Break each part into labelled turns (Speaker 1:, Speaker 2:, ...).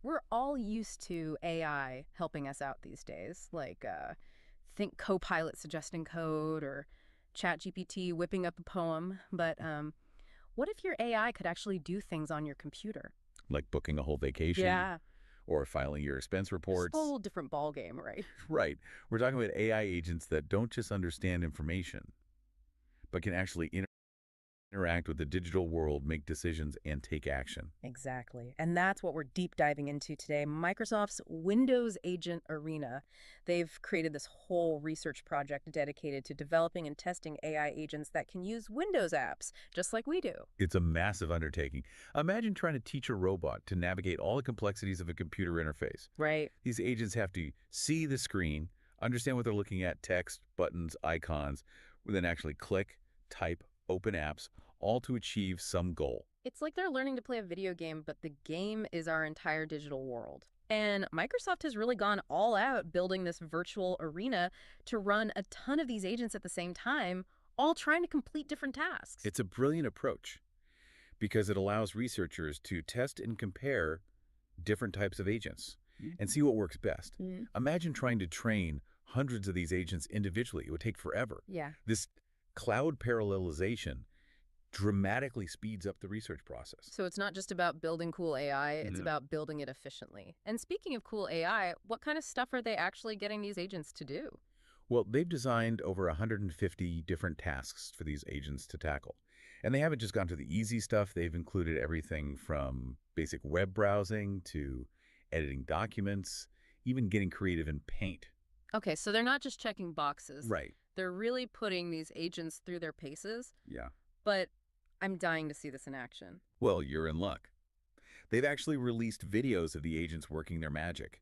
Speaker 1: We're all used to AI helping us out these days, like think Copilot suggesting code or ChatGPT whipping up a poem. But what if your AI could actually do things on your computer?
Speaker 2: Like booking a whole vacation
Speaker 1: Yeah,
Speaker 2: or filing your expense
Speaker 1: it's a
Speaker 2: reports.
Speaker 1: whole different ball game, right?
Speaker 2: Right. We're talking about AI agents that don't just understand information, but can actually interact with the digital world, make decisions, and take action.
Speaker 1: Exactly. And that's what we're deep diving into today. Microsoft's Windows Agent Arena. They've created this whole research project dedicated to developing and testing AI agents that can use Windows apps, just like we do.
Speaker 2: It's a massive undertaking. Imagine trying to teach a robot to navigate all the complexities of a computer interface.
Speaker 1: Right.
Speaker 2: These agents have to see the screen, understand what they're looking at, text, buttons, icons, then actually click, type, open apps, all to achieve some goal.
Speaker 1: It's like they're learning to play a video game, but the game is our entire digital world. And Microsoft has really gone all out building this virtual arena to run a ton of these agents at the same time, all trying to complete different tasks.
Speaker 2: It's a brilliant approach because it allows researchers to test and compare different types of agents and see what works best. Imagine trying to train hundreds of these agents individually. It would take forever.
Speaker 1: Yeah.
Speaker 2: This cloud parallelization dramatically speeds up the research process.
Speaker 1: So it's not just about building cool AI, it's
Speaker 2: No.
Speaker 1: about building it efficiently. And speaking of cool AI, what kind of stuff are they actually getting these agents to do?
Speaker 2: Well, they've designed over 150 different tasks for these agents to tackle. And they haven't just gone to the easy stuff. They've included everything from basic web browsing to editing documents, even getting creative in Paint.
Speaker 1: Okay, so they're not just checking boxes.
Speaker 2: Right.
Speaker 1: They're really putting these agents through their paces.
Speaker 2: Yeah.
Speaker 1: But I'm dying to see this in action.
Speaker 2: Well, you're in luck. They've actually released videos of the agents working their magic.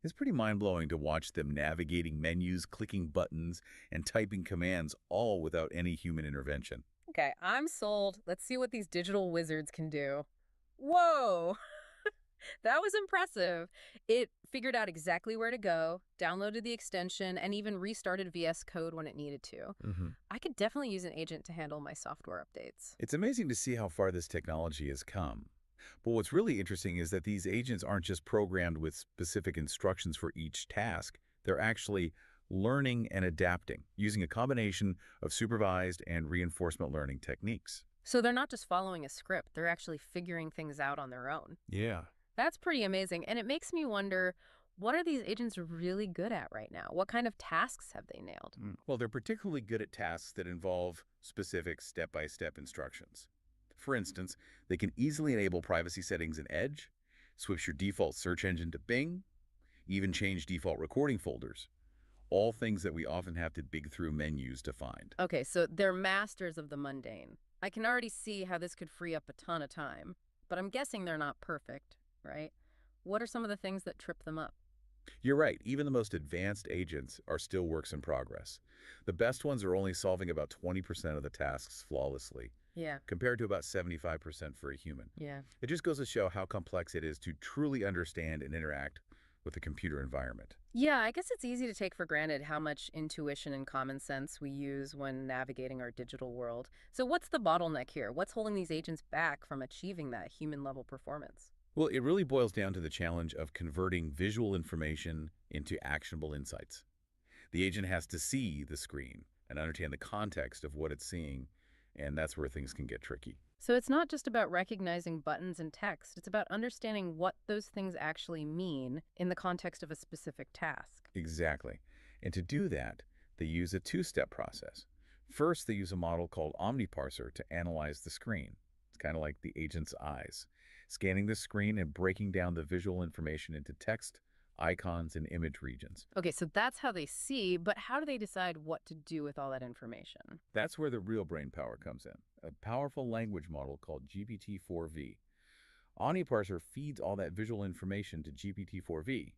Speaker 2: It's pretty mind-blowing to watch them navigating menus, clicking buttons, and typing commands, all without any human intervention.
Speaker 1: Okay, I'm sold. Let's see what these digital wizards can do. Whoa! That was impressive. It figured out exactly where to go, downloaded the extension, and even restarted VS Code when it needed to. I could definitely use an agent to handle my software updates.
Speaker 2: It's amazing to see how far this technology has come. But what's really interesting is that these agents aren't just programmed with specific instructions for each task. They're actually learning and adapting, using a combination of supervised and reinforcement learning techniques.
Speaker 1: So they're not just following a script, they're actually figuring things out on their own.
Speaker 2: Yeah.
Speaker 1: That's pretty amazing. And it makes me wonder, what are these agents really good at right now? What kind of tasks have they nailed?
Speaker 2: Well, they're particularly good at tasks that involve specific step-by-step instructions. For instance, they can easily enable privacy settings in Edge, switch your default search engine to Bing, even change default recording folders. All things that we often have to dig through menus to find.
Speaker 1: Okay, so they're masters of the mundane. I can already see how this could free up a ton of time, but I'm guessing they're not perfect, right? What are some of the things that trip them up?
Speaker 2: You're right, even the most advanced agents are still works in progress. The best ones are only solving about 20% of the tasks flawlessly,
Speaker 1: Yeah,
Speaker 2: compared to about 75% for a human.
Speaker 1: yeah.
Speaker 2: It just goes to show how complex it is to truly understand and interact with the computer environment.
Speaker 1: Yeah, I guess it's easy to take for granted how much intuition and common sense we use when navigating our digital world. So what's the bottleneck here? What's holding these agents back from achieving that human-level performance?
Speaker 2: Well, it really boils down to the challenge of converting visual information into actionable insights. The agent has to see the screen and understand the context of what it's seeing, and that's where things can get tricky.
Speaker 1: So it's not just about recognizing buttons and text, it's about understanding what those things actually mean in the context of a specific task.
Speaker 2: Exactly. And to do that, they use a two-step process. First, they use a model called OmniParser to analyze the screen. It's kind of like the agent's eyes, scanning the screen and breaking down the visual information into text, icons, and image regions.
Speaker 1: Okay, so that's how they see, but how do they decide what to do with all that information?
Speaker 2: That's where the real brain power comes in, a powerful language model called GPT-4v. OmniParser feeds all that visual information to GPT-4v,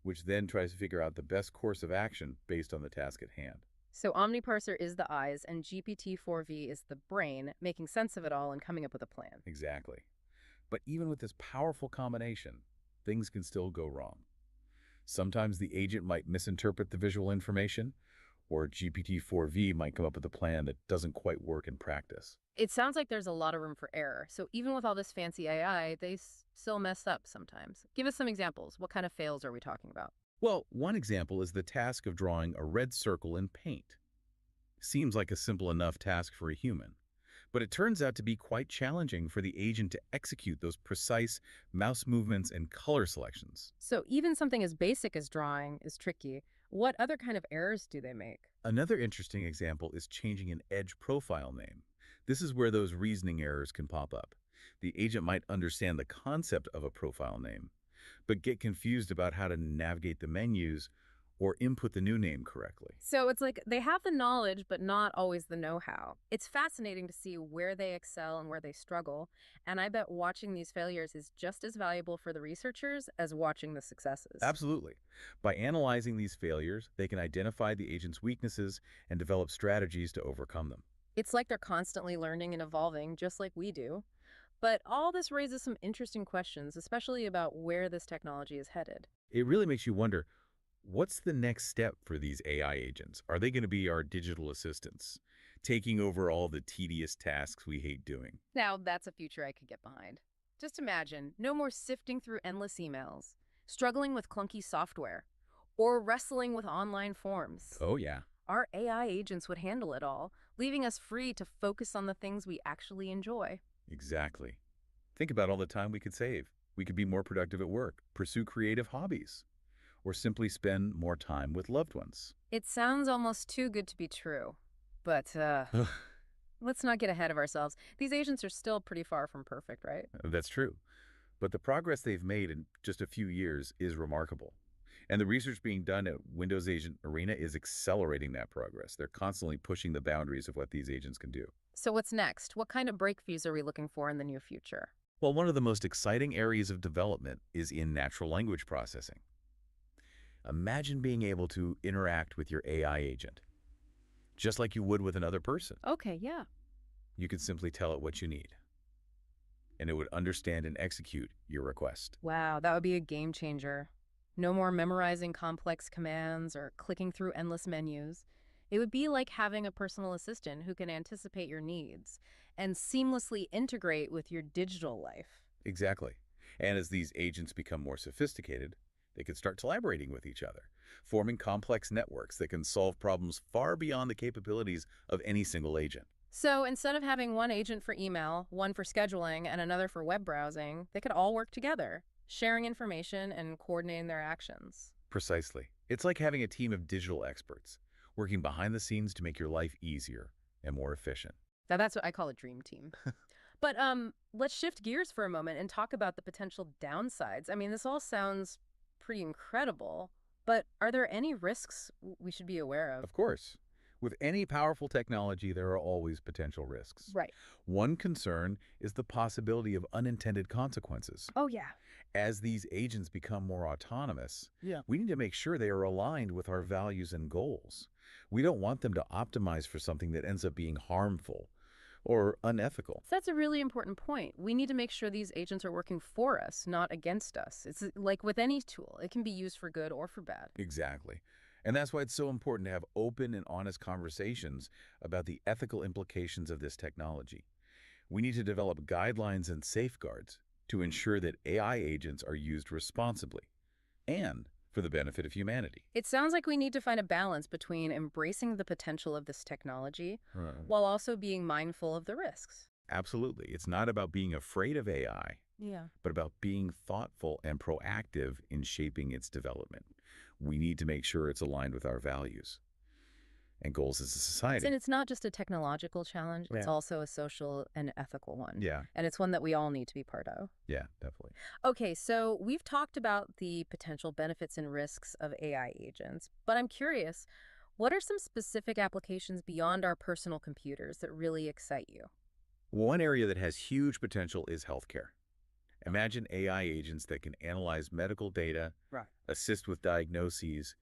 Speaker 2: which then tries to figure out the best course of action based on the task at hand.
Speaker 1: So OmniParser is the eyes and GPT-4v is the brain, making sense of it all and coming up with a plan.
Speaker 2: Exactly. But even with this powerful combination, things can still go wrong. Sometimes the agent might misinterpret the visual information, or GPT-4V might come up with a plan that doesn't quite work in practice.
Speaker 1: It sounds like there's a lot of room for error. So even with all this fancy AI, they still mess up sometimes. Give us some examples. What kind of fails are we talking about?
Speaker 2: Well, one example is the task of drawing a red circle in paint. Seems like a simple enough task for a human, but it turns out to be quite challenging for the agent to execute those precise mouse movements and color selections.
Speaker 1: So even something as basic as drawing is tricky. What other kind of errors do they make?
Speaker 2: Another interesting example is changing an edge profile name. This is where those reasoning errors can pop up. The agent might understand the concept of a profile name, but get confused about how to navigate the menus or input the new name correctly.
Speaker 1: So it's like they have the knowledge, but not always the know-how. It's fascinating to see where they excel and where they struggle. And I bet watching these failures is just as valuable for the researchers as watching the successes.
Speaker 2: Absolutely. By analyzing these failures, they can identify the agent's weaknesses and develop strategies to overcome them.
Speaker 1: It's like they're constantly learning and evolving, just like we do. But all this raises some interesting questions, especially about where this technology is headed.
Speaker 2: It really makes you wonder, what's the next step for these AI agents? Are they going to be our digital assistants, taking over all the tedious tasks we hate doing?
Speaker 1: Now, that's a future I could get behind. Just imagine no more sifting through endless emails, struggling with clunky software, or wrestling with online forms.
Speaker 2: Oh, yeah.
Speaker 1: Our AI agents would handle it all, leaving us free to focus on the things we actually enjoy.
Speaker 2: Exactly. Think about all the time we could save. We could be more productive at work, pursue creative hobbies, or simply spend more time with loved ones.
Speaker 1: It sounds almost too good to be true. But
Speaker 2: Ugh,
Speaker 1: let's not get ahead of ourselves. These agents are still pretty far from perfect, right?
Speaker 2: that's true. But the progress they've made in just a few years is remarkable. And the research being done at Windows Agent Arena is accelerating that progress. They're constantly pushing the boundaries of what these agents can do.
Speaker 1: So what's next? What kind of breakthroughs are we looking for in the near future?
Speaker 2: Well, one of the most exciting areas of development is in natural language processing. Imagine being able to interact with your AI agent, just like you would with another person.
Speaker 1: Okay, yeah.
Speaker 2: You could simply tell it what you need, and it would understand and execute your request.
Speaker 1: Wow, that would be a game changer. No more memorizing complex commands or clicking through endless menus. It would be like having a personal assistant who can anticipate your needs and seamlessly integrate with your digital life.
Speaker 2: Exactly. And as these agents become more sophisticated, they could start collaborating with each other, forming complex networks that can solve problems far beyond the capabilities of any single agent.
Speaker 1: So instead of having one agent for email, one for scheduling, and another for web browsing, they could all work together, sharing information and coordinating their actions.
Speaker 2: Precisely. It's like having a team of digital experts working behind the scenes to make your life easier and more efficient.
Speaker 1: Now that's what I call a dream team. But let's shift gears for a moment and talk about the potential downsides. I mean, this all sounds pretty incredible, but are there any risks we should be aware of?
Speaker 2: Of course, with any powerful technology, there are always potential risks.
Speaker 1: Right.
Speaker 2: One concern is the possibility of unintended consequences.
Speaker 1: Oh, yeah.
Speaker 2: As these agents become more autonomous,
Speaker 1: Yeah.
Speaker 2: we need to make sure they are aligned with our values and goals. We don't want them to optimize for something that ends up being harmful or unethical.
Speaker 1: So that's a really important point. We need to make sure these agents are working for us, not against us. It's like with any tool, it can be used for good or for bad.
Speaker 2: Exactly. And that's why it's so important to have open and honest conversations about the ethical implications of this technology. We need to develop guidelines and safeguards to ensure that AI agents are used responsibly and for the benefit of humanity.
Speaker 1: It sounds like we need to find a balance between embracing the potential of this technology
Speaker 2: Right.
Speaker 1: while also being mindful of the risks.
Speaker 2: Absolutely. It's not about being afraid of AI,
Speaker 1: Yeah.
Speaker 2: but about being thoughtful and proactive in shaping its development. We need to make sure it's aligned with our values and goals as a society.
Speaker 1: And it's not just a technological challenge, it's
Speaker 2: Yeah.
Speaker 1: also a social and ethical one.
Speaker 2: Yeah,
Speaker 1: And it's one that we all need to be part of.
Speaker 2: yeah, definitely.
Speaker 1: Okay, so we've talked about the potential benefits and risks of AI agents, but I'm curious, what are some specific applications beyond our personal computers that really excite you?
Speaker 2: One area that has huge potential is healthcare. Imagine AI agents that can analyze medical data,
Speaker 1: Right.
Speaker 2: assist with diagnoses,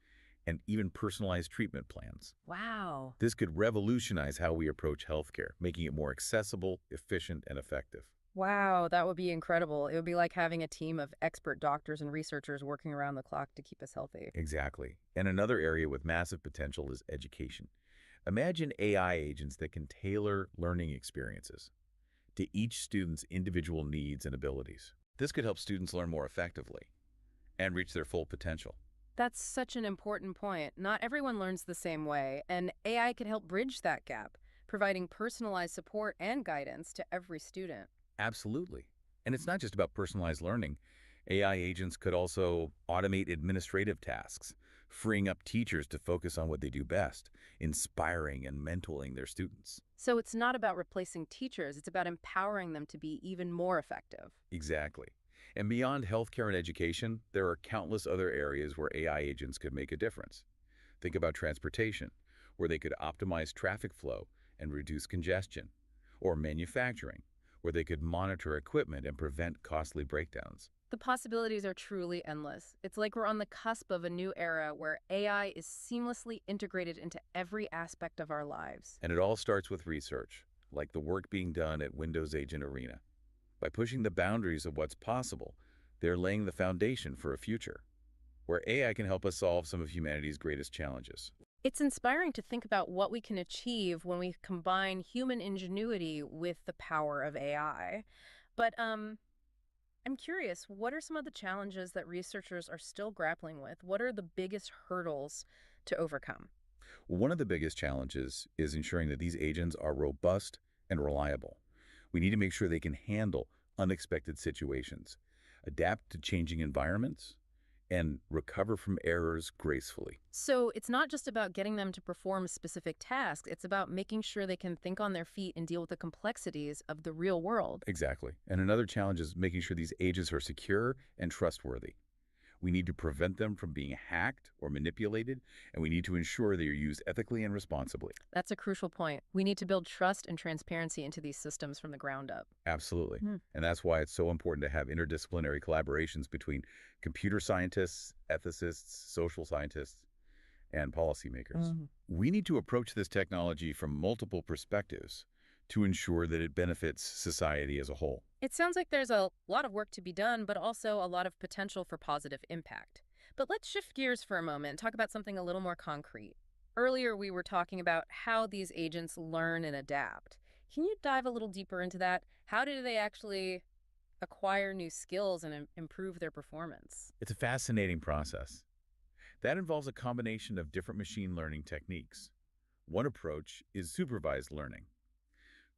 Speaker 2: and even personalized treatment plans.
Speaker 1: Wow.
Speaker 2: This could revolutionize how we approach healthcare, making it more accessible, efficient, and effective.
Speaker 1: Wow, that would be incredible. It would be like having a team of expert doctors and researchers working around the clock to keep us healthy.
Speaker 2: Exactly. And another area with massive potential is education. Imagine AI agents that can tailor learning experiences to each student's individual needs and abilities. This could help students learn more effectively and reach their full potential.
Speaker 1: That's such an important point. Not everyone learns the same way, and AI could help bridge that gap, providing personalized support and guidance to every student.
Speaker 2: Absolutely. And it's not just about personalized learning. AI agents could also automate administrative tasks, freeing up teachers to focus on what they do best, inspiring and mentoring their students.
Speaker 1: So it's not about replacing teachers, it's about empowering them to be even more effective.
Speaker 2: Exactly. And beyond healthcare and education, there are countless other areas where AI agents could make a difference. Think about transportation, where they could optimize traffic flow and reduce congestion, or manufacturing, where they could monitor equipment and prevent costly breakdowns.
Speaker 1: The possibilities are truly endless. It's like we're on the cusp of a new era where AI is seamlessly integrated into every aspect of our lives.
Speaker 2: And it all starts with research, like the work being done at Windows Agent Arena. By pushing the boundaries of what's possible, they're laying the foundation for a future where AI can help us solve some of humanity's greatest challenges.
Speaker 1: It's inspiring to think about what we can achieve when we combine human ingenuity with the power of AI. But I'm curious, what are some of the challenges that researchers are still grappling with? What are the biggest hurdles to overcome?
Speaker 2: One of the biggest challenges is ensuring that these agents are robust and reliable. We need to make sure they can handle unexpected situations, adapt to changing environments, and recover from errors gracefully.
Speaker 1: So it's not just about getting them to perform specific tasks, it's about making sure they can think on their feet and deal with the complexities of the real world.
Speaker 2: Exactly. And another challenge is making sure these agents are secure and trustworthy. We need to prevent them from being hacked or manipulated, and we need to ensure they are used ethically and responsibly.
Speaker 1: That's a crucial point. We need to build trust and transparency into these systems from the ground up.
Speaker 2: Absolutely.
Speaker 1: Hmm.
Speaker 2: And that's why it's so important to have interdisciplinary collaborations between computer scientists, ethicists, social scientists, and policymakers. We need to approach this technology from multiple perspectives to ensure that it benefits society as a whole.
Speaker 1: It sounds like there's a lot of work to be done, but also a lot of potential for positive impact. But let's shift gears for a moment and talk about something a little more concrete. Earlier, we were talking about how these agents learn and adapt. Can you dive a little deeper into that? How do they actually acquire new skills and improve their performance?
Speaker 2: It's a fascinating process. That involves a combination of different machine learning techniques. One approach is supervised learning,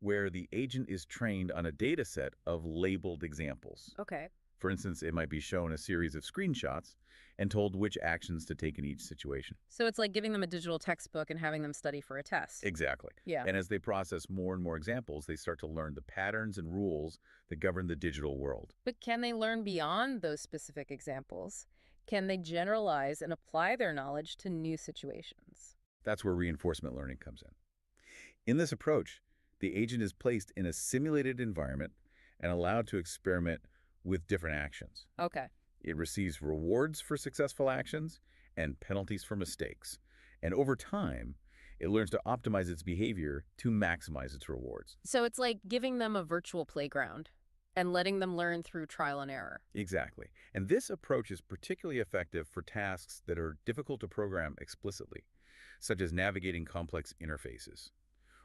Speaker 2: where the agent is trained on a data set of labeled examples.
Speaker 1: Okay.
Speaker 2: For instance, it might be shown a series of screenshots and told which actions to take in each situation.
Speaker 1: So it's like giving them a digital textbook and having them study for a test.
Speaker 2: Exactly.
Speaker 1: Yeah.
Speaker 2: And as they process more and more examples, they start to learn the patterns and rules that govern the digital world.
Speaker 1: But can they learn beyond those specific examples? Can they generalize and apply their knowledge to new situations?
Speaker 2: That's where reinforcement learning comes in. In this approach, the agent is placed in a simulated environment and allowed to experiment with different actions.
Speaker 1: Okay.
Speaker 2: It receives rewards for successful actions and penalties for mistakes. And over time, it learns to optimize its behavior to maximize its rewards.
Speaker 1: So it's like giving them a virtual playground and letting them learn through trial and error.
Speaker 2: Exactly. And this approach is particularly effective for tasks that are difficult to program explicitly, such as navigating complex interfaces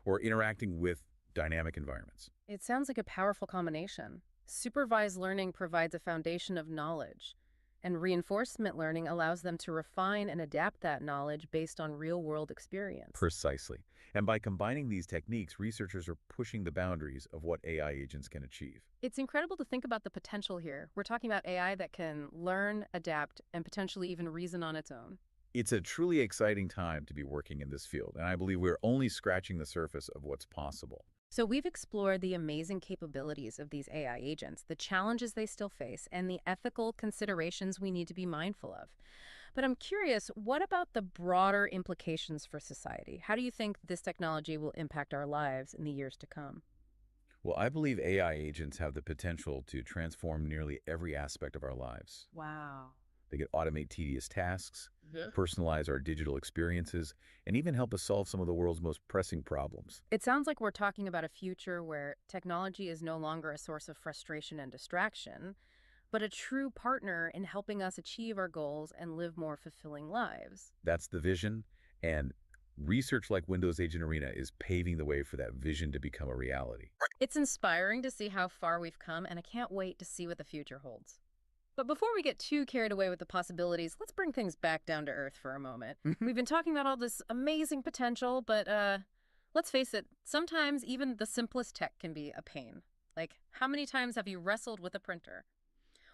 Speaker 2: or interacting with dynamic environments.
Speaker 1: It sounds like a powerful combination. Supervised learning provides a foundation of knowledge, and reinforcement learning allows them to refine and adapt that knowledge based on real-world experience.
Speaker 2: Precisely. And by combining these techniques, researchers are pushing the boundaries of what AI agents can achieve.
Speaker 1: It's incredible to think about the potential here. We're talking about AI that can learn, adapt, and potentially even reason on its own.
Speaker 2: It's a truly exciting time to be working in this field, and I believe we're only scratching the surface of what's possible.
Speaker 1: So we've explored the amazing capabilities of these AI agents, the challenges they still face, and the ethical considerations we need to be mindful of. But I'm curious, what about the broader implications for society? How do you think this technology will impact our lives in the years to come?
Speaker 2: Well, I believe AI agents have the potential to transform nearly every aspect of our lives.
Speaker 1: Wow.
Speaker 2: They can automate tedious tasks, personalize our digital experiences, and even help us solve some of the world's most pressing problems.
Speaker 1: It sounds like we're talking about a future where technology is no longer a source of frustration and distraction, but a true partner in helping us achieve our goals and live more fulfilling lives.
Speaker 2: That's the vision, and research like Windows Agent Arena is paving the way for that vision to become a reality.
Speaker 1: It's inspiring to see how far we've come, and I can't wait to see what the future holds. But before we get too carried away with the possibilities, let's bring things back down to earth for a moment. We've been talking about all this amazing potential, but let's face it, sometimes even the simplest tech can be a pain. Like, how many times have you wrestled with a printer?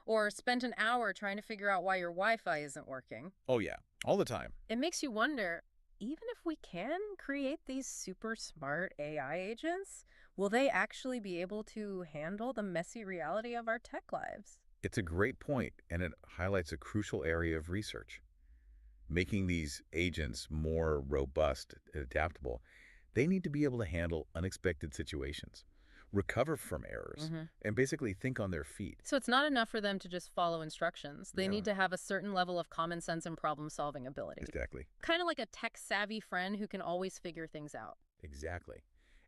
Speaker 1: Or spent an hour trying to figure out why your Wi-Fi isn't working?
Speaker 2: Oh yeah, all the time.
Speaker 1: It makes you wonder, even if we can create these super smart AI agents, will they actually be able to handle the messy reality of our tech lives?
Speaker 2: It's a great point, and it highlights a crucial area of research. Making these agents more robust and adaptable, they need to be able to handle unexpected situations, recover from errors,
Speaker 1: Hmm.
Speaker 2: and basically think on their feet.
Speaker 1: So it's not enough for them to just follow instructions. They
Speaker 2: Yeah,
Speaker 1: need to have a certain level of common sense and problem-solving ability.
Speaker 2: exactly.
Speaker 1: Kind of like a tech-savvy friend who can always figure things out.
Speaker 2: Exactly.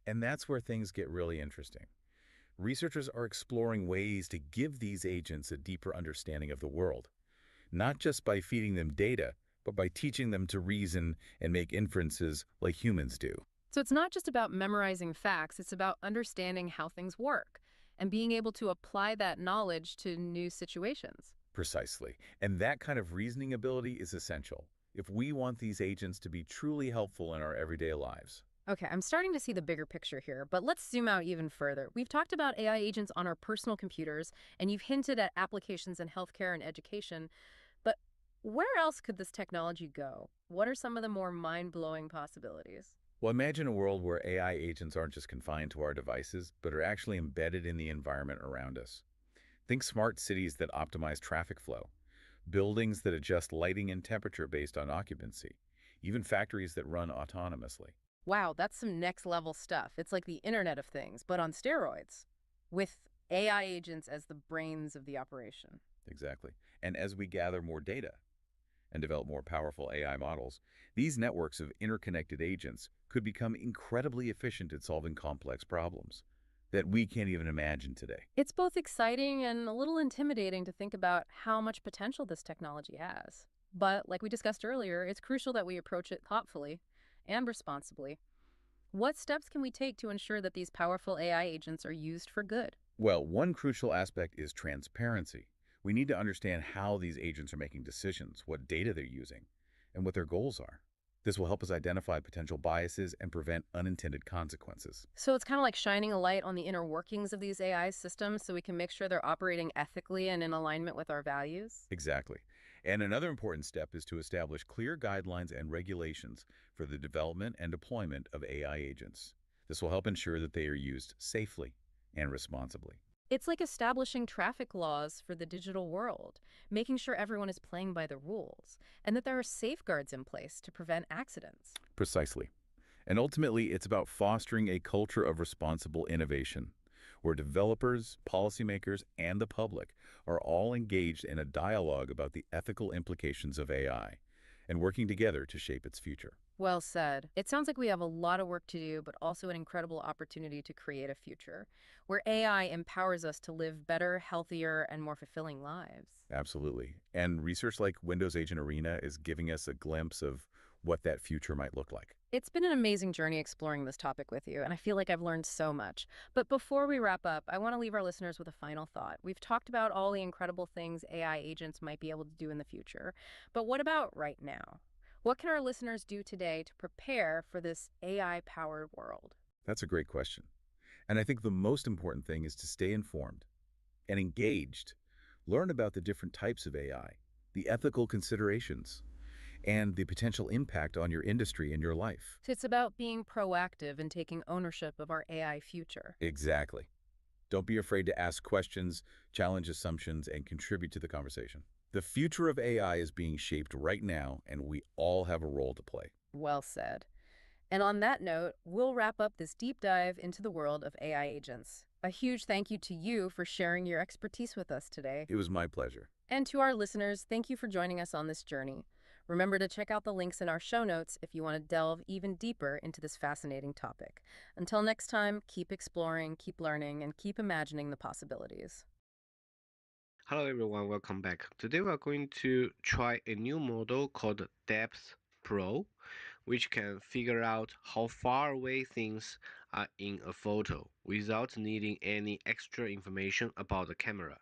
Speaker 2: And that's where things get really interesting. Researchers are exploring ways to give these agents a deeper understanding of the world, not just by feeding them data, but by teaching them to reason and make inferences like humans do.
Speaker 1: So it's not just about memorizing facts, it's about understanding how things work and being able to apply that knowledge to new situations.
Speaker 2: Precisely. And that kind of reasoning ability is essential if we want these agents to be truly helpful in our everyday lives.
Speaker 1: Okay, I'm starting to see the bigger picture here, but let's zoom out even further. We've talked about AI agents on our personal computers, and you've hinted at applications in healthcare and education, but where else could this technology go? What are some of the more mind-blowing possibilities?
Speaker 2: Well, imagine a world where AI agents aren't just confined to our devices, but are actually embedded in the environment around us. Think smart cities that optimize traffic flow, buildings that adjust lighting and temperature based on occupancy, even factories that run autonomously.
Speaker 1: Wow, that's some next level stuff. It's like the Internet of Things, but on steroids, with AI agents as the brains of the operation.
Speaker 2: Exactly. And as we gather more data and develop more powerful AI models, these networks of interconnected agents could become incredibly efficient at solving complex problems that we can't even imagine today.
Speaker 1: It's both exciting and a little intimidating to think about how much potential this technology has. But like we discussed earlier, it's crucial that we approach it thoughtfully and responsibly. What steps can we take to ensure that these powerful AI agents are used for good?
Speaker 2: Well, one crucial aspect is transparency. We need to understand how these agents are making decisions, what data they're using, and what their goals are. This will help us identify potential biases and prevent unintended consequences.
Speaker 1: So it's kind of like shining a light on the inner workings of these AI systems so we can make sure they're operating ethically and in alignment with our values.
Speaker 2: Exactly. And another important step is to establish clear guidelines and regulations for the development and deployment of AI agents. This will help ensure that they are used safely and responsibly.
Speaker 1: It's like establishing traffic laws for the digital world, making sure everyone is playing by the rules, and that there are safeguards in place to prevent accidents.
Speaker 2: Precisely. And ultimately, it's about fostering a culture of responsible innovation, where developers, policymakers, and the public are all engaged in a dialogue about the ethical implications of AI and working together to shape its future.
Speaker 1: Well said. It sounds like we have a lot of work to do, but also an incredible opportunity to create a future where AI empowers us to live better, healthier, and more fulfilling lives.
Speaker 2: Absolutely. And research like Windows Agent Arena is giving us a glimpse of what that future might look like.
Speaker 1: It's been an amazing journey exploring this topic with you, and I feel like I've learned so much. But before we wrap up, I want to leave our listeners with a final thought. We've talked about all the incredible things AI agents might be able to do in the future, but what about right now? What can our listeners do today to prepare for this AI-powered world?
Speaker 2: That's a great question. And I think the most important thing is to stay informed and engaged. Learn about the different types of AI, the ethical considerations, and the potential impact on your industry and your life.
Speaker 1: So it's about being proactive and taking ownership of our AI future.
Speaker 2: Exactly. Don't be afraid to ask questions, challenge assumptions, and contribute to the conversation. The future of AI is being shaped right now, and we all have a role to play.
Speaker 1: Well said. And on that note, we'll wrap up this deep dive into the world of AI agents. A huge thank you to you for sharing your expertise with us today.
Speaker 2: It was my pleasure.
Speaker 1: And to our listeners, thank you for joining us on this journey. Remember to check out the links in our show notes if you want to delve even deeper into this fascinating topic. Until next time, keep exploring, keep learning, and keep imagining the possibilities.
Speaker 3: Hello everyone, welcome back. Today we are going to try a new model called Depth Pro, which can figure out how far away things are in a photo without needing any extra information about the camera.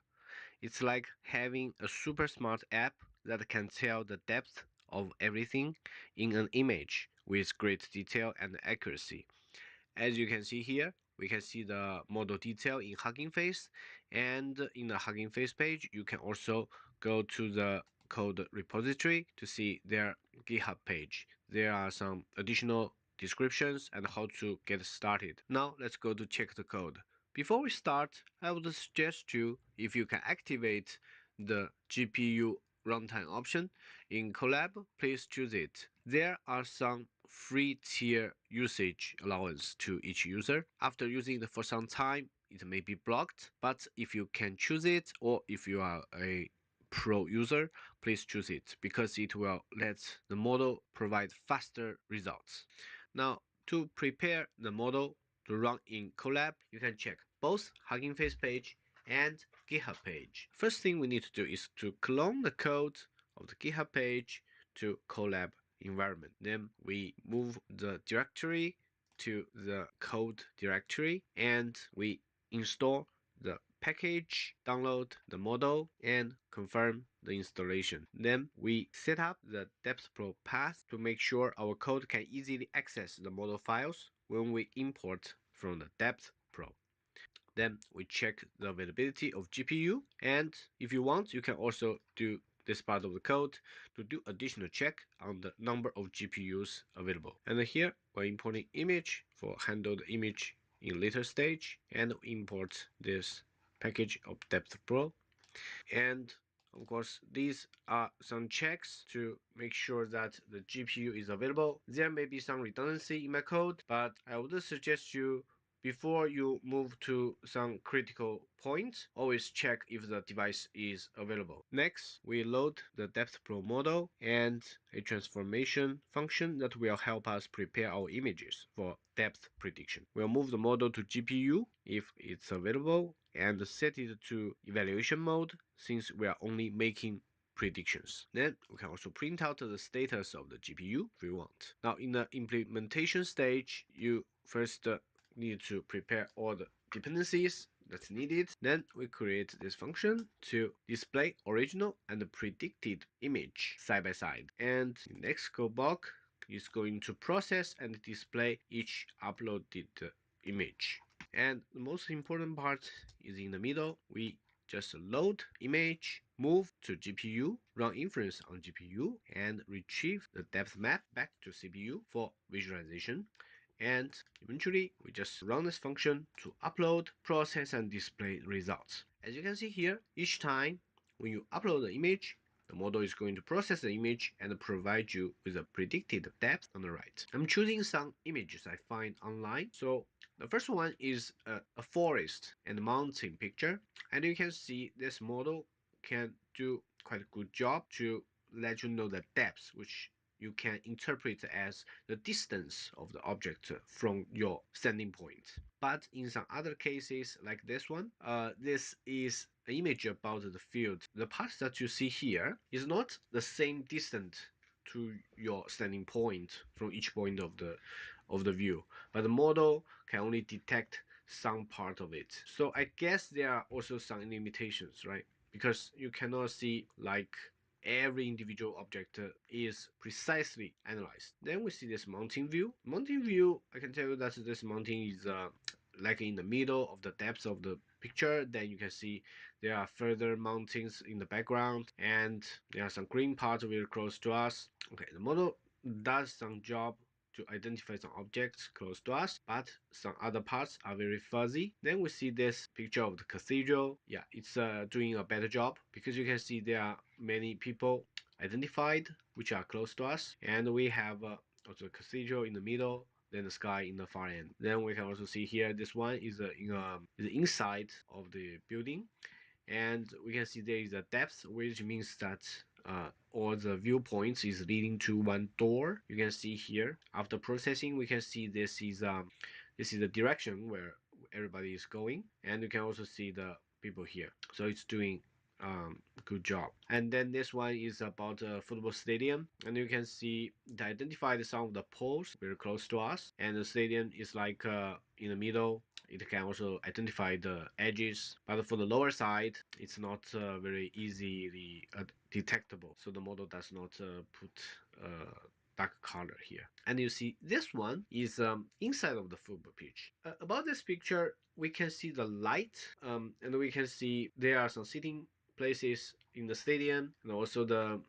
Speaker 3: It's like having a super smart app that can tell the depth of everything in an image with great detail and accuracy. As you can see here, we can see the model detail in HuggingFace, and in the HuggingFace page, you can also go to the code repository to see their GitHub page. There are some additional descriptions and how to get started. Now let's go to check the code. Before we start, I would suggest you, if you can activate the GPU runtime option in Colab, please choose it. There are some free tier usage allowance to each user. After using it for some time, it may be blocked, but if you can choose it, or if you are a pro user, please choose it because it will let the model provide faster results. Now, to prepare the model to run in Colab, you can check both Hugging Face page and GitHub page. First thing we need to do is to clone the code of the GitHub page to Colab environment. Then we move the directory to the code directory and we install the package, download the model, and confirm the installation. Then we set up the Depth Pro path to make sure our code can easily access the model files when we import from the Depth Pro. Then we check the availability of GPU, and if you want, you can also do this part of the code to do additional check on the number of GPUs available. And here we're importing image for handle the image in later stage, and import this package of Depth Pro. And of course, these are some checks to make sure that the GPU is available. There may be some redundancy in my code, but I would suggest you, before you move to some critical points, always check if the device is available. Next, we load the Depth Pro model and a transformation function that will help us prepare our images for depth prediction. We'll move the model to GPU if it's available and set it to evaluation mode since we are only making predictions. Then we can also print out the status of the GPU if we want. Now in the implementation stage, you first need to prepare all the dependencies that's needed. Then we create this function to display original and predicted image side by side. And the next code block is going to process and display each uploaded image. And the most important part is in the middle. We just load image, move to GPU, run inference on GPU, and retrieve the depth map back to CPU for visualization. And eventually, we just run this function to upload, process, and display results. As you can see here, each time when you upload the image, the model is going to process the image and provide you with a predicted depth on the right. I'm choosing some images I find online. So the first one is a forest and mountain picture. And you can see this model can do quite a good job to let you know the depth, which you can interpret as the distance of the object from your standing point. But in some other cases, like this one, this is an image about the field. The part that you see here is not the same distance to your standing point from each point of the view, but the model can only detect some part of it. So I guess there are also some limitations, right? Because you cannot see like every individual object is precisely analyzed. Then we see this mountain view. Mountain view, I can tell you that this mountain is like in the middle of the depth of the picture. Then you can see there are further mountains in the background, and there are some green parts very close to us. Okay, the model does some job to identify some objects close to us, but some other parts are very fuzzy. Then we see this picture of the cathedral. Yeah, it's doing a better job because you can see there are many people identified which are close to us, and we have also a cathedral in the middle, then the sky in the far end. Then we can also see here this one is the inside of the building, and we can see there is a depth, which means that all the viewpoints is leading to one door. You can see here. After processing, we can see this is the direction where everybody is going, and you can also see the people here. So it's doing good job. And then this one is about a football stadium, and you can see it identified some of the poles very close to us, and the stadium is like in the middle. It can also identify the edges, but for the lower side, it's not very easily detectable. So the model does not put dark color here. And you see this one is inside of the football pitch. About this picture, we can see the light, and we can see there are some sitting places in the stadium and also the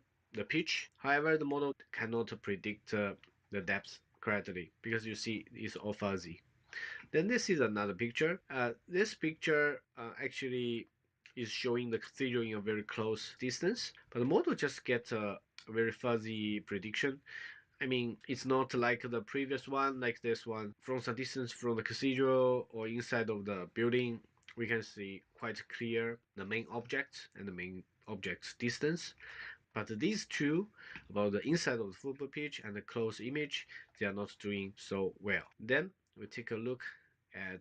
Speaker 3: pitch. However, the model cannot predict the depth correctly because you see it's all fuzzy. Then this is another picture. This picture actually is showing the cathedral in a very close distance, but the model just gets a very fuzzy prediction. I mean, it's not like the previous one, like this one. From some distance from the cathedral or inside of the building, we can see quite clear the main object and the main object's distance. But these two, about the inside of the football pitch and the close image, they are not doing so well. Then we take a look at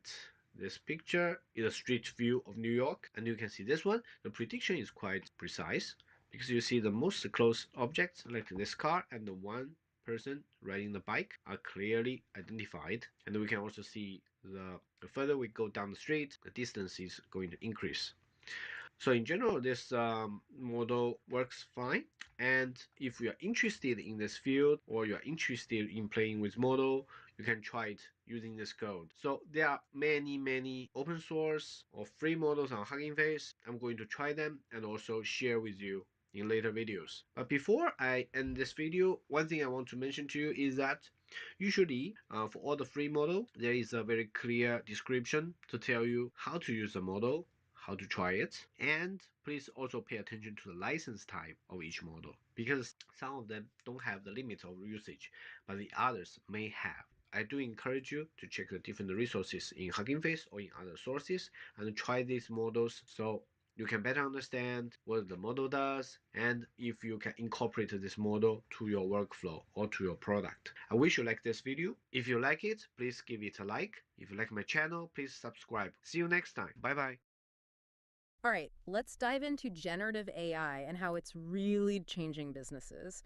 Speaker 3: this picture is a street view of New York, and you can see this one. The prediction is quite precise because you see the most close objects like this car and the one person riding the bike are clearly identified, and we can also see the further we go down the street, the distance is going to increase. So in general, this model works fine. And if you are interested in this field or you are interested in playing with model, you can try it using this code. So there are many open source or free models on HuggingFace. I'm going to try them and also share with you in later videos. But before I end this video, one thing I want to mention to you is that usually for all the free model, there is a very clear description to tell you how to use the model, how to try it, and please also pay attention to the license type of each model because some of them don't have the limit of usage, but the others may have. I do encourage you to check the different resources in HuggingFace or in other sources and try these models so you can better understand what the model does and if you can incorporate this model to your workflow or to your product. I wish you like this video. If you like it, please give it a like. If you like my channel, please subscribe. See you next time. Bye bye.
Speaker 1: All right, let's dive into generative AI and how it's really changing businesses.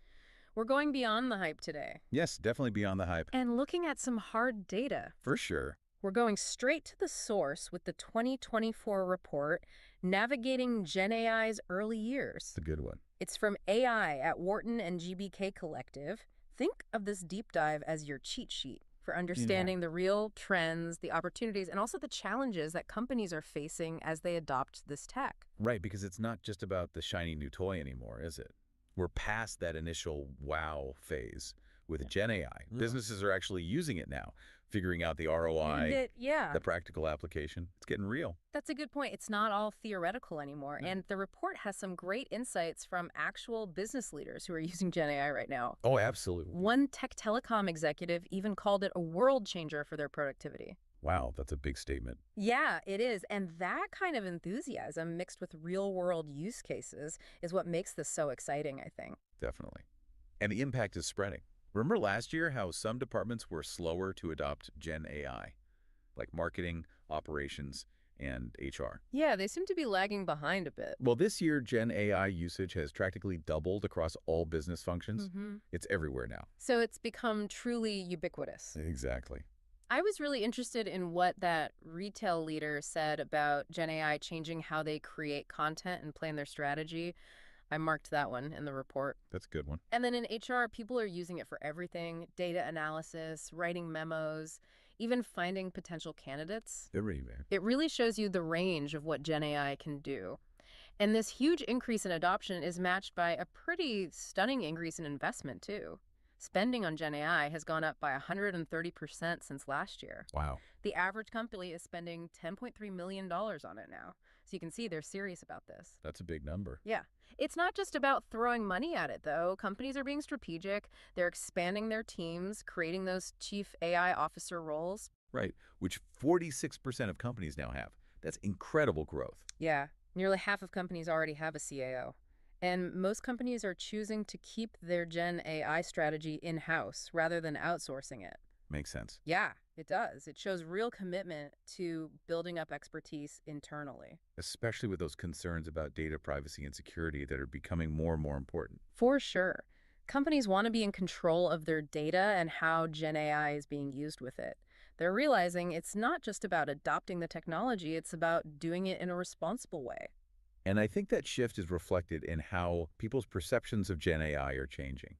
Speaker 1: We're going beyond the hype today
Speaker 2: Yes, definitely beyond the hype.
Speaker 1: and looking at some hard data.
Speaker 2: For sure.
Speaker 1: We're going straight to the source with the 2024 report, Navigating Gen AI's Early Years.
Speaker 2: It's a good one.
Speaker 1: It's from AI at Wharton and GBK Collective. Think of this deep dive as your cheat sheet for understanding the real trends, the opportunities, and also the challenges that companies are facing as they adopt this tech.
Speaker 2: Right, because it's not just about the shiny new toy anymore, is it? We're past that initial wow phase with Gen AI. Businesses are actually using it now, figuring out the ROI,
Speaker 1: Yeah,
Speaker 2: the practical application. It's getting real.
Speaker 1: that's a good point. It's not all theoretical anymore. And the report has some great insights from actual business leaders who are using Gen AI right now.
Speaker 2: Oh, absolutely.
Speaker 1: One tech telecom executive even called it a world changer for their productivity.
Speaker 2: Wow, that's a big statement.
Speaker 1: Yeah, it is. And that kind of enthusiasm mixed with real-world use cases is what makes this so exciting, I think.
Speaker 2: Definitely. And the impact is spreading. Remember last year how some departments were slower to adopt Gen AI, like marketing, operations, and HR?
Speaker 1: Yeah, they seem to be lagging behind a bit.
Speaker 2: Well, this year, Gen AI usage has practically doubled across all business functions. It's everywhere now.
Speaker 1: So it's become truly ubiquitous.
Speaker 2: Exactly.
Speaker 1: I was really interested in what that retail leader said about Gen AI changing how they create content and plan their strategy. I marked that one in the report.
Speaker 2: That's a good one.
Speaker 1: And then in HR, people are using it for everything: data analysis, writing memos, even finding potential candidates. It really shows you the range of what Gen AI can do. And this huge increase in adoption is matched by a pretty stunning increase in investment, too. Spending on Gen AI has gone up by 130% since last year.
Speaker 2: Wow.
Speaker 1: The average company is spending $10.3 million on it now. So you can see they're serious about this.
Speaker 2: That's a big number.
Speaker 1: Yeah. It's not just about throwing money at it, though. Companies are being strategic. They're expanding their teams, creating those chief AI officer roles.
Speaker 2: Right, which 46% of companies now have. That's incredible growth.
Speaker 1: Yeah. Nearly half of companies already have a CAO. And most companies are choosing to keep their Gen AI strategy in-house rather than outsourcing it.
Speaker 2: Makes sense.
Speaker 1: Yeah, it does. It shows real commitment to building up expertise internally.
Speaker 2: Especially with those concerns about data privacy and security that are becoming more and more important.
Speaker 1: For sure. Companies want to be in control of their data and how Gen AI is being used with it. They're realizing it's not just about adopting the technology, it's about doing it in a responsible way.
Speaker 2: And I think that shift is reflected in how people's perceptions of Gen AI are changing.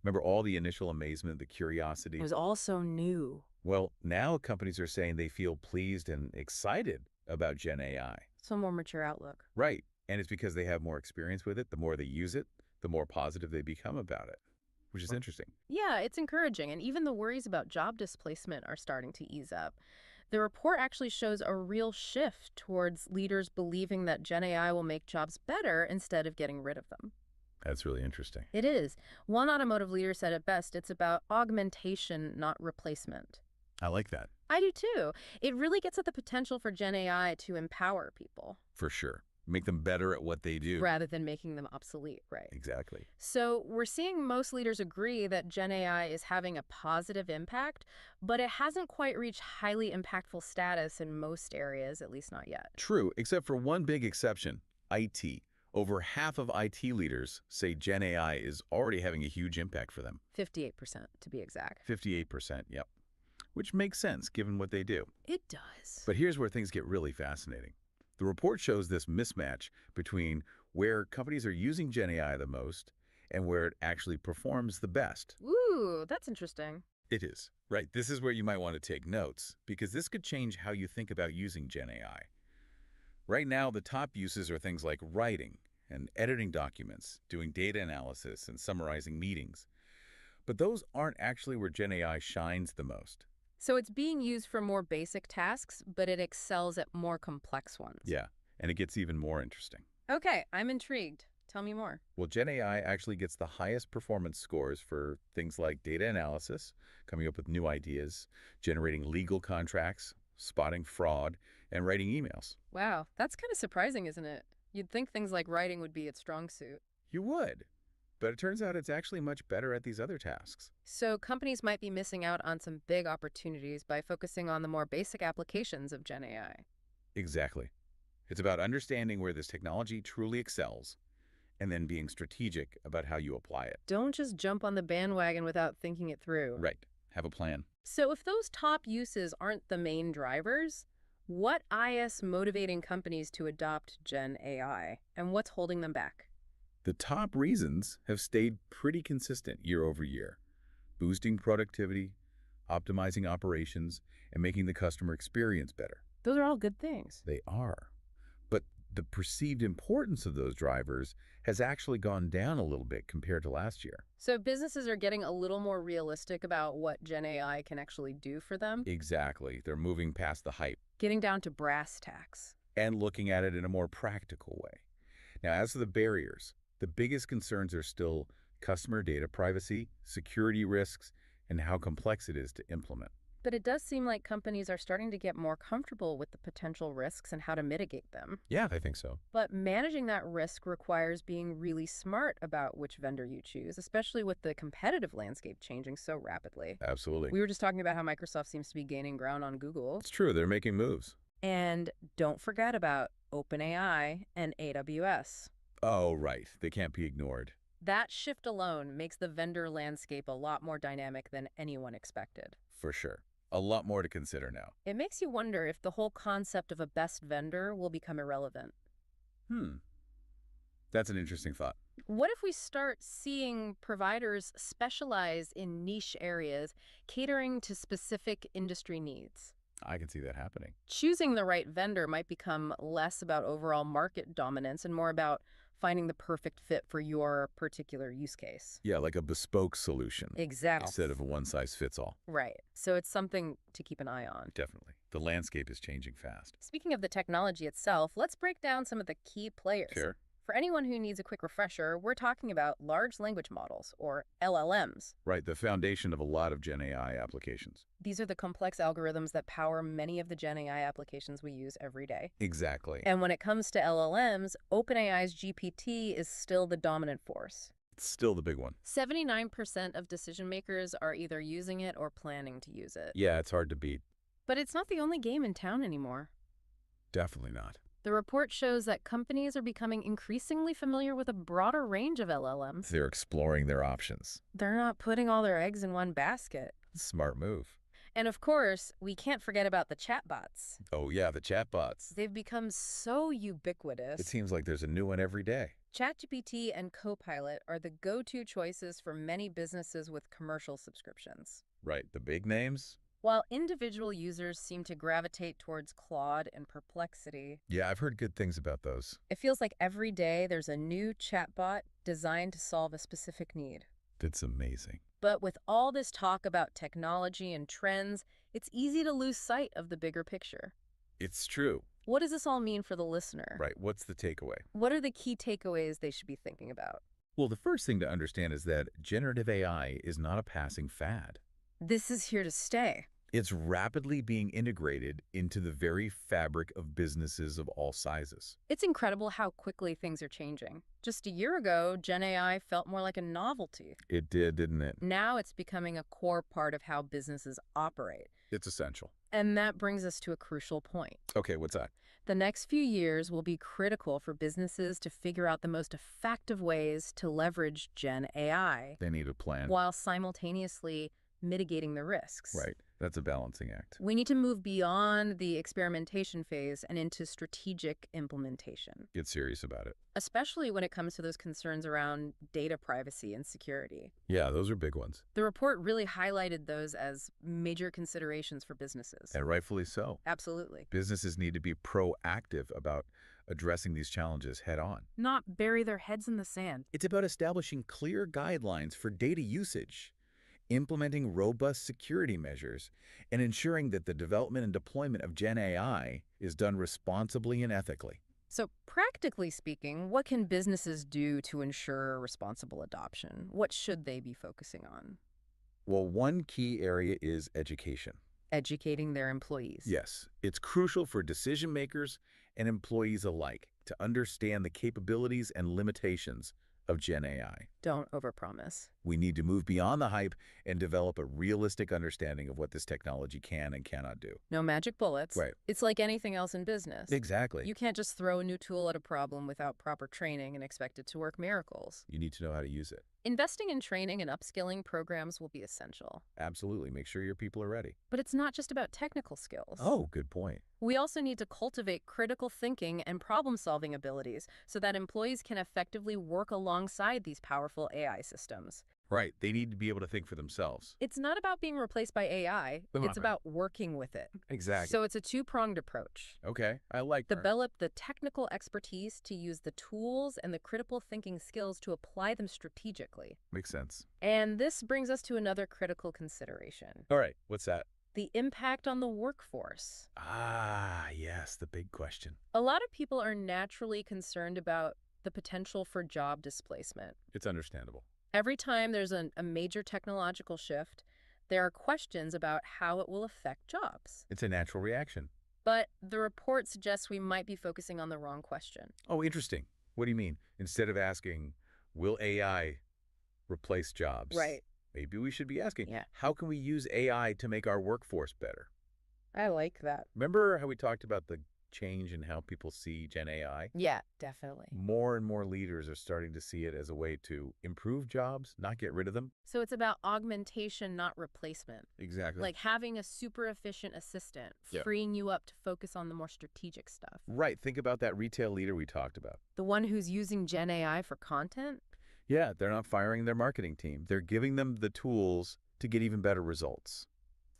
Speaker 2: Remember all the initial amazement, the
Speaker 1: It
Speaker 2: curiosity?
Speaker 1: was all so new.
Speaker 2: Well, now companies are saying they feel pleased and excited about Gen AI.
Speaker 1: Some more mature outlook.
Speaker 2: Right. And it's because they have more experience with it. The more they use it, the more positive they become about it, which is interesting.
Speaker 1: Yeah, it's encouraging, and even the worries about job displacement are starting to ease up. The report actually shows a real shift towards leaders believing that Gen AI will make jobs better instead of getting rid of them.
Speaker 2: That's really interesting.
Speaker 1: It is. One automotive leader said it best, it's about augmentation, not replacement.
Speaker 2: I like that.
Speaker 1: I do too. It really gets at the potential for Gen AI to empower people
Speaker 2: For sure. Make them better at what they do.
Speaker 1: rather than making them obsolete, right?
Speaker 2: Exactly.
Speaker 1: So we're seeing most leaders agree that Gen AI is having a positive impact, but it hasn't quite reached highly impactful status in most areas, at least not yet.
Speaker 2: True, except for one big exception, IT. Over half of IT leaders say Gen AI is already having a huge impact for them.
Speaker 1: 58% to be exact.
Speaker 2: 58%, yep. Which makes sense given what they do.
Speaker 1: It does.
Speaker 2: But here's where things get really fascinating. The report shows this mismatch between where companies are using Gen AI the most and where it actually performs the best.
Speaker 1: Ooh, that's interesting.
Speaker 2: It is. Right, this is where you might want to take notes, because this could change how you think about using Gen AI. Right now, the top uses are things like writing and editing documents, doing data analysis, and summarizing meetings. But those aren't actually where Gen AI shines the most.
Speaker 1: So it's being used for more basic tasks, but it excels at more complex ones.
Speaker 2: Yeah, and it gets even more interesting.
Speaker 1: Okay, I'm intrigued. Tell me more.
Speaker 2: Well, Gen AI actually gets the highest performance scores for things like data analysis, coming up with new ideas, generating legal contracts, spotting fraud, and writing emails.
Speaker 1: Wow, that's kind of surprising, isn't it? You'd think things like writing would be its strong suit.
Speaker 2: You would, but it turns out it's actually much better at these other tasks.
Speaker 1: So companies might be missing out on some big opportunities by focusing on the more basic applications of Gen AI.
Speaker 2: Exactly. It's about understanding where this technology truly excels and then being strategic about how you apply it.
Speaker 1: Don't just jump on the bandwagon without thinking it through.
Speaker 2: Right. Have a plan.
Speaker 1: So if those top uses aren't the main drivers, what is motivating companies to adopt Gen AI, and what's holding them back?
Speaker 2: The top reasons have stayed pretty consistent year over year. Boosting productivity, optimizing operations, and making the customer experience better.
Speaker 1: Those are all good things.
Speaker 2: They are. But the perceived importance of those drivers has actually gone down a little bit compared to last year.
Speaker 1: So businesses are getting a little more realistic about what Gen AI can actually do for them,
Speaker 2: Exactly. They're moving past the hype
Speaker 1: getting down to brass tacks.
Speaker 2: and looking at it in a more practical way. Now, as for the barriers, the biggest concerns are still customer data privacy, security risks, and how complex it is to implement.
Speaker 1: But it does seem like companies are starting to get more comfortable with the potential risks and how to mitigate them.
Speaker 2: Yeah, I think so.
Speaker 1: But managing that risk requires being really smart about which vendor you choose, especially with the competitive landscape changing so rapidly.
Speaker 2: Absolutely.
Speaker 1: We were just talking about how Microsoft seems to be gaining ground on Google.
Speaker 2: It's true. They're making moves.
Speaker 1: And don't forget about OpenAI and AWS.
Speaker 2: Oh, right. They can't be ignored.
Speaker 1: That shift alone makes the vendor landscape a lot more dynamic than anyone expected.
Speaker 2: For sure. A lot more to consider now.
Speaker 1: It makes you wonder if the whole concept of a best vendor will become irrelevant.
Speaker 2: That's an interesting thought.
Speaker 1: What if we start seeing providers specialize in niche areas, catering to specific industry needs?
Speaker 2: I can see that happening.
Speaker 1: Choosing the right vendor might become less about overall market dominance and more about finding the perfect fit for your particular use case.
Speaker 2: Yeah, like a bespoke solution
Speaker 1: Exactly.
Speaker 2: instead of a one-size-fits-all.
Speaker 1: Right. So it's something to keep an eye on.
Speaker 2: Definitely. The landscape is changing fast.
Speaker 1: Speaking of the technology itself, let's break down some of the key players.
Speaker 2: Sure.
Speaker 1: For anyone who needs a quick refresher, we're talking about large language models, or LLMs.
Speaker 2: Right, the foundation of a lot of Gen AI applications.
Speaker 1: These are the complex algorithms that power many of the Gen AI applications we use every day.
Speaker 2: Exactly.
Speaker 1: And when it comes to LLMs, OpenAI's GPT is still the dominant force.
Speaker 2: It's still the big one.
Speaker 1: 79% of decision makers are either using it or planning to use it.
Speaker 2: Yeah, it's hard to beat.
Speaker 1: But it's not the only game in town anymore.
Speaker 2: Definitely not.
Speaker 1: The report shows that companies are becoming increasingly familiar with a broader range of LLMs.
Speaker 2: They're exploring their options.
Speaker 1: They're not putting all their eggs in one basket.
Speaker 2: Smart move.
Speaker 1: And of course, we can't forget about the chatbots.
Speaker 2: Oh yeah, the chatbots.
Speaker 1: They've become so ubiquitous.
Speaker 2: It seems like there's a new one every day.
Speaker 1: ChatGPT and Copilot are the go-to choices for many businesses with commercial subscriptions.
Speaker 2: Right, the big names?
Speaker 1: While individual users seem to gravitate towards Claude and Perplexity,
Speaker 2: Yeah, I've heard good things about those.
Speaker 1: it feels like every day there's a new chatbot designed to solve a specific need.
Speaker 2: It's amazing.
Speaker 1: But with all this talk about technology and trends, it's easy to lose sight of the bigger picture.
Speaker 2: It's true.
Speaker 1: What does this all mean for the listener?
Speaker 2: Right, what's the takeaway?
Speaker 1: What are the key takeaways they should be thinking about?
Speaker 2: Well, the first thing to understand is that generative AI is not a passing fad.
Speaker 1: This is here to stay.
Speaker 2: It's rapidly being integrated into the very fabric of businesses of all sizes.
Speaker 1: It's incredible how quickly things are changing. Just a year ago, Gen AI felt more like a novelty.
Speaker 2: It did, didn't it?
Speaker 1: Now it's becoming a core part of how businesses operate.
Speaker 2: It's essential.
Speaker 1: And that brings us to a crucial point.
Speaker 2: Okay, what's that?
Speaker 1: The next few years will be critical for businesses to figure out the most effective ways to leverage Gen AI
Speaker 2: They need a plan.
Speaker 1: while simultaneously mitigating the risks.
Speaker 2: Right, that's a balancing act.
Speaker 1: We need to move beyond the experimentation phase and into strategic implementation,
Speaker 2: Get serious about it.
Speaker 1: especially when it comes to those concerns around data privacy and security.
Speaker 2: Yeah, those are big ones.
Speaker 1: The report really highlighted those as major considerations for businesses.
Speaker 2: And rightfully so.
Speaker 1: Absolutely.
Speaker 2: Businesses need to be proactive about addressing these challenges head on.
Speaker 1: Not bury their heads in the sand.
Speaker 2: It's about establishing clear guidelines for data usage, implementing robust security measures, and ensuring that the development and deployment of Gen AI is done responsibly and ethically.
Speaker 1: So practically speaking, what can businesses do to ensure responsible adoption? What should they be focusing on?
Speaker 2: Well, one key area is education.
Speaker 1: Educating their employees.
Speaker 2: Yes, it's crucial for decision makers and employees alike to understand the capabilities and limitations of Gen AI.
Speaker 1: Don't overpromise.
Speaker 2: We need to move beyond the hype and develop a realistic understanding of what this technology can and cannot do.
Speaker 1: No magic bullets.
Speaker 2: Right.
Speaker 1: It's like anything else in business.
Speaker 2: Exactly.
Speaker 1: You can't just throw a new tool at a problem without proper training and expect it to work miracles.
Speaker 2: You need to know how to use it.
Speaker 1: Investing in training and upskilling programs will be essential.
Speaker 2: Absolutely. Make sure your people are ready.
Speaker 1: But it's not just about technical skills.
Speaker 2: Oh, good point.
Speaker 1: We also need to cultivate critical thinking and problem-solving abilities so that employees can effectively work alongside these powerful AI systems.
Speaker 2: Right. They need to be able to think for themselves.
Speaker 1: It's not about being replaced by AI.
Speaker 2: Come on,
Speaker 1: It's
Speaker 2: man.
Speaker 1: about working with it.
Speaker 2: Exactly.
Speaker 1: So it's a two-pronged approach.
Speaker 2: Okay. I like that.
Speaker 1: Develop the technical expertise to use the tools and the critical thinking skills to apply them strategically.
Speaker 2: Makes sense.
Speaker 1: And this brings us to another critical consideration:
Speaker 2: All right. What's that?
Speaker 1: the impact on the workforce.
Speaker 2: Ah, yes. The big question.
Speaker 1: A lot of people are naturally concerned about the potential for job displacement.
Speaker 2: It's understandable.
Speaker 1: Every time there's a major technological shift, there are questions about how it will affect jobs.
Speaker 2: It's a natural reaction.
Speaker 1: But the report suggests we might be focusing on the wrong question.
Speaker 2: Oh, interesting. What do you mean? Instead of asking, will AI replace jobs?
Speaker 1: Right.
Speaker 2: Maybe we should be asking,
Speaker 1: Yeah.
Speaker 2: how can we use AI to make our workforce better?
Speaker 1: I like that.
Speaker 2: Remember how we talked about the change in how people see Gen AI?
Speaker 1: Yeah, definitely.
Speaker 2: More and more leaders are starting to see it as a way to improve jobs, not get rid of them.
Speaker 1: So it's about augmentation, not replacement.
Speaker 2: Exactly.
Speaker 1: Like having a super efficient assistant,
Speaker 2: Yeah.
Speaker 1: freeing you up to focus on the more strategic stuff.
Speaker 2: Right. Think about that retail leader we talked about.
Speaker 1: The one who's using Gen AI for content?
Speaker 2: Yeah, they're not firing their marketing team. They're giving them the tools to get even better results.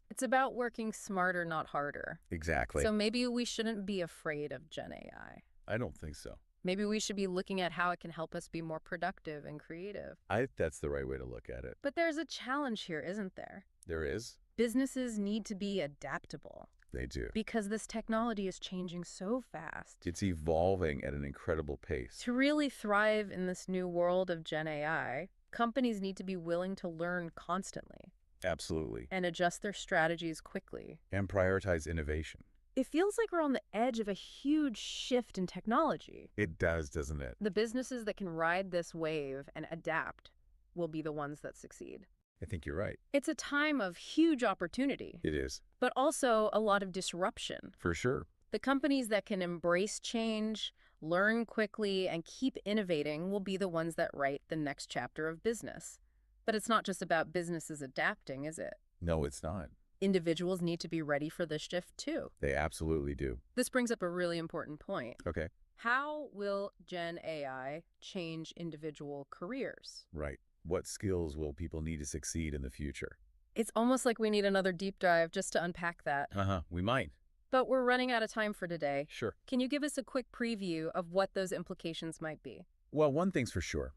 Speaker 1: It's about working smarter, not harder.
Speaker 2: Exactly.
Speaker 1: So maybe we shouldn't be afraid of Gen AI.
Speaker 2: I don't think so.
Speaker 1: Maybe we should be looking at how it can help us be more productive and creative.
Speaker 2: That's the right way to look at it.
Speaker 1: But there's a challenge here, isn't there?
Speaker 2: There is.
Speaker 1: Businesses need to be adaptable.
Speaker 2: They do.
Speaker 1: Because this technology is changing so fast.
Speaker 2: It's evolving at an incredible pace.
Speaker 1: To really thrive in this new world of Gen AI, companies need to be willing to learn constantly
Speaker 2: Absolutely.
Speaker 1: and adjust their strategies quickly.
Speaker 2: And prioritize innovation.
Speaker 1: It feels like we're on the edge of a huge shift in technology.
Speaker 2: It does, doesn't it?
Speaker 1: The businesses that can ride this wave and adapt will be the ones that succeed.
Speaker 2: I think you're right.
Speaker 1: It's a time of huge opportunity,
Speaker 2: It is.
Speaker 1: but also a lot of disruption.
Speaker 2: For sure.
Speaker 1: The companies that can embrace change, learn quickly, and keep innovating will be the ones that write the next chapter of business. But it's not just about businesses adapting, is it?
Speaker 2: No, it's not.
Speaker 1: Individuals need to be ready for this shift too.
Speaker 2: They absolutely do.
Speaker 1: This brings up a really important point.
Speaker 2: Okay.
Speaker 1: How will Gen AI change individual careers?
Speaker 2: Right. What skills will people need to succeed in the future?
Speaker 1: It's almost like we need another deep dive just to unpack that.
Speaker 2: We might.
Speaker 1: But we're running out of time for today.
Speaker 2: Sure.
Speaker 1: Can you give us a quick preview of what those implications might be?
Speaker 2: Well, one thing's for sure.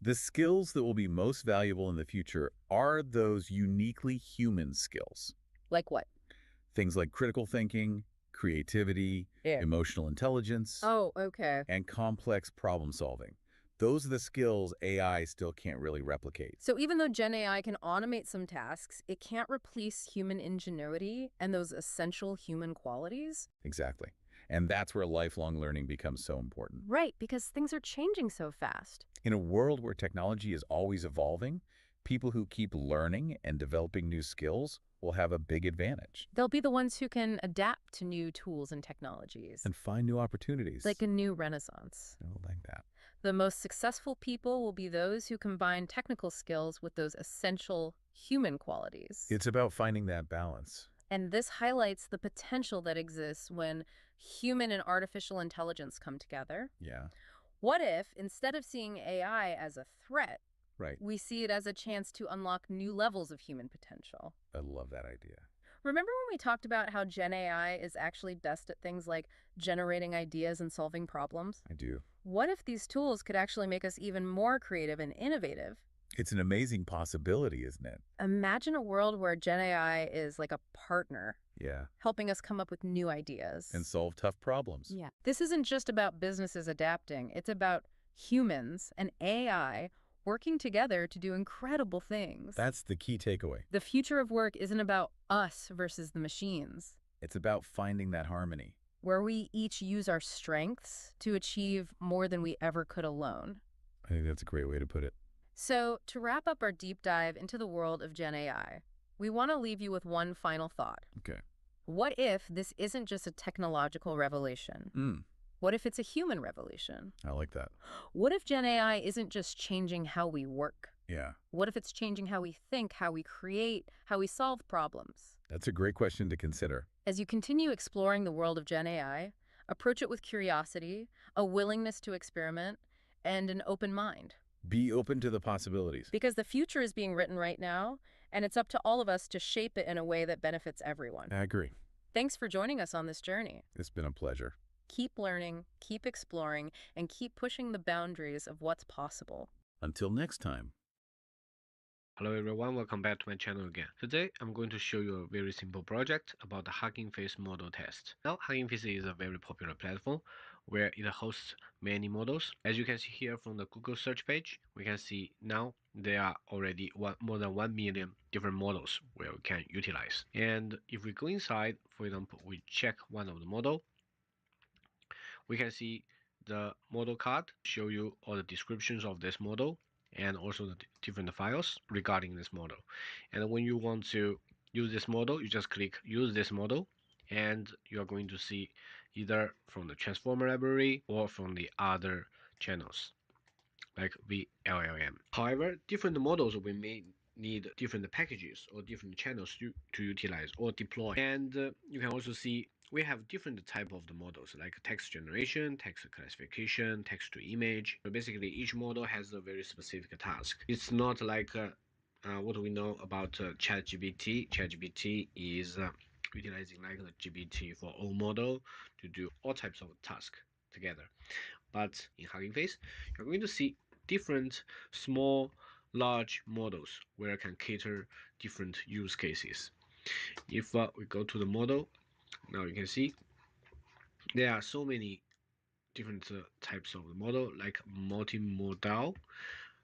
Speaker 2: The skills that will be most valuable in the future are those uniquely human skills.
Speaker 1: Like what?
Speaker 2: Things like critical thinking, creativity, emotional intelligence,
Speaker 1: Oh, okay.
Speaker 2: and complex problem solving. Those are the skills AI still can't really replicate.
Speaker 1: So even though Gen AI can automate some tasks, it can't replace human ingenuity and those essential human qualities?
Speaker 2: Exactly. And that's where lifelong learning becomes so important.
Speaker 1: Right, because things are changing so fast.
Speaker 2: In a world where technology is always evolving, people who keep learning and developing new skills will have a big advantage.
Speaker 1: They'll be the ones who can adapt to new tools and technologies.
Speaker 2: And find new opportunities.
Speaker 1: Like a new renaissance.
Speaker 2: Oh, like that.
Speaker 1: The most successful people will be those who combine technical skills with those essential human qualities.
Speaker 2: It's about finding that balance.
Speaker 1: And this highlights the potential that exists when human and artificial intelligence come together.
Speaker 2: Yeah.
Speaker 1: What if, instead of seeing AI as a threat,
Speaker 2: Right.
Speaker 1: we see it as a chance to unlock new levels of human potential?
Speaker 2: I love that idea.
Speaker 1: Remember when we talked about how Gen AI is actually best at things like generating ideas and solving problems?
Speaker 2: I do.
Speaker 1: What if these tools could actually make us even more creative and innovative?
Speaker 2: It's an amazing possibility, isn't it?
Speaker 1: Imagine a world where Gen AI is like a partner,
Speaker 2: Yeah.
Speaker 1: helping us come up with new ideas.
Speaker 2: And solve tough problems.
Speaker 1: Yeah. This isn't just about businesses adapting. It's about humans and AI working together to do incredible things.
Speaker 2: That's the key takeaway.
Speaker 1: The future of work isn't about us versus the machines,
Speaker 2: It's about finding that harmony.
Speaker 1: where we each use our strengths to achieve more than we ever could alone.
Speaker 2: I think that's a great way to put it.
Speaker 1: So, to wrap up our deep dive into the world of Gen AI, we want to leave you with one final thought.
Speaker 2: Okay.
Speaker 1: What if this isn't just a technological revolution? What if it's a human revolution?
Speaker 2: I like that.
Speaker 1: What if Gen AI isn't just changing how we work?
Speaker 2: Yeah.
Speaker 1: What if it's changing how we think, how we create, how we solve problems?
Speaker 2: That's a great question to consider.
Speaker 1: As you continue exploring the world of Gen AI, approach it with curiosity, a willingness to experiment, and an open mind.
Speaker 2: Be open to the possibilities.
Speaker 1: Because the future is being written right now, and it's up to all of us to shape it in a way that benefits everyone.
Speaker 2: I agree.
Speaker 1: Thanks for joining us on this journey.
Speaker 2: It's been a pleasure.
Speaker 1: Keep learning, keep exploring, and keep pushing the boundaries of what's possible.
Speaker 2: Until next time.
Speaker 3: Hello everyone, welcome back to my channel again. Today I'm going to show you a very simple project about the HuggingFace model test. Now HuggingFace is a very popular platform where it hosts many models. As you can see here from the Google search page, we can see now there are already more than 1 million different models where we can utilize. And if we go inside, for example, we check one of the model, we can see the model card, show you all the descriptions of this model and also the different files regarding this model. And when you want to use this model, you just click use this model and you are going to see either from the transformer library or from the other channels like LLM. However, different models we may need different packages or different channels to utilize or deploy. And you can also see we have different type of the models like text generation, text classification, text to image. So basically each model has a very specific task. It's not like what we know about ChatGPT. ChatGPT is utilizing like the GPT-4o model to do all types of tasks together. But in HuggingFace, you're going to see different small, large models where it can cater different use cases. If we go to the model, Now you can see there are so many different types of the model, like multimodal,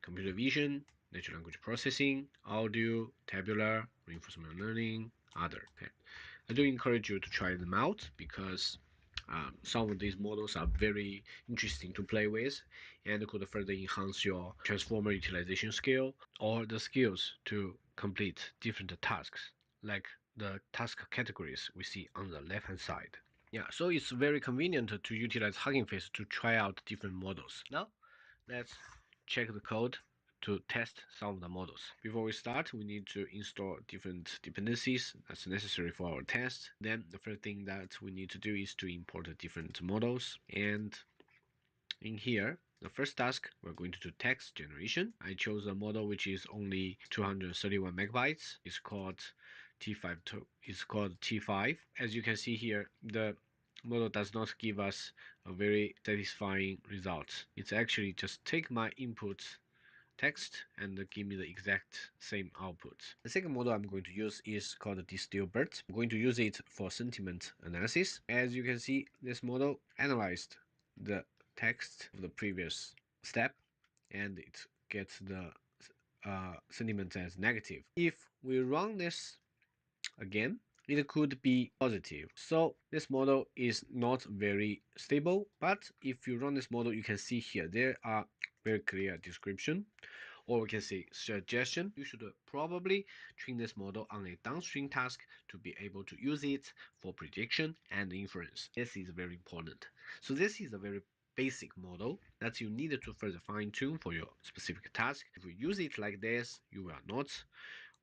Speaker 3: computer vision, natural language processing, audio, tabular, reinforcement learning, other. Okay. I do encourage you to try them out because some of these models are very interesting to play with and could further enhance your transformer utilization skill or the skills to complete different tasks, like the task categories we see on the left hand side. Yeah, so it's very convenient to utilize Hugging Face to try out different models. Now, let's check the code to test some of the models. Before we start, we need to install different dependencies that's necessary for our test. Then the first thing that we need to do is to import different models. And in here, the first task, we're going to do text generation. I chose a model which is only 231 megabytes. It's called T5. It's called T5. As you can see here, the model does not give us a very satisfying result. It's actually just take my input text and give me the exact same output. The second model I'm going to use is called Distillbert. I'm going to use it for sentiment analysis. As you can see, this model analyzed the text of the previous step and it gets the sentiment as negative. If we run this again, it could be positive. So this model is not very stable, but if you run this model, you can see here there are very clear description, or we can say suggestion. You should probably train this model on a downstream task to be able to use it for prediction and inference. This is very important. So this is a very basic model that you need to further fine tune for your specific task. If you use it like this, you will not,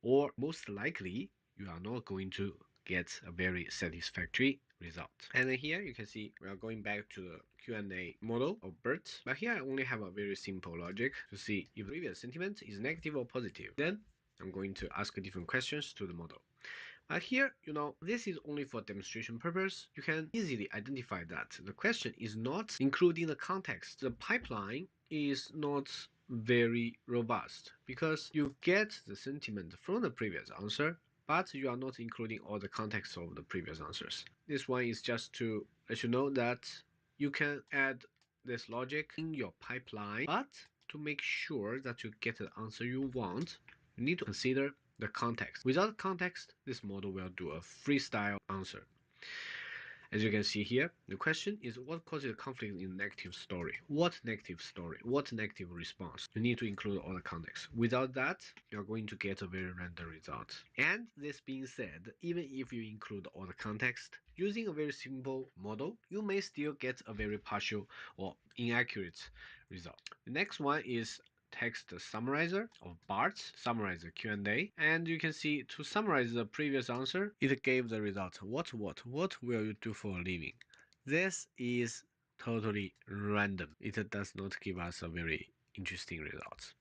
Speaker 3: or most likely you are not going to get a very satisfactory result. And then here you can see we are going back to the Q&A model of BERT, but here I only have a very simple logic to see if the previous sentiment is negative or positive. Then I'm going to ask different questions to the model. But here, this is only for demonstration purpose. You can easily identify that the question is not including the context. The pipeline is not very robust because you get the sentiment from the previous answer, but you are not including all the context of the previous answers. This one is just to let you know that you can add this logic in your pipeline, but to make sure that you get the answer you want, you need to consider the context. Without context, this model will do a freestyle answer. As you can see here, the question is what causes a conflict in negative story? What negative story? What negative response? You need to include all the context. Without that, you're going to get a very random result. And this being said, even if you include all the context, using a very simple model, you may still get a very partial or inaccurate result. The next one is text summarizer of BART, summarize the Q&A, and you can see to summarize the previous answer, it gave the result. What will you do for a living? This is totally random. It does not give us a very interesting result.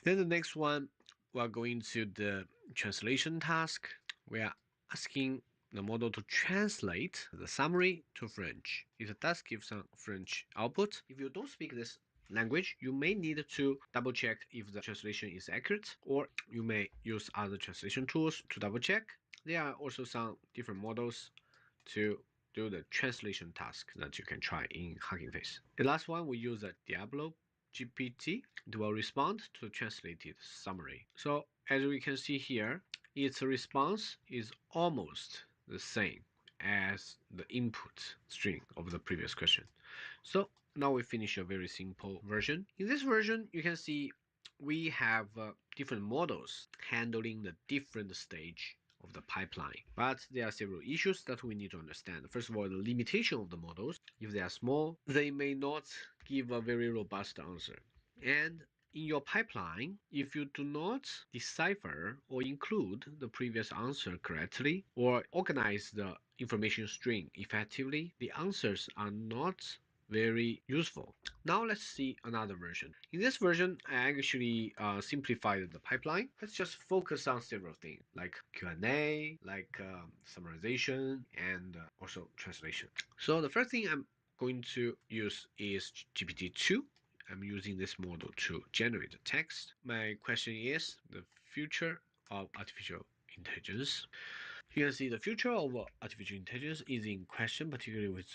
Speaker 3: Then the next one, we are going to the translation task. We are asking the model to translate the summary to French. It does give some French output. If you don't speak this language, you may need to double check if the translation is accurate, or you may use other translation tools to double check. There are also some different models to do the translation task that you can try in Hugging Face. The last one, we use a Diablo GPT. It will respond to translated summary. So as we can see here, its response is almost the same as the input string of the previous question. So now we finish a very simple version. In this version, you can see we have different models handling the different stage of the pipeline. But there are several issues that we need to understand. First of all, the limitation of the models. If they are small, they may not give a very robust answer. And in your pipeline, if you do not decipher or include the previous answer correctly or organize the information string effectively, the answers are not very useful. Now let's see another version. In this version, I actually simplified the pipeline. Let's just focus on several things like Q&A, like summarization, and also translation. So the first thing I'm going to use is GPT-2. I'm using this model to generate the text. My question is the future of artificial intelligence. You can see the future of artificial intelligence is in question, particularly with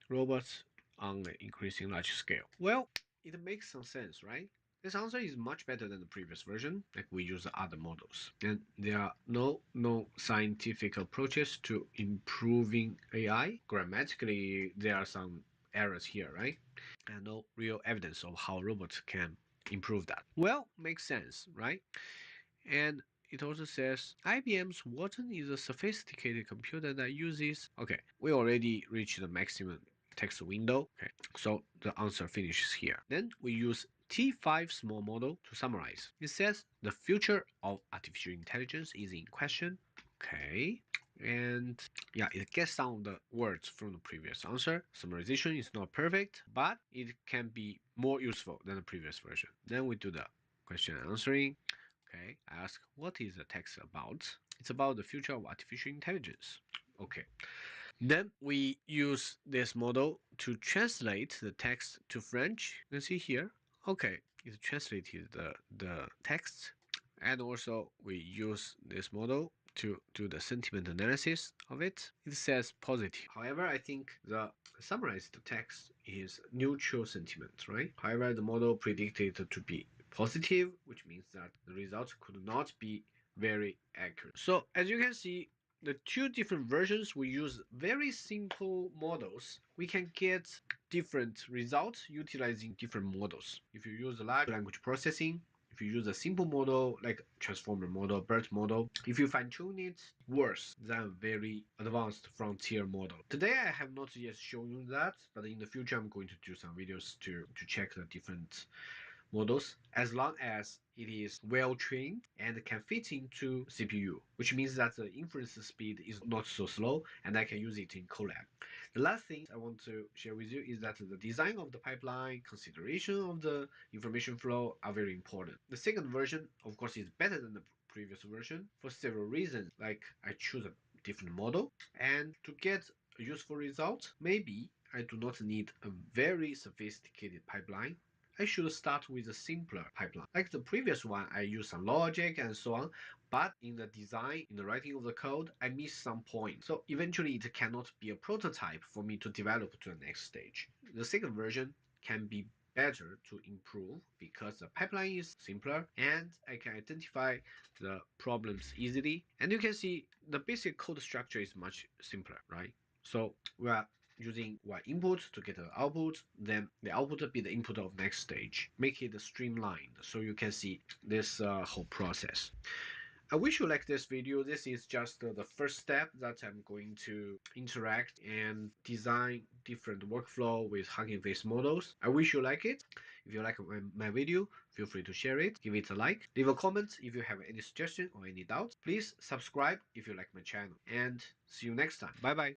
Speaker 3: robots on an increasing large scale. Well, it makes some sense, right? This answer is much better than the previous version, like we use other models. And there are no scientific approaches to improving AI. Grammatically, there are some errors here, right? And no real evidence of how robots can improve that. Well, makes sense, right? And it also says IBM's Watson is a sophisticated computer that uses. Okay, we already reached the maximum text window. Okay, so the answer finishes here. Then we use T5 small model to summarize. It says the future of artificial intelligence is in question. Okay, and yeah, it gets some of the words from the previous answer. Summarization is not perfect, but it can be more useful than the previous version. Then we do the question answering. Okay, I ask, what is the text about? It's about the future of artificial intelligence. Okay, then we use this model to translate the text to French. You can see here. Okay, it translated the text. And also we use this model to do the sentiment analysis of it. It says positive. However, I think the summarized text is neutral sentiment, right? However, the model predicted to be positive, which means that the results could not be very accurate. So as you can see, the two different versions, we use very simple models. We can get different results utilizing different models. If you use large language processing, if you use a simple model like transformer model, BERT model, if you fine tune it, worse than very advanced frontier model. Today I have not yet shown you that, but in the future I'm going to do some videos to check the different models as long as it is well trained and can fit into CPU, which means that the inference speed is not so slow and I can use it in Colab. The last thing I want to share with you is that the design of the pipeline, consideration of the information flow are very important. The second version, of course, is better than the previous version for several reasons, like I choose a different model, and to get a useful result, maybe I do not need a very sophisticated pipeline. I should start with a simpler pipeline. Like the previous one, I use some logic and so on, but in the design, in the writing of the code, I miss some points. So eventually it cannot be a prototype for me to develop to the next stage. The second version can be better to improve because the pipeline is simpler and I can identify the problems easily. And you can see the basic code structure is much simpler, right? So we are using one input to get an output, then the output will be the input of next stage. Make it streamlined so you can see this whole process. I wish you like this video. This is just the first step that I'm going to interact and design different workflow with HuggingFace models. I wish you like it. If you like my video, feel free to share it, give it a like, leave a comment if you have any suggestion or any doubt. Please subscribe if you like my channel, and see you next time. Bye bye.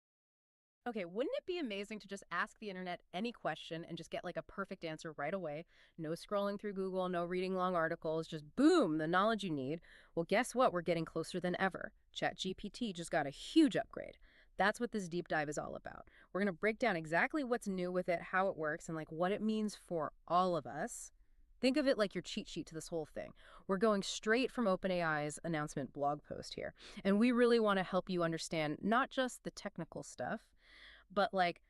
Speaker 1: Okay, wouldn't it be amazing to just ask the internet any question and just get like a perfect answer right away? No scrolling through Google, no reading long articles, just boom, the knowledge you need. Well, guess what? We're getting closer than ever. ChatGPT just got a huge upgrade. That's what this deep dive is all about. We're going to break down exactly what's new with it, how it works, and like what it means for all of us. Think of it like your cheat sheet to this whole thing. We're going straight from OpenAI's announcement blog post here. And we really want to help you understand not just the technical stuff, but like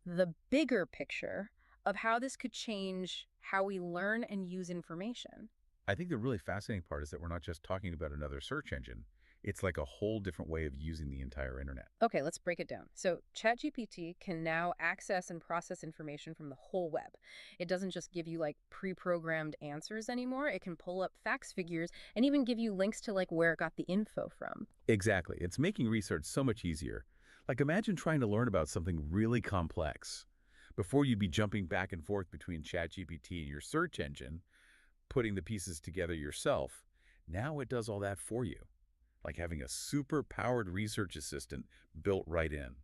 Speaker 1: the bigger picture of how this could change how we learn and use information.
Speaker 2: I think the really fascinating part is that we're not just talking about another search engine. It's like a whole different way of using the entire internet.
Speaker 1: Okay, let's break it down. So ChatGPT can now access and process information from the whole web. It doesn't just give you like pre-programmed answers anymore. It can pull up facts, figures, and even give you links to like where it got the info from.
Speaker 2: Exactly. It's making research so much easier. Like imagine trying to learn about something really complex. Before you'd be jumping back and forth between ChatGPT and your search engine, putting the pieces together yourself. Now it does all that for you, like having a super-powered research assistant built right in.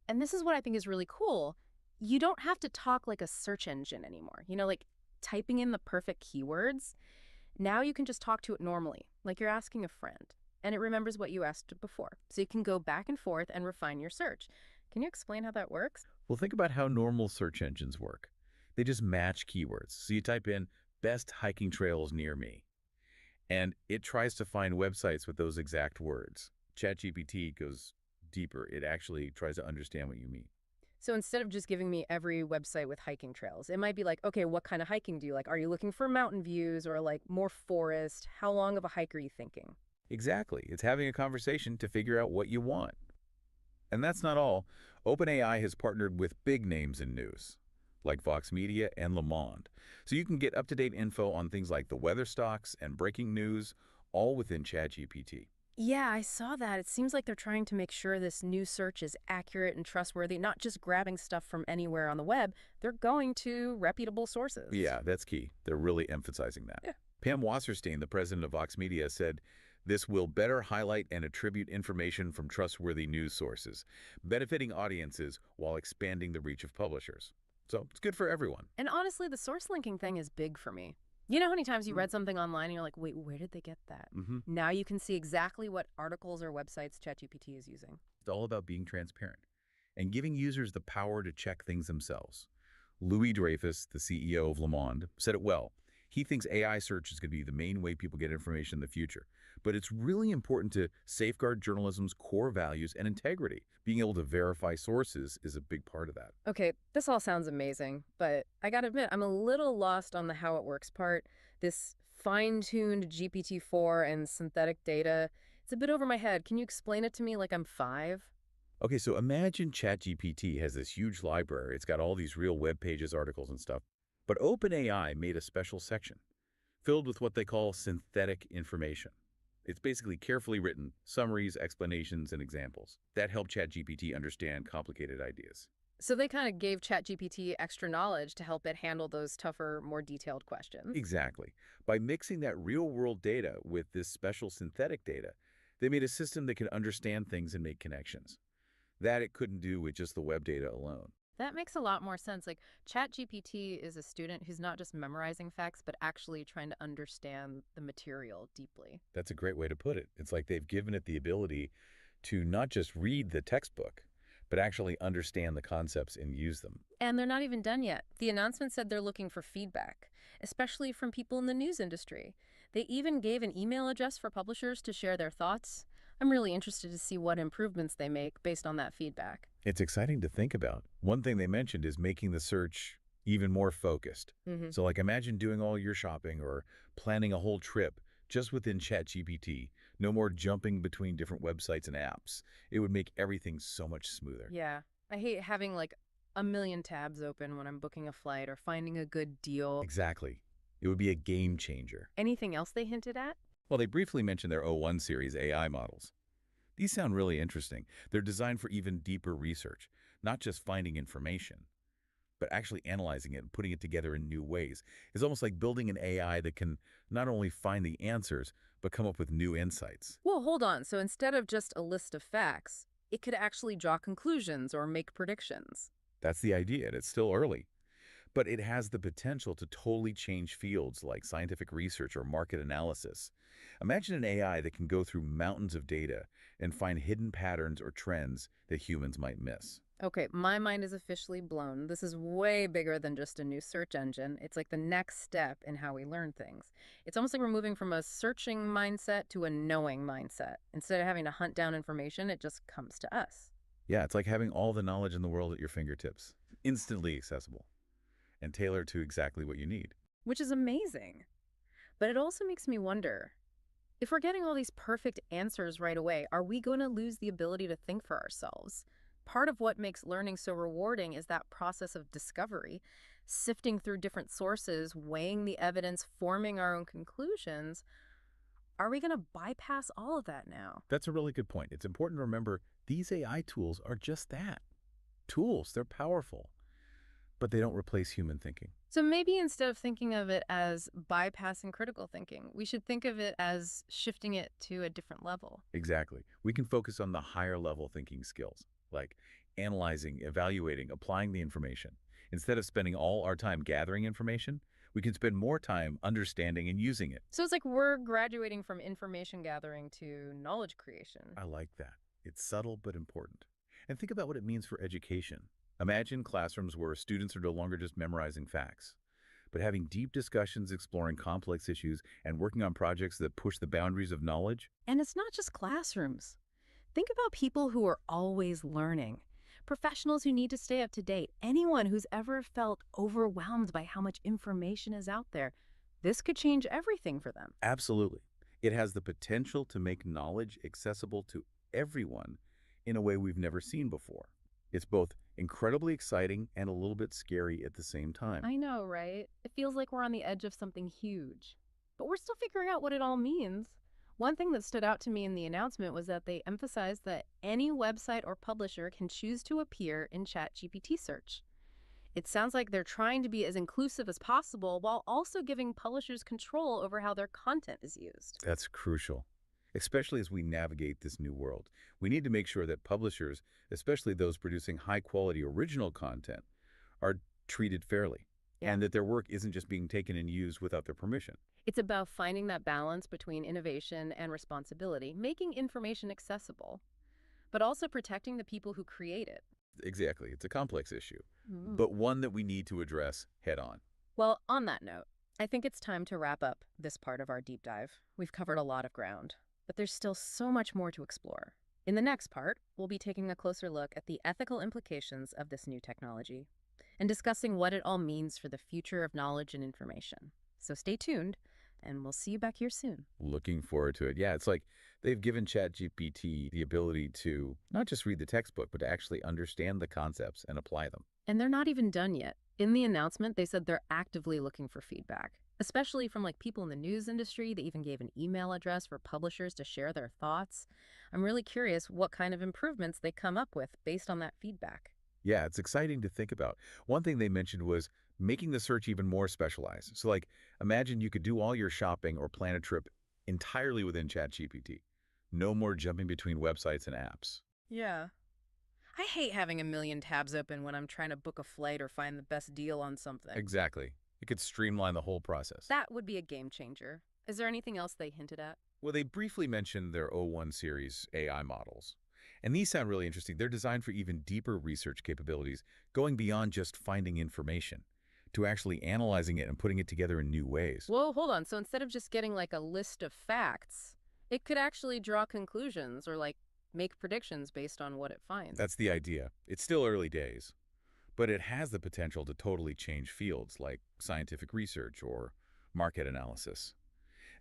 Speaker 1: And this is what I think is really cool. You don't have to talk like a search engine anymore. Like typing in the perfect keywords. Now you can just talk to it normally, like you're asking a friend. And it remembers what you asked before. So you can go back and forth and refine your search. Can you explain how that works?
Speaker 2: Well, think about how normal search engines work. They just match keywords. So you type in best hiking trails near me, and it tries to find websites with those exact words. ChatGPT goes deeper. It actually tries to understand what you mean.
Speaker 1: So instead of just giving me every website with hiking trails, it might be like, okay, what kind of hiking do you like? Are you looking for mountain views or like more forest? How long of a hike are you thinking?
Speaker 2: Exactly. It's having a conversation to figure out what you want. And that's not all. OpenAI has partnered with big names in news, like Vox Media and Le Monde. So you can get up-to-date info on things like the weather stocks and breaking news, all within ChatGPT.
Speaker 1: Yeah, I saw that. It seems like they're trying to make sure this new search is accurate and trustworthy, not just grabbing stuff from anywhere on the web. They're going to reputable sources.
Speaker 2: Yeah, that's key. They're really emphasizing that.
Speaker 1: Yeah.
Speaker 2: Pam Wasserstein, the president of Vox Media, said, "This will better highlight and attribute information from trustworthy news sources, benefiting audiences while expanding the reach of publishers." So it's good for everyone.
Speaker 1: And honestly, the source linking thing is big for me. You know how many times you read something online and you're like, wait, where did they get that?
Speaker 2: Mm-hmm.
Speaker 1: Now you can see exactly what articles or websites ChatGPT is using.
Speaker 2: It's all about being transparent and giving users the power to check things themselves. Louis Dreyfus, the CEO of Le Monde, said it well. He thinks AI search is going to be the main way people get information in the future. But it's really important to safeguard journalism's core values and integrity. Being able to verify sources is a big part of that.
Speaker 1: Okay, this all sounds amazing, but I gotta admit, I'm a little lost on the how it works part. This fine-tuned GPT-4 and synthetic data, it's a bit over my head. Can you explain it to me like I'm 5?
Speaker 2: Okay, so imagine ChatGPT has this huge library. It's got all these real web pages, articles, and stuff. But OpenAI made a special section filled with what they call synthetic information. It's basically carefully written summaries, explanations, and examples that help ChatGPT understand complicated ideas.
Speaker 1: So they kind of gave ChatGPT extra knowledge to help it handle those tougher, more detailed questions.
Speaker 2: Exactly. By mixing that real-world data with this special synthetic data, they made a system that can understand things and make connections. That it couldn't do with just the web data alone.
Speaker 1: That makes a lot more sense. Like, ChatGPT is a student who's not just memorizing facts, but actually trying to understand the material deeply.
Speaker 2: That's a great way to put it. It's like they've given it the ability to not just read the textbook, but actually understand the concepts and use them.
Speaker 1: And they're not even done yet. The announcement said they're looking for feedback, especially from people in the news industry. They even gave an email address for publishers to share their thoughts. I'm really interested to see what improvements they make based on that feedback.
Speaker 2: It's exciting to think about. One thing they mentioned is making the search even more focused. So like imagine doing all your shopping or planning a whole trip just within ChatGPT. No more jumping between different websites and apps. It would make everything so much smoother.
Speaker 1: Yeah, I hate having like a million tabs open when I'm booking a flight or finding a good deal.
Speaker 2: Exactly. It would be a game changer.
Speaker 1: Anything else they hinted at?
Speaker 2: Well, they briefly mentioned their O1 series AI models. These sound really interesting. They're designed for even deeper research, not just finding information, but actually analyzing it and putting it together in new ways. It's almost like building an AI that can not only find the answers, but come up with new insights.
Speaker 1: Well, hold on. So instead of just a list of facts, it could actually draw conclusions or make predictions.
Speaker 2: That's the idea, and it's still early. But it has the potential to totally change fields like scientific research or market analysis. Imagine an AI that can go through mountains of data and find hidden patterns or trends that humans might miss.
Speaker 1: Okay, my mind is officially blown. This is way bigger than just a new search engine. It's like the next step in how we learn things. It's almost like we're moving from a searching mindset to a knowing mindset. Instead of having to hunt down information, it just comes to us.
Speaker 2: Yeah, it's like having all the knowledge in the world at your fingertips, instantly accessible, and tailored to exactly what you need.
Speaker 1: Which is amazing. But it also makes me wonder, if we're getting all these perfect answers right away, are we going to lose the ability to think for ourselves? Part of what makes learning so rewarding is that process of discovery, sifting through different sources, weighing the evidence, forming our own conclusions. Are we going to bypass all of that now?
Speaker 2: That's a really good point. It's important to remember these AI tools are just that. Tools, they're powerful, but they don't replace human thinking.
Speaker 1: So maybe instead of thinking of it as bypassing critical thinking, we should think of it as shifting it to a different level.
Speaker 2: Exactly. We can focus on the higher level thinking skills, like analyzing, evaluating, applying the information. Instead of spending all our time gathering information, we can spend more time understanding and using it.
Speaker 1: So it's like we're graduating from information gathering to knowledge creation.
Speaker 2: I like that. It's subtle but important. And think about what it means for education. Imagine classrooms where students are no longer just memorizing facts, but having deep discussions exploring complex issues and working on projects that push the boundaries of knowledge.
Speaker 1: And it's not just classrooms. Think about people who are always learning, professionals who need to stay up to date, anyone who's ever felt overwhelmed by how much information is out there. This could change everything for them.
Speaker 2: Absolutely. It has the potential to make knowledge accessible to everyone in a way we've never seen before. It's both incredibly exciting and a little bit scary at the same time.
Speaker 1: I know, right? It feels like we're on the edge of something huge. But we're still figuring out what it all means. One thing that stood out to me in the announcement was that they emphasized that any website or publisher can choose to appear in ChatGPT search. It sounds like they're trying to be as inclusive as possible while also giving publishers control over how their content is used.
Speaker 2: That's crucial, especially as we navigate this new world. We need to make sure that publishers, especially those producing high-quality original content, are treated fairly,
Speaker 1: Yeah.
Speaker 2: and that their work isn't just being taken and used without their permission.
Speaker 1: It's about finding that balance between innovation and responsibility, making information accessible, but also protecting the people who create it.
Speaker 2: Exactly. It's a complex issue,
Speaker 1: Mm.
Speaker 2: but one that we need to address head on.
Speaker 1: Well, on that note, I think it's time to wrap up this part of our deep dive. We've covered a lot of ground, but there's still so much more to explore. In the next part, we'll be taking a closer look at the ethical implications of this new technology and discussing what it all means for the future of knowledge and information. So stay tuned, and we'll see you back here soon.
Speaker 2: Looking forward to it. Yeah, it's like they've given ChatGPT the ability to not just read the textbook, but to actually understand the concepts and apply them.
Speaker 1: And they're not even done yet. In the announcement, they said they're actively looking for feedback, especially from people in the news industry. They even gave an email address for publishers to share their thoughts. I'm really curious what kind of improvements they come up with based on that feedback.
Speaker 2: Yeah, it's exciting to think about. One thing they mentioned was making the search even more specialized. So imagine you could do all your shopping or plan a trip entirely within ChatGPT. No more jumping between websites and apps.
Speaker 1: Yeah. I hate having a million tabs open when I'm trying to book a flight or find the best deal on something.
Speaker 2: Exactly. It could streamline the whole process.
Speaker 1: That would be a game changer. Is there anything else they hinted at?
Speaker 2: Well, they briefly mentioned their O1 series AI models. And these sound really interesting. They're designed for even deeper research capabilities, going beyond just finding information, to actually analyzing it and putting it together in new ways.
Speaker 1: Whoa, hold on. So instead of just getting a list of facts, it could actually draw conclusions or make predictions based on what it finds.
Speaker 2: That's the idea. It's still early days, but it has the potential to totally change fields like scientific research or market analysis.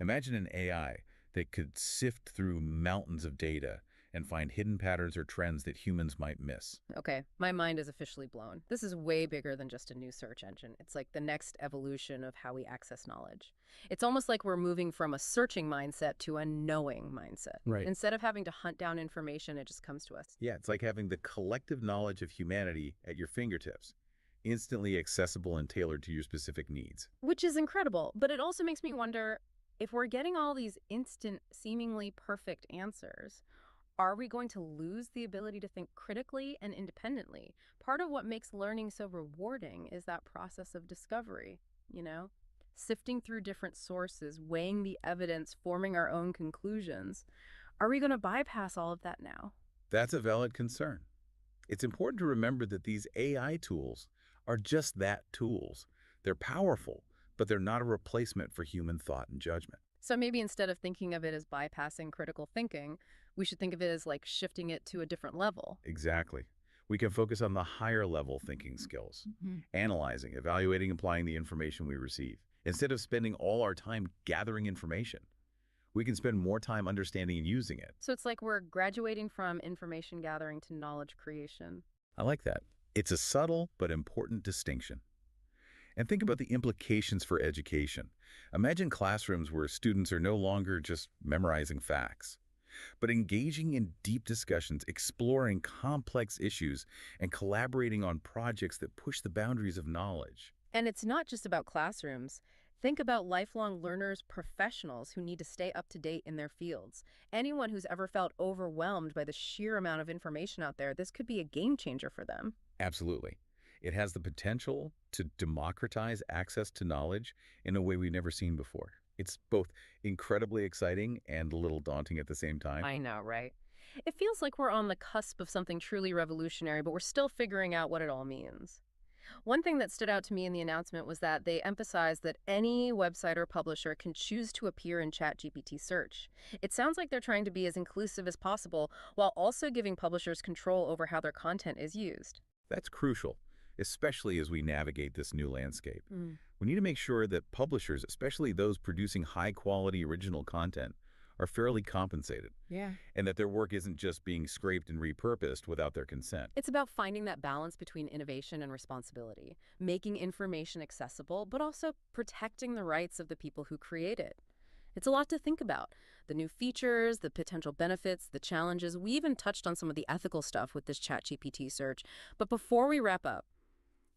Speaker 2: Imagine an AI that could sift through mountains of data and find hidden patterns or trends that humans might miss.
Speaker 1: Okay, my mind is officially blown. This is way bigger than just a new search engine. It's like the next evolution of how we access knowledge. It's almost like we're moving from a searching mindset to a knowing mindset.
Speaker 2: Right.
Speaker 1: Instead of having to hunt down information, it just comes to us.
Speaker 2: Yeah, it's like having the collective knowledge of humanity at your fingertips, instantly accessible and tailored to your specific needs.
Speaker 1: Which is incredible, but it also makes me wonder if we're getting all these instant, seemingly perfect answers, are we going to lose the ability to think critically and independently? Part of what makes learning so rewarding is that process of discovery, sifting through different sources, weighing the evidence, forming our own conclusions. Are we going to bypass all of that now?
Speaker 2: That's a valid concern. It's important to remember that these AI tools are just that, tools. They're powerful, but they're not a replacement for human thought and judgment.
Speaker 1: So maybe instead of thinking of it as bypassing critical thinking, we should think of it as shifting it to a different level.
Speaker 2: Exactly. We can focus on the higher level thinking skills,
Speaker 1: Mhm.
Speaker 2: analyzing, evaluating, applying the information we receive. Instead of spending all our time gathering information, we can spend more time understanding and using it.
Speaker 1: So it's like we're graduating from information gathering to knowledge creation.
Speaker 2: I like that. It's a subtle but important distinction. And think about the implications for education. Imagine classrooms where students are no longer just memorizing facts, but engaging in deep discussions, exploring complex issues, and collaborating on projects that push the boundaries of knowledge.
Speaker 1: And it's not just about classrooms. Think about lifelong learners, professionals who need to stay up to date in their fields. Anyone who's ever felt overwhelmed by the sheer amount of information out there, this could be a game changer for them.
Speaker 2: Absolutely. It has the potential to democratize access to knowledge in a way we've never seen before. It's both incredibly exciting and a little daunting at the same time.
Speaker 1: I know, right? It feels like we're on the cusp of something truly revolutionary, but we're still figuring out what it all means. One thing that stood out to me in the announcement was that they emphasized that any website or publisher can choose to appear in ChatGPT search. It sounds like they're trying to be as inclusive as possible while also giving publishers control over how their content is used.
Speaker 2: That's crucial, especially as we navigate this new landscape.
Speaker 1: Mm.
Speaker 2: We need to make sure that publishers, especially those producing high-quality original content, are fairly compensated,
Speaker 1: Yeah.
Speaker 2: and that their work isn't just being scraped and repurposed without their consent.
Speaker 1: It's about finding that balance between innovation and responsibility, making information accessible, but also protecting the rights of the people who create it. It's a lot to think about. The new features, the potential benefits, the challenges. We even touched on some of the ethical stuff with this ChatGPT search. But before we wrap up,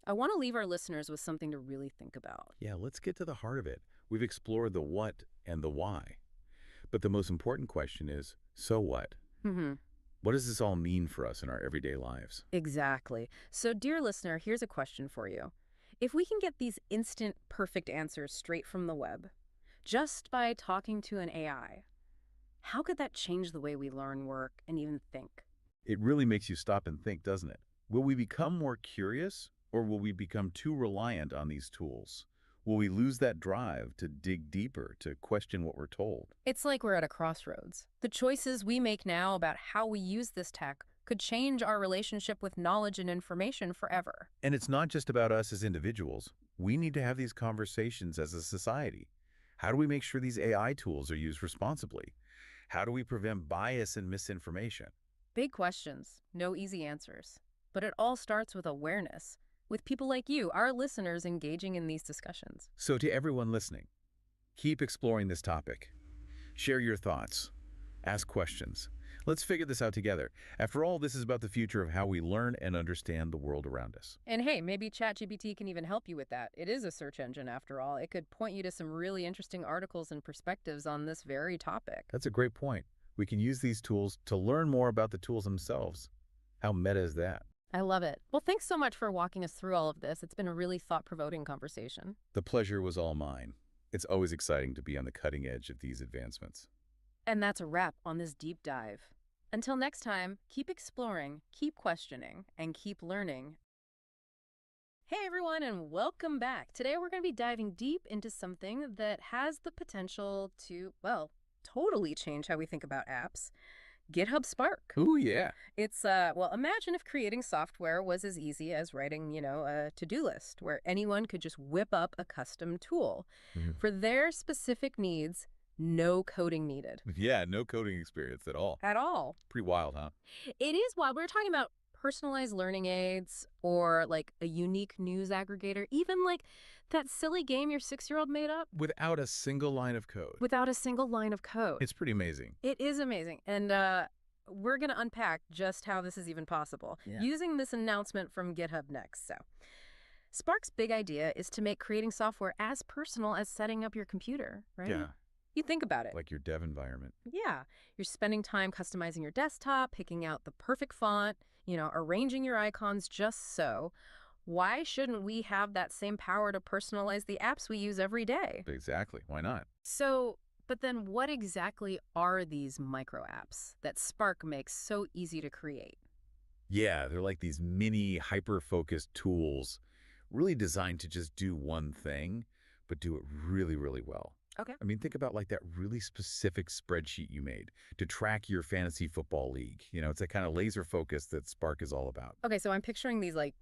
Speaker 1: I want to leave our listeners with something to really think about.
Speaker 2: Yeah, let's get to the heart of it. We've explored the what and the why. But the most important question is, so what?
Speaker 1: Hmm.
Speaker 2: What does this all mean for us in our everyday lives?
Speaker 1: Exactly. So, dear listener, here's a question for you. If we can get these instant, perfect answers straight from the web, just by talking to an AI, how could that change the way we learn, work, and even think?
Speaker 2: It really makes you stop and think, doesn't it? Will we become more curious, or will we become too reliant on these tools? Will we lose that drive to dig deeper, to question what we're told?
Speaker 1: It's like we're at a crossroads. The choices we make now about how we use this tech could change our relationship with knowledge and information forever.
Speaker 2: And it's not just about us as individuals. We need to have these conversations as a society. How do we make sure these AI tools are used responsibly? How do we prevent bias and misinformation?
Speaker 1: Big questions, no easy answers. But it all starts with awareness, with people like you, our listeners, engaging in these discussions.
Speaker 2: So to everyone listening, keep exploring this topic. Share your thoughts. Ask questions. Let's figure this out together. After all, this is about the future of how we learn and understand the world around us.
Speaker 1: And hey, maybe ChatGPT can even help you with that. It is a search engine after all. It could point you to some really interesting articles and perspectives on this very topic.
Speaker 2: That's a great point. We can use these tools to learn more about the tools themselves. How meta is that?
Speaker 1: I love it. Well, thanks so much for walking us through all of this. It's been a really thought-provoking conversation.
Speaker 2: The pleasure was all mine. It's always exciting to be on the cutting edge of these advancements.
Speaker 1: And that's a wrap on this deep dive. Until next time, keep exploring, keep questioning, and keep learning. Hey everyone, and welcome back. Today we're going to be diving deep into something that has the potential to, well, totally change how we think about apps. GitHub Spark.
Speaker 2: Ooh, yeah.
Speaker 1: It's, well, imagine if creating software was as easy as writing, a to-do list where anyone could just whip up a custom tool. For their specific needs, no coding needed.
Speaker 2: Yeah, no coding experience at all.
Speaker 1: At all.
Speaker 2: Pretty wild, huh?
Speaker 1: It is wild. We're talking about personalized learning aids or like a unique news aggregator, even like that silly game your 6-year-old made up
Speaker 2: Without a single line of code.
Speaker 1: without a single line of code.
Speaker 2: It's pretty amazing.
Speaker 1: It is amazing. And we're going to unpack just how this is even possible using this announcement from GitHub next. So Spark's big idea is to make creating software as personal as setting up your computer, right?
Speaker 2: Yeah,
Speaker 1: You think about it.
Speaker 2: like your dev environment.
Speaker 1: Yeah, you're spending time customizing your desktop, picking out the perfect font, arranging your icons just so. Why shouldn't we have that same power to personalize the apps we use every day?
Speaker 2: Exactly. Why not?
Speaker 1: So, but then what exactly are these micro apps that Spark makes so easy to create?
Speaker 2: Yeah, they're like these mini hyper-focused tools really designed to just do one thing, but do it really, really well.
Speaker 1: Okay.
Speaker 2: I mean, think about like that really specific spreadsheet you made to track your fantasy football league. It's that kind of laser focus that Spark is all about.
Speaker 1: Okay, so I'm picturing these like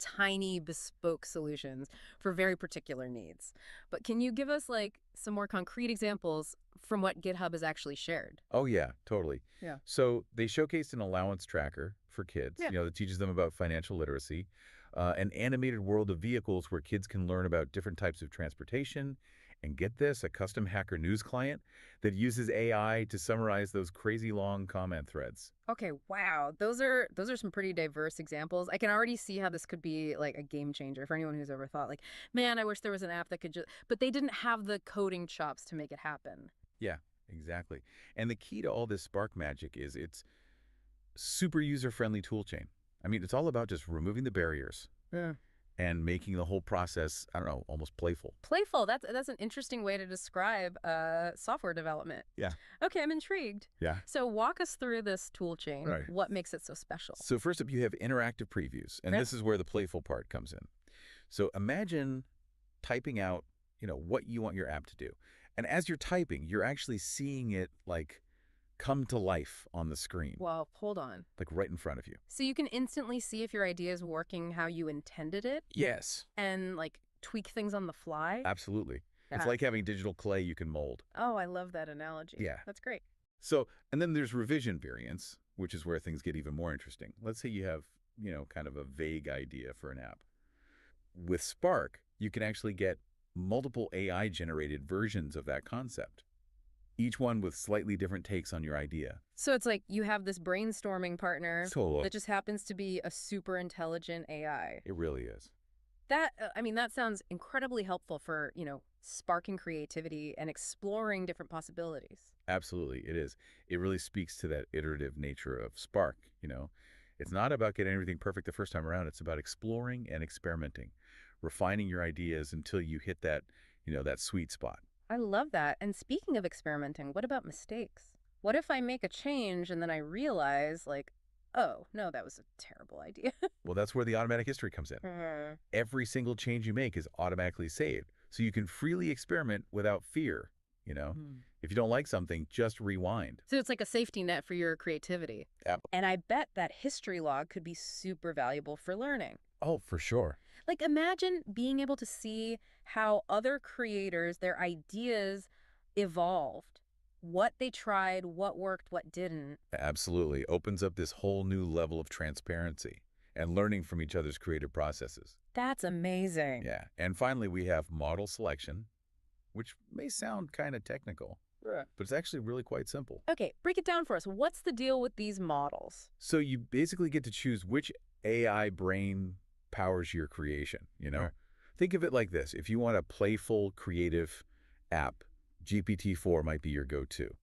Speaker 1: tiny bespoke solutions for very particular needs. But can you give us like some more concrete examples from what GitHub has actually shared?
Speaker 2: Oh, yeah, totally.
Speaker 1: Yeah.
Speaker 2: So they showcased an allowance tracker for kids, that teaches them about financial literacy, an animated world of vehicles where kids can learn about different types of transportation, and get this, a custom hacker news client that uses AI to summarize those crazy long comment threads.
Speaker 1: Okay, wow. Those are some pretty diverse examples. I can already see how this could be like a game changer for anyone who's ever thought like, man, I wish there was an app that could just, but they didn't have the coding chops to make it happen.
Speaker 2: Yeah, exactly. And the key to all this Spark magic is its super user-friendly toolchain. I mean, it's all about just removing the barriers.
Speaker 1: Yeah.
Speaker 2: And making the whole process, I don't know, almost playful.
Speaker 1: Playful. That's an interesting way to describe software development.
Speaker 2: Yeah.
Speaker 1: Okay, I'm intrigued.
Speaker 2: Yeah.
Speaker 1: So walk us through this tool chain.
Speaker 2: Right.
Speaker 1: What makes it so special?
Speaker 2: So first up, you have interactive previews, and this is where the playful part comes in. So imagine typing out, what you want your app to do. And as you're typing, you're actually seeing it like come to life on the screen,
Speaker 1: Well, hold on.
Speaker 2: like right in front of you.
Speaker 1: So you can instantly see if your idea is working how you intended it
Speaker 2: Yes.
Speaker 1: and like tweak things on the fly?
Speaker 2: Absolutely. It's
Speaker 1: Yeah.
Speaker 2: like having digital clay you can mold.
Speaker 1: Oh, I love that analogy.
Speaker 2: Yeah.
Speaker 1: That's great.
Speaker 2: So, and then there's revision variants, which is where things get even more interesting. Let's say you have, kind of a vague idea for an app. With Spark, you can actually get multiple AI-generated versions of that concept, each one with slightly different takes on your idea.
Speaker 1: So it's like you have this brainstorming partner
Speaker 2: So
Speaker 1: that just happens to be a super intelligent AI.
Speaker 2: it really is.
Speaker 1: That sounds incredibly helpful for, sparking creativity and exploring different possibilities.
Speaker 2: Absolutely, it is. It really speaks to that iterative nature of Spark. It's not about getting everything perfect the first time around. It's about exploring and experimenting, refining your ideas until you hit that sweet spot.
Speaker 1: I love that. And speaking of experimenting, what about mistakes? What if I make a change and then I realize, like, oh, no, that was a terrible idea?
Speaker 2: Well, that's where the automatic history comes in.
Speaker 1: Mhm.
Speaker 2: Every single change you make is automatically saved, so you can freely experiment without fear. If you don't like something, just rewind.
Speaker 1: So it's like a safety net for your creativity.
Speaker 2: Yep.
Speaker 1: And I bet that history log could be super valuable for learning.
Speaker 2: Oh, for sure.
Speaker 1: Like, imagine being able to see how other creators, their ideas evolved, what they tried, what worked, what didn't.
Speaker 2: Absolutely. Opens up this whole new level of transparency and learning from each other's creative processes.
Speaker 1: That's amazing.
Speaker 2: Yeah. And finally, we have model selection, which may sound kind of technical,
Speaker 1: Right.
Speaker 2: but it's actually really quite simple.
Speaker 1: Okay, break it down for us. What's the deal with these models?
Speaker 2: So you basically get to choose which AI brain powers your creation.
Speaker 1: Sure.
Speaker 2: Think of it like this. If you want a playful, creative app, GPT-4 might be your go-to.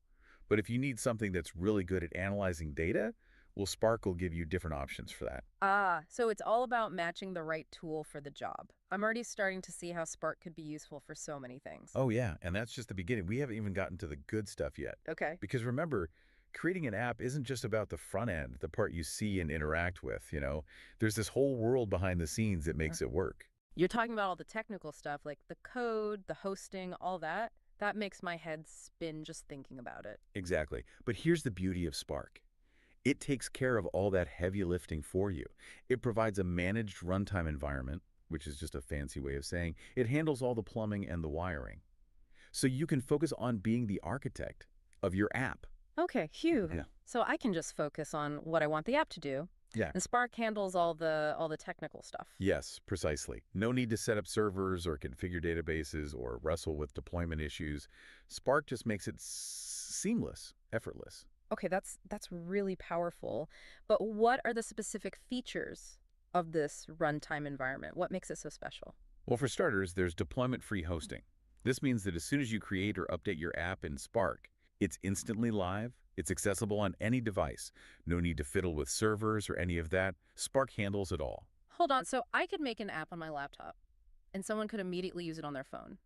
Speaker 2: But if you need something that's really good at analyzing data, well, Spark will give you different options for that.
Speaker 1: So it's all about matching the right tool for the job. I'm already starting to see how Spark could be useful for so many things.
Speaker 2: Oh, yeah, and that's just the beginning. We haven't even gotten to the good stuff yet.
Speaker 1: Okay.
Speaker 2: Because remember, creating an app isn't just about the front end, the part you see and interact with. There's this whole world behind the scenes that makes it work.
Speaker 1: You're talking about all the technical stuff, like the code, the hosting, all that. That makes my head spin just thinking about it.
Speaker 2: Exactly. But here's the beauty of Spark. It takes care of all that heavy lifting for you. It provides a managed runtime environment, which is just a fancy way of saying it handles all the plumbing and the wiring. So you can focus on being the architect of your app.
Speaker 1: Okay, phew.
Speaker 2: Yeah.
Speaker 1: So I can just focus on what I want the app to do.
Speaker 2: Yeah.
Speaker 1: And Spark handles all the technical stuff.
Speaker 2: Yes, precisely. No need to set up servers or configure databases or wrestle with deployment issues. Spark just makes it seamless, effortless.
Speaker 1: Okay, that's really powerful. But what are the specific features of this runtime environment? What makes it so special?
Speaker 2: Well, for starters, there's deployment-free hosting. This means that as soon as you create or update your app in Spark, it's instantly live, it's accessible on any device. No need to fiddle with servers or any of that. Spark handles it all.
Speaker 1: Hold on, so I could make an app on my laptop, and someone could immediately use it on their phone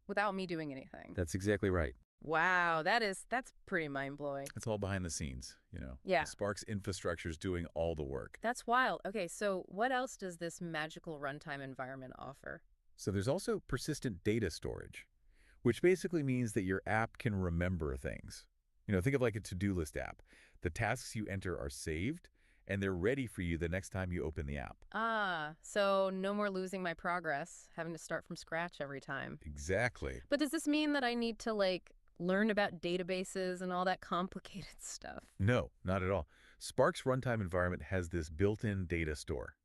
Speaker 1: without me doing anything.
Speaker 2: That's exactly right.
Speaker 1: Wow, that's pretty mind-blowing.
Speaker 2: It's all behind the scenes.
Speaker 1: Yeah.
Speaker 2: Spark's infrastructure is doing all the work.
Speaker 1: That's wild. Okay, so what else does this magical runtime environment offer?
Speaker 2: So there's also persistent data storage, which basically means that your app can remember things. Think of like a to-do list app. The tasks you enter are saved, and they're ready for you the next time you open the app.
Speaker 1: So no more losing my progress, having to start from scratch every time.
Speaker 2: Exactly.
Speaker 1: But does this mean that I need to, learn about databases and all that complicated stuff?
Speaker 2: No, not at all. Spark's runtime environment has this built-in data store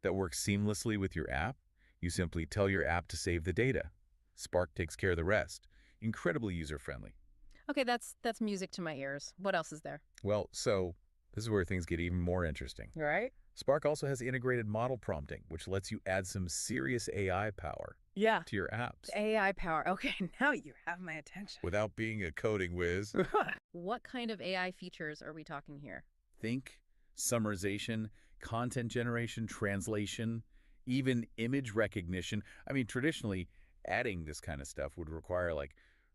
Speaker 2: that works seamlessly with your app. You simply tell your app to save the data. Spark takes care of the rest. Incredibly user-friendly.
Speaker 1: Okay, that's music to my ears. What else is there?
Speaker 2: Well, so this is where things get even more interesting.
Speaker 1: Right?
Speaker 2: Spark also has integrated model prompting, which lets you add some serious AI power
Speaker 1: Yeah.
Speaker 2: to your apps
Speaker 1: AI power. Okay, now you have my attention.
Speaker 2: without being a coding whiz.
Speaker 1: What kind of AI features are we talking here?
Speaker 2: Think summarization, content generation, translation, even image recognition. I mean, traditionally, adding this kind of stuff would require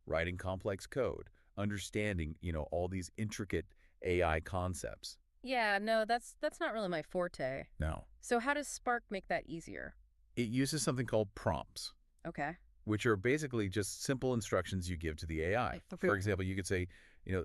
Speaker 2: writing complex code, understanding all these intricate AI concepts.
Speaker 1: Yeah, no, that's not really my forte.
Speaker 2: No.
Speaker 1: So how does Spark make that easier?
Speaker 2: It uses something called prompts,
Speaker 1: Okay.
Speaker 2: which are basically just simple instructions you give to the AI. For example, you could say,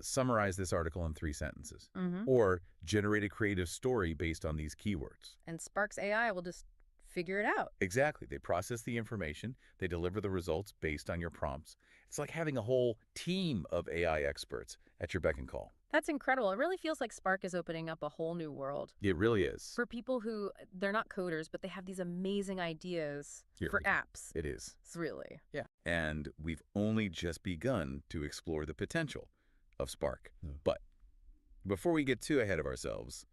Speaker 2: summarize this article in 3 sentences,
Speaker 1: Mm-hmm.
Speaker 2: or generate a creative story based on these keywords.
Speaker 1: And Spark's AI will just figure it out.
Speaker 2: Exactly. They process the information, they deliver the results based on your prompts. It's like having a whole team of AI experts at your beck and call.
Speaker 1: That's incredible. It really feels like Spark is opening up a whole new world
Speaker 2: It really is.
Speaker 1: for people who, they're not coders, but they have these amazing ideas for apps.
Speaker 2: It is.
Speaker 1: It's really.
Speaker 2: Yeah. And we've only just begun to explore the potential of Spark. But before we get too ahead of ourselves,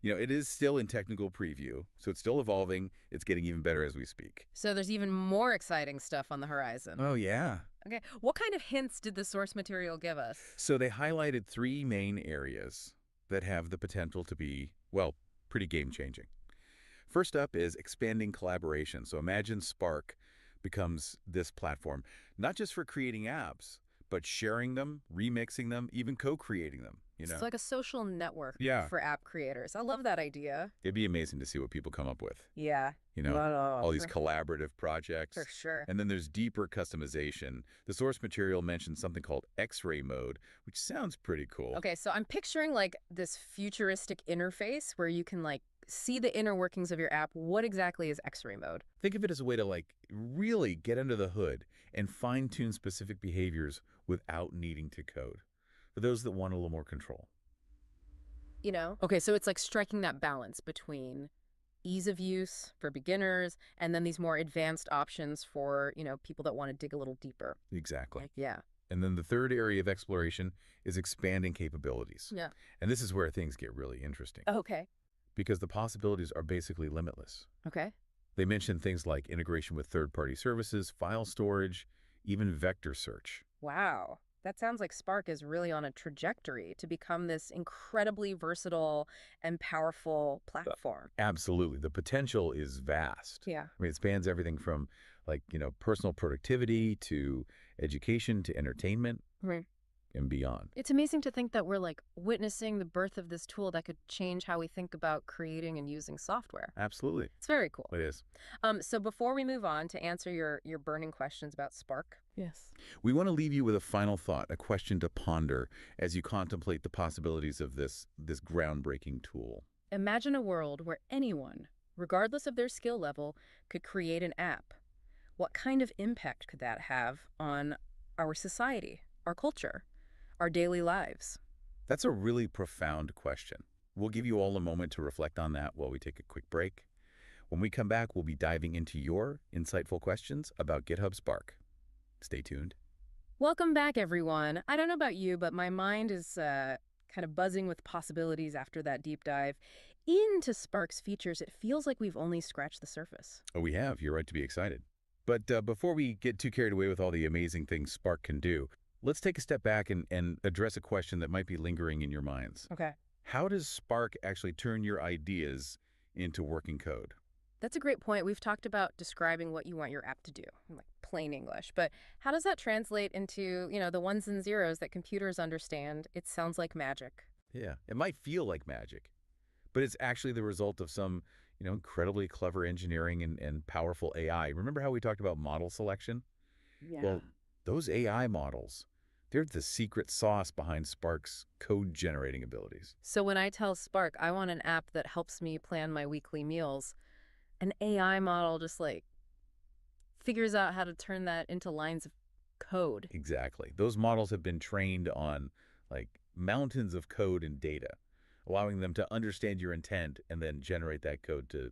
Speaker 2: it is still in technical preview, so it's still evolving. It's getting even better as we speak.
Speaker 1: So there's even more exciting stuff on the horizon.
Speaker 2: Oh, yeah.
Speaker 1: Okay. What kind of hints did the source material give us?
Speaker 2: So they highlighted 3 main areas that have the potential to be, well, pretty game-changing. First up is expanding collaboration. So imagine Spark becomes this platform, not just for creating apps, but sharing them, remixing them, even co-creating them.
Speaker 1: It's like a social network
Speaker 2: Yeah.
Speaker 1: for app creators. I love that idea.
Speaker 2: It'd be amazing to see what people come up with.
Speaker 1: Yeah.
Speaker 2: All these collaborative projects.
Speaker 1: For sure.
Speaker 2: And then there's deeper customization. The source material mentions something called X-ray mode, which sounds pretty cool.
Speaker 1: Okay, so I'm picturing like this futuristic interface where you can like see the inner workings of your app. What exactly is X-ray mode?
Speaker 2: Think of it as a way to really get under the hood and fine-tune specific behaviors without needing to code. For those that want a little more control.
Speaker 1: Okay, so it's like striking that balance between ease of use for beginners and then these more advanced options for, people that want to dig a little deeper.
Speaker 2: Exactly.
Speaker 1: Yeah.
Speaker 2: And then the third area of exploration is expanding capabilities.
Speaker 1: Yeah.
Speaker 2: And this is where things get really interesting.
Speaker 1: Okay.
Speaker 2: Because the possibilities are basically limitless.
Speaker 1: Okay.
Speaker 2: They mention things like integration with third-party services, file storage, even vector search.
Speaker 1: Wow. That sounds like Spark is really on a trajectory to become this incredibly versatile and powerful platform.
Speaker 2: Absolutely. The potential is vast.
Speaker 1: Yeah.
Speaker 2: I mean, it spans everything from personal productivity to education to entertainment
Speaker 1: Right.
Speaker 2: and beyond.
Speaker 1: It's amazing to think that we're like witnessing the birth of this tool that could change how we think about creating and using software.
Speaker 2: Absolutely.
Speaker 1: It's very cool.
Speaker 2: It is.
Speaker 1: So before we move on to answer your burning questions about Spark. Yes.
Speaker 2: We want to leave you with a final thought, a question to ponder as you contemplate the possibilities of this groundbreaking tool.
Speaker 1: Imagine a world where anyone, regardless of their skill level, could create an app. What kind of impact could that have on our society, our culture, our daily lives?
Speaker 2: That's a really profound question. We'll give you all a moment to reflect on that while we take a quick break. When we come back, we'll be diving into your insightful questions about GitHub Spark. Stay tuned.
Speaker 1: Welcome back, everyone. I don't know about you, but my mind is kind of buzzing with possibilities after that deep dive into Spark's features. It feels like we've only scratched the surface.
Speaker 2: Oh, we have. You're right to be excited. But before we get too carried away with all the amazing things Spark can do, let's take a step back and address a question that might be lingering in your minds.
Speaker 1: Okay.
Speaker 2: How does Spark actually turn your ideas into working code?
Speaker 1: That's a great point. We've talked about describing what you want your app to do, in like plain English. But how does that translate into, the ones and zeros that computers understand? It sounds like magic.
Speaker 2: Yeah, it might feel like magic, but it's actually the result of some, incredibly clever engineering and powerful AI. Remember how we talked about model selection?
Speaker 1: Yeah.
Speaker 2: Well, those AI models, they're the secret sauce behind Spark's code generating abilities.
Speaker 1: So when I tell Spark I want an app that helps me plan my weekly meals, an AI model just figures out how to turn that into lines of code.
Speaker 2: Exactly. Those models have been trained on mountains of code and data, allowing them to understand your intent and then generate that code to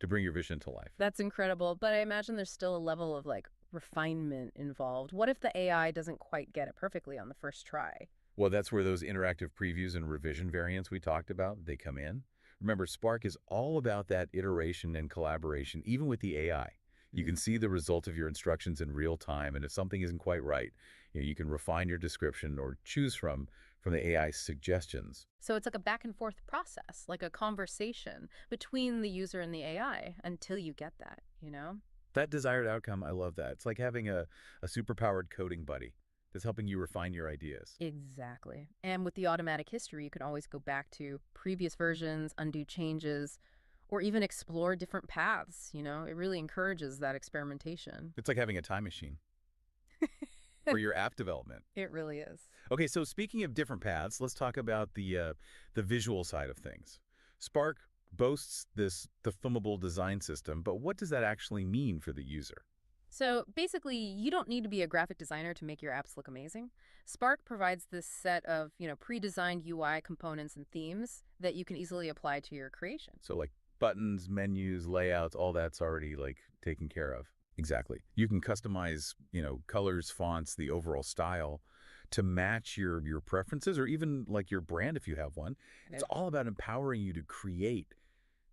Speaker 2: bring your vision to life.
Speaker 1: That's incredible. But I imagine there's still a level of refinement involved. What if the AI doesn't quite get it perfectly on the first try?
Speaker 2: Well, that's where those interactive previews and revision variants we talked about, they come in. Remember, Spark is all about that iteration and collaboration, even with the AI. You can see the result of your instructions in real time, and if something isn't quite right, you can refine your description or choose from the AI suggestions.
Speaker 1: So it's like a back and forth process, like a conversation between the user and the AI until you get that,
Speaker 2: That desired outcome, I love that. It's like having a superpowered coding buddy that's helping you refine your ideas.
Speaker 1: Exactly. And with the automatic history, you can always go back to previous versions, undo changes, or even explore different paths, you know? It really encourages that experimentation.
Speaker 2: It's like having a time machine for your app development.
Speaker 1: It really is.
Speaker 2: Okay, so speaking of different paths, let's talk about the visual side of things. Spark boasts the filmable design system, but what does that actually mean for the user?
Speaker 1: So basically, you don't need to be a graphic designer to make your apps look amazing. Spark provides this set of, pre-designed UI components and themes that you can easily apply to your creation.
Speaker 2: So like buttons, menus, layouts, all that's already like taken care of. Exactly. You can customize, colors, fonts, the overall style to match your preferences or even like your brand if you have one. It's
Speaker 1: Okay.
Speaker 2: all about empowering you to create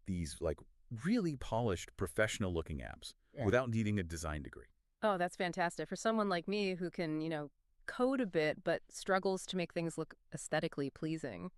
Speaker 2: these like really polished professional looking apps
Speaker 1: Yeah.
Speaker 2: without needing a design degree.
Speaker 1: Oh, that's fantastic. For someone like me who can, code a bit but struggles to make things look aesthetically pleasing.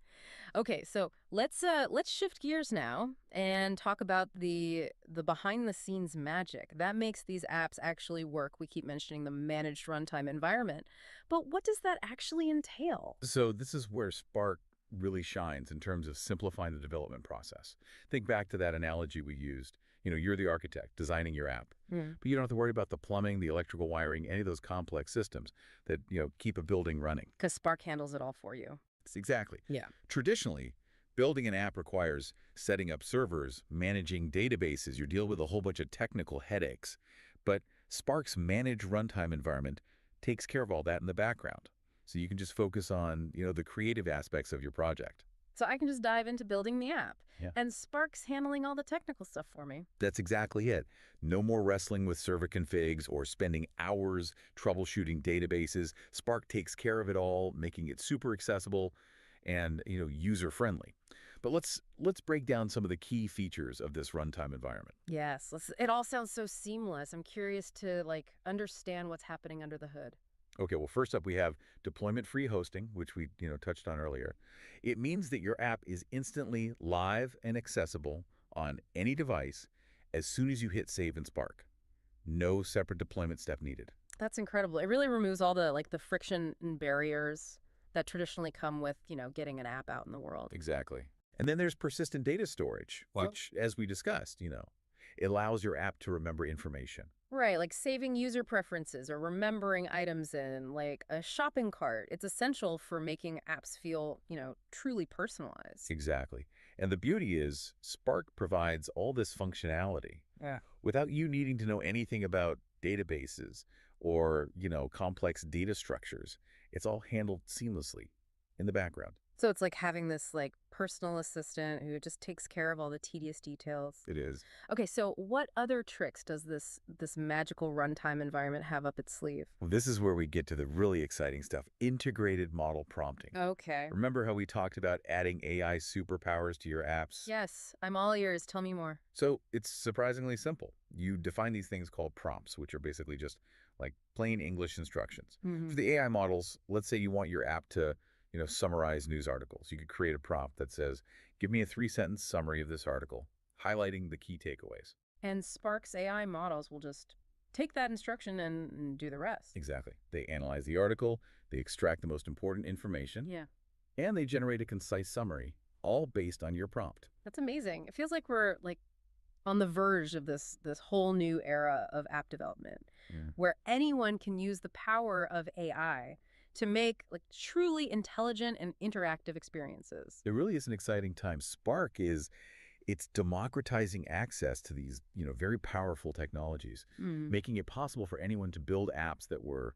Speaker 1: Okay, so let's shift gears now and talk about the behind the scenes magic that makes these apps actually work. We keep mentioning the managed runtime environment, but what does that actually entail?
Speaker 2: So this is where Spark really shines in terms of simplifying the development process. Think back to that analogy we used. You're the architect designing your app, but you don't have to worry about the plumbing, the electrical wiring, any of those complex systems that, keep a building running.
Speaker 1: Because Spark handles it all for you.
Speaker 2: Exactly.
Speaker 1: Yeah.
Speaker 2: Traditionally, building an app requires setting up servers, managing databases. You deal with a whole bunch of technical headaches. But Spark's managed runtime environment takes care of all that in the background. So you can just focus on, the creative aspects of your project.
Speaker 1: So I can just dive into building the app,
Speaker 2: Yeah.
Speaker 1: and Spark's handling all the technical stuff for me.
Speaker 2: That's exactly it. No more wrestling with server configs or spending hours troubleshooting databases. Spark takes care of it all, making it super accessible and, user-friendly. But let's break down some of the key features of this runtime environment.
Speaker 1: Yes, it all sounds so seamless. I'm curious to understand what's happening under the hood.
Speaker 2: Okay, well, first up, we have deployment-free hosting, which we, touched on earlier. It means that your app is instantly live and accessible on any device as soon as you hit save in Spark. No separate deployment step needed.
Speaker 1: That's incredible. It really removes all the friction and barriers that traditionally come with, getting an app out in the world.
Speaker 2: Exactly. And then there's persistent data storage,
Speaker 1: Wow.
Speaker 2: which, as we discussed, it allows your app to remember information.
Speaker 1: Right, like saving user preferences or remembering items in like a shopping cart. It's essential for making apps feel, truly personalized.
Speaker 2: Exactly. And the beauty is Spark provides all this functionality
Speaker 1: Yeah.
Speaker 2: without you needing to know anything about databases or, complex data structures. It's all handled seamlessly in the background.
Speaker 1: So it's like having this personal assistant who just takes care of all the tedious details.
Speaker 2: It is.
Speaker 1: Okay, so what other tricks does this magical runtime environment have up its sleeve?
Speaker 2: Well, this is where we get to the really exciting stuff, integrated model prompting.
Speaker 1: Okay.
Speaker 2: Remember how we talked about adding AI superpowers to your apps?
Speaker 1: Yes, I'm all ears. Tell me more.
Speaker 2: So it's surprisingly simple. You define these things called prompts, which are basically just like plain English instructions.
Speaker 1: Hmm.
Speaker 2: For the AI models, let's say you want your app to, summarize news articles. You could create a prompt that says, give me a 3-sentence summary of this article, highlighting the key takeaways.
Speaker 1: And Spark's AI models will just take that instruction and do the rest.
Speaker 2: Exactly. They analyze the article, they extract the most important information,
Speaker 1: Yeah,
Speaker 2: and they generate a concise summary, all based on your prompt.
Speaker 1: that's amazing. It feels like we're on the verge of this whole new era of app development
Speaker 2: Yeah.
Speaker 1: where anyone can use the power of AI to make truly intelligent and interactive experiences.
Speaker 2: It really is an exciting time. It's democratizing access to these, very powerful technologies,
Speaker 1: Mm.
Speaker 2: making it possible for anyone to build apps that were,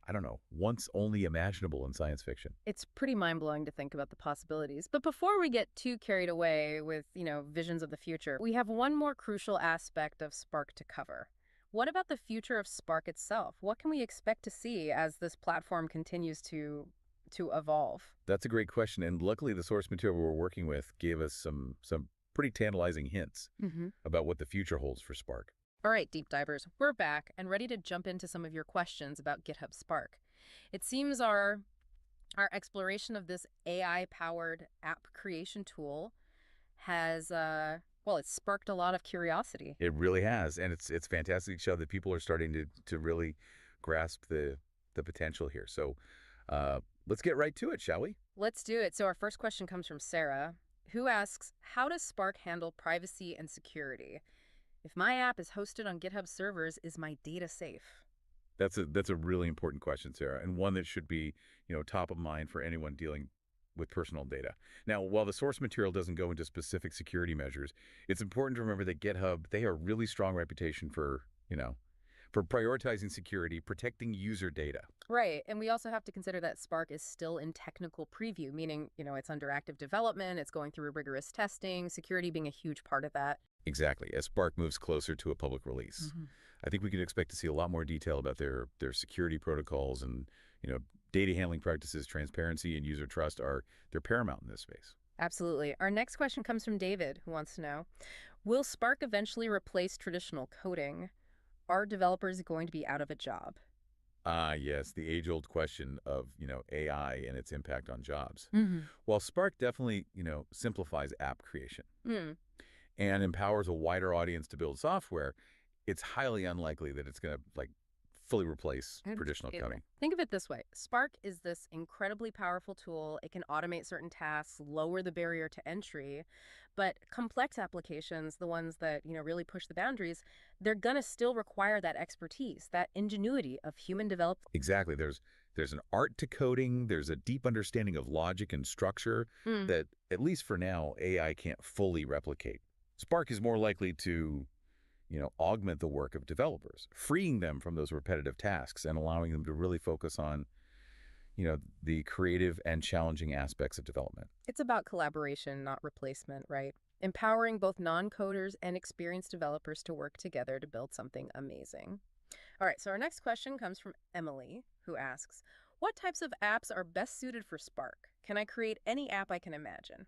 Speaker 2: I don't know, once only imaginable in science fiction.
Speaker 1: It's pretty mind-blowing to think about the possibilities. But before we get too carried away with, visions of the future, we have one more crucial aspect of Spark to cover. What about the future of Spark itself? What can we expect to see as this platform continues to evolve?
Speaker 2: That's a great question, and luckily the source material we're working with gave us some pretty tantalizing hints
Speaker 1: Mm-hmm.
Speaker 2: about what the future holds for Spark.
Speaker 1: All right, deep divers, we're back and ready to jump into some of your questions about GitHub Spark. It seems our exploration of this AI-powered app creation tool has it's sparked a lot of curiosity.
Speaker 2: It really has, and it's fantastic to show that people are starting to really grasp the potential here. So let's get right to it, shall we?
Speaker 1: Let's do it. So our first question comes from Sarah, who asks, how does Spark handle privacy and security? If my app is hosted on GitHub servers, is my data safe?
Speaker 2: That's a really important question, Sarah, and one that should be, top of mind for anyone dealing with personal data. Now, while the source material doesn't go into specific security measures, it's important to remember that GitHub, they have a really strong reputation for prioritizing security, protecting user data.
Speaker 1: Right. And we also have to consider that Spark is still in technical preview, meaning, it's under active development, it's going through rigorous testing, security being a huge part of that.
Speaker 2: Exactly, as Spark moves closer to a public release.
Speaker 1: Hmm.
Speaker 2: I think we can expect to see a lot more detail about their security protocols and, data handling practices. Transparency and user trust they're paramount in this space.
Speaker 1: Absolutely. Our next question comes from David, who wants to know, will Spark eventually replace traditional coding? Are developers going to be out of a job?
Speaker 2: Ah, yes, the age-old question of, AI and its impact on jobs.
Speaker 1: Hmm.
Speaker 2: While Spark definitely, simplifies app creation
Speaker 1: Mm.
Speaker 2: and empowers a wider audience to build software, it's highly unlikely that it's going to fully replace traditional coding.
Speaker 1: Think of it this way. Spark is this incredibly powerful tool. It can automate certain tasks, lower the barrier to entry. But complex applications, the ones that, really push the boundaries, they're going to still require that expertise, that ingenuity of human developed.
Speaker 2: Exactly. There's an art to coding. There's a deep understanding of logic and structure
Speaker 1: Mm.
Speaker 2: that, at least for now, AI can't fully replicate. Spark is more likely to, augment the work of developers, freeing them from those repetitive tasks and allowing them to really focus on, the creative and challenging aspects of development.
Speaker 1: It's about collaboration, not replacement, right? Empowering both non-coders and experienced developers to work together to build something amazing. All right, so our next question comes from Emily, who asks, what types of apps are best suited for Spark? Can I create any app I can imagine?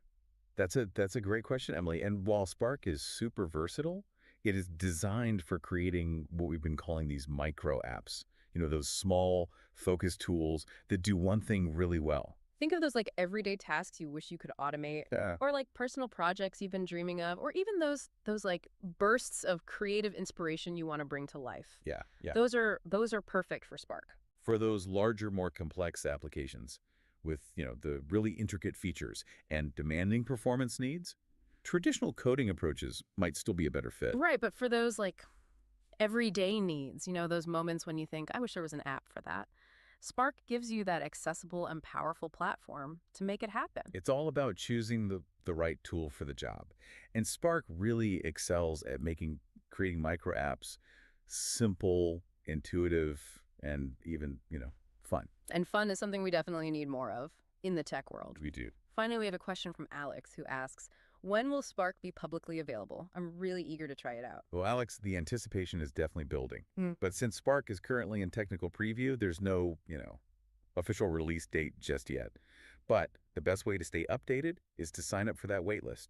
Speaker 2: That's a great question, Emily. And while Spark is super versatile, it is designed for creating what we've been calling these micro apps. Those small, focused tools that do one thing really well.
Speaker 1: Think of those like everyday tasks you wish you could automate,
Speaker 2: Yeah.
Speaker 1: or like personal projects you've been dreaming of, or even those like bursts of creative inspiration you want to bring to life.
Speaker 2: Yeah, yeah.
Speaker 1: Those are perfect for Spark.
Speaker 2: For those larger, more complex applications with, the really intricate features and demanding performance needs, traditional coding approaches might still be a better fit.
Speaker 1: Right, but for those like everyday needs, those moments when you think, I wish there was an app for that. Spark gives you that accessible and powerful platform to make it happen.
Speaker 2: It's all about choosing the right tool for the job. And Spark really excels at creating micro apps simple, intuitive, and even, fun.
Speaker 1: And fun is something we definitely need more of in the tech world.
Speaker 2: We do.
Speaker 1: Finally, we have a question from Alex who asks, when will Spark be publicly available? I'm really eager to try it out.
Speaker 2: Well, Alex, the anticipation is definitely building.
Speaker 1: Mm.
Speaker 2: But since Spark is currently in technical preview, there's no, official release date just yet. But the best way to stay updated is to sign up for that waitlist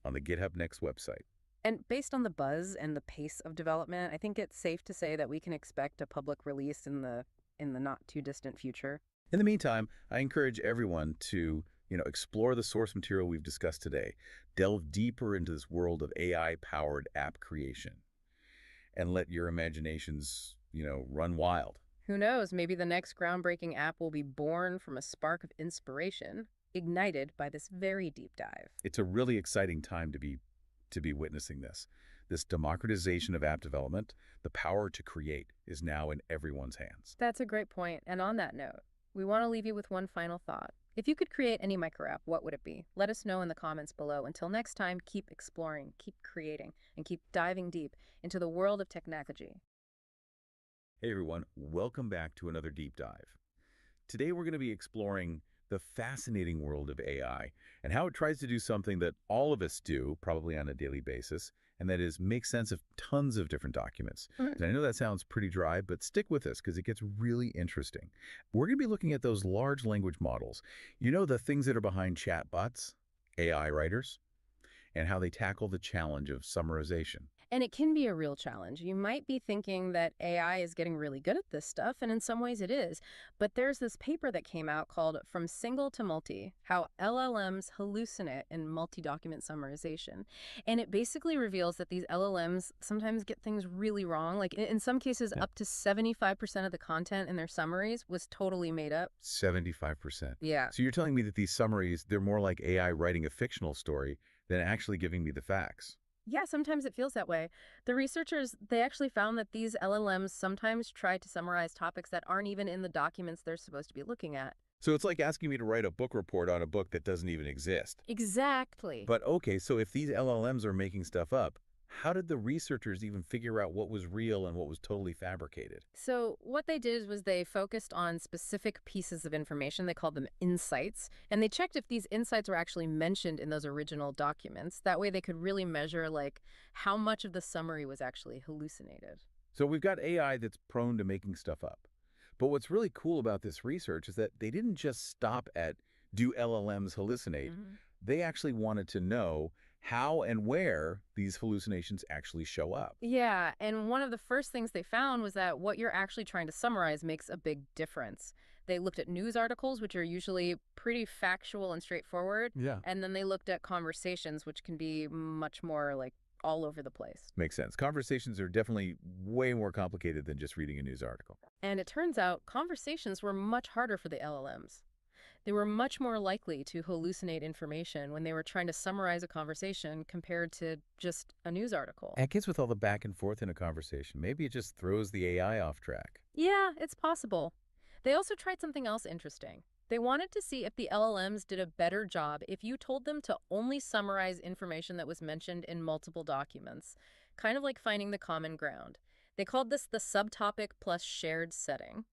Speaker 2: on the GitHub Next website.
Speaker 1: And based on the buzz and the pace of development, I think it's safe to say that we can expect a public release in the not too distant future.
Speaker 2: In the meantime, I encourage everyone to, explore the source material we've discussed today, delve deeper into this world of AI-powered app creation, and let your imaginations, run wild.
Speaker 1: Who knows, maybe the next groundbreaking app will be born from a spark of inspiration, ignited by this very deep dive.
Speaker 2: It's a really exciting time to be witnessing this democratization of app development. The power to create is now in everyone's hands.
Speaker 1: That's a great point. And on that note, we want to leave you with one final thought. If you could create any micro app, what would it be? Let us know in the comments below. Until next time, keep exploring, keep creating, and keep diving deep into the world of technology.
Speaker 2: Hey everyone, welcome back to another deep dive. Today we're going to be exploring the fascinating world of AI and how it tries to do something that all of us do, probably on a daily basis, and that is make sense of tons of different documents.
Speaker 1: Mhm.
Speaker 2: And I know that sounds pretty dry, but stick with us because it gets really interesting. We're going to be looking at those large language models. The things that are behind chatbots, AI writers, and how they tackle the challenge of summarization.
Speaker 1: And it can be a real challenge. You might be thinking that AI is getting really good at this stuff, and in some ways it is. But there's this paper that came out called From Single to Multi, How LLMs Hallucinate in Multi-Document Summarization. And it basically reveals that these LLMs sometimes get things really wrong. Like in some cases,
Speaker 2: Yeah.
Speaker 1: up to 75% of the content in their summaries was totally made up.
Speaker 2: 75%.
Speaker 1: Yeah.
Speaker 2: So you're telling me that these summaries, they're more like AI writing a fictional story than actually giving me the facts.
Speaker 1: Yeah, sometimes it feels that way. The researchers, they actually found that these LLMs sometimes try to summarize topics that aren't even in the documents they're supposed to be looking at.
Speaker 2: So it's like asking me to write a book report on a book that doesn't even exist.
Speaker 1: Exactly.
Speaker 2: But okay, so if these LLMs are making stuff up, how did the researchers even figure out what was real and what was totally fabricated?
Speaker 1: So what they did was they focused on specific pieces of information. They called them insights. And they checked if these insights were actually mentioned in those original documents. That way they could really measure, like, how much of the summary was actually hallucinated.
Speaker 2: So we've got AI that's prone to making stuff up. But what's really cool about this research is that they didn't just stop at do LLMs hallucinate?
Speaker 1: Mhm.
Speaker 2: They actually wanted to know how and where these hallucinations actually show up.
Speaker 1: Yeah, and one of the first things they found was that what you're actually trying to summarize makes a big difference. They looked at news articles, which are usually pretty factual and straightforward,
Speaker 2: Yeah.
Speaker 1: and then they looked at conversations, which can be much more like all over the place.
Speaker 2: Makes sense. Conversations are definitely way more complicated than just reading a news article.
Speaker 1: And it turns out conversations were much harder for the LLMs. They were much more likely to hallucinate information when they were trying to summarize a conversation compared to just a news article.
Speaker 2: And kids with all the back and forth in a conversation, maybe it just throws the AI off track.
Speaker 1: Yeah, it's possible. They also tried something else interesting. They wanted to see if the LLMs did a better job if you told them to only summarize information that was mentioned in multiple documents, kind of like finding the common ground. They called this the subtopic plus shared setting.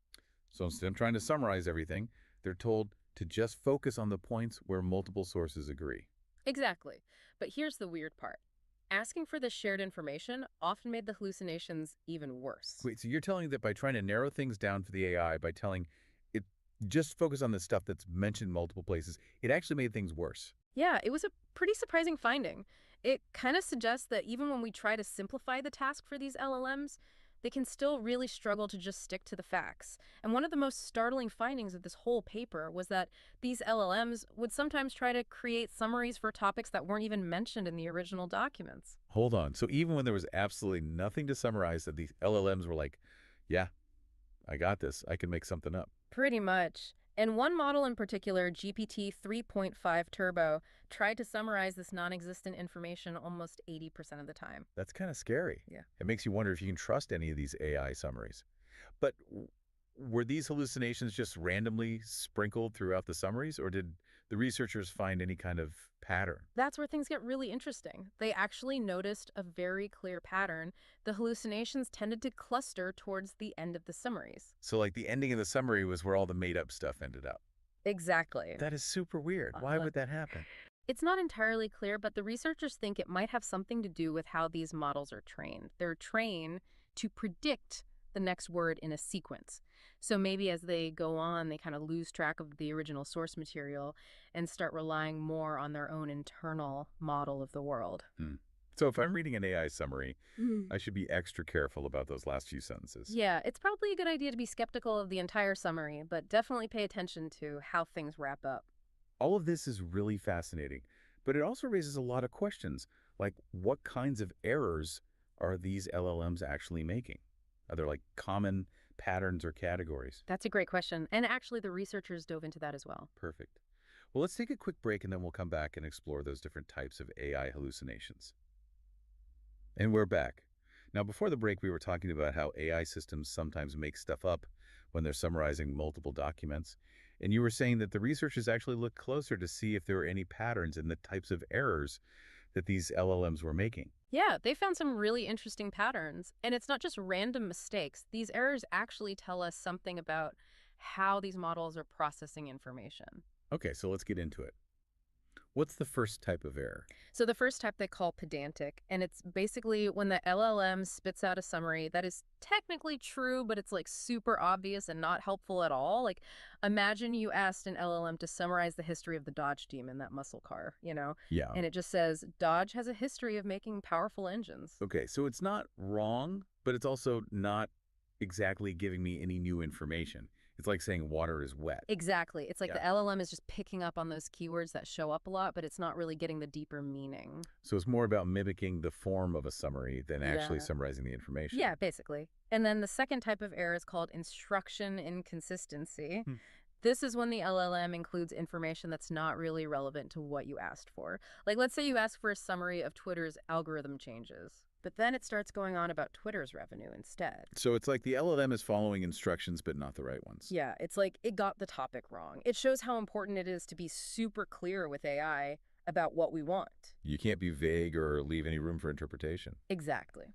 Speaker 2: So instead of trying to summarize everything, they're told to just focus on the points where multiple sources agree.
Speaker 1: Exactly. But here's the weird part. Asking for this shared information often made the hallucinations even worse.
Speaker 2: Wait, so you're telling me that by trying to narrow things down for the AI, by telling it just focus on the stuff that's mentioned multiple places, it actually made things worse?
Speaker 1: Yeah, it was a pretty surprising finding. It kind of suggests that even when we try to simplify the task for these LLMs, they can still really struggle to just stick to the facts. And one of the most startling findings of this whole paper was that these LLMs would sometimes try to create summaries for topics that weren't even mentioned in the original documents.
Speaker 2: Hold on. So even when there was absolutely nothing to summarize, that these LLMs were like, yeah, I got this. I can make something up.
Speaker 1: Pretty much. And one model in particular, GPT 3.5 Turbo, tried to summarize this non-existent information almost 80% of the time.
Speaker 2: That's kind of scary.
Speaker 1: Yeah.
Speaker 2: It makes you wonder if you can trust any of these AI summaries. But were these hallucinations just randomly sprinkled throughout the summaries, or did the researchers find any kind of pattern?
Speaker 1: That's where things get really interesting. They actually noticed a very clear pattern. The hallucinations tended to cluster towards the end of the summaries.
Speaker 2: So like the ending of the summary was where all the made up stuff ended up.
Speaker 1: Exactly.
Speaker 2: That is super weird. Why
Speaker 1: Look,
Speaker 2: would that happen?
Speaker 1: it's not entirely clear, but the researchers think it might have something to do with how these models are trained. They're trained to predict the next word in a sequence. So maybe as they go on, they kind of lose track of the original source material and start relying more on their own internal model of the world.
Speaker 2: Hmm. So if I'm reading an AI summary,
Speaker 1: Mm.
Speaker 2: I should be extra careful about those last few sentences.
Speaker 1: Yeah, it's probably a good idea to be skeptical of the entire summary, but definitely pay attention to how things wrap up.
Speaker 2: All of this is really fascinating, but it also raises a lot of questions, like what kinds of errors are these LLMs actually making? Are there like common patterns or categories?
Speaker 1: That's a great question. And actually, the researchers dove into that as well.
Speaker 2: Perfect. Well, let's take a quick break and then we'll come back and explore those different types of AI hallucinations. And we're back. Now, before the break, we were talking about how AI systems sometimes make stuff up when they're summarizing multiple documents. And you were saying that the researchers actually looked closer to see if there were any patterns in the types of errors that these LLMs were making.
Speaker 1: Yeah, they found some really interesting patterns. And it's not just random mistakes. These errors actually tell us something about how these models are processing information.
Speaker 2: Okay, so let's get into it. What's the first type of error?
Speaker 1: So the first type they call pedantic, and it's basically when the LLM spits out a summary that is technically true, but it's like super obvious and not helpful at all. Like, imagine you asked an LLM to summarize the history of the Dodge Demon, that muscle car,
Speaker 2: Yeah.
Speaker 1: and it just says Dodge has a history of making powerful engines.
Speaker 2: Okay, so it's not wrong, but it's also not exactly giving me any new information. It's like saying water is wet.
Speaker 1: Exactly. It's like
Speaker 2: Yeah.
Speaker 1: the LLM is just picking up on those keywords that show up a lot, but it's not really getting the deeper meaning.
Speaker 2: So it's more about mimicking the form of a summary than actually
Speaker 1: Yeah.
Speaker 2: summarizing the information.
Speaker 1: Yeah, basically. And then the second type of error is called instruction inconsistency.
Speaker 2: Hmm.
Speaker 1: This is when the LLM includes information that's not really relevant to what you asked for. Like, let's say you ask for a summary of Twitter's algorithm changes, but then it starts going on about Twitter's revenue instead.
Speaker 2: So it's like the LLM is following instructions, but not the right ones.
Speaker 1: Yeah, it's like it got the topic wrong. It shows how important it is to be super clear with AI about what we want.
Speaker 2: You can't be vague or leave any room for interpretation.
Speaker 1: Exactly.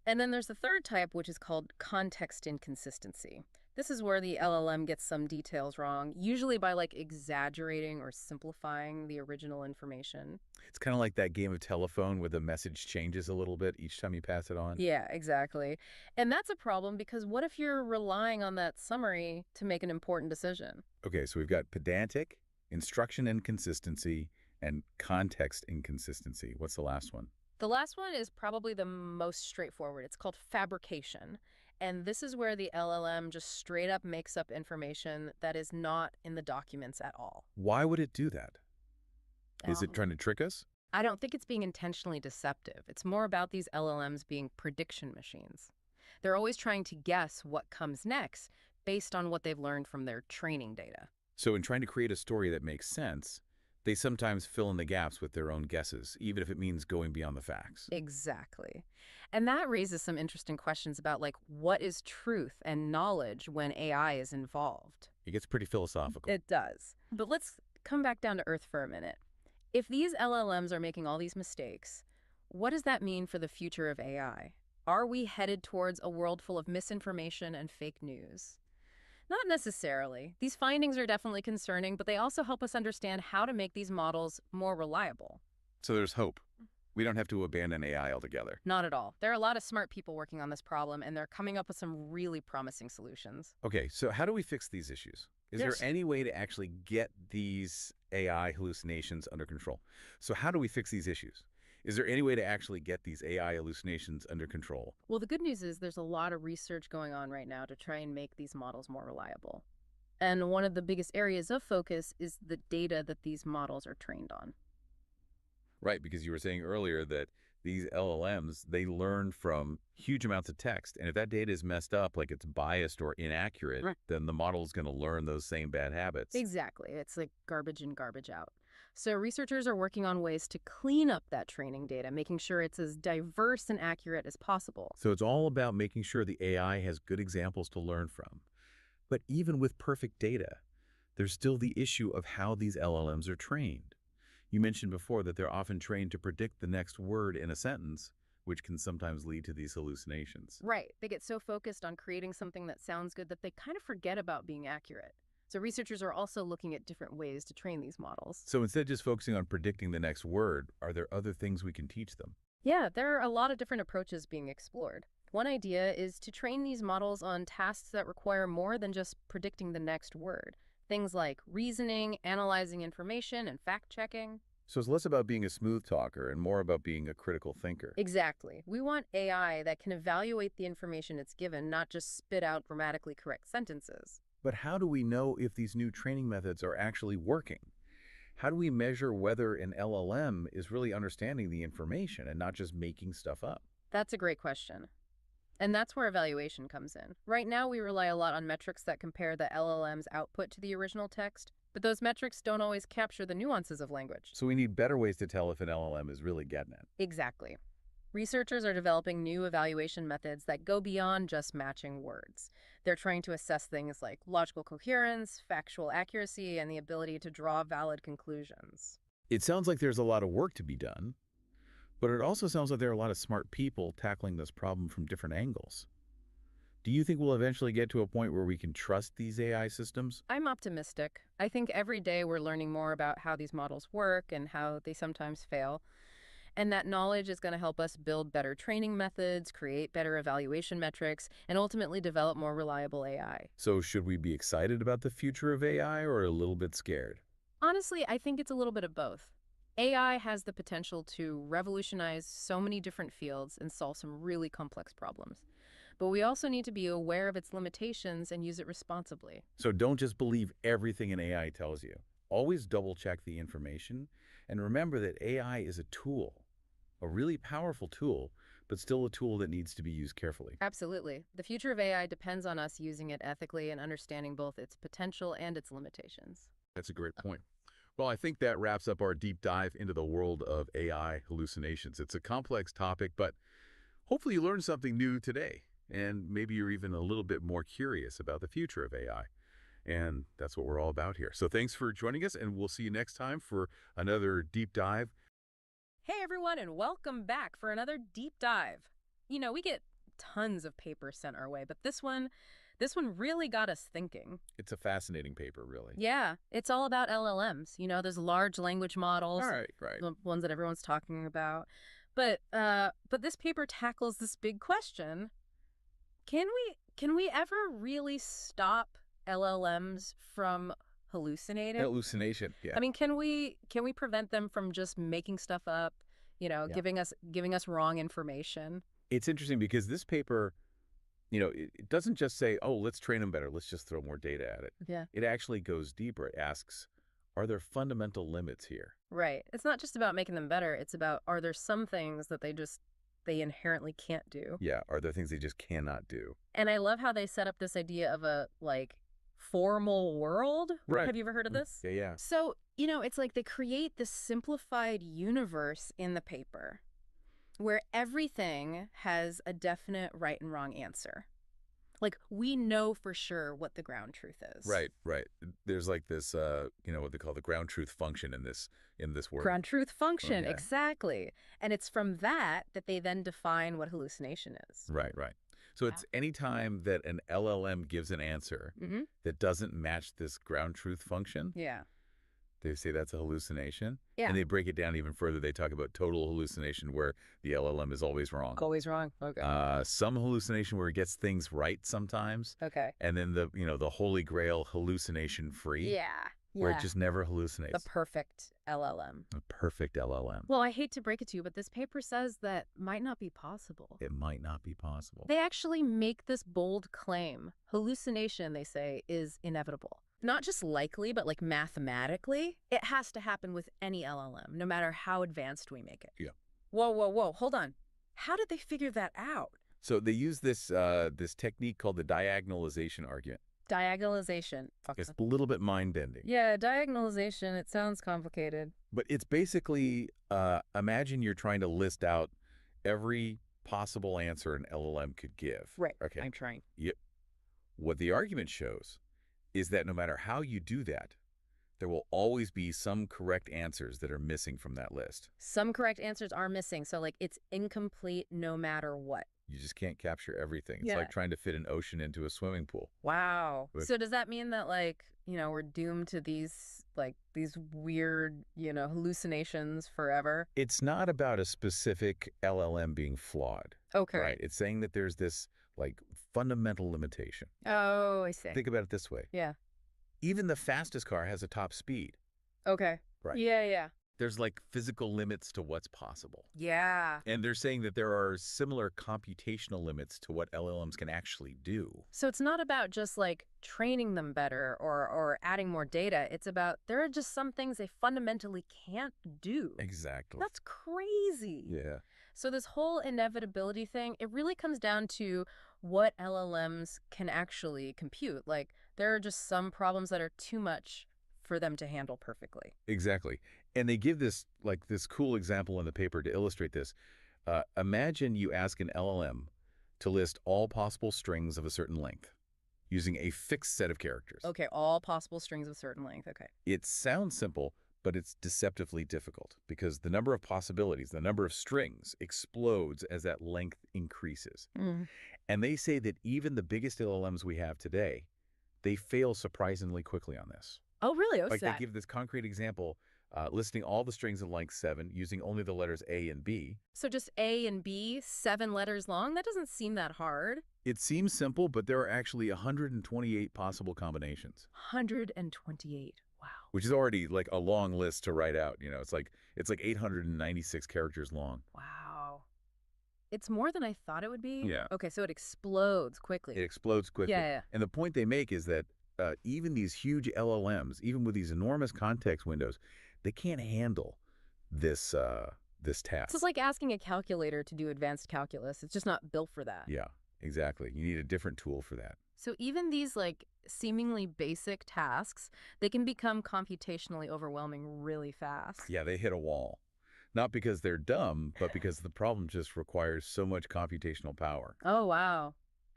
Speaker 1: And then there's the third type, which is called context inconsistency. This is where the LLM gets some details wrong, usually by like exaggerating or simplifying the original information.
Speaker 2: It's kind of like that game of telephone where the message changes a little bit each time you pass it on.
Speaker 1: Yeah, exactly. And that's a problem because what if you're relying on that summary to make an important decision?
Speaker 2: Okay, so we've got pedantic, instruction inconsistency, and context inconsistency. What's the last one?
Speaker 1: The last one is probably the most straightforward. It's called fabrication. And this is where the LLM just straight up makes up information that is not in the documents at all.
Speaker 2: Why would it do that? Is it
Speaker 1: Um,
Speaker 2: trying to trick us?
Speaker 1: I don't think it's being intentionally deceptive. It's more about these LLMs being prediction machines. They're always trying to guess what comes next based on what they've learned from their training data.
Speaker 2: So in trying to create a story that makes sense, they sometimes fill in the gaps with their own guesses, even if it means going beyond the facts.
Speaker 1: Exactly. And that raises some interesting questions about like what is truth and knowledge when AI is involved.
Speaker 2: It gets pretty philosophical.
Speaker 1: It does. But let's come back down to earth for a minute. If these LLMs are making all these mistakes, what does that mean for the future of AI? Are we headed towards a world full of misinformation and fake news? Not necessarily. These findings are definitely concerning, but they also help us understand how to make these models more reliable.
Speaker 2: So there's hope. We don't have to abandon AI altogether.
Speaker 1: Not at all. There are a lot of smart people working on this problem, and they're coming up with some really promising solutions.
Speaker 2: Okay, so how do we fix these issues? Is
Speaker 1: Yes.
Speaker 2: there any way to actually get these AI hallucinations under control? So how do we fix these issues? Is there any way to actually get these AI hallucinations under control?
Speaker 1: Well, the good news is there's a lot of research going on right now to try and make these models more reliable. And one of the biggest areas of focus is the data that these models are trained on.
Speaker 2: Right, because you were saying earlier that these LLMs, they learn from huge amounts of text. And if that data is messed up, like it's biased or inaccurate,
Speaker 1: Right.
Speaker 2: then the model is going to learn those same bad habits.
Speaker 1: Exactly. It's like garbage in, garbage out. So researchers are working on ways to clean up that training data, making sure it's as diverse and accurate as possible.
Speaker 2: So it's all about making sure the AI has good examples to learn from. But even with perfect data, there's still the issue of how these LLMs are trained. You mentioned before that they're often trained to predict the next word in a sentence, which can sometimes lead to these hallucinations.
Speaker 1: Right. They get so focused on creating something that sounds good that they kind of forget about being accurate. So researchers are also looking at different ways to train these models.
Speaker 2: So instead of just focusing on predicting the next word, are there other things we can teach them?
Speaker 1: Yeah, there are a lot of different approaches being explored. One idea is to train these models on tasks that require more than just predicting the next word. Things like reasoning, analyzing information, and fact-checking.
Speaker 2: So it's less about being a smooth talker and more about being a critical thinker.
Speaker 1: Exactly. We want AI that can evaluate the information it's given, not just spit out grammatically correct sentences.
Speaker 2: But how do we know if these new training methods are actually working? How do we measure whether an LLM is really understanding the information and not just making stuff up?
Speaker 1: That's a great question. And that's where evaluation comes in. Right now, we rely a lot on metrics that compare the LLM's output to the original text, but those metrics don't always capture the nuances of language.
Speaker 2: So we need better ways to tell if an LLM is really getting it.
Speaker 1: Exactly. Researchers are developing new evaluation methods that go beyond just matching words. They're trying to assess things like logical coherence, factual accuracy, and the ability to draw valid conclusions.
Speaker 2: It sounds like there's a lot of work to be done, but it also sounds like there are a lot of smart people tackling this problem from different angles. Do you think we'll eventually get to a point where we can trust these AI systems?
Speaker 1: I'm optimistic. I think every day we're learning more about how these models work and how they sometimes fail. And that knowledge is going to help us build better training methods, create better evaluation metrics, and ultimately develop more reliable AI.
Speaker 2: So should we be excited about the future of AI or a little bit scared?
Speaker 1: Honestly, I think it's a little bit of both. AI has the potential to revolutionize so many different fields and solve some really complex problems. But we also need to be aware of its limitations and use it responsibly.
Speaker 2: So don't just believe everything an AI tells you. Always double check the information and remember that AI is a tool, a really powerful tool, but still a tool that needs to be used carefully.
Speaker 1: Absolutely. The future of AI depends on us using it ethically and understanding both its potential and its limitations.
Speaker 2: That's a great point. Well, I think that wraps up our deep dive into the world of AI hallucinations. It's a complex topic, but hopefully you learned something new today, and maybe you're even a little bit more curious about the future of AI. And that's what we're all about here. So thanks for joining us, and we'll see you next time for another deep dive.
Speaker 1: Hey everyone, and welcome back for another deep dive. We get tons of papers sent our way, but this one really got us thinking.
Speaker 2: It's a fascinating paper, really.
Speaker 1: Yeah, it's all about LLMs. Those large language models,
Speaker 2: Right.
Speaker 1: the ones that everyone's talking about. But this paper tackles this big question. Can we ever really stop LLMs from hallucinating?
Speaker 2: Hallucination, yeah.
Speaker 1: I mean, can we prevent them from just making stuff up,
Speaker 2: Yeah.
Speaker 1: giving us wrong information?
Speaker 2: It's interesting because this paper, it doesn't just say, oh, let's train them better, let's just throw more data at it.
Speaker 1: Yeah.
Speaker 2: It actually goes deeper. It asks, are there fundamental limits here?
Speaker 1: Right. It's not just about making them better. It's about, are there some things that they inherently can't do?
Speaker 2: Yeah, are there things they just cannot do?
Speaker 1: And I love how they set up this idea of a formal world.
Speaker 2: Right.
Speaker 1: Have you ever heard of this?
Speaker 2: Yeah.
Speaker 1: So, it's like they create this simplified universe in the paper where everything has a definite right and wrong answer. Like, we know for sure what the ground truth is.
Speaker 2: Right. There's like this, what they call the ground truth function in this word.
Speaker 1: Ground truth function,
Speaker 2: yeah.
Speaker 1: exactly. And it's from that they then define what hallucination is.
Speaker 2: Right. So it's any time that an LLM gives an answer
Speaker 1: Mm-hmm.
Speaker 2: that doesn't match this ground truth function,
Speaker 1: Yeah.
Speaker 2: they say that's a hallucination.
Speaker 1: Yeah.
Speaker 2: And they break it down even further. They talk about total hallucination where the LLM is always wrong.
Speaker 1: Always wrong. Okay.
Speaker 2: Some hallucination where it gets things right sometimes.
Speaker 1: Okay.
Speaker 2: And then the holy grail hallucination free.
Speaker 1: Yeah.
Speaker 2: Where it just never hallucinates.
Speaker 1: The perfect LLM.
Speaker 2: A perfect LLM.
Speaker 1: Well, I hate to break it to you, but this paper says that might not be possible.
Speaker 2: It might not be possible.
Speaker 1: They actually make this bold claim. Hallucination, they say, is inevitable. Not just likely, but mathematically, it has to happen with any LLM, no matter how advanced we make it.
Speaker 2: Yeah.
Speaker 1: Whoa, hold on. How did they figure that out?
Speaker 2: So they use this technique called the diagonalization argument.
Speaker 1: Diagonalization.
Speaker 2: It's a little bit mind-bending.
Speaker 1: Yeah, diagonalization, it sounds complicated.
Speaker 2: But it's basically, imagine you're trying to list out every possible answer an LLM could give.
Speaker 1: Right.
Speaker 2: Okay.
Speaker 1: I'm trying.
Speaker 2: Yep. What the argument shows is that no matter how you do that, there will always be some correct answers that are missing from that list.
Speaker 1: Some correct answers are missing, so it's incomplete no matter what.
Speaker 2: You just can't capture everything. It's
Speaker 1: Yeah.
Speaker 2: like trying to fit an ocean into a swimming pool.
Speaker 1: Wow.
Speaker 2: But-
Speaker 1: So does that mean that we're doomed to these weird, hallucinations forever?
Speaker 2: It's not about a specific LLM being flawed.
Speaker 1: Okay.
Speaker 2: Right. It's saying that there's this fundamental limitation.
Speaker 1: Oh, I see.
Speaker 2: Think about it this way.
Speaker 1: Yeah.
Speaker 2: Even the fastest car has a top speed.
Speaker 1: Okay.
Speaker 2: Right.
Speaker 1: Yeah.
Speaker 2: There's physical limits to what's possible.
Speaker 1: Yeah.
Speaker 2: And they're saying that there are similar computational limits to what LLMs can actually do.
Speaker 1: So it's not about just training them better or adding more data. It's about there are just some things they fundamentally can't do.
Speaker 2: Exactly.
Speaker 1: That's crazy.
Speaker 2: Yeah.
Speaker 1: So this whole inevitability thing, it really comes down to what LLMs can actually compute. There are just some problems that are too much for them to handle perfectly.
Speaker 2: Exactly. And they give this this cool example in the paper to illustrate this. Imagine you ask an LLM to list all possible strings of a certain length using a fixed set of characters.
Speaker 1: Okay, all possible strings of certain length. Okay.
Speaker 2: It sounds simple, but it's deceptively difficult because the number of possibilities, the number of strings explodes as that length increases.
Speaker 1: Mm.
Speaker 2: And they say that even the biggest LLMs we have today, they fail surprisingly quickly on this.
Speaker 1: Oh, really? Oh,
Speaker 2: Like they
Speaker 1: sad.
Speaker 2: give this concrete example, listing all the strings in length 7 using only the letters A and B.
Speaker 1: So just A and B, 7 letters long? That doesn't seem that hard.
Speaker 2: It seems simple, but there are actually 128 possible combinations,
Speaker 1: 128. Wow.
Speaker 2: which is already like a long list to write out. It's like 896 characters long.
Speaker 1: Wow. It's more than I thought it would be.
Speaker 2: Yeah.
Speaker 1: Okay, so it explodes
Speaker 2: It
Speaker 1: quickly.
Speaker 2: explodes quickly.
Speaker 1: Yeah.
Speaker 2: And the point they make is that even these huge LLMs, even with these enormous context windows, they can't handle this task.
Speaker 1: It's like asking a calculator to do advanced calculus. It's just not built for that.
Speaker 2: Yeah, exactly. You need a different tool for that.
Speaker 1: So even these seemingly basic tasks, they can become computationally overwhelming really fast.
Speaker 2: Yeah, they hit a wall. Not because they're dumb, but because the problem just requires so much computational power.
Speaker 1: Oh, wow.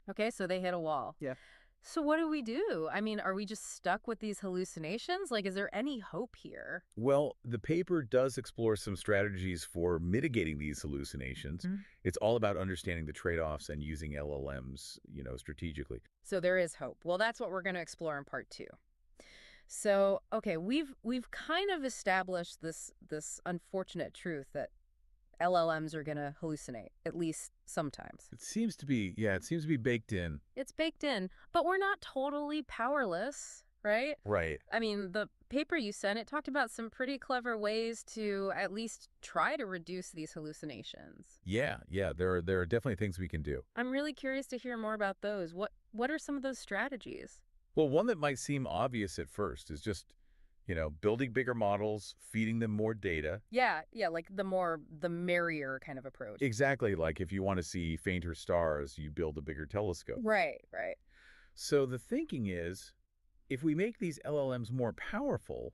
Speaker 1: Okay, so they hit a wall.
Speaker 2: Yeah.
Speaker 1: So what do we do? I mean, are we just stuck with these hallucinations? Is there any hope here?
Speaker 2: Well, the paper does explore some strategies for mitigating these hallucinations.
Speaker 1: Mhm.
Speaker 2: It's all about understanding the trade-offs and using LLMs, strategically.
Speaker 1: So there is hope. Well, that's what we're going to explore in part 2. So, okay, we've kind of established this unfortunate truth that LLMs are going to hallucinate, at least sometimes.
Speaker 2: It seems to be baked in.
Speaker 1: It's baked in, but we're not totally powerless, right?
Speaker 2: Right.
Speaker 1: I mean, the paper you sent, it talked about some pretty clever ways to at least try to reduce these hallucinations.
Speaker 2: Yeah, there are definitely things we can do.
Speaker 1: I'm really curious to hear more about those. What are some of those strategies?
Speaker 2: Well, one that might seem obvious at first is just, building bigger models, feeding them more data.
Speaker 1: Yeah, like the merrier kind of approach.
Speaker 2: Exactly, like if you want to see fainter stars, you build a bigger telescope.
Speaker 1: Right.
Speaker 2: So the thinking is, if we make these LLMs more powerful,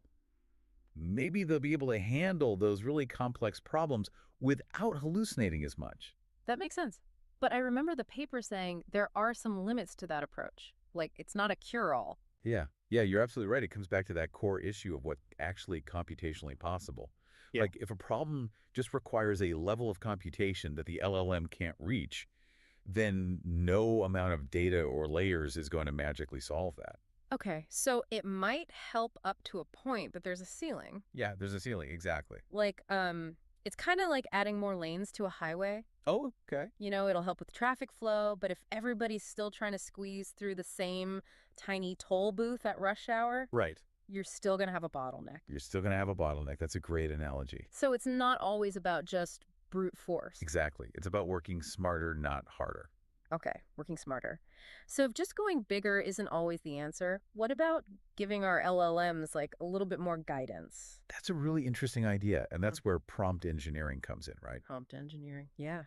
Speaker 2: maybe they'll be able to handle those really complex problems without hallucinating as much.
Speaker 1: That makes sense. But I remember the paper saying there are some limits to that approach. It's not a cure-all.
Speaker 2: Yeah, you're absolutely right. It comes back to that core issue of what's actually computationally possible.
Speaker 3: Yeah.
Speaker 2: Like if a problem just requires a level of computation that the LLM can't reach, then no amount of data or layers is going to magically solve that.
Speaker 1: Okay, so it might help up to a point, but there's a ceiling.
Speaker 2: Yeah, there's a ceiling, exactly.
Speaker 1: It's kind of like adding more lanes to a highway.
Speaker 2: Oh, okay.
Speaker 1: It'll help with traffic flow, but if everybody's still trying to squeeze through the same tiny toll booth at rush hour,
Speaker 2: Right.
Speaker 1: you're still going to have a bottleneck.
Speaker 2: You're still going to have a bottleneck. That's a great analogy.
Speaker 1: So it's not always about just brute force.
Speaker 2: Exactly. It's about working smarter, not harder.
Speaker 1: Okay, working smarter. So if just going bigger isn't always the answer, what about giving our LLMs a little bit more guidance?
Speaker 2: That's a really interesting idea, and that's where prompt engineering comes in, right?
Speaker 1: Prompt engineering. Yeah.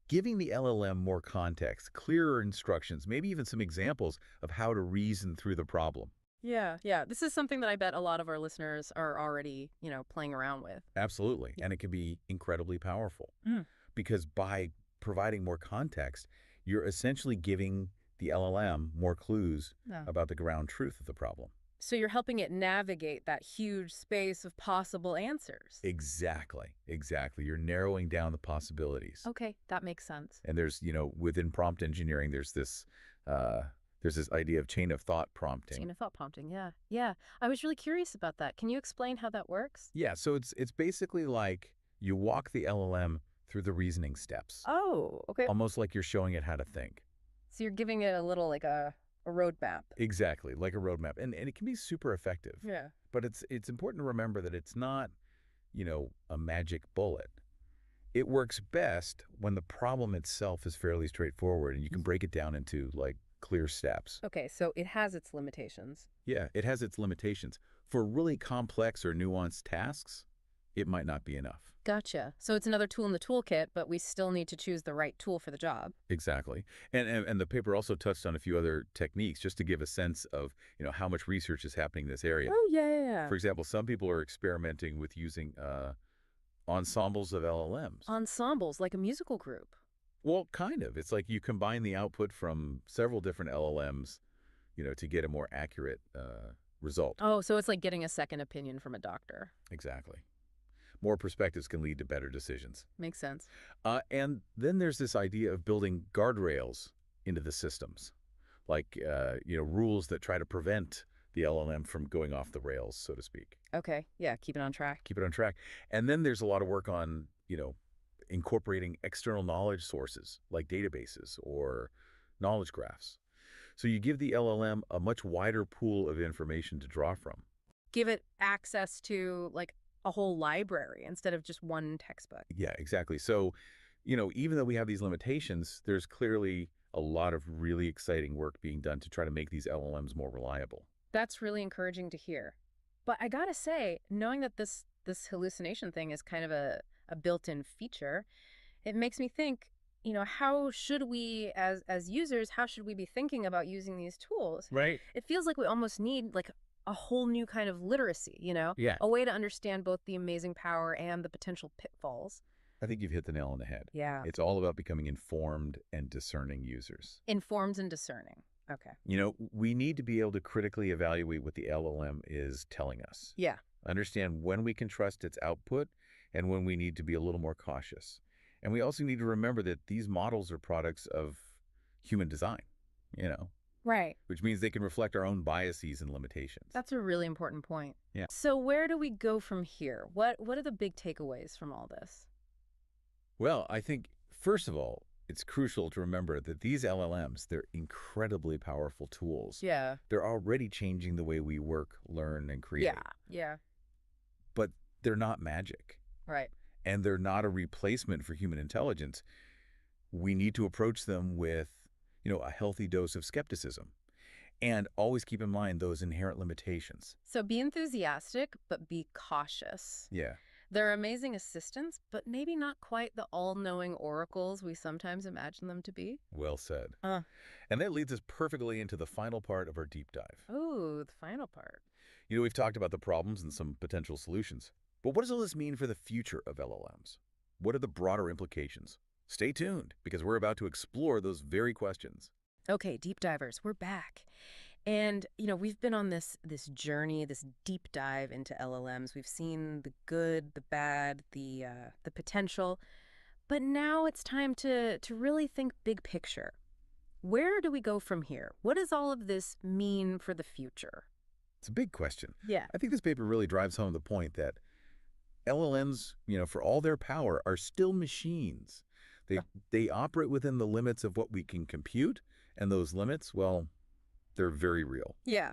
Speaker 2: Giving the LLM more context, clearer instructions, maybe even some examples of how to reason through the problem.
Speaker 1: Yeah. This is something that I bet a lot of our listeners are already, playing around with.
Speaker 2: Absolutely. And it can be incredibly powerful
Speaker 1: Mm.
Speaker 2: because by providing more context, you're essentially giving the LLM more clues
Speaker 1: Yeah.
Speaker 2: about the ground truth of the problem.
Speaker 1: So you're helping it navigate that huge space of possible answers.
Speaker 2: Exactly. You're narrowing down the possibilities.
Speaker 1: Okay, that makes sense.
Speaker 2: And there's, within prompt engineering, there's this idea of chain of thought prompting.
Speaker 1: Chain of thought prompting, yeah. Yeah, I was really curious about that. Can you explain how that works?
Speaker 2: Yeah, so it's basically like you walk the LLM through the reasoning steps,
Speaker 1: Oh, okay.
Speaker 2: almost like you're showing it how to think.
Speaker 1: So you're giving it a little a roadmap.
Speaker 2: Exactly, like a roadmap. And it can be super effective.
Speaker 1: Yeah.
Speaker 2: But it's important to remember that it's not, a magic bullet. It works best when the problem itself is fairly straightforward and you can break it down into clear steps.
Speaker 1: Okay, so it has its limitations.
Speaker 2: Yeah, it has its limitations. For really complex or nuanced tasks, it might not be enough.
Speaker 1: Gotcha. So it's another tool in the toolkit, but we still need to choose the right tool for the job.
Speaker 2: Exactly. And the paper also touched on a few other techniques just to give a sense of, how much research is happening in this area.
Speaker 1: Oh, yeah.
Speaker 2: For example, some people are experimenting with using ensembles of LLMs.
Speaker 1: Ensembles, like a musical group.
Speaker 2: Well, kind of. It's like you combine the output from several different LLMs, to get a more accurate result.
Speaker 1: Oh, so it's like getting a second opinion from a doctor.
Speaker 2: Exactly. More perspectives can lead to better decisions.
Speaker 1: Makes sense.
Speaker 2: And then there's this idea of building guardrails into the systems, like rules that try to prevent the LLM from going off the rails, so to speak.
Speaker 1: Okay. Yeah, keep it on track.
Speaker 2: Keep it on track. And then there's a lot of work on, incorporating external knowledge sources like databases or knowledge graphs. So you give the LLM a much wider pool of information to draw from.
Speaker 1: Give it access to like a whole library instead of just one textbook.
Speaker 2: Yeah, exactly. So, even though we have these limitations, there's clearly a lot of really exciting work being done to try to make these LLMs more reliable.
Speaker 1: That's really encouraging to hear. But I gotta say, knowing that this hallucination thing is kind of a built-in feature, it makes me think, how should we as users, how should we be thinking about using these tools?
Speaker 2: Right.
Speaker 1: It feels like we almost need like a whole new kind of literacy,
Speaker 2: Yeah.
Speaker 1: a way to understand both the amazing power and the potential pitfalls.
Speaker 2: I think you've hit the nail on the head.
Speaker 1: Yeah.
Speaker 2: It's all about becoming informed and discerning users.
Speaker 1: Informed and discerning. Okay.
Speaker 2: We need to be able to critically evaluate what the LLM is telling us.
Speaker 1: Yeah.
Speaker 2: Understand when we can trust its output and when we need to be a little more cautious. And we also need to remember that these models are products of human design,
Speaker 1: Right.
Speaker 2: which means they can reflect our own biases and limitations.
Speaker 1: That's a really important point.
Speaker 2: Yeah.
Speaker 1: So where do we go from here? What are the big takeaways from all this?
Speaker 2: Well, I think, first of all, it's crucial to remember that these LLMs, they're incredibly powerful tools.
Speaker 1: Yeah.
Speaker 2: They're already changing the way we work, learn, and create.
Speaker 1: Yeah. Yeah.
Speaker 2: But they're not magic.
Speaker 1: Right.
Speaker 2: And they're not a replacement for human intelligence. We need to approach them with, a healthy dose of skepticism. And always keep in mind those inherent limitations.
Speaker 1: So be enthusiastic, but be cautious.
Speaker 2: Yeah.
Speaker 1: They're amazing assistants, but maybe not quite the all-knowing oracles we sometimes imagine them to be.
Speaker 2: Well said.
Speaker 1: Uh.
Speaker 2: And that leads us perfectly into the final part of our deep dive.
Speaker 1: Ooh, the final part.
Speaker 2: We've talked about the problems and some potential solutions. But what does all this mean for the future of LLMs? What are the broader implications? Stay tuned, because we're about to explore those very questions.
Speaker 1: Okay, deep divers, we're back. And, we've been on this journey, this deep dive into LLMs. We've seen the good, the bad, the potential. But now it's time to really think big picture. Where do we go from here? What does all of this mean for the future?
Speaker 2: It's a big question.
Speaker 1: Yeah.
Speaker 2: I think this paper really drives home the point that LLMs, for all their power, are still machines. They operate within the limits of what we can compute, and those limits, well, they're very real.
Speaker 1: Yeah.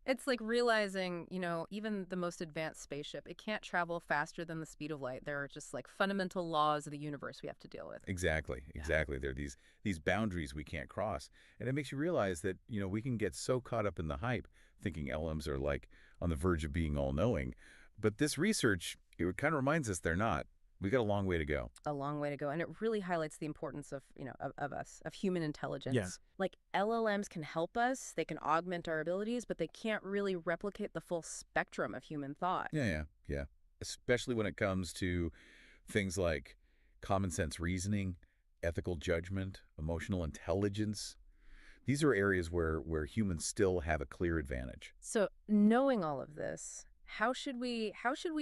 Speaker 1: It's like realizing, even the most advanced spaceship, it can't travel faster than the speed of light. There are just like fundamental laws of the universe we have to deal with.
Speaker 2: Exactly. There are these boundaries we can't cross. And it makes you realize that, we can get so caught up in the hype thinking LLMs are like on the verge of being all-knowing. But this research, it kind of reminds us they're not. We got a long way to go.
Speaker 1: A long way to go. And it really highlights the importance of, of us, of human intelligence.
Speaker 2: Yeah.
Speaker 1: Like LLMs can help us, they can augment our abilities, but they can't really replicate the full spectrum of human thought.
Speaker 2: Yeah. Especially when it comes to things like common sense reasoning, ethical judgment, emotional intelligence. These are areas where humans still have a clear advantage.
Speaker 1: So knowing all of this, how should we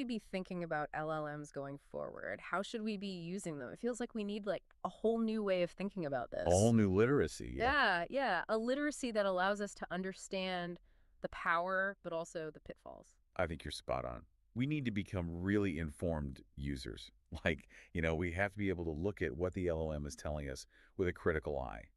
Speaker 1: be thinking about LLMs going forward? How should we be using them? It feels like we need like a whole new way of thinking about this.
Speaker 2: All new literacy.
Speaker 1: Yeah. A literacy that allows us to understand the power, but also the pitfalls.
Speaker 2: I think you're spot on. We need to become really informed users. Like, we have to be able to look at what the LLM is telling us with a critical eye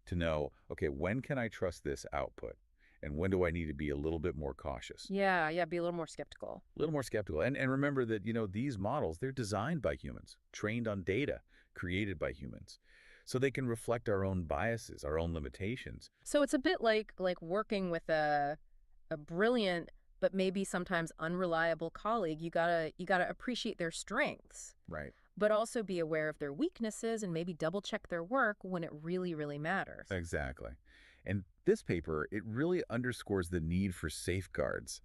Speaker 2: to know, okay, when can I trust this output? And when do I need to be a little bit more cautious?
Speaker 1: Yeah, be a little more skeptical.
Speaker 2: A little more skeptical. And remember that, these models, they're designed by humans, trained on data, created by humans. So they can reflect our own biases, our own limitations.
Speaker 1: So it's a bit like working with a brilliant but maybe sometimes unreliable colleague. You gotta appreciate their strengths.
Speaker 2: Right.
Speaker 1: But also be aware of their weaknesses and maybe double check their work when it really, really matters.
Speaker 2: Exactly. And this paper, it really underscores the need for safeguards,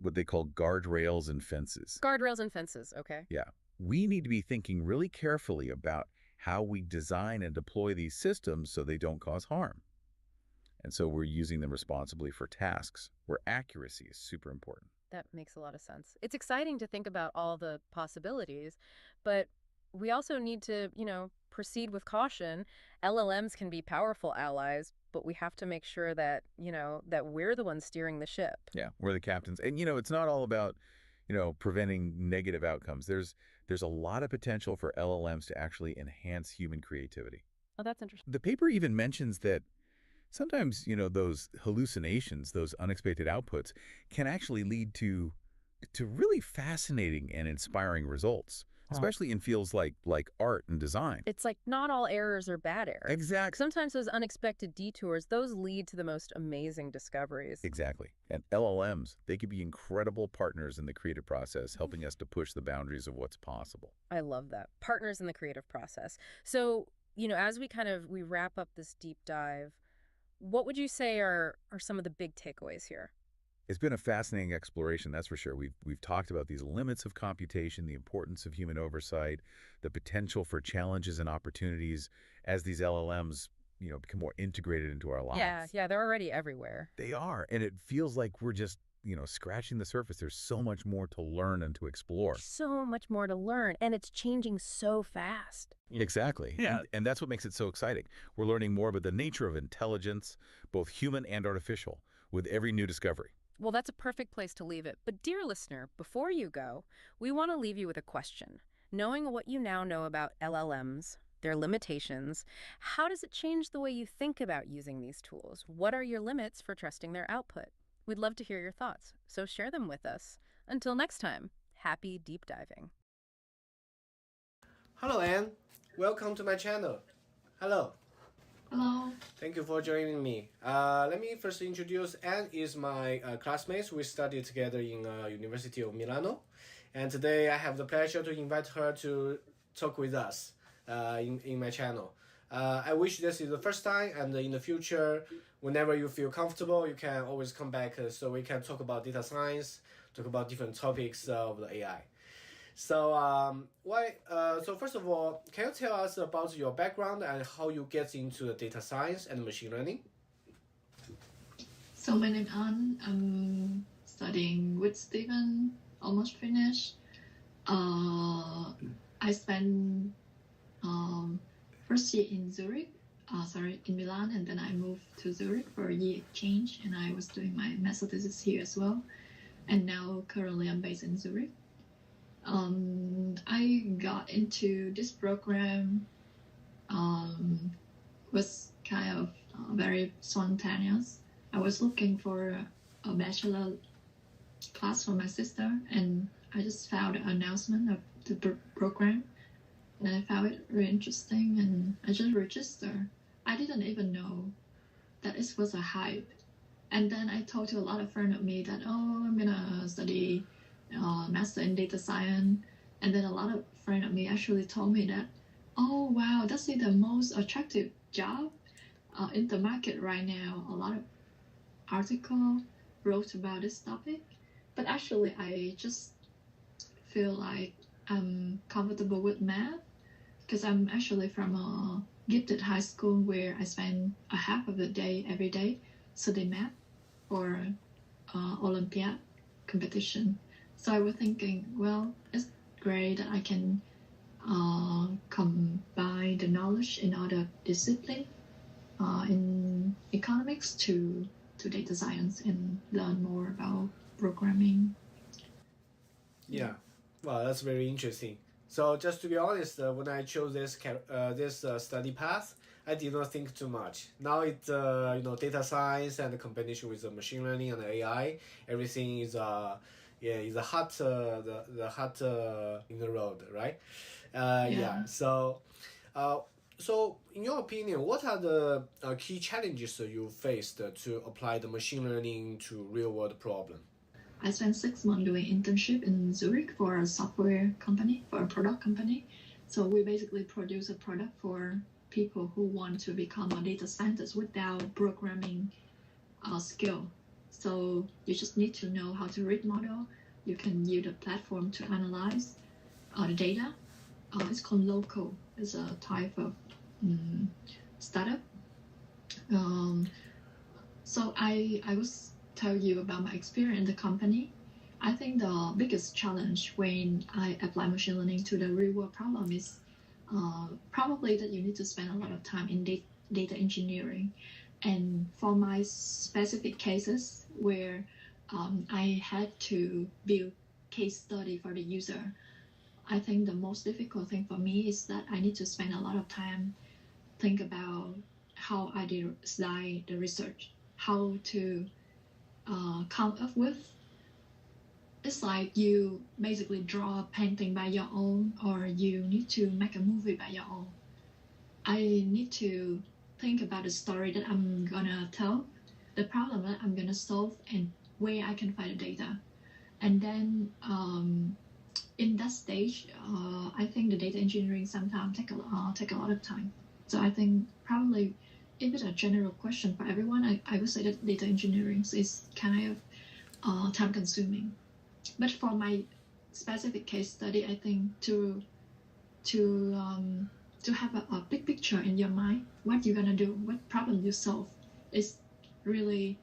Speaker 2: what they call guardrails and fences.
Speaker 1: Guardrails and fences, okay.
Speaker 2: Yeah. We need to be thinking really carefully about how we design and deploy these systems so they don't cause harm. And so we're using them responsibly for tasks where accuracy is super important.
Speaker 1: That makes a lot of sense. It's exciting to think about all the possibilities, but we also need to, proceed with caution. LLMs can be powerful allies, but we have to make sure that, that we're the ones steering the ship.
Speaker 2: Yeah, we're the captains. And, it's not all about, preventing negative outcomes. There's a lot of potential for LLMs to actually enhance human creativity.
Speaker 1: Oh, that's interesting.
Speaker 2: The paper even mentions that sometimes, those hallucinations, those unexpected outputs can actually lead to really fascinating and inspiring results, especially in fields like art and design.
Speaker 1: It's like not all errors are bad errors.
Speaker 2: Exactly.
Speaker 1: Sometimes those unexpected detours, those lead to the most amazing discoveries.
Speaker 2: Exactly. And LLMs, they could be incredible partners in the creative process, helping us to push the boundaries of what's possible.
Speaker 1: I love that. Partners in the creative process. So, as we wrap up this deep dive, what would you say are some of the big takeaways here?
Speaker 2: It's been a fascinating exploration, that's for sure. We've talked about these limits of computation, the importance of human oversight, the potential for challenges and opportunities as these LLMs, become more integrated into our lives.
Speaker 1: Yeah, they're already everywhere.
Speaker 2: They are, and it feels like we're just, scratching the surface. There's so much more to learn and to explore.
Speaker 1: So much more to learn, and it's changing so fast.
Speaker 2: Exactly.
Speaker 3: Yeah.
Speaker 2: And that's what makes it so exciting. We're learning more about the nature of intelligence, both human and artificial, with every new discovery.
Speaker 1: Well, that's a perfect place to leave it. But dear listener, before you go, we want to leave you with a question. Knowing what you now know about LLMs, their limitations, how does it change the way you think about using these tools? What are your limits for trusting their output? We'd love to hear your thoughts, so share them with us. Until next time, happy deep diving.
Speaker 3: Hello, Anne. Welcome to my channel. Hello.
Speaker 4: Hello.
Speaker 3: Thank you for joining me. Let me first introduce Anne is my classmate. We studied together in University of Milano. And today I have the pleasure to invite her to talk with us in my channel. I wish this is the first time, and in the future, whenever you feel comfortable, you can always come back so we can talk about data science, talk about different topics of the AI. So so first of all, can you tell us about your background and how you get into data science and machine learning?
Speaker 4: So my name is Anne. I'm studying with Stephen, almost finished. I spent first year in in Milan, and then I moved to Zurich for a year exchange, and I was doing my master thesis here as well. And now currently I'm based in Zurich. I got into this program was kind of very spontaneous. I was looking for a bachelor class for my sister, and I just found an announcement of the program, and I found it really interesting, and I just registered. I didn't even know that it was a hype. And then I told to a lot of friends of me that, I'm gonna study master in data science. And then a lot of friends of me actually told me that, oh wow, that's the most attractive job in the market right now. A lot of articles wrote about this topic, but actually I just feel like I'm comfortable with math because I'm actually from a gifted high school where I spend a half of the day every day studying math for Olympiad competition. So I was thinking, well, it's great that I can combine the knowledge in other disciplines in economics to data science and learn more about programming.
Speaker 3: Yeah, well, that's very interesting. So just to be honest, when I chose this study path, I did not think too much. Now it's data science and the combination with the machine learning and AI. Everything is is a hot the hot in the road, right? So in your opinion, what are the key challenges you faced to apply the machine learning to real world problem?
Speaker 4: I spent 6 months doing internship in Zurich for a software company, for a product company. So we basically produce a product for people who want to become a data scientist without programming skill. So you just need to know how to read model. You can use a platform to analyze the data. It's called local. It's a type of startup. So I will tell you about my experience in the company. I think the biggest challenge when I apply machine learning to the real world problem is probably that you need to spend a lot of time in data engineering. And for my specific cases where I had to build case study for the user, I think the most difficult thing for me is that I need to spend a lot of time think about how I design the research, how to come up with. It's like you basically draw a painting by your own, or you need to make a movie by your own. I need to think about the story that I'm gonna tell, the problem that I'm gonna solve, and where I can find the data. And then in that stage, I think the data engineering sometimes take a lot of time. So I think probably if it's a general question for everyone, I would say that data engineering is kind of time consuming. But for my specific case study, I think to have a big picture in your mind, what you're gonna do, what problem you solve, is really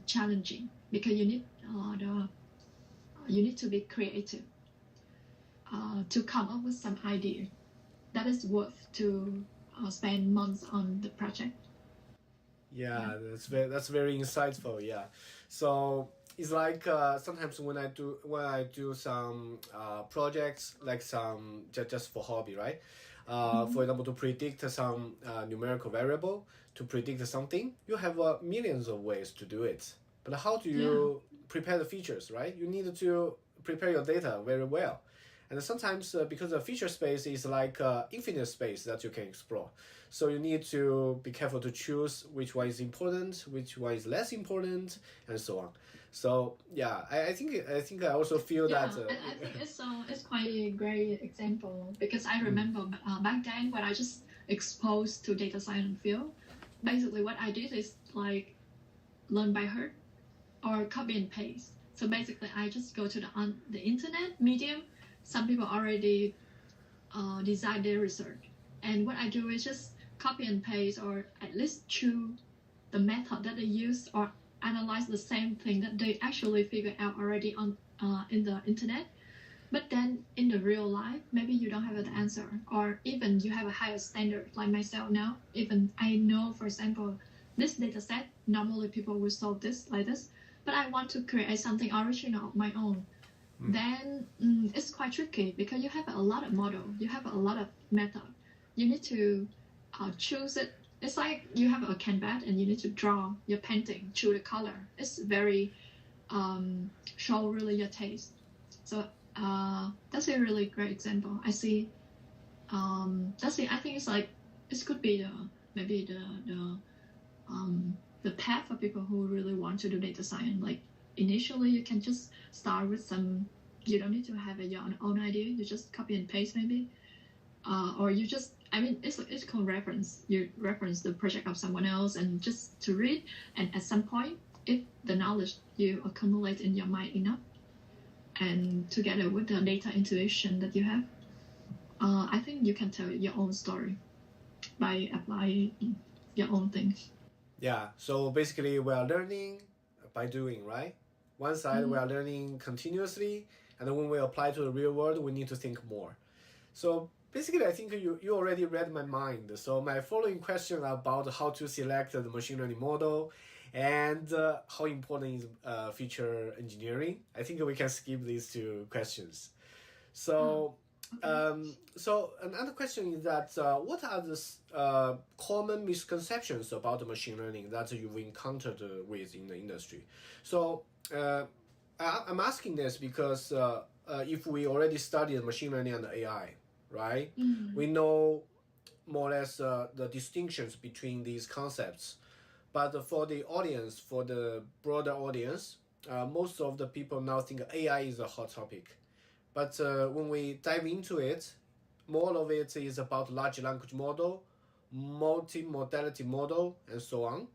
Speaker 4: challenging, because you need to be creative to come up with some idea that is worth to spend months on the project.
Speaker 5: Yeah, that's very insightful. Yeah, so it's like sometimes when I do some projects, like some just for hobby, right? For example, to predict some numerical variable, to predict something, you have millions of ways to do it. But how do you prepare the features, right? You need to prepare your data very well. And sometimes because the feature space is like infinite space that you can explore. So you need to be careful to choose which one is important, which one is less important, and so on. So yeah, I think I also feel that.
Speaker 4: I think it's quite a great example, because I remember back then when I just exposed to data science field, basically what I did is like learn by heart or copy and paste. So basically I just go to the internet medium. Some people already design their research, and what I do is just copy and paste, or at least choose the method that they use, or analyze the same thing that they actually figure out already on in the internet. But then in the real life, maybe you don't have the answer, or even you have a higher standard, like myself now. Even I know, for example, this data set, normally people will solve this like this, but I want to create something original of my own. Then it's quite tricky, because you have a lot of model, you have a lot of method. You need to choose it. It's like you have a canvas and you need to draw your painting, choose the color. It's very show really your taste. So that's a really great example. I see. That's it. I think it's like it could be maybe the path for people who really want to do data science. Like initially, you can just start with some. You don't need to have your own idea. You just copy and paste maybe, or you just. I mean, it's called reference. You reference the project of someone else and just to read. And at some point, if the knowledge you accumulate in your mind enough, and together with the data intuition that you have, I think you can tell your own story by applying your own things.
Speaker 5: Yeah, so basically we are learning by doing, right? One side we are learning continuously, and then when we apply to the real world, we need to think more. So basically, I think you already read my mind. So my following question about how to select the machine learning model and how important is feature engineering. I think we can skip these two questions. So, so another question is that what are the common misconceptions about the machine learning that you've encountered with in the industry? So I'm asking this because if we already studied machine learning and AI, right? We know more or less the distinctions between these concepts. But for the audience, for the broader audience, most of the people now think AI is a hot topic. But when we dive into it, more of it is about large language model, multimodality model, and so on.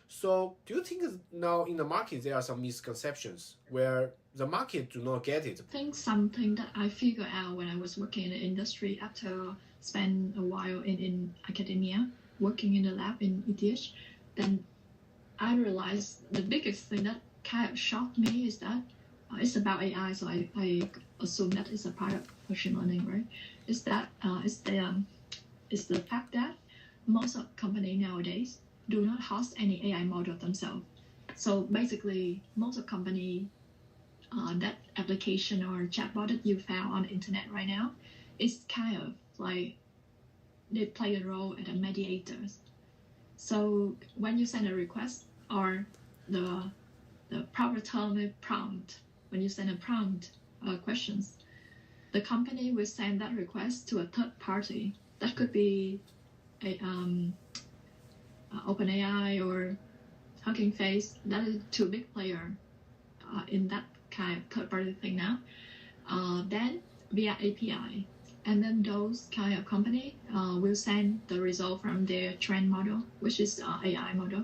Speaker 5: So do you think now in the market there are some misconceptions where the market do not get it?
Speaker 4: I think something that I figured out when I was working in the industry after spend a while in academia, working in the lab in ETH, then I realized the biggest thing that kind of shocked me is that it's about AI, so I assume that it's a part of machine learning, right? Is that it's the fact that most of company nowadays do not host any AI model themselves. So basically, most of company that application or chatbot that you found on the internet right now is kind of like they play a role as a mediators. So when you send a request or the proper term is prompt, when you send a prompt questions, the company will send that request to a third party. That could be a OpenAI or HuggingFace. That is two big player in that kind of third party thing now. Then via API, and then those kind of company will send the result from their trained model, which is AI model,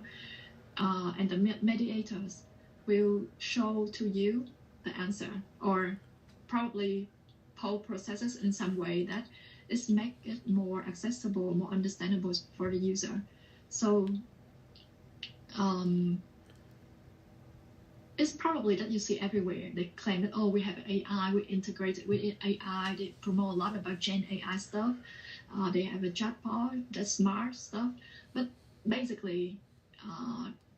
Speaker 4: and the mediators will show to you the answer, or probably processes in some way that is make it more accessible, more understandable for the user. So it's probably that you see everywhere. They claim that, oh, we have AI, we integrate it with AI. They promote a lot about Gen AI stuff. They have a chatbot, that's smart stuff. But basically,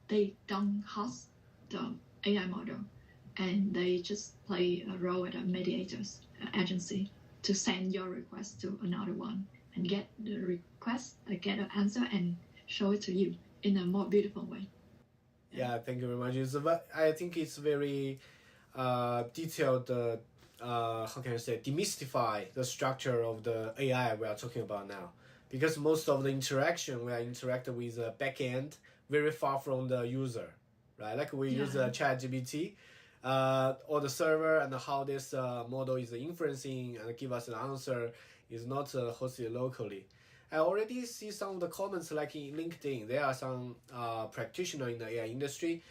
Speaker 4: they don't host the AI model, and they just play a role as a mediators agency to send your request to another one and get the request, get an answer, and show it to you in a more beautiful way.
Speaker 5: Yeah, thank you very much. I think it's very detailed. How can I say, demystify the structure of the AI we are talking about now, because most of the interaction we are interacting with the backend very far from the user, right? Like we use ChatGPT, or the server, and how this model is inferencing and give us an answer is not hosted locally. I already see some of the comments like in LinkedIn. There are some practitioners in the AI industry.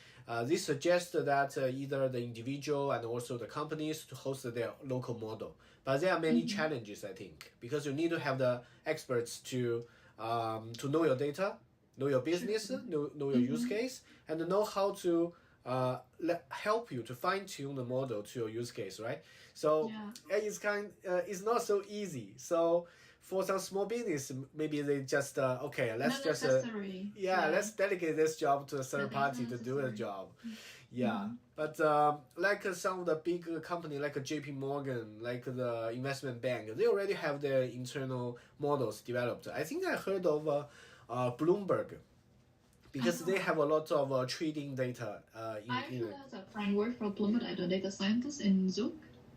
Speaker 5: They suggest that either the individual and also the companies to host their local model. But there are many challenges, I think, because you need to have the experts to know your data, know your business, know your use case, and know how to help you to fine tune the model to your use case, right? So it's not so easy. So for some small business, maybe they just let's just let's delegate this job to a third party to do the job. But like some of the big company like JP Morgan, like the investment bank, they already have their internal models developed. I think I heard of Bloomberg, because they have a lot of trading data.
Speaker 4: I actually have a friend work for Bloomberg as a data scientist in Zug.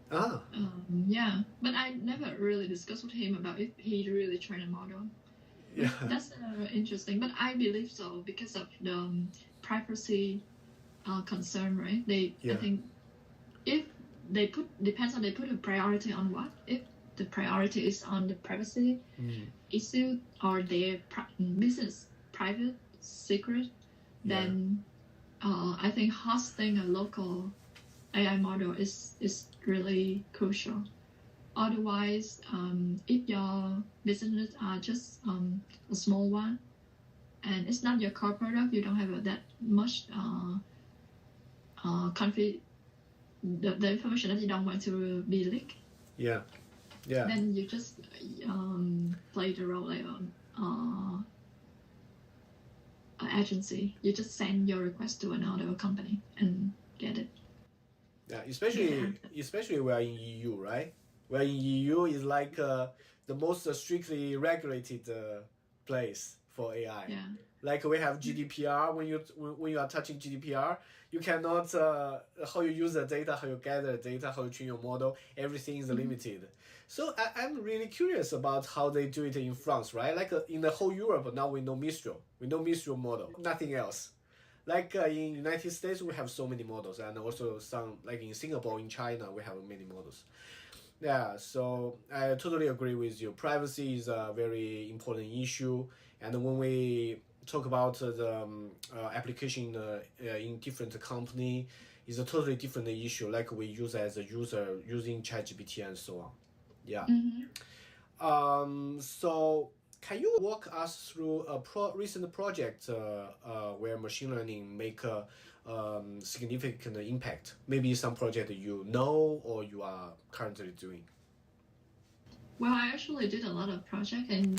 Speaker 4: But I never really discussed with him about if he really trained a model. That's interesting. But I believe so because of the privacy concern, right? I think if they put a priority on what. If the priority is on the privacy issue or their business private secret, then I think hosting a local AI model is really crucial. Otherwise, if your business are just a small one and it's not your core product, you don't have that much the information that you don't want to be leaked. Then you just play the role like agency. You just send your request to another company and get it.
Speaker 5: Especially we are in EU, right? Where in EU is like the most strictly regulated place for AI. Like we have GDPR. When you are touching GDPR, you cannot how you use the data, how you gather the data, how you train your model. Everything is limited. So I'm really curious about how they do it in France, right? Like in the whole Europe now we know Mistral. We know Mistral model, nothing else. Like in United States, we have so many models, and also some like in Singapore, in China, we have many models. So I totally agree with you. Privacy is a very important issue, and when we talk about the application in different company, is a totally different issue. Like we use as a user using ChatGPT and so on. So can you walk us through a recent project where machine learning make a significant impact? Maybe some project you know or you are currently doing.
Speaker 4: Well, I actually did a lot of project in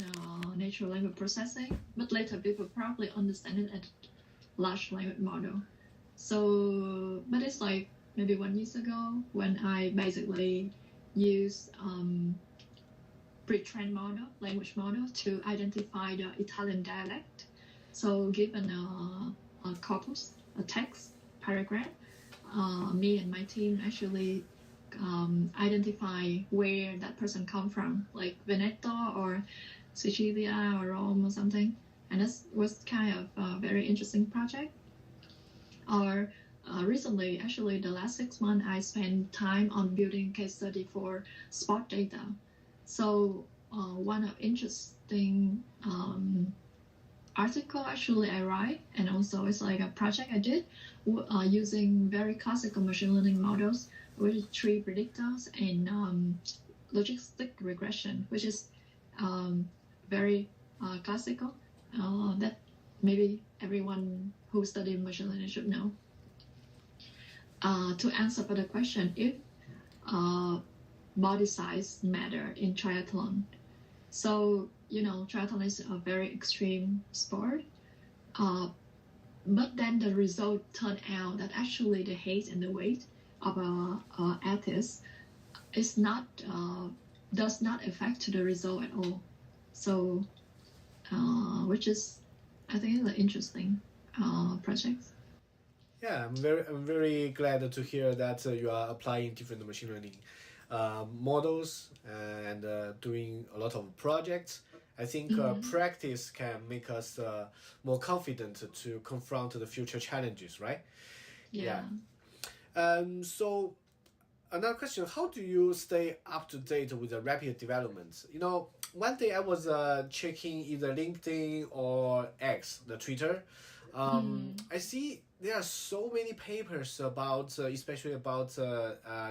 Speaker 4: natural language processing, but later people probably understand it as large language model. So, but it's like maybe 1 year ago when I basically used pre-trained model, language model, to identify the Italian dialect. So given a corpus, a text, paragraph, me and my team actually identify where that person come from, like Veneto or Sicilia or Rome or something. And that was kind of a very interesting project. Or recently, actually the last 6 months, I spent time on building case study for sport data. So one of interesting article actually I write, and also it's like a project I did using very classical machine learning models with tree predictors and logistic regression, which is very classical that maybe everyone who studied machine learning should know. To answer for the question, if body size matter in triathlon. So, triathlon is a very extreme sport. But then the result turned out that actually the height and the weight of a athlete is not does not affect the result at all. So, which is, I think, an interesting project.
Speaker 5: Yeah, I'm very glad to hear that you are applying different machine learning models and doing a lot of projects. I think practice can make us more confident to confront the future challenges, right?
Speaker 4: Yeah.
Speaker 5: So another question, how do you stay up to date with the rapid developments? One day I was checking either LinkedIn or X, the Twitter. I see there are so many papers about, especially about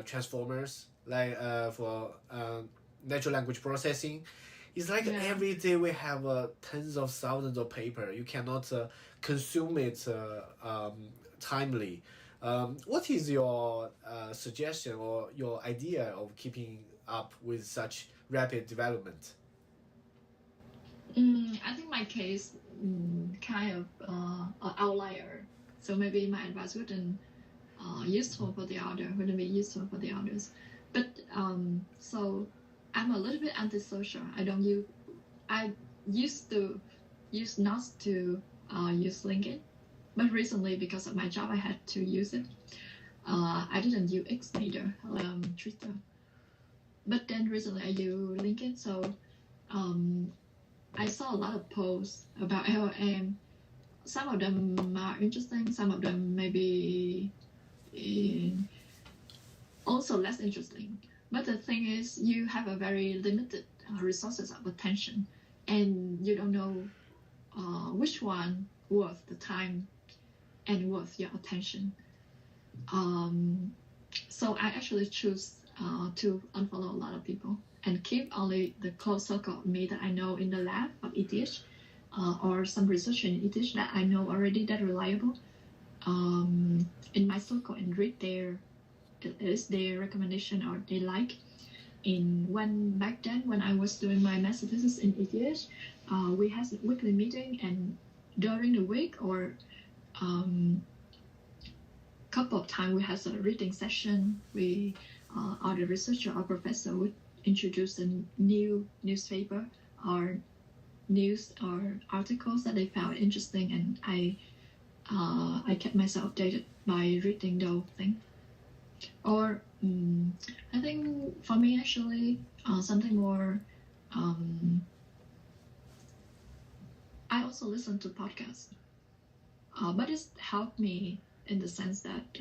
Speaker 5: transformers, like for natural language processing. It's like every day we have tens of thousands of paper. You cannot consume it timely. What is your suggestion or your idea of keeping up with such rapid development?
Speaker 4: I think my case kind of an outlier. So maybe my advice wouldn't useful for the other, wouldn't be useful for the others. But so I'm a little bit antisocial. I used to use not to use LinkedIn, but recently because of my job I had to use it. I didn't use X neither, Twitter. But then recently I use LinkedIn, so I saw a lot of posts about LLM. Some of them are interesting, some of them maybe also less interesting. But the thing is, you have a very limited resources of attention, and you don't know which one worth the time and worth your attention. So I actually choose to unfollow a lot of people and keep only the close circle of me that I know in the lab of ETH or some researcher in ETH that I know already that reliable in my circle and read their recommendation or they like. Back then when I was doing my master thesis in ETH, we had a weekly meeting, and during the week or couple of times we had a reading session. We or the researcher or professor would introduce a new newspaper or news or articles that they found interesting, and I kept myself updated by reading those things. Or I think for me actually something more. I also listen to podcasts, but it's helped me in the sense that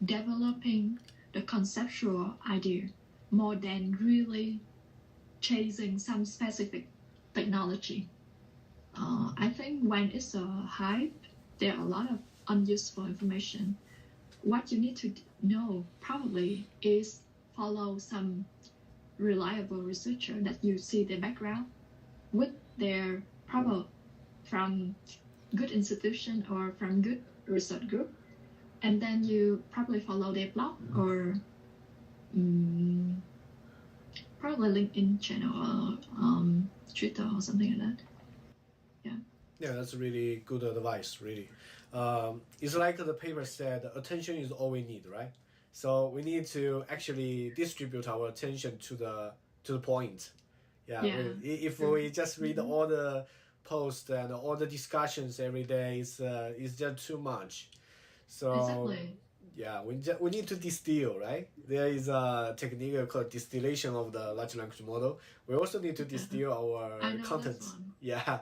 Speaker 4: developing the conceptual idea more than really chasing some specific technology. I think when it's a hype, there are a lot of unuseful information. What you need to know probably is follow some reliable researcher that you see their background with their probably from good institution or from good research group, and then you probably follow their blog or probably LinkedIn channel or Twitter or something like that.
Speaker 5: Yeah, that's really good advice, really. It's like the paper said, attention is all we need, right? So we need to actually distribute our attention to the point. Yeah. If we just read all the posts and all the discussions every day, it's just too much. So
Speaker 4: Exactly.
Speaker 5: yeah, we need to distill, right? There is a technique called distillation of the large language model. We also need to distill our
Speaker 4: I know
Speaker 5: content.
Speaker 4: this one.
Speaker 5: Yeah,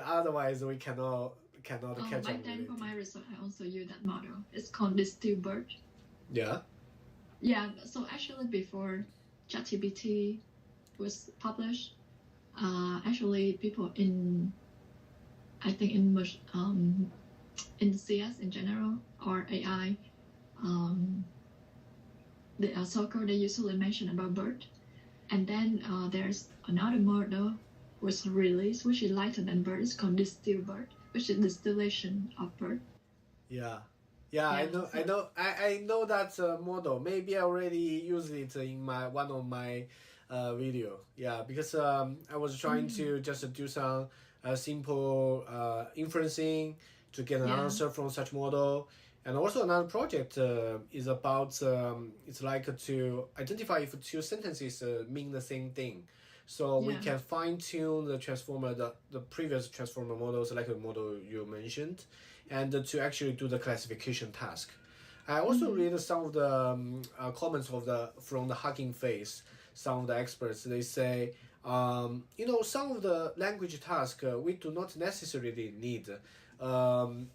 Speaker 5: otherwise we cannot catch up
Speaker 4: Back
Speaker 5: with
Speaker 4: then
Speaker 5: it.
Speaker 4: for my research, I also use that model. It's called DistillBERT.
Speaker 5: Yeah.
Speaker 4: Yeah, so actually before ChatGPT was published, actually people I think in CS in general or AI, the so-called they usually mention about BERT, and then there's another model was released which is lighter than BERT. It's called DistillBERT, which is distillation of BERT.
Speaker 5: Yeah.
Speaker 4: Yeah,
Speaker 5: I know that model. Maybe I already used it in one of my video. Yeah, because I was trying to just do some simple inferencing to get an answer from such model. And also another project is about it's like to identify if two sentences mean the same thing. So we can fine tune the transformer, the previous transformer models, like the model you mentioned, and to actually do the classification task. I also read some of the comments from the HuggingFace. Some of the experts they say, some of the language tasks we do not necessarily need 10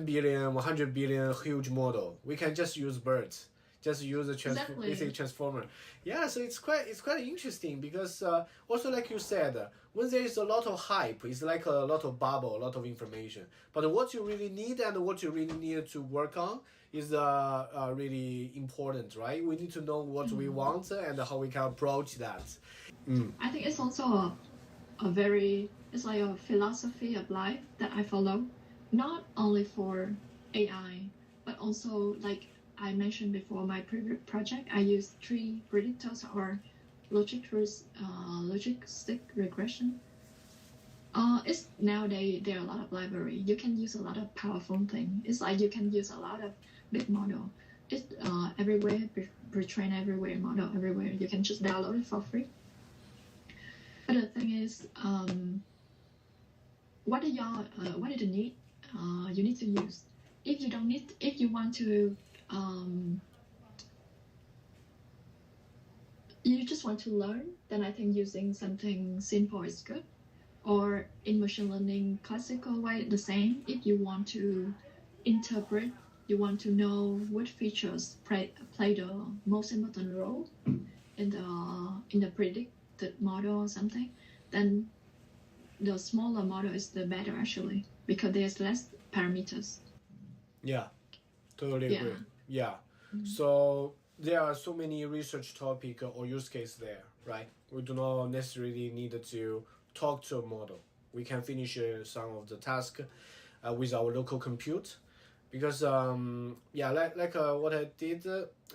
Speaker 5: billion, 100 billion huge model. We can just use birds. Just use a basic transformer. Yeah, so it's quite interesting because also like you said, when there is a lot of hype, it's like a lot of bubble, a lot of information. But what you really need and what you really need to work on is really important, right? We need to know what we want and how we can approach that.
Speaker 4: I think it's also it's like a philosophy of life that I follow, not only for AI, but also like I mentioned before my previous project, I use tree predictors or logistic regression. It's nowadays there are a lot of library. You can use a lot of powerful thing. It's like you can use a lot of big model. It's everywhere, pre-trained everywhere, model everywhere. You can just download it for free. But the thing is, what is the need? You need to use. If you don't need, if you want to, you just want to learn, then I think using something simple is good. Or in machine learning, classical way, the same. If you want to interpret, you want to know what features play the most important role in the predicted model or something, then the smaller model is the better actually, because there's less parameters.
Speaker 5: Yeah, totally agree. Yeah. So there are so many research topic or use case there, right? We do not necessarily need to talk to a model. We can finish some of the task with our local compute, because like what I did,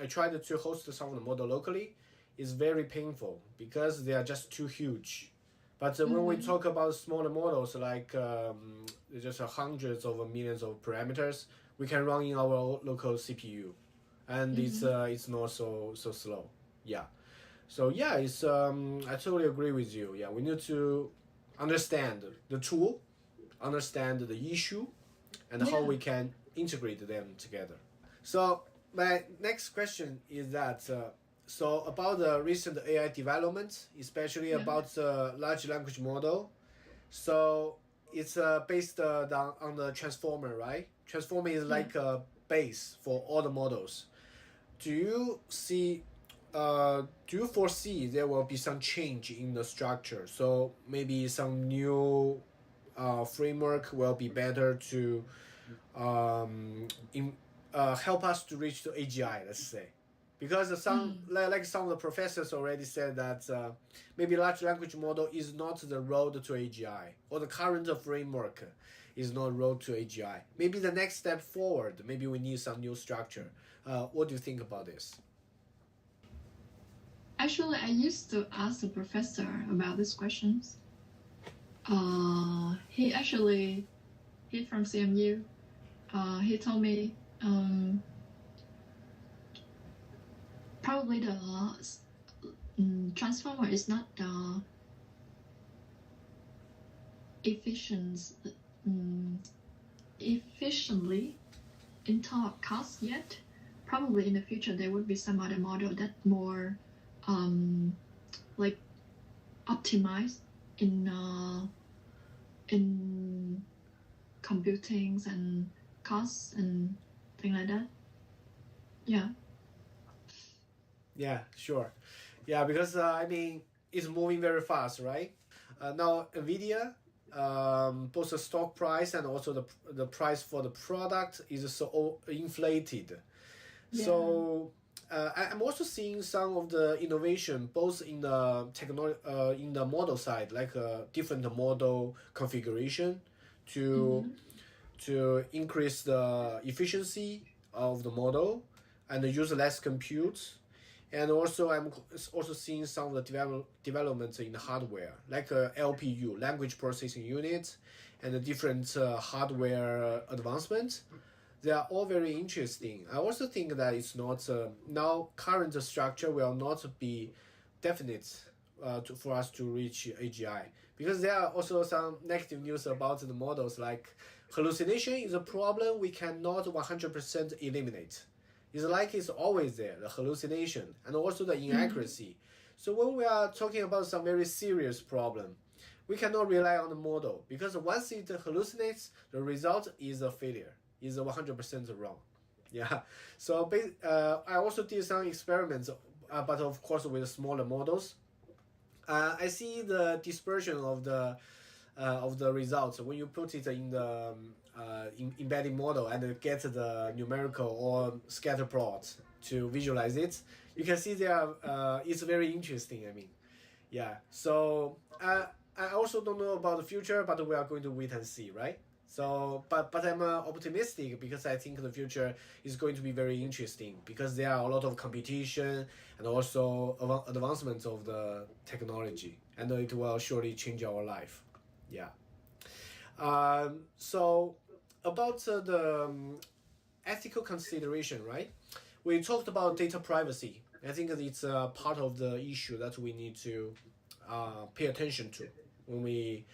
Speaker 5: I tried to host some of the model locally. It's very painful because they are just too huge. But when we talk about smaller models, like just hundreds of millions of parameters, we can run in our local CPU, and it's not so slow. Yeah. So yeah, it's I totally agree with you. Yeah, we need to understand the tool, understand the issue, and how we can integrate them together. So my next question is that so about the recent AI development, especially about the large language model. So it's based on the transformer, right? Transformer is like a base for all the models. Do you foresee there will be some change in the structure? So maybe some new framework will be better to help us to reach the AGI, let's say. Because like some of the professors already said that maybe large language model is not the road to AGI, or the current framework is not road to AGI. Maybe the next step forward, maybe we need some new structure. What do you think about this?
Speaker 4: Actually, I used to ask the professor about these questions. He from CMU. He told me probably the transformer is not efficiently in top cost yet. Probably in the future there would be some other model that more like optimized in computings and costs and things like that. Yeah.
Speaker 5: Yeah, sure. Yeah, because I mean it's moving very fast, right? Now Nvidia, both the stock price and also the price for the product is so inflated.
Speaker 4: Yeah.
Speaker 5: So I'm also seeing some of the innovation both in the technology, in the model side, like different model configuration to increase the efficiency of the model and use less compute. And also I'm also seeing some of the developments in hardware, like LPU, language processing unit, and the different hardware advancements. They are all very interesting. I also think that it's not now current structure will not be definite for us to reach AGI, because there are also some negative news about the models, like hallucination is a problem we cannot 100% eliminate. It's like it's always there, the hallucination and also the inaccuracy. So when we are talking about some very serious problem, we cannot rely on the model, because once it hallucinates, the result is a failure, is 100% wrong. Yeah. So I also did some experiments, but of course with smaller models. I see the dispersion of the results when you put it in the embedding model and get the numerical or scatter plot to visualize it. You can see there it's very interesting. I mean, yeah. So I also don't know about the future, but we are going to wait and see, right? So, but I'm optimistic, because I think the future is going to be very interesting, because there are a lot of competition and also advancements of the technology, and it will surely change our life. Yeah. So about the ethical consideration, right? We talked about data privacy. I think it's part of the issue that we need to pay attention to when we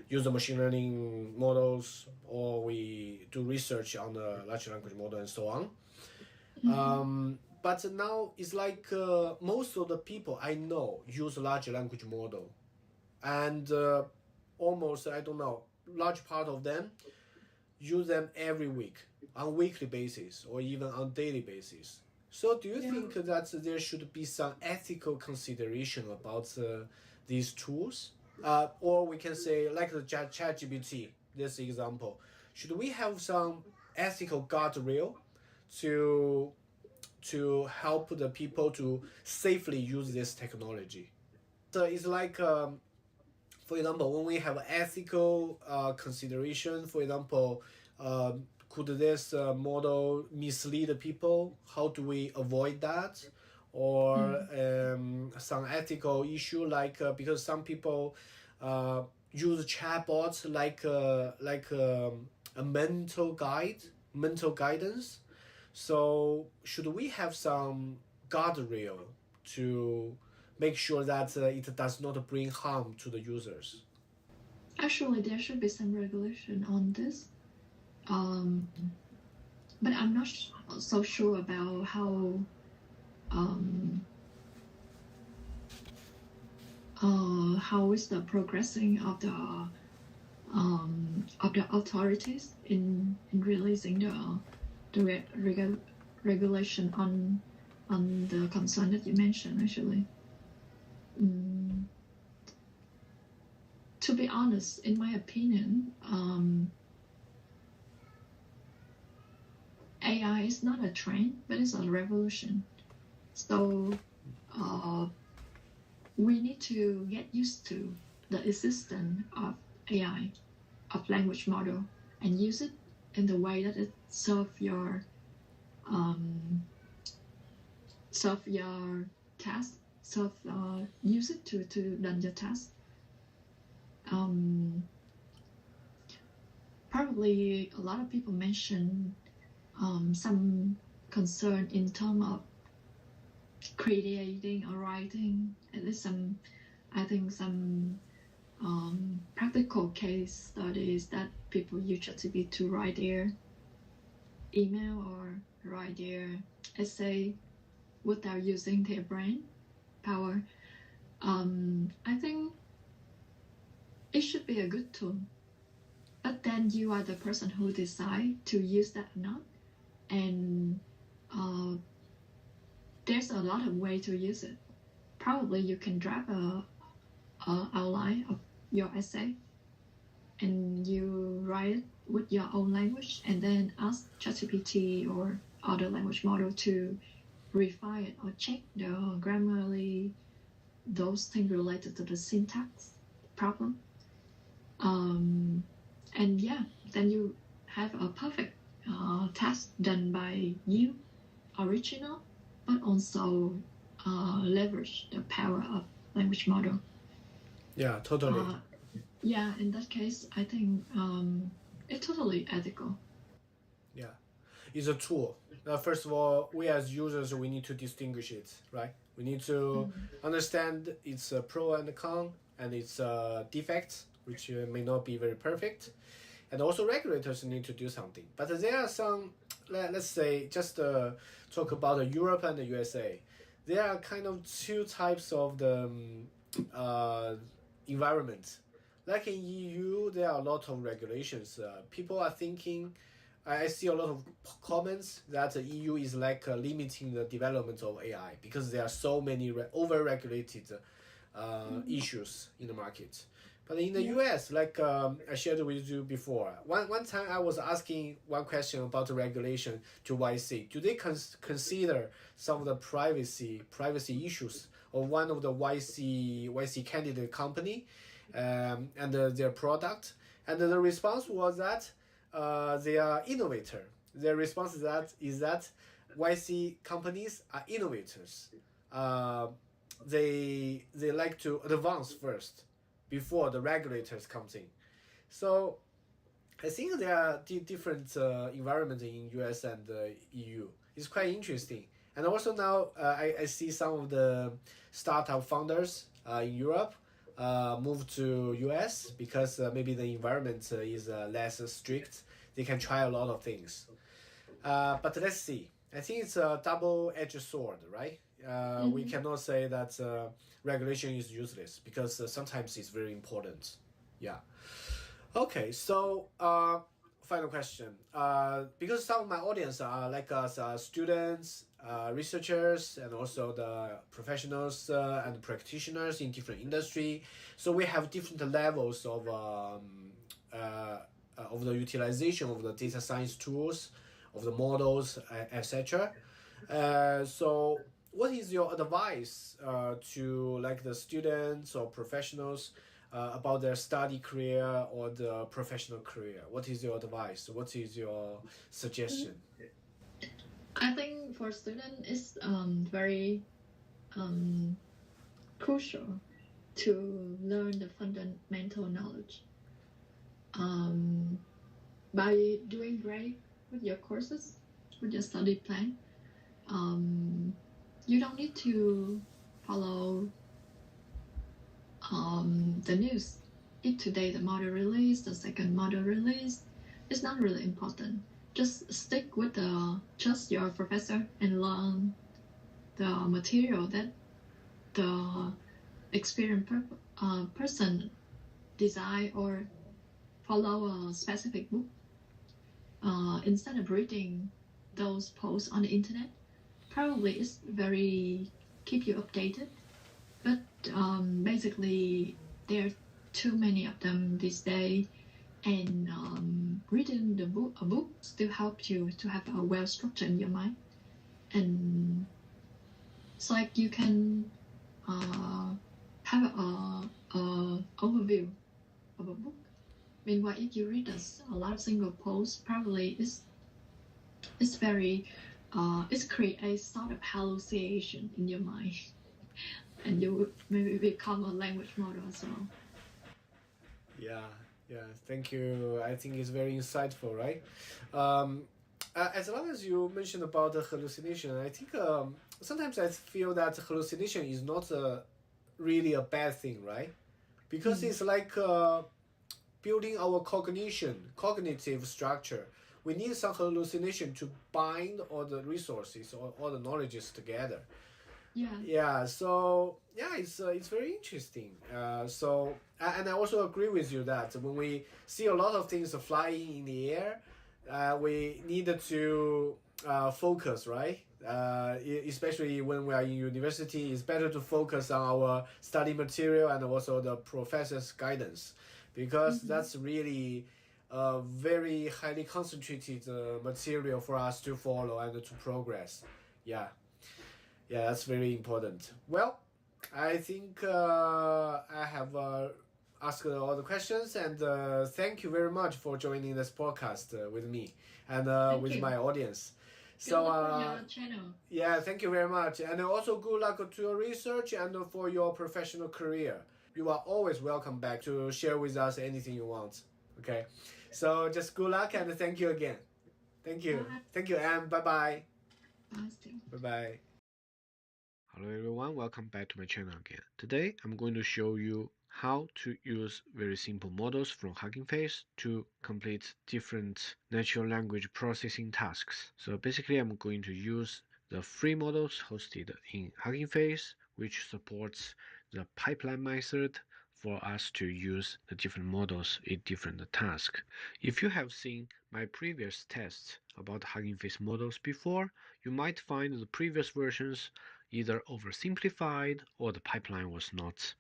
Speaker 5: use the machine learning models, or we do research on the large language model and so on. But now it's like most of the people I know use large language model, and almost, I don't know, large part of them use them every week, on weekly basis, or even on daily basis. So do you think that there should be some ethical consideration about these tools? Or we can say, like the ChatGPT, this example, should we have some ethical guardrail to help the people to safely use this technology? So it's like, for example, when we have ethical consideration, for example, could this model mislead people? How do we avoid that? Or some ethical issue, like because some people use chatbots like a mental guidance. So should we have some guardrail to make sure that it does not bring harm to the users?
Speaker 4: Actually, there should be some regulation on this, but I'm not so sure about how is the progressing of the authorities in releasing the regulation on the concern that you mentioned. Actually, to be honest, in my opinion, AI is not a trend, but it's a revolution. So we need to get used to the existence of AI, of language model, and use it in the way that it serve your task, use it to run your task. Probably a lot of people mention some concern in terms of creating or writing, at least some practical case studies that people use ChatGPT to write their email or write their essay without using their brain power. I think it should be a good tool, but then you are the person who decide to use that or not, and there's a lot of way to use it. Probably you can draft a outline of your essay and you write it with your own language and then ask ChatGPT or other language model to refine it or check the grammarly, those things related to the syntax problem. And yeah, then you have a perfect task done by you, original, but also leverage the power of language model.
Speaker 5: Yeah, totally.
Speaker 4: Yeah, in that case, I think it's totally ethical.
Speaker 5: Yeah, it's a tool. First of all, we as users, we need to distinguish it, right? We need to understand its pro and con and its defects, which may not be very perfect. And also regulators need to do something. But there are some, let's say, just talk about Europe and the USA. There are kind of two types of the environment. Like in EU, there are a lot of regulations. People are thinking, I see a lot of comments that the EU is like limiting the development of AI because there are so many over-regulated issues in the market. But in the US, like I shared with you before, one time I was asking one question about the regulation to YC. Do they consider some of the privacy issues of one of the YC candidate company and their product? And the response was that they are innovator. Their response is that YC companies are innovators. They like to advance first before the regulators comes in. So I think there are different environments in US and EU. It's quite interesting. And also now I see some of the startup founders in Europe move to US because maybe the environment is less strict. They can try a lot of things. But let's see. I think it's a double-edged sword, right? We cannot say that regulation is useless because sometimes it's very important. Yeah. Okay, so final question. Because some of my audience are like us, students, researchers, and also the professionals and practitioners in different industry. So we have different levels of the utilization of the data science tools, of the models, etc. So what is your advice to like the students or professionals about their study career or the professional career? What is your advice? What is your suggestion?
Speaker 4: I think for students, it's very crucial to learn the fundamental knowledge. By doing great with your courses, with your study plan, you don't need to follow the news. If today the model release, the second model release, it's not really important. Just stick with just your professor and learn the material that the experienced person design or follow a specific book. Instead of reading those posts on the internet, probably it's very keep you updated. But basically, there are too many of them these days, and reading a book still helps you to have a well structure in your mind. And It's like you can have a overview of a book. Meanwhile, if you read a lot of single posts, probably it's very it creates sort of hallucination in your mind, and you would maybe become a language model as well.
Speaker 5: Yeah, thank you. I think it's very insightful, right? As long as you mentioned about the hallucination, I think sometimes I feel that hallucination is not really a bad thing, right? Because it's like building our cognitive structure. We need some hallucination to bind all the resources or all the knowledges together.
Speaker 4: Yeah.
Speaker 5: So it's very interesting. And I also agree with you that when we see a lot of things flying in the air, we need to focus, right? Especially when we are in university, it's better to focus on our study material and also the professor's guidance, because that's really a very highly concentrated material for us to follow and to progress. Yeah. Yeah, that's very important. Well, I think I have asked all the questions, and thank you very much for joining this podcast with me and with
Speaker 4: you.
Speaker 5: my audience.
Speaker 4: Good luck with your channel.
Speaker 5: Yeah, thank you very much, and also good luck to your research and for your professional career. You are always welcome back to share with us anything you want. Okay, so just good luck and thank you again. Thank you.
Speaker 4: Bye.
Speaker 5: Thank you, and bye bye.
Speaker 4: Bye.
Speaker 5: Bye.
Speaker 3: Hello everyone, welcome back to my channel again. Today I'm going to show you how to use very simple models from HuggingFace to complete different natural language processing tasks. So basically I'm going to use the free models hosted in HuggingFace, which supports the pipeline method for us to use the different models in different tasks. If you have seen my previous tests about HuggingFace models before, you might find the previous versions either oversimplified or the pipeline was not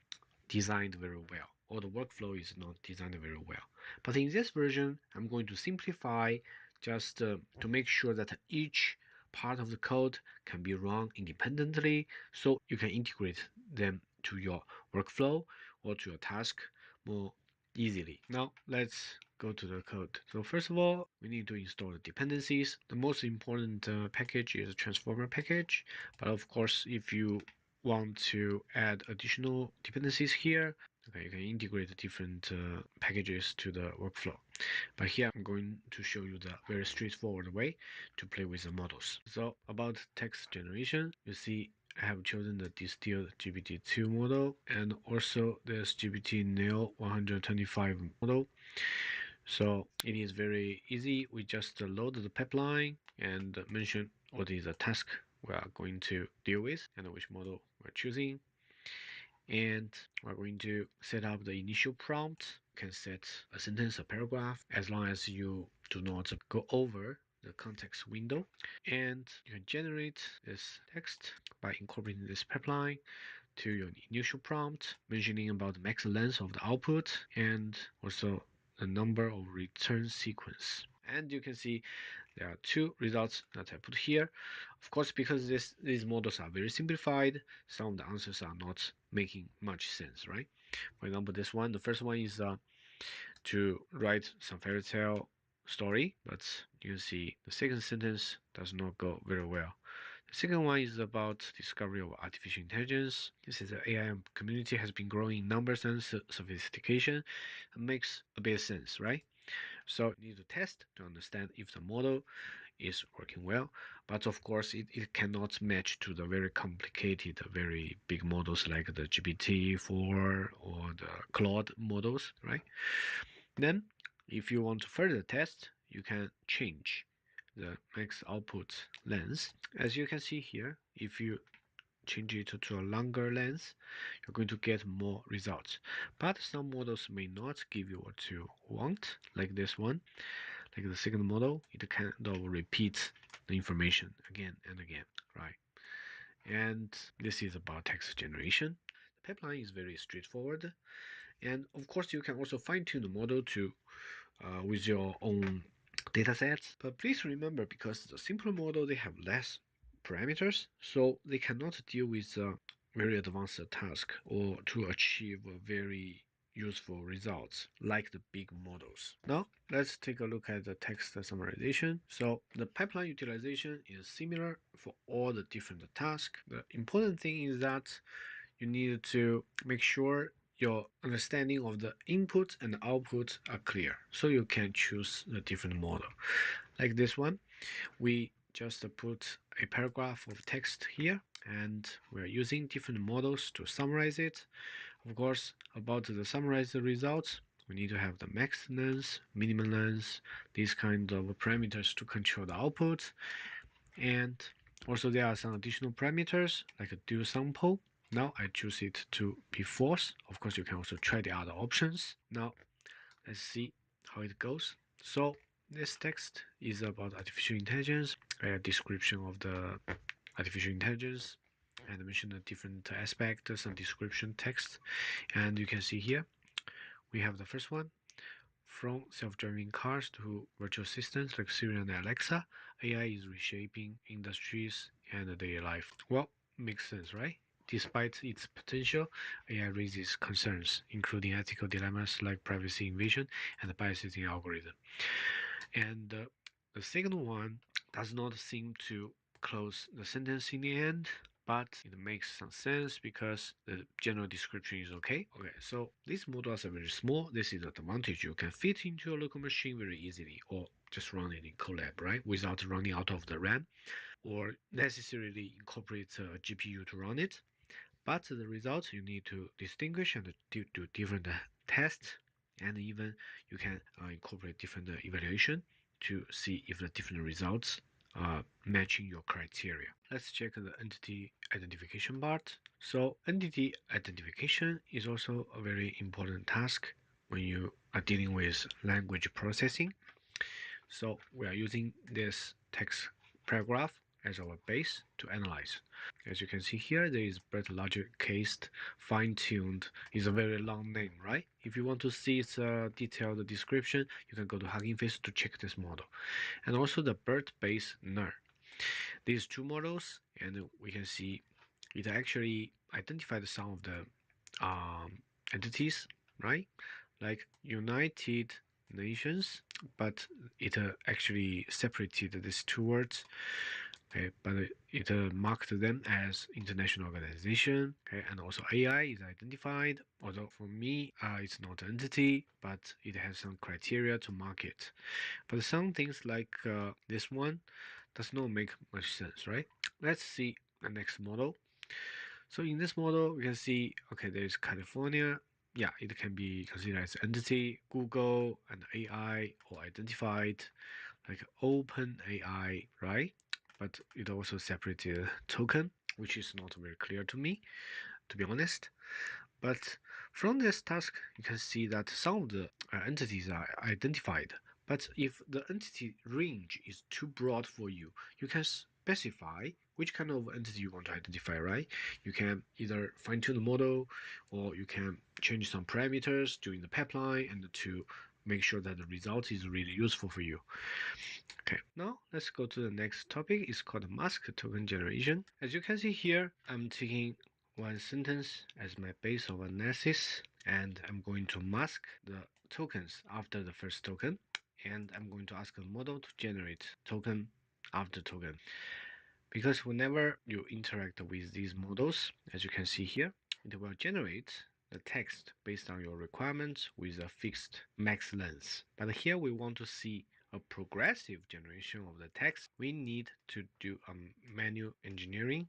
Speaker 3: designed very well, or the workflow is not designed very well. But in this version, I'm going to simplify just to make sure that each part of the code can be run independently, so you can integrate them to your workflow or to your task more easily. Now let's go to the code. So first of all, we need to install the dependencies. The most important package is a transformer package, but of course if you want to add additional dependencies here, okay, you can integrate the different packages to the workflow. But here I'm going to show you the very straightforward way to play with the models. So about text generation, you see I have chosen the distilled GPT-2 model and also this GPT Neo 125 model. So it is very easy. We just load the pipeline and mention what is the task we are going to deal with and which model we're choosing. And we're going to set up the initial prompt. You can set a sentence, a paragraph, as long as you do not go over the context window. And you can generate this text by incorporating this pipeline to your initial prompt, mentioning about the max length of the output and also the number of return sequence. And you can see there are two results that I put here. Of course, because these models are very simplified, some of the answers are not making much sense, right? For example, this one, the first one is to write some fairy tale story, but you can see the second sentence does not go very well. The second one is about discovery of artificial intelligence. This is the AI community has been growing in numbers and sophistication. It makes a bit of sense, right? So you need to test to understand if the model is working well, but of course it cannot match to the very complicated, very big models like the GPT-4 or the Claude models, right? Then if you want to further test, you can change the max output length. As you can see here, if you change it to a longer length, you're going to get more results. But some models may not give you what you want, like this one. Like the second model, it kind of repeats the information again and again, right? And this is about text generation. The pipeline is very straightforward. And of course, you can also fine-tune the model to with your own datasets. But please remember, because the simpler model, they have less parameters, so they cannot deal with very advanced task or to achieve very useful results like the big models. Now, let's take a look at the text summarization. So the pipeline utilization is similar for all the different tasks. The important thing is that you need to make sure your understanding of the input and output are clear so you can choose the different model. Like this one, we just put a paragraph of text here and we're using different models to summarize it. Of course, about the summarized results, we need to have the max length, minimum length, these kind of parameters to control the output. And also there are some additional parameters like a do sample. Now I choose it to be false. Of course, you can also try the other options. Now let's see how it goes. So this text is about artificial intelligence, a description of the artificial intelligence, and mention the different aspects and description text. And you can see here we have the first one. From self-driving cars to virtual assistants like Siri and Alexa, AI is reshaping industries and daily life. Well, makes sense, right? Despite its potential, AI raises concerns, including ethical dilemmas like privacy invasion and biases in algorithms. And the second one does not seem to close the sentence in the end, but it makes some sense because the general description is okay. Okay, so these models are very small. This is the advantage. You can fit into your local machine very easily or just run it in Colab, right? Without running out of the RAM or necessarily incorporate a GPU to run it. But the results you need to distinguish and do different tests, and even you can incorporate different evaluation to see if the different results are matching your criteria. Let's check the entity identification part. So entity identification is also a very important task when you are dealing with language processing. So we are using this text paragraph as our base to analyze. As you can see here, there is BERT logic cased, fine-tuned. It's a very long name, right? If you want to see its detailed description, you can go to HuggingFace to check this model. And also the BERT-based NER. These two models, and we can see it actually identified some of the entities, right? Like United Nations, but it actually separated these two words. Okay, but it marked them as international organization. Okay, and also AI is identified. Although for me, it's not an entity, but it has some criteria to mark it. But some things like this one does not make much sense, right? Let's see the next model. So in this model, we can see, okay, there is California. Yeah, it can be considered as entity, Google, and AI, or identified, like Open AI, right? But it also separated token, which is not very clear to me, to be honest. But from this task, you can see that some of the entities are identified. But if the entity range is too broad for you, you can specify which kind of entity you want to identify, right? You can either fine-tune the model or you can change some parameters during the pipeline and to make sure that the result is really useful for you. Okay, now let's go to the next topic. It's called mask token generation. As you can see here, I'm taking one sentence as my base of analysis, and I'm going to mask the tokens after the first token, and I'm going to ask the model to generate token after token. Because whenever you interact with these models, as you can see here, it will generate the text based on your requirements with a fixed max length. But here we want to see a progressive generation of the text. We need to do a manual engineering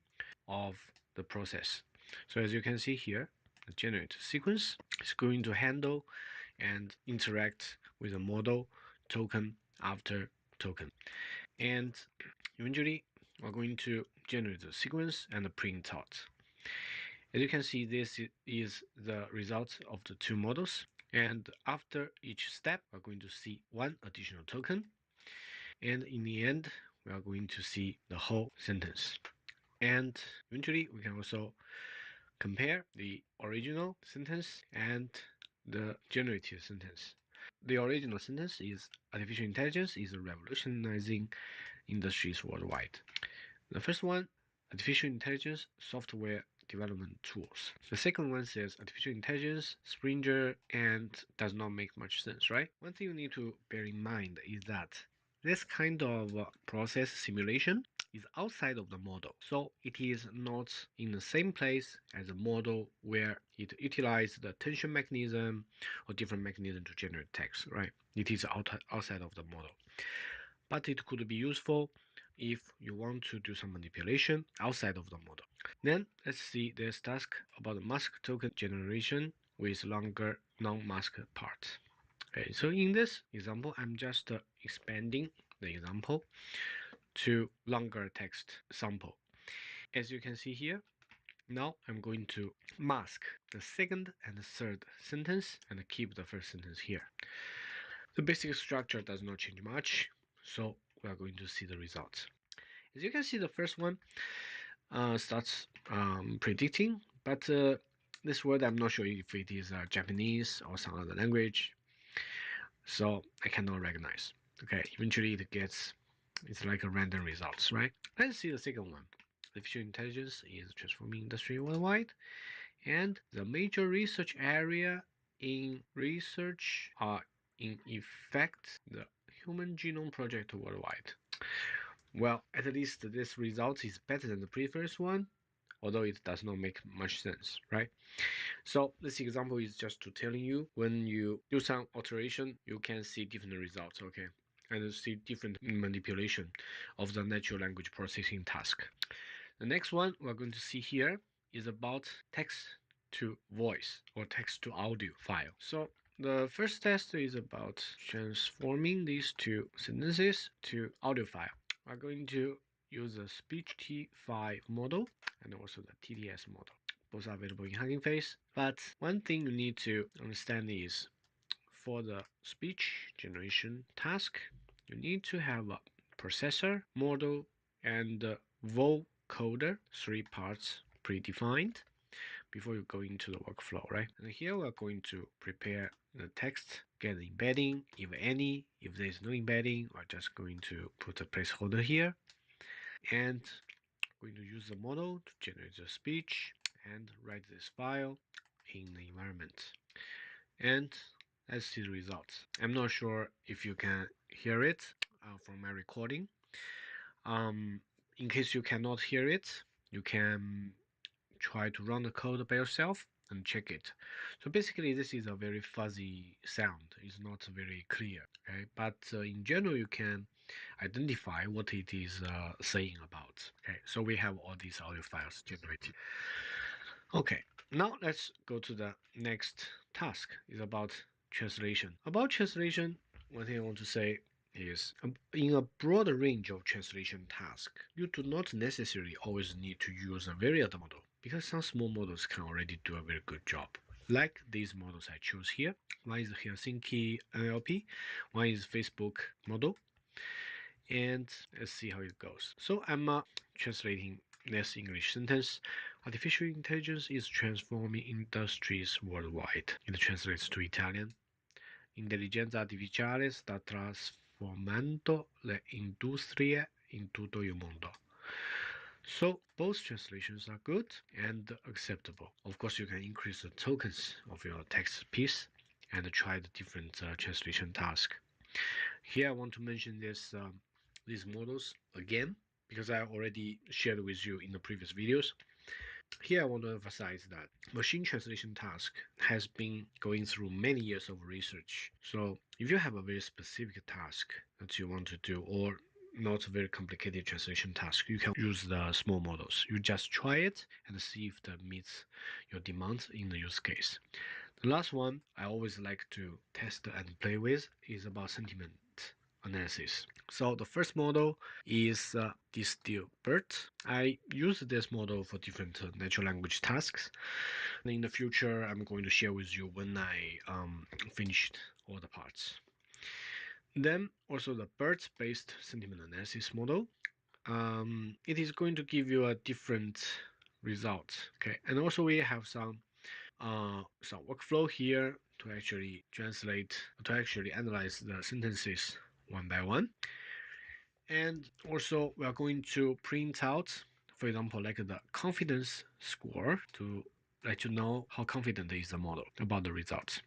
Speaker 3: of the process. So as you can see here, the generate sequence is going to handle and interact with the model token after token. And eventually, we're going to generate the sequence and print out. As you can see, this is the result of the two models. And after each step, we're going to see one additional token. And in the end, we are going to see the whole sentence. And eventually, we can also compare the original sentence and the generated sentence. The original sentence is artificial intelligence is revolutionizing industries worldwide. The first one, artificial intelligence software development tools. The second one says artificial intelligence, Springer, and does not make much sense, right? One thing you need to bear in mind is that this kind of process simulation is outside of the model. So it is not in the same place as a model where it utilizes the attention mechanism or different mechanism to generate text, right? It is outside of the model. But it could be useful if you want to do some manipulation outside of the model. Then let's see this task about mask token generation with longer non-mask part. Okay, so in this example, I'm just expanding the example to longer text sample. As you can see here, now I'm going to mask the second and the third sentence and keep the first sentence here. The basic structure does not change much, so we are going to see the results. As you can see, the first one starts predicting, but this word I'm not sure if it is Japanese or some other language, so I cannot recognize. Okay, eventually it's like a random results, right? Let's see the second one. Artificial intelligence is transforming industry worldwide, and the major research area in research are in effect the Human Genome Project worldwide. Well, at least this result is better than the previous one, although it does not make much sense, right? So this example is just to telling you when you do some alteration, you can see different results, okay? And see different manipulation of the natural language processing task. The next one we're going to see here is about text to voice or text to audio file. So the first test is about transforming these two sentences to audio file. We're going to use the speech T5 model and also the TDS model. Both are available in HuggingFace. But one thing you need to understand is for the speech generation task, you need to have a processor, model, and vocoder, three parts predefined before you go into the workflow, right? And here we're going to prepare the text, get the embedding, if any. If there's no embedding, we're just going to put a placeholder here and going to use the model to generate the speech and write this file in the environment. And let's see the results. I'm not sure if you can hear it from my recording. In case you cannot hear it, you can try to run the code by yourself and check it. So basically, this is a very fuzzy sound. It's not very clear. Okay, but in general, you can identify what it is saying about. Okay, so we have all these audio files generated. Okay, now let's go to the next task. It's about translation. About translation, one thing I want to say is in a broader range of translation tasks, you do not necessarily always need to use a very advanced model because some small models can already do a very good job. Like these models I chose here. One is Helsinki NLP, one is Facebook model, and let's see how it goes. So I'm translating this English sentence. Artificial intelligence is transforming industries worldwide. It translates to Italian. Intelligenza artificiale sta trasformando le industrie in tutto il mondo. So both translations are good and acceptable. Of course, you can increase the tokens of your text piece and try the different translation task. Here I want to mention these models again because I already shared with you in the previous videos. Here I want to emphasize that machine translation task has been going through many years of research. So if you have a very specific task that you want to do or not a very complicated translation task, you can use the small models. You just try it and see if that meets your demands in the use case. The last one I always like to test and play with is about sentiment analysis. So the first model is DistillBERT. I use this model for different natural language tasks. In the future, I'm going to share with you when I finished all the parts. Then also the BERT-based sentiment analysis model. It is going to give you a different result. Okay, and also we have some workflow here to actually analyze the sentences one by one. And also we are going to print out, for example, like the confidence score to let you know how confident is the model about the results.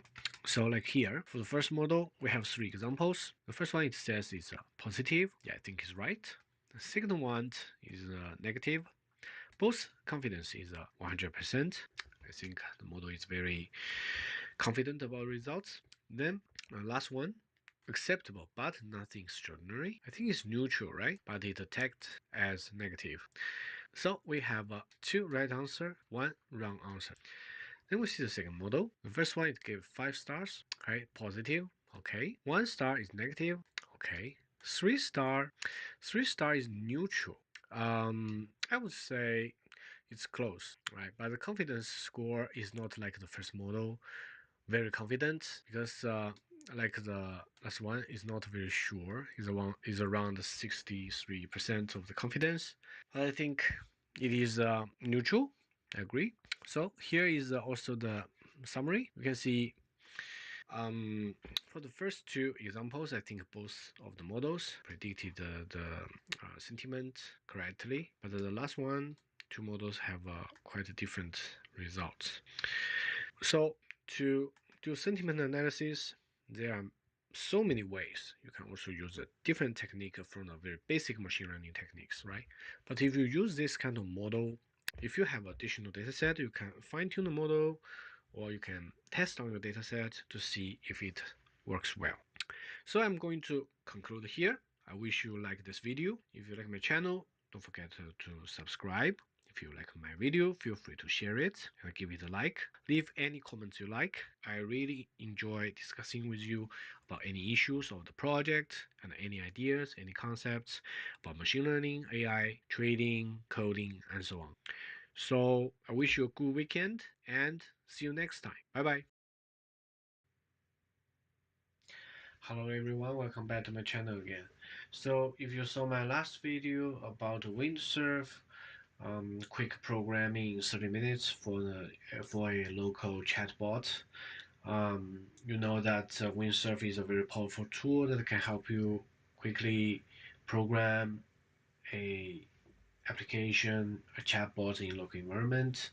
Speaker 3: So like here, for the first model, we have 3 examples. The first one, it says it's positive. Yeah, I think it's right. The second one is negative. Both confidence is 100%. I think the model is very confident about results. Then the last one, acceptable but nothing extraordinary. I think it's neutral, right? But it tagged as negative. So we have 2 right answer, 1 wrong answer. Then we see the second model. The first one, it gave 5 stars, right? Positive, okay. 1 star is negative, okay. 3 star, 3 star is neutral. I would say it's close, right? But the confidence score is not like the first model, very confident, because like the last one is not very sure. Is around 63% of the confidence. I think it is neutral. I agree. So here is also the summary. You can see for the first 2 examples, I think both of the models predicted the sentiment correctly, but the last one, 2 models have quite different results. So to do sentiment analysis, there are so many ways. You can also use a different technique from the very basic machine learning techniques, right? But if you use this kind of model, if you have additional data set, you can fine-tune the model, or you can test on your data set to see if it works well. So I'm going to conclude here. I wish you like this video. If you like my channel, don't forget to subscribe. If you like my video, feel free to share it and give it a like. Leave any comments you like. I really enjoy discussing with you about any issues of the project and any ideas, any concepts about machine learning, AI, trading, coding, and so on. So I wish you a good weekend and see you next time. Bye bye. Hello everyone, welcome back to my channel again. So if you saw my last video about windsurf, quick programming in 30 minutes for a local chatbot, you know that windsurf is a very powerful tool that can help you quickly program a application, a chatbot in local environment.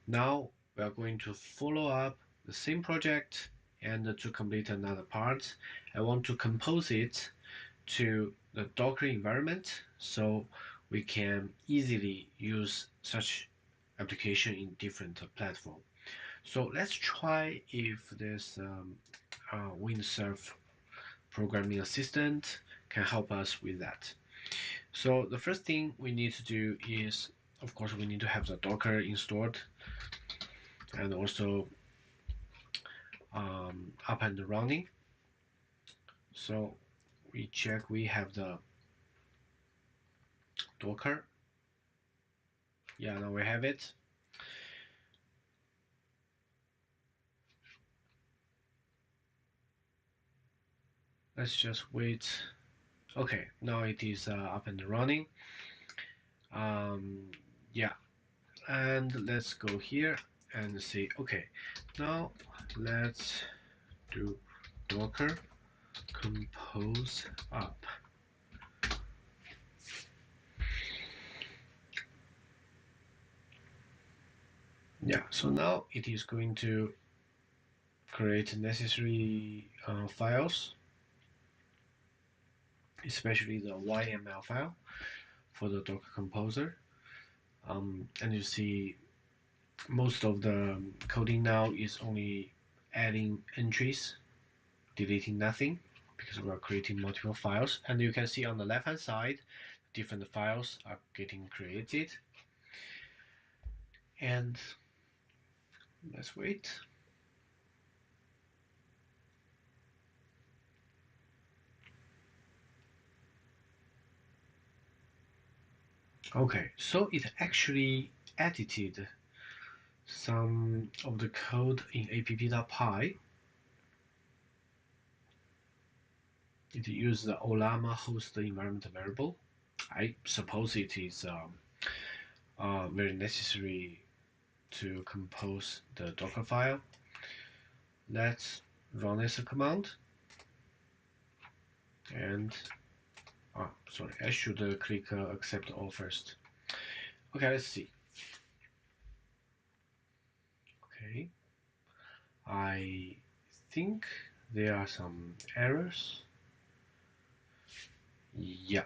Speaker 3: Now we are going to follow up the same project, and to complete another part, I want to compose it to the Docker environment so we can easily use such application in different platform. So let's try if this windsurf programming assistant can help us with that. So the first thing we need to do is, of course, we need to have the Docker installed and also up and running. So we check we have the Docker. Yeah, now we have it. Let's just wait. Okay, now it is up and running. Yeah, and let's go here and see. Okay, now let's do Docker compose up. Yeah, so now it is going to create necessary files, especially the YML file for the Docker Composer. And you see most of the coding now is only adding entries, deleting nothing, because we are creating multiple files. And you can see on the left hand side, different files are getting created. And let's wait. Okay, so it actually edited some of the code in app.py. It used the Llama host environment variable. I suppose it is very necessary to compose the Docker file. Let's run this command and Sorry, I should click accept all first. Okay, let's see. Okay, I think there are some errors. Yeah,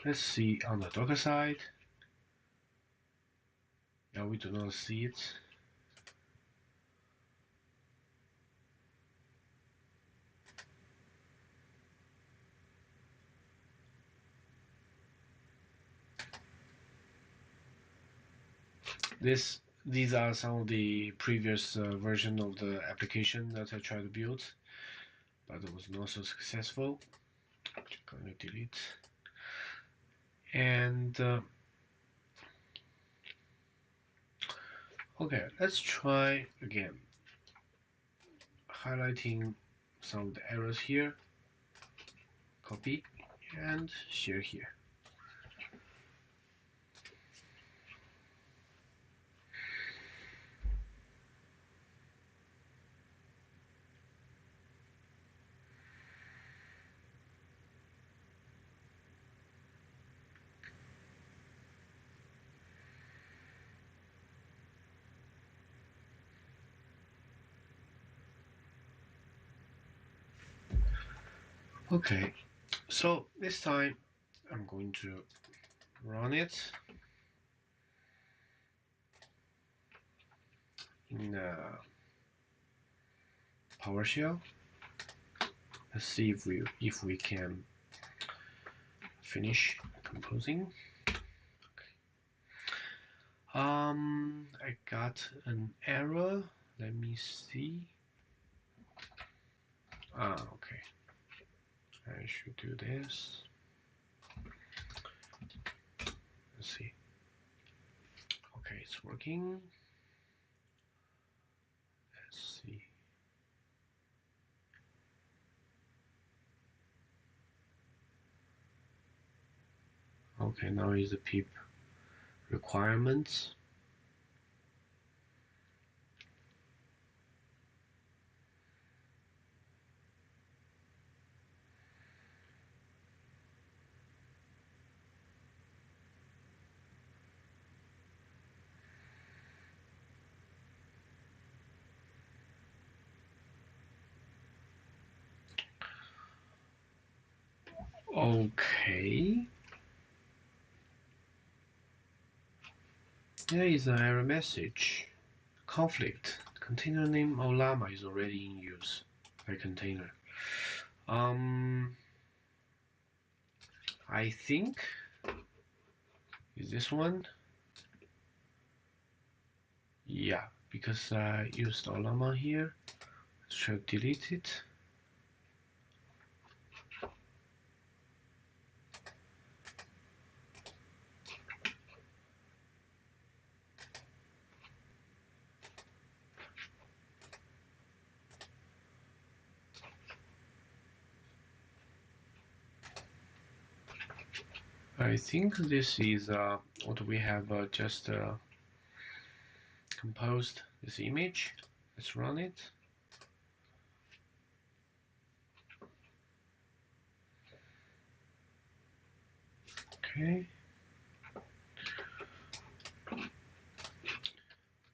Speaker 3: let's see on the Docker side. Yeah, we do not see it. These are some of the previous version of the application that I tried to build, but it was not so successful. Just gonna delete. And okay, let's try again. Highlighting some of the errors here, copy and share here. Okay, so this time I'm going to run it in PowerShell. Let's see if we can finish composing. I got an error. Let me see. Okay. I should do this. Let's see. Okay, it's working. Let's see. Okay, now is the pip requirements. Okay. There is an error message. Conflict. Container name of Llama is already in use by container. I think is this one. Yeah, because I used Llama here. Should delete it. I think this is what we have just composed this image. Let's run it. Okay.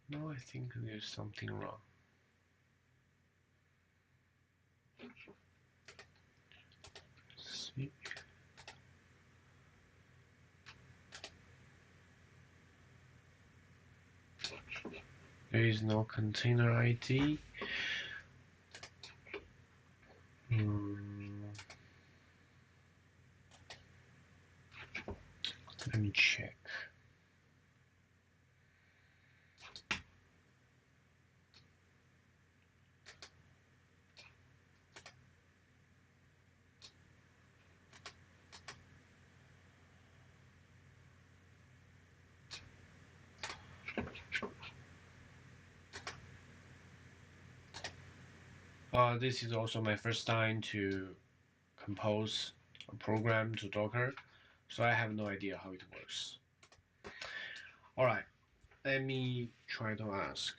Speaker 3: No, I think there's something wrong. Let's see. There is no container ID. Let me check. This is also my first time to compose a program to Docker, so I have no idea how it works. All right, let me try to ask.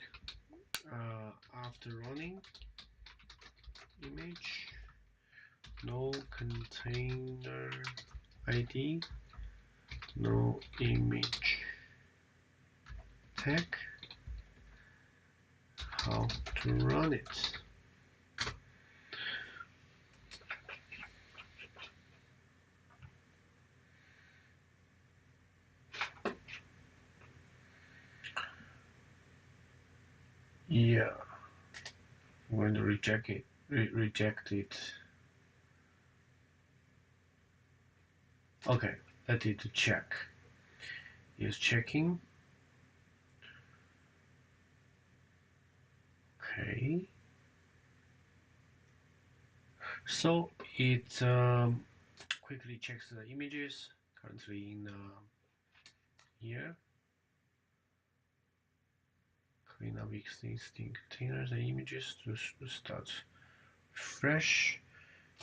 Speaker 3: After running image, no container ID, no image tag, how to run it. Yeah, I'm going to reject it. Reject it. Okay, let it check. Is checking. Okay. So it quickly checks the images currently in here. Clean up existing containers and images to start fresh.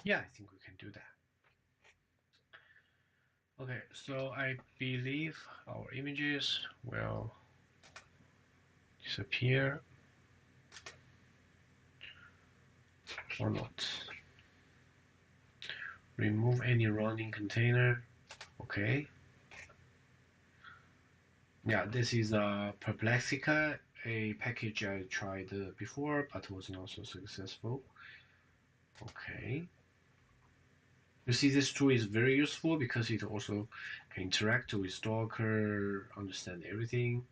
Speaker 3: Yeah, I think we can do that. Okay, so I believe our images will disappear or not. Remove any running container. Okay. Yeah, this is Perplexica, a package I tried before but was not so successful. Okay. You see, this tool is very useful because it also can interact with Docker, understand everything.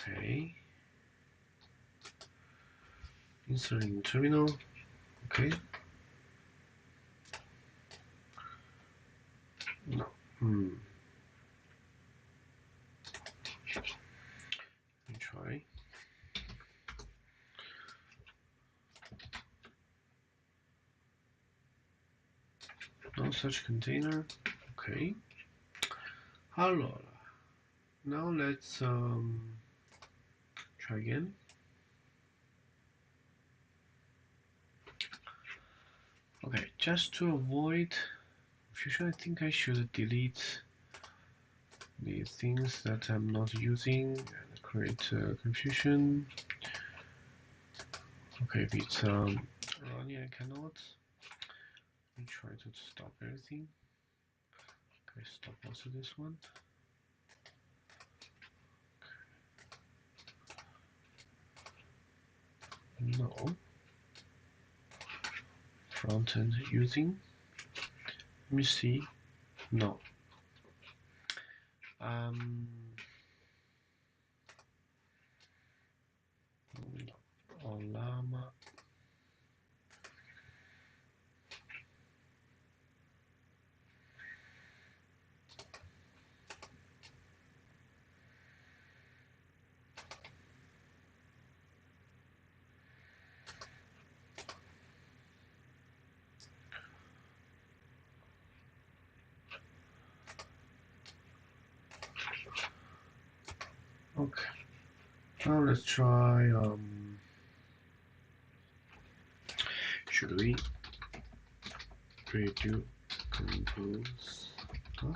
Speaker 3: Okay. Inserting terminal. Okay. No. Let me try. No such container. Okay. Hello. Now let's try again. Okay, just to avoid confusion, I think I should delete the things that I'm not using and create confusion. Okay, if it's running, I cannot. Let me try to stop everything. Okay, stop also this one. No. Front end using. Let me see. No. No. Llama. Okay. Now let's try. Should we redo compose? Huh?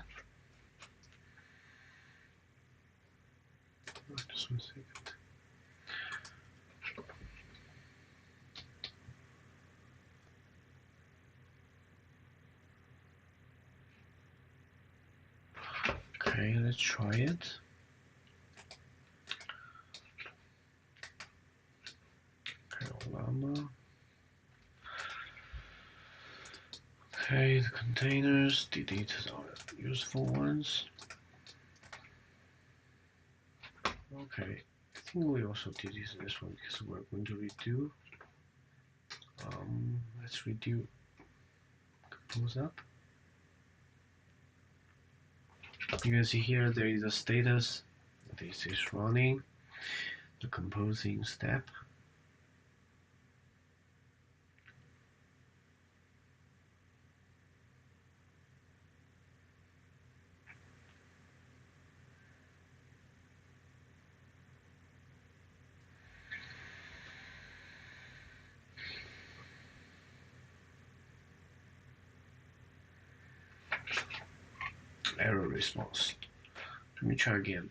Speaker 3: Just 1 second. Okay, let's try it. Okay, Llama. Okay, the containers, delete our useful ones. Okay, I think we also delete this one because we're going to redo. Let's redo compose up. You can see here there is a status. This is running the composing step. Error response. Let me try again.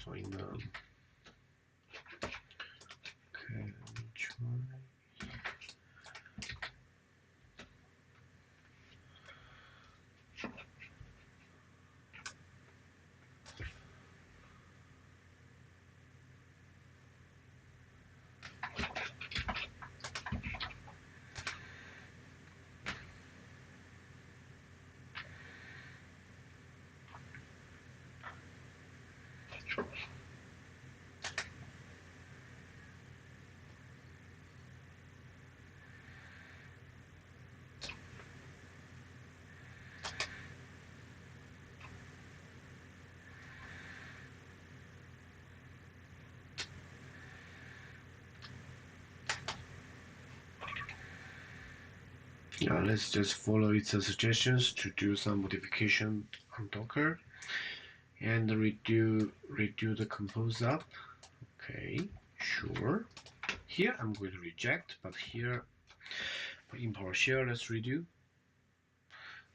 Speaker 3: So in Yeah, let's just follow its suggestions to do some modification on Docker and redo the compose up. Okay, sure. Here I'm going to reject, but here in PowerShell, let's redo.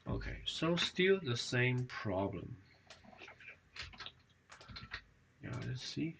Speaker 3: Okay, so still the same problem. Yeah, let's see.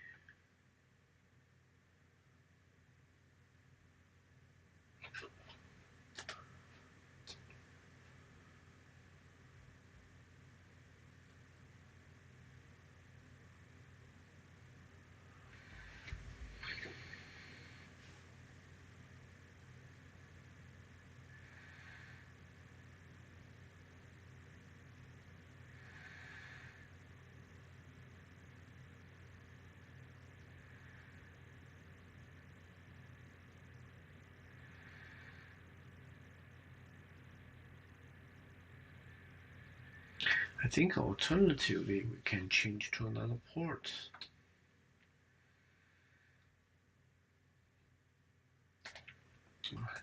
Speaker 3: I think alternatively we can change to another port.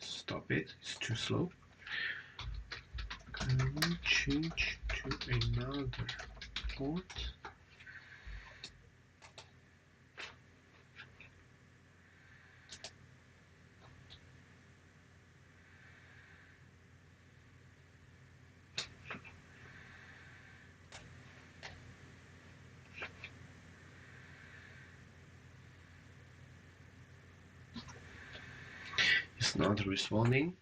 Speaker 3: Stop it, it's too slow. Can we change to another port? It's not responding.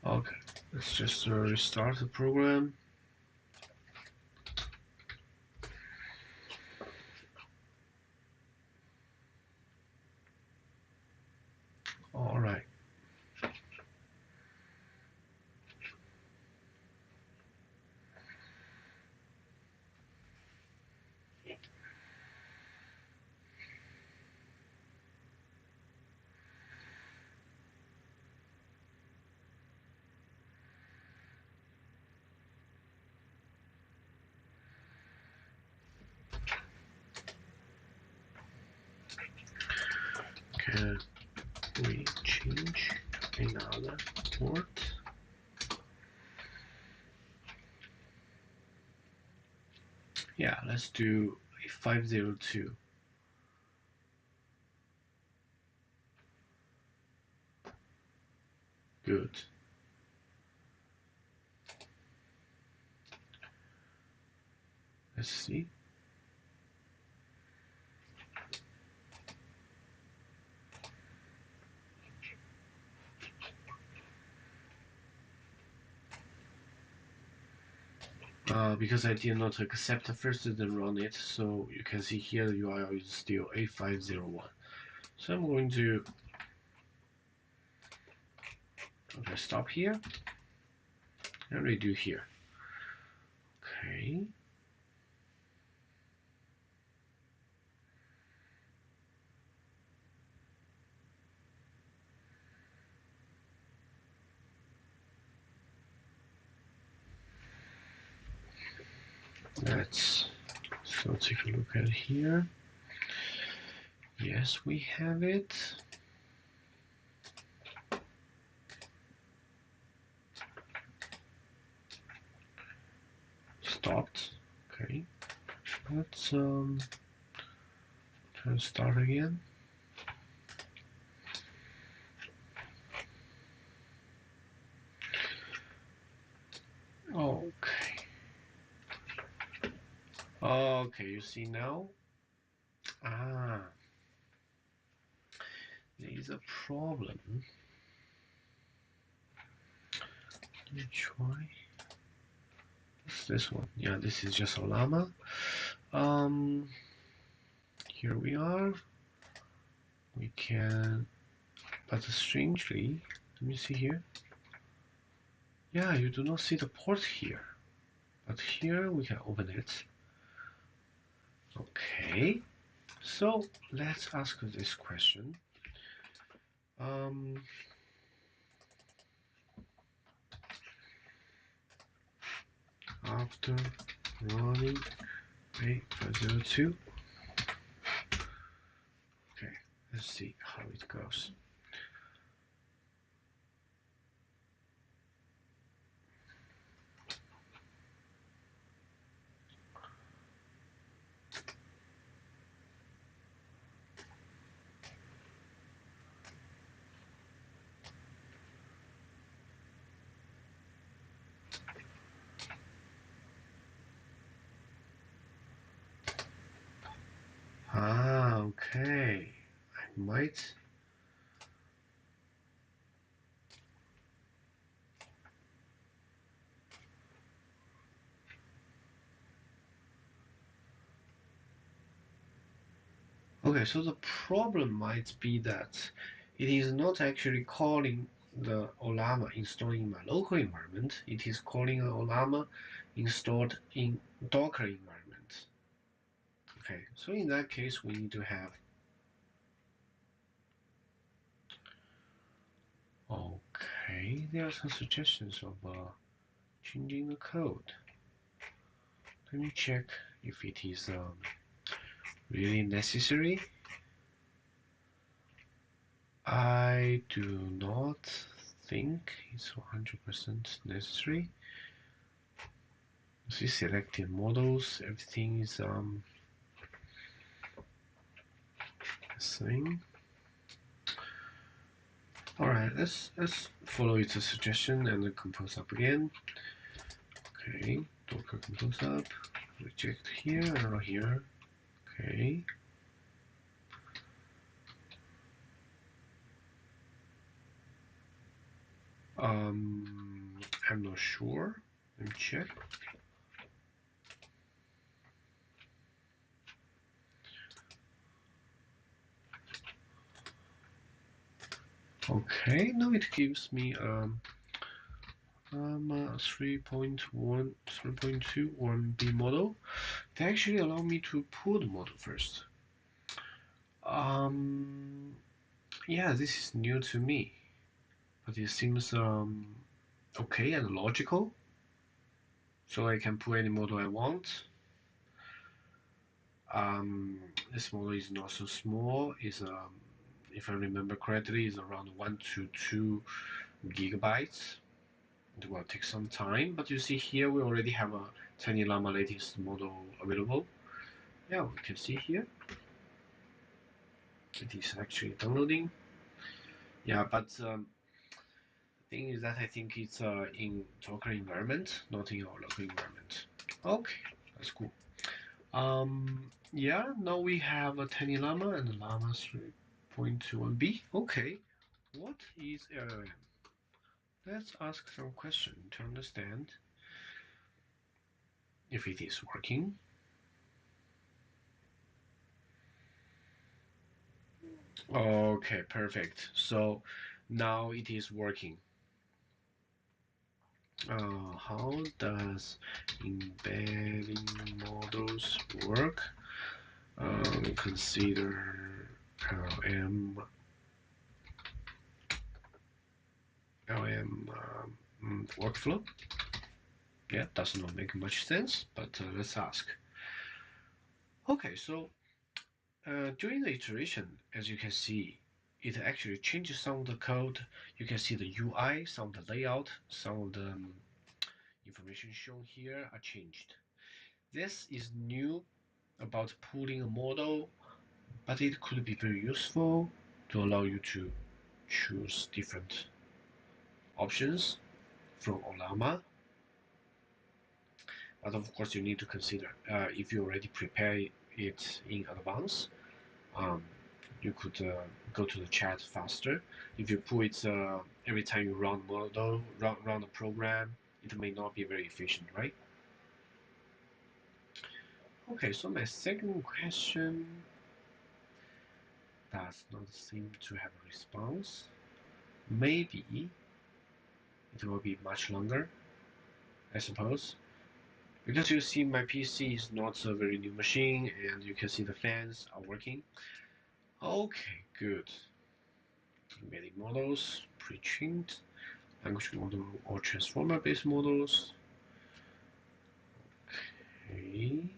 Speaker 3: Okay, let's just restart the program. All right. Can we change to another port? Yeah, let's do a 502. Good. Let's see. Because I did not accept the first, then run it, so you can see here the URL is still A501. So I'm going to stop here and redo here. Okay. Let's take a look at here. Yes, we have it. Stopped. Okay. Let's try to start again. Okay. Okay, you see now? Ah, there is a problem. Let me try. What's this one? Yeah, this is just a llama. Here we are. We can, but strangely, let me see here. Yeah, you do not see the port here, but here we can open it. Okay, so let's ask this question. after running 8502. Okay, let's see how it goes. Okay. I might. Okay, so the problem might be that it is not actually calling the Llama installed in my local environment. It is calling a Llama installed in Docker environment. Okay, so in that case, we need to have. Okay, there are some suggestions of changing the code. Let me check if it is really necessary. I do not think it's 100% necessary. See, selected models, everything is same. All right, let's follow its suggestion and then compose up again. Okay, Docker compose up, reject here or here. Okay. I'm not sure. Let me check. Okay, now it gives me 3.1, 3.2 1B model. They actually allow me to pull the model first. Yeah, this is new to me, but it seems okay and logical. So I can pull any model I want. This model is not so small. Is if I remember correctly, is around 1 to 2 gigabytes. It will take some time, but you see here we already have a Tiny Llama latest model available. Yeah, we can see here. It is actually downloading. Yeah, but the thing is that I think it's in Docker environment, not in our local environment. Okay, that's cool. Yeah, now we have a Tiny Llama and a Llama 3.21b. Okay, what is LLM? Let's ask some questions to understand if it is working. Okay, perfect. So now it is working. How does embedding models work? Consider LM workflow. Yeah, does not make much sense, but let's ask. Okay, so during the iteration, as you can see, it actually changes some of the code. You can see the UI, some of the layout, some of the information shown here are changed. This is new about pulling a model, but it could be very useful to allow you to choose different options from Llama. But of course, you need to consider if you already prepare it in advance, um, you could go to the chat faster. If you pull it every time you run model, run a program, it may not be very efficient, right? Okay, so my second question does not seem to have a response. Maybe it will be much longer, I suppose. Because you see my PC is not a very new machine and you can see the fans are working. Okay, good. Embedding models, pre-trained, language model or transformer-based models. Okay.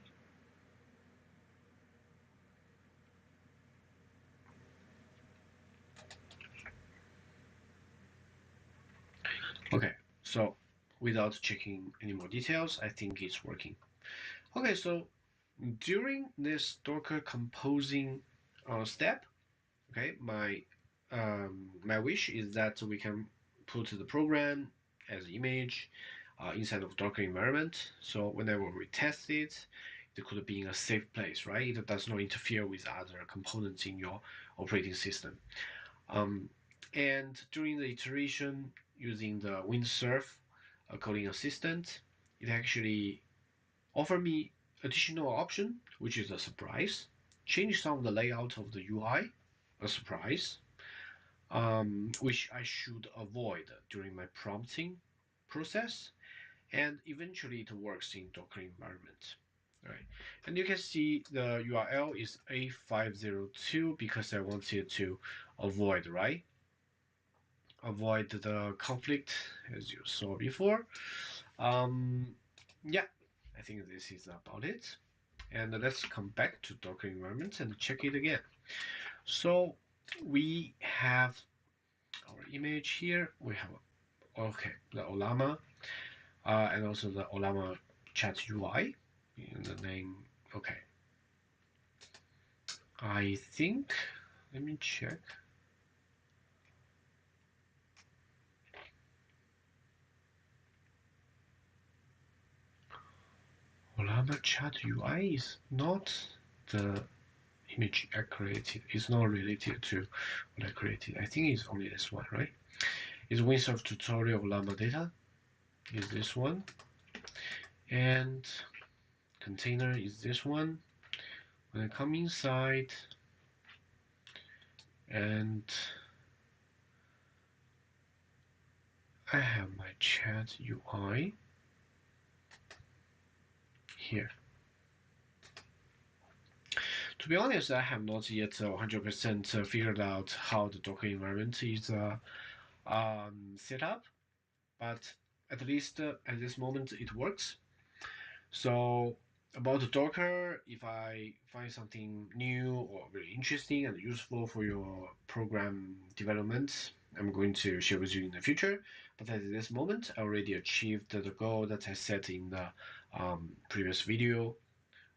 Speaker 3: Okay, so without checking any more details, I think it's working. Okay, so during this Docker composing step, okay, my wish is that we can put the program as image inside of Docker environment. So whenever we test it, it could be in a safe place, right? It does not interfere with other components in your operating system. Um, and during the iteration using the Windsurf coding assistant, it actually offered me additional option, which is a surprise. Change some of the layout of the UI, a surprise, which I should avoid during my prompting process. And eventually it works in Docker environment. All right, and you can see the URL is A502 because I wanted to avoid, right? Avoid the conflict as you saw before. Um, yeah, I think this is about it. And let's come back to Docker environment and check it again. So we have our image here. We have, okay, the Llama and also the Llama chat UI in the name. Okay, I think, let me check. Llama chat UI is not the image I created. It's not related to what I created. I think it's only this one, right? It's Windsurf tutorial of Llama data. Is this one. And container is this one. When I come inside and I have my chat UI here. To be honest, I have not yet 100% figured out how the Docker environment is set up, but at least at this moment it works. So about the Docker, if I find something new or very interesting and useful for your program development, I'm going to share with you in the future. But at this moment, I already achieved the goal that I set in the previous video.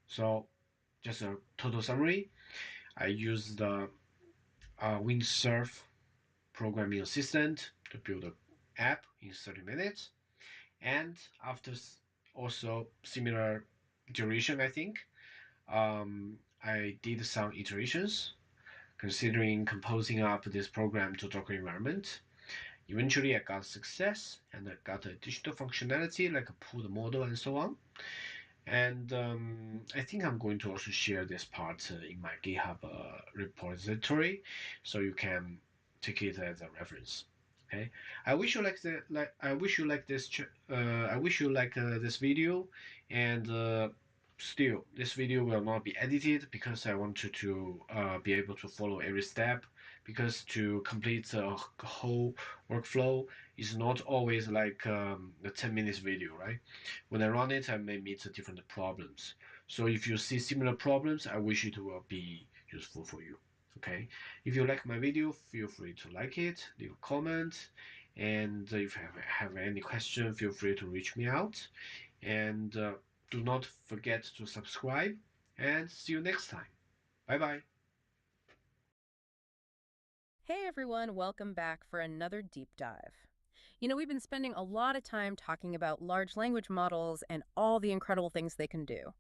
Speaker 3: So just a total summary, I used the Windsurf programming assistant to build an app in 30 minutes. And after also similar duration, I think, I did some iterations considering composing up this program to Docker environment. Eventually, I got success and I got additional functionality like a pooled model and so on. And I think I'm going to also share this part in my GitHub repository, so you can take it as a reference. Okay. I wish you like the like. I wish you like this. I wish you like this video, and still, this video will not be edited because I want you to be able to follow every step. Because to complete the whole workflow is not always like a 10 minutes video, right? When I run it, I may meet different problems. So if you see similar problems, I wish it will be useful for you. Okay. If you like my video, feel free to like it, leave a comment, and if you have any question, feel free to reach me out. And do not forget to subscribe, and see you next time. Bye bye.
Speaker 1: Hey everyone, welcome back for another deep dive. You know, we've been spending a lot of time talking about large language models and all the incredible things they can do.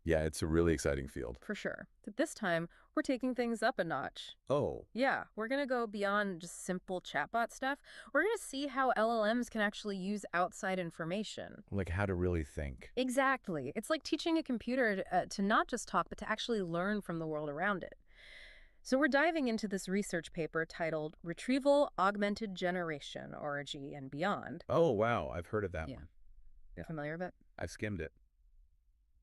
Speaker 2: Yeah, it's a really exciting field.
Speaker 1: For sure. But this time, we're taking things up a notch.
Speaker 2: Oh,
Speaker 1: Yeah, we're going to go beyond just simple chatbot stuff. We're going to see how LLMs can actually use outside information.
Speaker 2: like how to really think.
Speaker 1: Exactly. It's like teaching a computer to not just talk, but to actually learn from the world around it. So we're diving into this research paper titled Retrieval Augmented Generation, RG and Beyond.
Speaker 2: Oh, wow, I've heard of that
Speaker 1: Yeah.
Speaker 2: one.
Speaker 1: You familiar with it?
Speaker 2: I've skimmed it.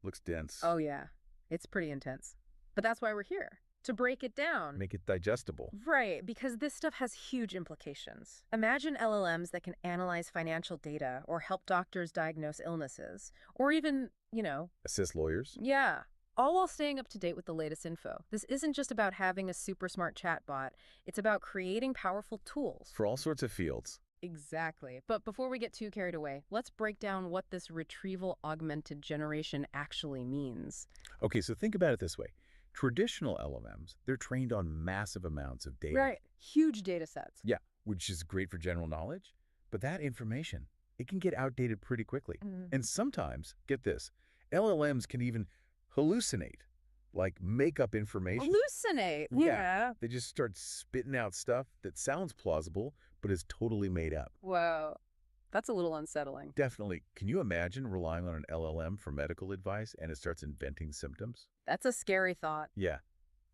Speaker 2: Looks dense.
Speaker 1: Oh, yeah. It's pretty intense. But that's why we're here. to break it down.
Speaker 2: Make it digestible.
Speaker 1: Right, because this stuff has huge implications. Imagine LLMs that can analyze financial data or help doctors diagnose illnesses, or even,
Speaker 2: Assist lawyers.
Speaker 1: yeah, all while staying up to date with the latest info. This isn't just about having a super smart chatbot, it's about creating powerful tools.
Speaker 2: For all sorts of fields.
Speaker 1: Exactly. But before we get too carried away, let's break down what this retrieval augmented generation actually means.
Speaker 2: Okay, so think about it this way. Traditional LLMs, they're trained on massive amounts of data.
Speaker 1: Right. Huge data sets.
Speaker 2: Yeah, which is great for general knowledge. But that information, it can get outdated pretty quickly. And sometimes, get this, LLMs can even hallucinate, like make up information.
Speaker 1: Hallucinate.
Speaker 2: Yeah. They just start spitting out stuff that sounds plausible, but is totally made up.
Speaker 1: Whoa. That's a little unsettling.
Speaker 2: Definitely. Can you imagine relying on an LLM for medical advice and it starts inventing symptoms?
Speaker 1: That's a scary thought.
Speaker 2: Yeah.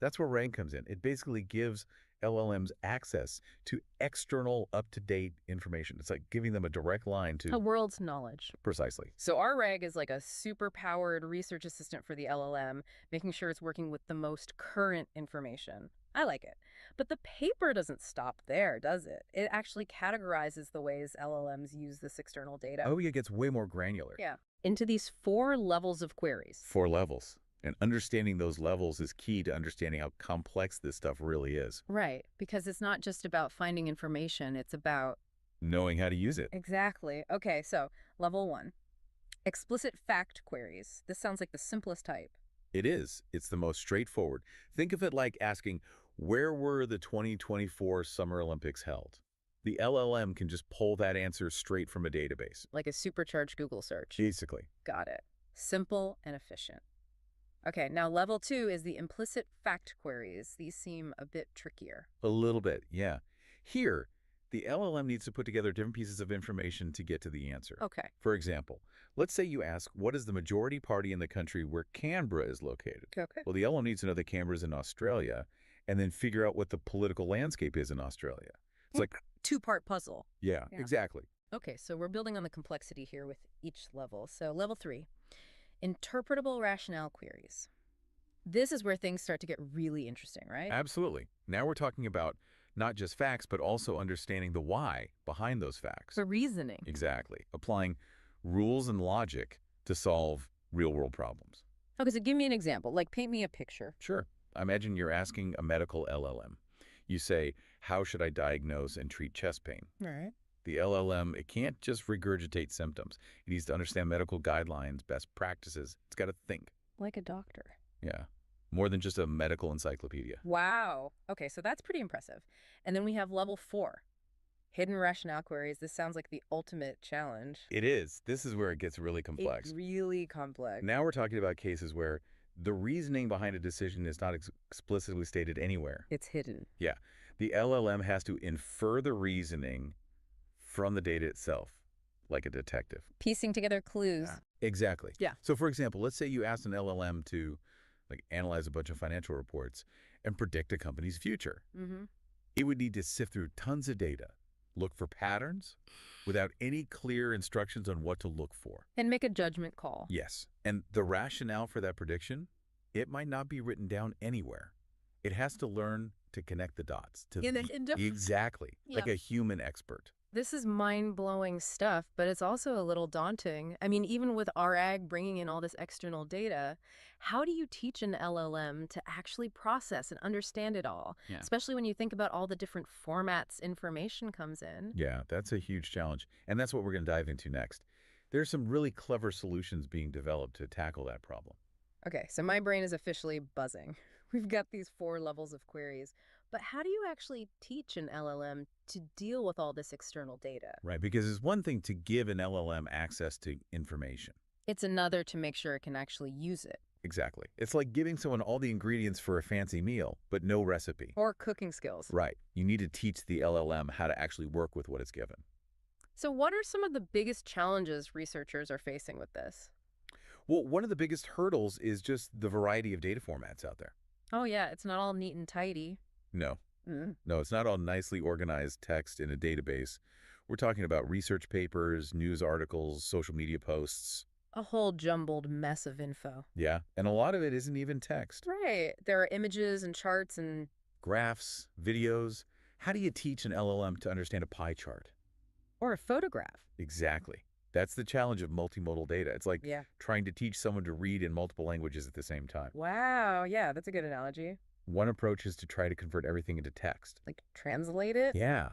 Speaker 2: That's where RAG comes in. It basically gives LLMs access to external, up-to-date information. It's like giving them a direct line to...
Speaker 1: A world's knowledge.
Speaker 2: Precisely.
Speaker 1: So our RAG is like a super-powered research assistant for the LLM, making sure it's working with the most current information. I like it. But the paper doesn't stop there, does it? It actually categorizes the ways LLMs use this external data.
Speaker 2: Oh, it gets way more granular.
Speaker 1: Yeah. Into these 4 levels of queries.
Speaker 2: 4 levels. And understanding those levels is key to understanding how complex this stuff really is.
Speaker 1: Right, because it's not just about finding information, it's about...
Speaker 2: knowing how to use it.
Speaker 1: Exactly. Okay, so level 1. Explicit fact queries. This sounds like the simplest type.
Speaker 2: It is. It's the most straightforward. Think of it like asking, where were the 2024 Summer Olympics held? The LLM can just pull that answer straight from a database.
Speaker 1: Like a supercharged Google search.
Speaker 2: Basically.
Speaker 1: Got it. Simple and efficient. Okay, now level 2 is the implicit fact queries. These seem a bit trickier.
Speaker 2: A little bit, yeah. Here, the LLM needs to put together different pieces of information to get to the answer.
Speaker 1: Okay.
Speaker 2: For example, let's say you ask, what is the majority party in the country where Canberra is located?
Speaker 1: Okay.
Speaker 2: Well, the LLM needs to know that Canberra is in Australia and then figure out what the political landscape is in Australia. It's like...
Speaker 1: 2-part puzzle.
Speaker 2: Yeah, exactly.
Speaker 1: Okay, so we're building on the complexity here with each level. So level 3, interpretable rationale queries. This is where things start to get really interesting, right?
Speaker 2: Absolutely. Now we're talking about not just facts, but also understanding the why behind those facts.
Speaker 1: The reasoning.
Speaker 2: Exactly. Applying rules and logic to solve real-world problems.
Speaker 1: Okay, so give me an example. Like, paint me a picture.
Speaker 2: Sure. Imagine you're asking a medical LLM. You say, how should I diagnose and treat chest pain?
Speaker 1: All right.
Speaker 2: The LLM, it can't just regurgitate symptoms. It needs to understand medical guidelines, best practices. It's got to think.
Speaker 1: Like a doctor.
Speaker 2: Yeah. More than just a medical encyclopedia.
Speaker 1: Wow. Okay, so that's pretty impressive. And then we have level 4, hidden rationale queries. This sounds like the ultimate challenge.
Speaker 2: It is. This is where it gets really complex.
Speaker 1: It's really complex.
Speaker 2: Now we're talking about cases where the reasoning behind a decision is not explicitly stated anywhere.
Speaker 1: It's hidden.
Speaker 2: Yeah. The LLM has to infer the reasoning from the data itself, like a detective.
Speaker 1: Piecing together clues.
Speaker 2: Exactly.
Speaker 1: Yeah.
Speaker 2: So for example, let's say you asked an LLM to analyze a bunch of financial reports and predict a company's future.
Speaker 1: Mm-hmm.
Speaker 2: It would need to sift through tons of data, look for patterns without any clear instructions on what to look for.
Speaker 1: And make a judgment call.
Speaker 2: Yes. And the rationale for that prediction, it might not be written down anywhere. It has to learn to connect the dots. Exactly.
Speaker 1: Yeah.
Speaker 2: Like a human expert.
Speaker 1: This is mind-blowing stuff, but it's also a little daunting. I mean, even with RAG bringing in all this external data, how do you teach an LLM to actually process and understand it all?
Speaker 2: Yeah.
Speaker 1: Especially when you think about all the different formats information comes in.
Speaker 2: Yeah, that's a huge challenge. And that's what we're going to dive into next. There's some really clever solutions being developed to tackle that problem.
Speaker 1: Okay, so my brain is officially buzzing. We've got these 4 levels of queries. But how do you actually teach an LLM to deal with all this external data?
Speaker 2: Right, because it's one thing to give an LLM access to information.
Speaker 1: It's another to make sure it can actually use it.
Speaker 2: Exactly. It's like giving someone all the ingredients for a fancy meal, but no recipe.
Speaker 1: Or cooking skills.
Speaker 2: Right. You need to teach the LLM how to actually work with what it's given.
Speaker 1: So what are some of the biggest challenges researchers are facing with this?
Speaker 2: Well, one of the biggest hurdles is just the variety of data formats out there.
Speaker 1: Oh, yeah, it's not all neat and tidy.
Speaker 2: No. No, it's not all nicely organized text in a database. We're talking about research papers, news articles, social media posts.
Speaker 1: A whole jumbled mess of info.
Speaker 2: Yeah, and a lot of it isn't even text.
Speaker 1: Right. There are images and charts and...
Speaker 2: Graphs, videos. How do you teach an LLM to understand a pie chart?
Speaker 1: Or a photograph.
Speaker 2: Exactly. That's the challenge of multimodal data. It's like
Speaker 1: Yeah.
Speaker 2: trying to teach someone to read in multiple languages at the same time.
Speaker 1: Wow. Yeah, that's a good analogy.
Speaker 2: One approach is to try to convert everything into text.
Speaker 1: Like translate it?
Speaker 2: Yeah,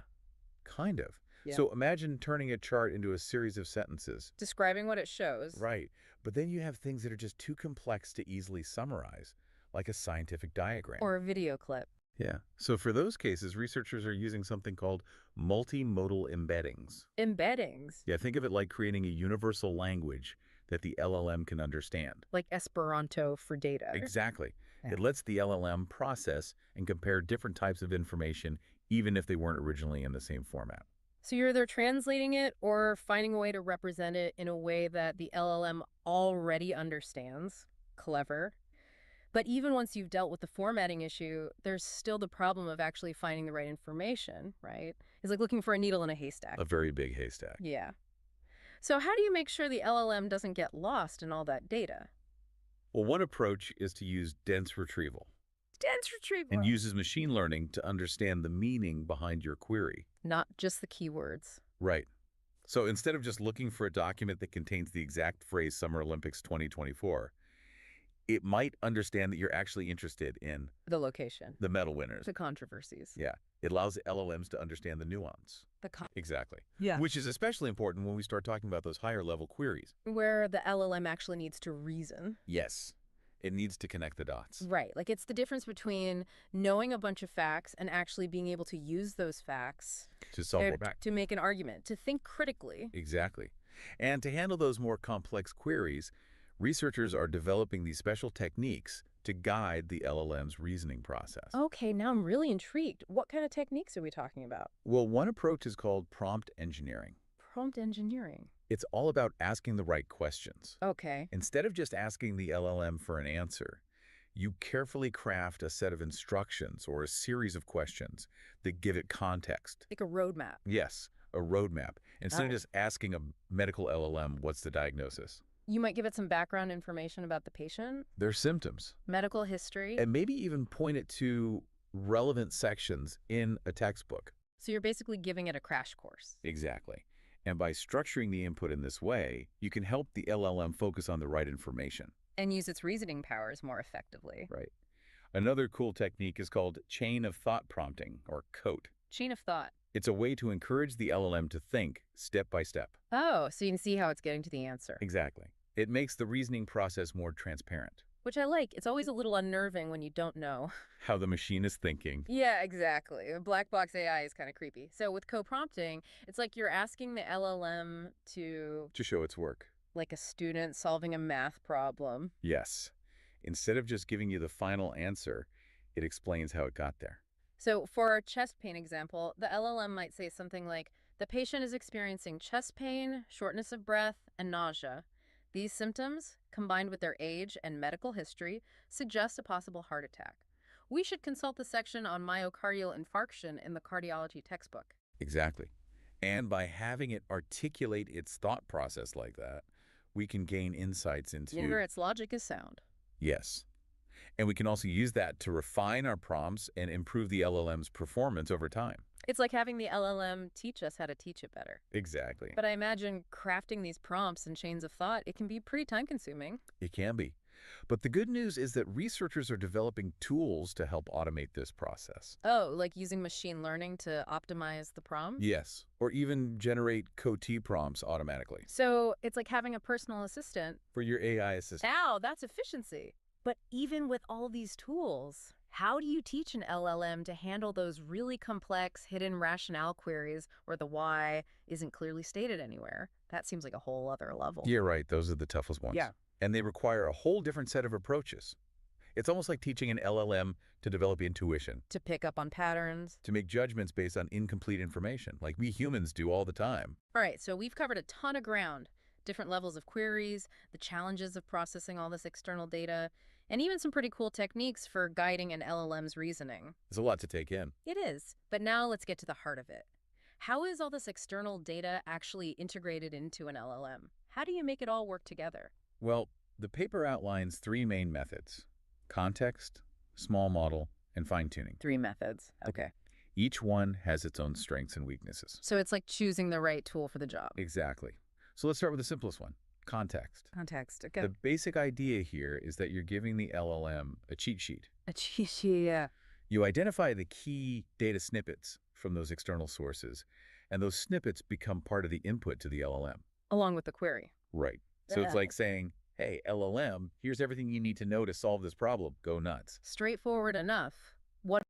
Speaker 2: kind of.
Speaker 1: Yeah.
Speaker 2: So imagine turning a chart into a series of sentences.
Speaker 1: Describing what it shows.
Speaker 2: Right. But then you have things that are just too complex to easily summarize, like a scientific diagram.
Speaker 1: Or a video clip.
Speaker 2: Yeah. So for those cases, researchers are using something called multimodal embeddings.
Speaker 1: Embeddings.
Speaker 2: Yeah, think of it like creating a universal language that the LLM can understand.
Speaker 1: Like Esperanto for data.
Speaker 2: Exactly.
Speaker 1: Yeah.
Speaker 2: It lets the LLM process and compare different types of information, even if they weren't originally in the same format.
Speaker 1: So you're either translating it or finding a way to represent it in a way that the LLM already understands. Clever. But even once you've dealt with the formatting issue, there's still the problem of actually finding the right information, right? It's like looking for a needle in a haystack.
Speaker 2: A very big haystack.
Speaker 1: Yeah. So how do you make sure the LLM doesn't get lost in all that data?
Speaker 2: Well, one approach is to use dense retrieval.
Speaker 1: Dense retrieval.
Speaker 2: And uses machine learning to understand the meaning behind your query.
Speaker 1: Not just the keywords.
Speaker 2: Right. So instead of just looking for a document that contains the exact phrase Summer Olympics 2024, it might understand that you're actually interested in
Speaker 1: The location.
Speaker 2: the medal winners.
Speaker 1: The controversies.
Speaker 2: Yeah. It allows LLMs to understand the nuance. Exactly.
Speaker 1: Yeah.
Speaker 2: Which is especially important when we start talking about those higher level queries.
Speaker 1: Where the LLM actually needs to reason.
Speaker 2: Yes. It needs to connect the dots.
Speaker 1: Right. Like it's the difference between knowing a bunch of facts and actually being able to use those facts
Speaker 2: To solve back.
Speaker 1: to make an argument, to think critically.
Speaker 2: Exactly. And to handle those more complex queries, researchers are developing these special techniques to guide the LLM's reasoning process.
Speaker 1: Okay, now I'm really intrigued. What kind of techniques are we talking about?
Speaker 2: Well, one approach is called prompt engineering.
Speaker 1: Prompt engineering.
Speaker 2: It's all about asking the right questions.
Speaker 1: Okay.
Speaker 2: Instead of just asking the LLM for an answer, you carefully craft a set of instructions or a series of questions that give it context.
Speaker 1: Like a roadmap.
Speaker 2: Yes, a roadmap. Instead of just asking a medical LLM, what's the diagnosis?
Speaker 1: You might give it some background information about the patient,
Speaker 2: Their symptoms.
Speaker 1: medical history.
Speaker 2: And maybe even point it to relevant sections in a textbook.
Speaker 1: So you're basically giving it a crash course.
Speaker 2: Exactly. And by structuring the input in this way, you can help the LLM focus on the right information.
Speaker 1: And use its reasoning powers more effectively.
Speaker 2: Right. Another cool technique is called chain of thought prompting, or COAT.
Speaker 1: Chain of thought.
Speaker 2: It's a way to encourage the LLM to think step by step.
Speaker 1: Oh, so you can see how it's getting to the answer.
Speaker 2: Exactly. It makes the reasoning process more transparent.
Speaker 1: Which I like. It's always a little unnerving when you don't know.
Speaker 2: How the machine is thinking.
Speaker 1: Yeah, exactly. Black box AI is kind of creepy. So with co-prompting, it's like you're asking the LLM to
Speaker 2: show its work.
Speaker 1: Like a student solving a math problem.
Speaker 2: Yes. Instead of just giving you the final answer, it explains how it got there.
Speaker 1: So for our chest pain example, the LLM might say something like, the patient is experiencing chest pain, shortness of breath, and nausea. These symptoms, combined with their age and medical history, suggest a possible heart attack. We should consult the section on myocardial infarction in the cardiology textbook.
Speaker 2: Exactly. And by having it articulate its thought process like that, we can gain insights into...
Speaker 1: Where its logic is sound.
Speaker 2: Yes. And we can also use that to refine our prompts and improve the LLM's performance over time.
Speaker 1: It's like having the LLM teach us how to teach it better.
Speaker 2: Exactly.
Speaker 1: But I imagine crafting these prompts and chains of thought, it can be pretty time-consuming.
Speaker 2: It can be. But the good news is that researchers are developing tools to help automate this process.
Speaker 1: Oh, like using machine learning to optimize the prompt?
Speaker 2: Yes, or even generate COT prompts automatically.
Speaker 1: So it's like having a personal assistant.
Speaker 2: For your AI assistant.
Speaker 1: Ow, that's efficiency. But even with all these tools, how do you teach an LLM to handle those really complex hidden rationale queries where the why isn't clearly stated anywhere? That seems like a whole other level.
Speaker 2: Yeah, right. Those are the toughest ones.
Speaker 1: Yeah.
Speaker 2: And they require a whole different set of approaches. It's almost like teaching an LLM to develop intuition.
Speaker 1: To pick up on patterns.
Speaker 2: To make judgments based on incomplete information, like we humans do all the time.
Speaker 1: All right, so we've covered a ton of ground. Different levels of queries, the challenges of processing all this external data, and even some pretty cool techniques for guiding an LLM's reasoning.
Speaker 2: There's a lot to take in.
Speaker 1: It is. But now let's get to the heart of it. How is all this external data actually integrated into an LLM? How do you make it all work together?
Speaker 2: Well, the paper outlines 3 main methods: context, small model, and fine-tuning.
Speaker 1: 3 methods. Okay.
Speaker 2: Each one has its own strengths and weaknesses.
Speaker 1: So it's like choosing the right tool for the job.
Speaker 2: Exactly. So let's start with the simplest one, context.
Speaker 1: Context. Okay.
Speaker 2: The basic idea here is that you're giving the LLM a cheat sheet.
Speaker 1: A cheat sheet, yeah.
Speaker 2: You identify the key data snippets from those external sources, and those snippets become part of the input to the LLM.
Speaker 1: Along with the query.
Speaker 2: Right. So it's like saying, hey, LLM, here's everything you need to know to solve this problem. Go nuts.
Speaker 1: Straightforward enough. What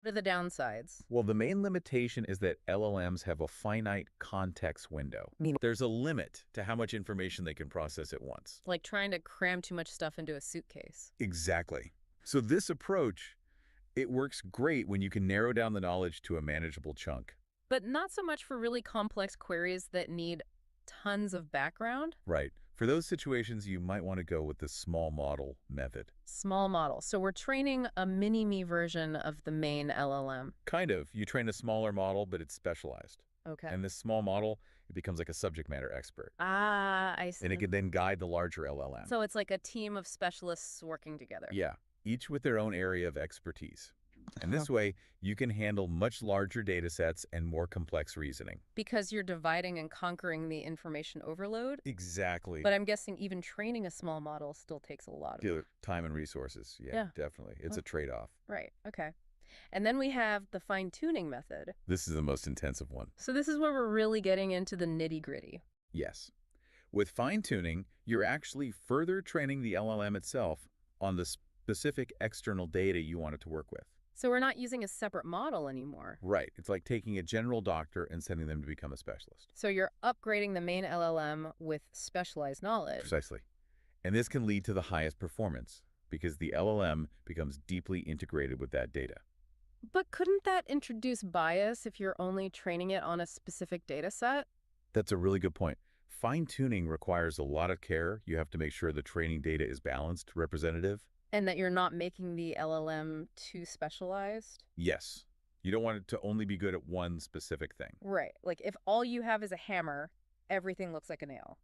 Speaker 1: are the downsides?
Speaker 2: Well, the main limitation is that LLMs have a finite context window. There's a limit to how much information they can process at once.
Speaker 1: Like trying to cram too much stuff into a suitcase.
Speaker 2: Exactly. So this approach, it works great when you can narrow down the knowledge to a manageable chunk.
Speaker 1: But not so much for really complex queries that need tons of background.
Speaker 2: Right. For those situations, you might want to go with the small model method.
Speaker 1: Small model. So we're training a mini-me version of the main LLM.
Speaker 2: Kind of. You train a smaller model, but it's specialized.
Speaker 1: Okay.
Speaker 2: And this small model, it becomes like a subject matter expert.
Speaker 1: Ah, I see.
Speaker 2: And it can then guide the larger LLM.
Speaker 1: So it's like a team of specialists working together.
Speaker 2: Yeah, each with their own area of expertise. And this way, you can handle much larger data sets and more complex reasoning.
Speaker 1: Because you're dividing and conquering the information overload?
Speaker 2: Exactly.
Speaker 1: But I'm guessing even training a small model still takes a lot of
Speaker 2: time and resources. Yeah,
Speaker 1: Yeah.
Speaker 2: definitely. It's a trade-off.
Speaker 1: Right, okay. And then we have the fine-tuning method.
Speaker 2: This is the most intensive one.
Speaker 1: So this is where we're really getting into the nitty-gritty.
Speaker 2: Yes. With fine-tuning, you're actually further training the LLM itself on the specific external data you want it to work with.
Speaker 1: So we're not using a separate model anymore.
Speaker 2: Right. It's like taking a general doctor and sending them to become a specialist.
Speaker 1: So you're upgrading the main LLM with specialized knowledge.
Speaker 2: Precisely. And this can lead to the highest performance because the LLM becomes deeply integrated with that data.
Speaker 1: But couldn't that introduce bias if you're only training it on a specific data set?
Speaker 2: That's a really good point. Fine-tuning requires a lot of care. You have to make sure the training data is balanced, representative.
Speaker 1: And that you're not making the LLM too specialized?
Speaker 2: Yes. You don't want it to only be good at one specific thing.
Speaker 1: Right. Like if all you have is a hammer, everything looks like a nail.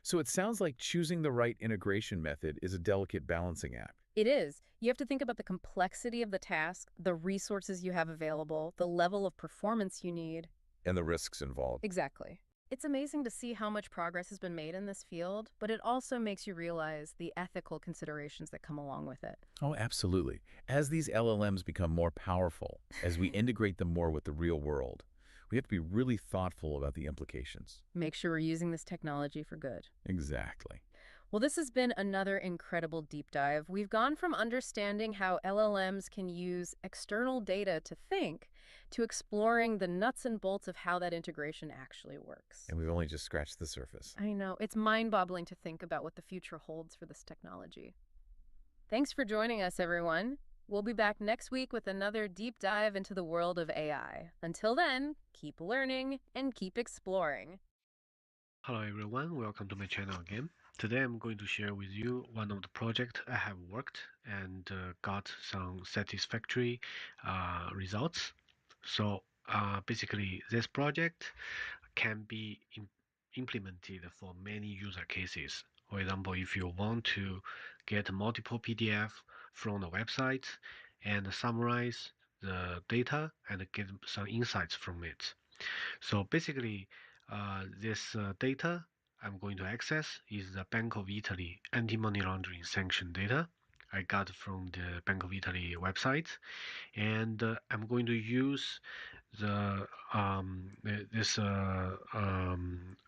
Speaker 2: So it sounds like choosing the right integration method is a delicate balancing act.
Speaker 1: It is. You have to think about the complexity of the task, the resources you have available, the level of performance you need.
Speaker 2: And the risks involved.
Speaker 1: Exactly. It's amazing to see how much progress has been made in this field, but it also makes you realize the ethical considerations that come along with it.
Speaker 2: Oh, absolutely. As these LLMs become more powerful, as we integrate them more with the real world, we have to be really thoughtful about the implications.
Speaker 1: Make sure we're using this technology for good.
Speaker 2: Exactly.
Speaker 1: Well, this has been another incredible deep dive. We've gone from understanding how LLMs can use external data to think to exploring the nuts and bolts of how that integration actually works.
Speaker 2: And we've only just scratched the surface.
Speaker 1: I know. It's mind-boggling to think about what the future holds for this technology. Thanks for joining us, everyone. We'll be back next week with another deep dive into the world of AI. Until then, keep learning and keep exploring.
Speaker 3: Hello everyone, welcome to my channel again. Today I'm going to share with you one of the projects I have worked and got some satisfactory results. So basically this project can be implemented for many user cases. For example, if you want to get multiple PDF from the website and summarize the data and get some insights from it. So basically, this data I'm going to access is the Bank of Italy anti-money laundering sanction data I got from the Bank of Italy website, and I'm going to use the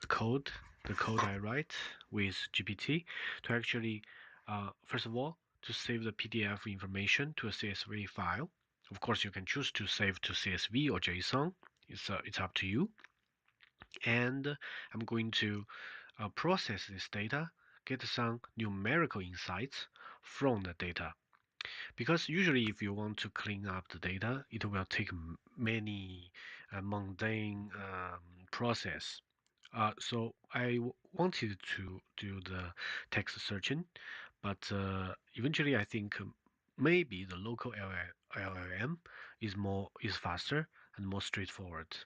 Speaker 3: code, the code I write with GPT to actually, first of all, to save the PDF information to a CSV file. Of course, you can choose to save to CSV or JSON. It's up to you. And I'm going to process this data, get some numerical insights from the data. Because usually if you want to clean up the data, it will take many mundane process. So I wanted to do the text searching, but eventually I think maybe the local LLM is faster and more straightforward.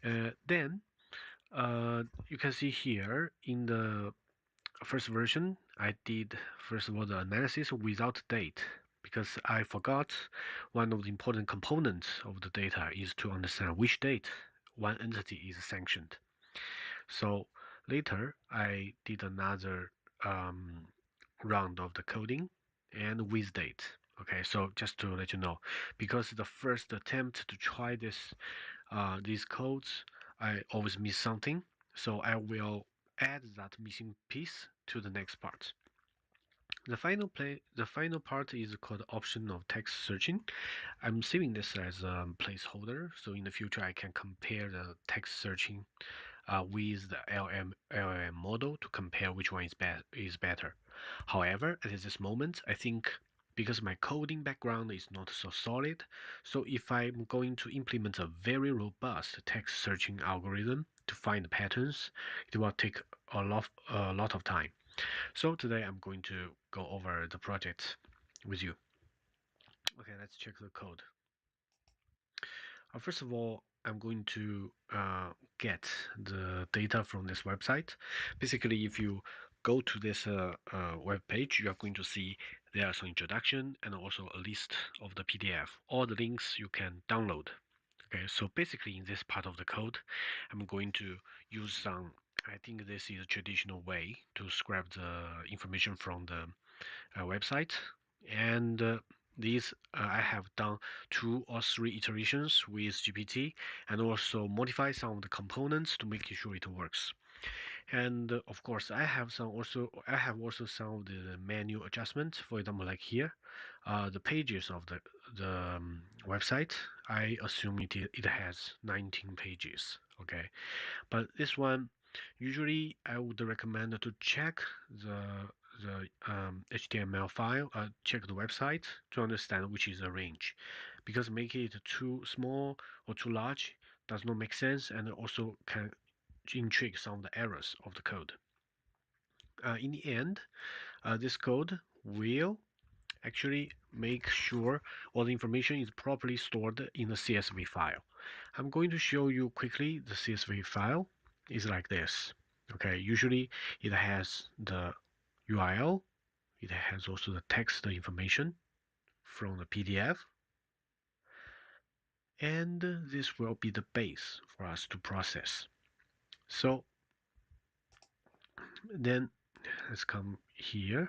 Speaker 3: Then You can see here in the first version, I did first of all the analysis without date because I forgot one of the important components of the data is to understand which date one entity is sanctioned. So later I did another um, round of the coding and with date. Okay, so just to let you know, because the first attempt to try these codes, I always miss something. So I will add that missing piece to the next part. The final part is called option of text searching. I'm saving this as a placeholder, so in the future I can compare the text searching with the LLM model to compare which one is better. However, at this moment, I think because my coding background is not so solid, so if I'm going to implement a very robust text searching algorithm to find patterns, it will take a lot of time. So today I'm going to go over the project with you. Okay, let's check the code. First of all, I'm going to get the data from this website. Basically, if you go to this web page, you are going to see there are some introduction and also a list of the PDF, all the links you can download. Okay, so basically in this part of the code, I'm going to use some, I think this is a traditional way to scrap the information from the website. And these I have done 2 or 3 iterations with GPT and also modify some of the components to make sure it works. And of course, I have also some of the manual adjustments. For example, like here, the pages of the website. I assume it has 19 pages. Okay, but this one, usually I would recommend to check the HTML file, check the website to understand which is the range, because make it too small or too large does not make sense and also can intrigue some of the errors of the code. In the end, this code will actually make sure all the information is properly stored in the CSV file. I'm going to show you quickly the CSV file is like this. Okay, usually it has the URL, it has also the text information from the PDF, and this will be the base for us to process. So then let's come here.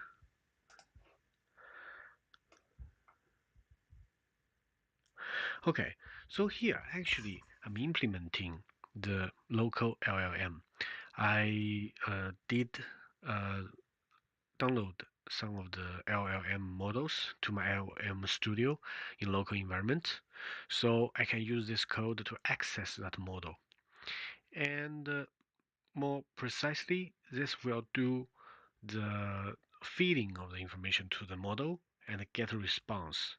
Speaker 3: Okay, so here actually I'm implementing the local LLM. I did uh, download some of the LLM models to my LLM studio in local environment, so I can use this code to access that model. And more precisely, this will do the feeding of the information to the model and get a response.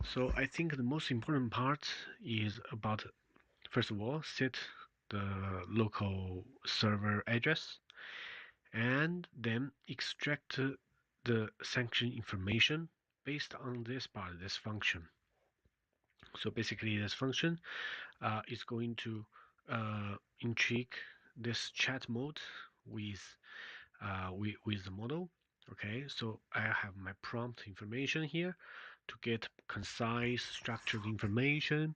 Speaker 3: So I think the most important part is about, first of all, set the local server address and then extract the sanction information based on this part, this function. So basically this function is going to intrigue this chat mode with the model. Okay, so I have my prompt information here to get concise structured information.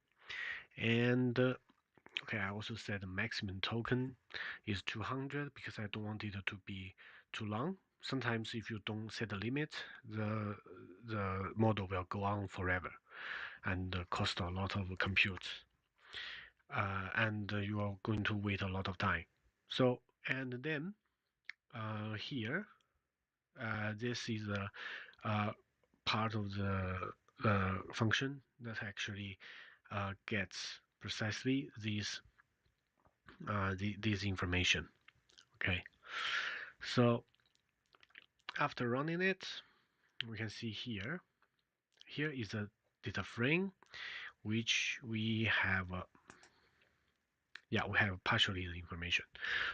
Speaker 3: And okay, I also said the maximum token is 200 because I don't want it to be too long. Sometimes if you don't set a limit, the model will go on forever and cost a lot of compute. And you are going to wait a lot of time. So, and then here, this is a part of the function that actually gets precisely this information. Okay, so after running it, we can see here. Here is a data frame which we have. We have partially the information.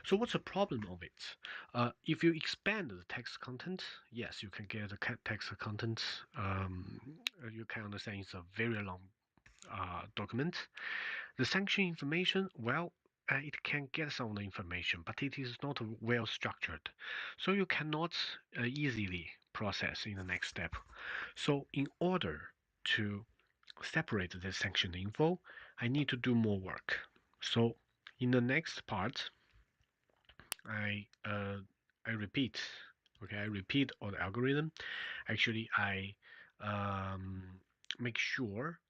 Speaker 3: So what's the problem of it? If you expand the text content, yes, you can get the text content. You can understand it's a very long document. The sanction information, well, it can get some of the information, but it is not well structured. So you cannot easily process in the next step. So in order to separate the sanctioned info, I need to do more work. So in the next part, I repeat. Okay, I repeat all the algorithm. Actually, I um, make sure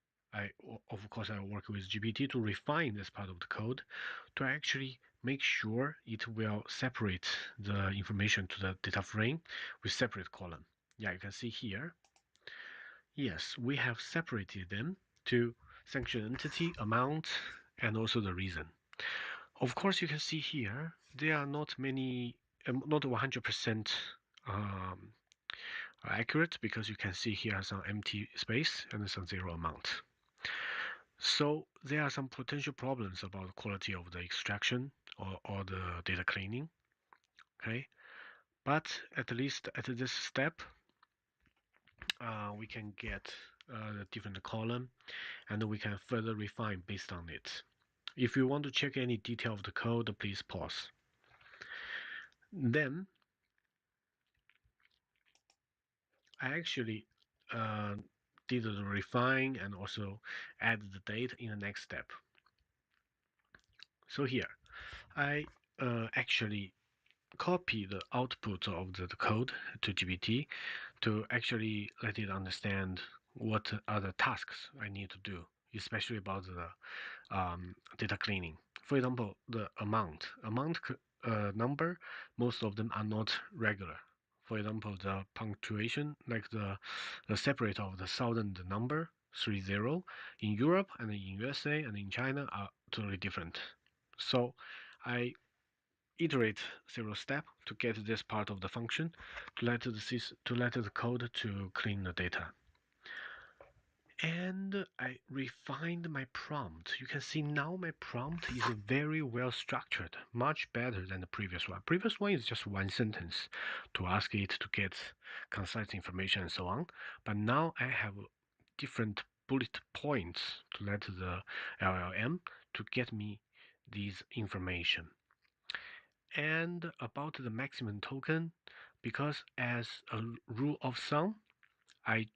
Speaker 3: of course, I work with GPT to refine this part of the code to actually make sure it will separate the information to the data frame with separate column. Yeah, you can see here. Yes, we have separated them to sanction entity, amount, and also the reason. Of course, you can see here there are not many, not 100% um, accurate because you can see here some empty space and some zero amount. So there are some potential problems about the quality of the extraction or the data cleaning. Okay, but at least at this step, we can get the different column and we can further refine based on it. If you want to check any detail of the code, please pause. Then I actually did the refine and also add the data in the next step. So here, I actually copy the output of the code to GPT to actually let it understand what are the tasks I need to do, especially about the data cleaning. For example, the amount number, most of them are not regular. For example, the punctuation, like the separator of the thousand number, 30, in Europe and in USA and in China are totally different. So I iterate several steps to get this part of the function to let the code to clean the data. And I refined my prompt. You can see now my prompt is very well structured, much better than the previous one. Previous one is just one sentence to ask it to get concise information and so on. But now I have different bullet points to let the LLM to get me these information. And about the maximum token, because as a rule of thumb, I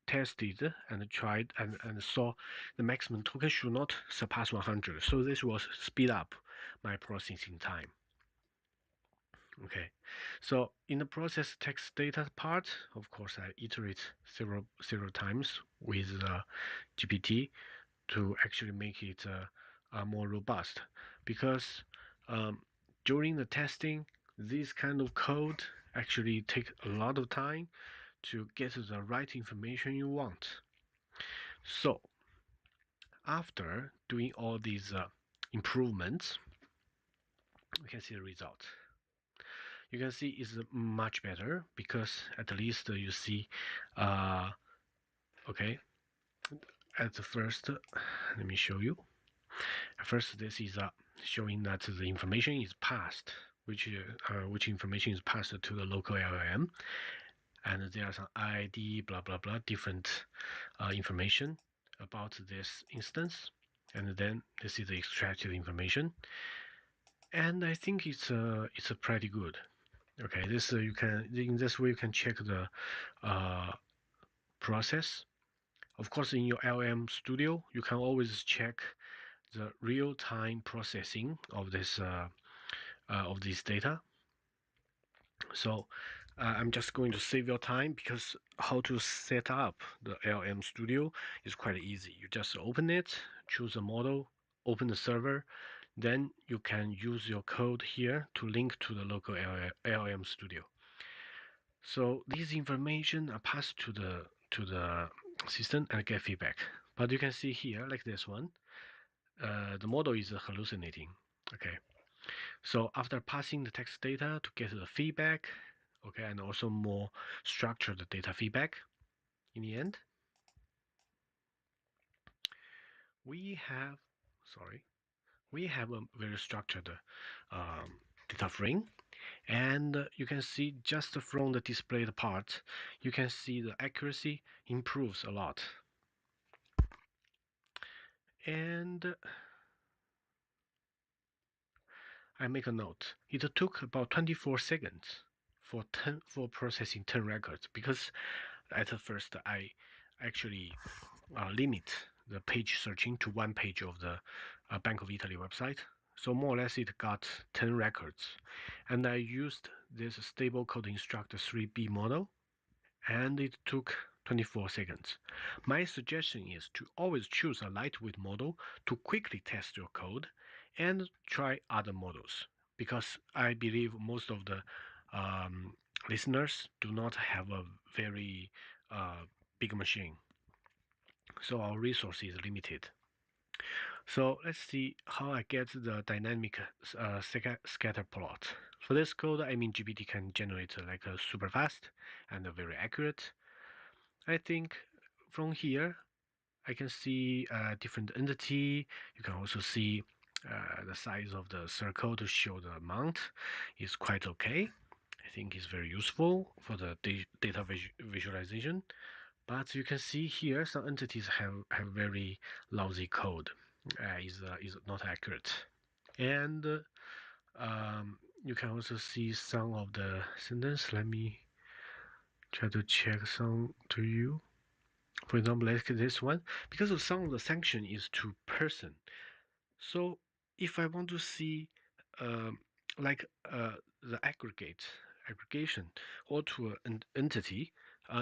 Speaker 3: tested and tried and saw the maximum token should not surpass 100. So this will speed up my processing time. Okay, so in the process text data part, of course, I iterate several times with GPT to actually make it more robust, because um, during the testing, this kind of code actually take a lot of time to get the right information you want. So after doing all these improvements, we can see the result. You can see it's much better because at least you see, okay, at the first, let me show you. At first, this is showing that the information is passed, which information is passed to the local LLM, and there are some ID, blah blah blah, different information about this instance, and then this is the extracted information, and I think it's pretty good. Okay, this you can in this way you can check the process. Of course, in your LLM Studio, you can always check the real-time processing of this data. So I'm just going to save your time because how to set up the LLM Studio is quite easy. You just open it, choose a model, open the server, then you can use your code here to link to the local LLM Studio. So these information are passed to the system and get feedback. But you can see here, like this one, the model is hallucinating. Okay, so after passing the text data to get the feedback, okay, and also more structured data feedback, in the end, we have, we have a very structured data frame. And you can see just from the displayed part, you can see the accuracy improves a lot. And I make a note. It took about 24 seconds for processing 10 records because at first I actually limit the page searching to one page of the Bank of Italy website. So more or less it got 10 records. And I used this stable code instructor 3B model, and it took 24 seconds. My suggestion is to always choose a lightweight model to quickly test your code and try other models, because I believe most of the listeners do not have a very big machine, so our resource is limited. So let's see how I get the dynamic scatter plot. For this code, I mean GPT can generate like a super fast and very accurate. I think from here I can see a different entity. You can also see the size of the circle to show the amount is quite okay. I think it's very useful for the data visualization. But you can see here some entities have very lousy code. Is not accurate. And you can also see some of the sentence. Let me try to check some to you. For example, like this one, because of some of the sanction is to person. So if I want to see um, like the aggregation or to an entity,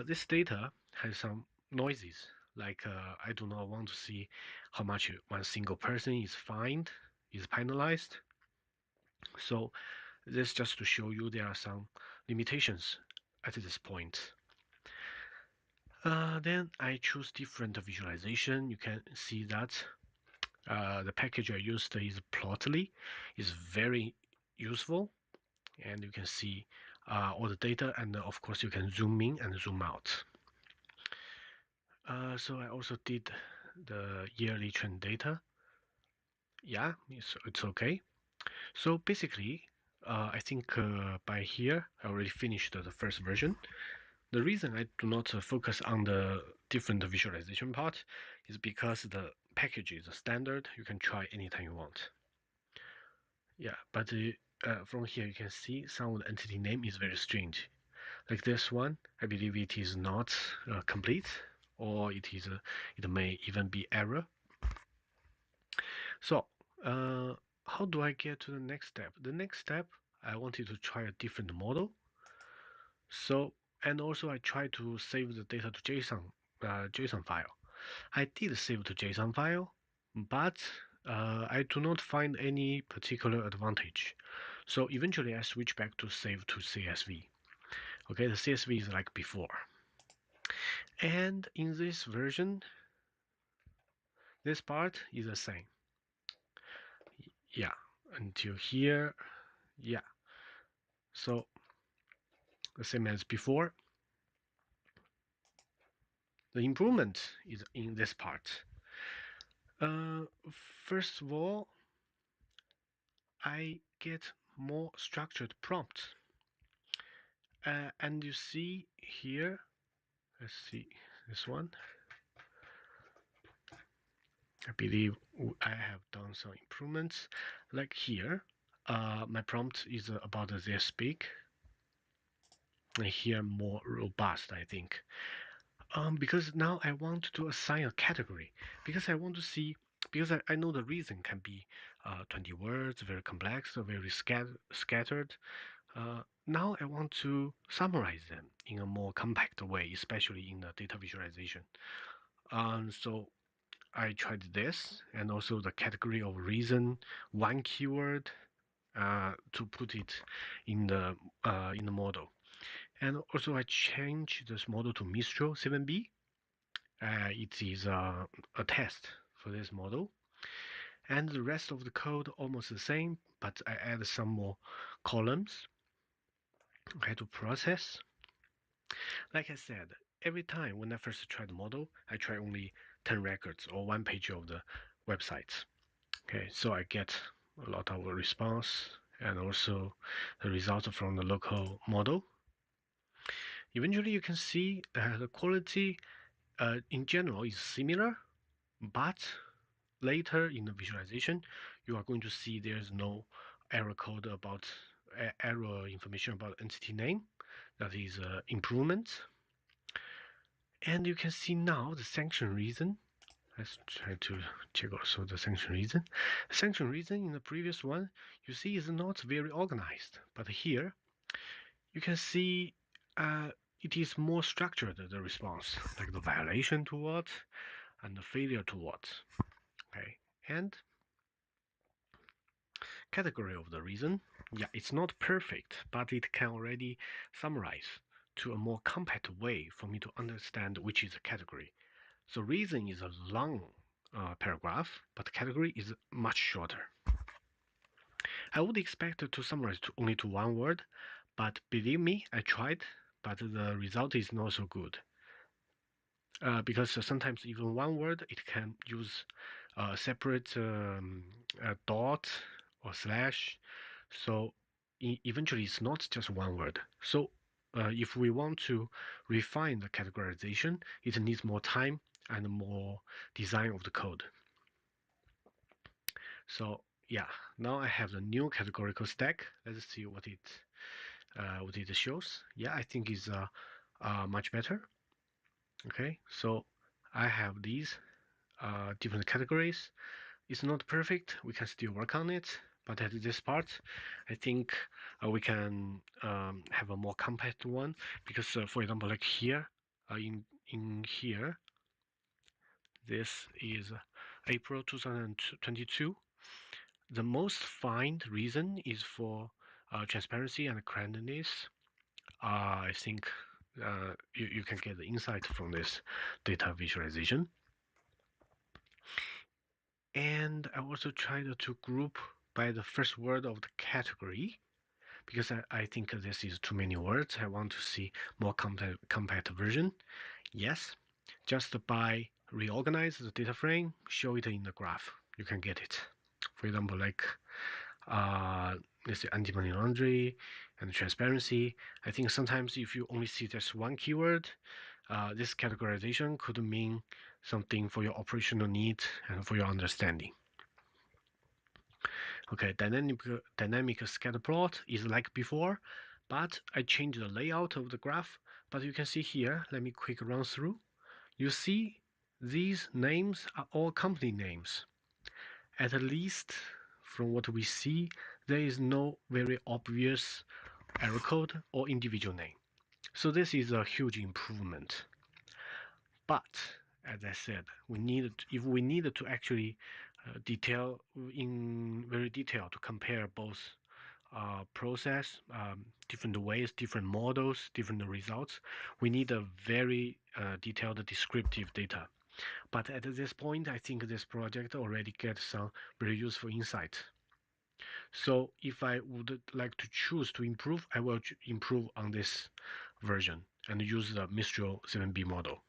Speaker 3: this data has some noises. Like I do not want to see how much one single person is fined, is penalized. So this just to show you there are some limitations at this point. Then I choose different visualization. You can see that the package I used is Plotly. It's very useful, and you can see all the data, and of course you can zoom in and zoom out. So I also did the yearly trend data. Yeah, it's okay. So basically, I think by here I already finished the first version. The reason I do not focus on the different visualization part is because the package is standard. You can try anytime you want. Yeah, but from here you can see some of the entity name is very strange. Like this one, I believe it is not complete, or it may even be error. So how do I get to the next step? The next step, I wanted to try a different model. So, and also I try to save the data to JSON file. I did save to JSON file, but I do not find any particular advantage. So eventually I switch back to save to CSV. Okay, the CSV is like before. And in this version, this part is the same. Yeah, until here, yeah. So the same as before. The improvement is in this part. First of all, I get more structured prompt. And you see here, let's see this one. I believe I have done some improvements. Like here, my prompt is about this big. And here more robust, I think. Because now I want to assign a category. Because I want to see, because I know the reason can be 20 words, very complex, or very scattered. Now I want to summarize them in a more compact way, especially in the data visualization. So I tried this, and also the category of reason, one keyword, to put it in the model. And also I changed this model to Mistral 7B. It is a test for this model. And the rest of the code almost the same, but I add some more columns. I had to process. Like I said, every time when I first try the model, I try only 10 records or one page of the website. Okay, so I get a lot of response and also the results from the local model. Eventually, you can see the quality in general is similar, but later in the visualization, you are going to see there's no error code about error information about entity name. That is improvement. And you can see now the sanction reason. Let's try to check also the sanction reason. The sanction reason in the previous one, you see, is not very organized. But here, you can see it is more structured, the response, like the violation to what and the failure to what. Okay, and category of the reason. Yeah, it's not perfect, but it can already summarize to a more compact way for me to understand which is a category. So reason is a long paragraph, but category is much shorter. I would expect to summarize only to one word, but believe me, I tried, but the result is not so good. Because sometimes even one word, it can use a separate dot or slash. So eventually it's not just one word. So if we want to refine the categorization, it needs more time and more design of the code. So yeah, now I have the new categorical stack. Let's see what it shows. Yeah, I think it's much better. Okay, so I have these different categories. It's not perfect. We can still work on it. But at this part, I think we can have a more compact one because, for example, like here, in here, this is April 2022. The most find reason is for transparency and cleanliness. I think you can get the insight from this data visualization. And I also tried to group by the first word of the category because I think this is too many words. I want to see more compact version. Yes, just by reorganize the data frame, show it in the graph, you can get it. For example, like let's say anti-money laundering and transparency. I think sometimes if you only see just one keyword, this categorization could mean something for your operational need and for your understanding. Okay, dynamic scatter plot is like before, but I changed the layout of the graph. But you can see here, let me quick run through. You see these names are all company names. At least from what we see, there is no very obvious error code or individual name. So this is a huge improvement. But as I said, if we needed to actually detail in very detail to compare both process, different ways, different models, different results, we need a very detailed descriptive data. But at this point, I think this project already gets some very useful insight. So if I would like to choose to improve, I will improve on this version and use the Mistral 7B model.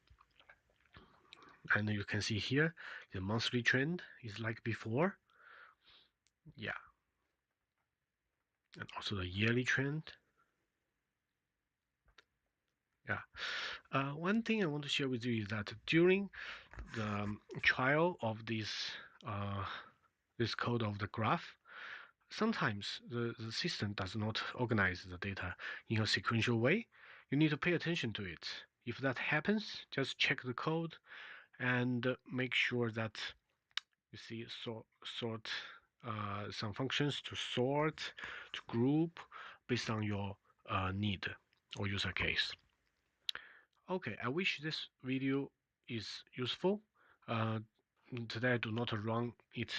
Speaker 3: And you can see here, the monthly trend is like before. Yeah. And also the yearly trend. Yeah. One thing I want to share with you is that during the trial of this code of the graph, sometimes the system does not organize the data in a sequential way. You need to pay attention to it. If that happens, just check the code and make sure that you see sort some functions to sort, to group based on your need or user case. Okay, I wish this video is useful. Today I do not run it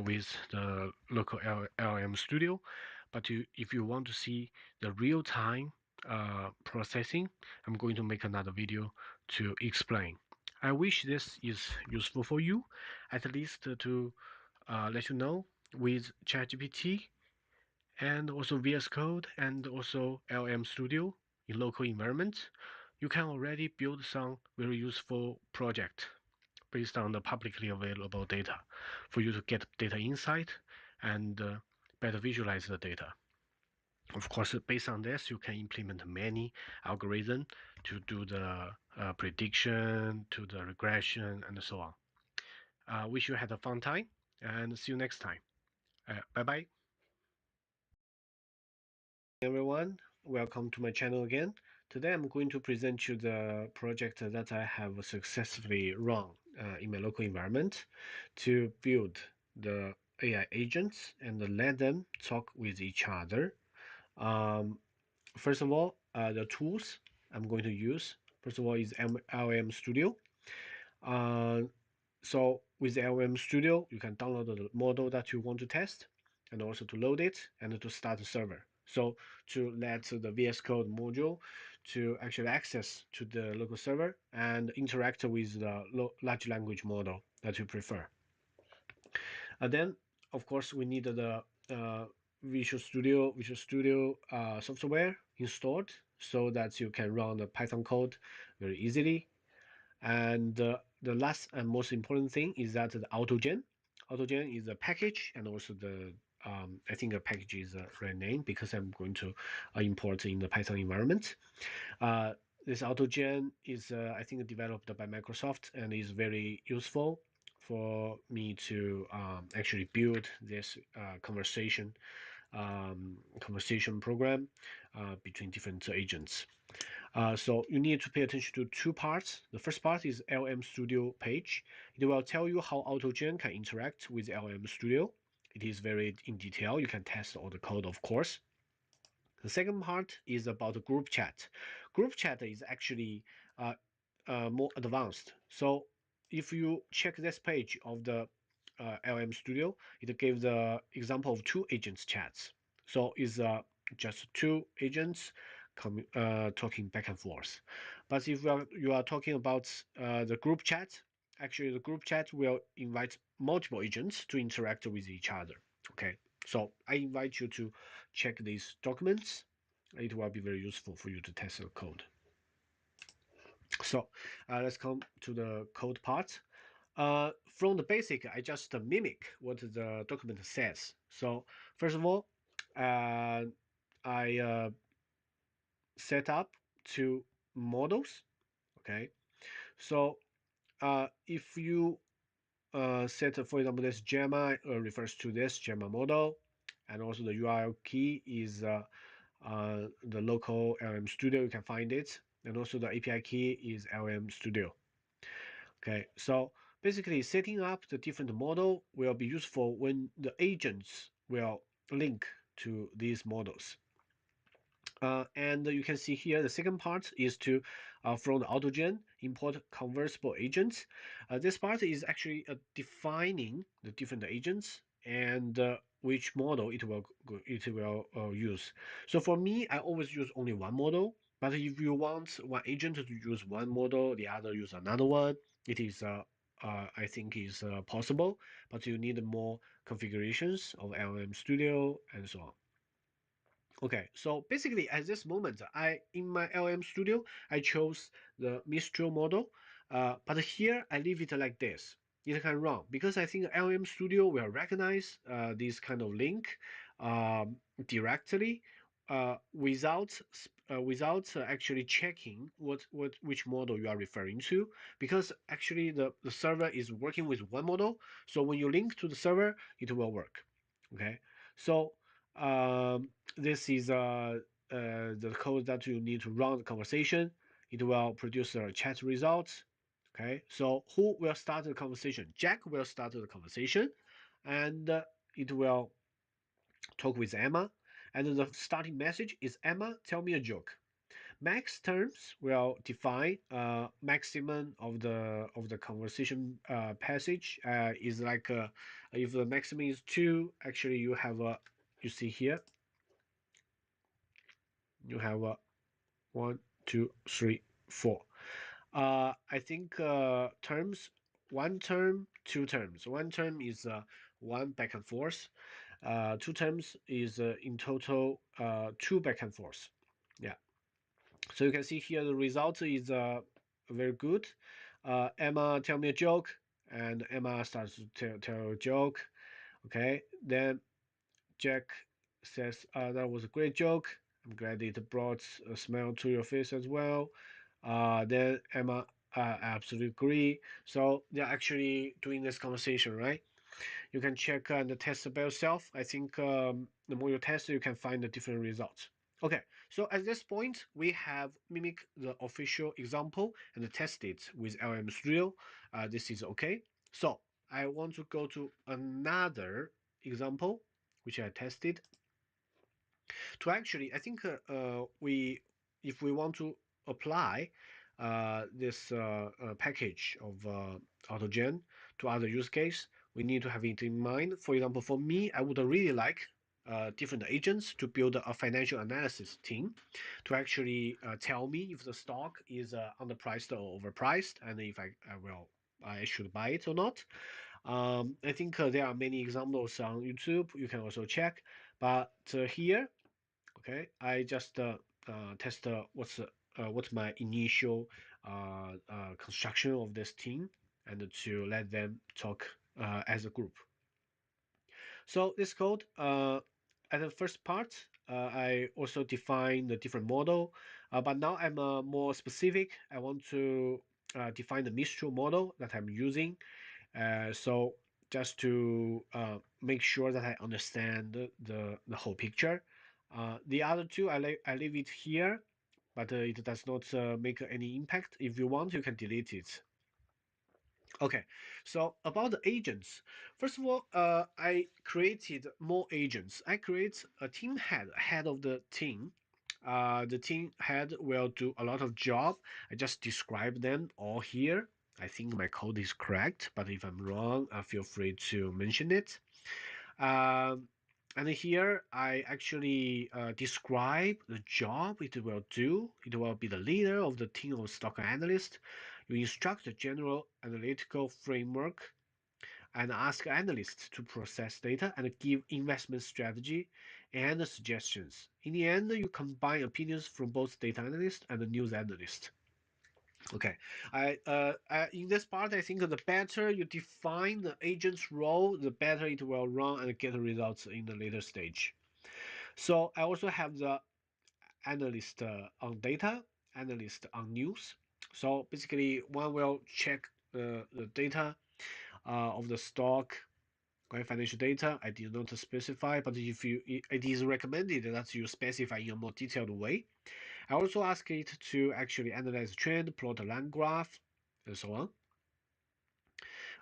Speaker 3: with the local LLM studio, but if you want to see the real-time processing, I'm going to make another video to explain. I wish this is useful for you, at least to let you know with ChatGPT and also VS Code and also LM Studio in local environments, you can already build some very useful project based on the publicly available data for you to get data insight and better visualize the data. Of course, based on this, you can implement many algorithms to do the prediction, to the regression, and so on. Wish you had a fun time, and see you next time. Bye-bye. Everyone, welcome to my channel again. Today I'm going to present you the project that I have successfully run in my local environment to build the AI agents and let them talk with each other. Um, First of all, the tools I'm going to use, first of all, is MLLM Studio. Uh, so with LLM Studio, you can download the model that you want to test and also to load it and to start the server. So to let the VS Code module to actually access to the local server and interact with the large language model that you prefer. And then, of course, we need the Visual Studio software installed so that you can run the Python code very easily. And the last and most important thing is that the AutoGen. AutoGen is a package, and also the I think a package is the right name because I'm going to import in the Python environment. Uh, this AutoGen is I think developed by Microsoft and is very useful for me to actually build this conversation program between different agents. So you need to pay attention to two parts. The first part is LM Studio page. It will tell you how AutoGen can interact with LM Studio. It is very in detail. You can test all the code, of course. The second part is about group chat. Group chat is actually more advanced. So if you check this page of the LM Studio, it gives the example of two agents chats. So it's just two agents talking back and forth. But if you are talking about the group chat, actually the group chat will invite multiple agents to interact with each other. Okay, so I invite you to check these documents. It will be very useful for you to test the code. So let's come to the code part. From the basic, I just mimic what the document says. So first of all, I set up two models. Okay, so if you set, for example, this Llama refers to this Llama model, and also the URL key is the local LM Studio. You can find it, and also the API key is LM Studio. Okay, so basically setting up the different model will be useful when the agents will link to these models. And you can see here the second part is to from the AutoGen import conversible agents. This part is actually defining the different agents and which model it will use. So for me, I always use only one model. But if you want one agent to use one model, the other use another one, it is I think is possible. But you need more configurations of LLM Studio and so on. Okay, so basically at this moment, in my LM Studio, I chose the Mistral model, but here I leave it like this. It can run because I think LM Studio will recognize this kind of link directly without actually checking which model you are referring to, because actually the server is working with one model. So when you link to the server, it will work. Okay, so this is the code that you need to run the conversation. It will produce a chat results. Okay, so who will start the conversation? Jack will start the conversation, and it will talk with Emma. And the starting message is Emma, tell me a joke. Max terms will define maximum of the conversation passage is like if the maximum is 2, actually you have a you see here you have a 1, 2, 3, 4. I think terms, one term, two terms. One term is one back and forth. Two terms is in total two back and forth. Yeah. So you can see here the result is very good. Emma, tell me a joke, and Emma starts to tell a joke. Okay, then Jack says, that was a great joke. I'm glad it brought a smile to your face as well. Then Emma, absolutely agree. So they're actually doing this conversation, right? You can check and test by yourself. I think the more you test, you can find the different results. Okay, so at this point, we have mimicked the official example and tested it with LM Studio. This is okay. So I want to go to another example, which I tested. To actually, I think if we want to apply this package of AutoGen to other use case, we need to have it in mind. For example, for me, I would really like different agents to build a financial analysis team to actually tell me if the stock is underpriced or overpriced, and if I should buy it or not. I think there are many examples on YouTube. You can also check, but here, okay, I just test what's my initial construction of this team and to let them talk as a group. So this code, at the first part, I also define the different model, but now I'm more specific. I want to define the mistral model that I'm using. So just to make sure that I understand the whole picture. The other two, I leave it here, but it does not make any impact. If you want, you can delete it. Okay, so about the agents. First of all, I created more agents. I create a team head of the team. The team head will do a lot of job. I just describe them all here. I think my code is correct, but if I'm wrong, feel free to mention it. Um, and here I actually describe the job it will do. It will be the leader of the team of stock analysts. You instruct the general analytical framework and ask analysts to process data and give investment strategy and suggestions. In the end, you combine opinions from both data analyst and the news analyst. Okay, in this part, I think the better you define the agent's role, the better it will run and get results in the later stage. So I also have the analyst on data, analyst on news. So basically, one will check the data of the stock, financial data. I did not specify, but if it is recommended that you specify in a more detailed way. I also ask it to actually analyze trend, plot a line graph, and so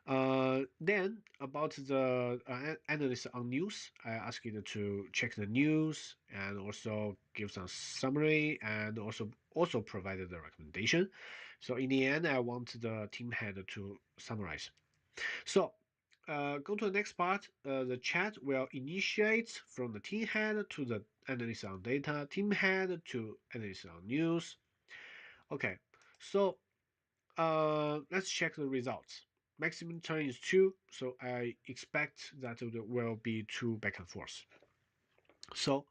Speaker 3: on. Then about the analysis on news, I ask it to check the news and also give some summary and also provided the recommendation. So in the end, I want the team head to summarize. So go to the next part. The chat will initiate from the team head to the analysis on data, team head to analysis on news. Okay, so let's check the results. Maximum turn is 2, so I expect that it will be 2 back and forth. So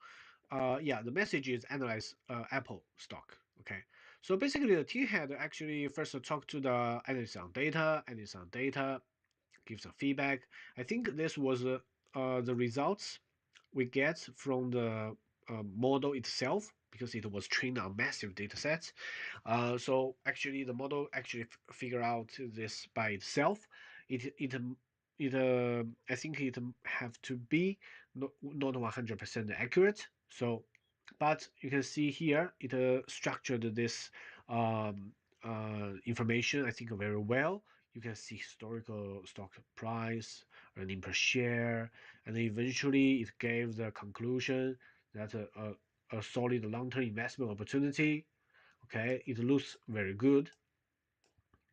Speaker 3: yeah, the message is analyze Apple stock. Okay, so basically the team head actually first talk to the analyst on data, give some feedback. I think this was the results we get from the model itself because it was trained on massive data sets. So actually, the model actually figure out this by itself. It I think it have to be not 100% accurate. So, but you can see here it structured this um, information I think very well. You can see historical stock price, earning per share, and eventually it gave the conclusion that a solid long-term investment opportunity. Okay, it looks very good,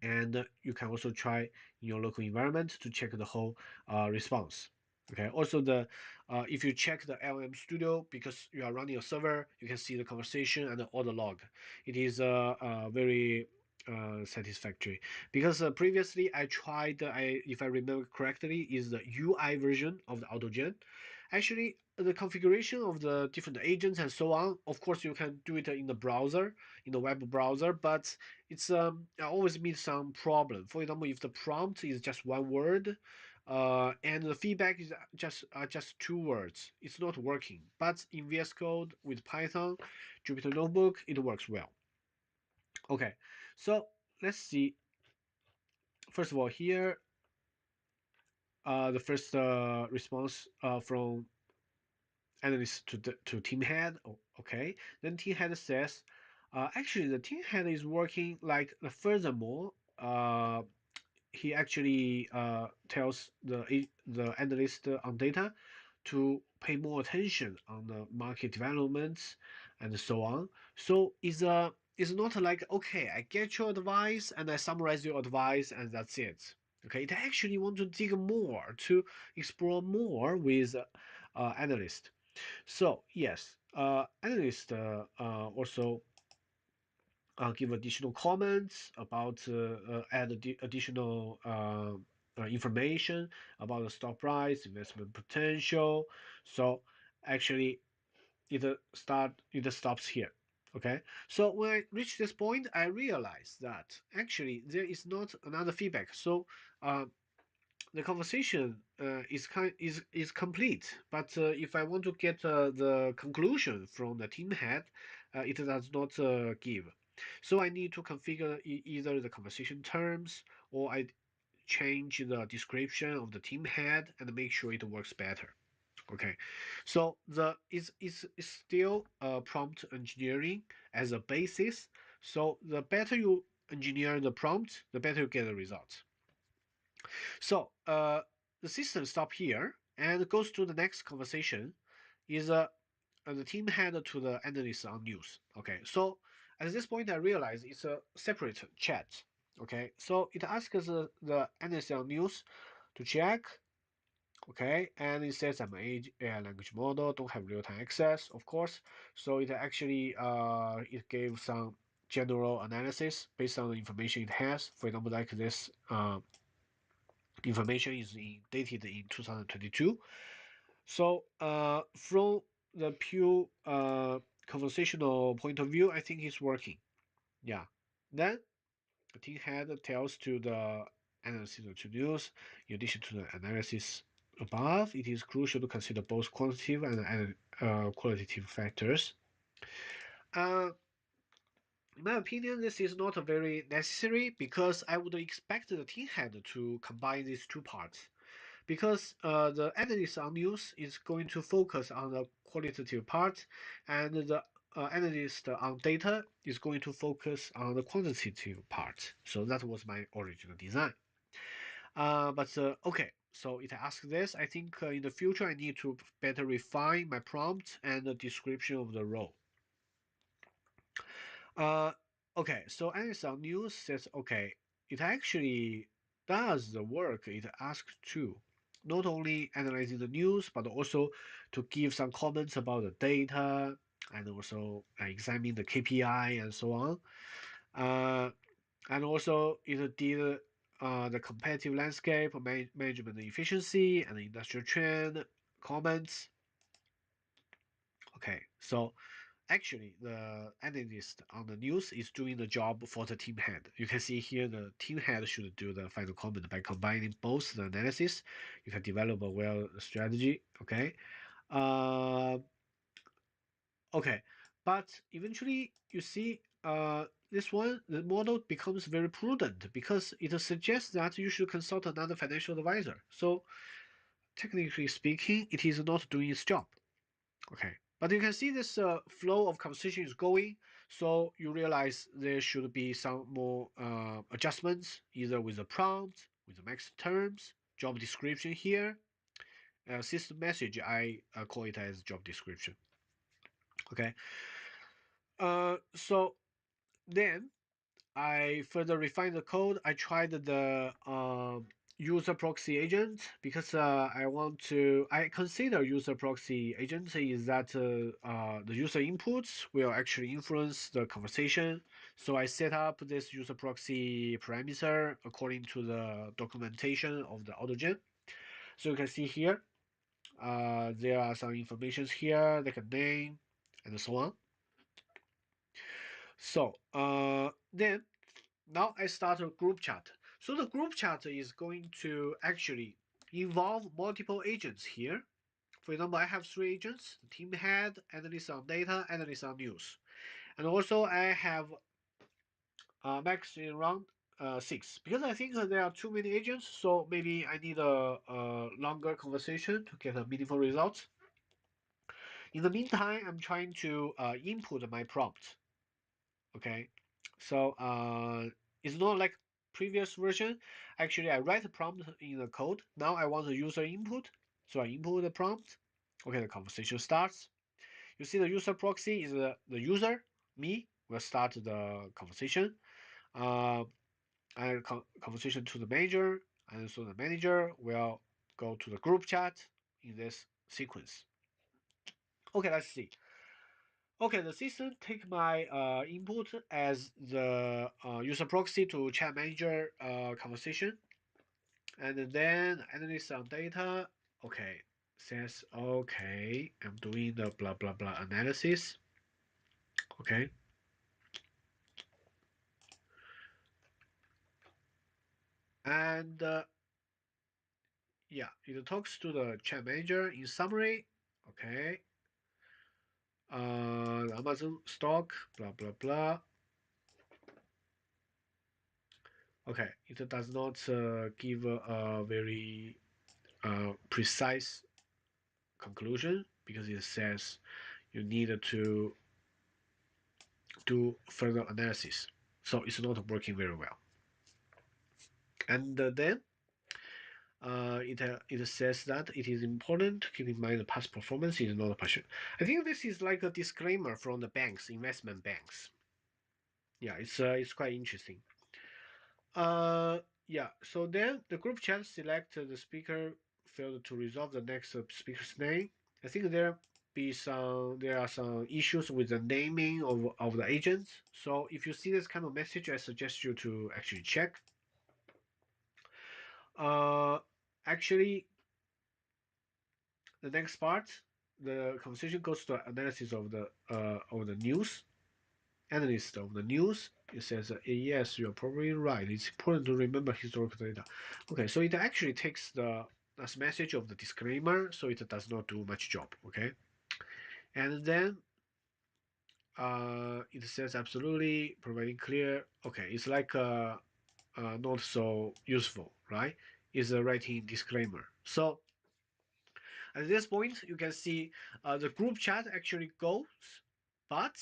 Speaker 3: and you can also try in your local environment to check the whole response. Okay, also the if you check the LLM Studio because you are running a server, you can see the conversation and all the log. It is very satisfactory because previously I tried, if I remember correctly, is the UI version of the AutoGen. Actually, the configuration of the different agents and so on, of course, you can do it in the browser, in the web browser, but it's I always meet some problem. For example, if the prompt is just one word, and the feedback is just 2 words, it's not working. But in VS Code with Python, Jupyter Notebook, it works well. Okay, so let's see. First of all, here, the first response from analyst to team head. Okay, then team head says, actually the team head is working like furthermore. He actually tells the analyst on data to pay more attention on the market developments and so on. So it's not like, okay, I get your advice and I summarize your advice and that's it. Okay, it actually want to dig more, to explore more with analyst. So yes, analyst also give additional comments about add additional information about the stock price, investment potential. So actually, it stops here. Okay, so when I reach this point, I realize that actually there is not another feedback. So uh, the conversation is complete. But if I want to get the conclusion from the team head, it does not give. So I need to configure either the conversation terms or I change the description of the team head and make sure it works better. Okay, so the is still prompt engineering as a basis. So the better you engineer the prompt, the better you get the results. So the system stop here and goes to the next conversation. Is the team head to the analyst on news. Okay, so at this point I realize it's a separate chat. Okay, so it asks the analyst on news to check. Okay, and it says I'm an AI language model, don't have real-time access, of course. So it actually it gave some general analysis based on the information it has. For example, like this information is dated in 2022. So from the pure conversational point of view, I think it's working. Yeah. Then the team head tells to the analysis to news, in addition to the analysis above, it is crucial to consider both quantitative and qualitative factors. Uh, in my opinion, this is not very necessary because I would expect the team head to combine these two parts. Because the analyst on news is going to focus on the qualitative part, and the analyst on data is going to focus on the quantitative part. So that was my original design. But okay, so it asks this. I think in the future I need to better refine my prompt and the description of the role. Uh, okay, so Amazon News says, okay, it actually does the work it asks to, not only analyzing the news, but also to give some comments about the data and also examine the KPI and so on. And also it did the competitive landscape, management efficiency, and industrial trend comments. Okay, so actually, the analyst on the news is doing the job for the team head. You can see here the team head should do the final comment by combining both the analysis. You can develop a well strategy. Okay. Uh, okay. But eventually, you see, this one, the model becomes very prudent because it suggests that you should consult another financial advisor. So, technically speaking, it is not doing its job. Okay, but you can see this flow of conversation is going, so you realize there should be some more adjustments, either with the prompt, with the max terms, job description here, system message, I call it as job description. Okay, so then I further refined the code. I tried the user proxy agent because I consider user proxy agent is that the user inputs will actually influence the conversation. So I set up this user proxy parameter according to the documentation of the AutoGen. So you can see here, there are some informations here, like a name and so on. So then now I start a group chat. So the group chat is going to actually involve multiple agents here. For example, I have 3 agents: team head, analyst on data, analyst on news. And also I have max in around 6 because I think there are too many agents, so maybe I need a longer conversation to get a meaningful result. In the meantime, I'm trying to input my prompt. Okay, so it's not like previous version. Actually, I write the prompt in the code. Now I want the user input, so I input the prompt. Okay, the conversation starts. You see the user proxy is the user, me, will start the conversation. Uh, and conversation to the manager, and so the manager will go to the group chat in this sequence. Okay, let's see. Okay, the system take my input as the user proxy to chat manager conversation, and then analysis on data. Okay, says okay, I'm doing the blah blah blah analysis. Okay, and yeah, it talks to the chat manager in summary. Okay, Amazon stock, blah blah blah. Okay, it does not give a very precise conclusion because it says you need to do further analysis. So it's not working very well. And then it says that it is important to keep in mind the past performance is not a passion. I think this is like a disclaimer from the banks, investment banks. Yeah, it's quite interesting. Uh, yeah. So then the group chat select the speaker field to resolve the next speaker's name. I think there are some issues with the naming of the agents. So if you see this kind of message, I suggest you to actually check. Uh, actually, the next part, the conversation goes to analysis of the news. Analyst of the news. It says, yes, you're probably right. It's important to remember historical data. Okay, so it actually takes the as message of the disclaimer, so it does not do much job. Okay, and then it says absolutely providing clear. Okay, it's like not so useful, right? Is a writing disclaimer. So at this point, you can see the group chat actually goes, but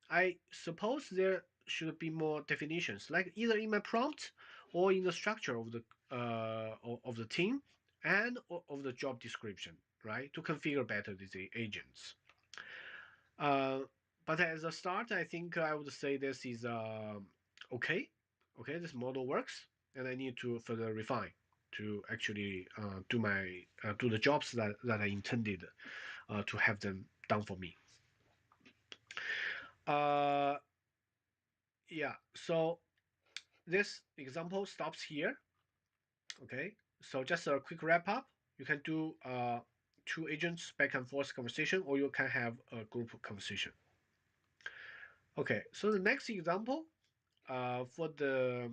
Speaker 3: I suppose there should be more definitions, like either in my prompt or in the structure of the team and of the job description, right, to configure better these agents. Uh, but as a start, I think I would say this is okay. Okay, this model works, and I need to further refine to actually do the jobs that I intended to have them done for me. Uh, yeah, so this example stops here. Okay, so just a quick wrap up. You can do two agents back and forth conversation, or you can have a group conversation. Okay, so the next example for the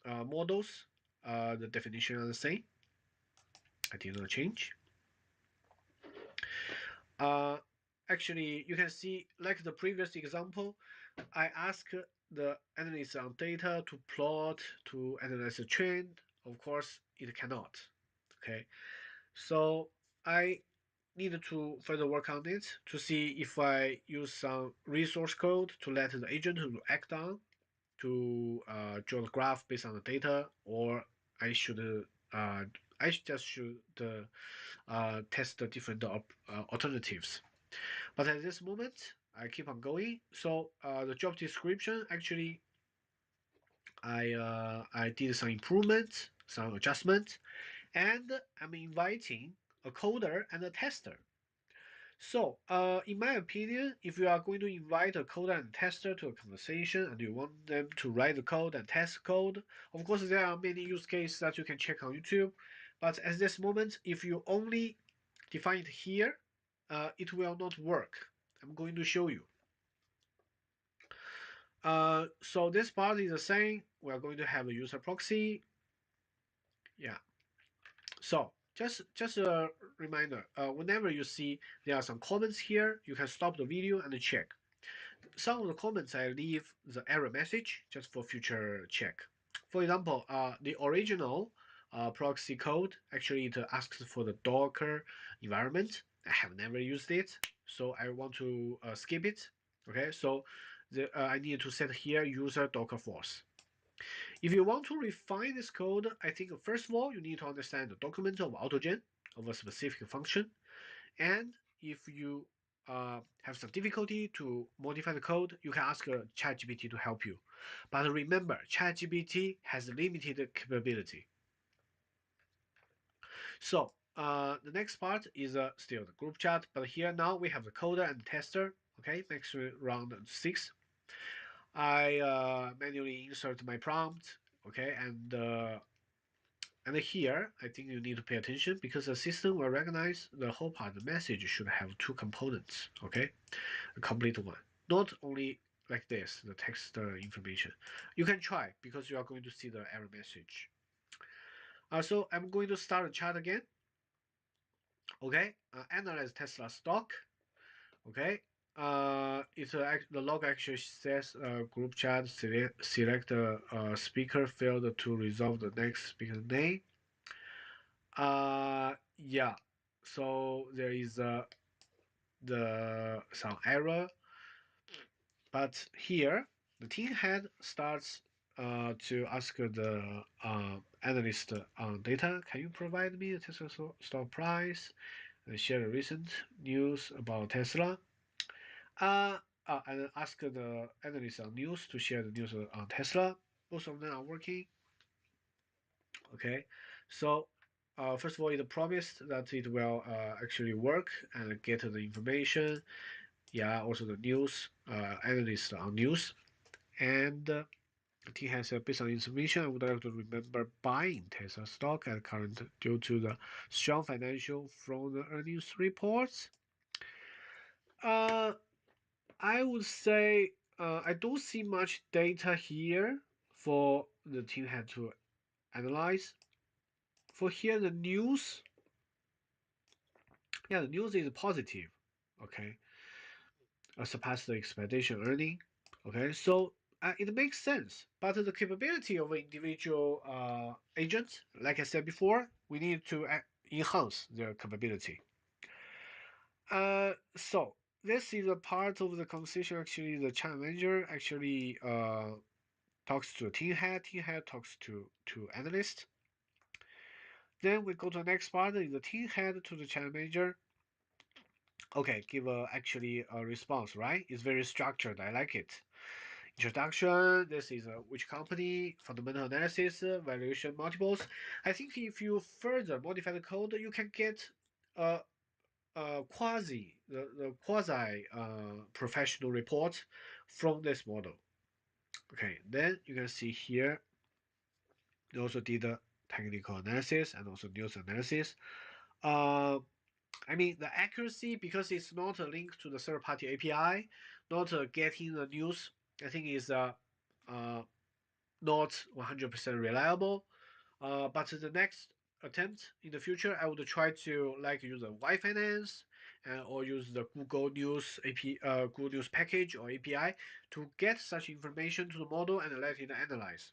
Speaker 3: models, the definition are the same. I did not change. Uh, actually, you can see, like the previous example, I ask the analyst on data to plot, to analyze the trend. Of course, it cannot. Okay, so I need to further work on it to see if I use some resource code to let the agent to act on to draw the graph based on the data, or I should I just should test the different alternatives. But at this moment, I keep on going. So the job description actually, I did some improvements, some adjustments, and I'm inviting a coder and a tester. So, in my opinion, if you are going to invite a coder and tester to a conversation and you want them to write the code and test code, of course, there are many use cases that you can check on YouTube. But at this moment, if you only define it here, it will not work. I'm going to show you. So this part is the same. We are going to have a user proxy. Yeah. So just a reminder, whenever you see there are some comments here, you can stop the video and check. Some of the comments I leave the error message just for future check. For example, the original proxy code actually it asks for the Docker environment, I have never used it, so I want to skip it. Okay, so I need to set here user docker force. If you want to refine this code, I think first of all, you need to understand the document of autogen of a specific function. And if you have some difficulty to modify the code, you can ask ChatGPT to help you. But remember, ChatGPT has limited capability. So the next part is still the group chat, but here now we have the coder and the tester. Okay, next round 6. I manually insert my prompt. Okay, and here I think you need to pay attention because the system will recognize the whole part. The message should have 2 components. Okay, a complete one, not only like this, the text information. You can try because you are going to see the error message. So I'm going to start the chat again. Okay, analyze Tesla stock. Okay, the log actually says group chat select speaker failed to resolve the next speaker name. Yeah, so there is some error, but here the team head starts to ask the analyst on data. Can you provide me the Tesla stock price and share the recent news about Tesla? And ask the analyst on news to share the news on Tesla. Both of them are working. Okay, so first of all, it promised that it will actually work and get the information. Yeah, also the news analyst on news. And the team has based on information, I would like to remember buying Tesla stock at current due to the strong financial from the earnings reports. Uh, I would say I don't see much data here for the team had to analyze. For here, the news, yeah, the news is positive. Okay, surpassed the expectation earning. Okay, so it makes sense. But the capability of individual agents, like I said before, we need to enhance their capability. So this is a part of the conversation. Actually, the chat manager actually talks to a team head talks to analyst. Then we go to the next part, is the team head to the channel manager. Okay, give actually a response, right? It's very structured, I like it. Introduction, this is which company, fundamental analysis, valuation multiples. I think if you further modify the code, you can get a, the quasi professional report from this model. Okay, then you can see here they also did technical analysis and also news analysis. Uh, I mean, the accuracy, because it's not a link to the third-party API, not getting the news, I think is not 100% reliable. But the next attempt in the future, I would try to like use a Y Finance or use the Google News Google News package or API to get such information to the model and let it analyze.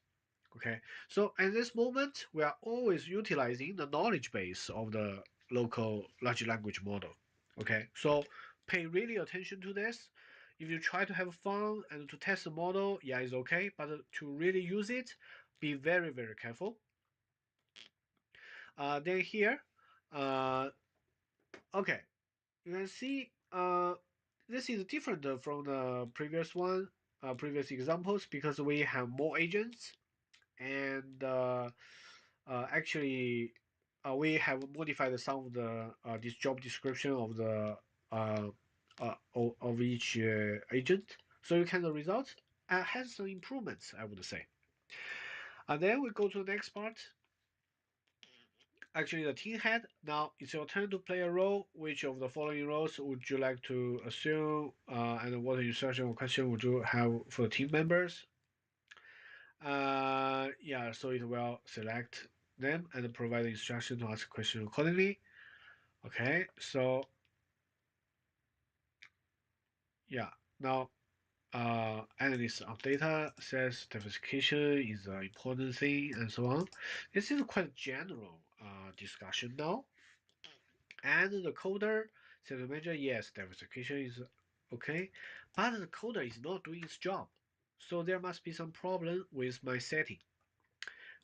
Speaker 3: Okay, so at this moment, we are always utilizing the knowledge base of the local large language model. Okay, so pay really attention to this. If you try to have fun and to test the model, yeah, it's okay. But to really use it, be very, very careful. Then here, uh, okay, you can see this is different from the previous one, previous examples, because we have more agents and actually we have modified some of the this job description of the of each agent, so you can the result has some improvements, I would say. And then we go to the next part. Actually, the team head, now it's your turn to play a role. Which of the following roles would you like to assume, and what instruction or question would you have for the team members? Yeah, so it will select them and provide the instruction to ask question accordingly. Okay, so yeah, now analyst of data says diversification is an important thing and so on. This is quite general discussion now. And the coder Say to the manager, yes, diversification is okay, but the coder is not doing its job. So there must be some problem with my setting.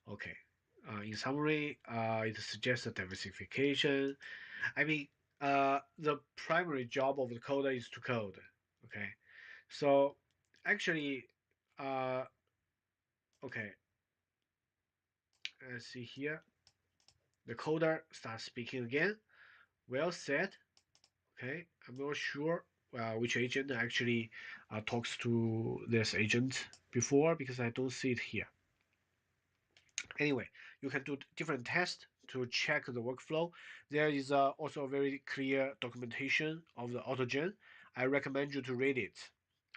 Speaker 3: Okay. In summary, it suggests diversification. I mean, the primary job of the coder is to code. Okay. So actually, uh, okay, let's see here. The coder starts speaking again. Well said. Okay, I'm not sure which agent actually talks to this agent before because I don't see it here. Anyway, you can do different tests to check the workflow. There is also a very clear documentation of the autogen. I recommend you to read it,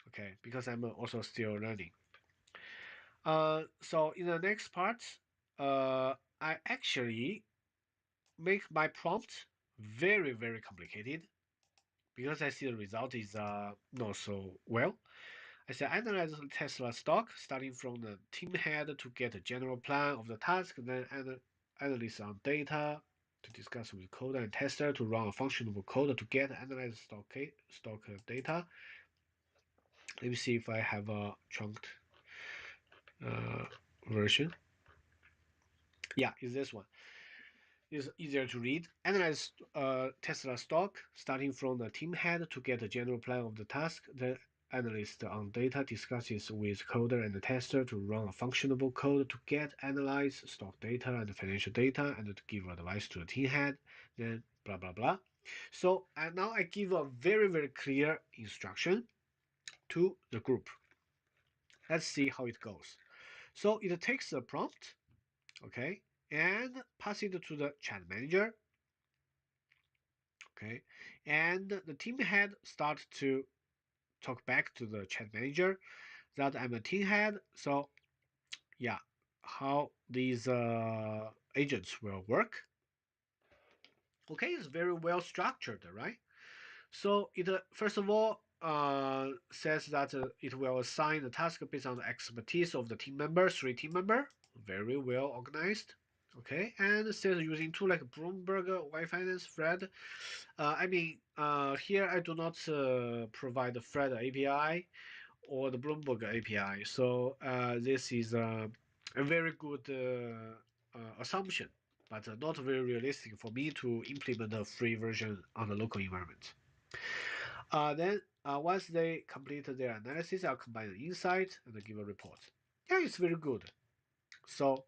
Speaker 3: okay, because I'm also still learning. So in the next part, I actually make my prompt very, very complicated because I see the result is not so well. I said analyze the Tesla stock starting from the team head to get a general plan of the task, then analyze on data to discuss with coder and tester to run a functional code to get analyze stock data. Let me see if I have a trunked uh, version. Yeah, it's this one. It's easier to read. Analyze Tesla stock, starting from the team head to get a general plan of the task. Then analyst on data discusses with coder and the tester to run a functional code to get analyze stock data and financial data and to give advice to the team head. Then blah blah blah. So now I give a very very clear instruction to the group. Let's see how it goes. So it takes the prompt, okay, and pass it to the chat manager. Okay, and the team head starts to talk back to the chat manager that I'm a team head. So yeah, how these agents will work. Okay, it's very well structured, right? So it first of all says that it will assign the task based on the expertise of the team member, 3 team member, very well organized. Okay, and it says using tool like Bloomberg, Y-Finance, Fred. Here I do not provide the Fred API or the Bloomberg API, so this is a very good assumption, but not very realistic for me to implement a free version on the local environment. Then once they complete their analysis, I'll combine the insight and give a report. Yeah, it's very good. So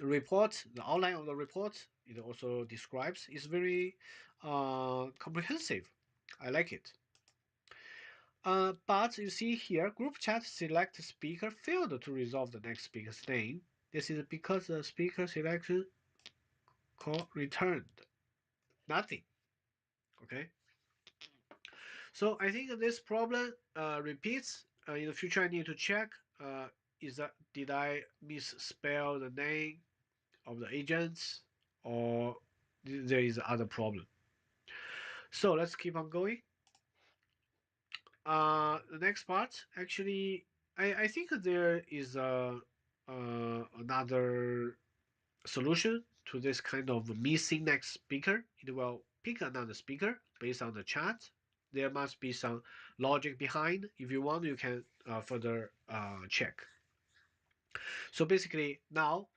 Speaker 3: report, the outline of the report, it also describes, is very comprehensive. I like it. But you see here, group chat select speaker failed to resolve the next speaker's name. This is because the speaker selection call returned nothing. Okay. So I think this problem repeats. In the future, I need to check. Did I misspell the name of the agents, or there is other problem? So let's keep on going. The next part, actually, I think there is another solution to this kind of missing next speaker. It will pick another speaker based on the chat. There must be some logic behind. If you want, you can further check. So basically, now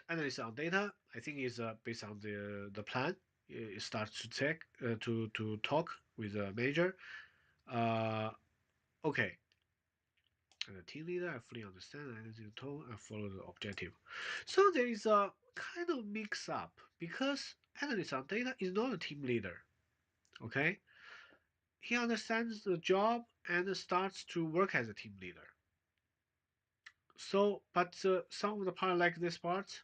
Speaker 3: analysis on data, I think is based on the plan. It starts to check to talk with the manager. Okay. And the team leader, I fully understand analytic tone and follow the objective. So there is a kind of mix up because analyst on data is not a team leader. Okay? He understands the job and starts to work as a team leader. So, but some of the part like this part,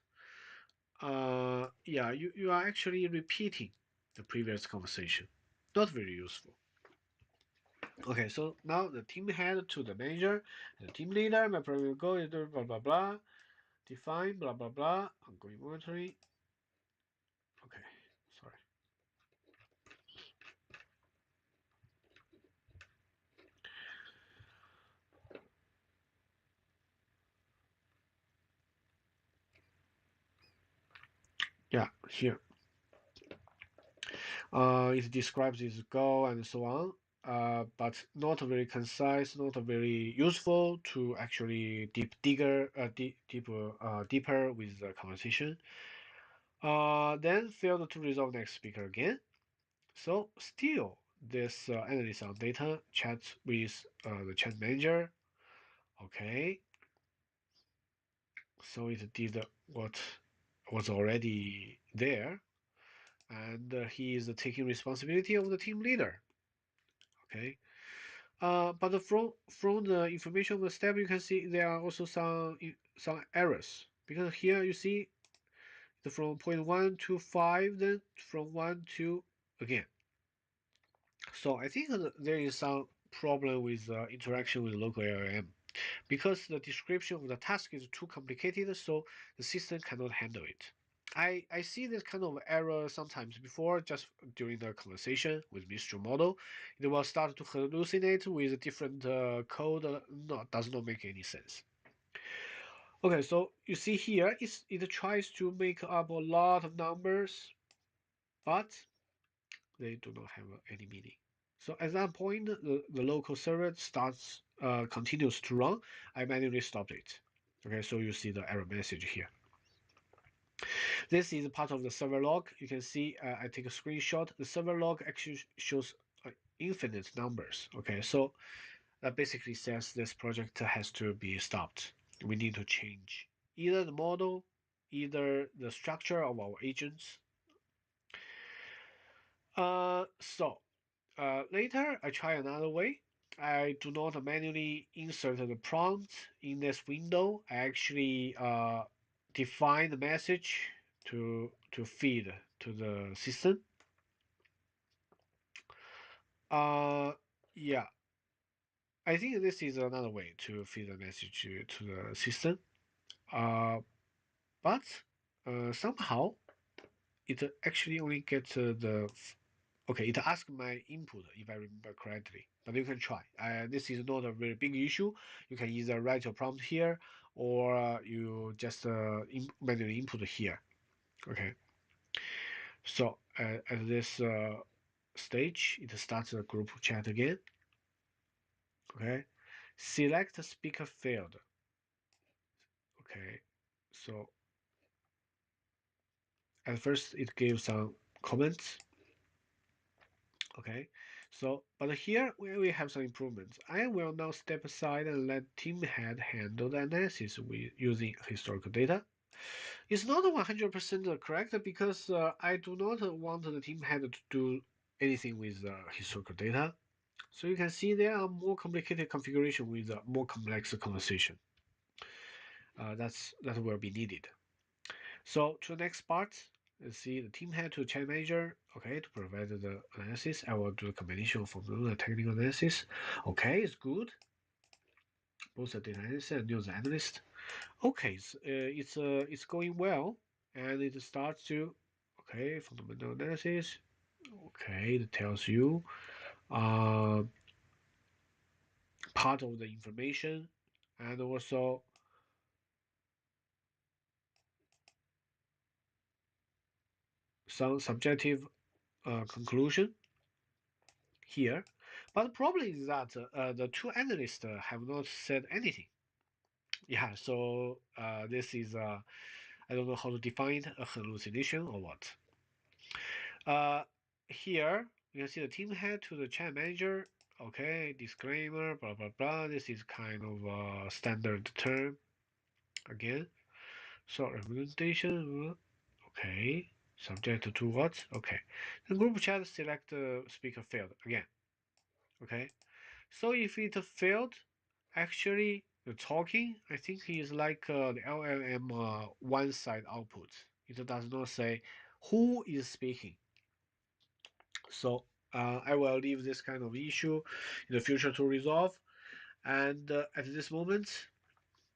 Speaker 3: yeah, you are actually repeating the previous conversation. Not very useful. Okay, so now the team head to the manager, the team leader, my primary goal is blah blah blah. Define blah blah blah. Ongoing monitoring. Okay, sorry. Yeah, here. It describes its goal and so on, but not very concise, not very useful to actually deeper with the conversation. Then failed to resolve next speaker again. So still, this analyst on data chats with the chat manager. Okay, so it did what was already there, and he is taking responsibility of the team leader. Okay, but from the information of the step, you can see there are also some errors because here you see from point 1 to 5, then from 1 to again. So I think there is some problem with interaction with local LLM because the description of the task is too complicated, so the system cannot handle it. I see this kind of error sometimes before, just during the conversation with Mistral model. It will start to hallucinate with different code. Does not make any sense. Okay, so you see here, it tries to make up a lot of numbers, but they do not have any meaning. So at that point, the local server continues to run. I manually stopped it. Okay, so you see the error message here. This is part of the server log. You can see I take a screenshot. The server log actually shows infinite numbers. Okay, so that basically says this project has to be stopped. We need to change either the model, either the structure of our agents. Later, I try another way. I do not manually insert the prompt in this window. I actually define the message to feed to the system. Yeah, I think this is another way to feed the message to the system. But somehow it actually only gets the okay, it asks my input if I remember correctly, but you can try. This is not a very big issue. You can either write your prompt here or you just manually input here. Okay. So at this stage, it starts a group chat again. Okay. Select speaker field. Okay. So at first it gives some comments. Okay, so but here we have some improvements. I will now step aside and let team head handle the analysis with using historical data. It's not 100% correct because I do not want the team head to do anything with historical data. So you can see there are more complicated configuration with more complex conversation. That will be needed. So to the next part, let's see the team head to chat manager. Okay, to provide the analysis, I will do a combination of formula and technical analysis. Okay, it's good. Both the data analyst and news analyst. Okay, it's going well, and it starts to okay fundamental analysis. Okay, it tells you uh, part of the information and also some subjective conclusion here. But the problem is that the two analysts have not said anything. Yeah, so this is, I don't know how to define a hallucination or what. Here, you can see the team head to the chat manager. Okay, disclaimer, blah, blah, blah. This is kind of a standard term again. So, representation, okay. Subject to what? Okay. The group chat select speaker field again. Okay. So if it failed, actually the talking, I think is like the LLM one-side output. It does not say who is speaking. So I will leave this kind of issue in the future to resolve. And at this moment,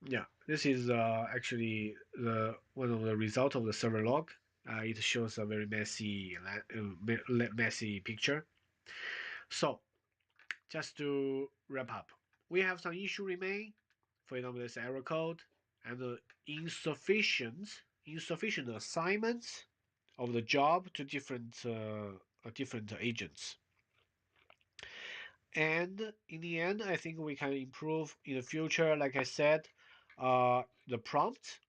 Speaker 3: yeah, this is actually the one of the result of the server log. It shows a very messy picture. So just to wrap up, we have some issue remain. For example, this error code and the insufficient assignments of the job to different different agents. And in the end, I think we can improve in the future, like I said, the prompt,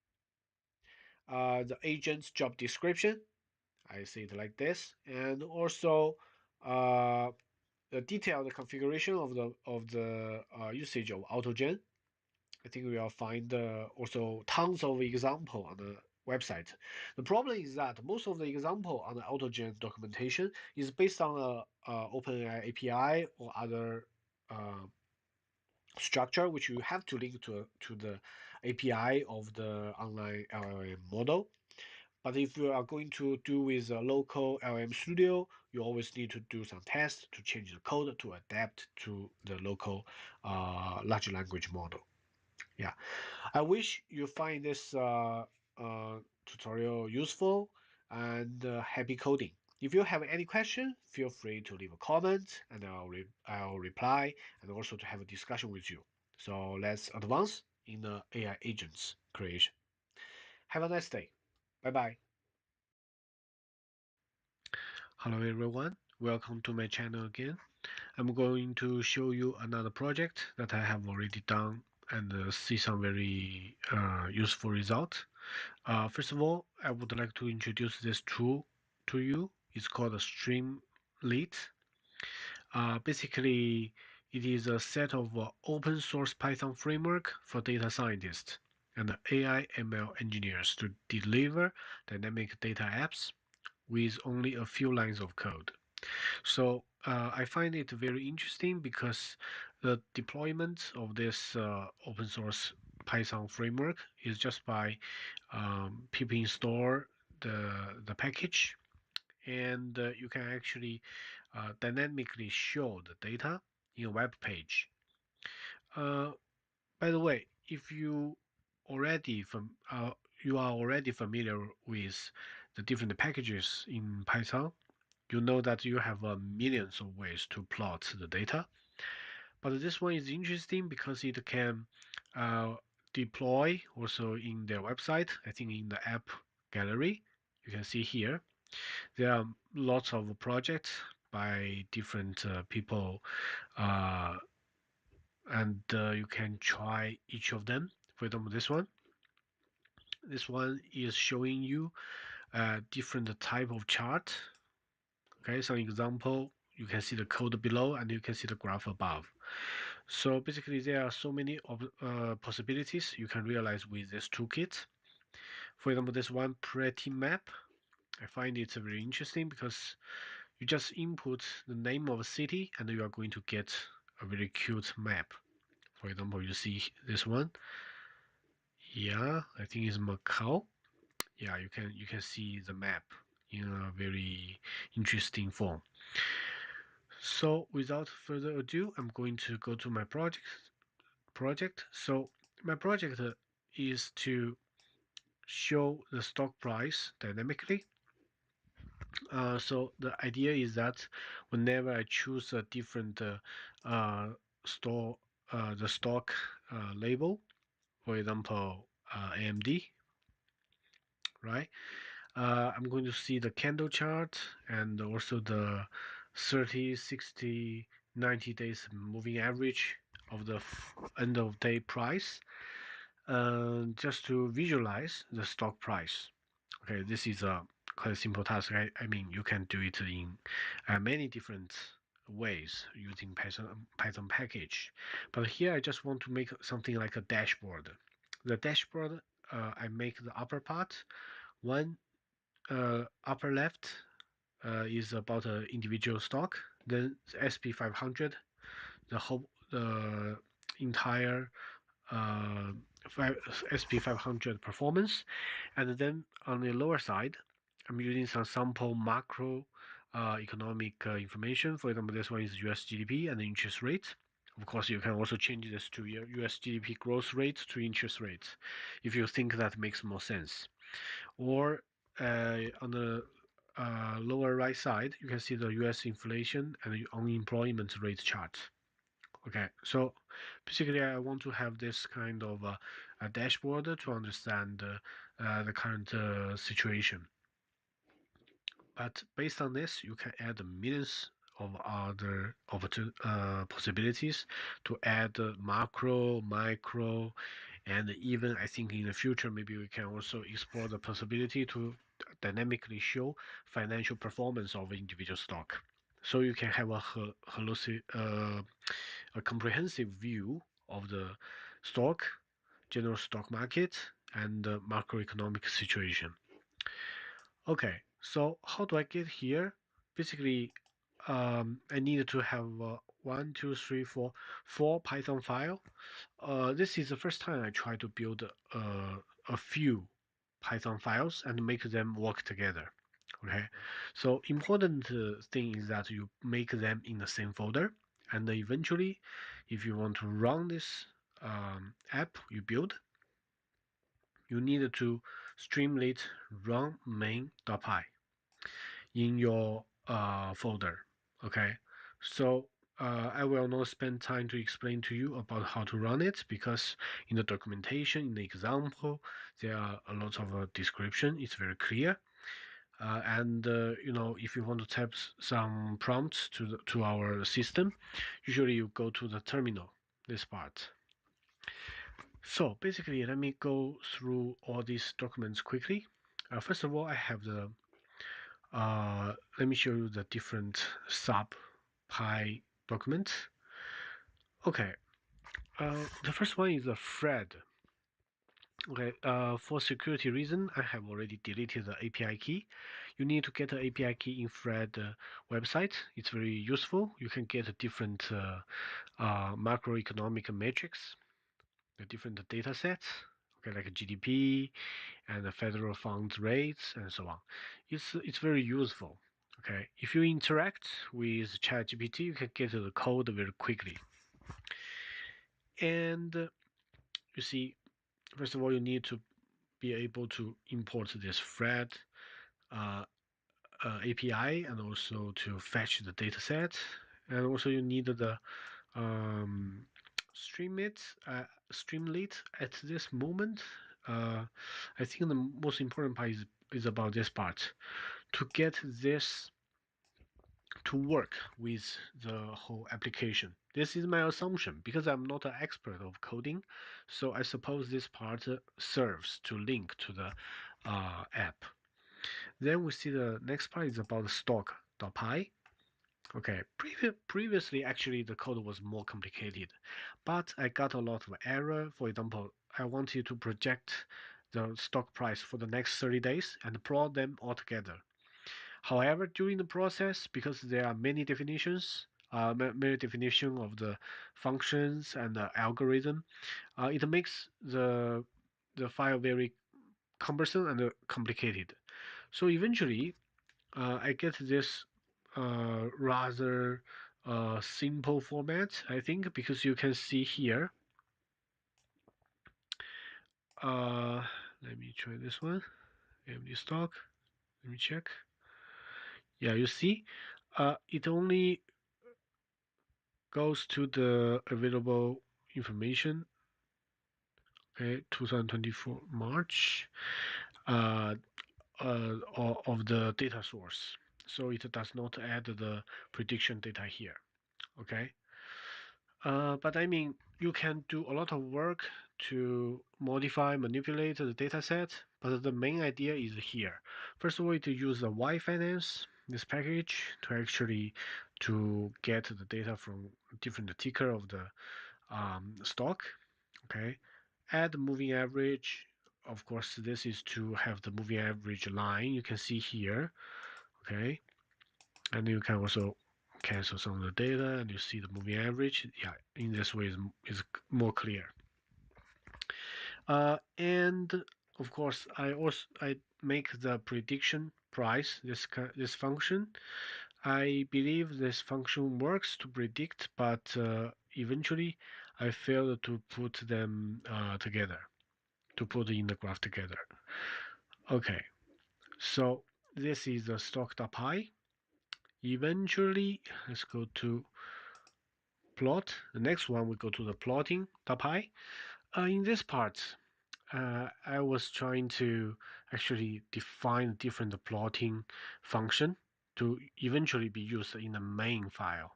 Speaker 3: the agent's job description. I see it like this, and also uh, the detailed configuration of the usage of AutoGen. I think we will find also tons of example on the website. The problem is that most of the example on the AutoGen documentation is based on a OpenAI API or other uh, structure, which you have to link to the API of the online LLM model. But if you are going to do with a local LM Studio, you always need to do some tests to change the code to adapt to the local large language model. Yeah, I wish you find this tutorial useful and happy coding. If you have any question, feel free to leave a comment and I'll reply and also to have a discussion with you. So let's advance in the AI agents creation. Have a nice day. Bye bye. Hello everyone, welcome to my channel again. I'm going to show you another project that I have already done and see some very useful results. First of all, I would like to introduce this tool to you. It's called Streamlit. Basically, it is a set of open source Python framework for data scientists and AI ML engineers to deliver dynamic data apps with only a few lines of code. So I find it very interesting because the deployment of this open source Python framework is just by pip install the package, and you can actually dynamically show the data in a web page. Uh, by the way, if you are already familiar with the different packages in Python, you know that you have millions of ways to plot the data. But this one is interesting because it can uh, deploy also in their website. I think in the app gallery, you can see here, there are lots of projects by different people, uh, and you can try each of them. For example, this one is showing you a different type of chart. Okay, some example, you can see the code below and you can see the graph above. So basically there are so many possibilities you can realize with this toolkit. For example, this one pretty map, I find it very interesting because you just input the name of a city and you are going to get a very cute map. For example, you see this one. Yeah, I think it's Macau. Yeah, you can see the map in a very interesting form. So without further ado, I'm going to go to my project. So my project is to show the stock price dynamically. So the idea is that whenever I choose a different uh, store, the stock label, for example, AMD, right? I'm going to see the candle chart and also the 30, 60, 90 days moving average of the end of day price, just to visualize the stock price. Okay, this is a quite simple task. I mean, you can do it in many different ways using Python package. But here I just want to make something like a dashboard. The dashboard, I make the upper part. One upper left is about an individual stock. Then the SP 500, the entire uh, SP 500 performance, and then on the lower side, I'm using some sample macro economic information. For example, this one is US GDP and the interest rate. Of course, you can also change this to your US GDP growth rate to interest rate if you think that makes more sense. Or on the lower right side, you can see the US inflation and the unemployment rate chart. Okay, so basically I want to have this kind of a dashboard to understand the current situation. But based on this, you can add millions of other possibilities to add macro, micro, and even I think in the future maybe we can also explore the possibility to dynamically show financial performance of individual stock. So you can have a comprehensive view of the stock, general stock market, and the macroeconomic situation. Okay, so how do I get here? Basically, I need to have one, two, three, four Python file. This is the first time I try to build a few Python files and make them work together. Okay, so important thing is that you make them in the same folder, and eventually, if you want to run this app you build, you need to streamlit run main.py in your folder. Okay, so I will not spend time to explain to you about how to run it because in the documentation, in the example, there are a lot of description. It's very clear. And if you want to type some prompts to our system, usually you go to the terminal. This part. So basically, let me go through all these documents quickly. First of all, I have the let me show you the different sub pi documents. Okay, the first one is a thread. Okay, for security reason, I have already deleted the API key. You need to get the API key in Thread website. It's very useful. You can get different macroeconomic metrics, the different data sets, okay, like GDP and the federal funds rates and so on. It's very useful. Okay, if you interact with ChatGPT, you can get the code very quickly. And you see, first of all, you need to be able to import this thread API and also to fetch the data set. And also you need the um, Streamlit at this moment. I think the most important part is about this part to get this to work with the whole application. This is my assumption because I'm not an expert of coding, so I suppose this part serves to link to the app. Then we see the next part is about stock.py. Okay, previously actually the code was more complicated, but I got a lot of error. For example, I wanted to project the stock price for the next 30 days and plot them all together. However, during the process, because there are many definitions, many definition of the functions and the algorithm, it makes the file very cumbersome and complicated. So eventually, I get this rather simple format, I think, because you can see here. Let me try this one. Empty stock. Let me check. Yeah, you see, it only goes to the available information. Okay, 2024 March of the data source. So it does not add the prediction data here. Okay. But I mean, you can do a lot of work to modify, manipulate the data set, but the main idea is here. First of all, to use the Y Finance, this package, to actually to get the data from different ticker of the stock. Okay, add moving average. Of course, this is to have the moving average line. You can see here. Okay, and you can also cancel some of the data and you see the moving average. Yeah, in this way is more clear. And of course, I make the prediction price this function. I believe this function works to predict, but eventually I failed to put them together, to put in the graph together. Okay, so this is the stock.py. Eventually, let's go to plot. The next one we go to the plotting.py. In this part, I was trying to actually define different plotting function to eventually be used in the main file.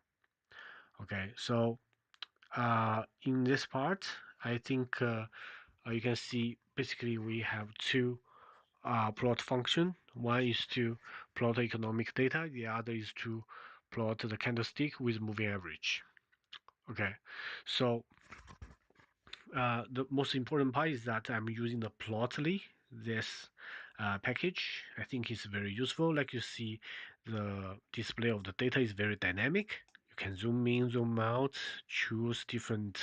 Speaker 3: Okay, so in this part, I think you can see basically we have two plot function. One is to plot economic data, the other is to plot the candlestick with moving average. Okay, so the most important part is that I'm using the Plotly, this package. I think it's very useful. Like you see, the display of the data is very dynamic. You can zoom in, zoom out, choose different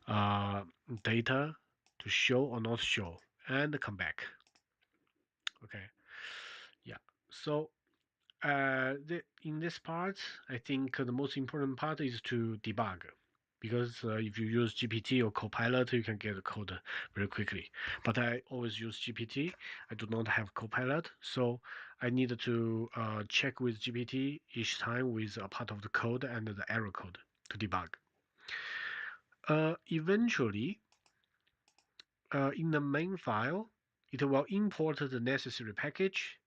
Speaker 3: uh, data to show or not show, and come back. Okay, yeah. So in this part, I think the most important part is to debug. Because if you use GPT or Copilot, you can get the code very quickly. But I always use GPT. I do not have Copilot, so I need to check with GPT each time with a part of the code and the error code to debug. Eventually, in the main file, it will import the necessary package,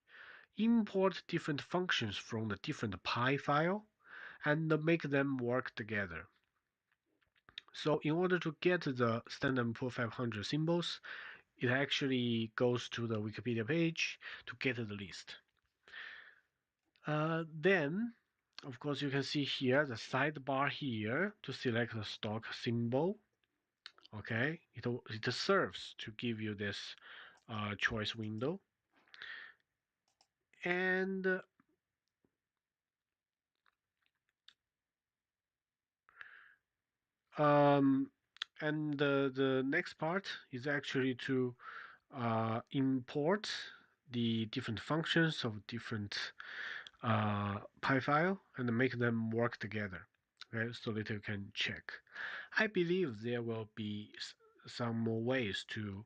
Speaker 3: import different functions from the different Py file, and make them work together. So in order to get the Standard & Poor 500 symbols, it actually goes to the Wikipedia page to get the list. Then, of course, you can see here the sidebar here to select the stock symbol. Okay, it serves to give you this choice window. And the next part is actually to import the different functions of different Py file and make them work together, okay, so that you can check. I believe there will be some more ways to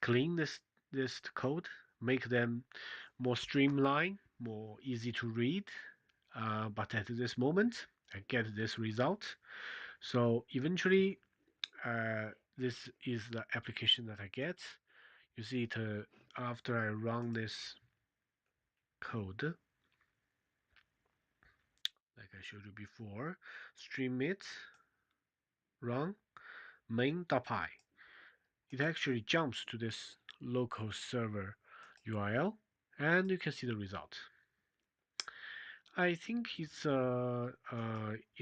Speaker 3: clean this code, make them more streamlined, more easy to read. But at this moment, I get this result. So eventually, this is the application that I get. You see it after I run this code, like I showed you before, stream it, run main.py. It actually jumps to this local server URL, and you can see the result. I think it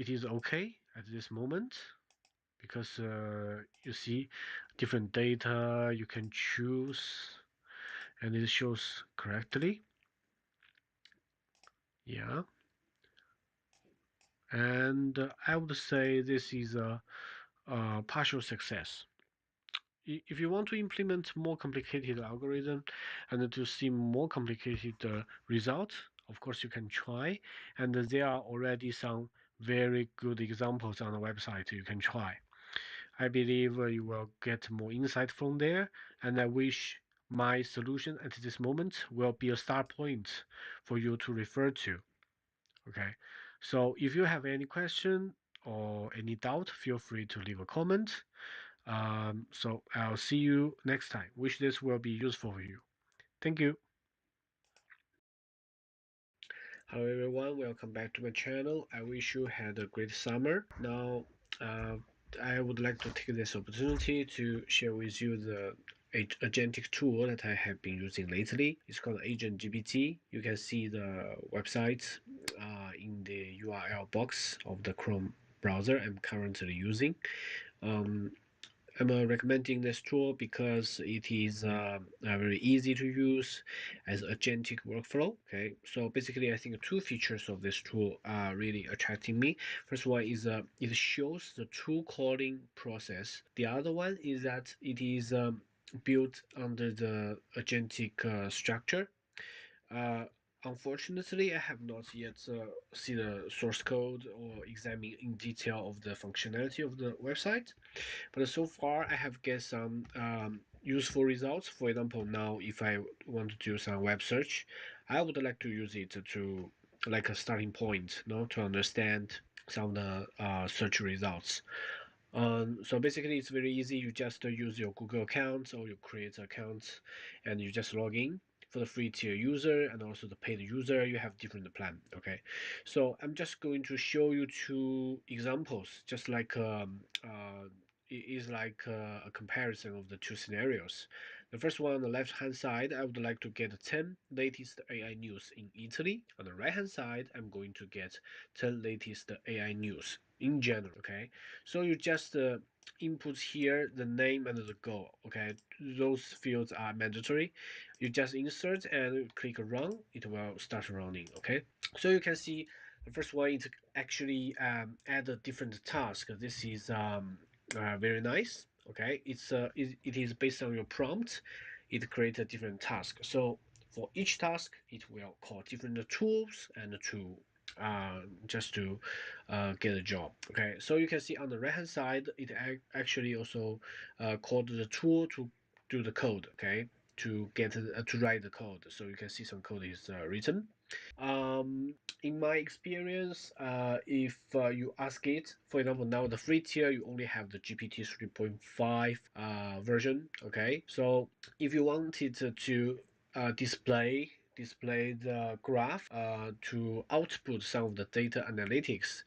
Speaker 3: is okay at this moment because you see different data you can choose, and it shows correctly. Yeah. And I would say this is a partial success. If you want to implement more complicated algorithm and to see more complicated result, of course you can try. And there are already some very good examples on the website you can try. I believe you will get more insight from there, and I wish my solution at this moment will be a start point for you to refer to. Okay, so if you have any question or any doubt, feel free to leave a comment. So I'll see you next time. Wish this will be useful for you. Thank you. Hello everyone, welcome back to my channel. I wish you had a great summer. Now, uh, I would like to take this opportunity to share with you the agentic tool that I have been using lately. It's called Agent GPT. You can see the website in the URL box of the Chrome browser I'm currently using. I'm recommending this tool because it is very easy to use as agentic workflow. Okay, so basically, I think two features of this tool are really attracting me. First one is it shows the tool calling process. The other one is that it is built under the agentic structure. Uh, Unfortunately, I have not yet seen the source code or examined in detail of the functionality of the website. But so far, I have get some useful results. For example, now if I want to do some web search, I would like to use it to like a starting point, to understand some of the search results. So basically, it's very easy. You just use your Google account or you create an account, and you just log in. For the free tier user and also the paid user, you have different plan. Okay, so I'm just going to show you two examples, just like it is like a comparison of the two scenarios. The first one on the left hand side, I would like to get 10 latest AI news in Italy. On the right hand side, I'm going to get 10 latest AI news in general. Okay, so you just input here the name and the goal. Okay, those fields are mandatory. You just insert and click run, it will start running. Okay, so you can see the first one is actually add a different task. This is very nice. Okay, it is based on your prompt. It creates a different task. So for each task, it will call different tools and to just to get a job. Okay, so you can see on the right hand side, it actually also called the tool to do the code. Okay, to get to write the code. So you can see some code is written. Um, in my experience, if you ask it, for example, now the free tier, you only have the GPT 3.5 version. Okay, so if you wanted to display the graph to output some of the data analytics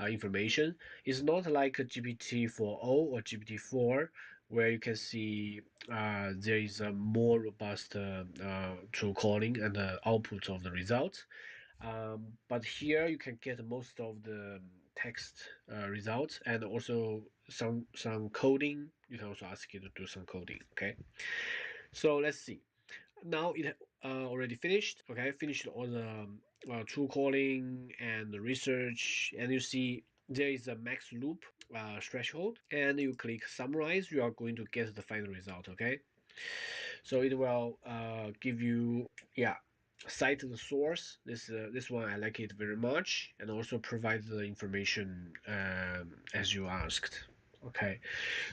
Speaker 3: information. It's not like a GPT 4.0 or GPT 4 where you can see there is a more robust tool calling and output of the results. But here you can get most of the text results and also some coding. You can also ask it to do some coding. Okay, so let's see. Now it already finished. Okay, finished all the tool calling and the research, and you see there is a max loop threshold, and you click summarize. You are going to get the final result. Okay, so it will give you, yeah, cite the source. This one I like it very much, and also provide the information as you asked. Okay,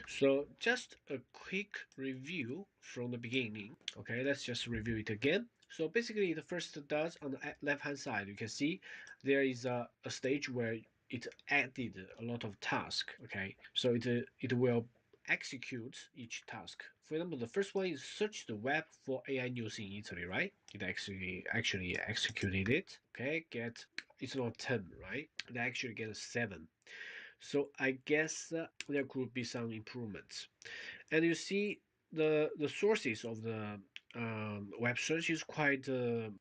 Speaker 3: so just a quick review from the beginning. Okay, let's just review it again. So basically, the first does on the left-hand side, you can see there is a stage where it added a lot of tasks. Okay, so it will execute each task. For example, the first one is search the web for AI news in Italy, right? It actually executed it. Okay, get it's not 10, right? It actually gets 7. So I guess there could be some improvements. And you see the sources of the web search is quite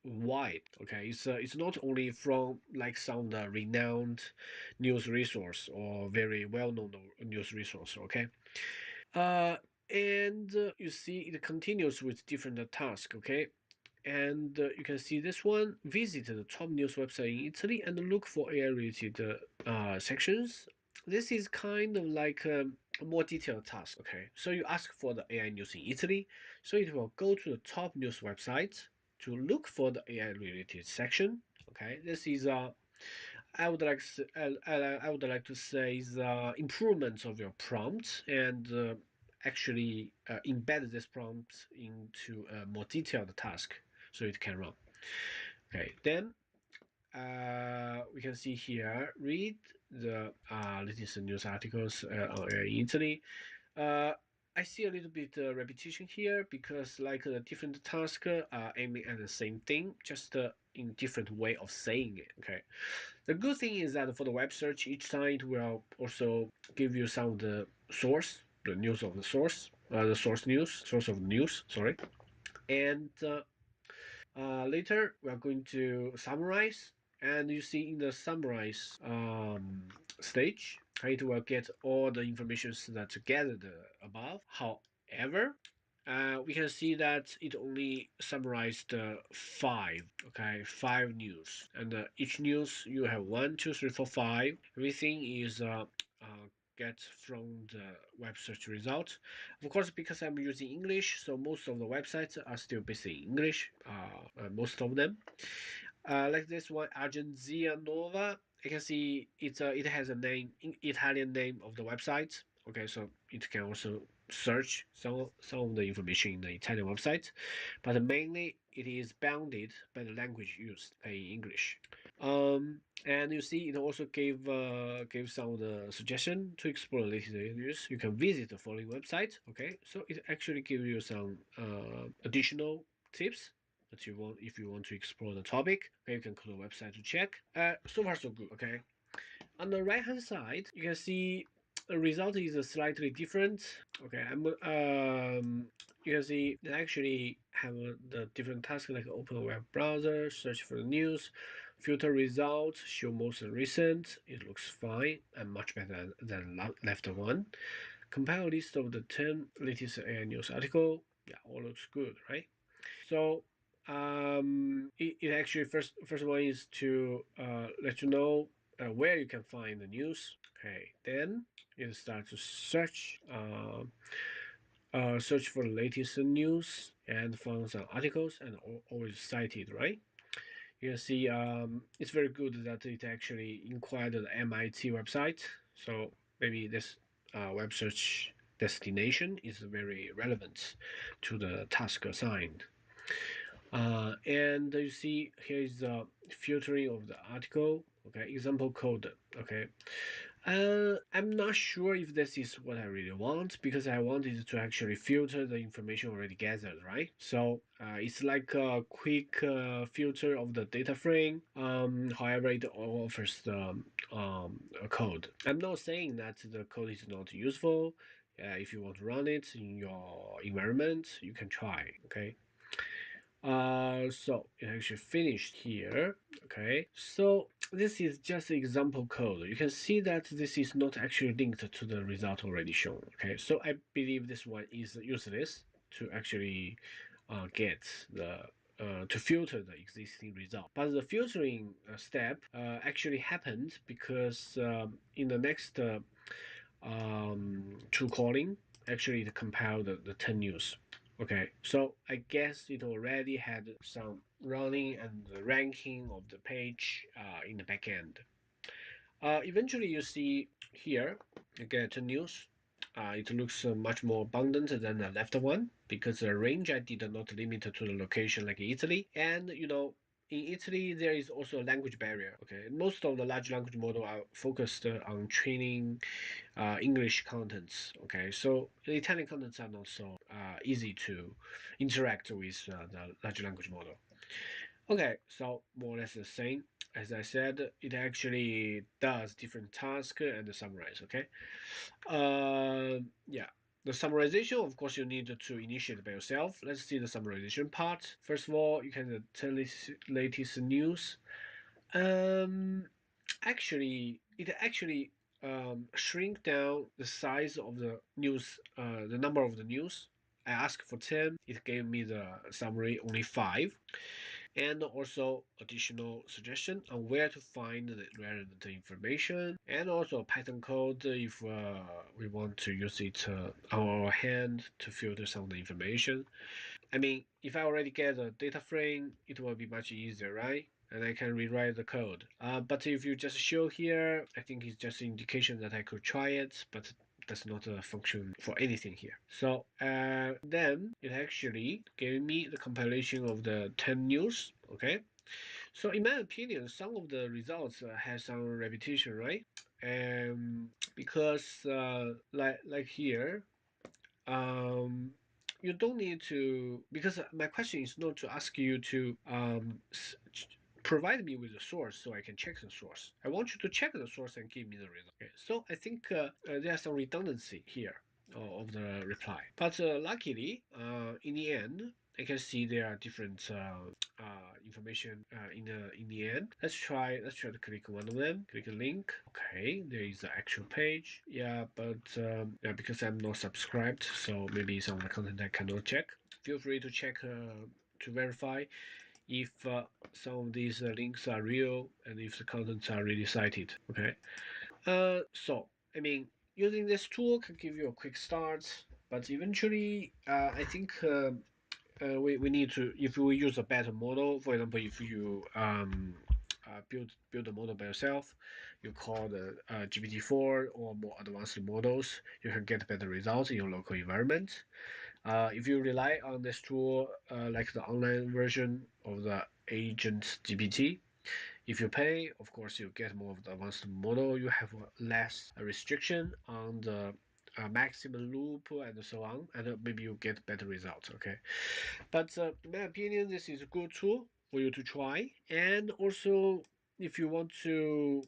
Speaker 3: wide. Okay, it's not only from like some renowned news resource or very well known news resource. Okay, uh, and you see it continues with different tasks. Okay, and you can see this one visit the top news website in Italy and look for AI related sections. This is kind of like a more detailed task. Okay, so you ask for the AI news in Italy, so it will go to the top news websites to look for the AI related section. Okay, this is I would like to say the improvement of your prompt and actually embed this prompt into a more detailed task so it can run. Okay, then we can see here, read the latest news articles in Italy. Uh, I see a little bit repetition here because like the different tasks are aiming at the same thing, just in different way of saying it. Okay. The good thing is that for the web search, each time it will also give you some of the source, the news of the source, the source of news, sorry. And later we are going to summarize, and you see in the summarize stage, it will get all the information that gathered above. However, we can see that it only summarized five, okay, five news, and each news you have one, two, three, four, five. Everything is get from the web search result. Of course, because I'm using English, so most of the websites are still based in English. Most of them, like this one, Agenzia Nova. You can see it has a name, Italian name of the website. Okay, so it can also search some of the information in the Italian website, but mainly it is bounded by the language used in English. And you see, it also gave some of the suggestion to explore latest news. You can visit the following website. Okay, so it actually gives you some additional tips that you want if you want to explore the topic. Okay, you can go to the website to check. So far so good. Okay, on the right hand side, you can see the result is slightly different. Okay, you can see they actually have the different tasks like open a web browser, search for the news, filter results, show most recent. It looks fine and much better than left one. Compile a list of the 10 latest AI news article. Yeah, all looks good, right? So it actually first one is to let you know where you can find the news. Okay, then you start to search for the latest news and find some articles and always cited, right? You can see it's very good that it actually inquired the MIT website. So maybe this web search destination is very relevant to the task assigned. And you see here is the filtering of the article. Okay, example code. Okay, I'm not sure if this is what I really want because I wanted to actually filter the information already gathered, right? So it's like a quick filter of the data frame. However, it offers the a code. I'm not saying that the code is not useful. If you want to run it in your environment, you can try. Okay. So it actually finished here. Okay, so this is just example code. You can see that this is not actually linked to the result already shown. Okay, so I believe this one is useless to actually get the to filter the existing result. But the filtering step actually happened because in the next to calling, actually it compiled the 10 news. Okay, so I guess it already had some running and the ranking of the page in the backend. Eventually, you see here, you get news. It looks much more abundant than the left one because the range I did not limit to the location like Italy. And you know, in Italy, there is also a language barrier. Okay, most of the large language model are focused on training English contents. Okay, so the Italian contents are not so easy to interact with the large language model. Okay, so more or less the same. As I said, it actually does different tasks and summarize. Okay, yeah. The summarization, of course, you need to initiate by yourself. Let's see the summarization part. First of all, you can tell latest news. Um, it actually shrink down the size of the news, the number of the news. I asked for 10, it gave me the summary only 5, and also additional suggestion on where to find the relevant information, and also a Python code if we want to use it on our hand to filter some of the information. I mean, if I already get a data frame, it will be much easier, right? And I can rewrite the code. But if you just show here, I think it's just an indication that I could try it, but that's not a function for anything here. So then it actually gave me the compilation of the 10 news, okay? So in my opinion, some of the results have some repetition, right? Because like here, um, you don't need to, because my question is not to ask you to provide me with the source so I can check the source. I want you to check the source and give me the result. Okay, so I think there's some redundancy here of the reply. But luckily, in the end, I can see there are different information in the end. Let's try to click one of them. Click a link. Okay, there is the actual page. Yeah, but yeah, because I'm not subscribed, so maybe some of the content I cannot check. Feel free to check to verify if some of these links are real and if the contents are really cited. Okay. So I mean, using this tool can give you a quick start, but eventually, I think we need to, if we use a better model, for example, if you build a model by yourself, you call the GPT-4 or more advanced models, you can get better results in your local environment. If you rely on this tool, like the online version of the agent GPT, If you pay, of course, you get more of the advanced model. You have less restriction on the maximum loop and so on, and maybe you get better results. Okay, but in my opinion, this is a good tool for you to try. And also, if you want to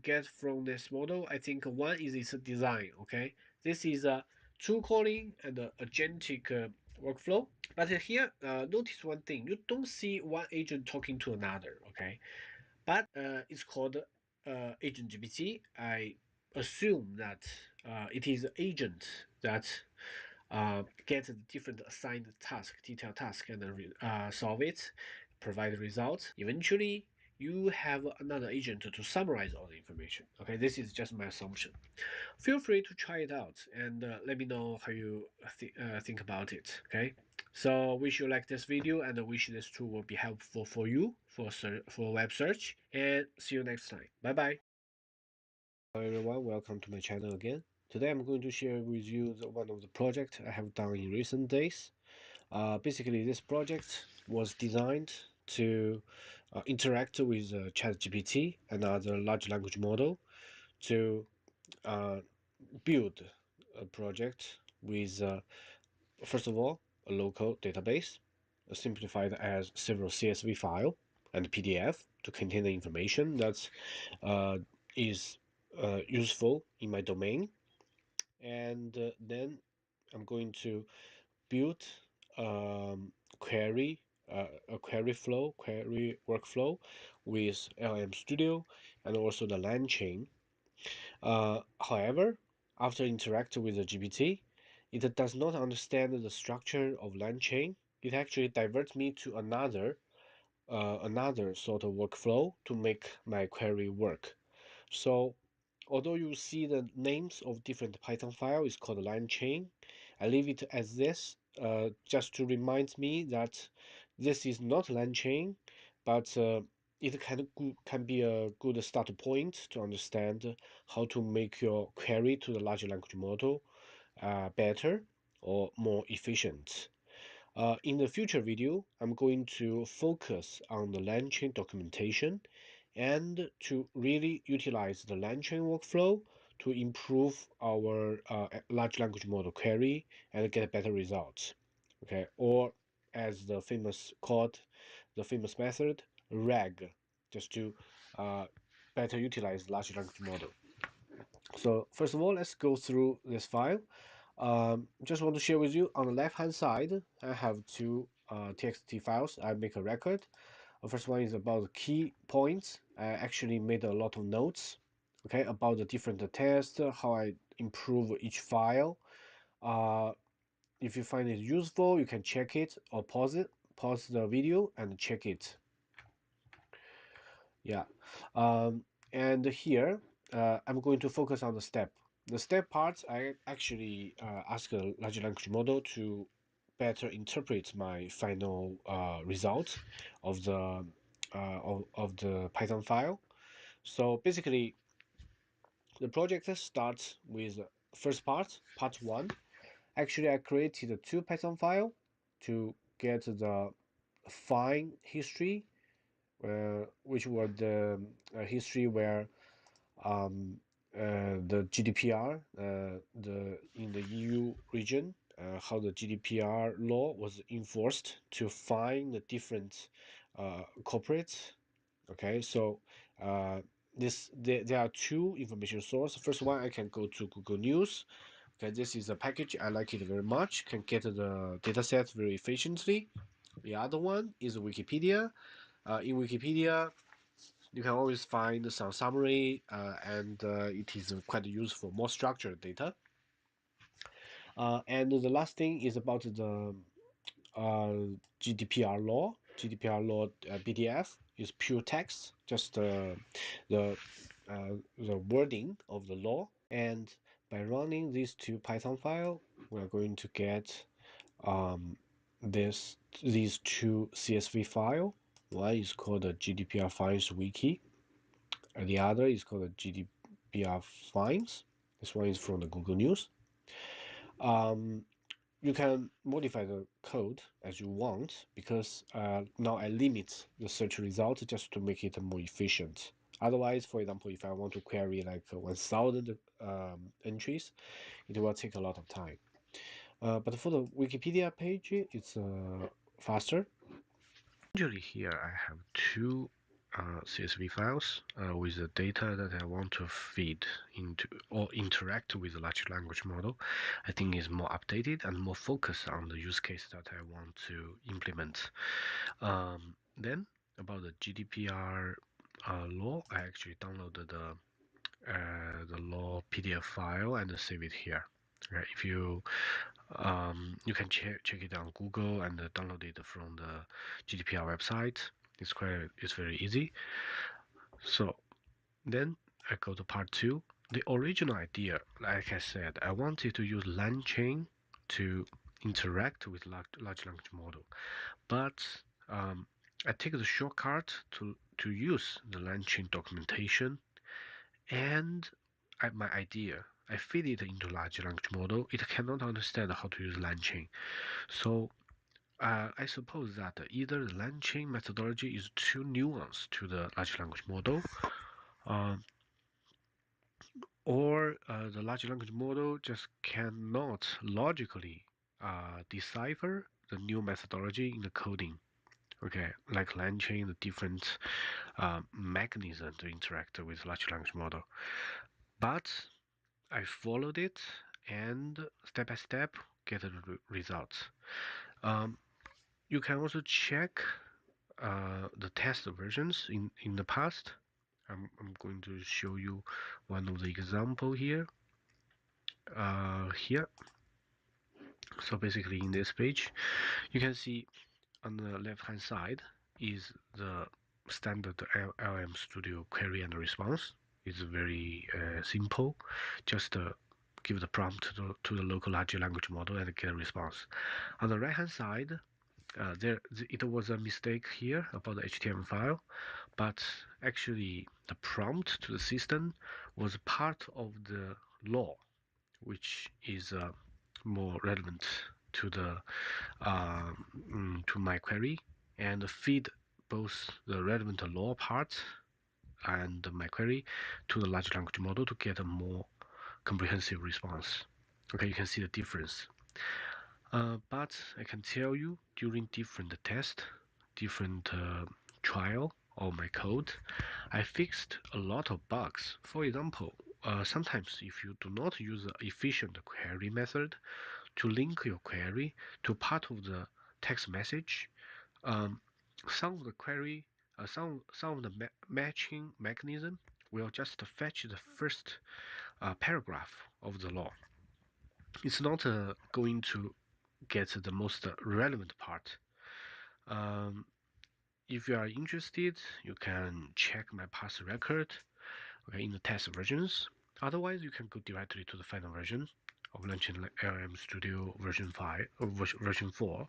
Speaker 3: get from this model, I think one is its design. Okay, this is a tool calling and agentic workflow. But here, notice one thing: you don't see one agent talking to another. Okay, but it's called agent GPT. I assume that it is agent that get the different assigned task, detailed task, and solve it, provide the results. Eventually, you have another agent to summarize all the information. Okay, this is just my assumption. Feel free to try it out and let me know how you think about it. Okay, so wish you like this video and wish this tool will be helpful for you for web search, and see you next time. Bye bye. Hello everyone, welcome to my channel again. Today I'm going to share with you one of the projects I have done in recent days. Basically, this project was designed to interact with ChatGPT, another large language model, to uh, build a project with, first of all, a local database, simplified as several CSV file and PDF to contain the information that is useful in my domain. And then I'm going to build query a query workflow with LLM Studio and also the LangChain. However, after interacting with the GPT, it does not understand the structure of LangChain. It actually diverts me to another sort of workflow to make my query work. So although you see the names of different Python file is called LangChain, I leave it as this just to remind me that this is not LangChain, but it can be a good start point to understand how to make your query to the large language model better or more efficient. In the future video, I'm going to focus on the LangChain documentation and to really utilize the LangChain workflow to improve our large language model query and get better results. Okay, or as the famous method, RAG, just to better utilize large language model. So first of all, let's go through this file. Just want to share with you on the left hand side, I have two TXT files. I make a record. The first one is about key points. I actually made a lot of notes, okay, about the different tests, how I improve each file. If you find it useful, you can check it or pause the video and check it. Yeah, and here I'm going to focus on the step. The step parts, I actually ask a large language model to better interpret my final result of the of the Python file. So basically, the project starts with first part one. Actually, I created two Python file to get the fine history, which were the history where the GDPR, in the EU region, how the GDPR law was enforced to fine the different corporates. Okay, so there are two information sources. First one, I can go to Google News. Okay, this is a package. I like it very much. Can get the dataset very efficiently. The other one is Wikipedia. In Wikipedia, you can always find some summary, and it is quite useful, more structured data. And the last thing is about the GDPR law. GDPR law PDF is pure text, just the wording of the law. And by running these two Python file, we are going to get these two CSV file. One is called the GDPR Fines Wiki, and the other is called the GDPR Fines. This one is from the Google News. you can modify the code as you want because now I limit the search result just to make it more efficient. Otherwise, for example, if I want to query like 1,000 entries, it will take a lot of time. But for the Wikipedia page, it's faster. Usually here I have two CSV files with the data that I want to feed into or interact with the large language model. I think is more updated and more focused on the use case that I want to implement. Then about the GDPR law, I actually downloaded the law PDF file and save it here. Right, if you you can check it on Google and download it from the GDPR website. It's very easy. So then I go to part two. The original idea, like I said, I wanted to use LangChain to interact with large language model, but I take the shortcut to use the LangChain documentation and my idea. I feed it into large language model. It cannot understand how to use LangChain. So I suppose that either the LangChain methodology is too nuanced to the large language model, um, or the large language model just cannot logically decipher the new methodology in the coding. Okay, like LangChain, the different mechanism to interact with large language model. But I followed it and step by step get the results. You can also check the test versions in the past. I'm going to show you one of the example here. Here. So basically in this page, you can see on the left hand side is the standard LLM Studio query and response. It's very simple. Just give the prompt to the local large language model and get a response. On the right hand side, it was a mistake here about the HTML file, but actually the prompt to the system was part of the law, which is more relevant to the to my query, and feed both the relevant law part and my query to the large language model to get a more comprehensive response. Okay, you can see the difference. But I can tell you during different test, different trial of my code, I fixed a lot of bugs. For example, sometimes if you do not use the efficient query method to link your query to part of the text message, some of the query, some of the matching mechanism will just fetch the first paragraph of the law. It's not going to get the most relevant part. If you are interested, you can check my past record in the test versions. Otherwise, you can go directly to the final version of launching LLM Studio version 5 or version 4.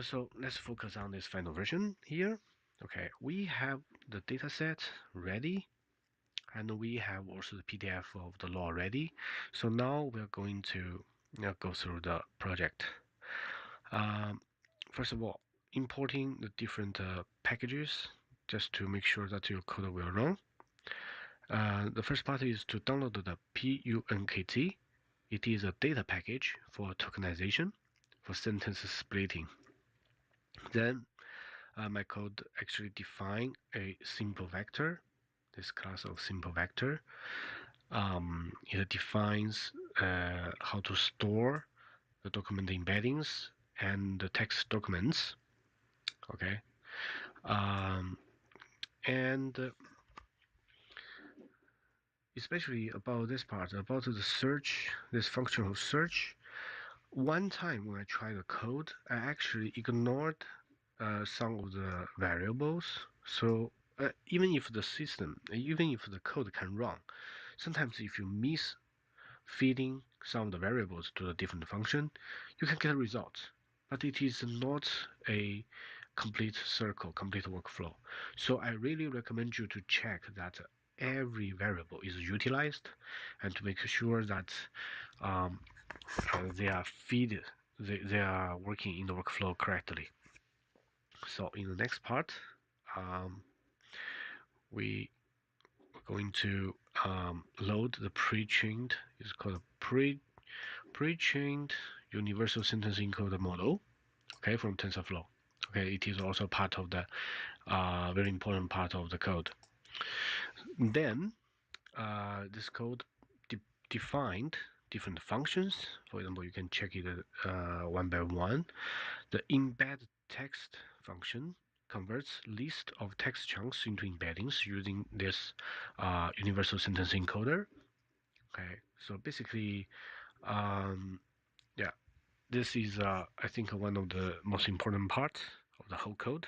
Speaker 3: So let's focus on this final version here. Okay, we have the dataset ready, and we have also the PDF of the law ready. So now we're going to go through the project. First of all, importing the different packages just to make sure that your code will run. The first part is to download the PUNKT. It is a data package for tokenization, for sentence splitting. Then my code actually define a simple vector, this class of simple vector. It defines how to store the document embeddings and the text documents. Okay, and especially about this part, about the search, this function of search. One time when I tried the code, I actually ignored some of the variables. So even if the system, even if the code can run, sometimes if you miss feeding some of the variables to a different function, you can get a result. But it is not a complete circle, complete workflow. So I really recommend you to check that every variable is utilized and to make sure that they are they are working in the workflow correctly. So in the next part, we are going to load the pre-trained. It's called pre-trained universal sentence encoder model. Okay, from TensorFlow. Okay, it is also part of the very important part of the code. Then this code defined different functions. For example, you can check it one by one. The embed text function converts list of text chunks into embeddings using this universal sentence encoder. Okay, so basically, yeah, this is I think one of the most important parts of the whole code.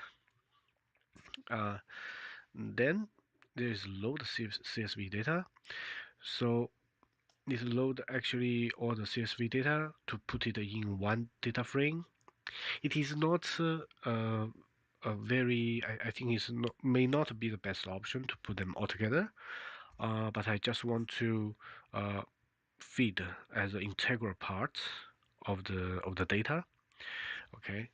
Speaker 3: Then there is load CSV data. So it load actually all the CSV data to put it in one data frame. It is not a very, I think it's not, may not be the best option to put them all together, but I just want to feed as an integral part of the data. Okay.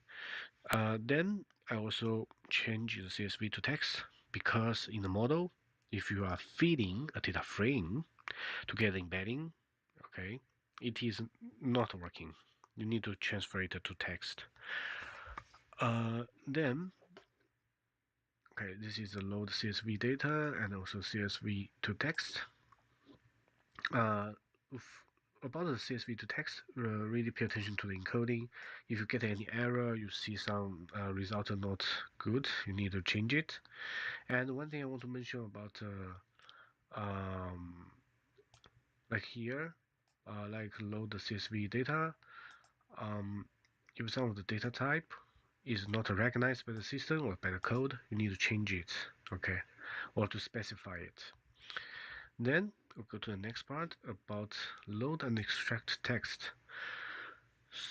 Speaker 3: Then I also change the CSV to text because in the model, if you are feeding a data frame to get embedding, okay, it is not working. You need to transfer it to text. Then, okay, this is the load CSV data and also CSV to text. About the CSV to text, really pay attention to the encoding. If you get any error, you see some result are not good, you need to change it. And one thing I want to mention about like here, like load the CSV data, if some of the data type is not recognized by the system or by the code, you need to change it, okay, or to specify it. Then we'll go to the next part about load and extract text.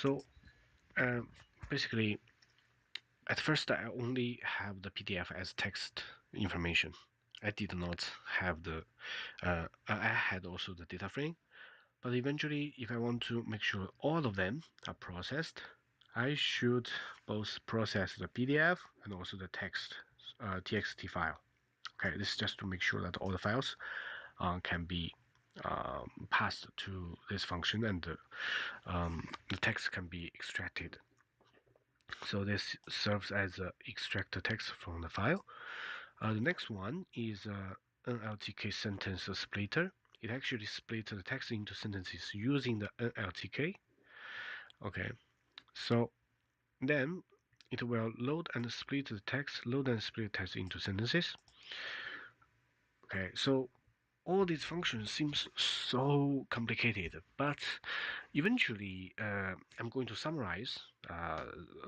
Speaker 3: So basically, at first I only have the PDF as text information. I did not have the, I had also the data frame, but eventually if I want to make sure all of them are processed, I should both process the PDF and also the text TXT file. Okay, this is just to make sure that all the files can be passed to this function and the text can be extracted. So this serves as extract the text from the file. The next one is NLTK sentence splitter. It actually splits the text into sentences using the NLTK. Okay, so then it will load and split the text, load and split text into sentences. Okay, so all these functions seems so complicated, but eventually I'm going to summarize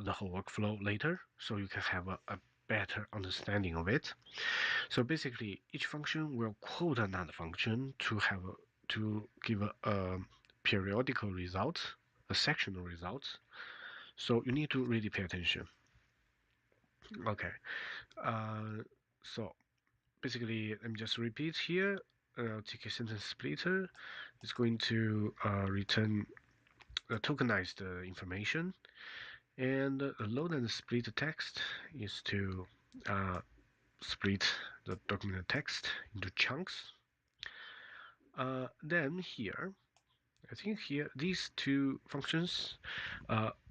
Speaker 3: the whole workflow later so you can have a better understanding of it. So basically each function will quote another function to give a periodical result, a sectional result. So you need to really pay attention. Okay, so basically, let me just repeat here. TK sentence splitter is going to return tokenized information, and the load and split text is to split the document text into chunks. Then here, I think here these two functions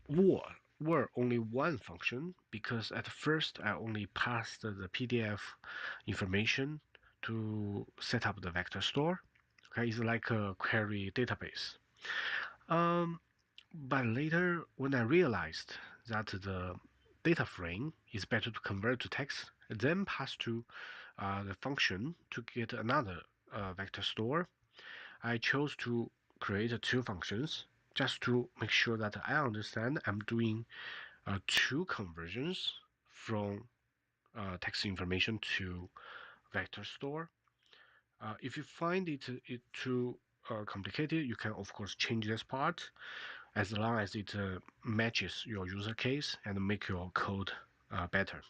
Speaker 3: were only one function because at first I only passed the PDF information to set up the vector store. Okay, it's like a query database. But later, when I realized that the data frame is better to convert to text, then pass to the function to get another vector store, I chose to create two functions just to make sure that I understand I'm doing two conversions from text information to vector store. If you find it too complicated, you can of course change this part as long as it matches your user case and make your code better.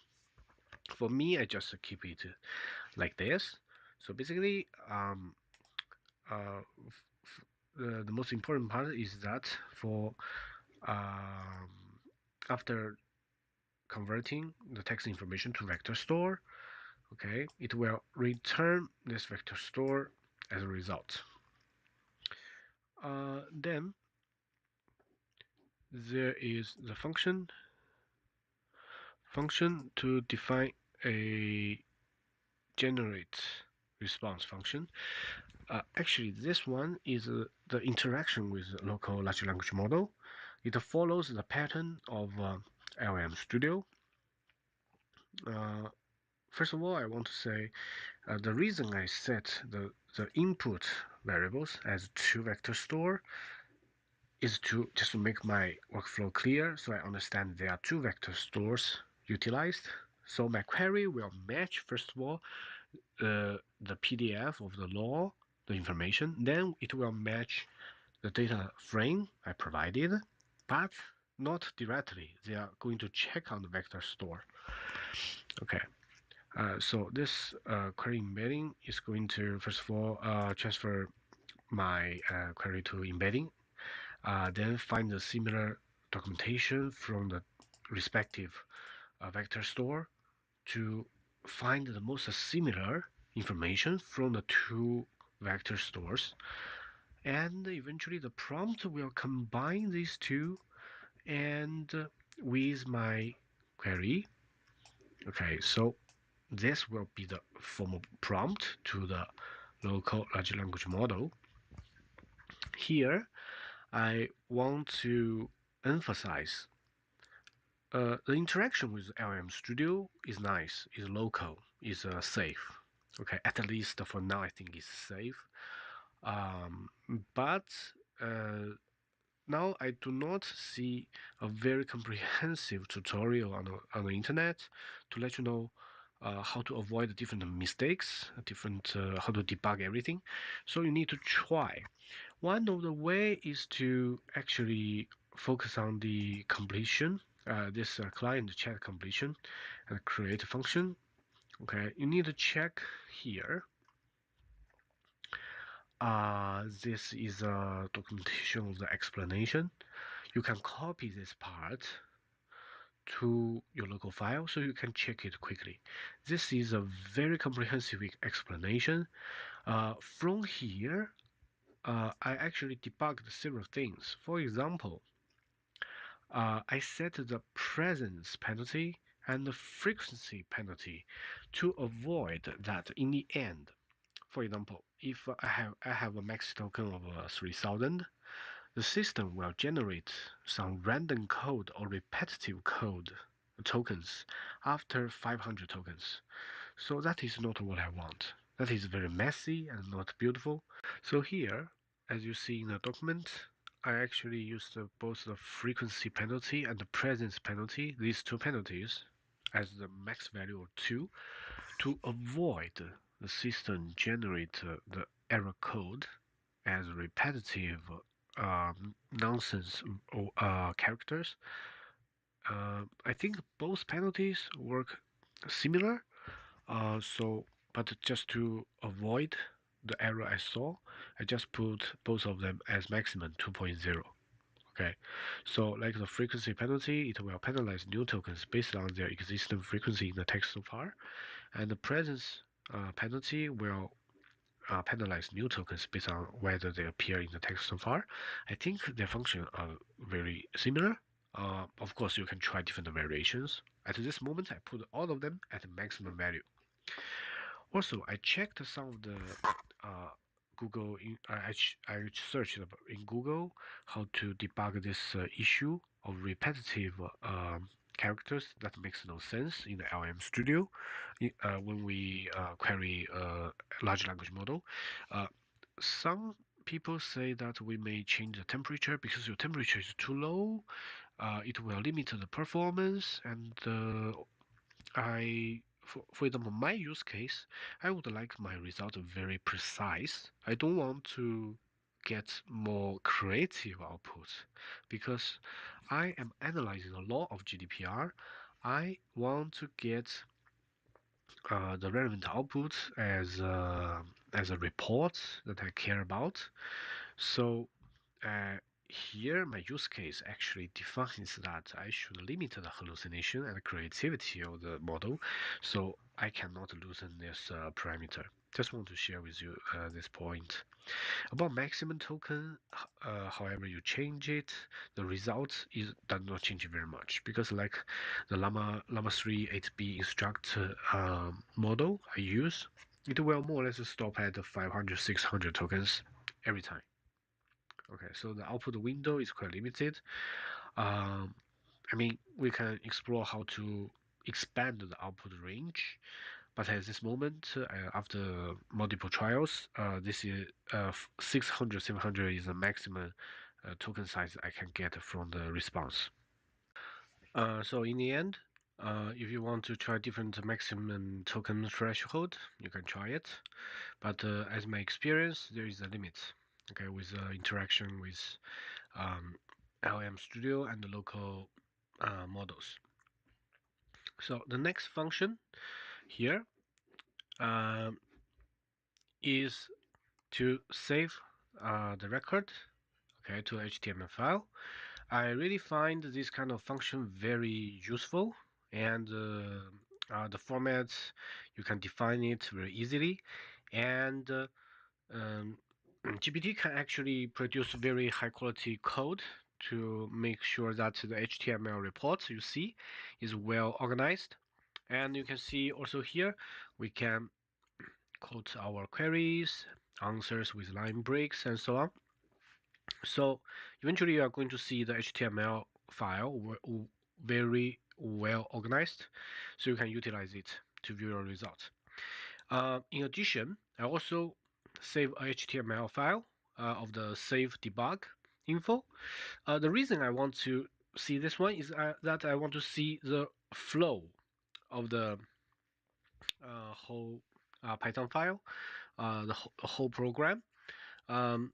Speaker 3: For me, I just keep it like this. So basically, the most important part is that for after converting the text information to vector store, okay, it will return this vector store as a result. Then there is the function to define a generate response function. Actually, this one is the interaction with local large language model. It follows the pattern of LLM Studio. First of all, I want to say the reason I set the input variables as two vector store is to just to make my workflow clear, so I understand there are two vector stores utilized. So my query will match, first of all, the PDF of the law, the information, then it will match the data frame I provided, but not directly. They are going to check on the vector store. Okay. So this query embedding is going to, first of all, transfer my query to embedding, then find the similar documentation from the respective vector store to find the most similar information from the two vector stores, and eventually the prompt will combine these two and with my query. Okay, so this will be the formal prompt to the local large language model. Here I want to emphasize the interaction with LLM Studio is nice, is local, is safe. Okay, at least for now, I think it's safe. But now I do not see a very comprehensive tutorial on the internet to let you know how to avoid different mistakes, different how to debug everything. So you need to try. One of the way is to actually focus on the completion, this client chat completion, and create a function. Okay, you need to check here. This is a documentation of the explanation. You can copy this part to your local file so you can check it quickly. This is a very comprehensive explanation. From here, I actually debugged several things. For example, I set the presence penalty and the frequency penalty to avoid that in the end. For example, if I have a max token of 3000, the system will generate some random code or repetitive code tokens after 500 tokens. So that is not what I want. That is very messy and not beautiful. So here, as you see in the document, I actually used both the frequency penalty and the presence penalty, these two penalties, as the max value of 2 to avoid the system generate the error code as repetitive nonsense characters. I think both penalties work similar. But just to avoid the error I saw, I just put both of them as maximum 2.0. Okay, so like the frequency penalty, it will penalize new tokens based on their existing frequency in the text so far, and the presence penalty will penalize new tokens based on whether they appear in the text so far. I think their functions are very similar. Of course, you can try different variations. At this moment, I put all of them at the maximum value. Also, I checked some of the Google. I searched in Google how to debug this issue of repetitive characters that makes no sense in the LM Studio when we query a large language model. Some people say that we may change the temperature because your temperature is too low. It will limit the performance, and for example, my use case, I would like my result very precise. I don't want to get more creative output because I am analyzing the law of GDPR. I want to get the relevant output as a report that I care about. So here, my use case actually defines that I should limit the hallucination and creativity of the model, so I cannot loosen this parameter. Just want to share with you this point. About maximum token, however you change it, the result does not change very much because like the Llama 3 8B instruct model I use, it will more or less stop at 500, 600 tokens every time. Okay, so the output window is quite limited. I mean, we can explore how to expand the output range, but at this moment, after multiple trials, this is 600, 700 is the maximum token size I can get from the response. So in the end, if you want to try different maximum token threshold, you can try it. But as my experience, there is a limit. Okay, with interaction with LLM Studio and the local models. So the next function here is to save the record, okay, to HTML file. I really find this kind of function very useful, and the format you can define it very easily, and GPT can actually produce very high quality code to make sure that the HTML report you see is well organized. And you can see also here we can quote our queries, answers with line breaks, and so on. So eventually you are going to see the HTML file very well organized, so you can utilize it to view your results. In addition, I also save a HTML file of the save debug info. The reason I want to see this one is that I want to see the flow of the whole Python file, the whole program, um,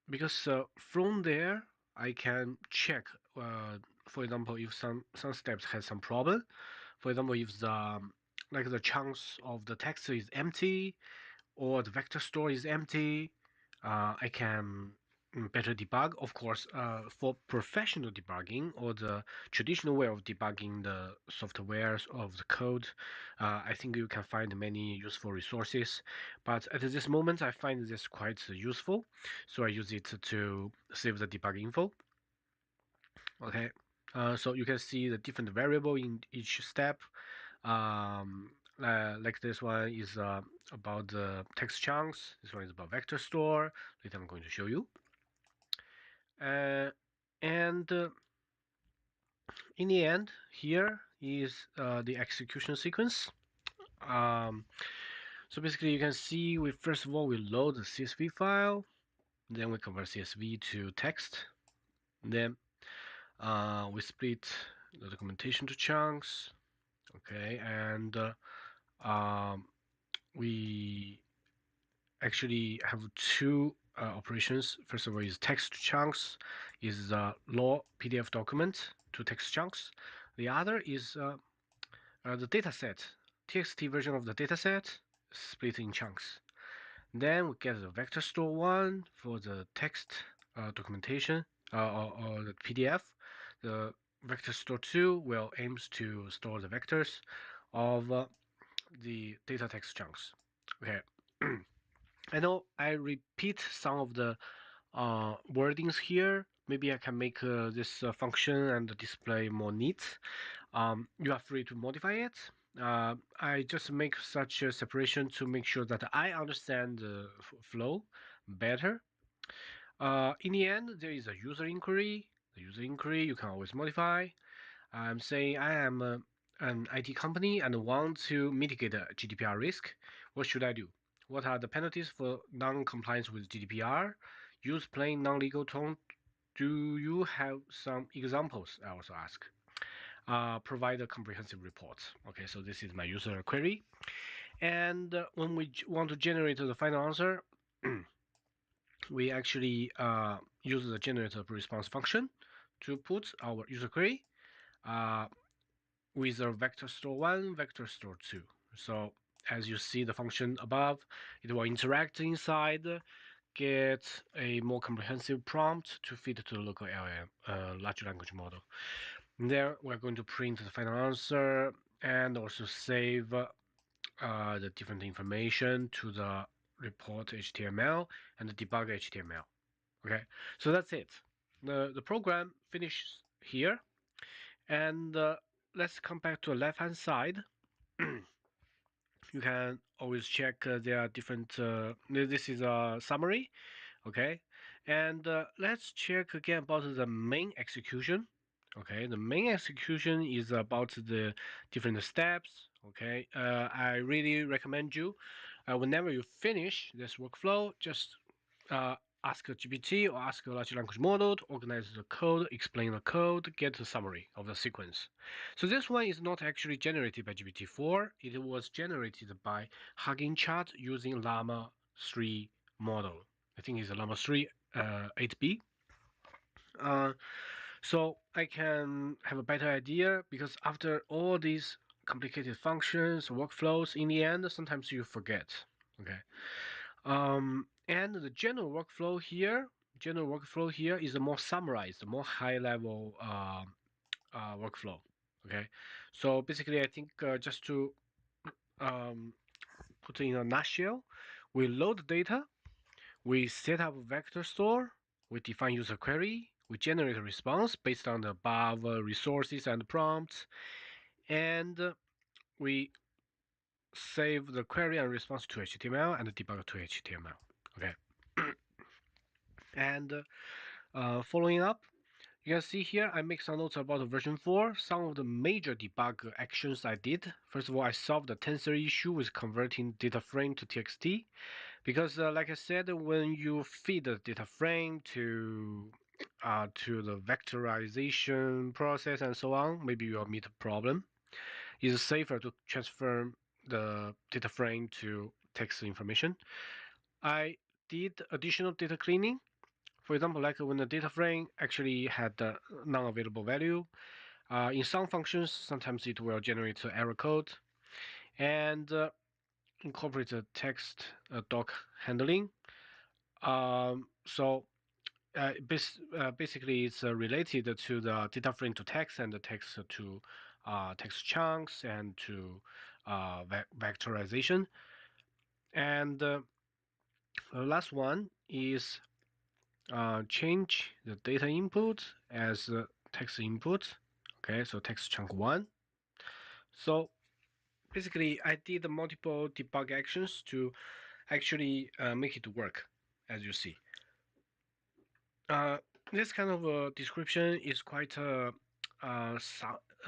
Speaker 3: because from there I can check, for example, if some steps has some problem. For example, if the like the chunks of the text is empty or the vector store is empty, I can better debug. Of course, for professional debugging or the traditional way of debugging the softwares of the code, I think you can find many useful resources. But at this moment, I find this quite useful, so I use it to save the debug info. Okay, so you can see the different variable in each step. Like this one is about the text chunks. This one is about vector store. Later I'm going to show you. And in the end, here is the execution sequence. So basically, you can see we first of all we load the CSV file, then we convert CSV to text, then we split the documentation to chunks. Okay, and we actually have two operations. First of all is text chunks, is the raw PDF document to text chunks. The other is the dataset, TXT version of the dataset split in chunks. Then we get the vector store one for the text documentation or the PDF. The vector store 2 will aims to store the vectors of the data text chunks. Okay. I know I repeat some of the wordings here. Maybe I can make this function and display more neat. You are free to modify it. I just make such a separation to make sure that I understand the flow better. In the end, there is a user inquiry. The user inquiry you can always modify. I'm saying I am an IT company and want to mitigate a GDPR risk. What should I do? What are the penalties for non-compliance with GDPR? Use plain non-legal tone. Do you have some examples? I also ask. Provide a comprehensive report. Okay, so this is my user query. And when we want to generate the final answer, we actually use the generator response function to put our user query with a vector store 1, vector store 2. So as you see the function above, it will interact inside get a more comprehensive prompt to feed to the local LLM, large language model. And there, we're going to print the final answer and also save the different information to the report HTML and the debug HTML. Okay, so that's it. The program finishes here, and let's come back to the left-hand side. You can always check there are different. This is a summary, okay, and let's check again about the main execution. Okay, the main execution is about the different steps. Okay, I really recommend you, whenever you finish this workflow, just uh, ask a GPT or ask a large language model to organize the code, explain the code, get the summary of the sequence. So this one is not actually generated by GPT-4. It was generated by Hugging Chat using Llama 3 model. I think it's a Llama 3 8B. So I can have a better idea because after all these complicated functions, workflows, in the end, sometimes you forget. Okay. And the general workflow here is a more summarized, more high-level workflow. Okay. So basically, I think just to um, put in a nutshell, we load data, we set up vector store, we define user query, we generate a response based on the above resources and prompts, and we save the query and response to HTML and debug to HTML. Okay. And following up, you can see here I make some notes about version 4. Some of the major debug actions I did. First of all, I solved the tensor issue with converting data frame to TXT. Because like I said, when you feed the data frame to the vectorization process and so on, maybe you'll meet a problem. It's safer to transfer the data frame to text information. I did additional data cleaning. For example, like when the data frame actually had the non-available value, in some functions, sometimes it will generate error code and incorporate the text doc handling. So basically, it's related to the data frame to text and the text to text chunks and to vectorization. And the last one is change the data input as text input. Okay, so text chunk 1. So basically, I did multiple debug actions to actually make it work, as you see. This kind of description is quite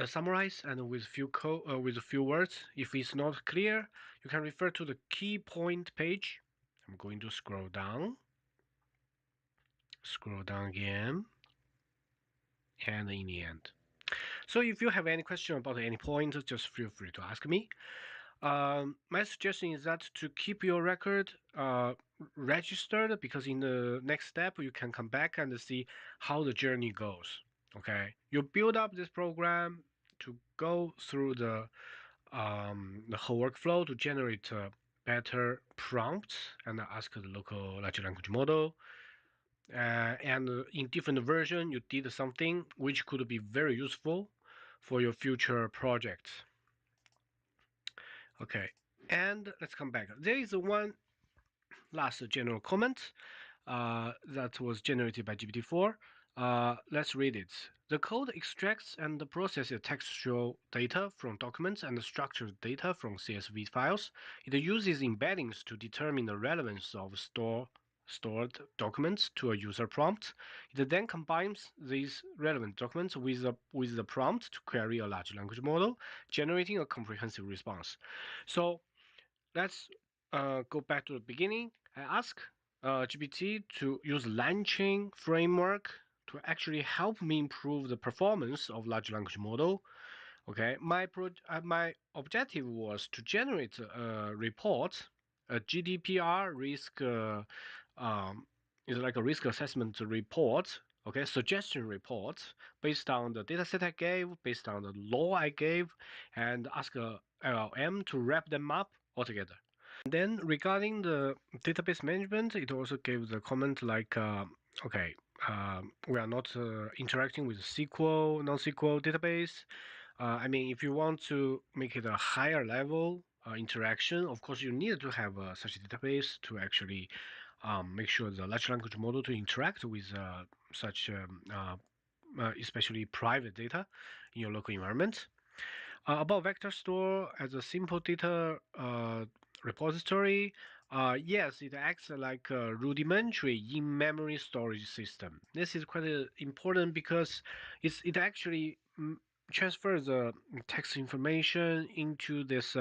Speaker 3: summarized and with with a few words. If it's not clear, you can refer to the key point page. I'm going to scroll down again, and in the end. So if you have any question about any point, just feel free to ask me. My suggestion is that to keep your record registered, because in the next step you can come back and see how the journey goes. Okay, you build up this program to go through the whole workflow to generate better prompts and ask the local large language model. And in different version, you did something which could be very useful for your future projects. Okay, and let's come back. There is one last general comment that was generated by GPT-4. Let's read it. The code extracts and processes textual data from documents and structured data from CSV files. It uses embeddings to determine the relevance of stored documents to a user prompt. It then combines these relevant documents with the prompt to query a large language model, generating a comprehensive response. So let's go back to the beginning. I ask GPT to use LangChain framework to actually help me improve the performance of large language model. Okay, my objective was to generate a report, a GDPR risk is like a risk assessment report. Okay, suggestion report based on the dataset I gave, based on the law I gave, and ask a LLM to wrap them up all together. Then regarding the database management, it also gave the comment like, okay, we are not interacting with SQL, non-SQL database. I mean, if you want to make it a higher level interaction, of course, you need to have such a database to actually make sure the large language model to interact with such, especially private data in your local environment. About vector store as a simple data repository, yes, it acts like a rudimentary in-memory storage system. This is quite important because it actually transfers the text information into this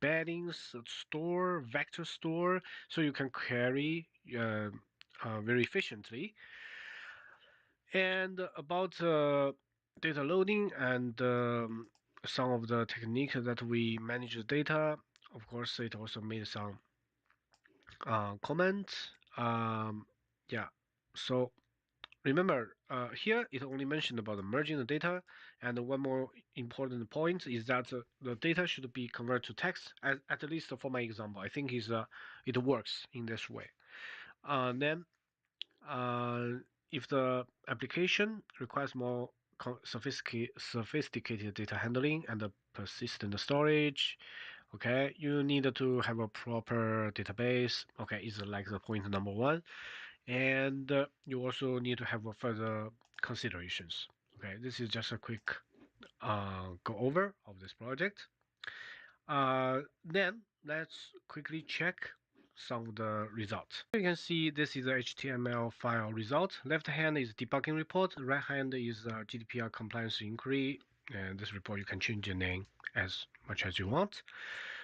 Speaker 3: embeddings store, vector store, so you can query very efficiently. And about data loading and some of the techniques that we manage the data, of course, it also made some comments. Yeah, so remember, here it only mentioned about merging the data, and one more important point is that the data should be converted to text, at least for my example. I think it works in this way. Then uh, if the application requires more sophisticated data handling and persistent storage, okay, you need to have a proper database. Okay, is like the point number one, and you also need to have further considerations. Okay, this is just a quick go over of this project. Then let's quickly check some of the results. You can see this is the HTML file result. Left hand is debugging report. Right hand is GDPR compliance inquiry. And this report you can change the name as much as you want.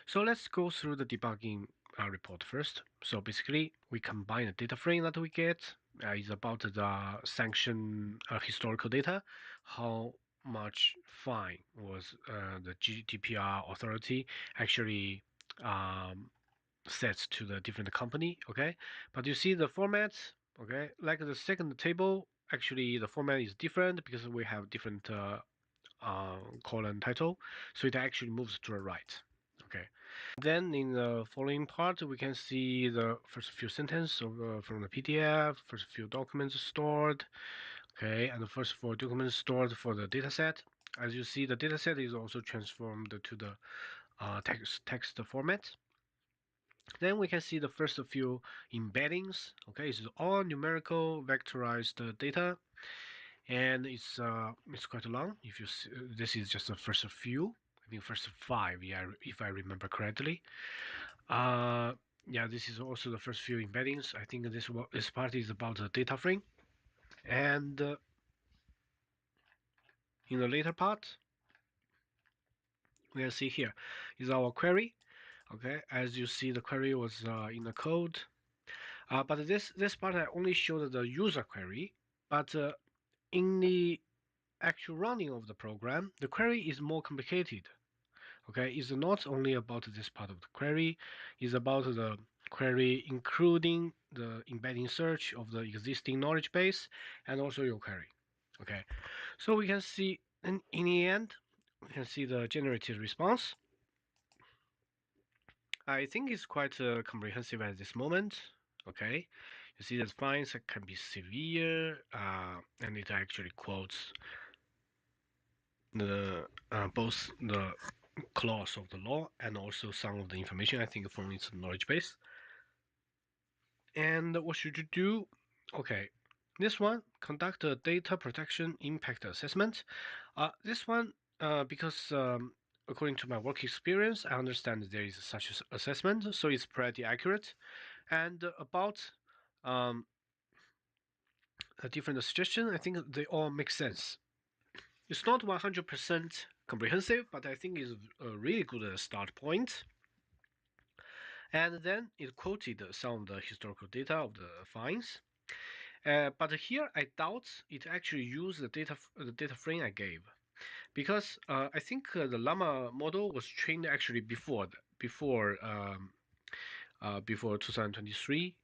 Speaker 3: So let's go through the debugging report first. So basically, we combine the data frame that we get. Is about the sanction historical data, how much fine was the GDPR authority actually sets to the different company. Okay, but you see the format. Okay, like the second table, actually the format is different because we have different column title, so it actually moves to the right. Okay. Then in the following part, we can see the first few sentences from the PDF, first few documents stored, okay, and the first four documents stored for the dataset. As you see, the dataset is also transformed to the text format. Then we can see the first few embeddings. Okay, it's all numerical vectorized data, and it's quite long. If you see, this is just the first few. I think first five, yeah, if I remember correctly. Yeah, this is also the first few embeddings. I think this part is about the data frame, and in the later part, we can see here is our query. Okay, as you see, the query was in the code, but this part I only showed the user query, but in the actual running of the program, the query is more complicated. Okay, it's not only about this part of the query, it's about the query including the embedding search of the existing knowledge base and also your query. Okay, so we can see in the end, we can see the generated response. I think it's quite comprehensive at this moment. Okay, you see that fines can be severe, and it actually quotes the both the clause of the law and also some of the information I think from its knowledge base. And what should you do? Okay, this one, conduct a data protection impact assessment. This one, because according to my work experience, I understand there is such an assessment, so it's pretty accurate. And about a different suggestion, I think they all make sense. It's not 100% comprehensive, but I think it's a really good start point. And then it quoted some of the historical data of the fines. But here I doubt it actually used the data frame I gave, because I think the Llama model was trained actually before 2023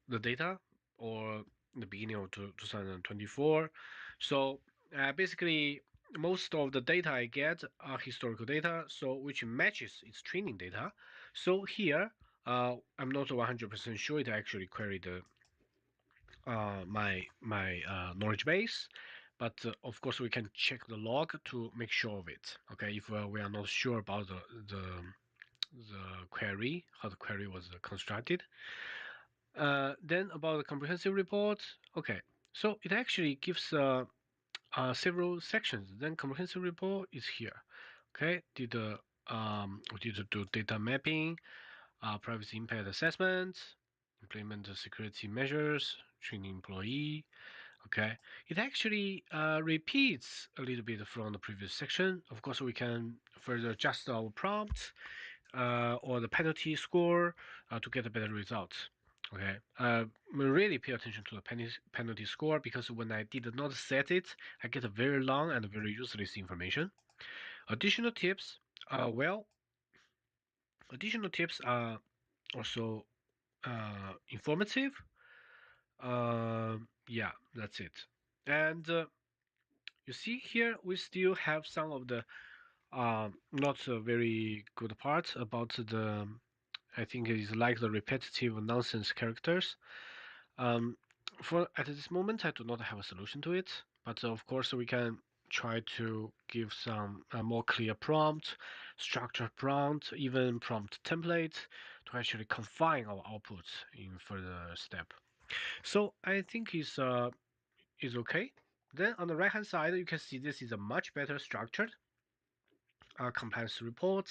Speaker 3: the data, or the beginning of 2024. So basically most of the data I get are historical data, so which matches its training data. So here, I'm not 100% sure it actually queried my knowledge base, but of course we can check the log to make sure of it. Okay, if we are not sure about the query, how the query was constructed. Then about the comprehensive report. Okay, so it actually gives several sections. Then comprehensive report is here. Okay, did do data mapping, privacy impact assessment, implement the security measures, training employee. Okay, it actually repeats a little bit from the previous section. Of course, we can further adjust our prompt or the penalty score to get a better result. Okay, really pay attention to the penalty score because when I did not set it, I get a very long and very useless information. Additional tips, well, additional tips are also informative. Yeah, that's it. And you see here, we still have some of the not very good parts about the I think it's like the repetitive nonsense characters. Um, for at this moment, I do not have a solution to it, but of course we can try to give some more clear prompt, structured prompt, even prompt template to actually confine our output in further step. So I think is okay. Then on the right hand side, you can see this is a much better structured compliance report.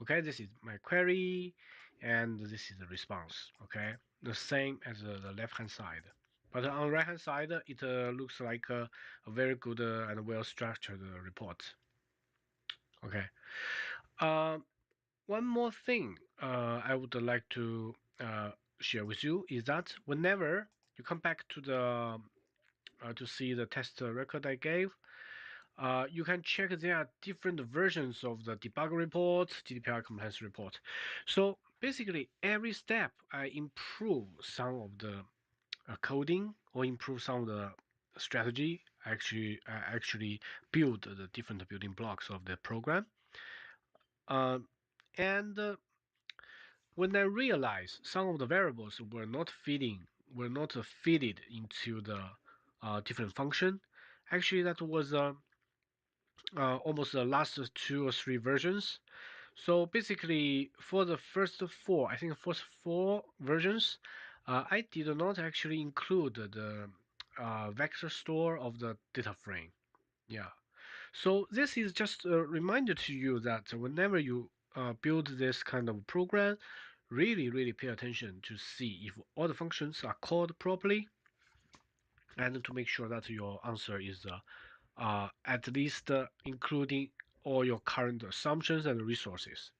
Speaker 3: Okay, this is my query, and this is the response. Okay, the same as the left hand side. But on the right hand side, it looks like a very good and well structured report. Okay. Uh, One more thing I would like to share with you is that whenever you come back to see the test record I gave, you can check there are different versions of the debug report, GDPR compliance report. So basically, every step I improve some of the coding or improve some of the strategy. I actually build the different building blocks of the program. And when I realized some of the variables were not fitted into the different function, actually that was almost the last 2 or 3 versions. So basically, for the first four, I think first four versions, I did not actually include the vector store of the data frame. Yeah. So this is just a reminder to you that whenever you build this kind of program, really pay attention to see if all the functions are called properly and to make sure that your answer is at least including all your current assumptions and resources.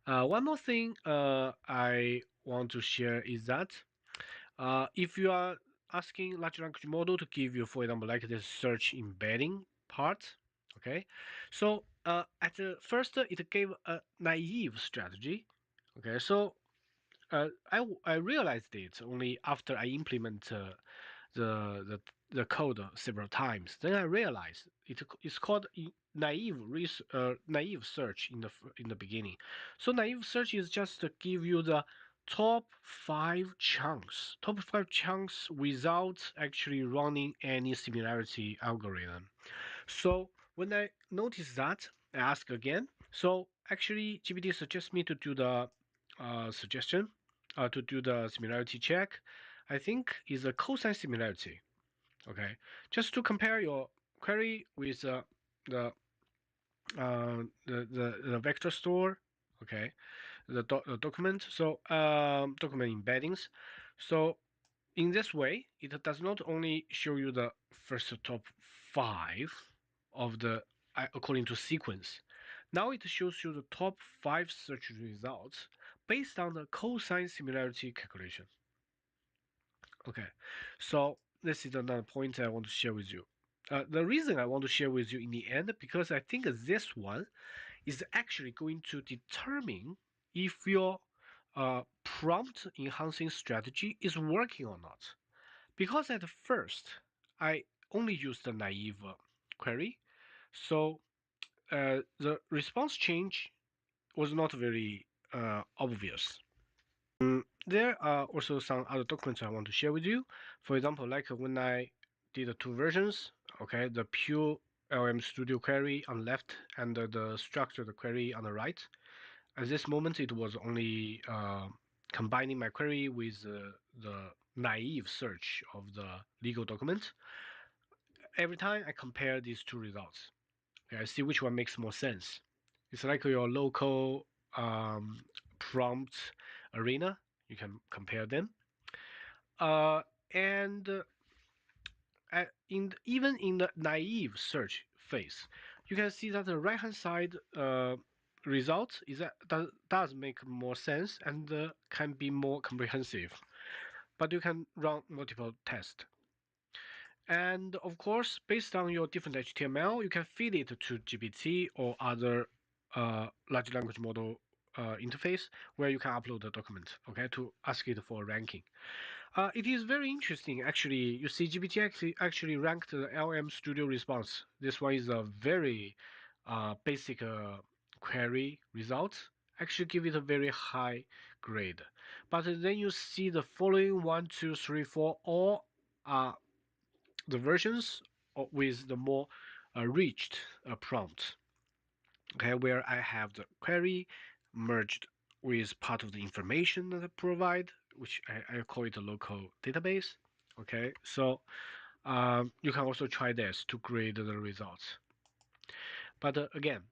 Speaker 3: One more thing I want to share is that if you are asking large language model to give you, for example, like the search embedding part, okay, so at first it gave a naive strategy, okay, so I realized it only after I implement the the the code several times. Then I realized it's called naive search in the beginning. So naive search is just to give you the top five chunks without actually running any similarity algorithm. So when I notice that, I ask again. So actually, GPT suggests me to do the suggestion to do the similarity check. I think is a cosine similarity. Okay, just to compare your query with the vector store. Okay, the document. So document embeddings. So in this way, it does not only show you the first top five of the according to sequence. Now it shows you the top five search results based on the cosine similarity calculation. Okay, so this is another point I want to share with you. The reason I want to share with you in the end because I think this one is actually going to determine if your prompt enhancing strategy is working or not. Because at first I only used the naive query, So the response change was not very obvious. There are also some other documents I want to share with you. For example, like when I did the two versions, okay, the pure LM Studio query on the left and the structured query on the right. At this moment, it was only combining my query with the naive search of the legal document. Every time I compare these two results, okay, I see which one makes more sense. It's like your local prompt arena. You can compare them. And even in the naive search phase, you can see that the right-hand side result is that does make more sense and can be more comprehensive. But you can run multiple tests. And of course, based on your different HTML, you can feed it to GPT or other large language model interface where you can upload the document, okay, to ask it for ranking. It is very interesting, actually. You see, GPT actually ranked the LM Studio response. This one is a very basic query result. Actually, give it a very high grade. But then you see the following 1, 2, 3, 4, all are the versions with the more reached prompt. Okay, where I have the query merged with part of the information that I provide, which I call it a local database. Okay, so you can also try this to grade the results. But again,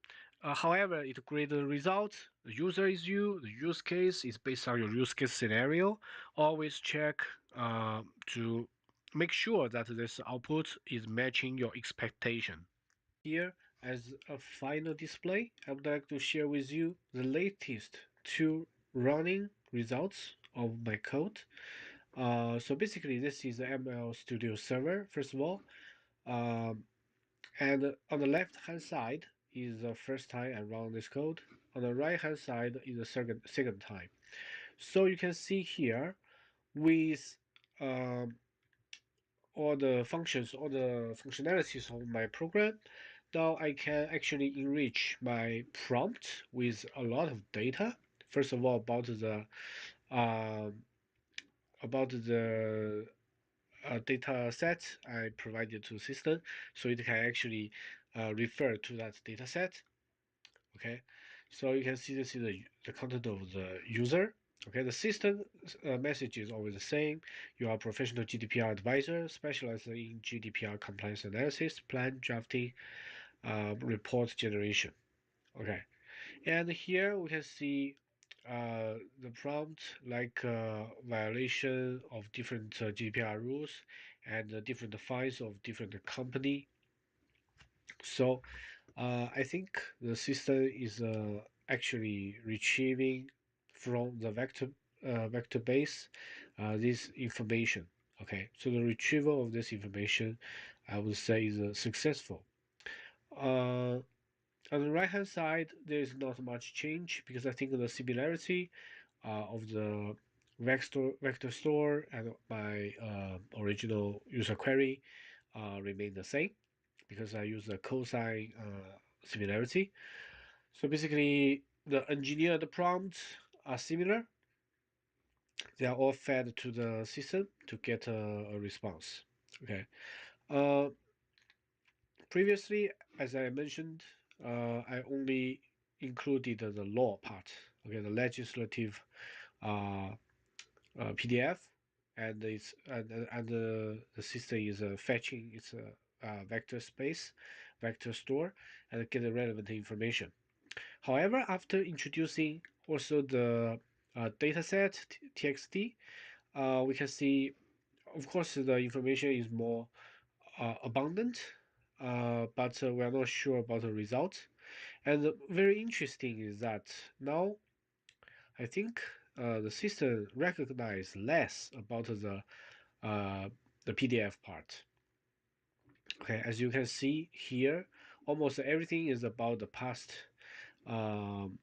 Speaker 3: however it grades the results, the user is you, the use case is based on your use case scenario. Always check to make sure that this output is matching your expectation. Here, as a final display, I would like to share with you the latest two running results of my code. So basically, this is the ML Studio server, first of all. Um, and on the left-hand side is the first time I run this code. On the right-hand side is the second time. So you can see here with um, all the functions, all the functionalities of my program, now I can actually enrich my prompt with a lot of data. First of all, uh, about the data set I provided to the system, so it can actually refer to that data set. Okay, so you can see this is the content of the user. Okay, the system message is always the same. You are a professional GDPR advisor, specialized in GDPR compliance analysis, plan drafting, report generation. Okay, and here we can see the prompt like violation of different GDPR rules and different fines of different company. So I think the system is actually retrieving from the vector base this information. Okay, so the retrieval of this information, I would say, is successful. On the right hand side, there is not much change because I think the similarity of the vector store and my original user query remain the same because I use the cosine similarity. So basically, the engineered prompts are similar. They are all fed to the system to get a response. Okay. Uh, Previously, as I mentioned, I only included the law part. Okay, the legislative uh, PDF, and the system is fetching its vector space, vector store, and get the relevant information. However, after introducing also the dataset txt, we can see, of course, the information is more abundant, but we are not sure about the results. And very interesting is that now I think the system recognize less about the PDF part. Okay, as you can see here, almost everything is about the past um,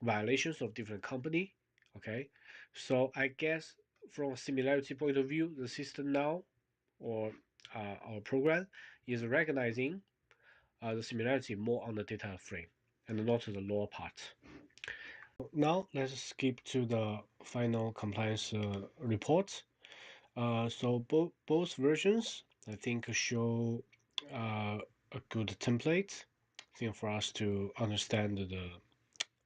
Speaker 3: violations of different company. Okay, so I guess from a similarity point of view, the system now or our program is recognizing the similarity more on the data frame and not the law part. Now let's skip to the final compliance report. So both versions, I think, show a good template. I think for us to understand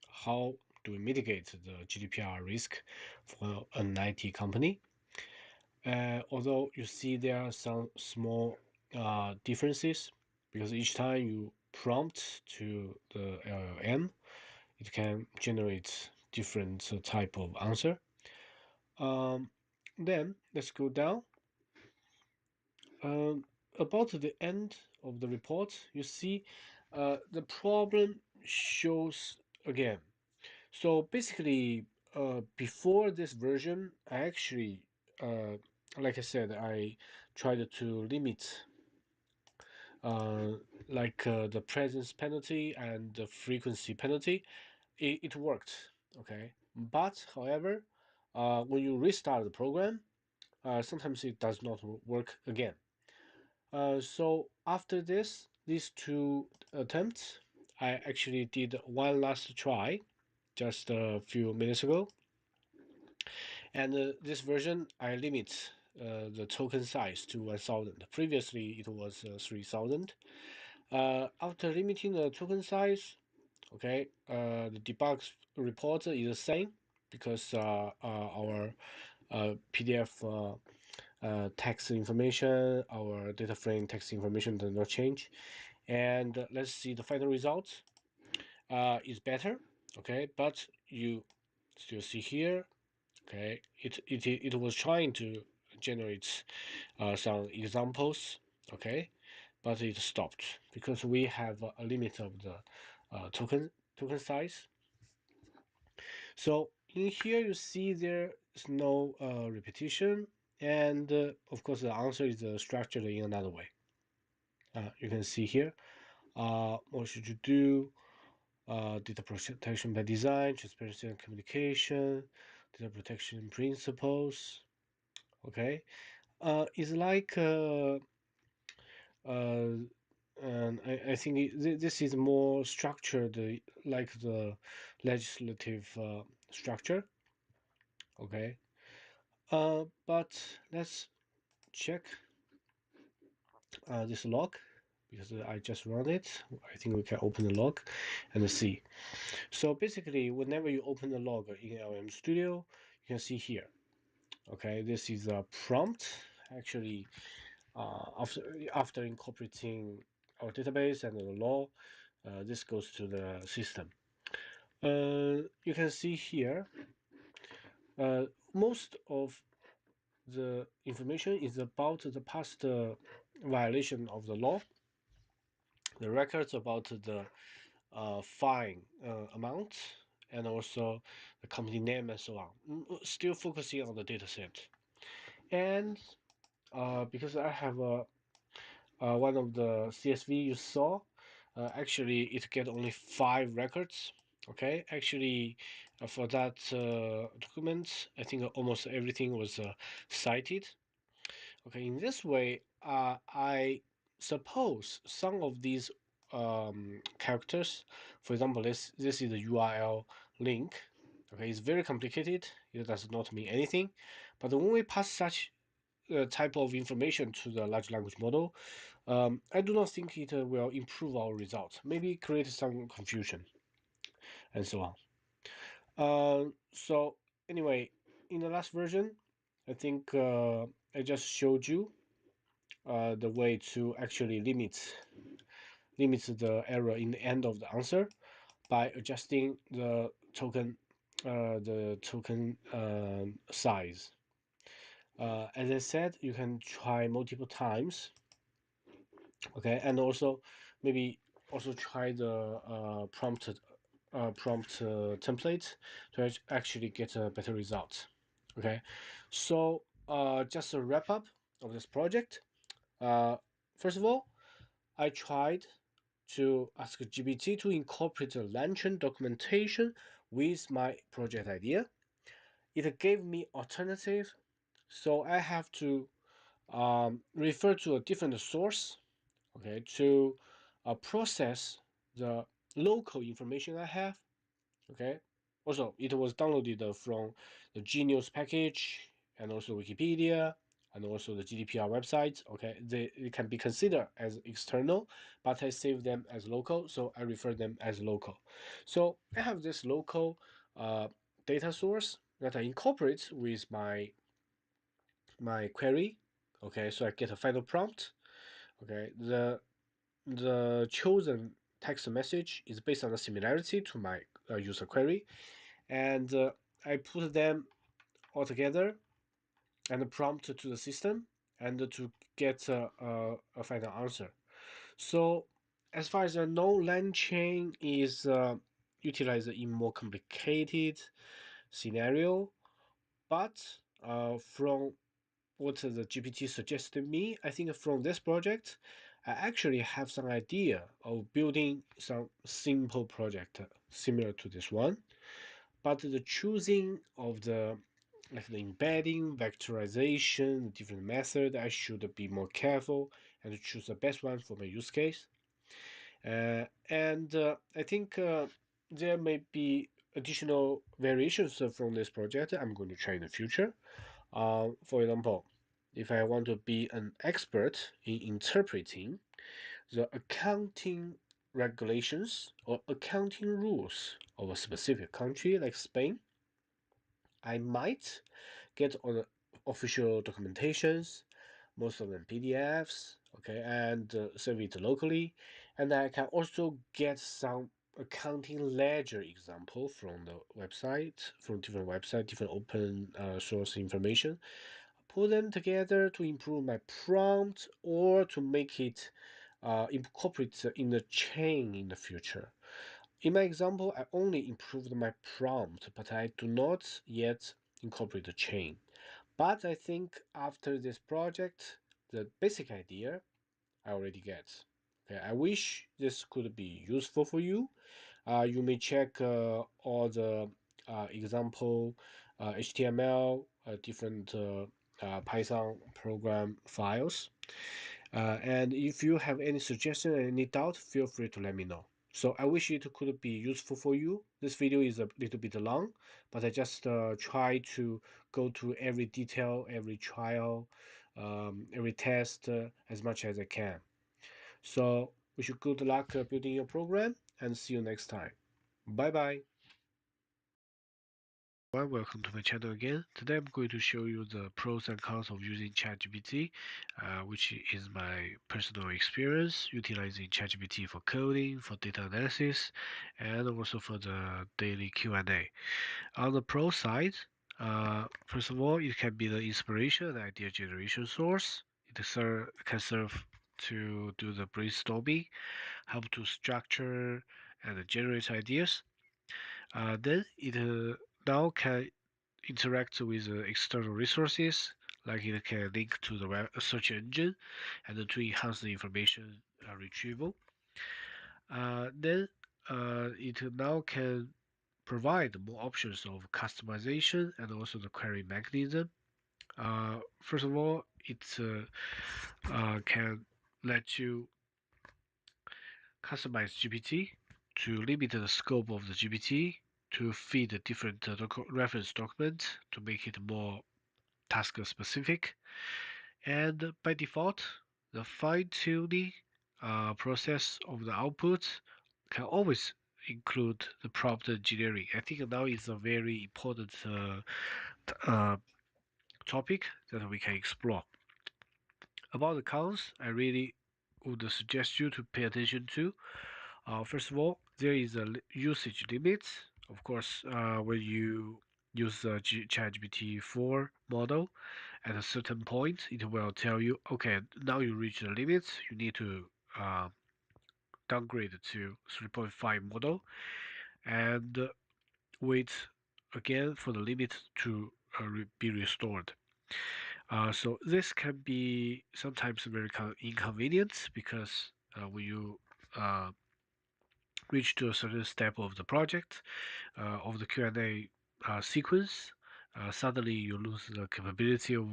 Speaker 3: how do we mitigate the GDPR risk for an IT company. Although you see there are some small differences because each time you prompt to the LLM, it can generate different type of answer. Then let's go down. About the end of the report, you see the problem shows again. So basically, before this version, I actually, like I said, I tried to limit the presence penalty and the frequency penalty. It worked, okay. But however, when you restart the program, sometimes it does not work again. So after these two attempts, I actually did one last try just a few minutes ago. And this version, I limit the token size to 1000. Previously, it was 3000. After limiting the token size, okay, the debug report is the same because our PDF text information, our data frame text information does not change. And let's see the final result is better, okay, but you still see here, okay, it was trying to generate some examples, okay, but it stopped because we have a limit of the token size. So in here you see there is no repetition, and of course the answer is structured in another way. You can see here, what should you do? Data protection by design, transparency and communication, data protection principles. Okay, it's like and I think this is more structured, like the legislative structure. Okay, but let's check this log because I just run it. I think we can open the log and see. So basically, whenever you open the log in LM Studio, you can see here. Okay, this is a prompt. Actually, after incorporating our database and the law, this goes to the system. You can see here, most of the information is about the past violation of the law, the records about the fine amount, and also the company name and so on. Still focusing on the data set. And because I have one of the CSV you saw, actually it get only 5 records. Okay, actually for that document, I think almost everything was cited. Okay, in this way, I suppose some of these characters, for example, this is the URL link. Okay, it's very complicated. It does not mean anything. But when we pass such type of information to the large language model, I do not think it will improve our results. Maybe create some confusion and so on. So anyway, in the last version, I think I just showed you the way to actually limit the error in the end of the answer by adjusting the token size. As I said, you can try multiple times. Okay, and also maybe also try the prompt template to actually get a better result. Okay, so just a wrap up of this project. First of all, I tried to ask GPT to incorporate the Lantern documentation with my project idea. It gave me alternative, so I have to refer to a different source, okay, to process the local information I have. Okay. Also, it was downloaded from the Genius package and also Wikipedia and also the GDPR website. Okay, it can be considered as external, but I save them as local, so I refer them as local. So I have this local data source that I incorporate with my query. Okay, so I get a final prompt. Okay, the chosen text message is based on the similarity to my user query, and I put them all together and prompt to the system and to get a final answer. So as far as I know, LangChain is utilized in more complicated scenario, but from what the GPT suggested me, I think from this project, I actually have some idea of building some simple project similar to this one. But the choosing of the embedding, vectorization, different method, I should be more careful and choose the best one for my use case. And I think there may be additional variations from this project I'm going to try in the future. For example, if I want to be an expert in interpreting the accounting regulations or accounting rules of a specific country like Spain, I might get all the official documentations, most of them PDFs, okay, and save it locally. And I can also get some accounting ledger example from the website, from different website, different open source information. Put them together to improve my prompt or to make it incorporate in the chain in the future. In my example, I only improved my prompt, but I do not yet incorporate the chain. But I think after this project, the basic idea I already get. Okay, I wish this could be useful for you. You may check all the example HTML, different Python program files. And if you have any suggestion or any doubt, feel free to let me know. So I wish it could be useful for you. This video is a little bit long, but I just try to go to every detail, every trial, every test as much as I can. So wish you good luck building your program and see you next time. Bye bye. Welcome to my channel again. Today I'm going to show you the pros and cons of using ChatGPT, which is my personal experience utilizing ChatGPT for coding, for data analysis, and also for the daily Q&A. On the pro side, first of all, it can be the inspiration and idea generation source. It can serve to do the brainstorming, help to structure and generate ideas. Then it now can interact with external resources, like it can link to the web search engine and to enhance the information retrieval. Then it now can provide more options of customization and also the query mechanism. First of all, it can let you customize GPT to limit the scope of the GPT to feed a different reference document to make it more task specific. And by default, the fine-tuning process of the output can always include the prompt engineering. I think now is a very important uh, topic that we can explore. About the cons, I really would suggest you to pay attention to. First of all, there is a usage limit. Of course, when you use the ChatGPT 4 model, at a certain point, it will tell you, okay, now you reach the limit, you need to downgrade to 3.5 model and wait again for the limit to be restored. So this can be sometimes very inconvenient because when you uh, reach to a certain step of the project, of the Q&A sequence, suddenly you lose the capability of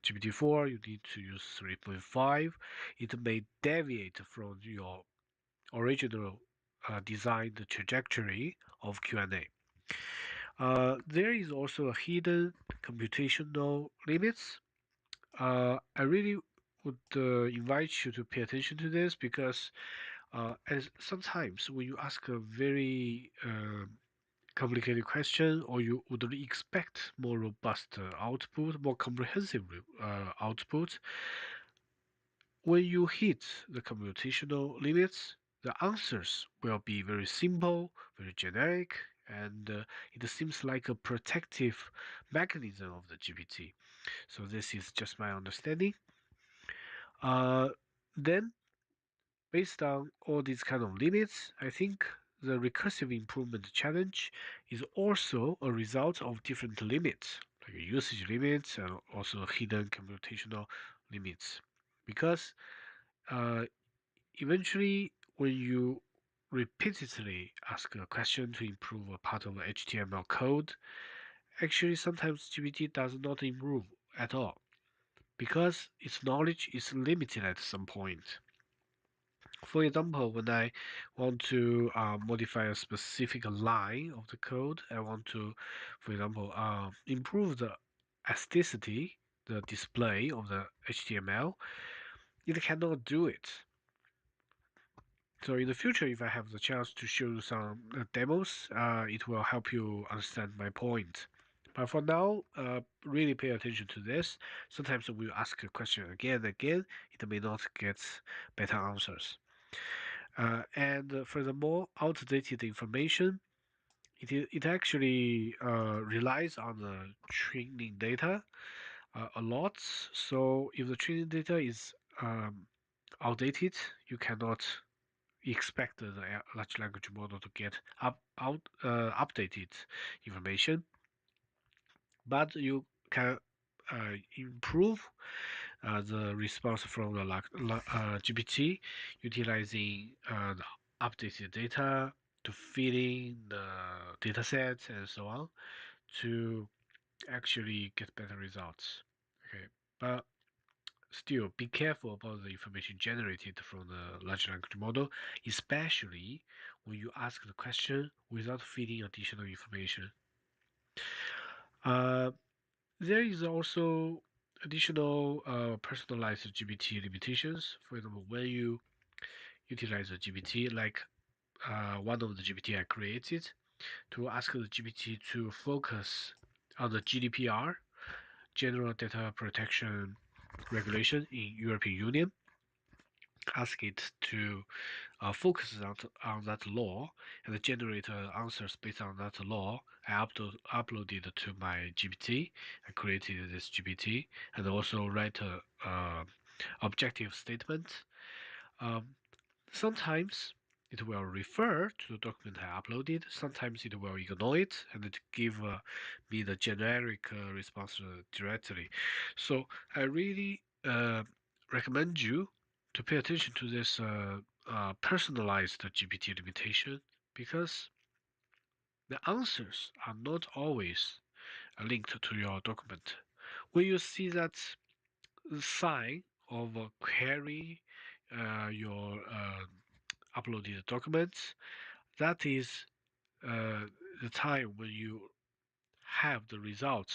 Speaker 3: GPT-4, you need to use 3.5. It may deviate from your original designed trajectory of Q&A. There is also a hidden computational limits. I really would invite you to pay attention to this because as sometimes when you ask a very complicated question or you would expect more robust output, more comprehensive output, when you hit the computational limits, the answers will be very simple, very generic, and it seems like a protective mechanism of the GPT. So this is just my understanding. Uh, then, based on all these kind of limits, I think the recursive improvement challenge is also a result of different limits, like usage limits and also hidden computational limits. Because uh, eventually, when you repeatedly ask a question to improve a part of HTML code, actually sometimes GPT does not improve at all because its knowledge is limited at some point. For example, when I want to modify a specific line of the code, I want to, for example, improve the aestheticity, the display of the HTML, it cannot do it. So in the future, if I have the chance to show you some demos, it will help you understand my point. But for now, really pay attention to this. Sometimes we ask a question again and again, it may not get better answers. And furthermore, outdated information, it actually relies on the training data a lot. So if the training data is outdated, you cannot expect the large language model to get updated information, but you can improve the response from the GPT utilizing the updated data to fill in the data sets and so on to actually get better results. Okay, but still be careful about the information generated from the large language model, especially when you ask the question without feeding additional information. Uh, there is also additional personalized GPT limitations. For example, when you utilize a GPT, like one of the GPT I created, to ask the GPT to focus on the GDPR, General Data Protection Regulation in European Union, ask it to focus on that law and generate answers based on that law. I uploaded to my GPT. I created this GPT and also write a objective statement. Um, Sometimes it will refer to the document I uploaded. Sometimes it will ignore it and it give me the generic response directly. So I really recommend you to pay attention to this personalized GPT limitation because the answers are not always linked to your document. When you see that sign of query your uploaded documents, that is uh, the time when you have the results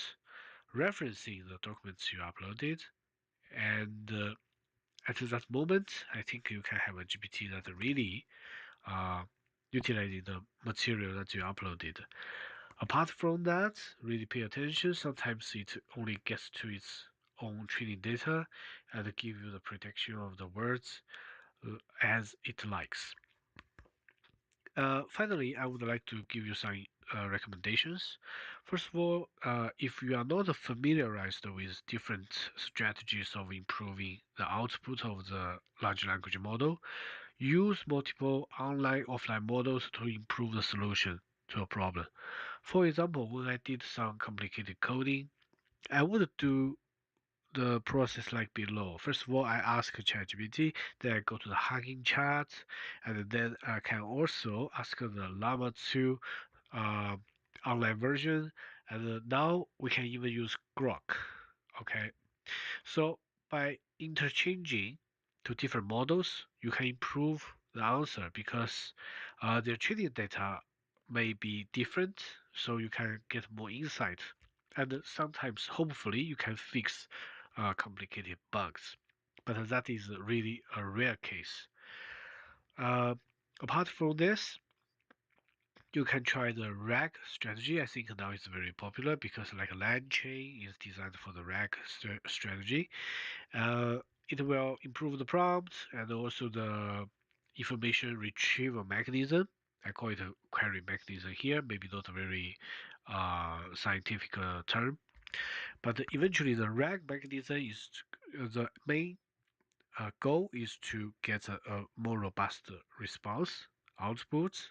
Speaker 3: referencing the documents you uploaded, and at that moment, I think you can have a GPT that really uh, utilizing the material that you uploaded. Apart from that, really pay attention. Sometimes it only gets to its own training data and give you the prediction of the words as it likes. Finally, I would like to give you some recommendations. First of all, if you are not familiarized with different strategies of improving the output of the large language model, use multiple online offline models to improve the solution to a problem. For example, when I did some complicated coding, I would do the process like below. First of all, I ask ChatGPT, then I go to the Hugging chat, and then I can also ask the Llama 2 uh, online version, and now we can even use Grok. Okay, so by interchanging to different models, you can improve the answer because their training data may be different, so you can get more insight. And sometimes, hopefully, you can fix complicated bugs. But that is really a rare case. Uh, Apart from this, you can try the RAG strategy. I think now it's very popular because like a LAN chain is designed for the RAG strategy. Uh, it will improve the prompt and also the information retrieval mechanism. I call it a query mechanism here, maybe not a very scientific term, but eventually the RAG mechanism is the main goal is to get a more robust response output.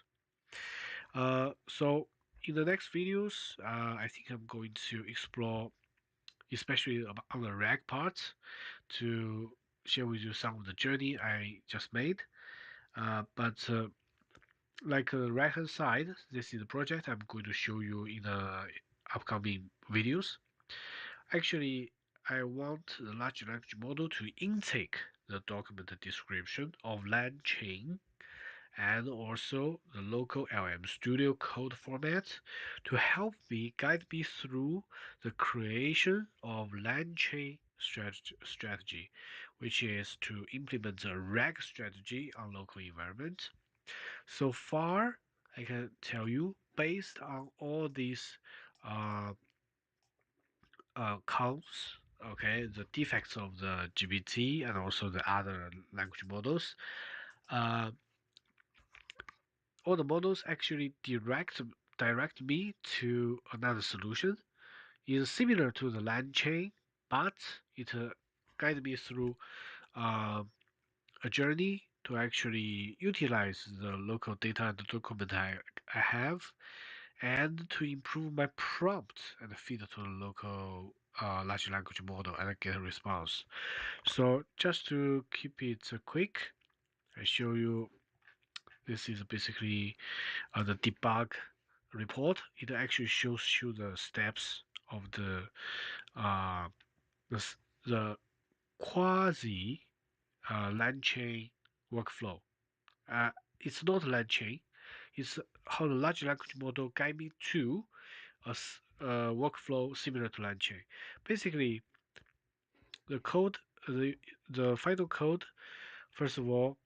Speaker 3: So in the next videos, I think I'm going to explore, especially on the RAG part, to share with you some of the journey I just made. But like the right hand side, this is the project I'm going to show you in the upcoming videos. Actually, I want the large language model to intake the document description of LAN chain and also the local LM Studio code format to help me guide me through the creation of LAN chain strategy, which is to implement a RAG strategy on local environment. So far, I can tell you, based on all these uh, cons, okay, the defects of the GPT and also the other language models, uh, all the models actually direct me to another solution. It's similar to the LAN chain, but it guides me through uh, a journey to actually utilize the local data and the document I have and to improve my prompt and feed to the local large language model and get a response. So just to keep it quick, I show you this is basically the debug report. It actually shows you the steps of uh, the, the quasi LAN chain workflow. Uh, it's not LAN chain. It's how the large language model guide me to a workflow similar to LAN chain. Basically, the code, the final code, first of all,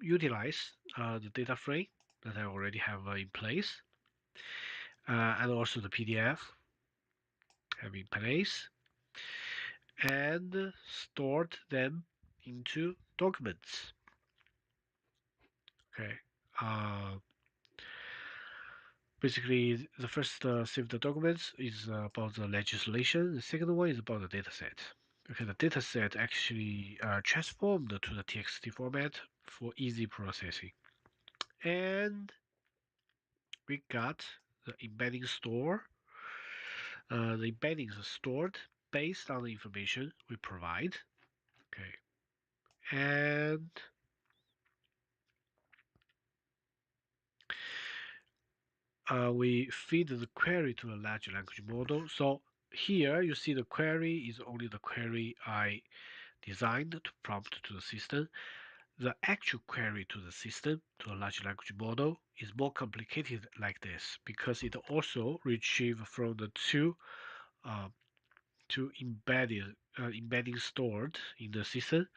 Speaker 3: utilize the data frame that I already have in place, and also the PDF have in place, and stored them into documents. Okay. Uh, Basically, the first saved documents is about the legislation. The second one is about the dataset. Okay, the dataset actually transformed to the TXT format for easy processing. And we got the embedding store. The embeddings are stored based on the information we provide. Okay, and we feed the query to a large language model. So here you see the query is only the query I designed to prompt to the system. The actual query to the system, to a large language model, is more complicated like this because it also retrieves from the uh, two embedding stored in the system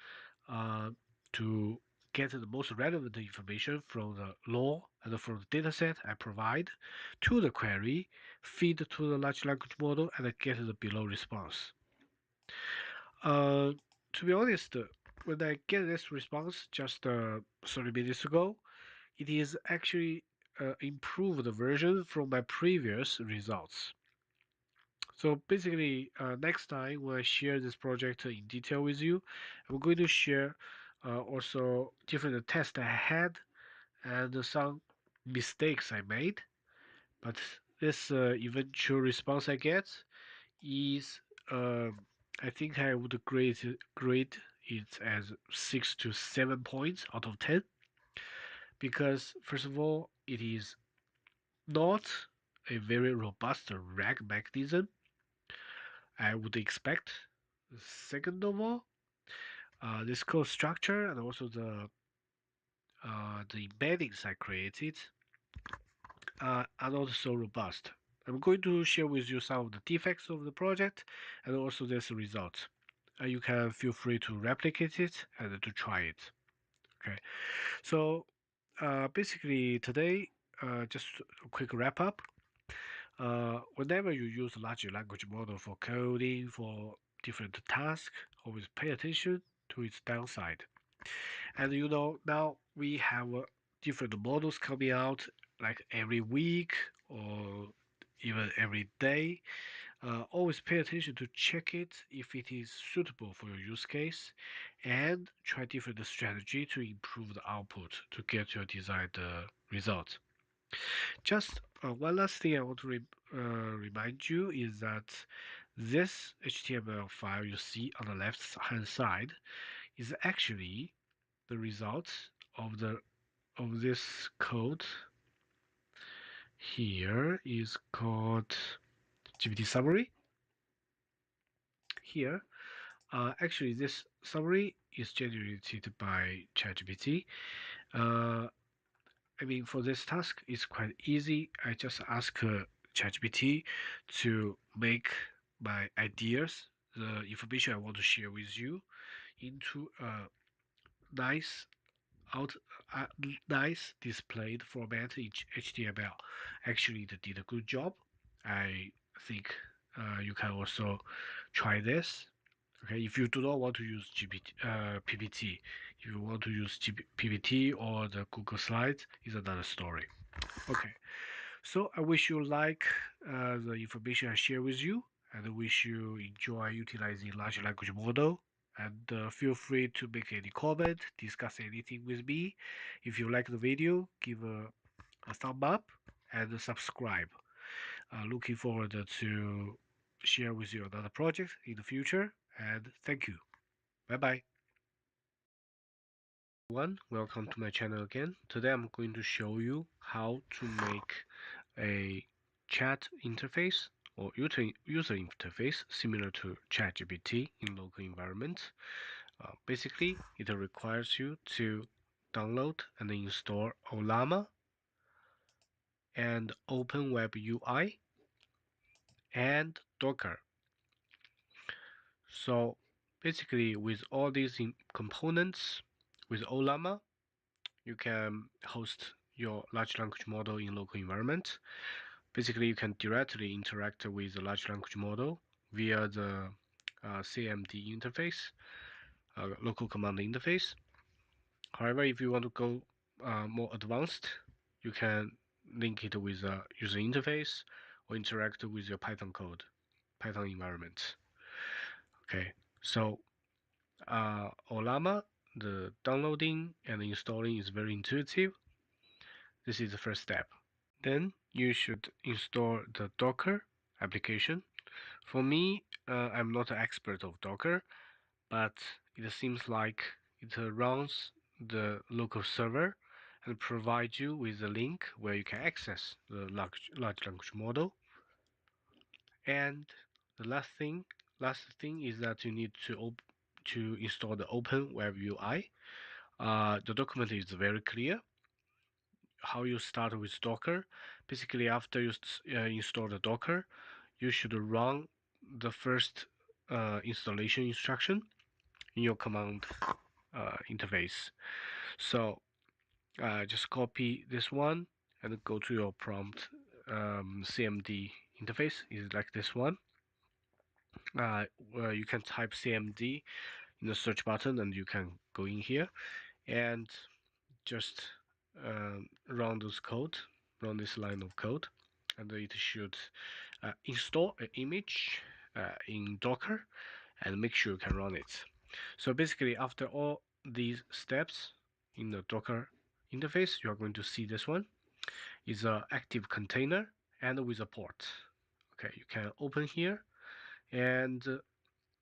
Speaker 3: uh, to get the most relevant information from the law and from the dataset I provide to the query, feed to the large language model, and get the below response. Uh, to be honest, when I get this response just 30 minutes ago, it is actually improved version from my previous results. So basically, next time when I share this project in detail with you, I'm going to share also different tests I had and some mistakes I made. But this eventual response I get is, I think I would grade it as 6 to 7 points out of 10 because first of all, it is not a very robust RAG mechanism I would expect. Second of all, this code structure and also the the embeddings I created are not so robust. I'm going to share with you some of the defects of the project and also this result. You can feel free to replicate it and to try it. Okay, so basically today, just a quick wrap up. Whenever you use large language model for coding for different tasks, always pay attention to its downside. And now we have different models coming out like every week or even every day. Always pay attention to check it if it is suitable for your use case and try different strategy to improve the output to get your desired result. Just one last thing I want to remind you is that this HTML file you see on the left hand side is actually the result of this code. Here is called GPT summary. Here, actually, this summary is generated by ChatGPT. Uh, I mean, for this task, it's quite easy. I just ask ChatGPT to make my ideas, the information I want to share with you, into a nice out nice displayed format in HTML. Actually, it did a good job. I think you can also try this. Okay, if you do not want to use PPT, if you want to use PPT or the Google Slides, is another story. Okay, so I wish you like the information I share with you, and I wish you enjoy utilizing large language model. And feel free to make any comment, discuss anything with me. If you like the video, give a thumb up and subscribe. Looking forward to share with you another project in the future. And thank you. Bye bye. Everyone, welcome to my channel again. Today I'm going to show you how to make a chat interface or user interface similar to ChatGPT in local environment. Basically, it requires you to download and install Llama and Open Web UI and Docker. So basically, with all these components, with Llama, you can host your large language model in local environment. Basically, you can directly interact with the large language model via the CMD interface, local command interface. However, if you want to go more advanced, you can link it with a user interface or interact with your Python code, Python environment. Okay, so Llama, the downloading and installing is very intuitive. This is the first step. Then you should install the Docker application. For me, I'm not an expert of Docker, but it seems like it runs the local server and provides you with a link where you can access the large language model. And the last thing is that you need to install the Open Web UI. The document is very clear. How you start with Docker. Basically, after you install the Docker, you should run the first installation instruction in your command interface. So just copy this one and go to your prompt. CMD interface is like this one. Where you can type CMD in the search button and you can go in here and just run this line of code, and it should install an image in Docker and make sure you can run it. So basically, after all these steps in the Docker interface, you are going to see this one is an active container and with a port. Okay, you can open here and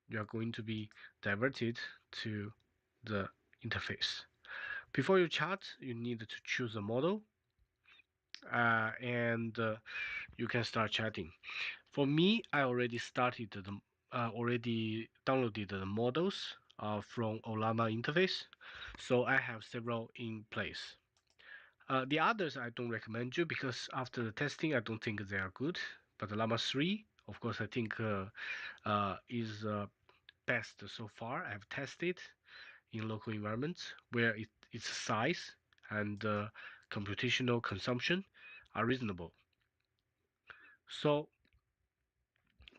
Speaker 3: you are going to be diverted to the interface. Before you chat, you need to choose a model and you can start chatting. For me, I already downloaded the models from Llama interface. So I have several in place. The others I don't recommend you because after the testing, I don't think they are good. But the Llama 3, of course, I think is best so far. I've tested in local environments where its size and computational consumption are reasonable. So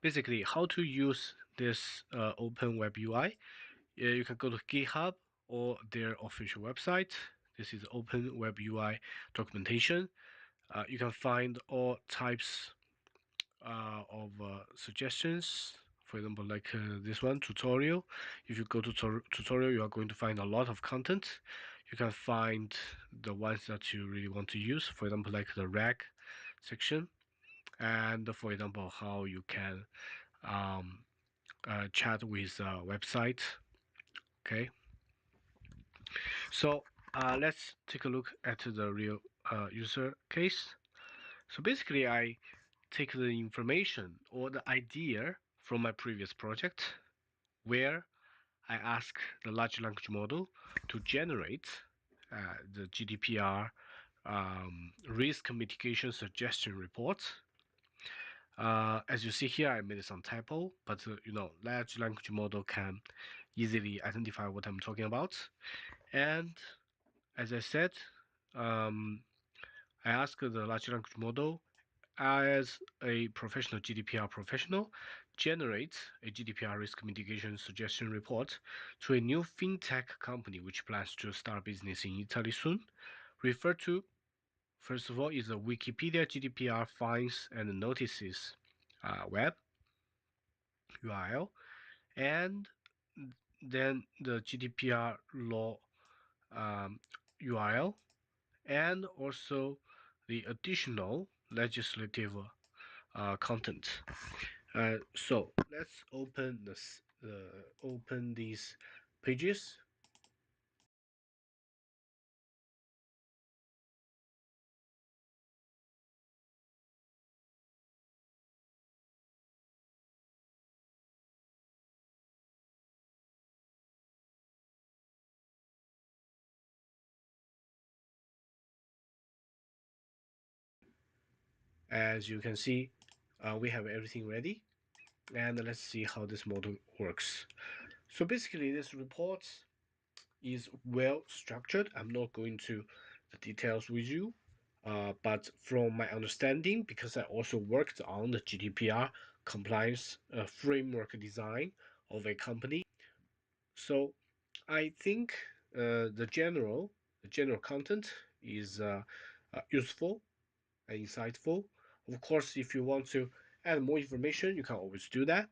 Speaker 3: basically, how to use this Open Web UI? You can go to GitHub or their official website. This is Open Web UI documentation. You can find all types of suggestions. For example, like this one, tutorial. If you go to tutorial, you are going to find a lot of content. You can find the ones that you really want to use. For example, like the rag section, and for example, how you can um, chat with a website. Okay, so let's take a look at the real user case. So basically, I take the information or the idea from my previous project where I ask the large language model to generate the GDPR risk mitigation suggestion report. As you see here, I made some typo, but large language model can easily identify what I'm talking about. And as I said, um, I asked the large language model as a professional GDPR professional, generate a GDPR risk mitigation suggestion report to a new fintech company which plans to start business in Italy soon. Refer to, first of all, is the Wikipedia GDPR fines and notices web URL, and then the GDPR law URL, and also the additional legislative content. So let's open this, open these pages. As you can see, we have everything ready, and let's see how this model works. So basically, this report is well structured. I'm not going to the details with you, but from my understanding, because I also worked on the GDPR compliance framework design of a company, so I think the general content is useful and insightful. Of course, if you want to add more information, you can always do that.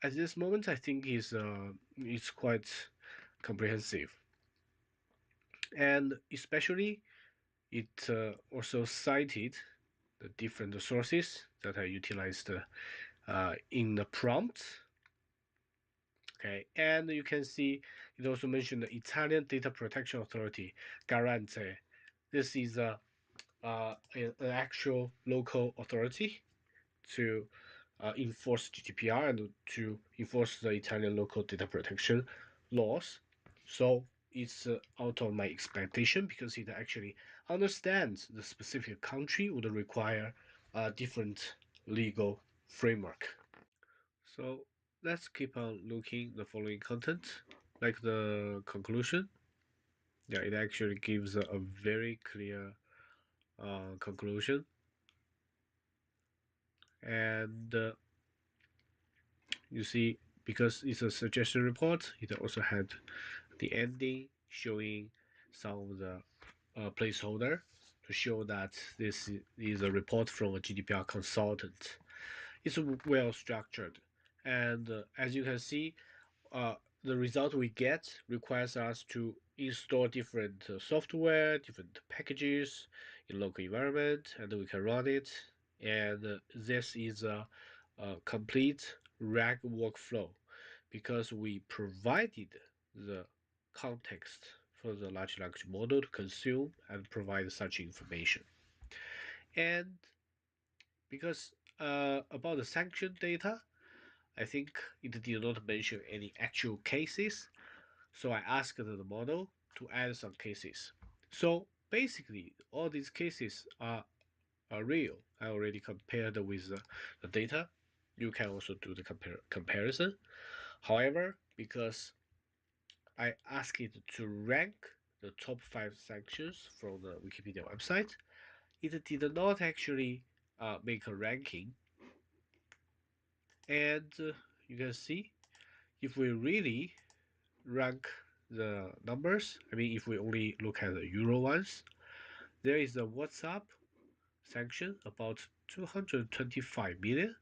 Speaker 3: At this moment, I think it's quite comprehensive, and especially it also cited the different sources that I utilized in the prompt. Okay, and you can see it also mentioned the Italian Data Protection Authority, Garante. This is an actual local authority to enforce GDPR and to enforce the Italian local data protection laws. So it's out of my expectation because it actually understands the specific country would require a different legal framework. So let's keep on looking the following content, like the conclusion. Yeah, it actually gives a very clear conclusion, and you see, because it's a suggestion report, it also had the ending showing some of the placeholder to show that this is a report from a GDPR consultant. It's well structured, and as you can see, uh, the result we get requires us to install different software, different packages in local environment, and we can run it. And this is a complete RAG workflow because we provided the context for the large language model to consume and provide such information. And because about the sanction data, I think it did not mention any actual cases, so I asked the model to add some cases. So basically, all these cases are real. I already compared with the data. You can also do the comparison. However, because I asked it to rank the top 5 sanctions from the Wikipedia website, it did not actually make a ranking. And you can see if we really rank the numbers, I mean, if we only look at the Euro ones, there is a WhatsApp sanction about 225 million.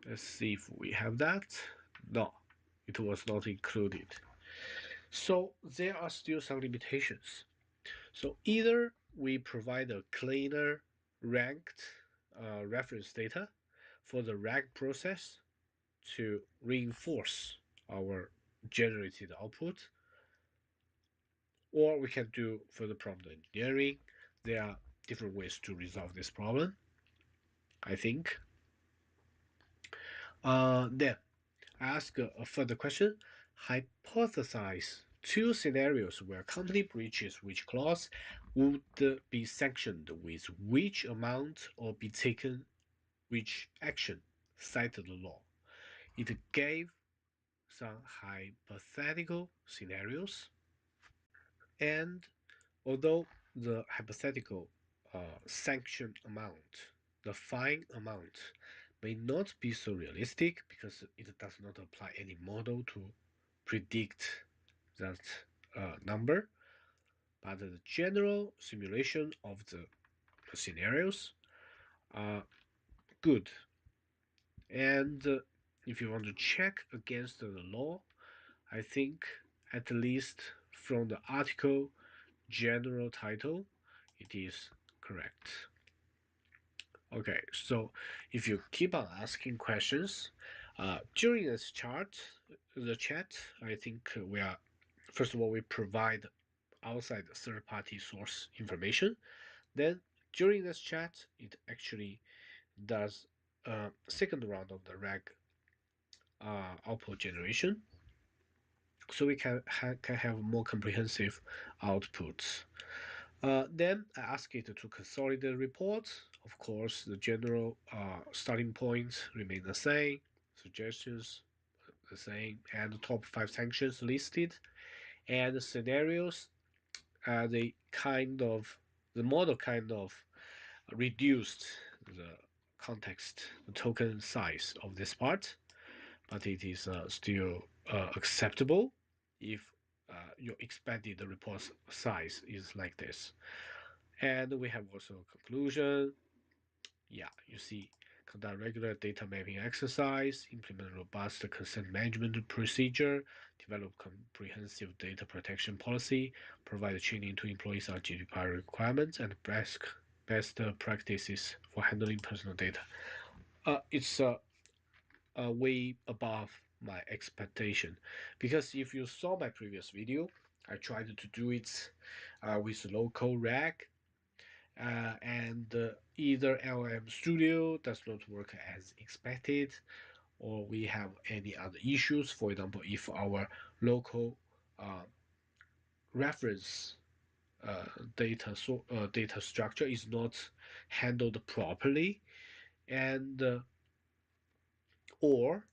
Speaker 3: Let's see if we have that. No, it was not included. So there are still some limitations. So either we provide a cleaner ranked reference data for the rank process to reinforce our generated output, or we can do further prompt engineering. There are different ways to resolve this problem, I think. Then I ask a further question. Hypothesize 2 scenarios where company breaches which clause would be sanctioned with which amount or be taken which action, cited the law. It gave some hypothetical scenarios, and although the hypothetical sanction amount, the fine amount, may not be so realistic because it does not apply any model to predict that number, but the general simulation of the scenarios are good. And if you want to check against the law, I think at least from the article general title, it is correct. Okay, so if you keep on asking questions during this the chat, I think we are, first of all, we provide outside third-party source information. Then during this chat, it actually does a second round of the RAG output generation, so we can have more comprehensive outputs. Then I ask it to consolidate the report. Of course, the general starting points remain the same, suggestions the same, and the top 5 sanctions listed, and the scenarios. The model kind of reduced the context, the token size of this part, but it is still acceptable if your expected report size is like this. And we have also a conclusion. Yeah, you see, conduct regular data mapping exercise, implement robust consent management procedure, develop comprehensive data protection policy, provide training to employees on GDPR requirements, and best practices for handling personal data. It's way above my expectation, because if you saw my previous video, I tried to do it with local RAG, and either LLM Studio does not work as expected, or we have any other issues. For example, if our local reference data structure is not handled properly, and or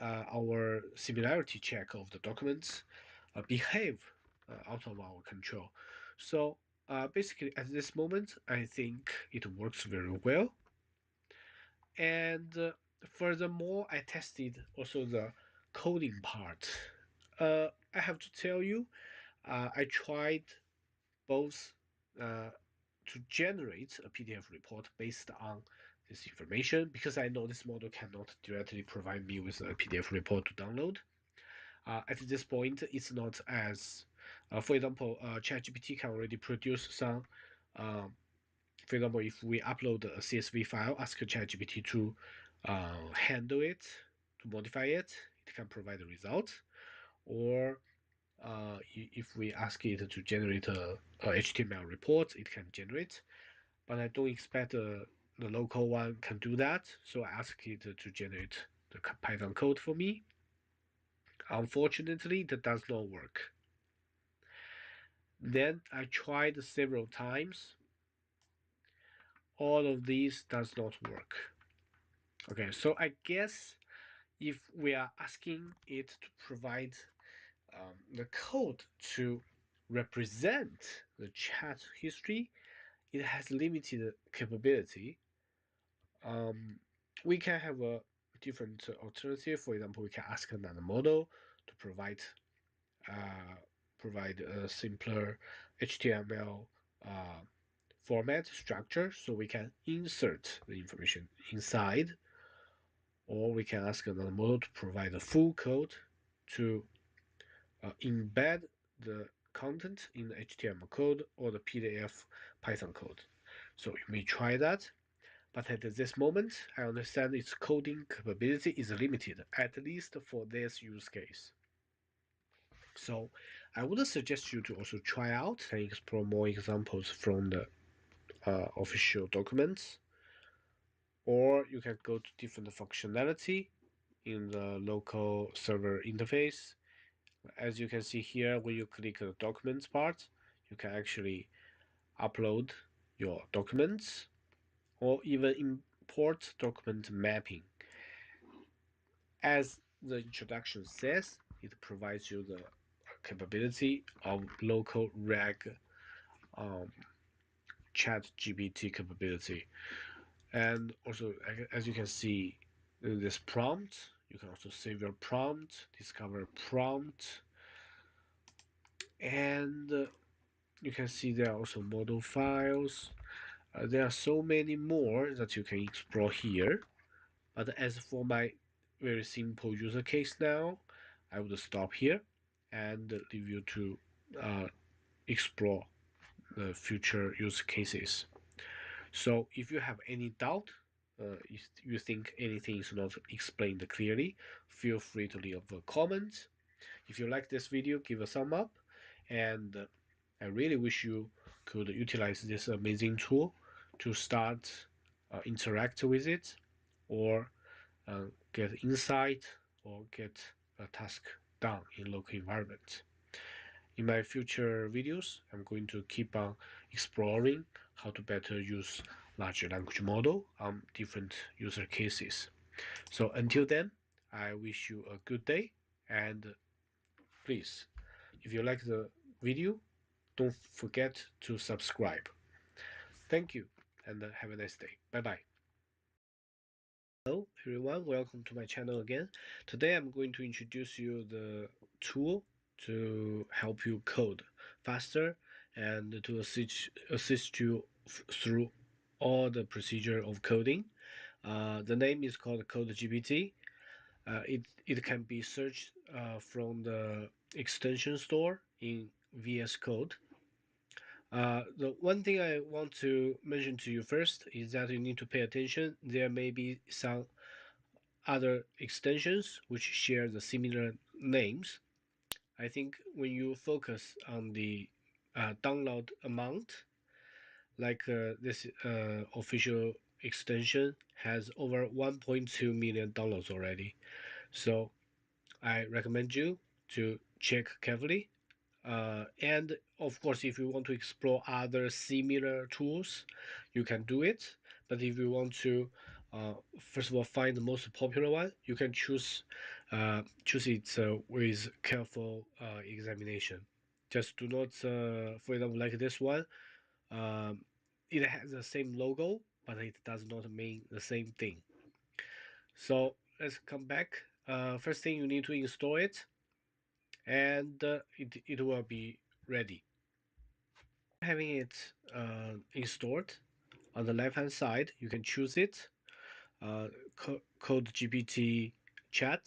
Speaker 3: our similarity check of the documents behave out of our control. So basically, at this moment, I think it works very well. And furthermore, I tested also the coding part. I have to tell you, I tried both to generate a PDF report based on this information, because I know this model cannot directly provide me with a PDF report to download. At this point, it's not as, for example, ChatGPT can already produce some. For example, if we upload a CSV file, ask ChatGPT to handle it, to modify it, it can provide a result. Or if we ask it to generate a HTML report, it can generate. But I don't expect the local one can do that, so I ask it to generate the Python code for me. Unfortunately, that does not work. Then I tried several times. All of these does not work. Okay, so I guess if we are asking it to provide the code to represent the chat history, it has limited capability. We can have a different alternative. For example, we can ask another model to uh, provide a simpler HTML format structure, so we can insert the information inside, or we can ask another model to provide a full code to embed the content in the HTML code or the PDF Python code. So you may try that, but at this moment, I understand its coding capability is limited, at least for this use case. So I would suggest you to also try out and explore more examples from the official documents, or you can go to different functionality in the local server interface. As you can see here, when you click the documents part, you can actually upload your documents or even import document mapping. As the introduction says, it provides you the capability of local RAG ChatGPT capability. And also, as you can see, in this prompt, you can also save your prompt, discover prompt, and you can see there are also model files. There are so many more that you can explore here. But as for my very simple user case now, I would stop here and leave you to explore the future use cases. So if you have any doubt, if you think anything is not explained clearly, feel free to leave a comment. If you like this video, give a thumb up, and I really wish you could utilize this amazing tool to start interact with it, or get insight, or get a task done in local environment. In my future videos, I'm going to keep on exploring how to better use large language model on different user cases. So until then, I wish you a good day, and please, if you like the video, don't forget to subscribe. Thank you, and have a nice day. Bye bye. Hello everyone, welcome to my channel again. Today I'm going to introduce you the tool to help you code faster and to assist you through all the procedure of coding. The name is called CodeGPT. It can be searched from the extension store in VS Code. The one thing I want to mention to you first is that you need to pay attention. There may be some other extensions which share the similar names. I think when you focus on the download amount, like this official extension has over 1.2 million downloads already. So I recommend you to check carefully. And of course, if you want to explore other similar tools, you can do it. But if you want to, first of all, find the most popular one, you can choose it with careful examination. Just do not, for example, like this one. It has the same logo, but it does not mean the same thing. So let's come back. First thing you need to install it, and it will be ready. Having it installed, on the left hand side you can choose it, CodeGPT chat,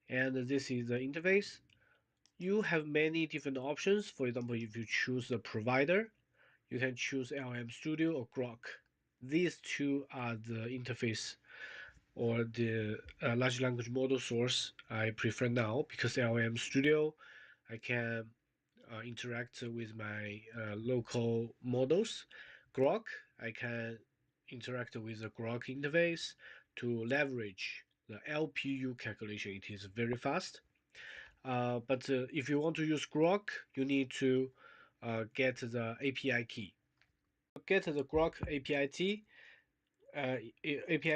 Speaker 3: and this is the interface. You have many different options. For example, if you choose the provider, you can choose LLM Studio or Grok. These two are the interface or the large language model source I prefer now, because LLM Studio, I can interact with my local models. Grok, I can interact with the Grok interface to leverage the LPU calculation. It is very fast. But if you want to use Grok, you need to get the API key. Get the Grok API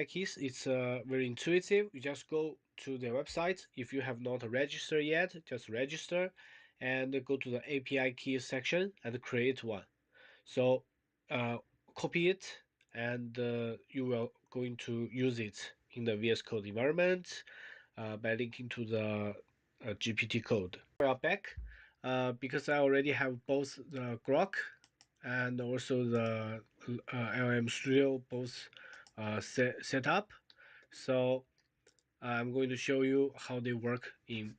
Speaker 3: keys. It's very intuitive. You just go to their website. If you have not registered yet, just register and go to the API keys section and create one. So copy it, and you will going to use it in the VS Code environment by linking to the GPT code. We are back because I already have both the Grok and also the LLM Studio both set up. So I'm going to show you how they work in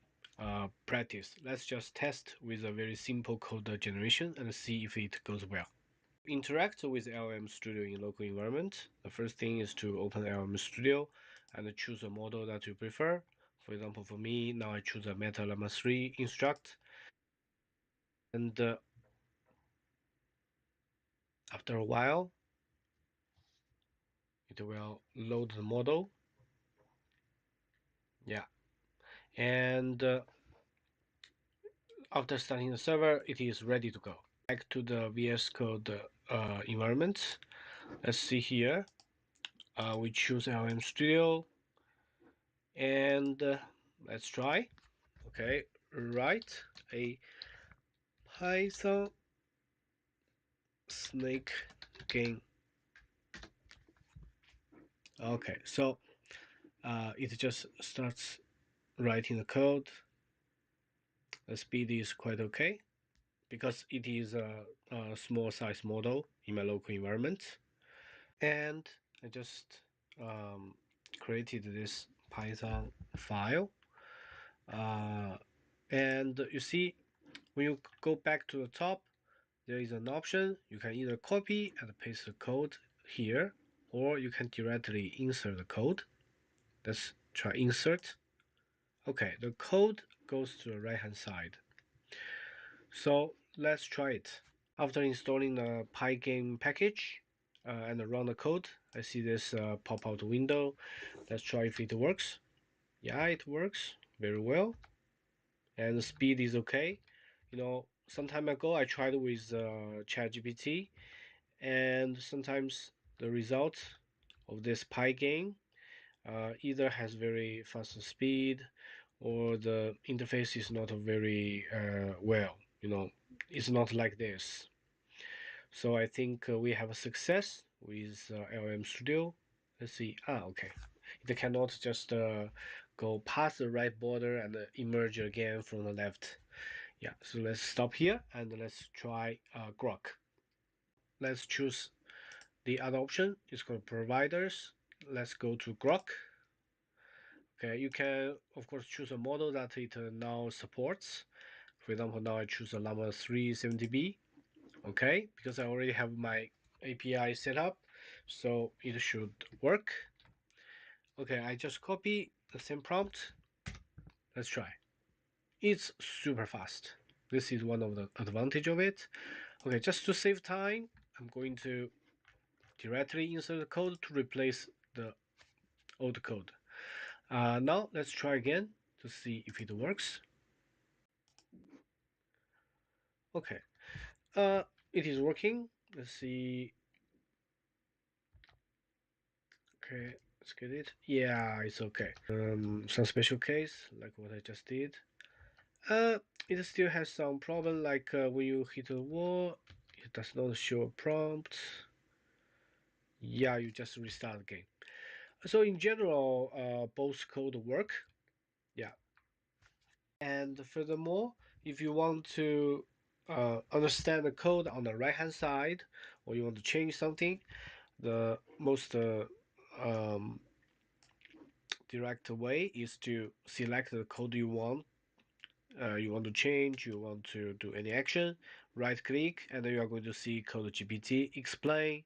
Speaker 3: practice. Let's just test with a very simple code generation and see if it goes well. Interact with LLM Studio in local environment. The first thing is to open LLM Studio and choose a model that you prefer. For example, for me, now I choose a Meta Llama 3 instruct. And after a while, it will load the model. Yeah. And after starting the server, it is ready to go. Back to the VS Code environment. Let's see here. We choose LLM Studio. And let's try. Okay, write a Python snake game. Okay, so it just starts writing the code. The speed is quite okay because it is a small size model in my local environment. And I just created this Python file. And you see, when you go back to the top, there is an option. You can either copy and paste the code here, or you can directly insert the code. Let's try insert. Okay, the code goes to the right hand side. So let's try it. After installing the Pygame package and run the code, I see this pop out window. Let's try if it works. Yeah, it works very well, and the speed is okay. You know, some time ago I tried with ChatGPT, and sometimes the result of this Pygame either has very fast speed or the interface is not very well. You know, it's not like this. So I think we have a success with LM Studio. Let's see. Okay. It cannot just go past the right border and emerge again from the left. Yeah, so let's stop here and let's try Grok. Let's choose the other option. It's called providers. Let's go to Grok. Okay, you can of course choose a model that it now supports. For example, now I choose a Llama 370B. Okay, because I already have my API set up, so it should work. Okay, I just copy the same prompt. Let's try. It's super fast. This is one of the advantage of it. Okay, just to save time, I'm going to directly insert the code to replace the old code. Now let's try again to see if it works. Okay, it is working. Let's see. Okay, let's get it. Yeah, it's okay. Some special case like what I just did. It still has some problem like when you hit a wall, it does not show a prompt. Yeah, you just restart the game. So in general, both code work. Yeah. And furthermore, if you want to understand the code on the right hand side, or you want to change something, the most um, direct way is to select the code you want. You want to change, you want to do any action, right click, and then you are going to see Code GPT explain,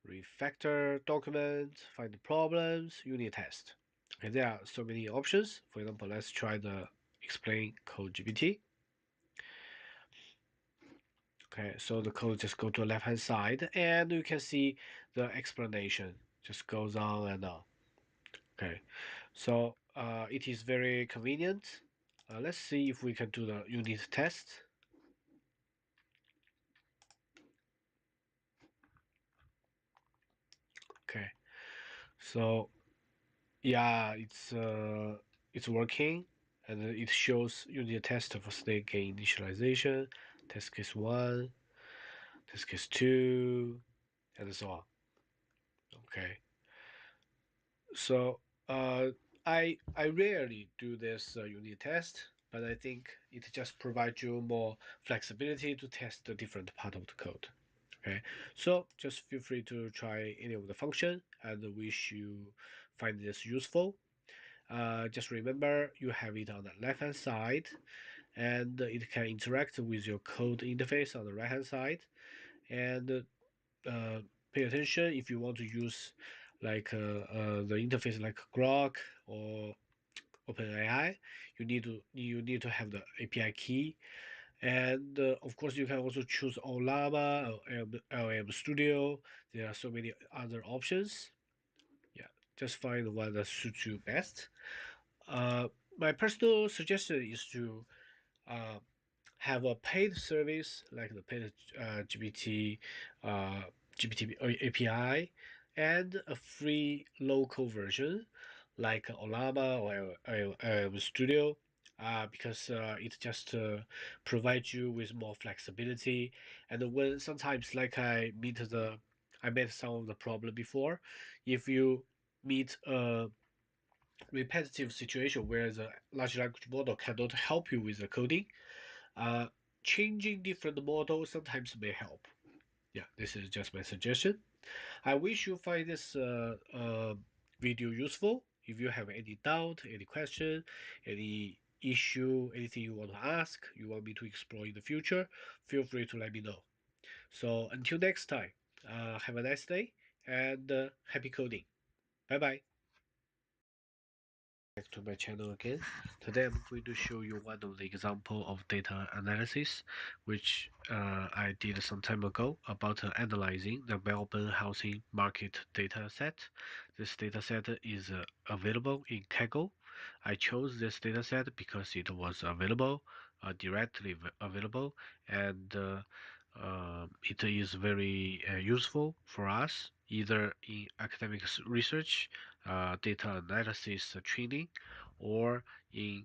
Speaker 3: refactor document, find the problems, unit test. Okay, there are so many options. For example, let's try the explain Code GPT. Okay, so the code just go to the left hand side and you can see the explanation just goes on and on. Okay, So it is very convenient. Let's see if we can do the unit test. Okay, so yeah, it's working, and it shows unit test for state gain initialization, test case 1, test case 2, and so on. Okay, so I rarely do this unit test, but I think it just provides you more flexibility to test the different part of the code. Okay, so just feel free to try any of the function, and wish you find this useful. Just remember you have it on the left hand side, and it can interact with your code interface on the right hand side. And uh, pay attention if you want to use like the interface like Grok or OpenAI. You need to have the API key, and of course you can also choose Llama or LLM Studio. There are so many other options. Yeah, just find the one that suits you best. Uh, my personal suggestion is to uh, have a paid service like the paid GPT, uh, GPT API, and a free local version like Olama or Studio, because it just provides you with more flexibility. And when sometimes, like I met some of the problem before, if you meet a repetitive situation where the large language model cannot help you with the coding, uh, changing different models sometimes may help. Yeah, this is just my suggestion. I wish you find this video useful. If you have any doubt, any question, any issue, anything you want to ask, you want me to explore in the future, feel free to let me know. So until next time, have a nice day and happy coding. Bye bye. Back to my channel again. Today I'm going to show you one of the example of data analysis, which I did some time ago about analyzing the Melbourne housing market data set. This data set is available in Kaggle. I chose this data set because it was available, directly available, and it is very useful for us either in academic research, data analysis training, or in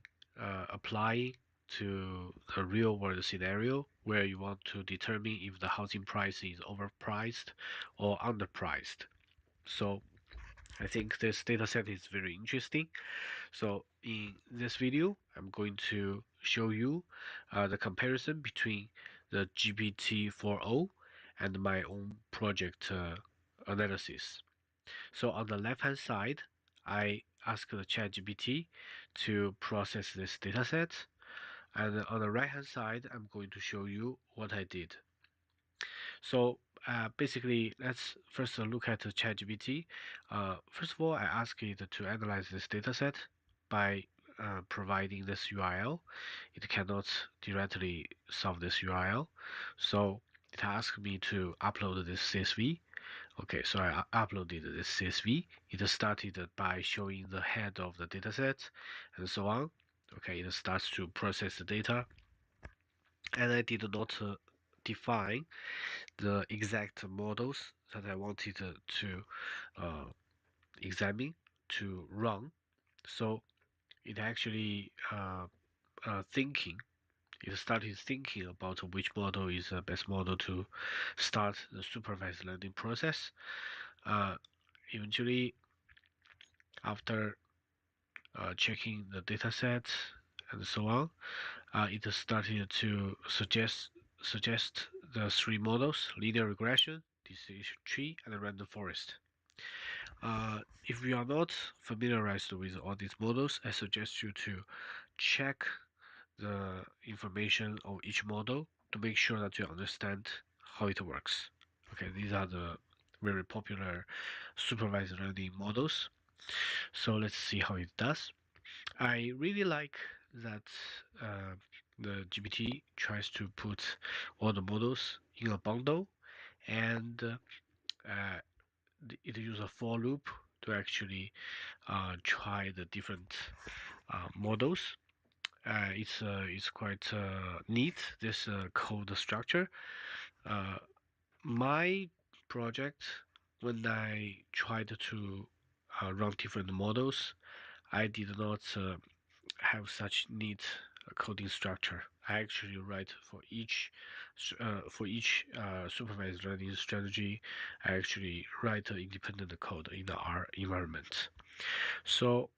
Speaker 3: applying to a real world scenario where you want to determine if the housing price is overpriced or underpriced. So I think this data set is very interesting. So in this video, I'm going to show you the comparison between the GPT-4o and my own project analysis. So on the left-hand side, I ask the ChatGPT to process this dataset, and on the right-hand side, I'm going to show you what I did. So basically, let's first look at the ChatGPT. First of all, I ask it to analyze this dataset by providing this URL. It cannot directly solve this URL, so it asks me to upload this CSV. Okay, so I uploaded this CSV. It started by showing the head of the dataset and so on. Okay, it starts to process the data, and I did not define the exact models that I wanted to uh, examine to run. So it actually thinking. It started thinking about which model is the best model to start the supervised learning process. Uh, Eventually, after checking the data set and so on, it started to suggest the three models: linear regression, decision tree, and random forest. If you are not familiarized with all these models, I suggest you to check the information of each model to make sure that you understand how it works. Okay, these are the very popular supervised learning models. So let's see how it does. I really like that uh, the GPT tries to put all the models in a bundle, and it uses a for loop to to actually try the different models. It's quite neat, this code structure. My project, when I tried to run different models, I did not have such neat coding structure. I actually write for each supervised learning strategy. I actually write independent code in the R environment. So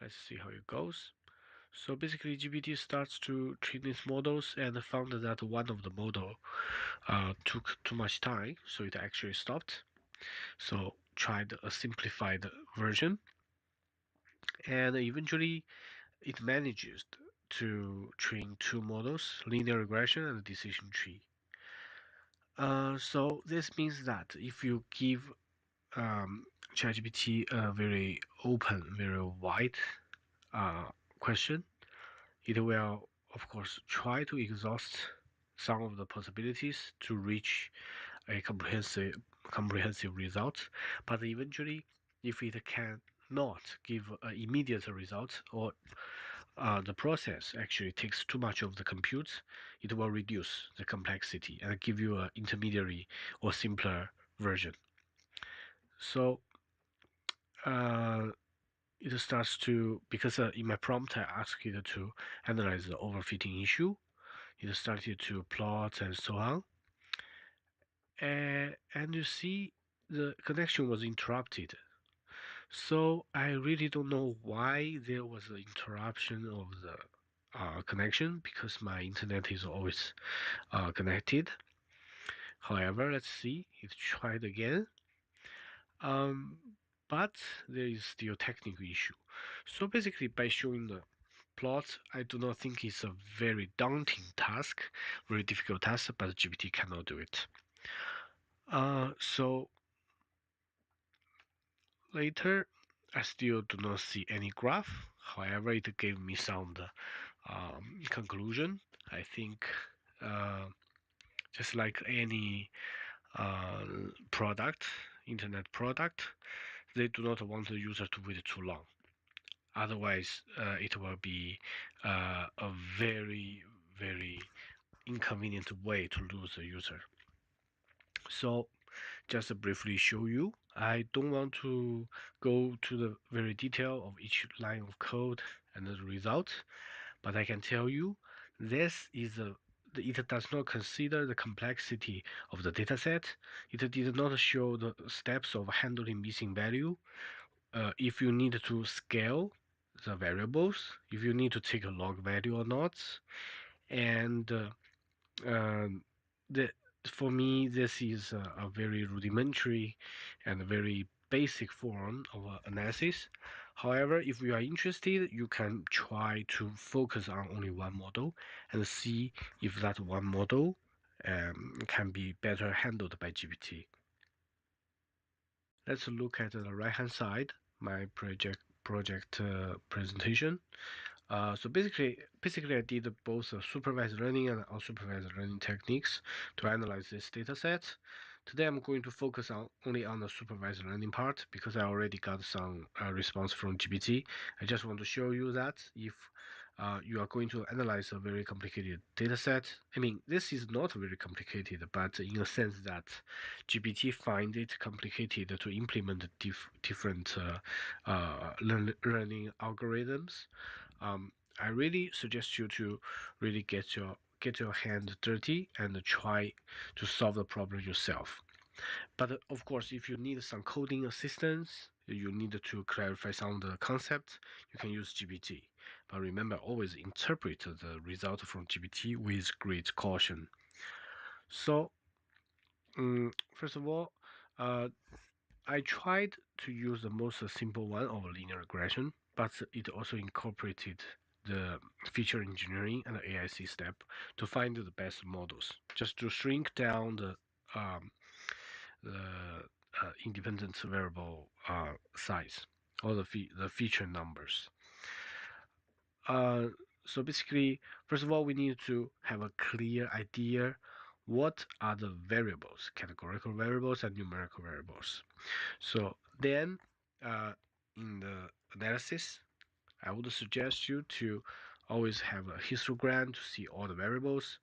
Speaker 3: let's see how it goes. So basically, GPT starts to train its models and found that one of the model took too much time, so it actually stopped. So tried a simplified version, and eventually it manages to train two models, linear regression and decision tree. So this means that if you give ChatGPT a very open, very wide uh, question, it will, of course, try to exhaust some of the possibilities to reach a comprehensive result. But eventually, if it cannot give an immediate result, or the process actually takes too much of the compute, it will reduce the complexity and give you an intermediary or simpler version. So uh, it starts to, because in my prompt I asked it to analyze the overfitting issue. It started to plot and so on. And you see the connection was interrupted. So I really don't know why there was an interruption of the connection, because my internet is always connected. However, let's see, it tried again. Um, but there is still technical issue. So basically, by showing the plot, I do not think it's a very daunting task, very difficult task, but GPT cannot do it. So later, I still do not see any graph. However, it gave me some conclusion. I think just like any uh, product, internet product, they do not want the user to wait too long. Otherwise, it will be a very, very inconvenient way to lose the user. So just to briefly show you, I don't want to go to the very detail of each line of code and the result, but I can tell you this is it does not consider the complexity of the dataset. It did not show the steps of handling missing value. If you need to scale the variables, if you need to take a log value or not, and um, the, for me, this is a very rudimentary and a very basic form of analysis. However, if you are interested, you can try to focus on only one model and see if that one model can be better handled by GPT. Let's look at the right-hand side, my project presentation. So basically, I did both supervised learning and unsupervised learning techniques to analyze this data set. Today, I'm going to focus only on the supervised learning part because I already got some response from GPT. I just want to show you that if you are going to analyze a very complicated data set, I mean, this is not very complicated, but in a sense that GPT find it complicated to implement different learning algorithms. I really suggest you to really get your hand dirty and try to solve the problem yourself. But of course, if you need some coding assistance, you need to clarify some of the concepts, you can use GPT. But remember, always interpret the result from GPT with great caution. So, first of all, uh, I tried to use the most simple one of linear regression, but it also incorporated the feature engineering and the AIC step to find the best models, just to shrink down the independent variable size or the feature numbers. Uh, so basically, first of all, we need to have a clear idea what are the variables, categorical variables and numerical variables. So then in the analysis, I would suggest you to always have a histogram to see all the variables.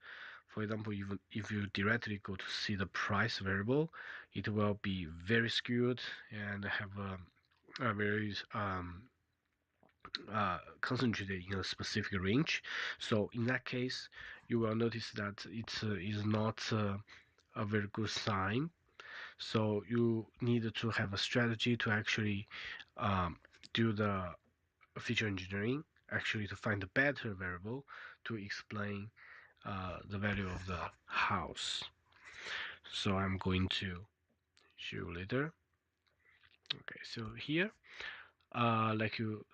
Speaker 3: For example, even if you directly go to see the price variable, it will be very skewed and have a very concentrated in a specific range. So in that case, you will notice that it is not a very good sign. So you need to have a strategy to actually do the feature engineering, actually to find a better variable to explain the value of the house. So I'm going to show you later. Okay, so here, like you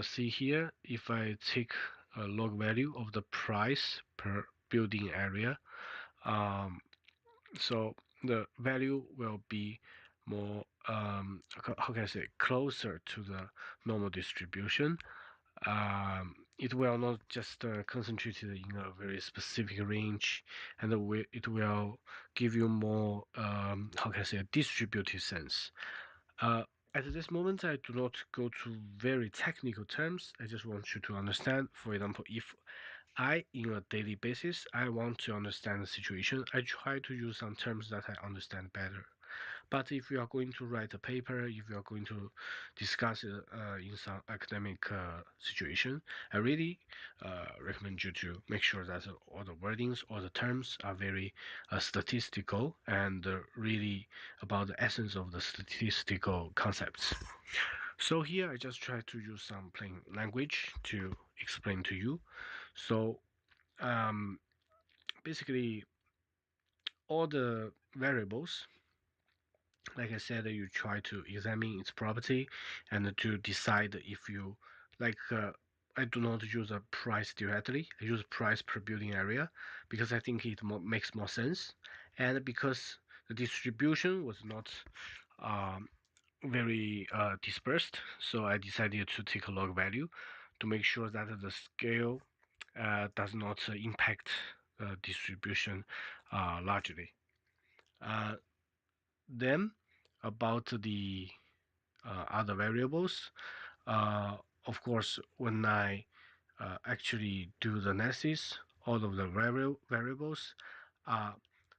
Speaker 3: see here, if I take a log value of the price per building area, um, so the value will be more, how can I say, closer to the normal distribution. It will not just concentrated in a very specific range, and it will give you more, how can I say, a distributed sense. Uh, at this moment, I do not go to very technical terms. I just want you to understand. For example, if I, in a daily basis, I want to understand the situation, I try to use some terms that I understand better. But if you are going to write a paper, if you are going to discuss it in some academic situation, I really recommend you to make sure that all the wordings, all the terms are very statistical and really about the essence of the statistical concepts. So here I just try to use some plain language to explain to you. So basically all the variables, like I said, you try to examine its property and to decide if you like. I do not use a price directly. I use price per building area because I think it makes more sense, and because the distribution was not very dispersed, so I decided to take a log value to make sure that the scale does not impact distribution largely. Then about the other variables, of course, when I actually do the analysis, all of the variables are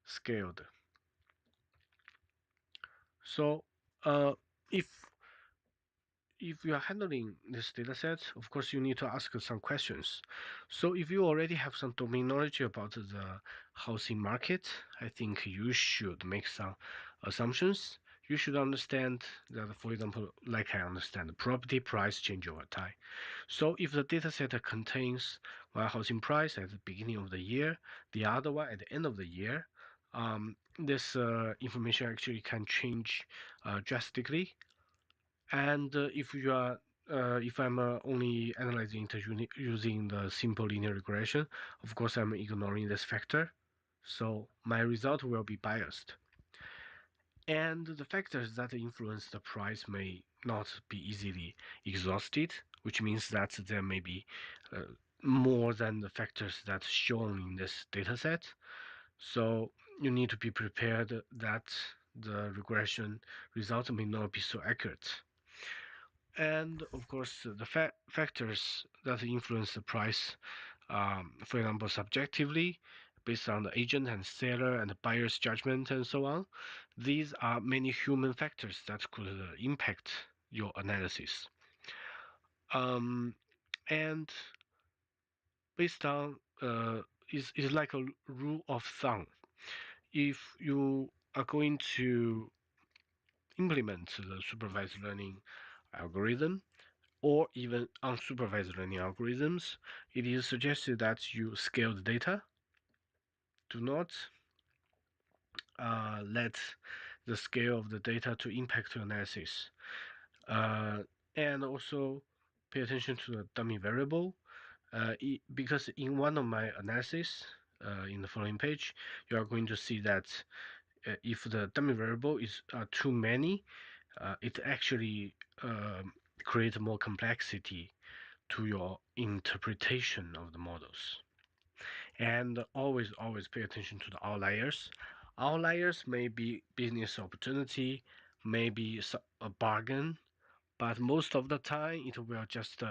Speaker 3: scaled. So if you are handling this data set, of course, you need to ask some questions. So if you already have some domain knowledge about the housing market, I think you should make some assumptions. You should understand that, for example, like I understand, the property price change over time. So if the data set contains one housing price at the beginning of the year, the other one at the end of the year, this information actually can change drastically. And if I'm only analyzing it using the simple linear regression, of course I'm ignoring this factor, so my result will be biased. And the factors that influence the price may not be easily exhausted, which means that there may be more than the factors that's shown in this dataset. So you need to be prepared that the regression result may not be so accurate. And of course, the factors that influence the price, for example, subjectively, based on the agent and seller and the buyer's judgment and so on, these are many human factors that could impact your analysis. And based on is like a rule of thumb. If you are going to implement the supervised learning algorithm, or even unsupervised learning algorithms, it is suggested that you scale the data. Do not let the scale of the data to impact your analysis. And also pay attention to the dummy variable, because in one of my analysis, in the following page, you are going to see that if the dummy variable is too many, it actually creates more complexity to your interpretation of the models. And always pay attention to the outliers. Outliers may be business opportunity, maybe a bargain, but most of the time it will just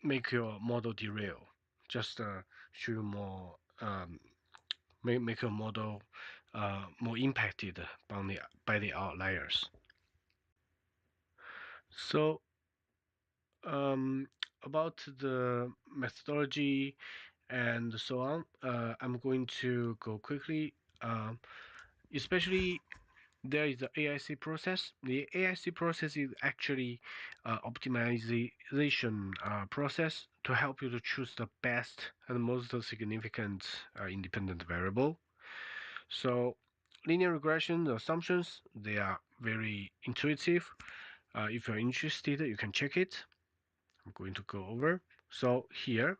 Speaker 3: make your model derail, just show you more, make your model more impacted by the outliers. So about the methodology and so on, I'm going to go quickly. Especially there is the AIC process. The AIC process is actually optimization process to help you to choose the best and most significant independent variable. So linear regression assumptions, they are very intuitive. If you're interested, you can check it. I'm going to go over. So here,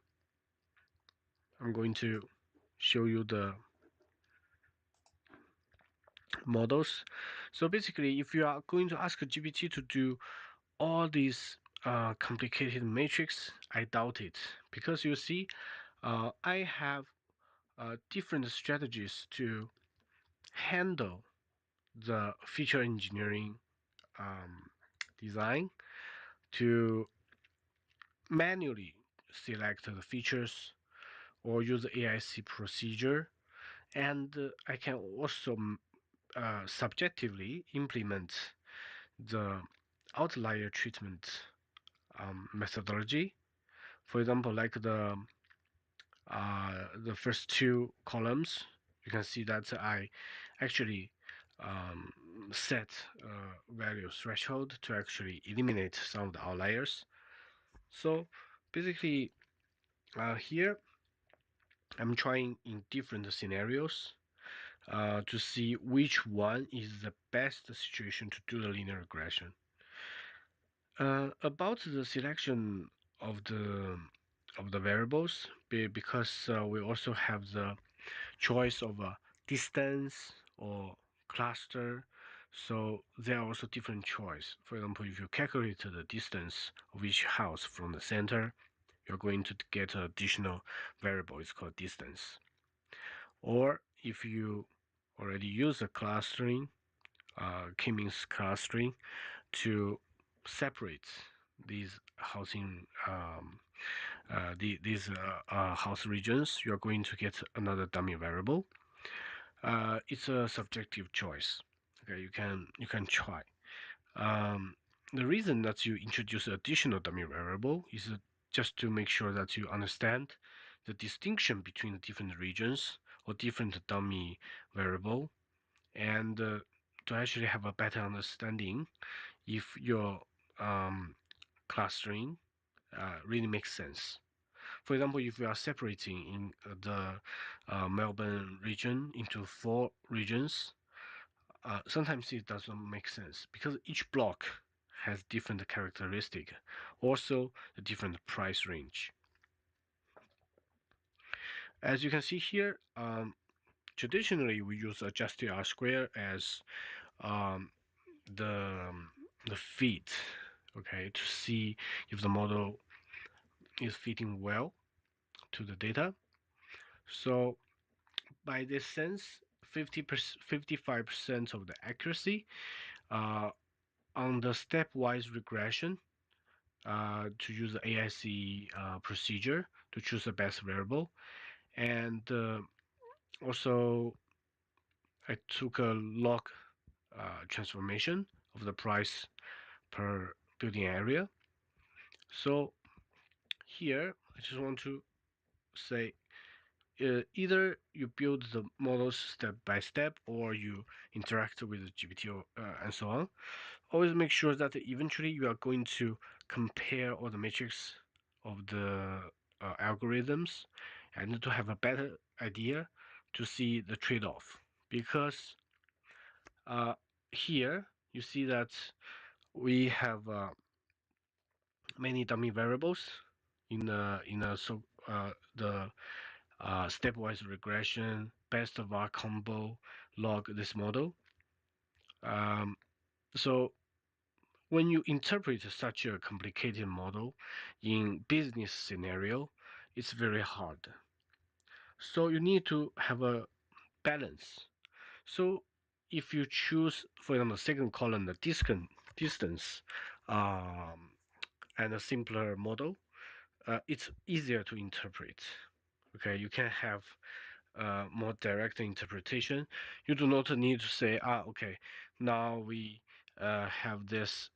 Speaker 3: I'm going to show you the models. So basically, if you are going to ask GPT to do all these complicated matrix, I doubt it, because you see, I have different strategies to handle the feature engineering design, to manually select the features or use the AIC procedure, and I can also subjectively implement the outlier treatment methodology. For example, like the first two columns, you can see that I actually set value threshold to actually eliminate some of the outliers. So basically, here I'm trying in different scenarios to see which one is the best situation to do the linear regression. About the selection of the variables, because we also have the choice of a distance or cluster, so there are also different choice. For example, if you calculate the distance of each house from the center, you're going to get an additional variable. It's called distance. Or if you already use a clustering, k-means clustering, to separate these housing these house regions, you're going to get another dummy variable. It's a subjective choice. Okay, you can try. Um, the reason that you introduce additional dummy variable is just to make sure that you understand the distinction between the different regions or different dummy variable, and to actually have a better understanding if your clustering really makes sense. For example, if we are separating in the Melbourne region into 4 regions, sometimes it doesn't make sense because each block has different characteristic, also the different price range. As you can see here, traditionally we use adjusted R square as um, the the fit, okay, to see if the model is fitting well to the data. So by this sense, 55% of the accuracy on the stepwise regression to use the AIC procedure to choose the best variable. And also, I took a log transformation of the price per building area. So here, I just want to say either you build the models step by step or you interact with the GPT and so on. Always make sure that eventually you are going to compare all the metrics of the algorithms and to have a better idea to see the trade-off. Because here you see that we have many dummy variables in the stepwise regression, best of our combo, log this model. So when you interpret such a complicated model in business scenario, it's very hard. So you need to have a balance. So if you choose, for example, the second column, the distance, and a simpler model, it's easier to interpret. Okay, you can have more direct interpretation. You do not need to say, okay, now we have this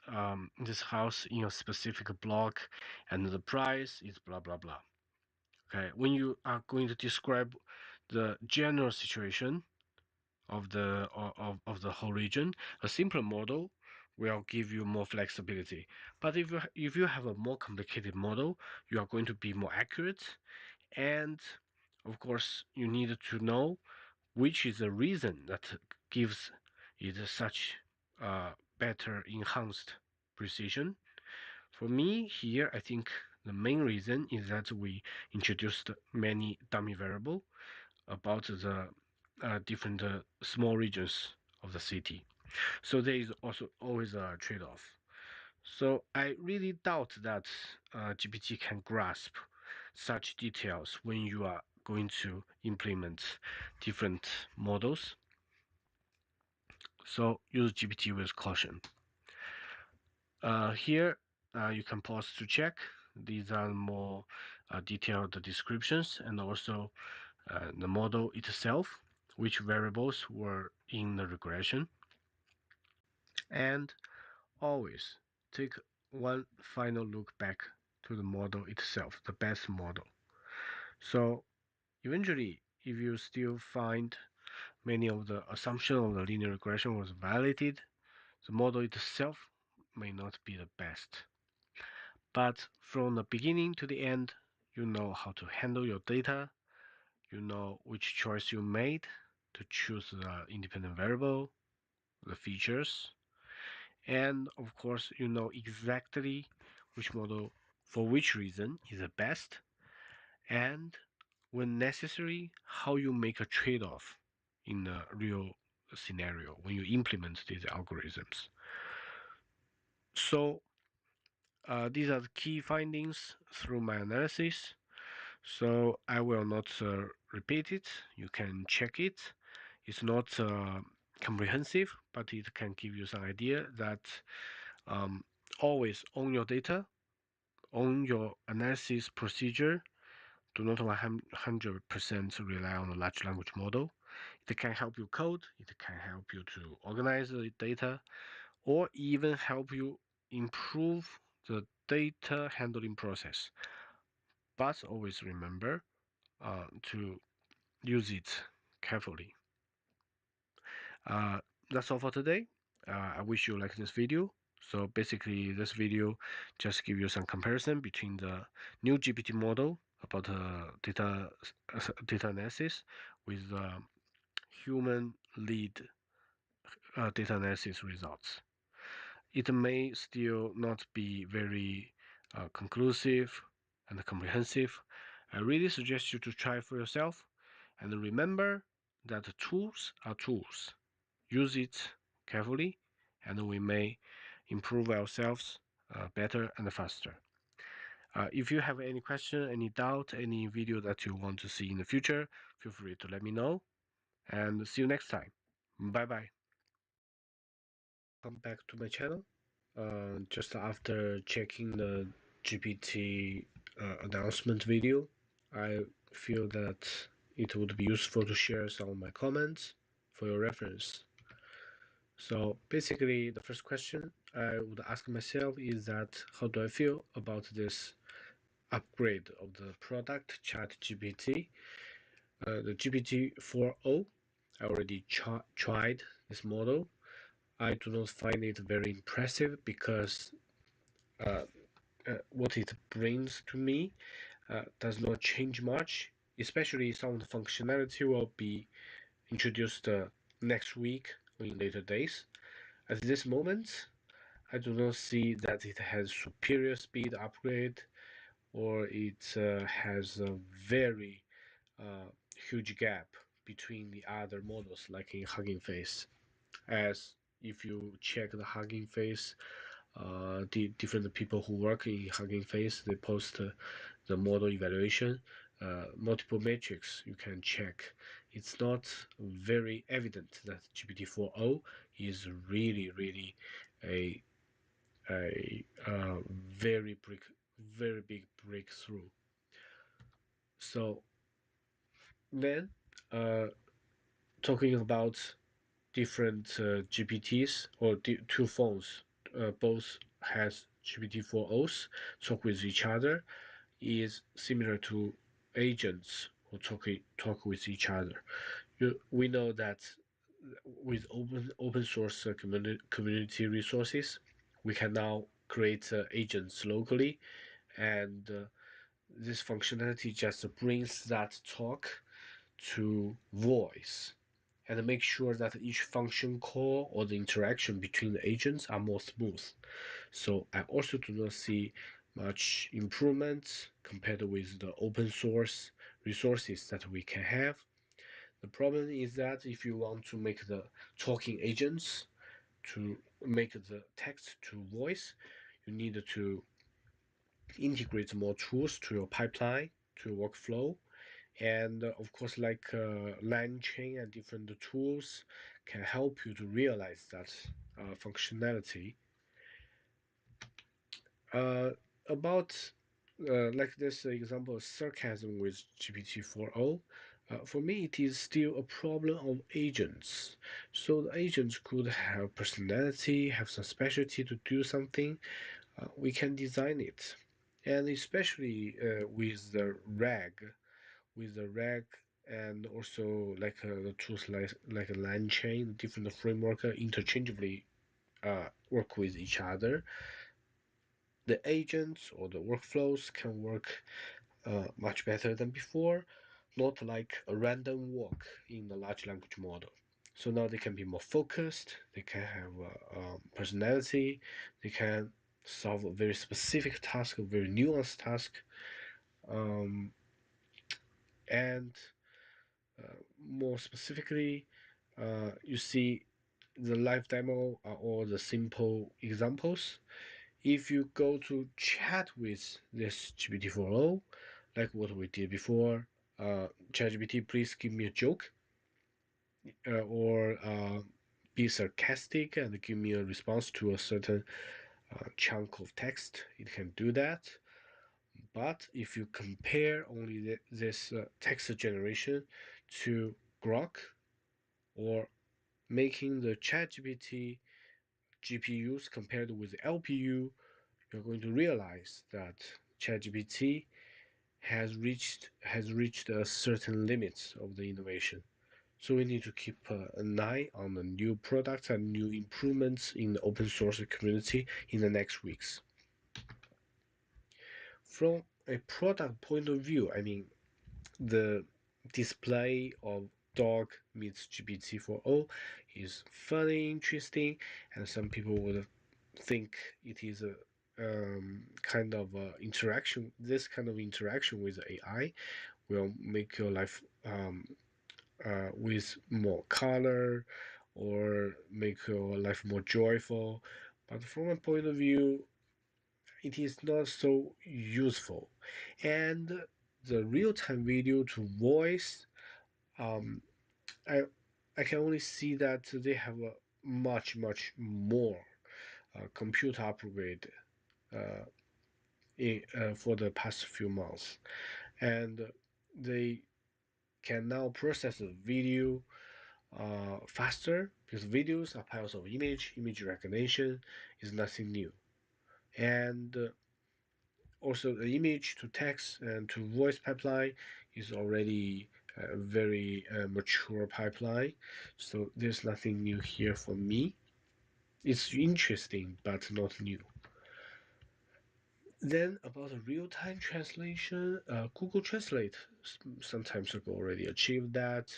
Speaker 3: house in a specific block, and the price is blah blah blah. Okay, when you are going to describe the general situation of the whole region, a simpler model will give you more flexibility. But if you have a more complicated model, you are going to be more accurate, and of course you need to know which is the reason that gives it such better enhanced precision. For me here, I think the main reason is that we introduced many dummy variables about the different small regions of the city. So there is also always a trade-off. So I really doubt that GPT can grasp such details when you are going to implement different models. So use GPT with caution. Here you can pause to check. These are more detailed descriptions, and also the model itself, which variables were in the regression, and always take one final look back to the model itself, the best model. So eventually, if you still find many of the assumptions of the linear regression was validated, the model itself may not be the best. But from the beginning to the end, you know how to handle your data, you know which choice you made to choose the independent variable, the features, and of course, you know exactly which model for which reason is the best, and when necessary, how you make a trade-off in a real scenario when you implement these algorithms. So these are the key findings through my analysis. So I will not repeat it. You can check it. It's not comprehensive, but it can give you some idea that um, always own your data, own your analysis procedure. Do not 100% rely on a large language model. It can help you code, it can help you to organize the data, or even help you improve the data handling process. But always remember to use it carefully. Uh, that's all for today. I wish you like this video. So basically, this video just give you some comparison between the new GPT model about data analysis with the human lead data analysis results. It may still not be very conclusive and comprehensive. I really suggest you to try for yourself, and remember that tools are tools. Use it carefully, and we may improve ourselves better and faster. If you have any question, any doubt, any video that you want to see in the future, feel free to let me know, and see you next time. Bye bye. Come back to my channel. Just after checking the GPT announcement video, I feel that it would be useful to share some of my comments for your reference. So basically, the first question I would ask myself is that how do I feel about this upgrade of the product ChatGPT? The GPT 4.0, I already tried this model. I do not find it very impressive because uh, what it brings to me does not change much, especially some of the functionality will be introduced next week or in later days. At this moment, I do not see that it has superior speed upgrade or it has a very huge gap between the other models like in HuggingFace. As if you check the HuggingFace, the different people who work in HuggingFace, they post the model evaluation, multiple metrics you can check. It's not very evident that GPT 4.0 is really a a very big breakthrough. So then, talking about different GPTs or two phones, both has GPT-4os talk with each other, is similar to agents who talk with each other. We know that with open source community resources, we can now create agents locally, and this functionality just brings that talk to voice and make sure that each function call or the interaction between the agents are more smooth. So I also do not see much improvement compared with the open source resources that we can have. The problem is that if you want to make the talking agents to make the text to voice, you need to integrate more tools to your pipeline, to your workflow. And of course, like LangChain and different tools can help you to realize that functionality. Uh, about like this example of sarcasm with GPT-4o, for me it is still a problem of agents. So the agents could have personality, have some specialty to do something. We can design it, and especially with the RAG, and also like the tools like a LangChain, different framework interchangeably work with each other. The agents or the workflows can work much better than before, not like a random walk in the large language model. So now they can be more focused, they can have personality, they can solve a very specific task, a very nuanced task, um, and more specifically, you see the live demo or the simple examples. If you go to chat with this GPT-4o, like what we did before, ChatGPT, please give me a joke, or be sarcastic and give me a response to a certain chunk of text, it can do that. But if you compare only this text generation to Grok or making the ChatGPT GPUs compared with LPU, you're going to realize that ChatGPT has reached a certain limits of the innovation. So we need to keep an eye on the new products and new improvements in the open source community in the next weeks. From a product point of view, I mean, the display of dog meets GPT-4o is funny, interesting, and some people would think it is a kind of interaction. This kind of interaction with AI will make your life with more color or make your life more joyful. But from a point of view, it is not so useful. And the real-time video to voice, um, I I can only see that they have a much more computer upgrade uh, for the past few months, and they can now process the video faster because videos are piles of image recognition is nothing new, and also the image to text and to voice pipeline is already a very mature pipeline, so there's nothing new here for me. It's interesting but not new. Then about the real-time translation, Google Translate sometimes ago already achieved that.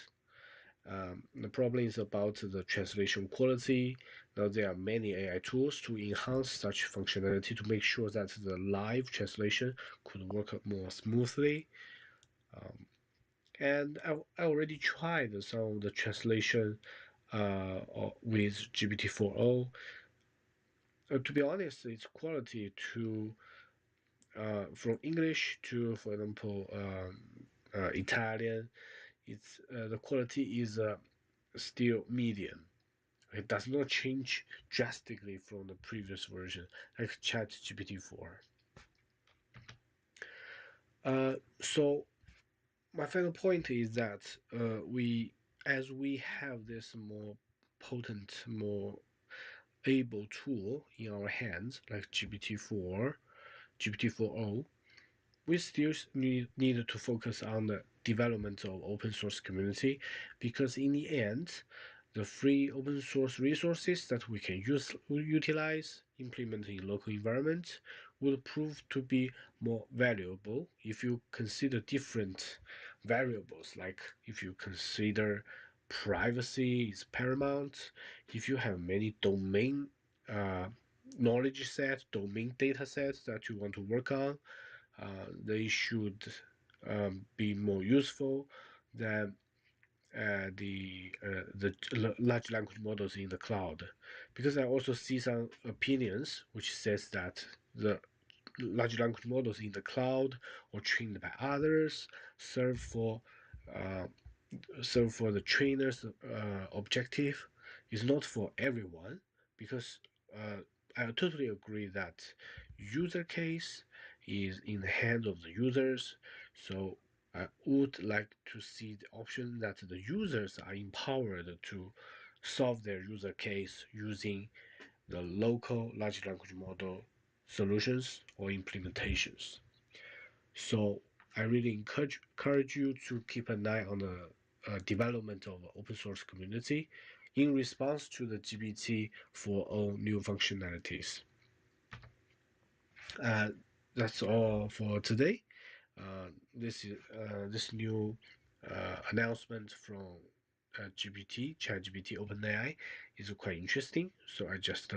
Speaker 3: The problem is about the translation quality. Now there are many AI tools to enhance such functionality to make sure that the live translation could work more smoothly. And I already tried some of the translation with GPT-4o. To be honest, its quality to from English to, for example, Italian, it's the quality is still medium. It does not change drastically from the previous version, like ChatGPT 4. So my final point is that as we have this more potent, more able tool in our hands, like GPT-4, GPT-4o, we still need to focus on the development of open source community, because in the end, the free open source resources that we can utilize, implement in local environments, will prove to be more valuable if you consider different variables, like if you consider privacy is paramount, if you have many domain uh, knowledge set, domain data sets that you want to work on, they should be more useful than the large language models in the cloud, because I also see some opinions which says that the large language models in the cloud or trained by others serve for uh, the trainer's objective is not for everyone, because uh, I totally agree that user case is in the hands of the users. So I would like to see the option that the users are empowered to solve their user case using the local large language model solutions or implementations. So I really encourage you to keep an eye on the development of open source community in response to the GPT for all new functionalities. Uh, that's all for today. This new announcement from ChatGPT, OpenAI, is quite interesting. So I just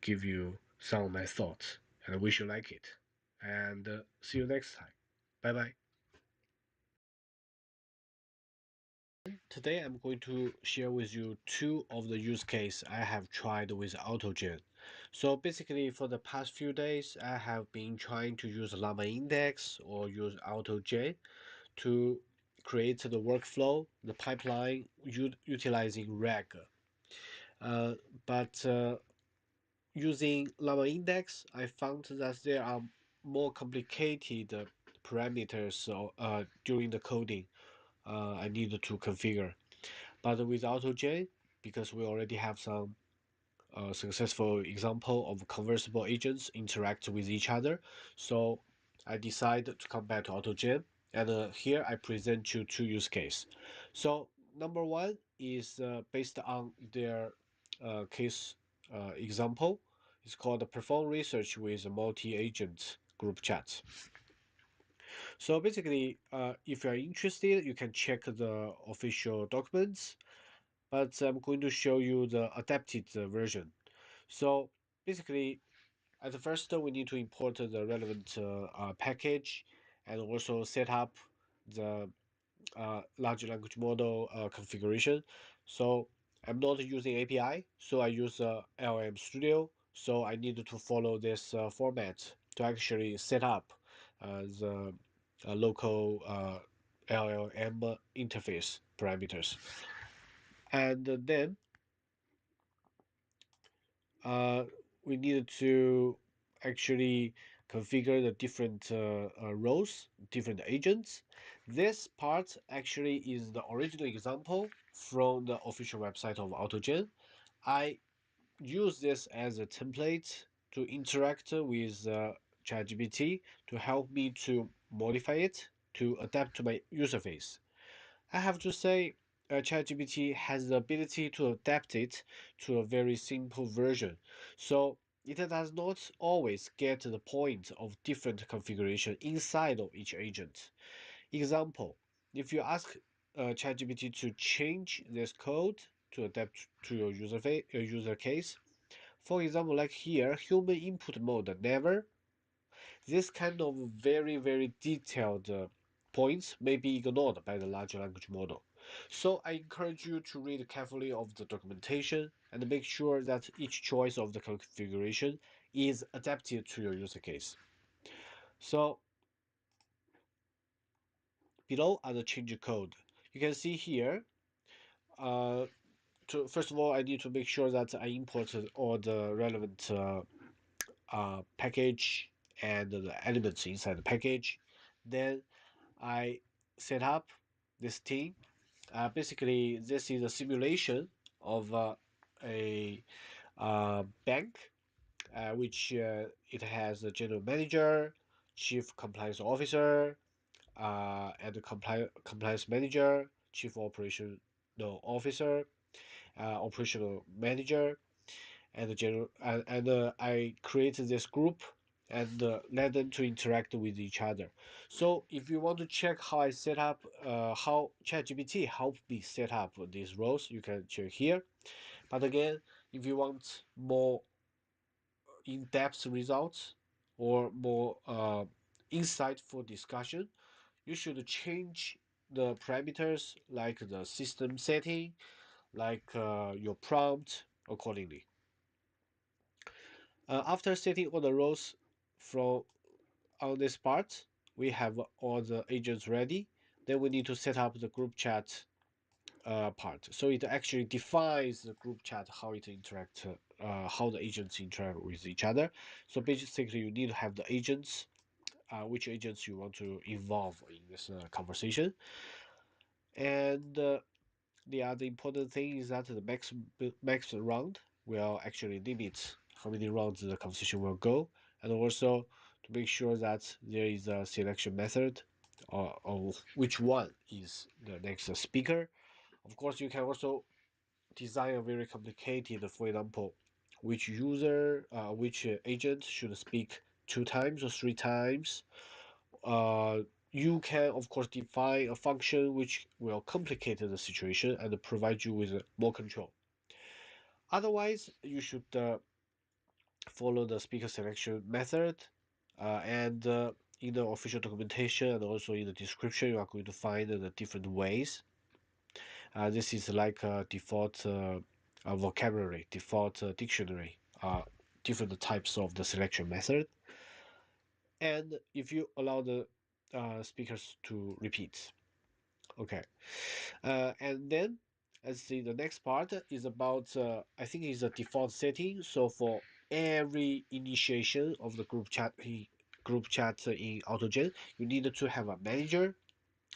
Speaker 3: give you some of my thoughts, and I wish you like it. And see you next time. Bye bye. Today I'm going to share with you two of the use case I have tried with AutoGen. So basically for the past few days I have been trying to use Llama Index or use AutoGen to create the workflow, the pipeline utilizing RAG. Uh, but using Llama Index, I found that there are more complicated parameters during the coding I need to configure. But with AutoGen, because we already have some successful example of conversible agents interact with each other, so I decided to come back to AutoGen. And here I present you two use cases. So number one is based on their case example. It's called Perform Research with Multi-Agent Group Chat. So basically, if you are interested, you can check the official documents, but I'm going to show you the adapted version. So basically, at first we need to import the relevant package and also set up the large language model configuration. So I'm not using API, so I use LLM Studio. So I need to follow this format to actually set up the local LLM interface parameters. And then uh, we needed to actually configure the different roles, different agents. This part actually is the original example from the official website of AutoGen. I use this as a template to interact with ChatGPT to help me to modify it to adapt to my user face. I have to say, ChatGPT has the ability to adapt it to a very simple version, so it does not always get the point of different configuration inside of each agent. Example, if you ask ChatGPT to change this code to adapt to your user case, for example, like here, human input mode never, this kind of very, very detailed points may be ignored by the large language model. So I encourage you to read carefully of the documentation and make sure that each choice of the configuration is adapted to your user case. So below are the change code. You can see here, first of all, I need to make sure that I imported all the relevant package and the elements inside the package. Then I set up this team. Basically, this is a simulation of a bank, which it has a general manager, chief compliance officer, and the compliance manager, chief operational officer, operational manager, and the general and I created this group and let them to interact with each other. So if you want to check how I set up, how ChatGPT helped me set up these roles, you can check here. But again, if you want more in-depth results or more insightful discussion, you should change the parameters like the system setting, like your prompt accordingly. After setting all the roles from on this part, we have all the agents ready. Then we need to set up the group chat part. So it actually defines the group chat, how it interact, how the agents interact with each other. So basically, you need to have the agents, which agents you want to involve in this conversation. And the other important thing is that the max round will actually limit how many rounds the conversation will go, and also to make sure that there is a selection method of which one is the next speaker. Of course, you can also design a very complicated, for example, which agent should speak 2 times or 3 times. uh, you can, of course, define a function which will complicate the situation and provide you with more control. Otherwise, you should follow the speaker selection method, and in the official documentation and also in the description, you are going to find the different ways. This is like a default vocabulary, default dictionary, different types of the selection method. And if you allow the speakers to repeat. Okay. And then let's see, the next part is about, I think it's a default setting. So for every initiation of the group chat in AutoGen, you need to have a manager.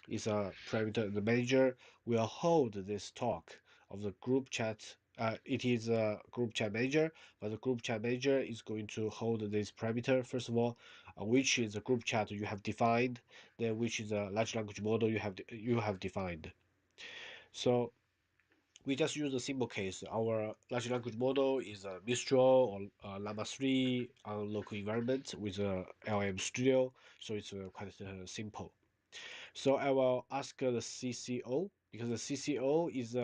Speaker 3: Is a parameter. The manager will hold this talk of the group chat. It is a group chat manager, but the group chat manager is going to hold this parameter. First of all, which is a group chat you have defined, then which is a large language model you have defined. So we just use a simple case. Our large language model is a Mistral or Llama 3 on local environment with a LLM Studio, so it's quite simple. So I will ask the CCO, because the CCO is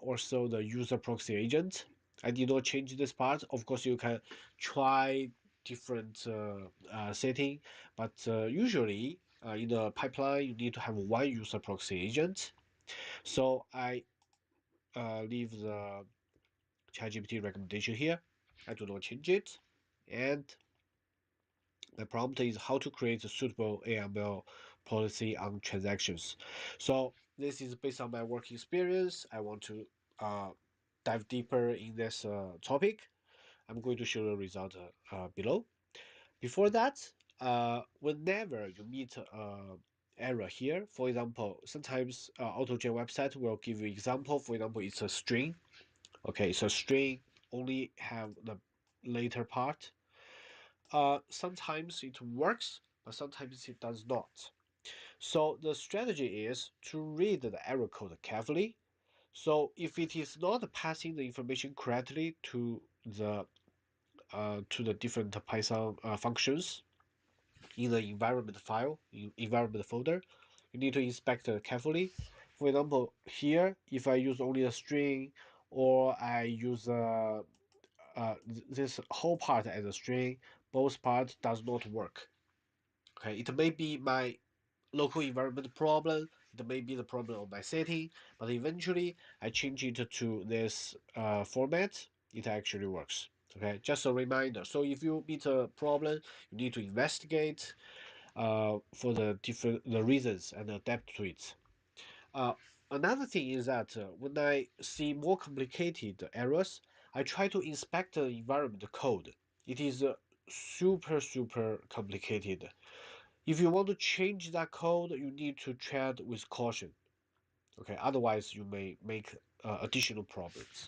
Speaker 3: also the user proxy agent. I did not change this part. Of course, you can try different setting, but usually in the pipeline, you need to have one user proxy agent. So I leave the ChatGPT recommendation here. I do not change it. And the prompt is how to create a suitable AML policy on transactions. So this is based on my work experience. I want to dive deeper in this topic. I'm going to show the result below. Before that, whenever you meet error here, for example, sometimes AutoGen website will give you example. For example, it's a string. Okay, so string only have the later part. Sometimes it works, but sometimes it does not. So the strategy is to read the error code carefully. So if it is not passing the information correctly to the different Python functions in the environment file, in environment folder, you need to inspect it carefully. For example, here, if I use only a string or I use this whole part as a string, both parts does not work. Okay, it may be my local environment problem, it may be the problem of my setting, but eventually I change it to this format, it actually works. Okay, just a reminder. So if you meet a problem, you need to investigate for the reasons and adapt to it. Another thing is that when I see more complicated errors, I try to inspect the environment code. It is super complicated. If you want to change that code, you need to tread with caution. Okay, otherwise you may make additional problems.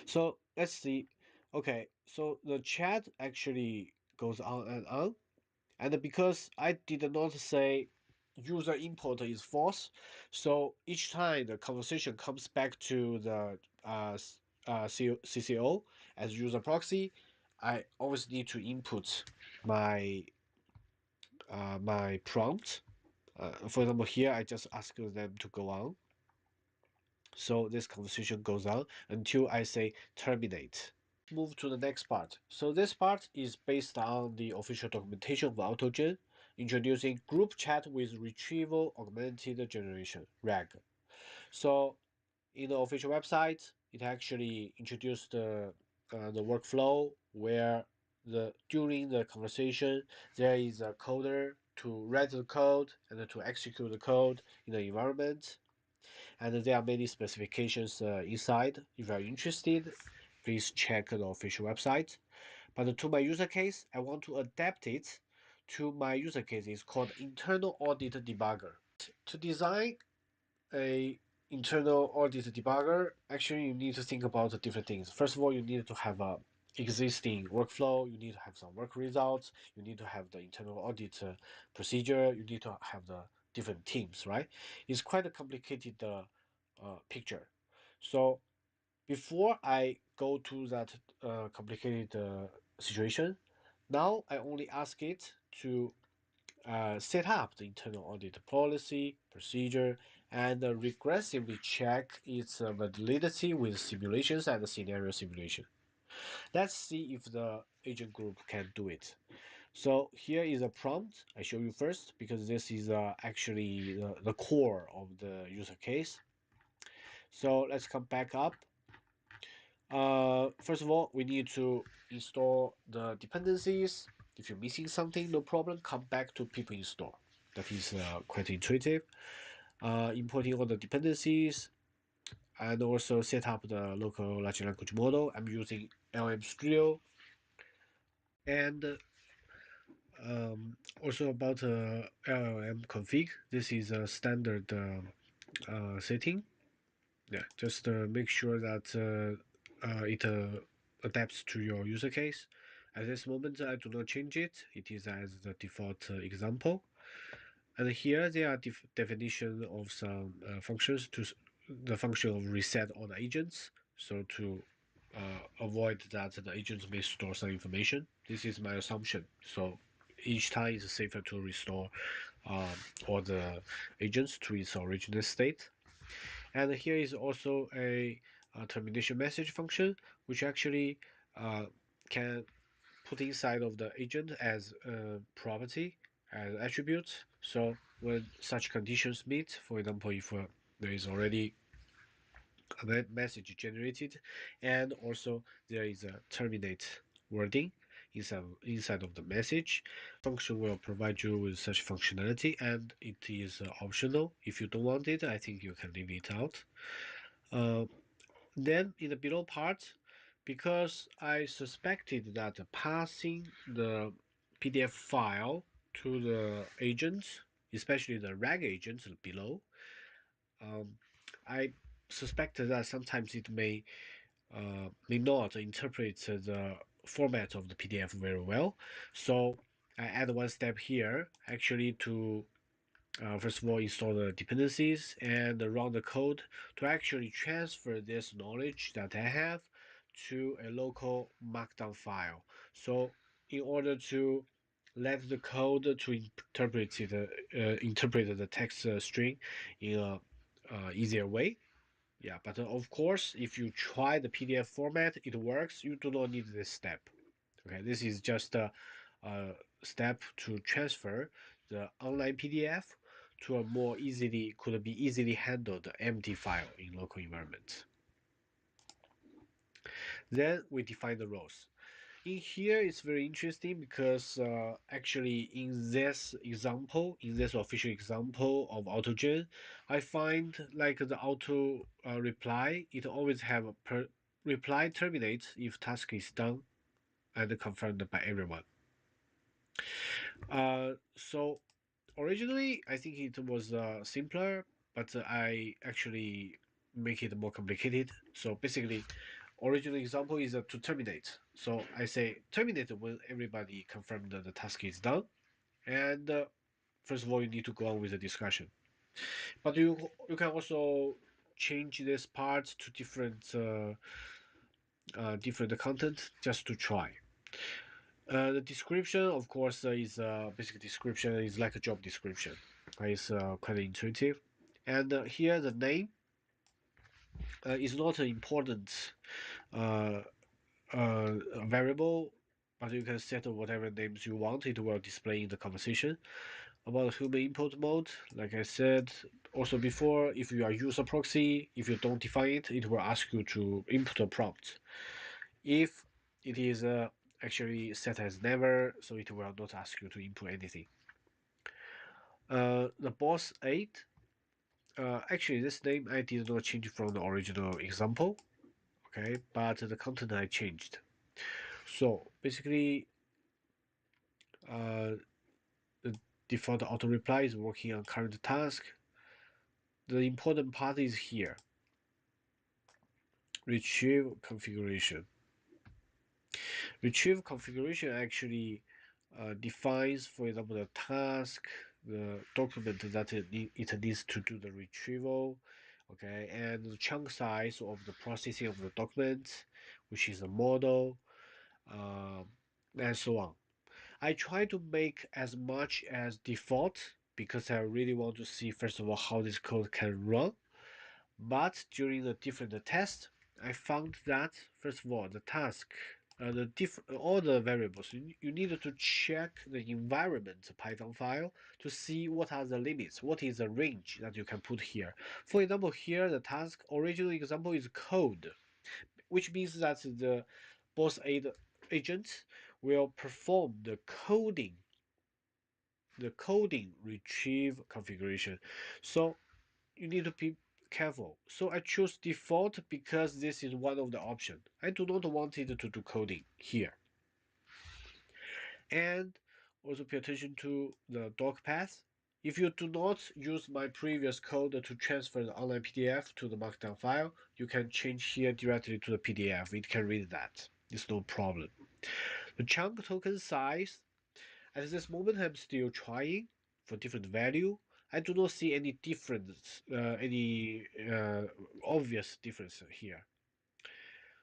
Speaker 3: So let's see. Okay, so the chat actually goes on and on. And because I did not say user input is false, so each time the conversation comes back to the CCO as user proxy, I always need to input my my prompt. For example, here I just ask them to go on. So this conversation goes on until I say terminate. Move to the next part. So this part is based on the official documentation of AutoGen, introducing group chat with retrieval augmented generation (RAG). So in the official website, it actually introduced the workflow where during the conversation there is a coder to write the code and to execute the code in the environment, and there are many specifications inside. If you are interested, please check the official website. But to my user case, I want to adapt it to my user case. It's called internal audit debugger. To design a internal audit debugger, actually you need to think about different things. First of all, you need to have a existing workflow, you need to have some work results, you need to have the internal audit procedure, you need to have the different teams, right? It's quite a complicated picture. So before I go to that complicated situation, now I only ask it to set up the internal audit policy, procedure, and regressively check its validity with simulations and scenario simulation. Let's see if the agent group can do it. So here is a prompt I show you first because this is actually the core of the user case. So let's come back up. First of all, we need to install the dependencies. If you're missing something, no problem, come back to pip install. That is quite intuitive. Importing all the dependencies and also set up the local large language model. I'm using LLM Studio. And also about LLM config, this is a standard setting. Yeah, just make sure that it adapts to your user case. At this moment, I do not change it. It is as the default example. And here there are definition of some functions to the function of reset all the agents. So to avoid that the agents may store some information. This is my assumption. So each time it's safer to restore all the agents to its original state. And here is also a termination message function, which actually can put inside of the agent as a property, as attributes. So when such conditions meet, for example, if there is already a message generated, and also there is a terminate wording inside of the message, function will provide you with such functionality, and it is optional. If you don't want it, I think you can leave it out. Then in the below part, because I suspected that passing the PDF file to the agent, especially the RAG agent below, I suspected that sometimes it may not interpret the format of the PDF very well. So I add one step here, actually to first of all, install the dependencies and run the code to actually transfer this knowledge that I have to a local markdown file. So in order to let the code to interpret the text string in a easier way. Yeah, but of course, if you try the PDF format, it works. You do not need this step. Okay, this is just a step to transfer the online PDF to a more could be easily handled empty file in local environment. Then we define the roles. In here, it's very interesting because actually in this example, in this official example of AutoGen, I find like the auto reply, it always have a reply terminates if task is done and confirmed by everyone. So originally, I think it was simpler, but I actually make it more complicated. So basically, original example is to terminate. So I say terminate when everybody confirmed that the task is done. And first of all, you need to go on with the discussion. But you can also change this part to different content just to try. The description, of course, is basic description is like a job description. It's quite intuitive. And here the name is not an important uh, uh, variable, but you can set whatever names you want. It will display in the conversation. About human input mode, like I said also before, if you are user proxy, if you don't define it, it will ask you to input a prompt. If it is actually set as never, so it will not ask you to input anything. The boss 8, actually this name I did not change from the original example, okay, but the content I changed. So basically, the default auto reply is working on current task. The important part is here, retrieve configuration. Retrieve configuration actually defines, for example, the task, the document that it needs to do the retrieval, okay, and the chunk size of the processing of the document, which is a model, um, and so on. I try to make as much as default because I really want to see, first of all, how this code can run. But during the different tests, I found that, first of all, the task, all the variables, you need to check the environment Python file to see what are the limits, what is the range that you can put here. For example, here the task original example is code, which means that the boss aid agent will perform the coding retrieve configuration. So you need to be careful. So I choose default because this is one of the options. I do not want it to do coding here. And also pay attention to the doc path. If you do not use my previous code to transfer the online PDF to the markdown file, you can change here directly to the PDF. It can read that. It's no problem. The chunk token size, at this moment I'm still trying for different value. I do not see any difference, any obvious difference here.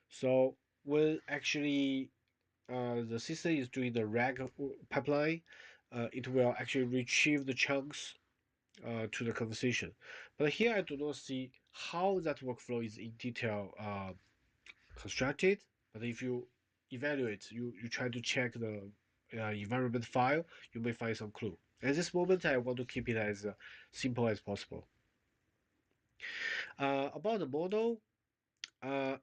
Speaker 3: So when actually the system is doing the RAG pipeline, it will actually retrieve the chunks to the conversation. But here I do not see how that workflow is in detail constructed. But if you evaluate, you try to check the environment file, you may find some clue. At this moment, I want to keep it as simple as possible. About the model, uh,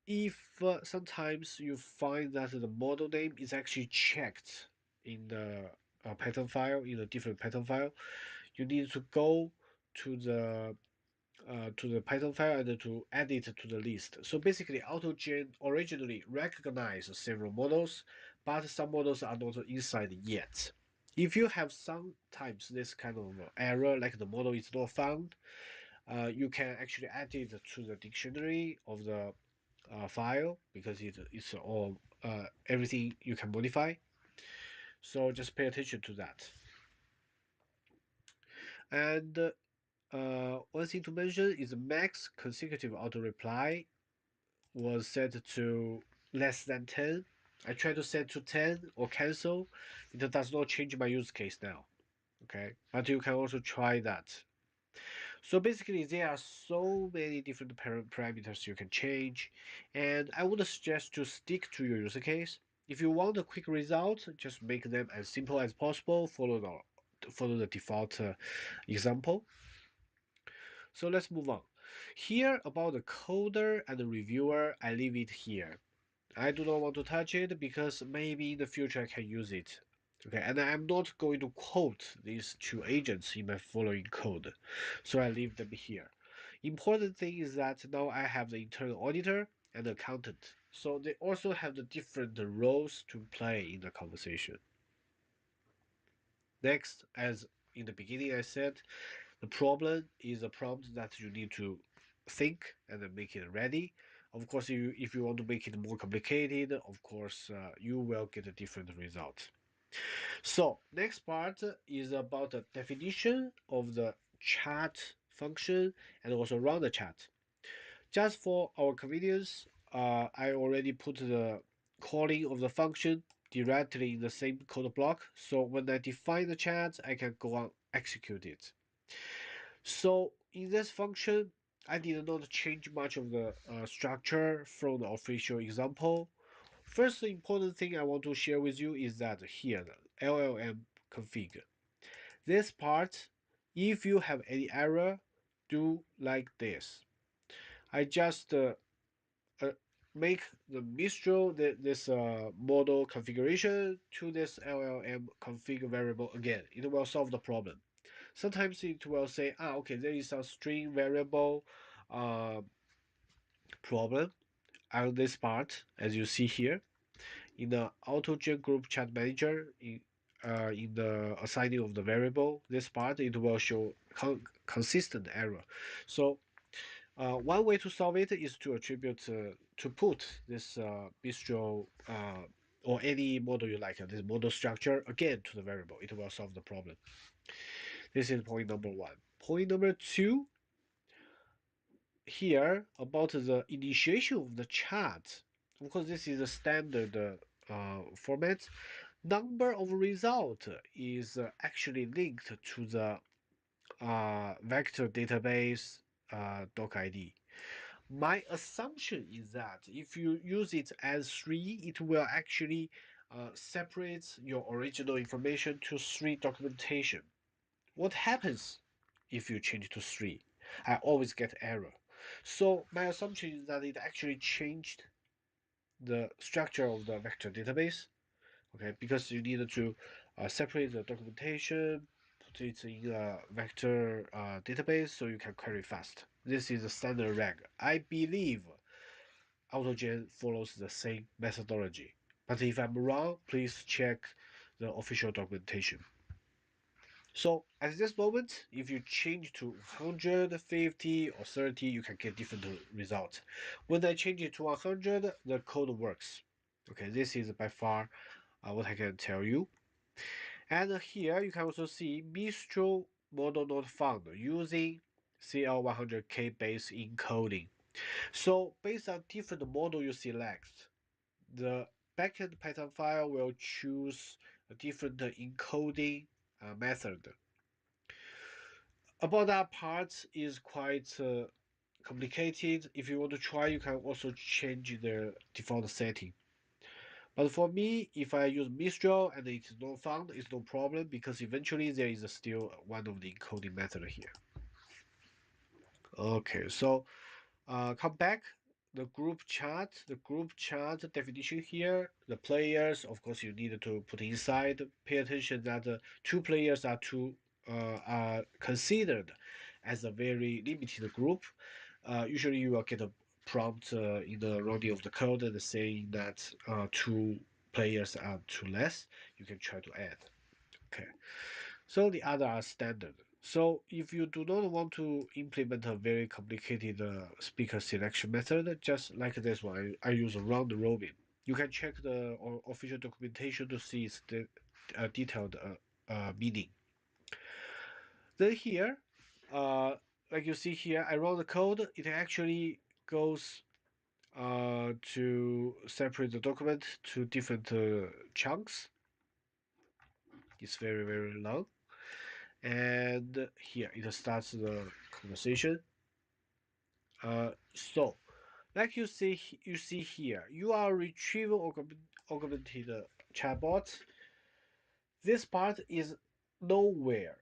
Speaker 3: if sometimes you find that the model name is actually checked in the Python file, in a different Python file, you need to go to the Python file and to add it to the list. So basically, AutoGen originally recognized several models, but some models are not inside yet. If you have sometimes this kind of error, like the model is not found, you can actually add it to the dictionary of the file because it's all everything you can modify. So just pay attention to that. And one thing to mention is max consecutive auto reply was set to less than 10. I try to set to 10 or cancel. It does not change my use case now. Okay, but you can also try that. So basically, there are so many different parameters you can change, and I would suggest to stick to your use case. If you want a quick result, just make them as simple as possible. Follow the default example. So let's move on. Here about the coder and the reviewer, I leave it here. I do not want to touch it because maybe in the future I can use it. Okay, and I'm not going to quote these two agents in my following code, so I leave them here. Important thing is that now I have the internal auditor and the accountant, so they also have the different roles to play in the conversation. Next, as in the beginning I said, the problem is a prompt that you need to think and then make it ready. Of course, if you want to make it more complicated, of course, you will get a different result. So next part is about the definition of the chat function and also run the chat. Just for our convenience, I already put the calling of the function directly in the same code block. So when I define the chat, I can go on execute it. So in this function, I did not change much of the structure from the official example. First important thing I want to share with you is that here, the LLM config. This part, if you have any error, do like this. I just uh, make the Mistral this model configuration to this LLM config variable again. It will solve the problem. Sometimes it will say, okay, there is a string variable uh, problem on this part, as you see here. In the AutoGen group chat manager, in the assigning of the variable, this part, it will show consistent error. So one way to solve it is to attribute, to put this Bistro or any model you like, this model structure again to the variable. It will solve the problem. This is point number one. Point number two, here about the initiation of the chat. Of course, this is a standard format. Number of result is actually linked to the vector database doc ID. My assumption is that if you use it as 3, it will actually separate your original information to 3 documentation. What happens if you change to 3? I always get error. So my assumption is that it actually changed the structure of the vector database, okay, because you need to separate the documentation, put it in a vector database so you can query fast. This is a standard rag. I believe AutoGen follows the same methodology, but if I'm wrong, please check the official documentation. So at this moment, if you change to 100, 50, or 30, you can get different results. When I change it to 100, the code works. Okay, this is by far what I can tell you. And here you can also see Mistral model not found using CL100K base encoding. So based on different model you select, the backend Python file will choose a different encoding method. About that part is quite complicated. If you want to try, you can also change the default setting. But for me, if I use Mistral and it is not found, it's no problem because eventually there is still one of the encoding method here. Okay, so come back. The group chat definition here. The players, of course, you need to put inside. Pay attention that 2 players are considered as a very limited group. Usually, you will get a prompt in the running of the code and saying that 2 players are too less. You can try to add. Okay. So the other are standard. So if you do not want to implement a very complicated speaker selection method, just like this one, I use a round robin. You can check the official documentation to see its detailed meaning. Then here, like you see here, I run the code. It actually goes to separate the document to different chunks. It's very, very long. And here it starts the conversation. So, like you see here, you are retrieval augmented chatbot. This part is nowhere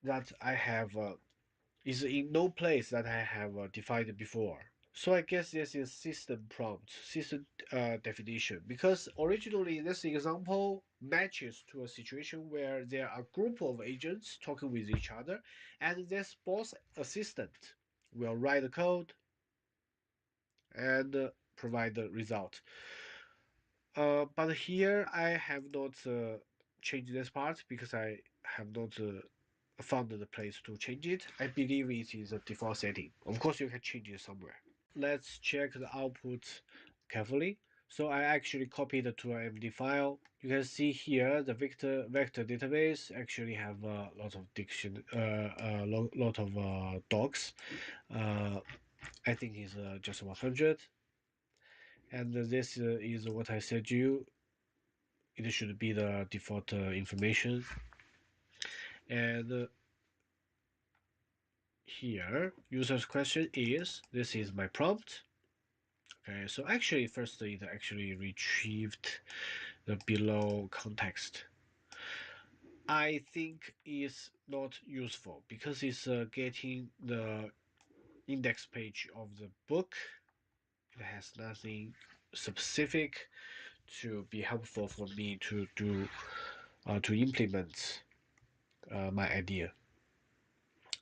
Speaker 3: that I have is in no place that I have defined before. So I guess this is system prompt, system definition, because originally this example matches to a situation where there are a group of agents talking with each other, and this boss assistant will write the code and provide the result. But here I have not changed this part because I have not found the place to change it. I believe it is a default setting. Of course, you can change it somewhere. Let's check the output carefully. So I actually copied it to an MD file. You can see here the vector database actually have a lot of lot of docs. I think it's just 100. And this is what I said to you. It should be the default information. And here, user's question is, this is my prompt. Okay, so actually first it actually retrieved the below context. I think is not useful because it's getting the index page of the book. It has nothing specific to be helpful for me to do to implement my idea.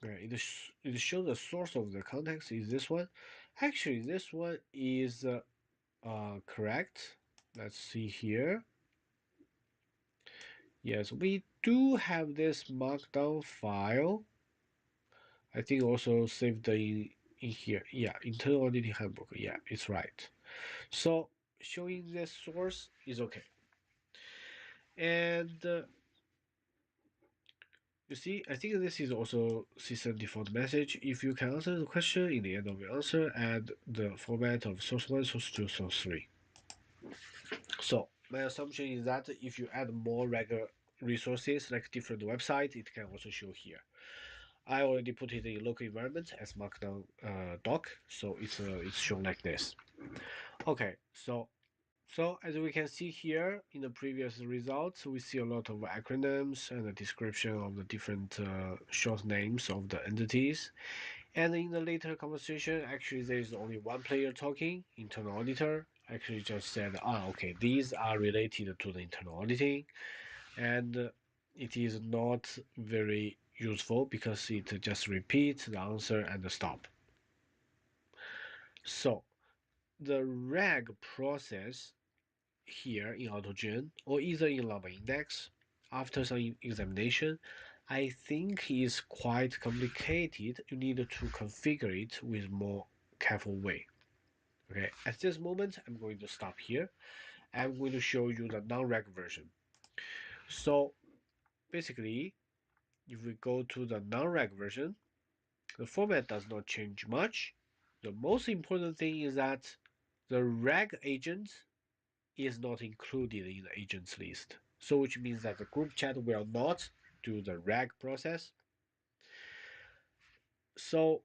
Speaker 3: It shows the source of the context is this one. Actually, this one is correct. Let's see here. Yes, we do have this markdown file. I think also saved in here. Yeah, internal auditing handbook. Yeah, it's right. So showing this source is okay. And you see, I think this is also system default message. If you can answer the question in the end of your answer, add the format of source 1, source 2, source 3. So my assumption is that if you add more regular resources like different websites, it can also show here. I already put it in local environment as markdown doc, so it's shown like this. Okay, so as we can see here in the previous results, we see a lot of acronyms and a description of the different short names of the entities. And in the later conversation, actually there is only one player talking, internal auditor. Actually just said, okay, these are related to the internal auditing, and it is not very useful because it just repeats the answer and stop. So the RAG process here in AutoGen or either in Llama Index after some examination, I think is quite complicated. You need to configure it with more careful way. Okay, at this moment, I'm going to stop here. I'm going to show you the non-reg version. So basically, if we go to the non-reg version, the format does not change much. The most important thing is that the reg agent is not included in the agents list. So which means that the group chat will not do the reg process. So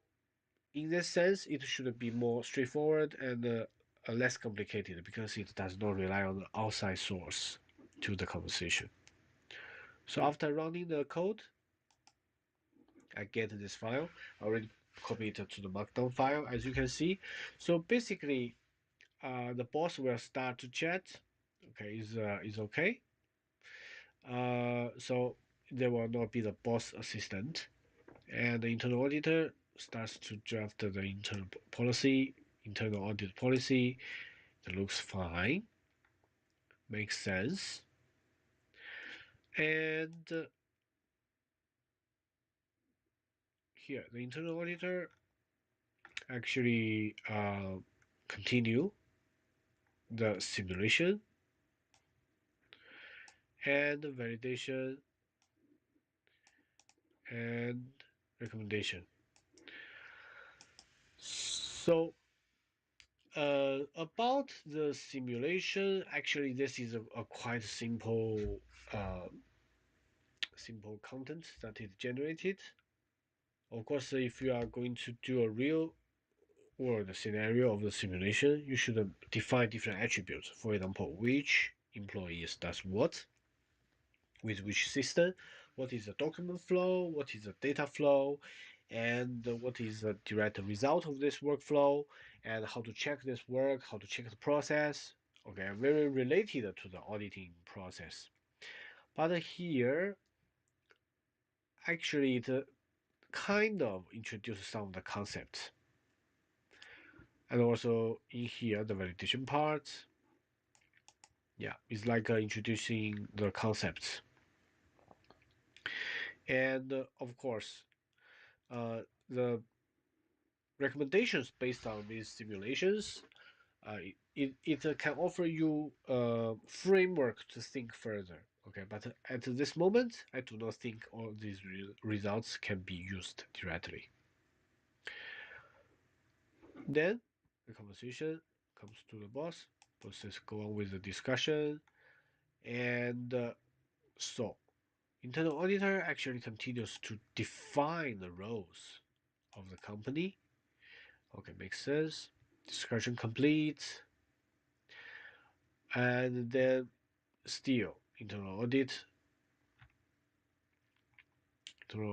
Speaker 3: in this sense, it should be more straightforward and less complicated because it does not rely on the outside source to the conversation. So after running the code, I get this file. I already copied it to the markdown file, as you can see. So basically, the boss will start to chat. Okay, is okay. So there will not be the boss assistant, and the internal auditor starts to draft the internal audit policy. It looks fine, makes sense, and here the internal auditor actually continue the simulation and validation and recommendation. So about the simulation, actually this is a quite simple content that is generated. Of course, if you are going to do a real world scenario of the simulation, you should define different attributes. For example, which employees does what, with which system, what is the document flow, what is the data flow, and what is the direct result of this workflow, and how to check this work, how to check the process. Okay, very related to the auditing process. But here, actually, it kind of introduces some of the concepts. And also in here, the validation part, yeah, it's like introducing the concepts. And of course, the recommendations based on these simulations, it can offer you a framework to think further. Okay, but at this moment, I do not think all these results can be used directly. Then the conversation comes to the boss. Bosses go on with the discussion, and so internal auditor actually continues to define the roles of the company. Okay, makes sense. Discussion complete, and then still internal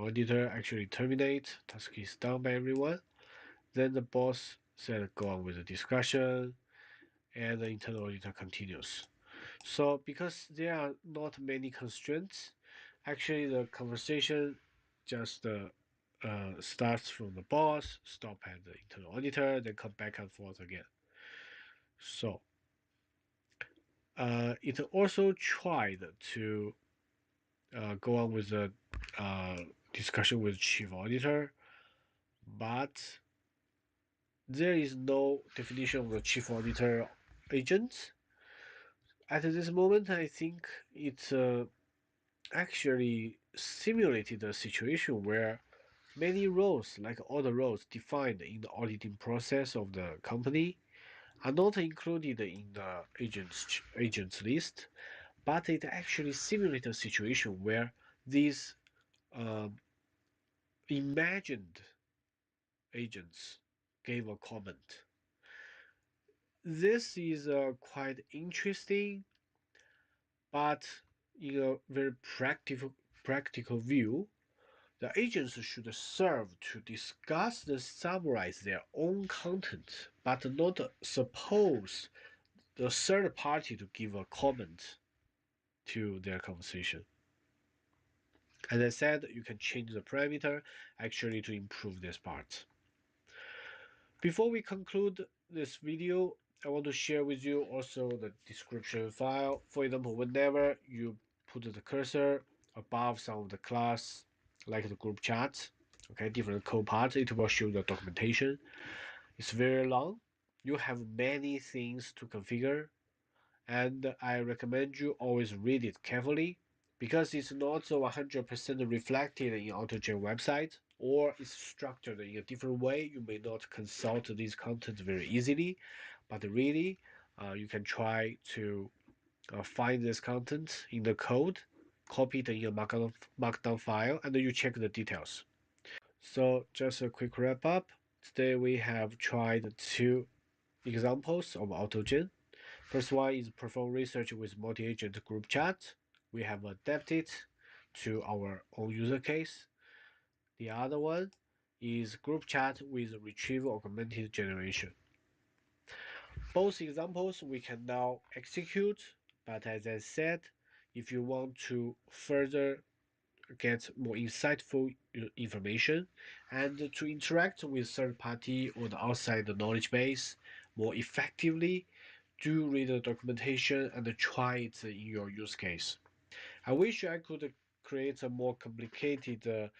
Speaker 3: auditor actually terminate. Task is done by everyone. Then the boss said go on with the discussion, and the internal auditor continues. So because there are not many constraints, actually the conversation just starts from the boss, stop at the internal auditor, then come back and forth again. So it also tried to go on with the uh, discussion with chief auditor, but there is no definition of the chief auditor agent. At this moment, I think it actually simulated a situation where many roles, like all the roles defined in the auditing process of the company, are not included in the agents list, but it actually simulates a situation where these um, imagined agents gave a comment. This is quite interesting, but in a very practical view, the agents should serve to discuss and summarize their own content, but not suppose the third party to give a comment to their conversation. As I said, you can change the parameter actually to improve this part. Before we conclude this video, I want to share with you also the description file. For example, whenever you put the cursor above some of the class, like the group chat, okay, different code parts, it will show the documentation. It's very long. You have many things to configure, and I recommend you always read it carefully because it's not 100% reflected in AutoGen website or it's structured in a different way. You may not consult these contents very easily, but really you can try to find this content in the code, copy it in a markdown file, and you check the details. So just a quick wrap up. Today we have tried two examples of AutoGen. First one is perform research with multi-agent group chat. We have adapted to our own user case. The other one is group chat with retrieval augmented generation. Both examples we can now execute, but as I said, if you want to further get more insightful information and to interact with third party or the outside the knowledge base more effectively, do read the documentation and try it in your use case. I wish I could create a more complicated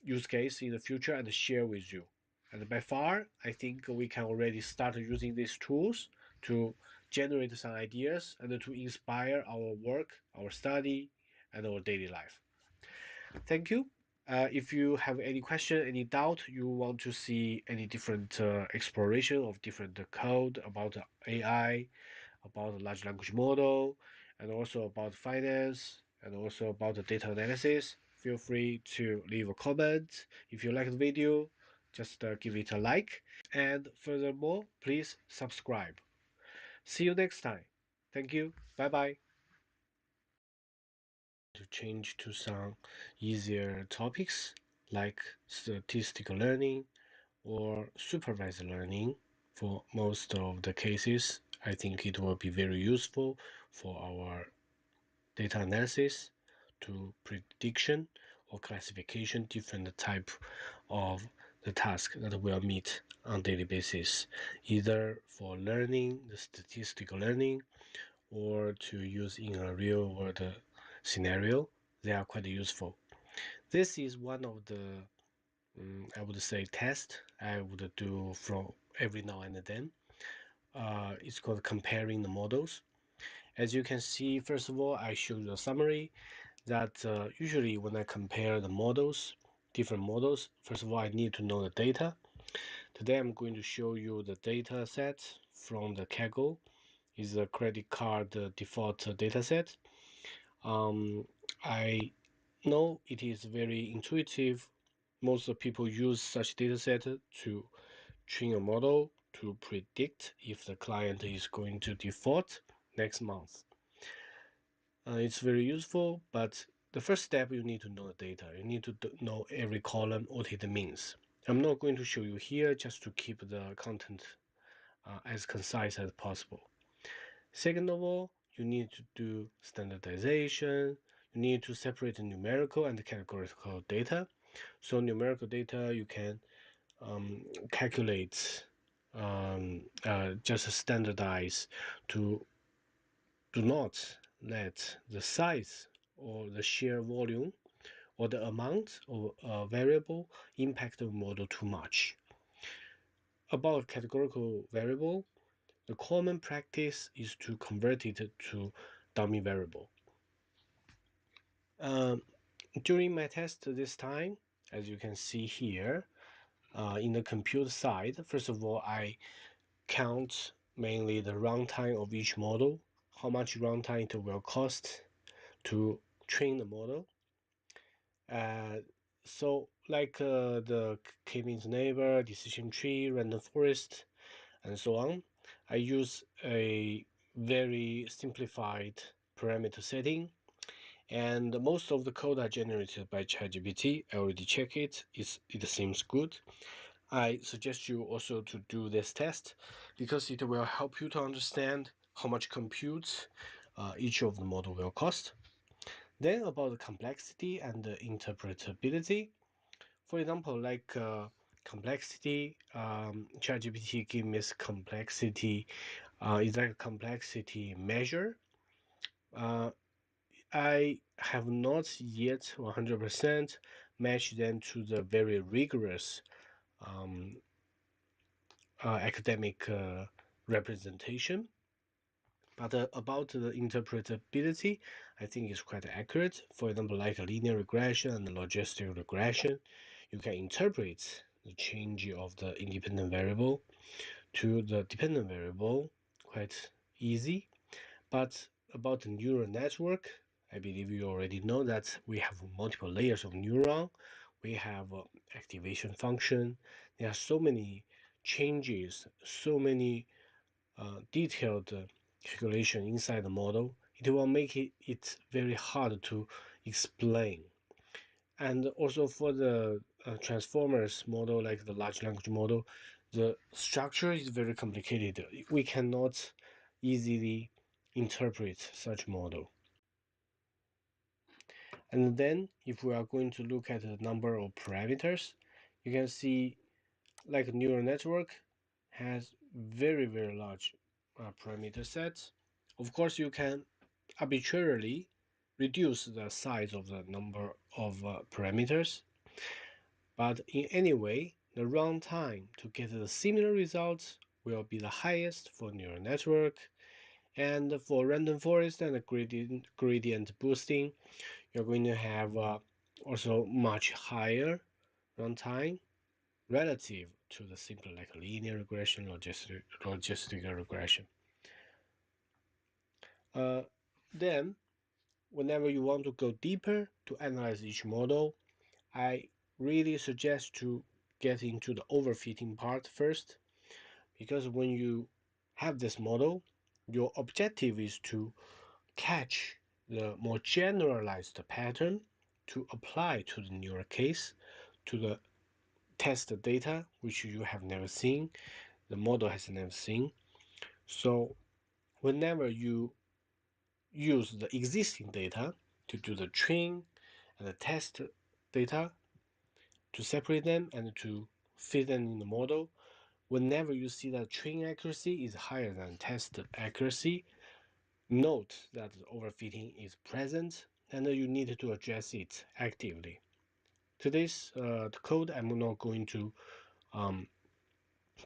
Speaker 3: use case in the future and share with you. And by far, I think we can already start using these tools to generate some ideas and to inspire our work, our study, and our daily life. Thank you. If you have any question, any doubt, you want to see any different exploration of different code about AI, about large language model, and also about finance, and also about the data analysis, feel free to leave a comment. If you like the video, just give it a like. And furthermore, please subscribe. See you next time. Thank you. Bye bye. To change to some easier topics. like statistical learning or supervised learning. For most of the cases, I think it will be very useful for our data analysis to prediction or classification different type of the task that we'll meet on daily basis, either for learning, the statistical learning, or to use in a real world scenario. They are quite useful. This is one of the I would say test I would do from every now and then. It's called comparing the models. As you can see, first of all, I show you a summary that usually when I compare the models, different models, first of all, I need to know the data. Today, I'm going to show you the data set from the Kaggle. Is a credit card default data set. I know it is very intuitive. Most people use such data set to train a model to predict if the client is going to default next month. It's very useful, but the first step you need to know the data. You need to know every column what it means. I'm not going to show you here just to keep the content as concise as possible. Second of all, you need to do standardization. You need to separate the numerical and the categorical data. So numerical data you can calculate, just standardize to do not let the size or the sheer volume or the amount of a variable impact the model too much. About categorical variable, the common practice is to convert it to dummy variable. Um, During my test this time, as you can see here, in the compute side, first of all, I count mainly the runtime of each model, how much runtime it will cost to train the model. So like the k-means neighbor, decision tree, random forest, and so on, I use a very simplified parameter setting, and most of the code are generated by ChatGPT. I already check it. It seems good. I suggest you also to do this test because it will help you to understand how much compute each of the model will cost. Then about the complexity and the interpretability. For example, like complexity, ChatGPT gives me complexity, is like a complexity measure. I have not yet 100% matched them to the very rigorous academic representation. But about the interpretability, I think it's quite accurate. For example, like a linear regression and logistic regression, you can interpret the change of the independent variable to the dependent variable quite easy. But about the neural network, I believe you already know that we have multiple layers of neuron. We have activation function. There are so many changes, so many detailed calculation inside the model. It will make it very hard to explain. And also for the transformers model, like the large language model, the structure is very complicated. We cannot easily interpret such model. And then if we are going to look at the number of parameters, you can see like a neural network has very, very large parameter sets. Of course, you can arbitrarily reduce the size of the number of parameters, but in any way, the runtime to get the similar results will be the highest for neural network. And for random forest and gradient boosting, you're going to have also much higher runtime relative to the simple like linear regression, logistic regression. Then, whenever you want to go deeper to analyze each model, I really suggest to get into the overfitting part first, because when you have this model, your objective is to catch the more generalized pattern to apply to the neural case to the test data, which you have never seen, the model has never seen. So whenever you use the existing data to do the train and the test data, to separate them and to fit them in the model, whenever you see that train accuracy is higher than test accuracy, note that the overfitting is present and you need to address it actively. Today's code, I'm not going to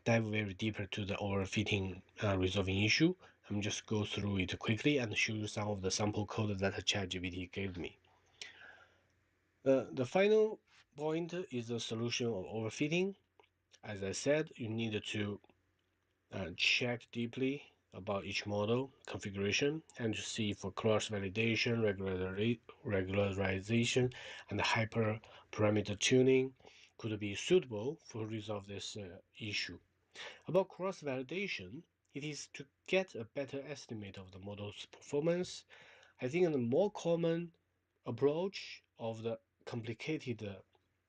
Speaker 3: dive very deeper to the overfitting resolving issue. I'm just go through it quickly and show you some of the sample code that ChatGPT gave me. The final point is the solution of overfitting. As I said, you need to check deeply about each model configuration and to see for cross-validation, regularization, and hyperparameter tuning could be suitable for resolve this issue. About cross-validation, it is to get a better estimate of the model's performance. I think the more common approach of the complicated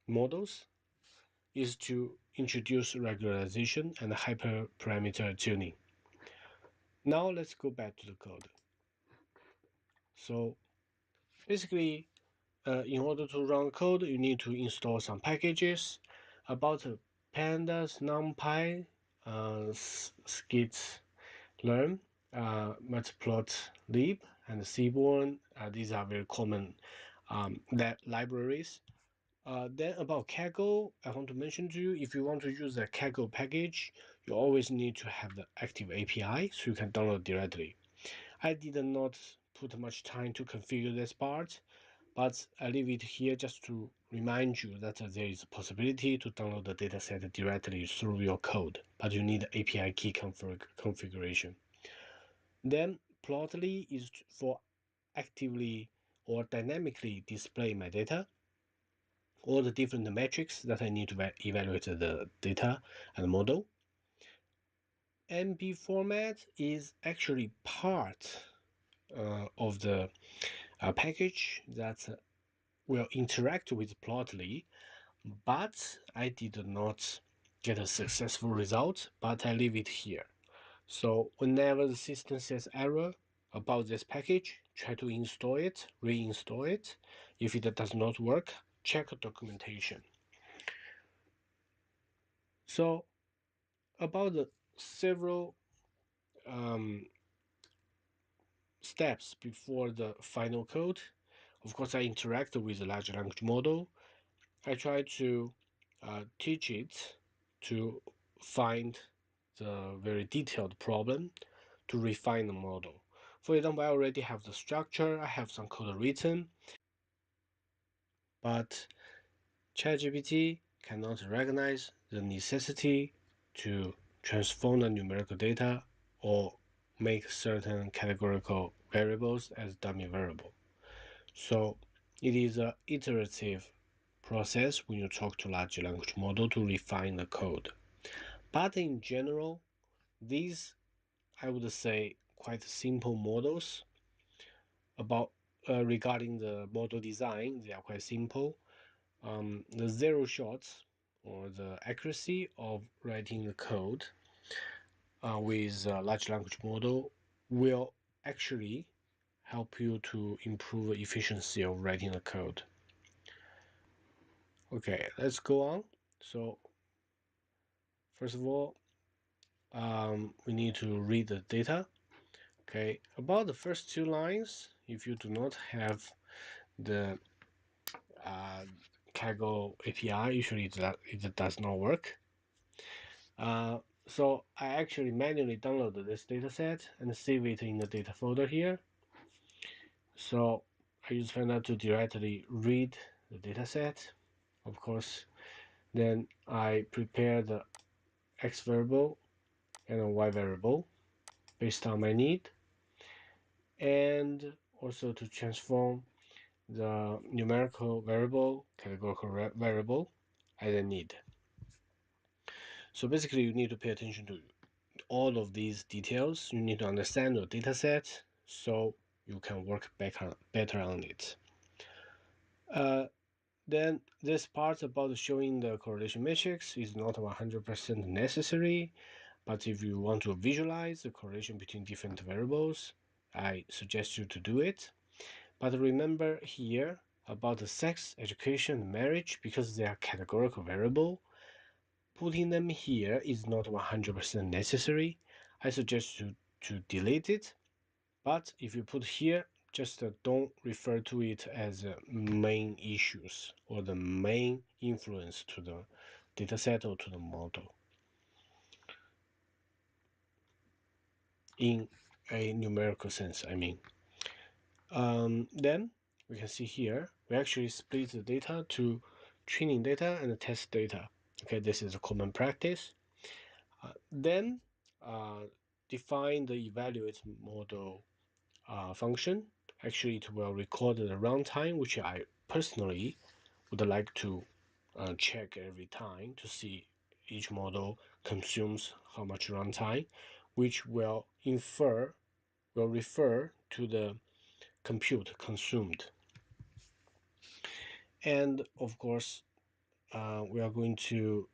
Speaker 3: models is to introduce regularization and hyperparameter tuning. Now let's go back to the code. So basically, in order to run code, you need to install some packages about pandas, numpy, skitlearn, matplotlib, and seaborn. These are very common libraries. Then about Kaggle, I want to mention to you, if you want to use a Kaggle package, you always need to have the active API so you can download directly. I did not put much time to configure this part, but I leave it here just to remind you that there is a possibility to download the dataset directly through your code, but you need API key configuration. Then Plotly is for actively or dynamically display my data, all the different metrics that I need to evaluate the data and the model. MB format is actually part of the package that will interact with Plotly, but I did not get a successful result, but I leave it here. So whenever the system says error about this package, try to install it, reinstall it. If it does not work, check documentation. So about the several steps before the final code, of course, I interact with the large language model. I try to teach it to find the very detailed problem to refine the model. For example, I already have the structure, I have some code written, but ChatGPT cannot recognize the necessity to transform the numerical data or make certain categorical variables as dummy variable. So it is an iterative process when you talk to large language model to refine the code. But in general, these, I would say, quite simple models about regarding the model design, they are quite simple. The zero shots or the accuracy of writing the code with a large language model will actually help you to improve the efficiency of writing the code. Okay, let's go on. So first of all, we need to read the data. Okay, about the first two lines, if you do not have the Kaggle API, usually it does not work. So I actually manually downloaded this dataset and save it in the data folder here. So I use Panda to directly read the dataset, of course. Then I prepare the X variable and a Y variable based on my need, and also to transform the numerical variable, categorical variable as I need. So basically you need to pay attention to all of these details. You need to understand your dataset so you can work better on it. Then this part about showing the correlation matrix is not 100% necessary, but if you want to visualize the correlation between different variables, I suggest you to do it. But remember here about the sex, education, and marriage, because they are categorical variable, putting them here is not 100% necessary. I suggest you to delete it. But if you put here, just don't refer to it as main issues or the main influence to the dataset or to the model in a numerical sense, I mean. Then we can see here, we actually split the data to training data and test data. Okay, this is a common practice. Then define the evaluate model function. Actually, it will record the runtime, which I personally would like to check every time to see each model consumes how much runtime, which will refer to the compute consumed. And of course, we are going to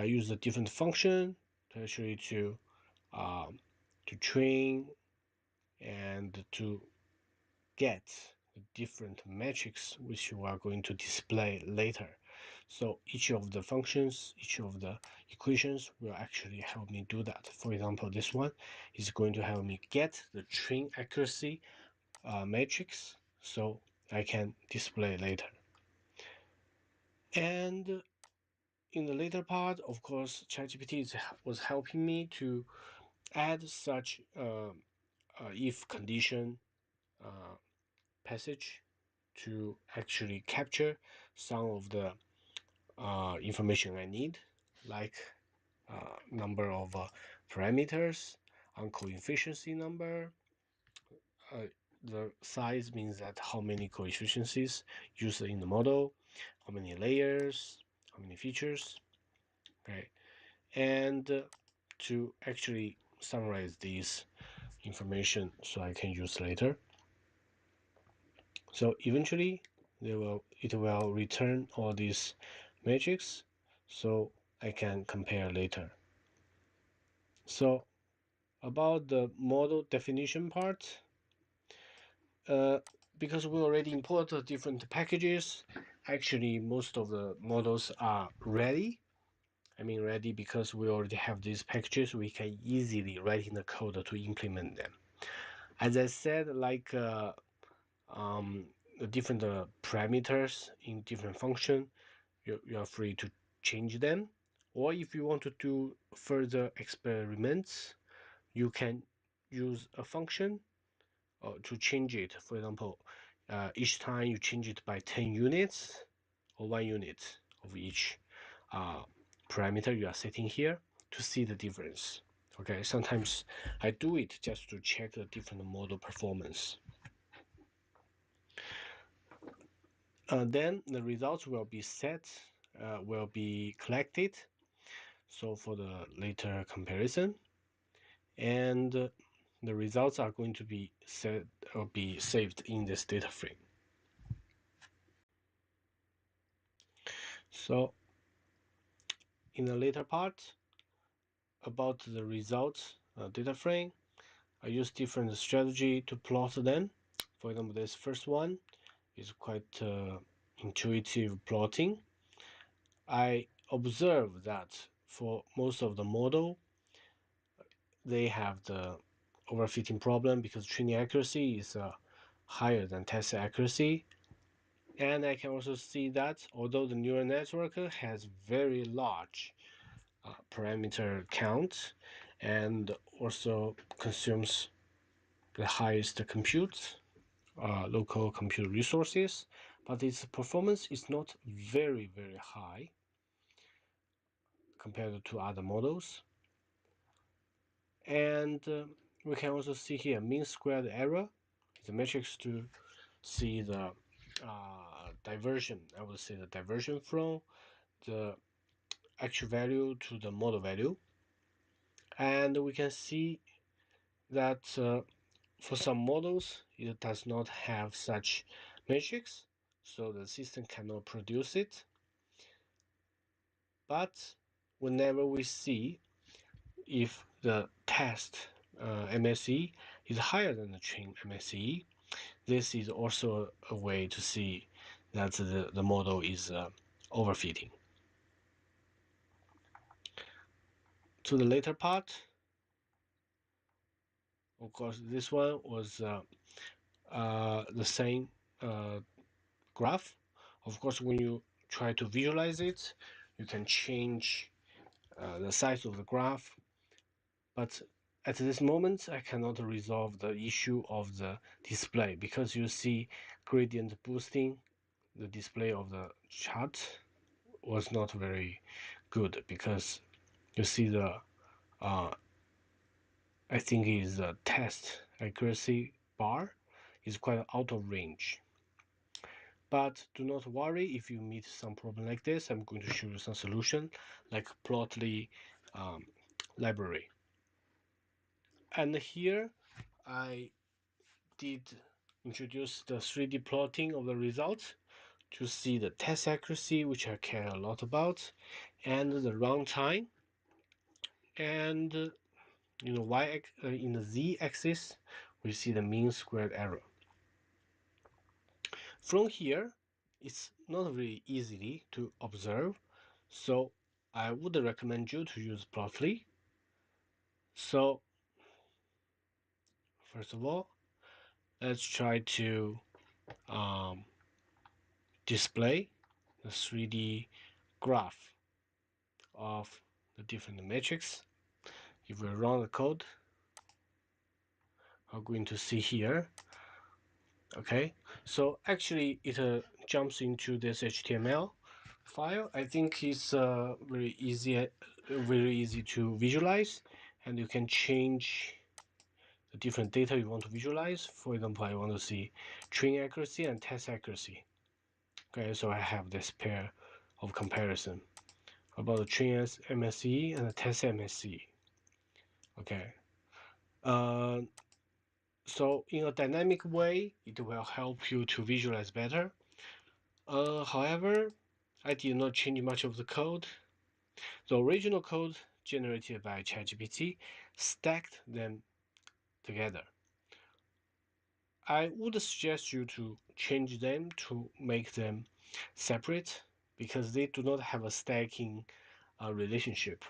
Speaker 3: use a different function to actually to train and to get the different metrics which we are going to display later. So each of the functions, each of the equations will actually help me do that. For example, this one is going to help me get the train accuracy matrix so I can display later. And in the later part, of course, ChatGPT was helping me to add such if condition passage to actually capture some of the information I need, like number of parameters, coefficiency number. The size means that how many coefficients used in the model, how many layers, how many features, okay, and to actually summarize these information so I can use later. So eventually it will return all these metrics so I can compare later. So about the model definition part, because we already imported different packages, actually most of the models are ready. I mean ready because we already have these packages. We can easily write in the code to implement them. As I said, like the different parameters in different function, you are free to change them. Or if you want to do further experiments, you can use a function to change it. For example, each time you change it by 10 units or 1 unit of each parameter you are setting here to see the difference. Okay, sometimes I do it just to check the different model performance. Then the results will be will be collected. So for the later comparison, and the results are going to be saved in this data frame. So in the later part about the results data frame, I use different strategy to plot them. For example, this first one is quite intuitive plotting. I observe that for most of the model, they have the overfitting problem because training accuracy is higher than test accuracy. And I can also see that although the neural network has very large parameter count and also consumes the highest compute, local compute resources, but its performance is not very, very high compared to other models. And we can also see here mean squared error is a matrix to see the diversion. I would say the diversion from the actual value to the model value. And we can see that for some models, it does not have such matrix. so the system cannot produce it. But whenever we see if the test MSE is higher than the train MSE, this is also a way to see that the model is overfitting. To the later part, of course, this one was the same graph. Of course, when you try to visualize it, you can change the size of the graph, but at this moment I cannot resolve the issue of the display, because you see gradient boosting. The display of the chart was not very good, because you see the I think is the test accuracy bar is quite out of range. But do not worry if you meet some problem like this. I'm going to show you some solution like Plotly library. And here I did introduce the 3D plotting of the results to see the test accuracy, which I care a lot about, and the runtime, and in the z-axis we see the mean squared error. From here, it's not very easy to observe, so I would recommend you to use Plotly. So first of all, let's try to display the 3D graph of the different metrics. If we run the code, I'm going to see here. Okay, so actually it jumps into this HTML file. I think it's very easy to visualize, and you can change the different data you want to visualize. For example, I want to see train accuracy and test accuracy. Okay, so I have this pair of comparison about the train MSE and the test MSE. Okay, so in a dynamic way, it will help you to visualize better. However, I did not change much of the code. The original code generated by ChatGPT stacked them together. I would suggest you to change them to make them separate, because they do not have a stacking relationship.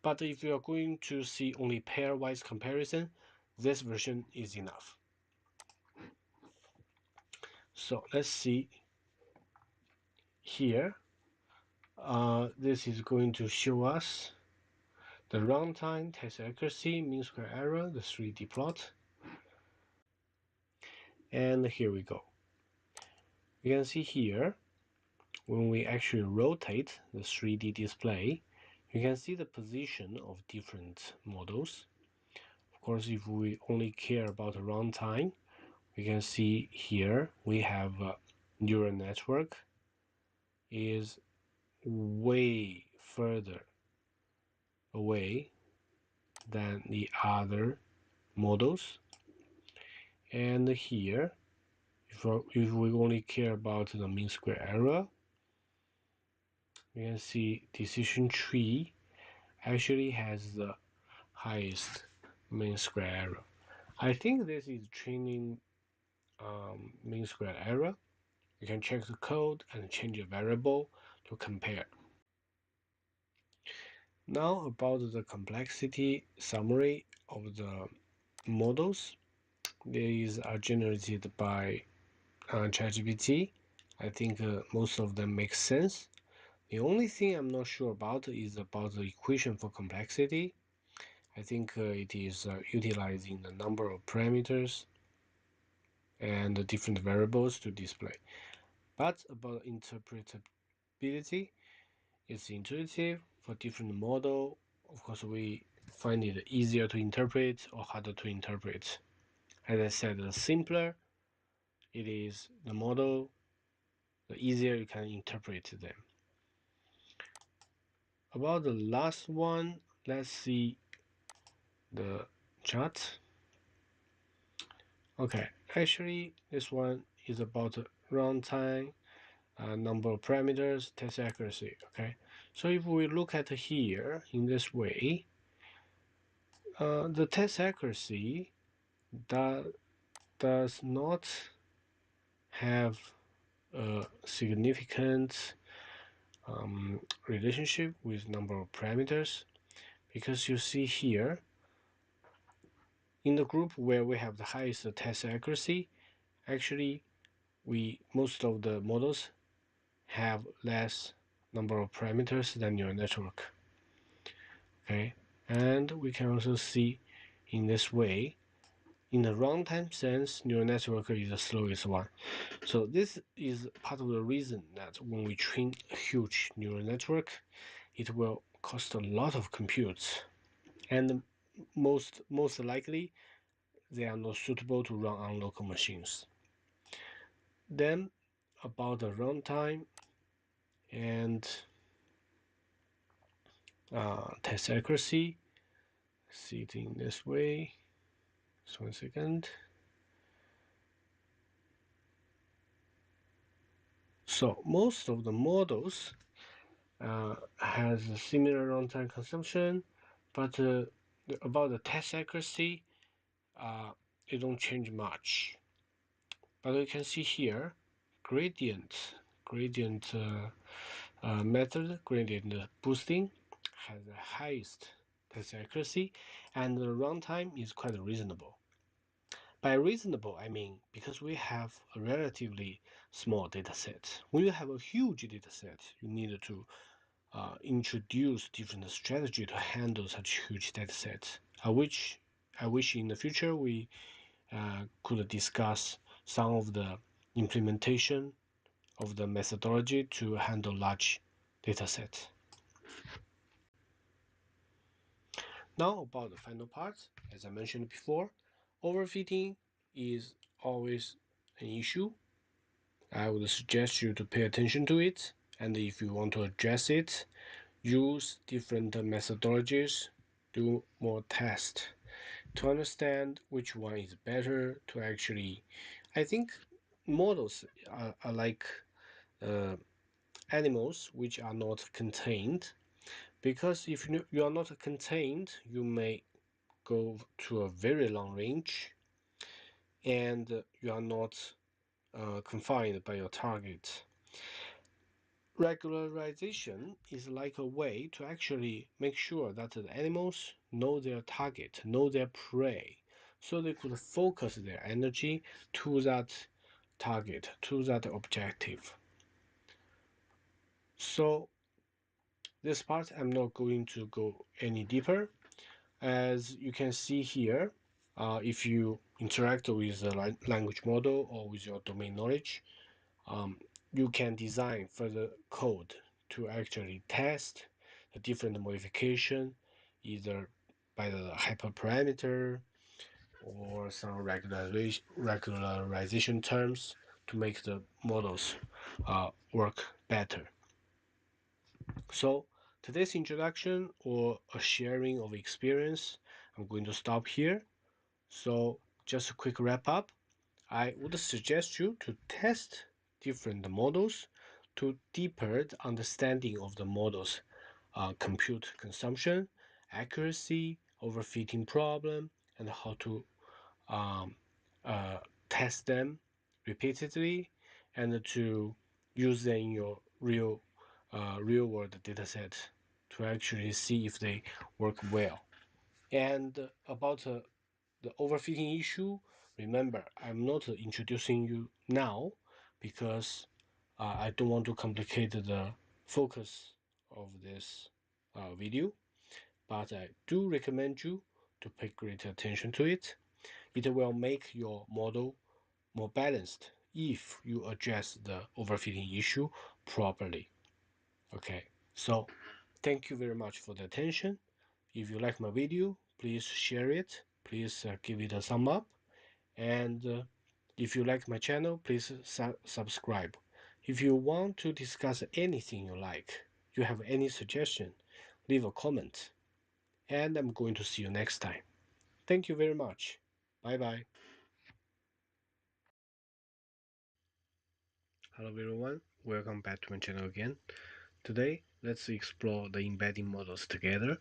Speaker 3: But if you are going to see only pairwise comparison, this version is enough. So let's see here. This is going to show us the runtime, test accuracy, mean square error, the 3D plot. And here we go. You can see here, when we actually rotate the 3D display, you can see the position of different models. Of course, if we only care about the runtime, we can see here we have neural network is way further away than the other models. And here, if we only care about the mean square error, you can see decision tree actually has the highest mean square error. I think this is training mean square error. You can check the code and change a variable to compare. Now about the complexity summary of the models. These are generated by ChatGPT. I think most of them make sense. The only thing I'm not sure about is about the equation for complexity. I think it is utilizing the number of parameters and the different variables to display. But about interpretability, it's intuitive for different model. Of course, we find it easier to interpret or harder to interpret. As I said, the simpler it is the model, the easier you can interpret them. About the last one, let's see the chart. Okay, actually this one is about runtime, number of parameters, test accuracy. Okay, so if we look at here in this way, the test accuracy does not have a significant relationship with number of parameters, because you see here in the group where we have the highest test accuracy, actually most of the models have less number of parameters than neural network. Okay, and we can also see in this way, in the runtime sense, neural network is the slowest one. So this is part of the reason that when we train a huge neural network, it will cost a lot of compute, and most likely they are not suitable to run on local machines. Then about the runtime and test accuracy, see it in this way. Just 1 second. So most of the models has a similar runtime consumption, but about the test accuracy, it don't change much. But you can see here, gradient method, gradient boosting, has the highest test accuracy, and the runtime is quite reasonable. By reasonable, I mean because we have a relatively small data set. When you have a huge data set, you need to introduce different strategy to handle such huge data sets. I wish in the future we could discuss some of the implementation of the methodology to handle large data sets. Now about the final part, as I mentioned before, overfitting is always an issue. I would suggest you to pay attention to it, and if you want to address it, use different methodologies, do more tests to understand which one is better to actually. I think models are like animals which are not contained, because if you are not contained, you may go to a very long range and you are not confined by your target. Regularization is like a way to actually make sure that the animals know their target, know their prey, so they could focus their energy to that target, to that objective. So this part I'm not going to go any deeper. As you can see here, if you interact with a language model or with your domain knowledge, you can design further code to actually test the different modification, either by the hyperparameter or some regularization terms to make the models work better. So today's introduction or a sharing of experience, I'm going to stop here. So just a quick wrap up. I would suggest you to test different models to deeper the understanding of the model's compute consumption, accuracy, overfitting problem, and how to um, test them repeatedly, and to use them in your real world data set to actually see if they work well. And about the overfitting issue, remember, I'm not introducing you now because I don't want to complicate the focus of this video, but I do recommend you to pay great attention to it. It will make your model more balanced if you address the overfitting issue properly. Okay, so thank you very much for the attention. If you like my video, please share it. Please give it a thumb up. And if you like my channel, please subscribe. If you want to discuss anything you like, you have any suggestion, leave a comment. And I'm going to see you next time. Thank you very much. Bye bye. Hello everyone, welcome back to my channel again. Today, let's explore the embedding models together.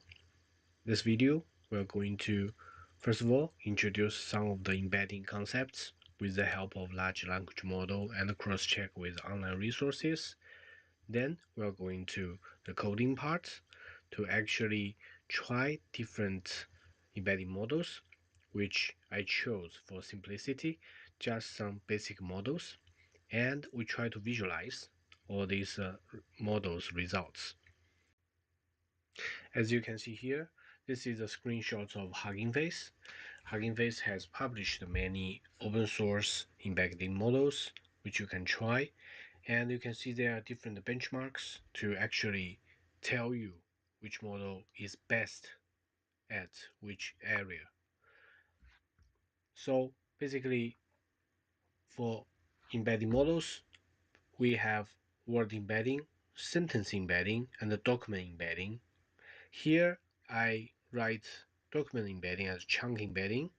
Speaker 3: This video, we're going to, first of all, introduce some of the embedding concepts with the help of large language model and cross-check with online resources. Then, we're going to the coding part to actually try different embedding models, which I chose for simplicity, just some basic models, and we try to visualize all these models results. As you can see here, this is a screenshot of HuggingFace. HuggingFace has published many open source embedding models which you can try, and you can see there are different benchmarks to actually tell you which model is best at which area. So basically, for embedding models, we have word embedding, sentence embedding, and the document embedding. Here I write document embedding as chunk embedding,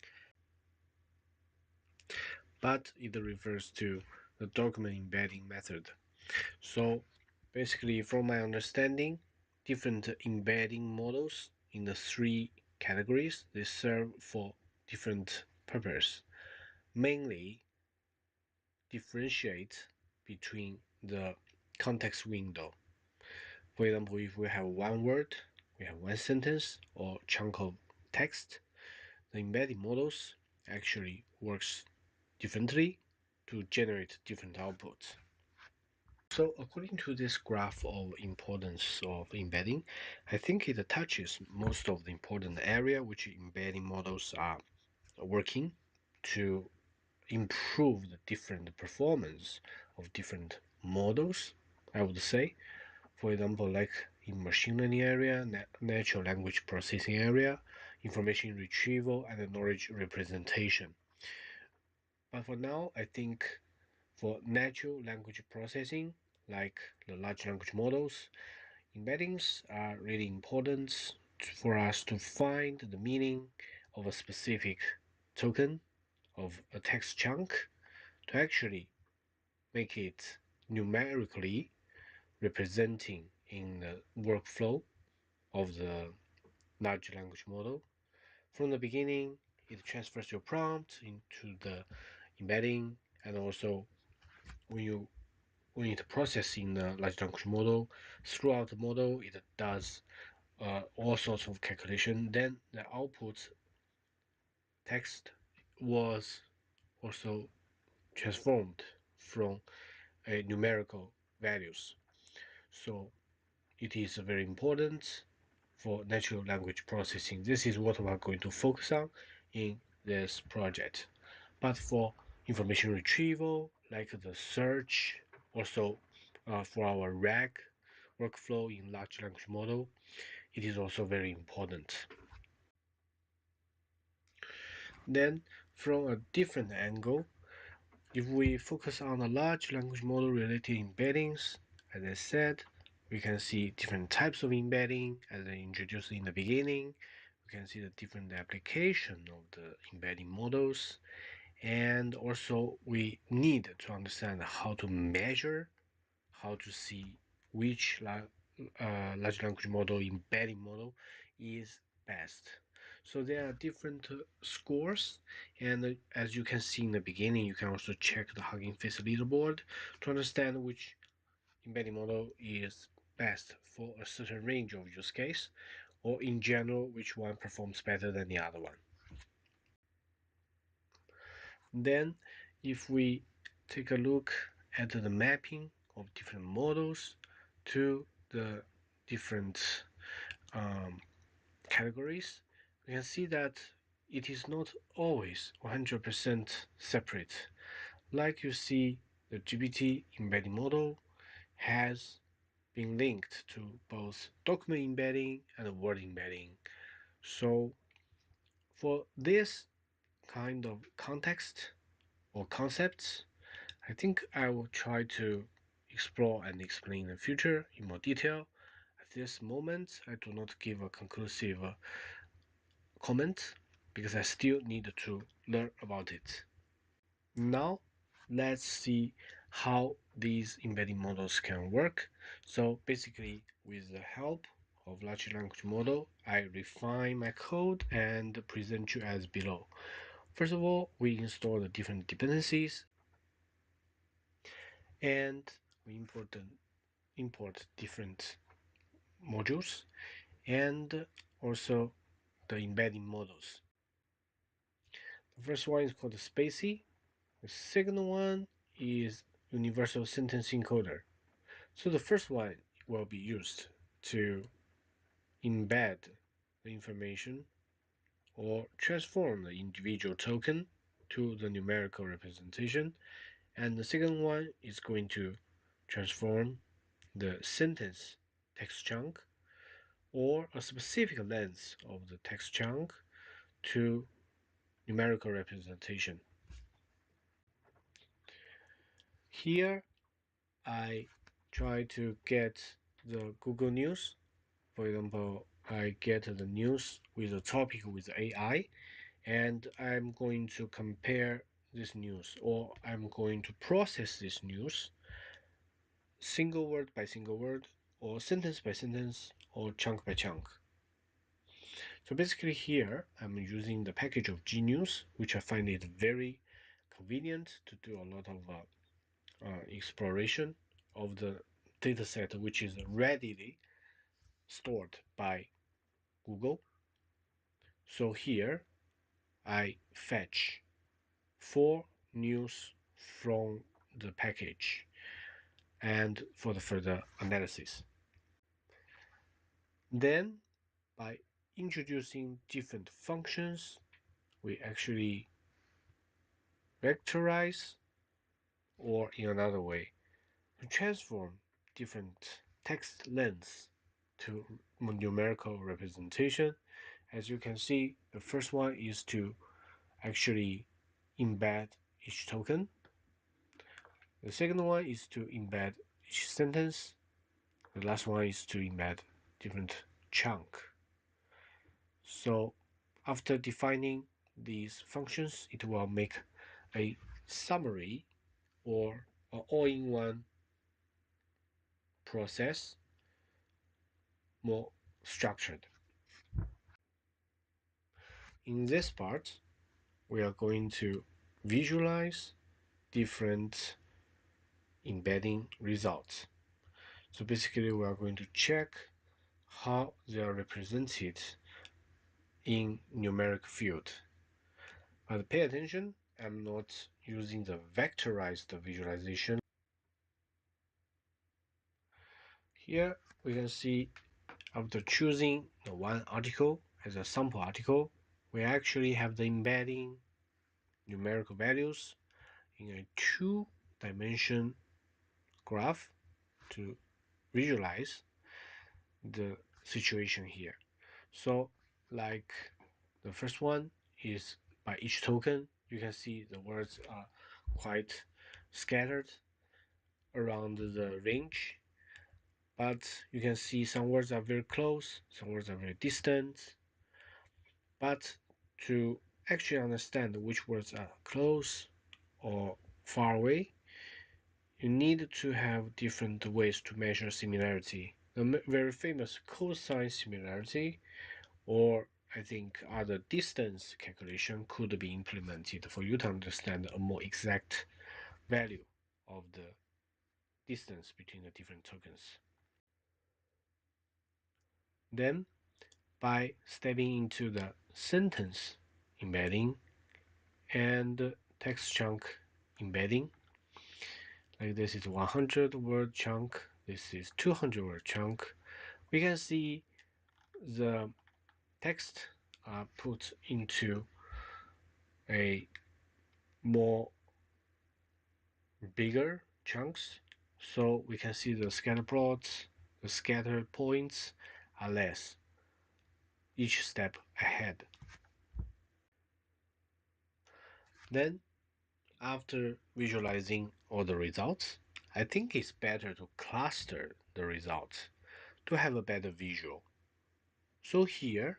Speaker 3: but it refers to the document embedding method. So basically, from my understanding, different embedding models in the three categories, they serve for different purpose. Mainly differentiate between the context window. For example, if we have one word, we have one sentence or chunk of text, the embedding models actually works differently to generate different outputs. So according to this graph of importance of embedding, I think it touches most of the important area which embedding models are working to improve the different performance of different models, I would say. For example, like in machine learning area, natural language processing area, information retrieval, and knowledge representation. But for now, I think for natural language processing, like the large language models, embeddings are really important for us to find the meaning of a specific token of a text chunk to actually make it numerically representing in the workflow of the large language model. From the beginning, it transfers your prompt into the embedding, and also when it processing the large language model, throughout the model, it does all sorts of calculation. Then the output text was also transformed from numerical values. So it is very important for natural language processing. This is what we are going to focus on in this project. But for information retrieval, like the search, also for our RAG workflow in large language model, it is also very important. Then, from a different angle, if we focus on the large language model related embeddings, as I said, we can see different types of embedding as I introduced in the beginning. We can see the different application of the embedding models, and also we need to understand how to measure, how to see which large language model, embedding model is best. So there are different scores, and as you can see in the beginning, you can also check the HuggingFace leaderboard to understand which embedding model is best for a certain range of use case, or in general, which one performs better than the other one. Then, if we take a look at the mapping of different models to the different categories, we can see that it is not always 100% separate. Like you see, the GPT embedding model has been linked to both document embedding and word embedding. So for this kind of context or concepts, I think I will try to explore and explain in the future in more detail. At this moment, I do not give a conclusive comment because I still need to learn about it. Now, let's see how these embedding models can work. So basically, with the help of large language model, I refine my code and present you as below. First of all, we install the different dependencies and we import different modules and also the embedding models. The first one is called Spacey. The second one is Universal Sentence Encoder. So the first one will be used to embed the information or transform the individual token to the numerical representation, and the second one is going to transform the sentence text chunk or a specific length of the text chunk to numerical representation. Here I try to get the Google News. For example, I get the news with a topic with AI, and I'm going to compare this news, or I'm going to process this news single word by single word, or sentence by sentence, or chunk by chunk. So basically here, I'm using the package of GNews, which I find it very convenient to do a lot of exploration of the dataset, which is readily stored by Google. So here, I fetch 4 news from the package and for the further analysis. Then, by introducing different functions, we actually vectorize, or in another way, transform different text lengths to numerical representation. As you can see, the first one is to actually embed each token. The second one is to embed each sentence. The last one is to embed different chunk. So after defining these functions, it will make a summary or an all-in-one process more structured. In this part, we are going to visualize different embedding results. So basically, we are going to check how they are represented in numeric field. But pay attention, I'm not using the vectorized visualization. Here we can see after choosing the one article as a sample article, we actually have the embedding numerical values in a two-dimension graph to visualize the situation here. So like the first one is by each token, you can see the words are quite scattered around the range, but you can see some words are very close, some words are very distant. But to actually understand which words are close or far away, you need to have different ways to measure similarity. The very famous cosine similarity, or I think other distance calculation, could be implemented for you to understand a more exact value of the distance between the different tokens. Then, by stepping into the sentence embedding and text chunk embedding, like this is 100 word chunk, this is 200 word chunk, we can see the text are put into a more bigger chunks, so we can see the scatter plots, the scatter points are less each step ahead. Then after visualizing all the results, I think it's better to cluster the results to have a better visual. So here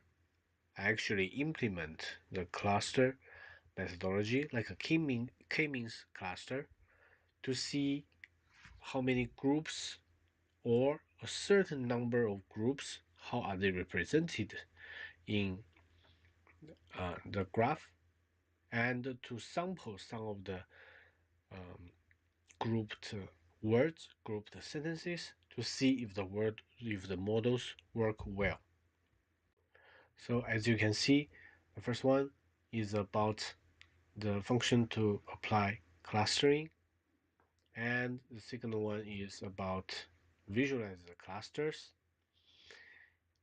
Speaker 3: I actually implement the cluster methodology like a k-means cluster to see how many groups or a certain number of groups, how are they represented in the graph, and to sample some of the um, grouped words, grouped sentences to see if the models work well. So as you can see, the first one is about the function to apply clustering, and the second one is about visualize the clusters,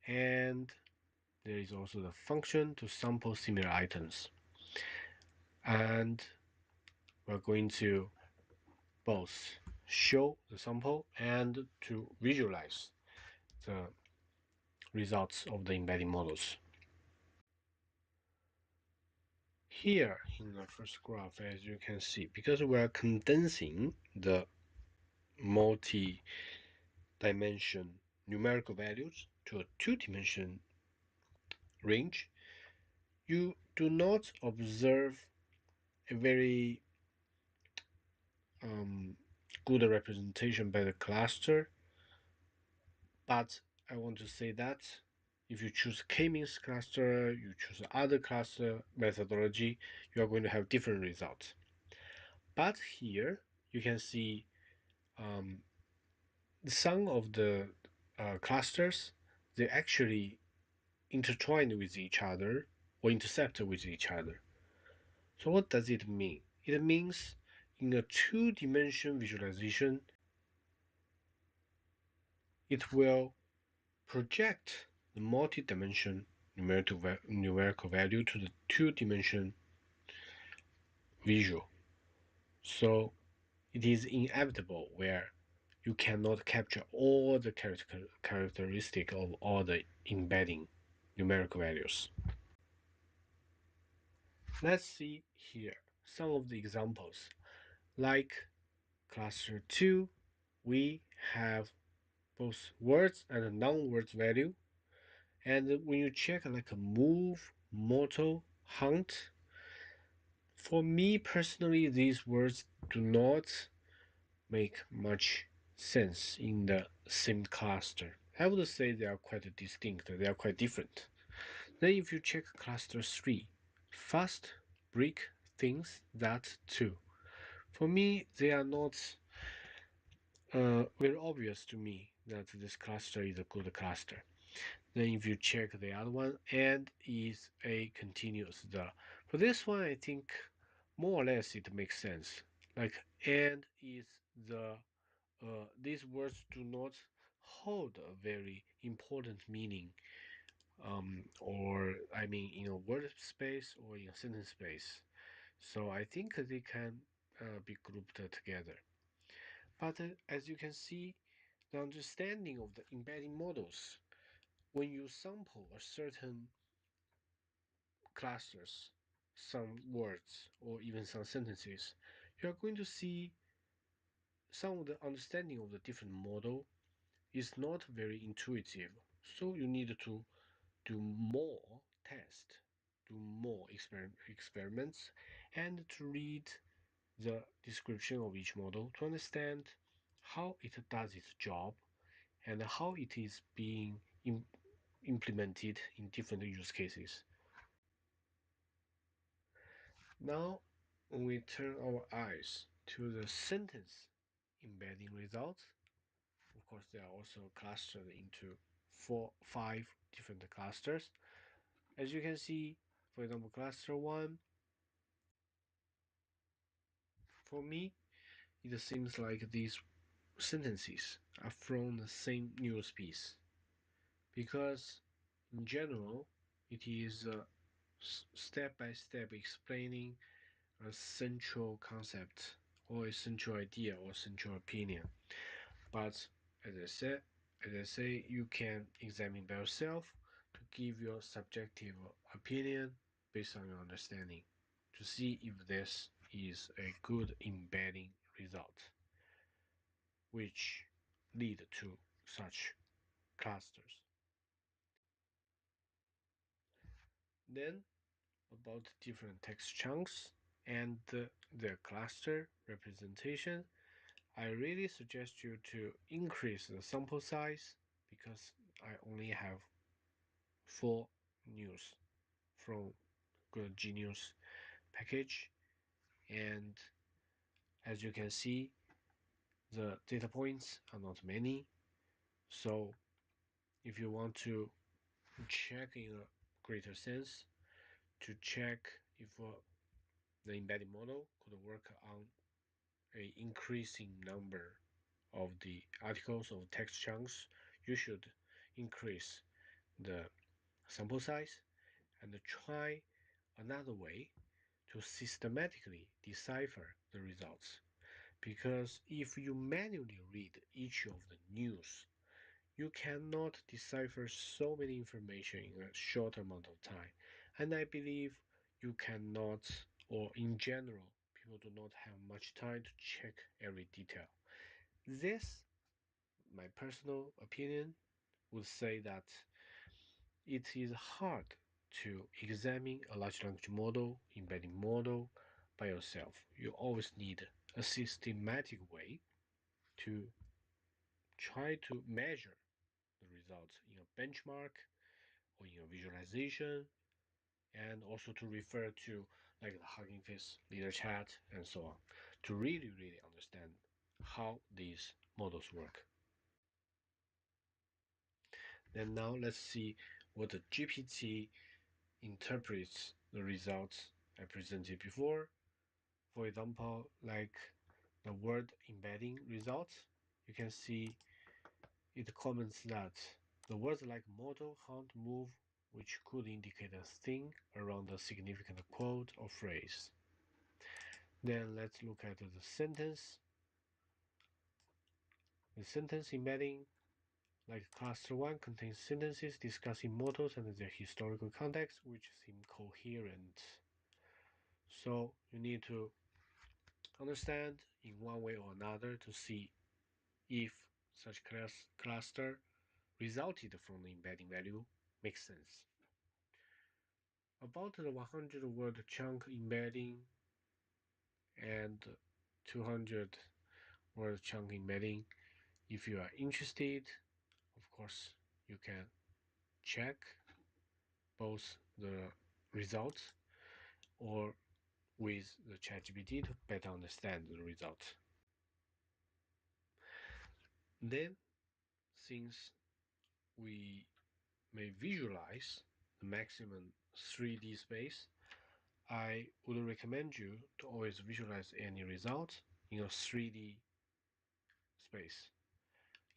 Speaker 3: and there is also the function to sample similar items. And we're going to both show the sample and to visualize the results of the embedding models. Here in the first graph, as you can see, because we are condensing the multi-dimension numerical values to a two-dimension range, you do not observe a very good representation by the cluster, but I want to say that if you choose k-means cluster, you choose other cluster methodology, you are going to have different results. But here you can see some of the clusters, they actually intertwine with each other or intercept with each other. So what does it mean? It means in a two-dimension visualization, it will project the multi-dimension numerical value to the two-dimension visual. So it is inevitable where you cannot capture all the characteristic of all the embedding numerical values. Let's see here some of the examples. Like cluster 2, we have both words and non-words value. And when you check like a move, motto, hunt, for me personally, these words do not make much sense in the same cluster. I would say they are quite distinct, they are quite different. Then if you check cluster 3, fast, break, things, that, too. For me, they are not very obvious to me that this cluster is a good cluster. Then if you check the other one, and is a continuous. For this one, I think more or less it makes sense. Like and is the these words do not hold a very important meaning, or I mean in a word space or in a sentence space. So I think they can be grouped together. But as you can see, the understanding of the embedding models, when you sample a certain clusters, some words, or even some sentences, you are going to see some of the understanding of the different model is not very intuitive. So you need to do more tests, do more experiments, and to read the description of each model to understand how it does its job and how it is being implemented in different use cases. Now, when we turn our eyes to the sentence embedding results, of course, they are also clustered into 5 different clusters. As you can see, for example, cluster 1, for me, it seems like these sentences are from the same news piece because, in general, it is step by step explaining a central concept or a central idea or central opinion. But as I say, you can examine by yourself to give your subjective opinion based on your understanding to see if this is a good embedding result which lead to such clusters. Then about different text chunks and their cluster representation. I really suggest you to increase the sample size because I only have 4 news from Good Genius package, and as you can see, the data points are not many. So if you want to check in a greater sense, to check if the embedding model could work on a increasing number of the articles of text chunks, you should increase the sample size and try another way to systematically decipher the results. Because if you manually read each of the news, you cannot decipher so many information in a short amount of time. And I believe you cannot, or in general, people do not have much time to check every detail. This, my personal opinion, would say that it is hard to examine a large language model, embedding model by yourself. You always need a systematic way to try to measure the results in a benchmark or in a visualization, and also to refer to like the HuggingFace leader chat and so on to really understand how these models work. Then now let's see what the GPT interprets the results I presented before. For example, like the word embedding results, you can see it comments that the words like model, hunt, move, which could indicate a thing around a significant quote or phrase. Then let's look at the sentence. The sentence embedding, like cluster 1, contains sentences discussing models and their historical context, which seem coherent. So you need to understand in one way or another to see if such cluster resulted from the embedding value makes sense. About the 100 word chunk embedding and 200 word chunk embedding, if you are interested, of course, you can check both the results or with the ChatGPT to better understand the results. Then, since we may visualize the maximum 3D space, I would recommend you to always visualize any result in a 3D space.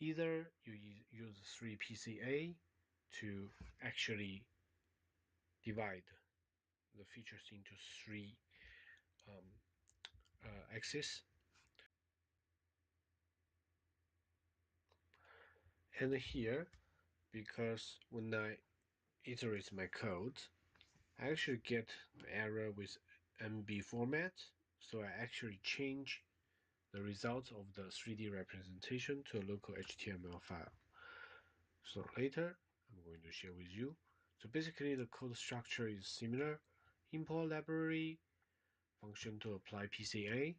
Speaker 3: Either you use 3PCA to actually divide the features into 3 axes, and here, because when I iterate my code, I actually get an error with MB format, so I actually change the results of the 3D representation to a local HTML file. So later, I'm going to share with you. So basically, the code structure is similar. Import library, function to apply PCA.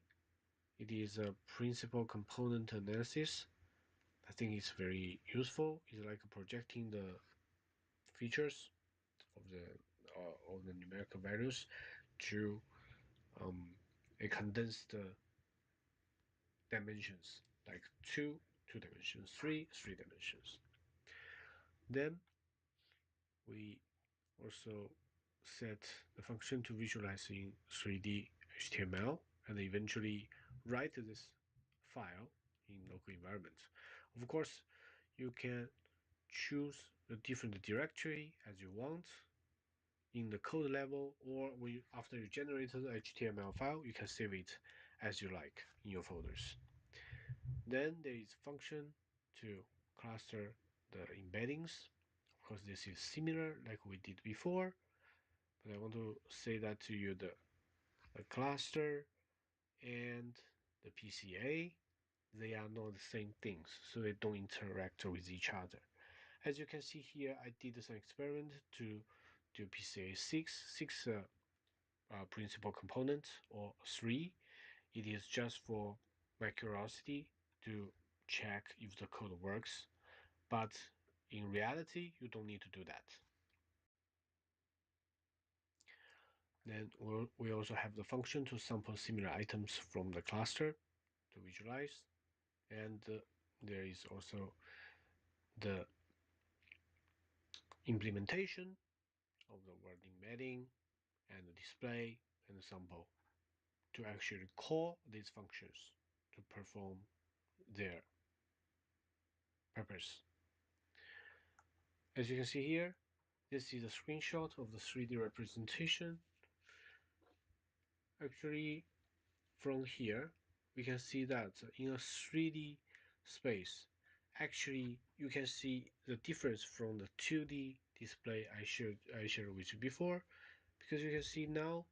Speaker 3: It is a principal component analysis. I think it's very useful. It's like projecting the features of the numerical values to a condensed dimensions, like two dimensions, three dimensions. Then we also set the function to visualize in 3D HTML and eventually write this file in local environment. Of course, you can choose the different directory as you want in the code level, or after you generate the HTML file, you can save it as you like in your folders. Then there is function to cluster the embeddings. Of course, this is similar like we did before, but I want to say that to you, the cluster and the PCA, they are not the same things, so they don't interact with each other. As you can see here, I did some experiment to do PCA 6 principal components, or 3. It is just for my curiosity to check if the code works, but in reality, you don't need to do that. Then we also have the function to sample similar items from the cluster to visualize. And there is also the implementation of the word embedding and the display and the sample to actually call these functions to perform their purpose. As you can see here, this is a screenshot of the 3D representation. Actually, from here, we can see that in a 3D space, actually you can see the difference from the 2D display I shared with you before, because you can see now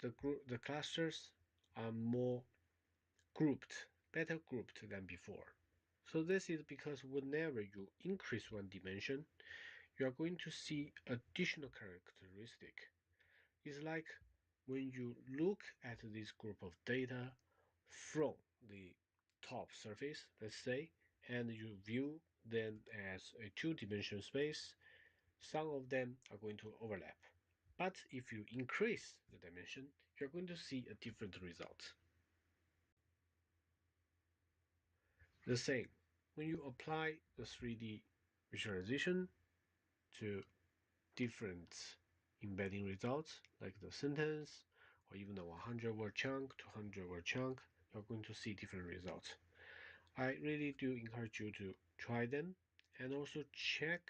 Speaker 3: the clusters are more grouped, better grouped than before. So this is because whenever you increase one dimension, you are going to see additional characteristic. It's like when you look at this group of data from the top surface, let's say, and you view them as a two-dimensional space, some of them are going to overlap. But if you increase the dimension, you're going to see a different result. The same, when you apply the 3D visualization to different embedding results, like the sentence, or even the 100-word chunk, 200-word chunk, you're going to see different results. I really do encourage you to try them and also check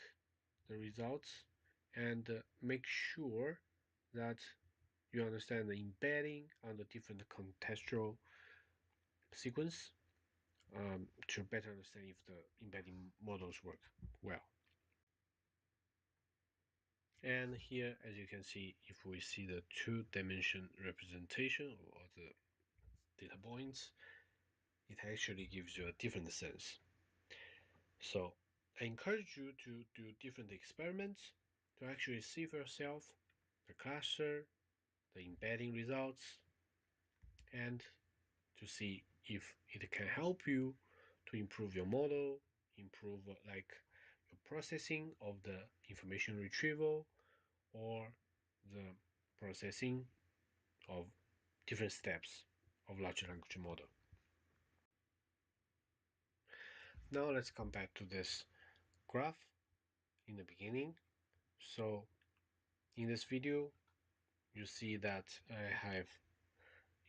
Speaker 3: the results and make sure that you understand the embedding on the different contextual sequence to better understand if the embedding models work well. And here, as you can see, if we see the two-dimension representation or the data points, it actually gives you a different sense. So I encourage you to do different experiments to actually see for yourself the cluster, the embedding results, and to see if it can help you to improve your model, improve like your processing of the information retrieval or the processing of different steps of large language model. Now let's come back to this graph in the beginning. So in this video, you see that I have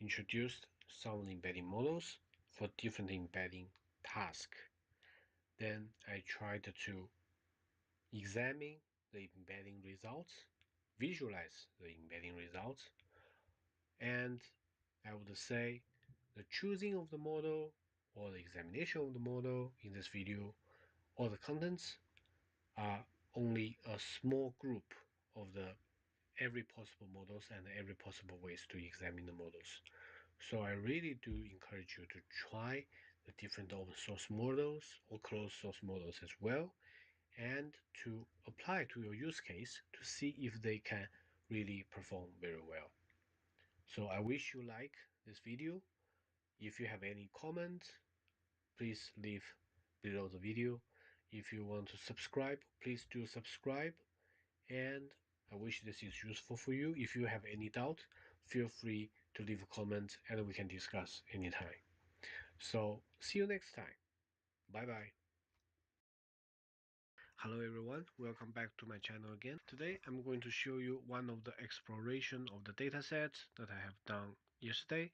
Speaker 3: introduced some embedding models for different embedding tasks. Then I tried to examine the embedding results, visualize the embedding results, and I would say the choosing of the model or the examination of the model in this video or the contents are only a small group of the every possible models and every possible ways to examine the models. So I really do encourage you to try the different open source models or closed source models as well, and to apply to your use case to see if they can really perform very well. So I wish you like this video. If you have any comments, please leave below the video. If you want to subscribe, please do subscribe. And I wish this is useful for you. If you have any doubt, feel free to leave a comment and we can discuss anytime. So see you next time. Bye bye. Hello everyone, welcome back to my channel again. Today I'm going to show you one of the exploration of the datasets that I have done yesterday.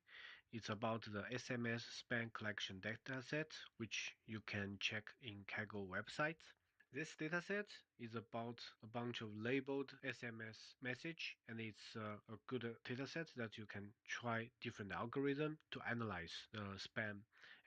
Speaker 3: It's about the SMS spam collection dataset, which you can check in Kaggle website. This dataset is about a bunch of labeled SMS message, and it's a good dataset that you can try different algorithm to analyze the spam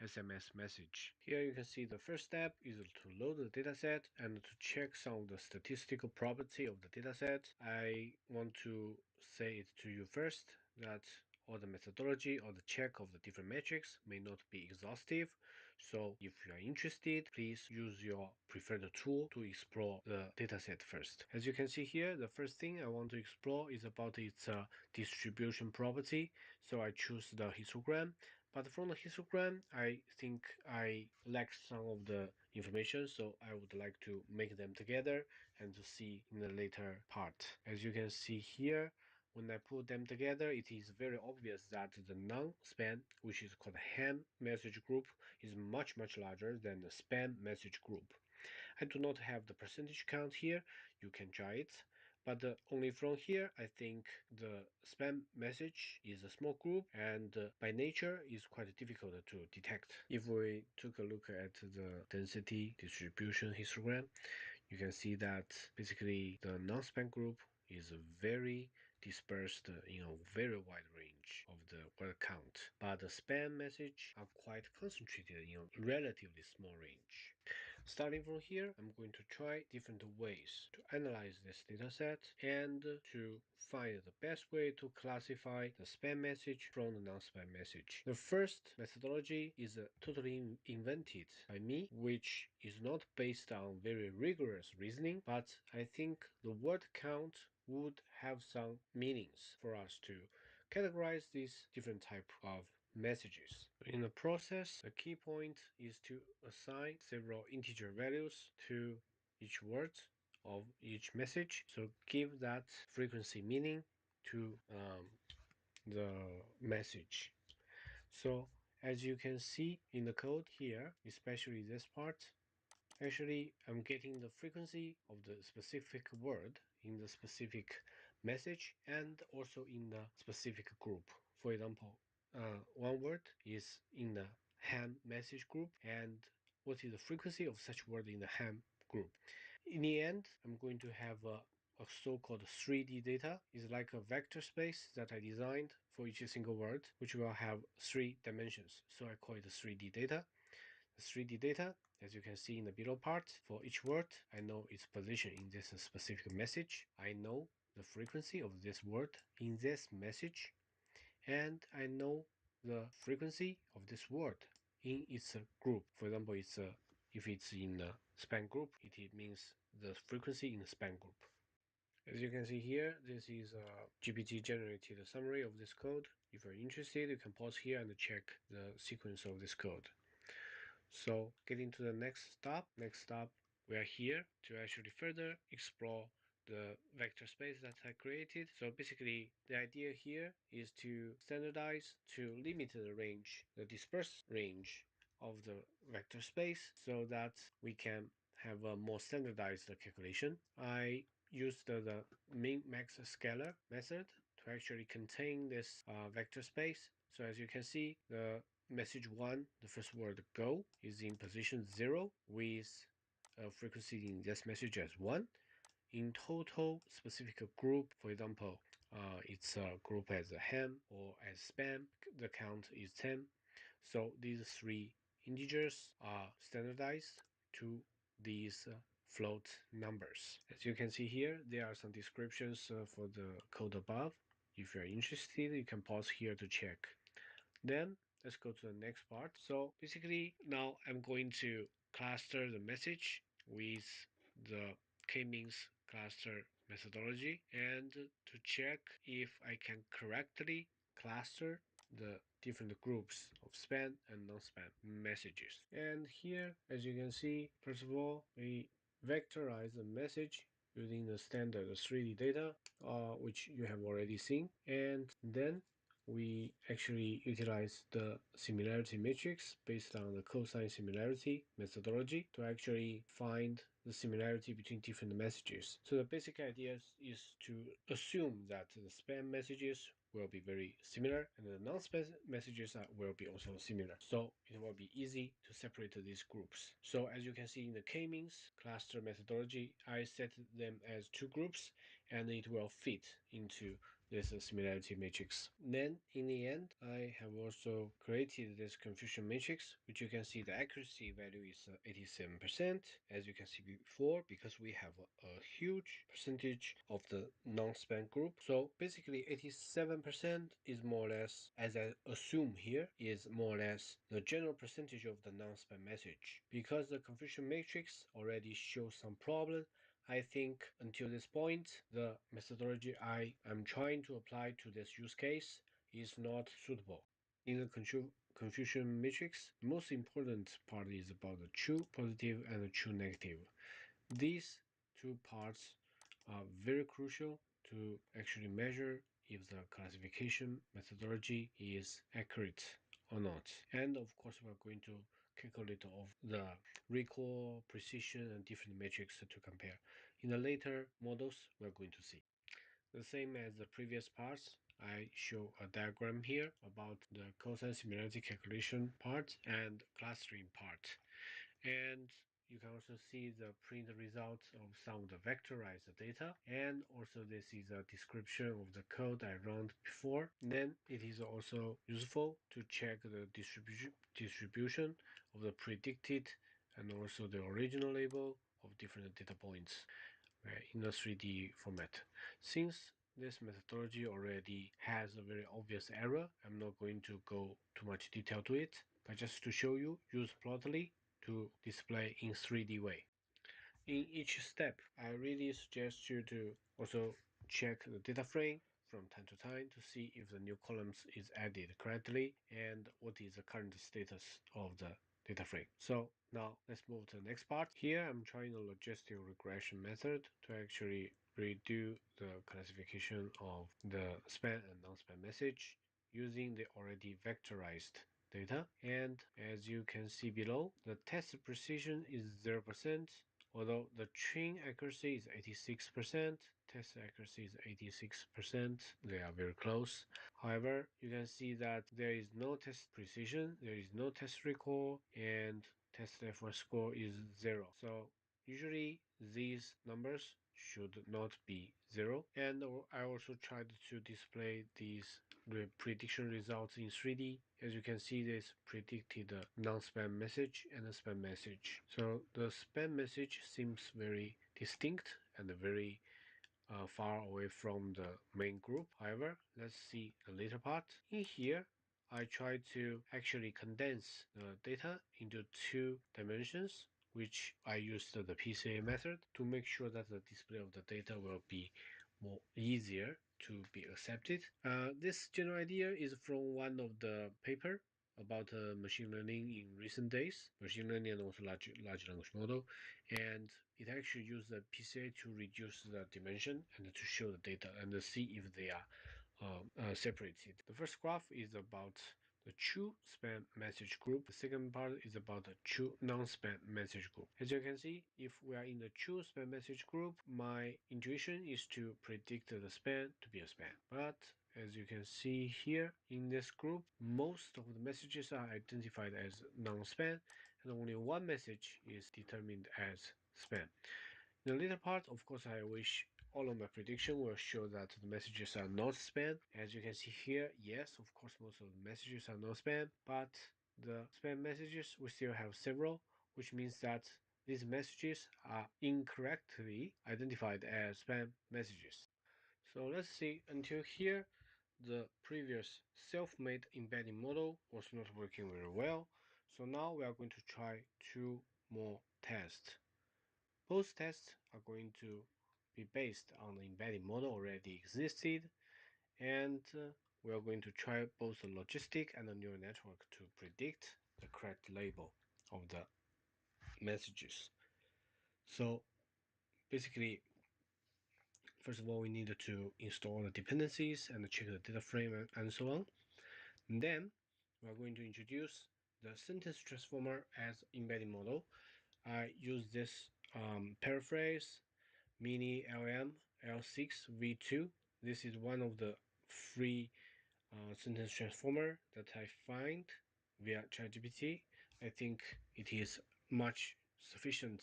Speaker 3: SMS message. Here you can see the first step is to load the dataset and to check some of the statistical property of the dataset. I want to say it to you first that or the methodology or the check of the different metrics may not be exhaustive. So if you are interested, please use your preferred tool to explore the dataset first. As you can see here, the first thing I want to explore is about its distribution property. So I choose the histogram, But from the histogram, I think I lack some of the information, so I would like to make them together and to see in the later part. As you can see here, when I put them together, it is very obvious that the non-spam, which is called ham message group, is much larger than the spam message group. I do not have the percentage count here, you can try it. But only from here, I think the spam message is a small group and by nature is quite difficult to detect. If we took a look at the density distribution histogram, you can see that basically the non-spam group is very dispersed in a very wide range of the word count, but the spam message are quite concentrated in a relatively small range. Starting from here, I'm going to try different ways to analyze this dataset and to find the best way to classify the spam message from the non-spam message. The first methodology is totally invented by me, which is not based on very rigorous reasoning, but I think the word count would have some meanings for us to categorize these different type of messages. In the process, the key point is to assign several integer values to each word of each message. So give that frequency meaning to the message. So as you can see in the code here, especially this part, actually I'm getting the frequency of the specific word in the specific message and also in the specific group. For example, one word is in the ham message group, and what is the frequency of such word in the ham group. In the end, I'm going to have a so-called 3D data. It's like a vector space that I designed for each single word, which will have 3 dimensions. So I call it 3D data. The 3D data, as you can see in the below part, for each word, I know its position in this specific message. I know the frequency of this word in this message, and I know the frequency of this word in its group. For example, if it's in the span group, it means the frequency in the span group. As you can see here, this is a GPT generated summary of this code. If you're interested, you can pause here and check the sequence of this code. So getting to the next stop, we are here to actually further explore the vector space that I created. So basically the idea here is to standardize, to limit the range, the dispersed range of the vector space so that we can have a more standardized calculation. I used the min max scalar method to actually contain this vector space. So as you can see, the message 1, the first word go, is in position 0 with a frequency in this message as 1. In total specific group, for example, it's a group as a ham or as spam, the count is 10. So these 3 integers are standardized to these float numbers. As you can see here, there are some descriptions for the code above. If you're interested, you can pause here to check. Then let's go to the next part. So basically now I'm going to cluster the message with the k-means cluster methodology and to check if I can correctly cluster the different groups of spam and non-spam messages. And here, as you can see, first of all, we vectorize the message using the standard 3D data, which you have already seen. And then we actually utilize the similarity matrix based on the cosine similarity methodology to actually find the similarity between different messages. So the basic idea is to assume that the spam messages will be very similar and the non-spam messages will be also similar. So it will be easy to separate these groups. So as you can see in the k-means cluster methodology, I set them as 2 groups and it will fit into this similarity matrix. Then in the end, I have also created this confusion matrix, which you can see the accuracy value is 87%, as you can see before, because we have a huge percentage of the non-spam group. So basically 87% is more or less, as I assume here, is more or less the general percentage of the non-spam message. Because the confusion matrix already shows some problem, I think until this point, the methodology I am trying to apply to this use case is not suitable. In the confusion matrix, the most important part is about the true positive and the true negative. These two parts are very crucial to actually measure if the classification methodology is accurate or not. And of course, we're going to calculate of the recall, precision, and different metrics to compare. In the later models, we're going to see. The same as the previous parts, I show a diagram here about the cosine similarity calculation part and clustering part. And you can also see the print result of some of the vectorized data, and also this is a description of the code I ran before. Then it is also useful to check the distribution of the predicted and also the original label of different data points in a 3D format. Since this methodology already has a very obvious error, I'm not going to go too much detail to it, but just to show you, use Plotly to display in 3D way. In each step, I really suggest you to also check the data frame from time to time to see if the new columns is added correctly and what is the current status of the data frame. So now let's move to the next part. Here I'm trying a logistic regression method to actually redo the classification of the spam and non-spam message using the already vectorized data. And as you can see below, the test precision is 0%, although the train accuracy is 86%, test accuracy is 86%, they are very close. However, you can see that there is no test precision, there is no test recall, and test effort score is 0. So usually these numbers should not be 0. And I also tried to display these prediction results in 3D. As you can see, this predicted a non-spam message and a spam message. So the spam message seems very distinct and very far away from the main group. However, let's see the later part. In here, I try to actually condense the data into 2 dimensions, which I used the PCA method to make sure that the display of the data will be more easier to be accepted. This general idea is from one of the paper about machine learning in recent days, machine learning and also large language model, and it actually uses the PCA to reduce the dimension and to show the data and to see if they are separated. The first graph is about the true spam message group. The second part is about the true non-spam message group. As you can see, if we are in the true spam message group, my intuition is to predict the spam to be a spam. But as you can see here in this group, most of the messages are identified as non-spam, and only one message is determined as spam. In the later part, of course, I wish all of my prediction will show that the messages are not spam. As you can see here, yes, of course, most of the messages are not spam, but the spam messages we still have several, which means that these messages are incorrectly identified as spam messages. So let's see, until here, the previous self-made embedding model was not working very well. So now we are going to try 2 more tests. Both tests are going to be based on the embedding model already existed, and we are going to try both the logistic and the neural network to predict the correct label of the messages. So basically, first of all, we need to install the dependencies and check the data frame and so on. And then we are going to introduce the sentence transformer as embedding model. I use this paraphrase mini LM L6 V2. This is one of the free sentence transformer that I find via ChatGPT. I think it is much sufficient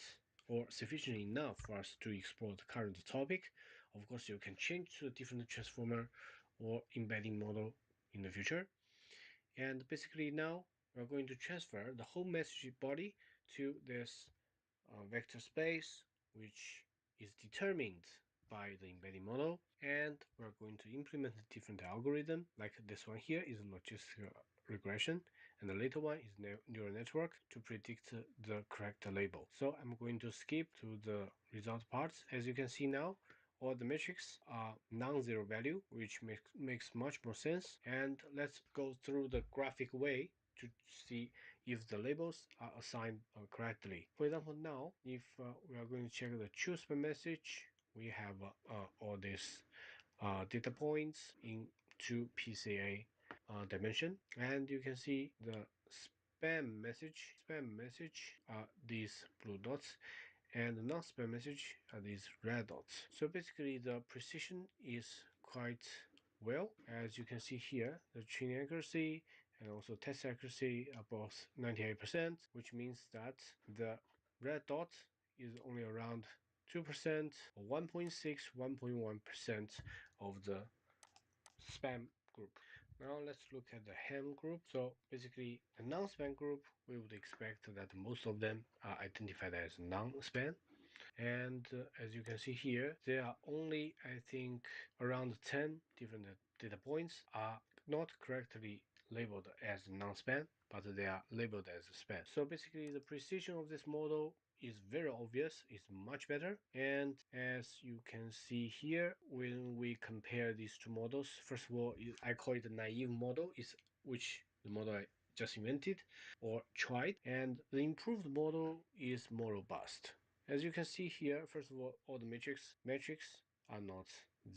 Speaker 3: or sufficient enough for us to explore the current topic. Of course, you can change to a different transformer or embedding model in the future. And basically now we're going to transfer the whole message body to this vector space, which is determined by the embedding model, and we're going to implement a different algorithm. Like this one here is logistic regression, and the later one is neural network to predict the correct label. So I'm going to skip to the result parts. As you can see now, all the metrics are non-zero value, which makes much more sense. And let's go through the graphic way to see if the labels are assigned correctly. For example, now if we are going to check the choose by message, we have all these data points in 2 PCA dimension, and you can see the spam message are these blue dots, and the non-spam message are these red dots. So basically the precision is quite well. As you can see here, the training accuracy and also test accuracy are both 98%, which means that the red dot is only around 2% or 1.6, 1.1% of the spam group. Now let's look at the ham group. So basically, a non-spam group, we would expect that most of them are identified as non-spam. And as you can see here, there are only, I think, around 10 different data points are not correctly labeled as non-spam, but they are labeled as spam. So basically, the precision of this model is very obvious, it's much better. And as you can see here, when we compare these two models, first of all, I call it a naive model, is which the model I just invented or tried, and the improved model is more robust. As you can see here, first of all the metrics are not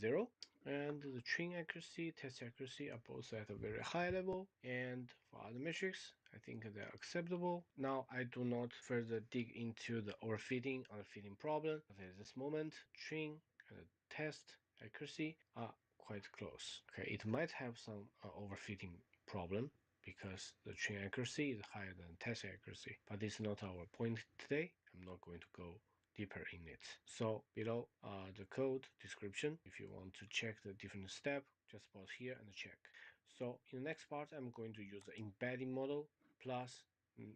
Speaker 3: zero, and the training accuracy, test accuracy are both at a very high level, and for other metrics, I think they're acceptable. Now, I do not further dig into the overfitting or fitting problem, but at this moment, training and test accuracy are quite close. Okay, it might have some overfitting problem, because the train accuracy is higher than test accuracy. But this is not our point today. I'm not going to go deeper in it. So below the code description, if you want to check the different step, just pause here and check. So in the next part, I'm going to use the embedding model plus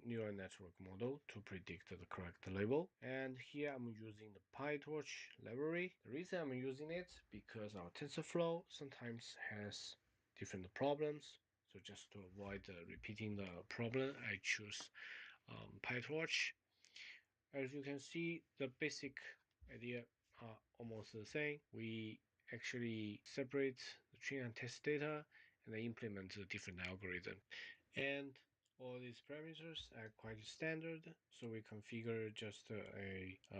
Speaker 3: neural network model to predict the correct label. And here I'm using the PyTorch library. The reason I'm using it because our TensorFlow sometimes has different problems. So just to avoid repeating the problem, I choose PyTorch. As you can see, the basic idea are almost the same. We actually separate the train and test data and then implement the different algorithm. And all these parameters are quite standard, so we configure just a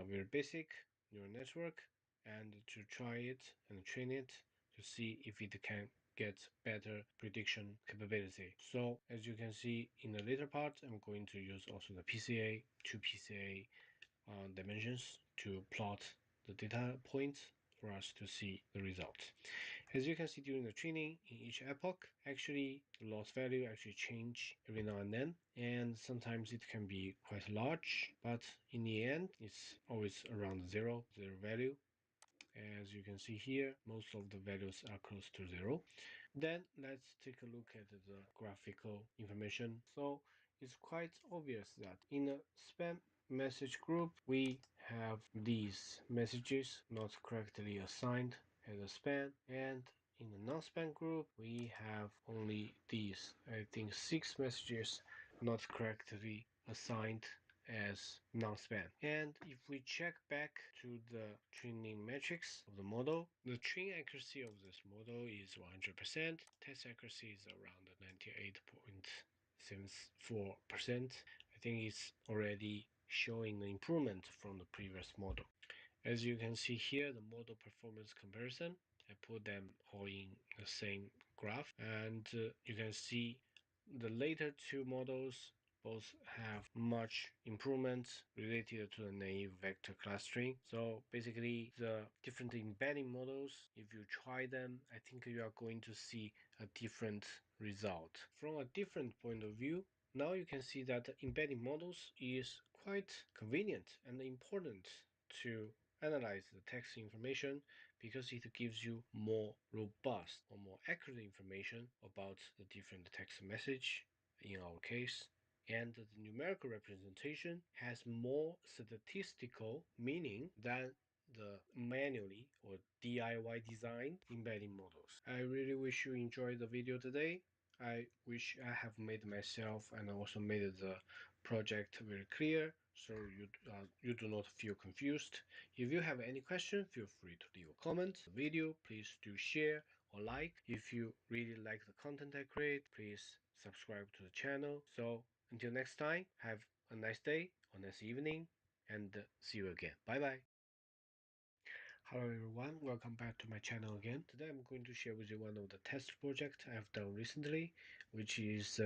Speaker 3: very basic neural network and to try it and train it to see if it can get better prediction capability. So as you can see in the later part, I'm going to use also the PCA, 2 PCA dimensions to plot the data points for us to see the results. As you can see during the training, in each epoch, actually the loss value actually change every now and then, and sometimes it can be quite large, but in the end, it's always around zero value. As you can see here, most of the values are close to zero. Then let's take a look at the graphical information. So it's quite obvious that in a spam message group, we have these messages not correctly assigned as a spam, and in the non-spam group, we have only these, I think, 6 messages not correctly assigned as non-spam. And if we check back to the training metrics of the model, the train accuracy of this model is 100%, test accuracy is around 98.74%. I think it's already showing the improvement from the previous model. As you can see here, the model performance comparison, I put them all in the same graph, and you can see the later two models both have much improvements related to the naive vector clustering. So basically, the different embedding models, if you try them, I think you are going to see a different result. From a different point of view, now you can see that embedding models is quite convenient and important to analyze the text information because it gives you more robust or more accurate information about the different text message in our case, and the numerical representation has more statistical meaning than the manually or DIY designed embedding models. I really wish you enjoyed the video today. I wish I have made myself and also made the project very clear so you do not feel confused. If you have any question, feel free to leave a comment. The video, please do share or like. If you really like the content I create, please subscribe to the channel. So until next time, have a nice day or nice evening, and see you again. Bye bye. Hello everyone, welcome back to my channel again. Today I'm going to share with you one of the test projects I've done recently, which is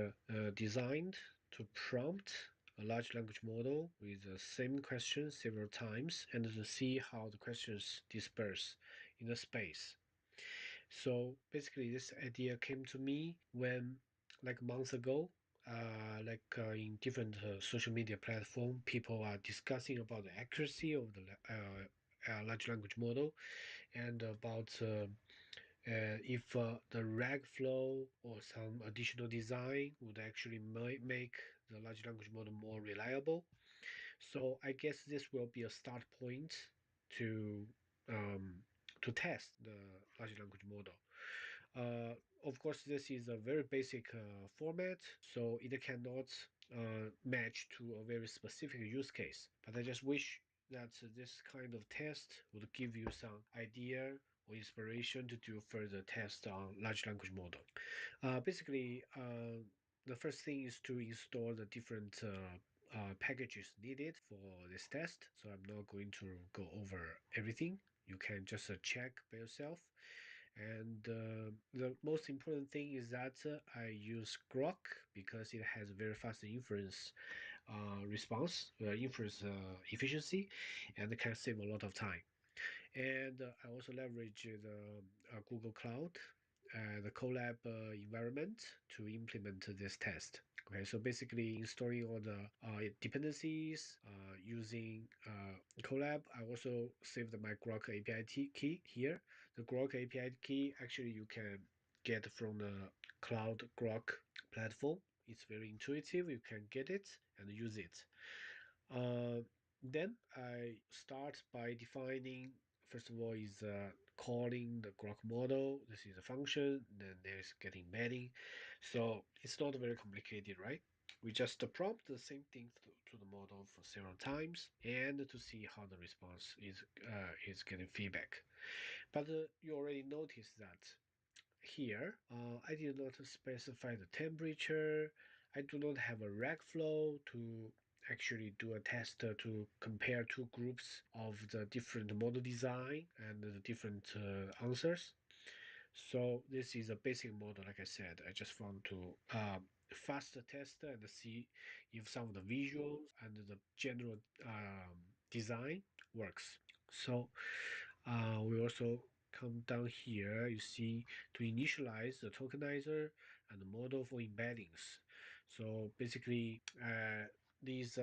Speaker 3: designed to prompt a large language model with the same question several times and to see how the questions disperse in the space. So basically this idea came to me when, like months ago, in different social media platform, people are discussing about the accuracy of the large language model and about if the rag flow or some additional design would actually make the large language model more reliable. So I guess this will be a start point to um, to test the large language model. Uh, of course, this is a very basic format, so it cannot match to a very specific use case. But I just wish that this kind of test would give you some idea or inspiration to do further tests on large language model. The first thing is to install the different packages needed for this test. So I'm not going to go over everything. You can just check by yourself. And the most important thing is that I use Grok because it has very fast inference inference efficiency, and can save a lot of time. And I also leverage the Google Cloud, the Colab environment to implement this test. Okay, so basically installing all the dependencies using Colab. I also saved my Grok API key here. The Grok API key actually you can get from the Cloud Grok platform. It's very intuitive. You can get it and use it. Uh, then I start by defining, first of all, is calling the Grok model. This is a function. Then there's getting embedding. So it's not very complicated, right? We just prompt the same thing to the model for several times and to see how the response is getting feedback. But you already noticed that here, I did not specify the temperature. I do not have a rag flow to actually do a test to compare two groups of the different model design and the different answers. So this is a basic model, like I said. I just want to fast test and see if some of the visuals and the general design works. So we also come down here, you see, to initialize the tokenizer and the model for embeddings. So basically, these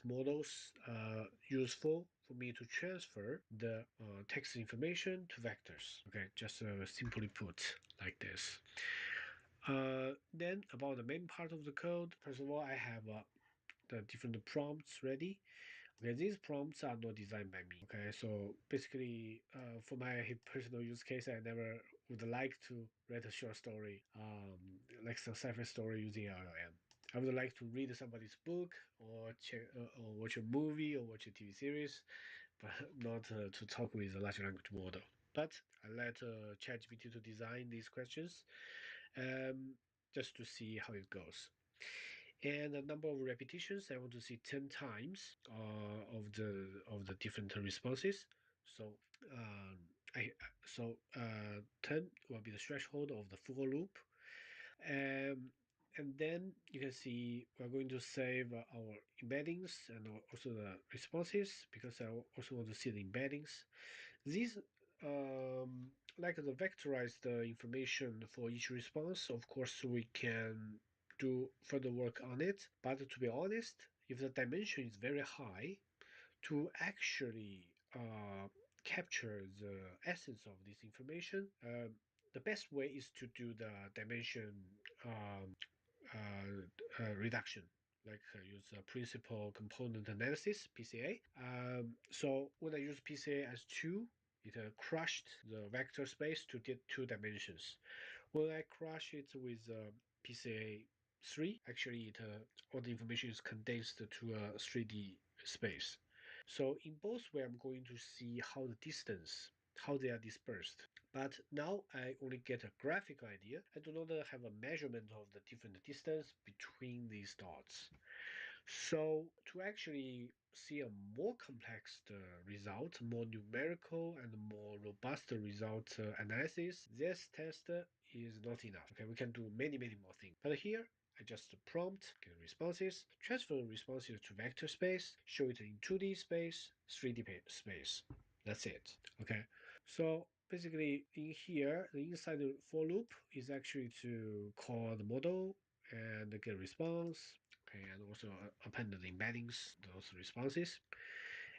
Speaker 3: models are useful for me to transfer the text information to vectors. Okay, just simply put like this. Then about the main part of the code, first of all, I have the different prompts ready. Okay, these prompts are not designed by me. Okay, so basically, for my personal use case, I never would like to write a short story, like some sci-fi story using LLM. I would like to read somebody's book or check, or watch a movie or watch a TV series, but not to talk with a large language model. But I let ChatGPT to design these questions, um, just to see how it goes. And the number of repetitions, I want to see 10 times of the different responses. So I so 10 will be the threshold of the for loop. Um, and then you can see we're going to save our embeddings and also the responses because I also want to see the embeddings. These like the vectorized information for each response, of course, we can do further work on it. But to be honest, if the dimension is very high, to actually capture the essence of this information, the best way is to do the dimension um, uh, reduction, like use principal component analysis (PCA). So when I use PCA as 2, it crushed the vector space to two dimensions. When I crush it with PCA 3, actually all the information is condensed to a 3D space. So in both way, I'm going to see how the distance, how they are dispersed. But now I only get a graphical idea. I do not have a measurement of the different distance between these dots. So to actually see a more complex result, more numerical and more robust result analysis, this test is not enough. Okay, we can do many more things. But here, I just prompt, get responses, transfer responses to vector space, show it in 2D space, 3D space. That's it. Okay, so basically in here, the inside for loop is actually to call the model and get response. Okay, and also append the embeddings, those responses.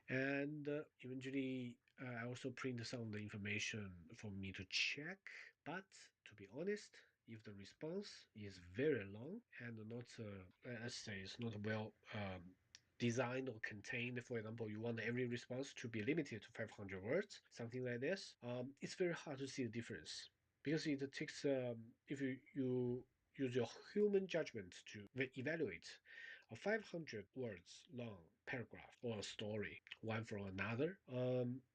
Speaker 3: And eventually, I also print some of the information for me to check. But to be honest, if the response is very long and not, let's say, it's not well designed or contained, for example, you want every response to be limited to 500 words, something like this, it's very hard to see the difference because it takes, if you use your human judgment to evaluate a 500 words long paragraph or a story, one from another,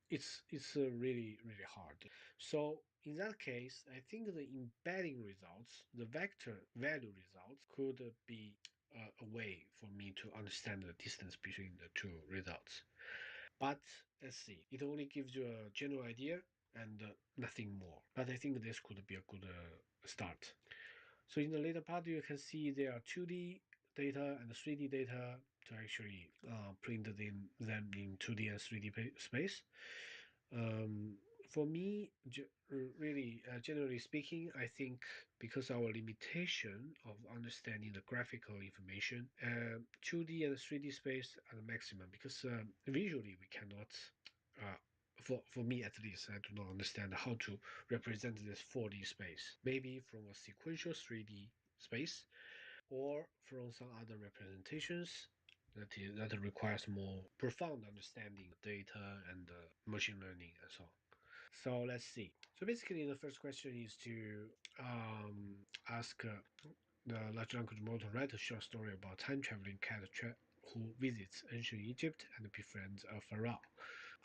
Speaker 3: it's really hard. So in that case, I think the embedding results, the vector value results, could be a way for me to understand the distance between the two results. But let's see, it only gives you a general idea and nothing more. But I think this could be a good start. So in the later part, you can see there are 2D data and 3D data to actually print them in 2D and 3D space. Um, for me, really, generally speaking, I think because our limitation of understanding the graphical information, 2D and 3D space are the maximum because visually we cannot. Uh, for me at least, I do not understand how to represent this 4D space. Maybe from a sequential 3D space or from some other representations that requires more profound understanding of data and machine learning and so on. So let's see. So basically, the first question is to ask the large language model write a short story about time traveling cat who visits ancient Egypt and befriends a pharaoh.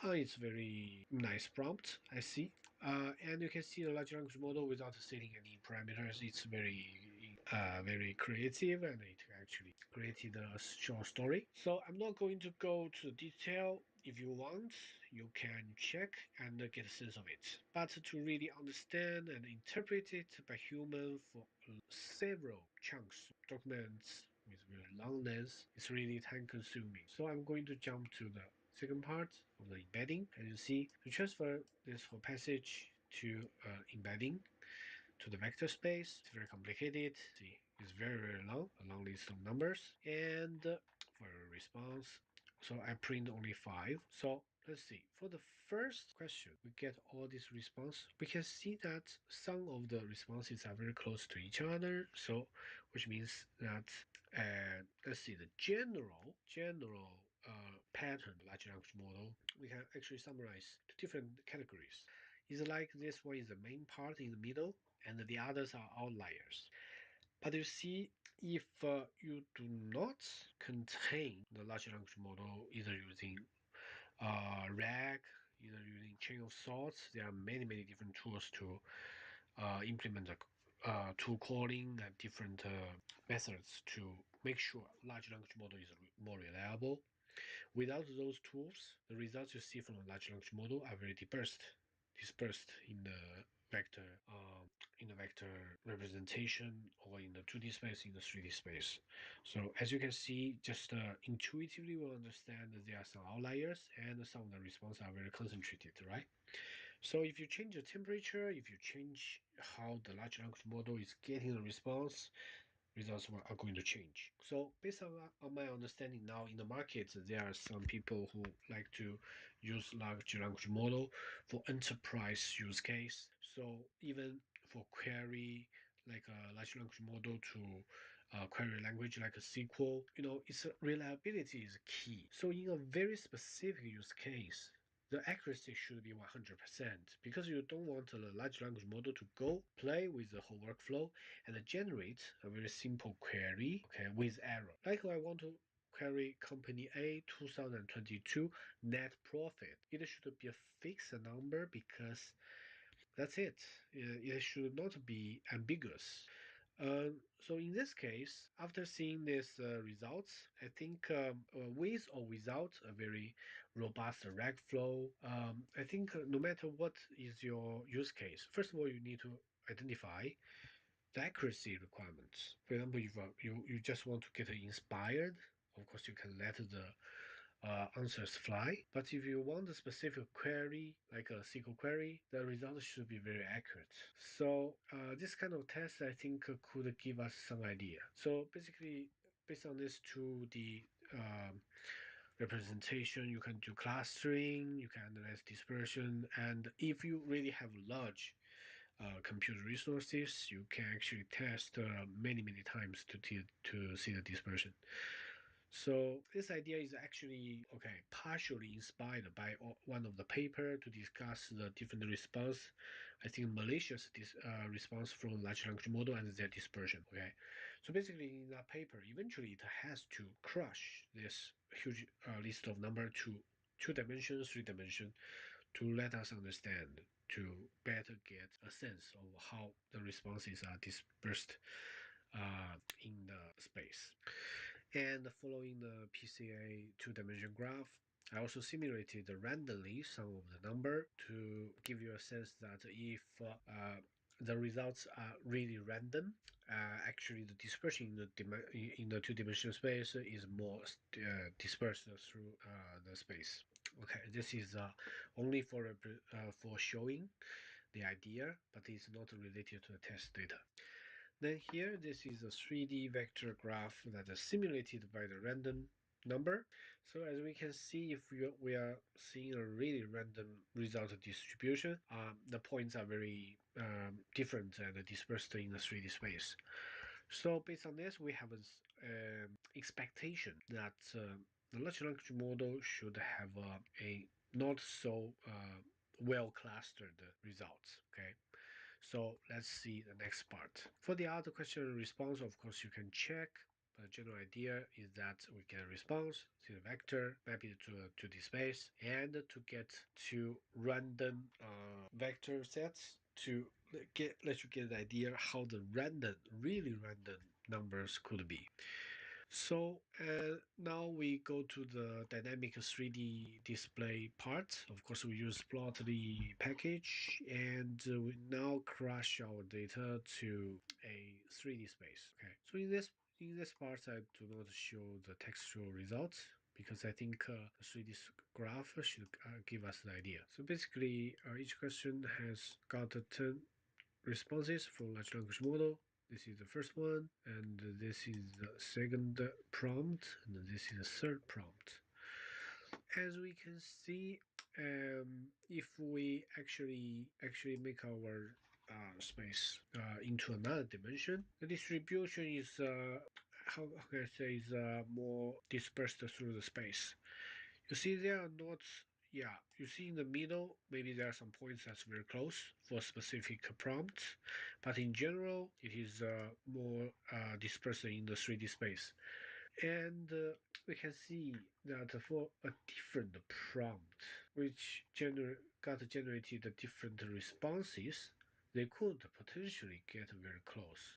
Speaker 3: It's very nice prompt, I see. And you can see the large language model without setting any parameters. It's very creative and it actually created a short story. So I'm not going to go to the detail. If you want, you can check and get a sense of it. But to really understand and interpret it by human for several chunks, documents with very long length, it's really time consuming. So I'm going to jump to the second part of the embedding. As you see, to transfer this whole passage to embedding to the vector space, it's very complicated. See, it's very long, a long list of numbers. And for a response, so I print only 5. So let's see. For the first question, we get all these response. We can see that some of the responses are very close to each other. So, which means that let's see the general pattern large language model. We can actually summarize to different categories. It's like this one is the main part in the middle, and the others are outliers. But you see, if you do not contain the large language model, either using RAG, either using chain of thoughts, there are many different tools to implement the tool calling and different methods to make sure large language model is more reliable. Without those tools, the results you see from a large language model are very dispersed vector in the vector representation or in the 2D space, in the 3D space. So as you can see, just intuitively we'll understand that there are some outliers and some of the responses are very concentrated, right? So if you change the temperature, if you change how the large language model is getting the response, results are going to change. So based on my understanding now in the market, there are some people who like to use large language model for enterprise use case. So even for query, like a large language model to query language like a SQL, its reliability is key. So in a very specific use case, the accuracy should be 100% because you don't want the large language model to go play with the whole workflow and generate a very simple query, okay, with error. Like I want to query company A 2022 net profit. It should be a fixed number because That's it. It should not be ambiguous. So in this case, after seeing these results, I think with or without a very robust rag flow, I think no matter what is your use case, first of all, you need to identify the accuracy requirements. For example, if you just want to get inspired, of course, you can let the answers fly. But if you want a specific query, like a SQL query, the results should be very accurate. So this kind of test, I think, could give us some idea. So basically, based on this 2D representation, you can do clustering, you can analyze dispersion, and if you really have large computer resources, you can actually test many times to see the dispersion. So this idea is actually partially inspired by one of the paper to discuss the different response. I think malicious response from large language model and their dispersion. So basically in that paper, eventually it has to crush this huge list of number to 2 dimensions, 3 dimension, to let us understand, to better get a sense of how the responses are dispersed in the space. And following the PCA 2 dimension graph, I also simulated randomly some of the number to give you a sense that if the results are really random, actually the dispersion in the 2 dimensional space is more dispersed through the space. Okay, this is only for showing the idea, but it's not related to the test data. Then here, this is a 3D vector graph that is simulated by the random number. So as we can see, if we are seeing a really random result distribution, the points are very different and dispersed in the 3D space. So based on this, we have an expectation that the large language model should have a not so well clustered results. Okay. So let's see the next part. For the other question and response, of course, you can check. But the general idea is that we get a response to the vector, map it to the space, and to get to random vector sets to let you get the idea how the really random numbers could be. So now we go to the dynamic 3D display part. Of course, we use Plotly package, and we now crush our data to a 3D space. Okay, so in this part, I do not show the textual results because I think the 3D graph should give us the idea. So basically, each question has got 10 responses from large language model. This is the first one, and this is the second prompt, and this is the third prompt. As we can see, if we actually make our space into another dimension, the distribution is how can I say is more dispersed through the space. You see, there are not. Yeah, you see in the middle, maybe there are some points that's very close for specific prompts, but in general, it is more dispersed in the 3D space. And we can see that for a different prompt, which got generated different responses, they could potentially get very close.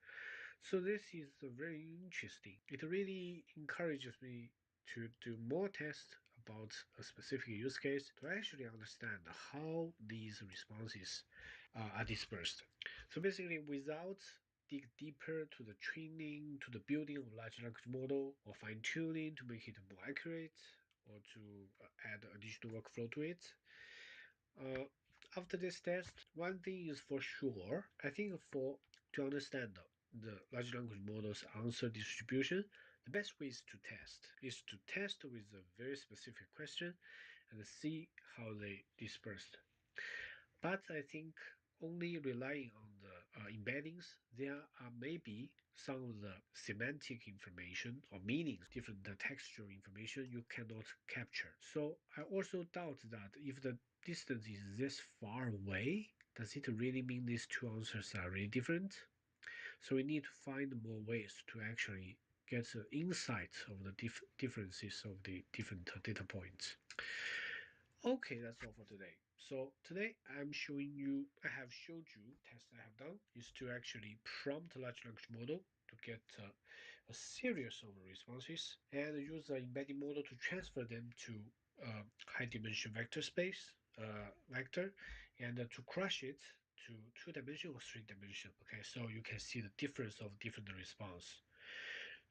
Speaker 3: So this is very interesting. It really encourages me to do more tests about a specific use case to actually understand how these responses are dispersed. So basically, without dig deeper to the training, to the building of large language model, or fine tuning to make it more accurate, or to add additional workflow to it, uh, after this test, one thing is for sure. I think to understand the large language model's answer distribution, the best way is to test with a very specific question and see how they dispersed. But I think only relying on the embeddings, there are maybe some of the semantic information or meanings, different textual information you cannot capture. So I also doubt that if the distance is this far away, does it really mean these two answers are really different? So we need to find more ways to actually get the insight of the differences of the different data points. Okay, that's all for today. So today I have showed you tests I have done is to actually prompt a large language model to get a series of responses and use the embedding model to transfer them to high dimension vector space vector and to crush it to 2 dimension or 3 dimension. Okay, so you can see the difference of different response.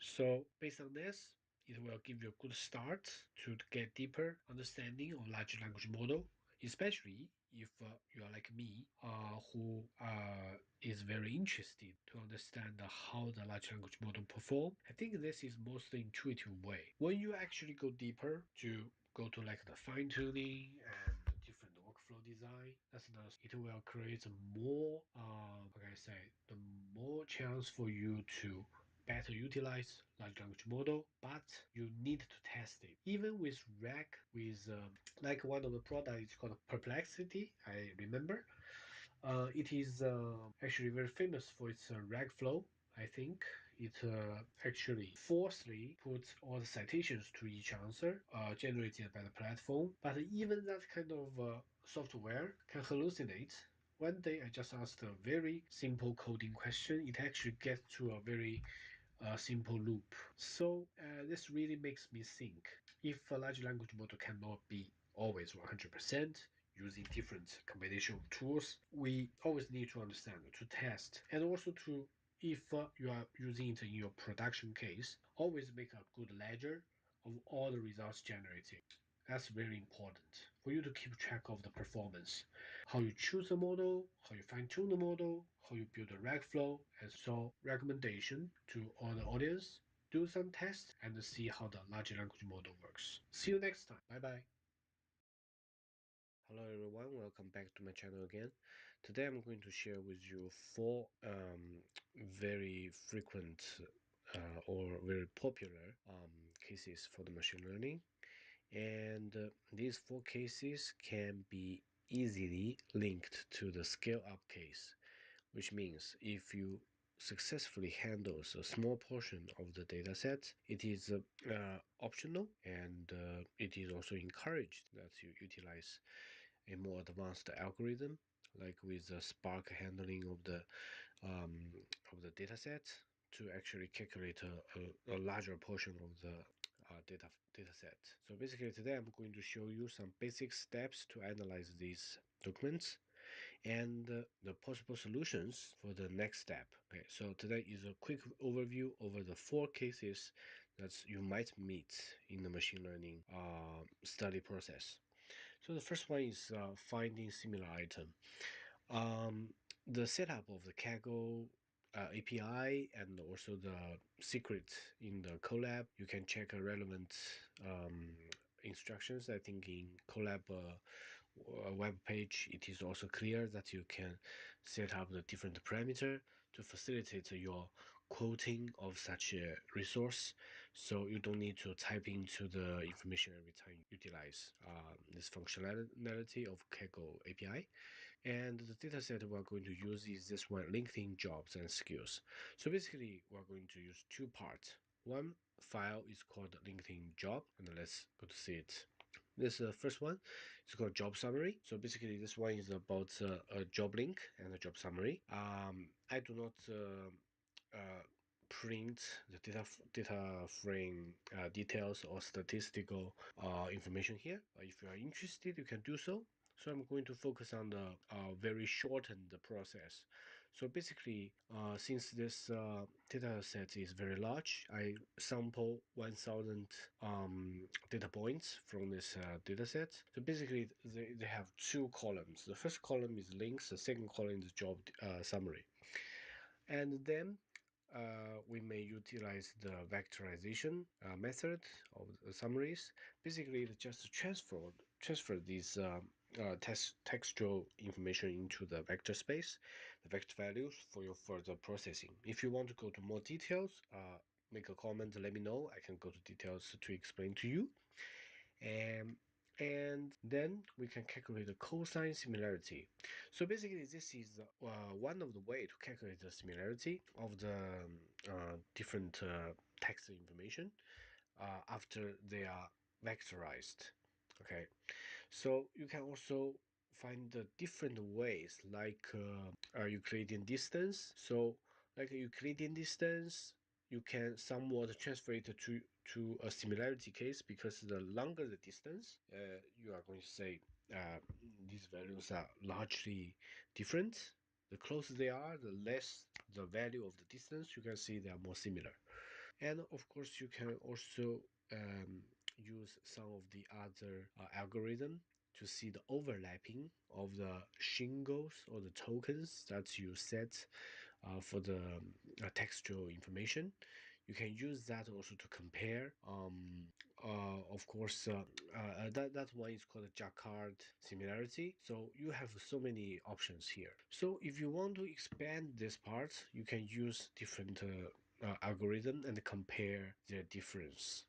Speaker 3: So based on this, it will give you a good start to get deeper understanding of large language model, especially if you are like me, who is very interested to understand how the large language model perform. I think this is most intuitive way. When you actually go deeper to go to like the fine tuning and different workflow design, that's another. It will create more, how can I say, the more chance for you to better utilize large language model, but you need to test it. Even with RAG, with like one of the products is called Perplexity, I remember. It is actually very famous for its RAG flow. I think it actually forcefully puts all the citations to each answer generated by the platform. But even that kind of software can hallucinate. One day I just asked a very simple coding question. It actually gets to a very simple loop. So this really makes me think if a large language model cannot be always 100% using different combination of tools, we always need to understand, to test, and also to, if you are using it in your production case, always make a good ledger of all the results generated. That's very important for you to keep track of the performance, how you choose the model, how you fine tune the model, how you build a rag flow. And so, recommendation to all the audience, do some tests and see how the large language model works. See you next time. Bye bye. Hello everyone, welcome back to my channel again. Today I'm going to share with you four very frequent or very popular cases for the machine learning, and these four cases can be easily linked to the scale up case, which means if you successfully handles a small portion of the dataset, it is optional, and it is also encouraged that you utilize a more advanced algorithm, like with the Spark handling of the dataset to actually calculate a larger portion of the data set. So basically today I'm going to show you some basic steps to analyze these documents and the possible solutions for the next step. Okay, so today is a quick overview over the four cases that you might meet in the machine learning study process. So the first one is finding similar item. Um, the setup of the Kaggle API and also the secret in the Colab, you can check a relevant instructions. I think in Colab web page, it is also clear that you can set up the different parameter to facilitate your quoting of such a resource, so you don't need to type into the information every time you utilize this functionality of Kaggle API. And the dataset we're going to use is this one, LinkedIn jobs and skills. So basically, we're going to use two parts. One file is called LinkedIn job, and let's go to see it. This first one is called job summary. So basically, this one is about a job link and a job summary. I do not print the data frame details or statistical information here. If you are interested, you can do so. So I'm going to focus on the very shortened process. So basically, since this data set is very large, I sample 1,000 data points from this data set. So basically, they have two columns. The first column is links, the second column is job summary. And then we may utilize the vectorization method of the summaries. Basically, it just transfer these textual information into the vector space, the vector values for your further processing. If you want to go to more details, make a comment, let me know. I can go to details to explain to you. And then we can calculate the cosine similarity. So basically, this is one of the way to calculate the similarity of the different text information after they are vectorized. Okay, so you can also find the different ways, like Euclidean distance. So, like Euclidean distance, you can somewhat transfer it to a similarity case, because the longer the distance, you are going to say these values are largely different. The closer they are, the less the value of the distance. You can see they are more similar. And of course, you can also use some of the other algorithm to see the overlapping of the shingles or the tokens that you set for the textual information. You can use that also to compare. Of course, that one is called Jacquard similarity. So you have so many options here. So if you want to expand this part, you can use different algorithm and compare their difference.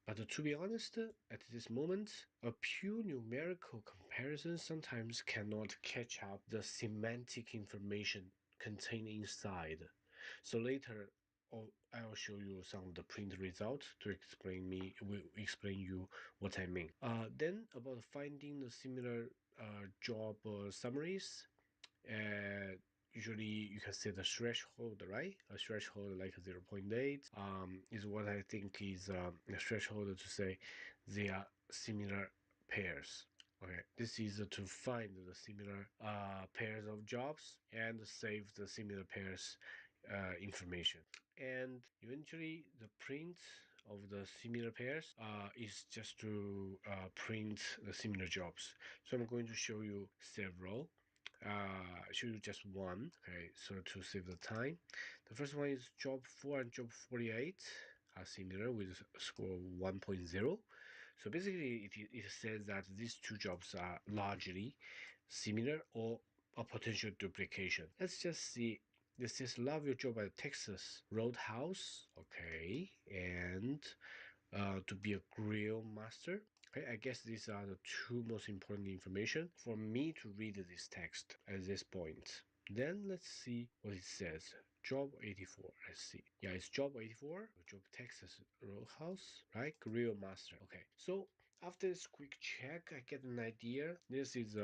Speaker 3: But to be honest, at this moment, a pure numerical comparison sometimes cannot catch up the semantic information contained inside. So later, I'll show you some of the print results to explain you what I mean. Then about finding the similar job summaries. Uh, Usually you can set a threshold, right? A threshold like 0.8 is what I think is a threshold to say they are similar pairs. Okay, this is to find the similar pairs of jobs and save the similar pairs information. And eventually, the print of the similar pairs is just to print the similar jobs. So I'm going to show you several. Show you just one. Okay, so to save the time, the first one is job 4 and job 48 are similar with score 1.0. So basically, it says that these two jobs are largely similar or a potential duplication. Let's just see. This says love your job at Texas Roadhouse. Okay, and to be a grill master. Okay, I guess these are the two most important information for me to read this text at this point. Then let's see what it says. Job 84. Let's see. Yeah, it's job 84. Job Texas Roadhouse, right? Grill master. Okay, so after this quick check, I get an idea. This is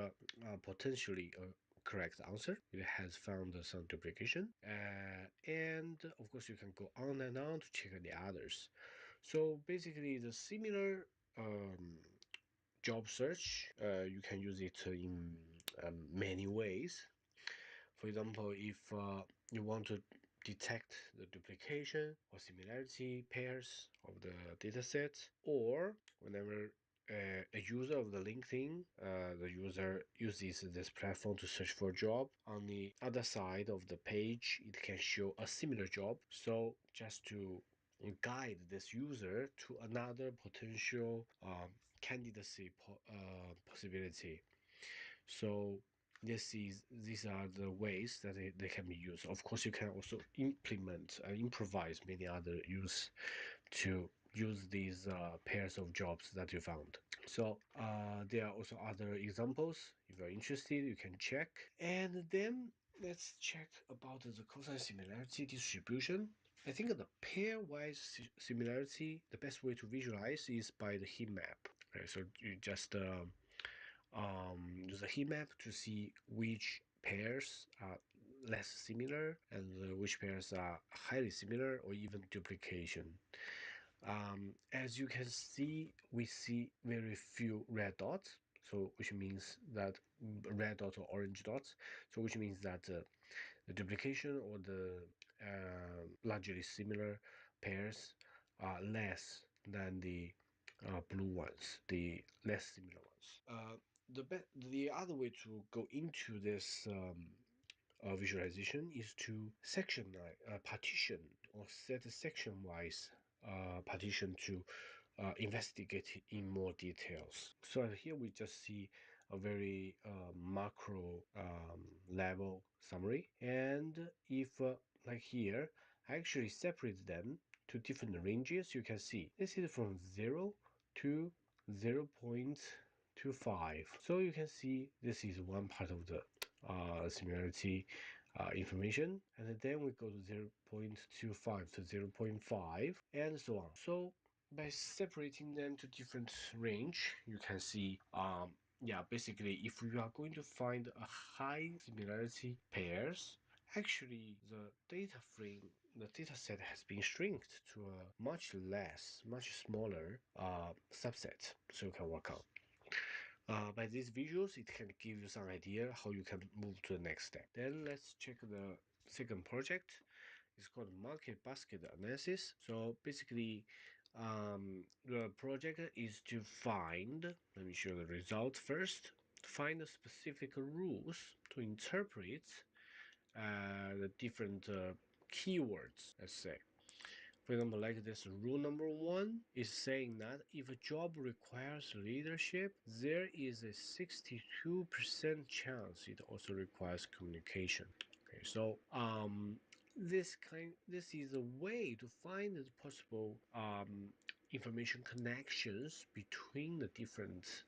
Speaker 3: potentially a correct answer. It has found some duplication. And of course, you can go on and on to check the others. So basically, the similar job search, you can use it in many ways. For example, if you want to detect the duplication or similarity pairs of the dataset, or whenever a user of the LinkedIn, the user uses this platform to search for a job. On the other side of the page, it can show a similar job. So just to guide this user to another potential candidacy possibility. So these are the ways that they can be used. Of course, you can also implement and improvise many other use to use these pairs of jobs that you found. So there are also other examples. If you're interested, you can check. And then let's check about the cosine similarity distribution. I think the pairwise similarity, the best way to visualize is by the heat map. Okay, so you just use a heat map to see which pairs are less similar and which pairs are highly similar or even duplication. As you can see, we see very few red dots, so which means that red dot or orange dots, so which means that the duplication or the largely similar pairs are less than the blue ones, the less similar ones. The other way to go into this visualization is to partition or set a section-wise partition to investigate in more details. So here we just see a very macro level summary, and if like here, I actually separate them to different ranges. You can see this is from 0 to 0.25. So you can see this is one part of the similarity information, and then we go to 0.25 to 0.5 and so on. So by separating them to different range, you can see yeah, basically, if you are going to find a high similarity pairs, actually the data set has been shrinked to a much smaller subset, so you can work on. By these visuals, it can give you some idea how you can move to the next step. Then let's check the second project. It's called market basket analysis. So basically, the project is to find, let me show the result first, find the specific rules to interpret the different keywords, let's say. For example, like this rule number one is saying that if a job requires leadership, there is a 62% chance it also requires communication. Okay, so this is a way to find the possible information connections between the different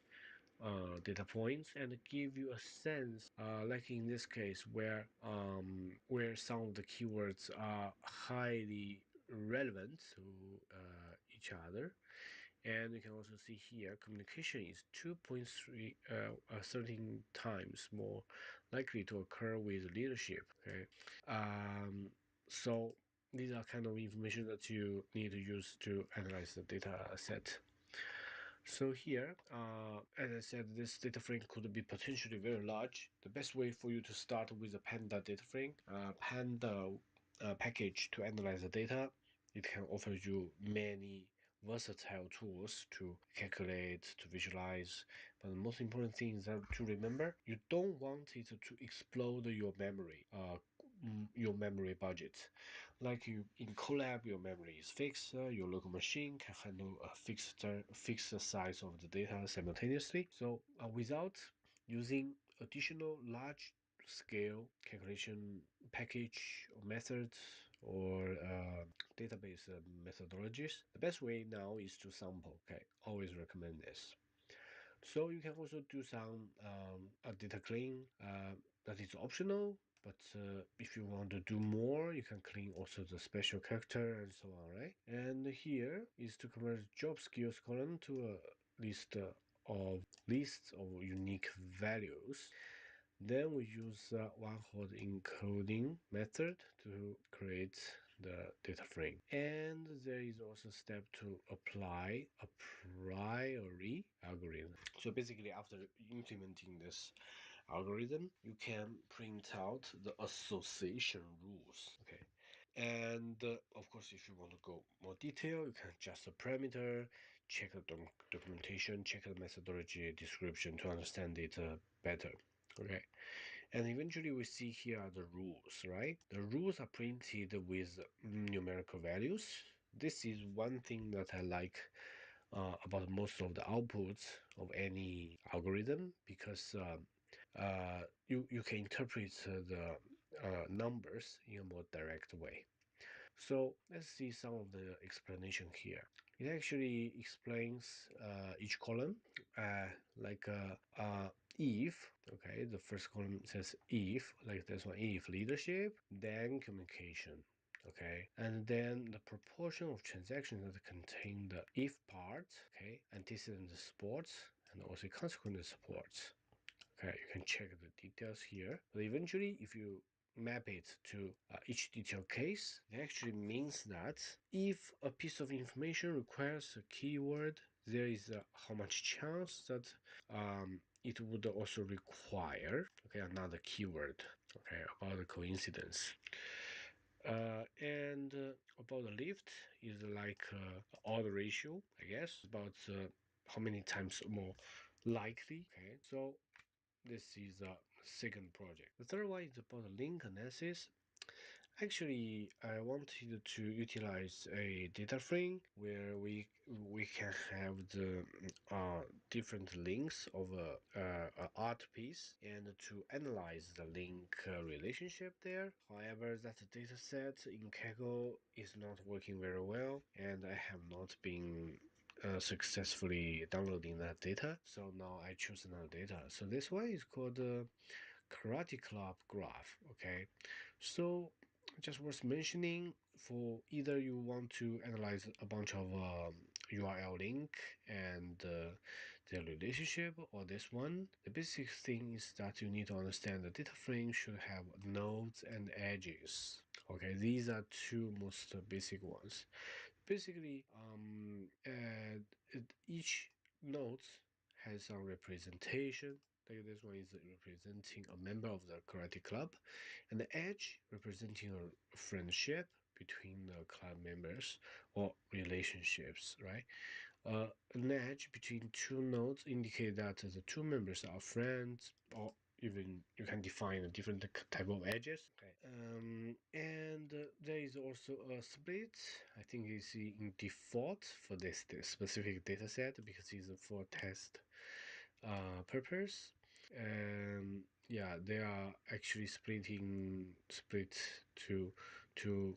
Speaker 3: data points and give you a sense, like in this case, where some of the keywords are highly relevant to each other. And you can also see here communication is 2.3 13 times more likely to occur with leadership. Okay, um, so these are kind of information that you need to use to analyze the data set. So here, as I said, this data frame could be potentially very large. The best way for you to start with a Panda data frame, Panda package to analyze the data. It can offer you many versatile tools to calculate, to visualize. But the most important thing is that to remember, you don't want it to explode your memory budget. Like you in Colab, your memory is fixed. Your local machine can handle a fixed size of the data simultaneously. So without using additional large scale calculation package or methods or database methodologies, the best way now is to sample. Okay, always recommend this. So you can also do some data clean that is optional, but if you want to do more, you can clean also the special character and so on, right? And here is to convert job skills column to a list of unique values. Then we use one-hot encoding method to create the data frame. And there is also a step to apply a priori algorithm. So basically, after implementing this algorithm, you can print out the association rules. Okay. And of course, if you want to go more detail, you can adjust the parameter, check the documentation, check the methodology description to understand it better. Okay. And eventually we see here are the rules, right? The rules are printed with numerical values. This is one thing that I like about most of the outputs of any algorithm because you can interpret the numbers in a more direct way. So let's see some of the explanation here. It actually explains each column, like if, okay, the first column says if, like this one, if leadership, then communication, okay, and then the proportion of transactions that contain the if part, okay, antecedent supports and also consequent supports. Okay, you can check the details here. But eventually, if you map it to each detail case, it actually means that if a piece of information requires a keyword, there is how much chance that it would also require, okay, another keyword, okay, about the coincidence. And about the lift is like odd ratio, I guess, about how many times more likely. Okay, so this is a second project. The third one is about the link analysis. Actually, I wanted to utilize a data frame where we can have the different links of a art piece and to analyze the link relationship there. However, that data set in Kaggle is not working very well, and I have not been successfully downloading that data. So now I choose another data. So this one is called Karate Club graph. Okay, so just worth mentioning, for either you want to analyze a bunch of URL link and the relationship or this one. The basic thing is that you need to understand the data frame should have nodes and edges. Okay, these are two most basic ones. Basically, each node has some representation. Like this one is representing a member of the karate club, and the edge representing a friendship between the club members or relationships, right? An edge between two nodes indicate that the two members are friends, or even you can define a different type of edges. Okay. And there is also a split. I think it's in default for this specific data set because it's for test purpose. Yeah, they are actually split to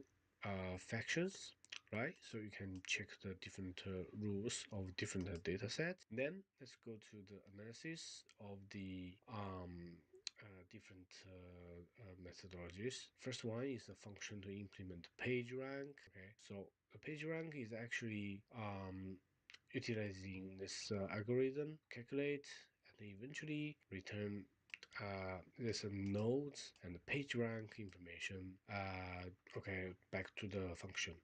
Speaker 3: factions, right? So you can check the different rules of different data sets. Then let's go to the analysis of the different methodologies. First one is a function to implement page rank. Okay, so the page rank is actually utilizing this algorithm, calculate, and eventually return there's a nodes and page rank information okay, back to the function.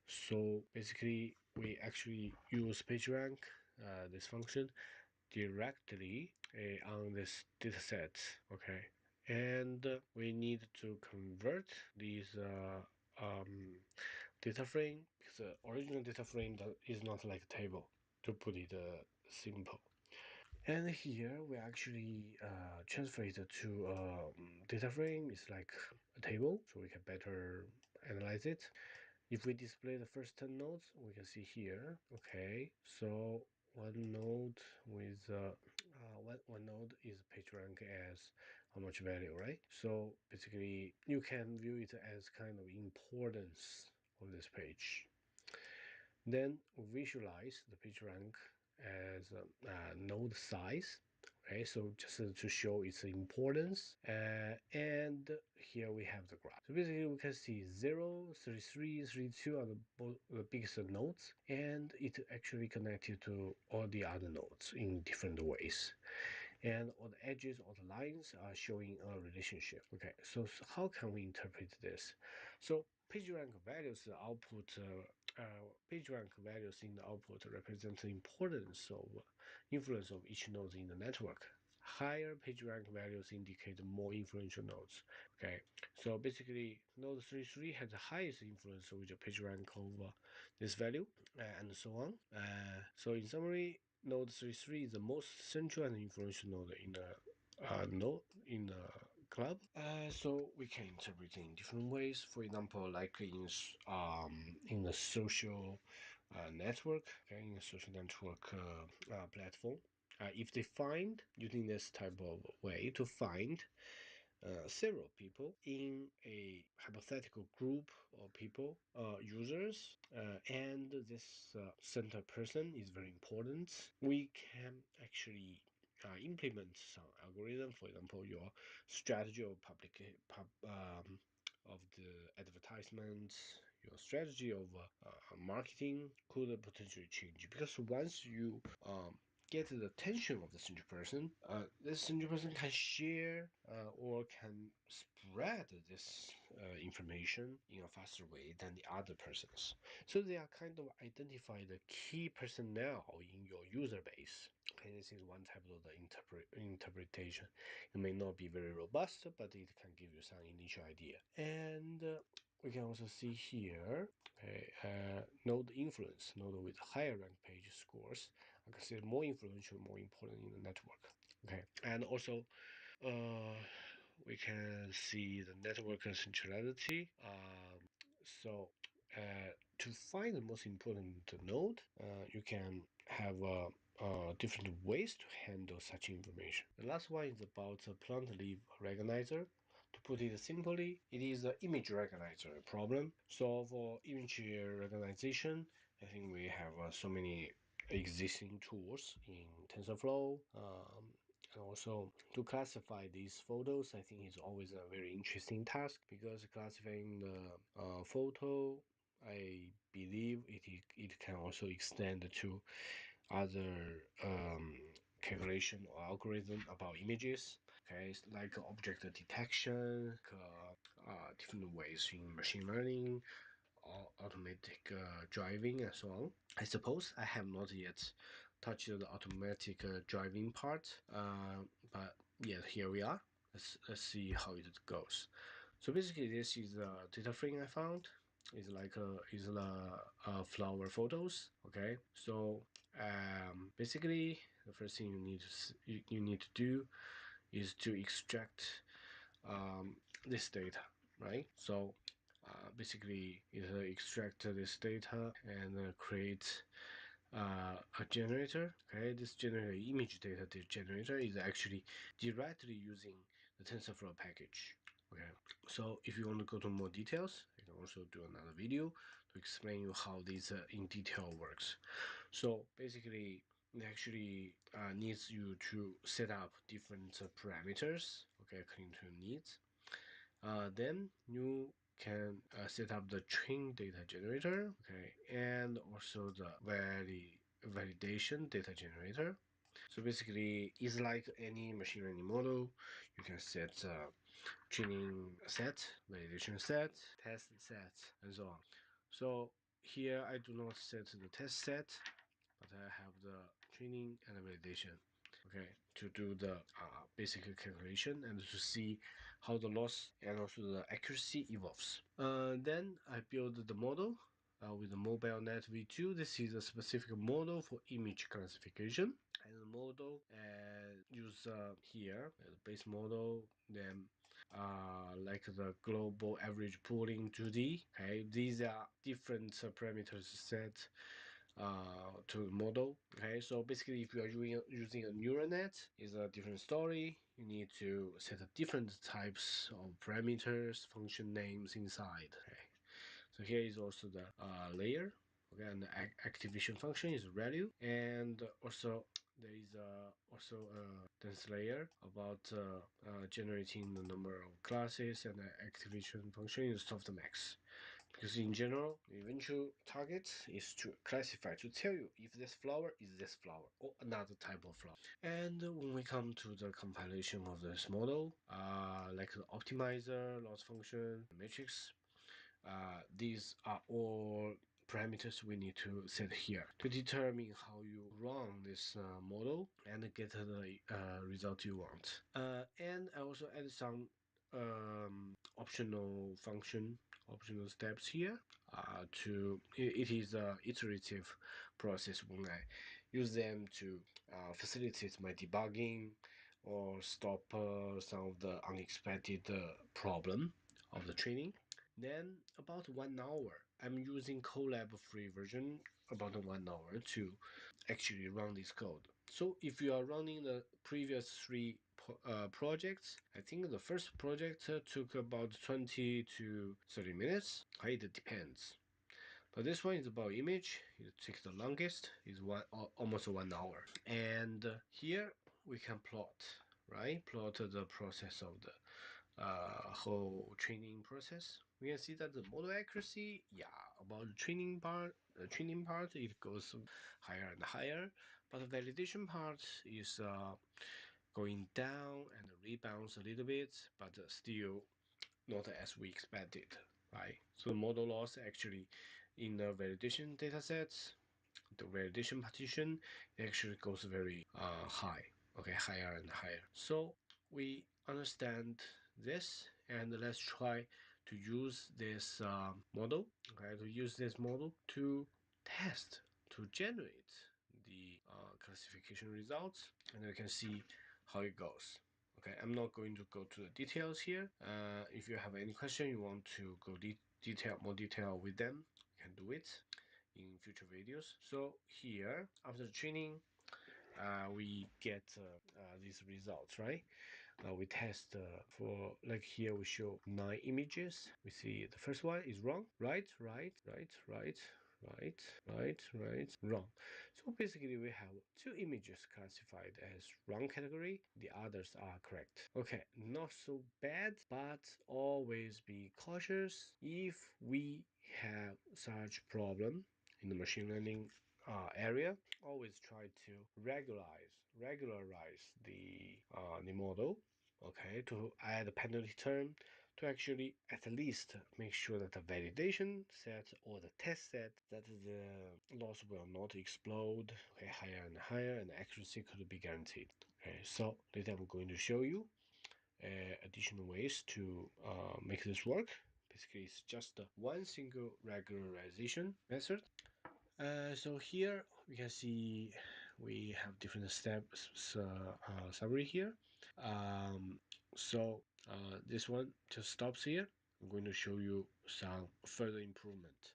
Speaker 3: So basically we actually use PageRank, this function, directly on this dataset. Okay, and we need to convert these data frame, because the original data frame that is not like a table, to put it simple. And here we actually transfer it to data frame. It's like a table, so we can better analyze it. If we display the first 10 nodes, we can see here. Okay, so one node with one node is page rank as how much value, right? So basically, you can view it as kind of importance of this page. Then visualize the page rank as node size. Okay, so just to show its importance. And here we have the graph. So basically we can see 0, 33, 32 are the biggest nodes, and it actually connected to all the other nodes in different ways. And all the edges or the lines are showing a relationship. Okay, so how can we interpret this? So PageRank values output PageRank values in the output represent the importance of influence of each node in the network. Higher PageRank values indicate more influential nodes. Okay, so basically node 33 has the highest influence with the PageRank over this value, and so on. So in summary, node 33 is the most central and influential node in the node in the club. So we can interpret it in different ways. For example, like in the social network, okay, in a social network platform. If they find using this type of way to find several people in a hypothetical group of people, users, and this center person is very important. We can actually implement some algorithm. For example, your strategy of of the advertisements, your strategy of marketing could potentially change, because once you get the attention of the central person, this central person can share or can spread this information in a faster way than the other persons. So they are kind of identify the key personnel in your user base. Okay, this is one type of the interpretation. It may not be very robust, but it can give you some initial idea. And we can also see here, okay, node influence, node with higher rank page scores are considered more influential, more important in the network. Okay, and also we can see the network centrality. So to find the most important node, you can have different ways to handle such information. The last one is about a plant leaf recognizer. To put it simply, it is an image recognizer problem. So for image recognition, I think we have so many existing tools in TensorFlow. And also to classify these photos, I think is always a very interesting task, because classifying the photo, I believe it can also extend to other calculation or algorithm about images. Okay, it's like object detection, different ways in machine learning, automatic driving, and so on. I suppose I have not yet touched the automatic driving part, but yeah, here we are. Let's see how it goes. So basically, this is a data frame I found. It's like flower photos. Okay, so basically, the first thing you need to do is to extract this data, right? So basically, it extract this data and create a generator. Okay, this generator image data generator is actually directly using the TensorFlow package. Okay, so if you want to go to more details, I can also do another video to explain you how this in detail works. So basically, it actually needs you to set up different parameters, okay, according to your needs. Then you can set up the train data generator, okay, and also the validation data generator. So basically, it's like any machine learning model. You can set training set, validation set, test set, and so on. So here I do not set the test set, but I have the training and the validation, okay, to do the basic calculation and to see how the loss and also the accuracy evolves. Then I build the model with the mobile net v2. This is a specific model for image classification. And the model use here the base model, then like the global average pooling 2D. Okay, these are different parameters set to the model. Okay, so basically, if you are using a neural net, is a different story. You need to set up different types of parameters, function names inside. Okay, so here is also the layer. Okay, and the activation function is value, and also there is also a dense layer about generating the number of classes, and the activation function is softmax. Because in general, the eventual target is to classify, to tell you if this flower is this flower or another type of flower. And when we come to the compilation of this model, like the optimizer, loss function, matrix, these are all parameters we need to set here to determine how you run this model and get the result you want. And I also add some optional steps here it is a iterative process when I use them to facilitate my debugging or stop some of the unexpected problem of the training. Then about 1 hour, I'm using Colab free version about 1 hour to actually run this code. So if you are running the previous three projects, I think the first project took about 20 to 30 minutes. It depends. But this one is about image. It takes the longest. It's almost 1 hour. And here we can plot, right? Plot the process of the whole training process. We can see that the model accuracy, yeah, about the training part, it goes higher and higher. But the validation part is going down and rebounds a little bit, but still not as we expected, right? So the model loss actually in the validation datasets, the validation partition actually goes very high, okay, higher and higher. So we understand this, and let's try to use this model, okay, to use this model to test, to generate the classification results, and we can see how it goes. Okay, I'm not going to go to the details here. If you have any question, you want to go more detail with them, you can do it in future videos. So here, after the training, we get these results, right? We test for, like here we show 9 images. We see the first one is wrong, right, wrong. So basically we have 2 images classified as wrong category, the others are correct. Okay, not so bad, but always be cautious. If we have such problem in the machine learning area, always try to regularize the model, okay, to add a penalty term to actually at least make sure that the validation set or the test set that the loss will not explode, okay, higher and higher, and accuracy could be guaranteed. Okay, so later I'm going to show you additional ways to make this work. Basically, it's just one single regularization method. So here we can see we have different steps summary here. Um, this one just stops here. I'm going to show you some further improvement.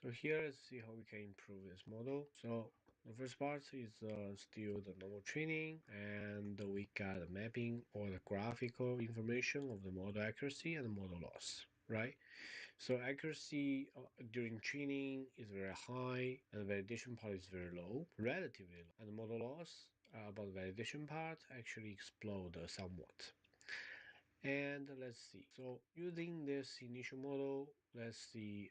Speaker 3: So here, let's see how we can improve this model. So the first part is still the normal training, and we got the mapping or the graphical information of the model accuracy and the model loss, right? So accuracy during training is very high, and the validation part is very low, relatively low. And the model loss about the validation part actually explode somewhat. And let's see. So using this initial model, let's see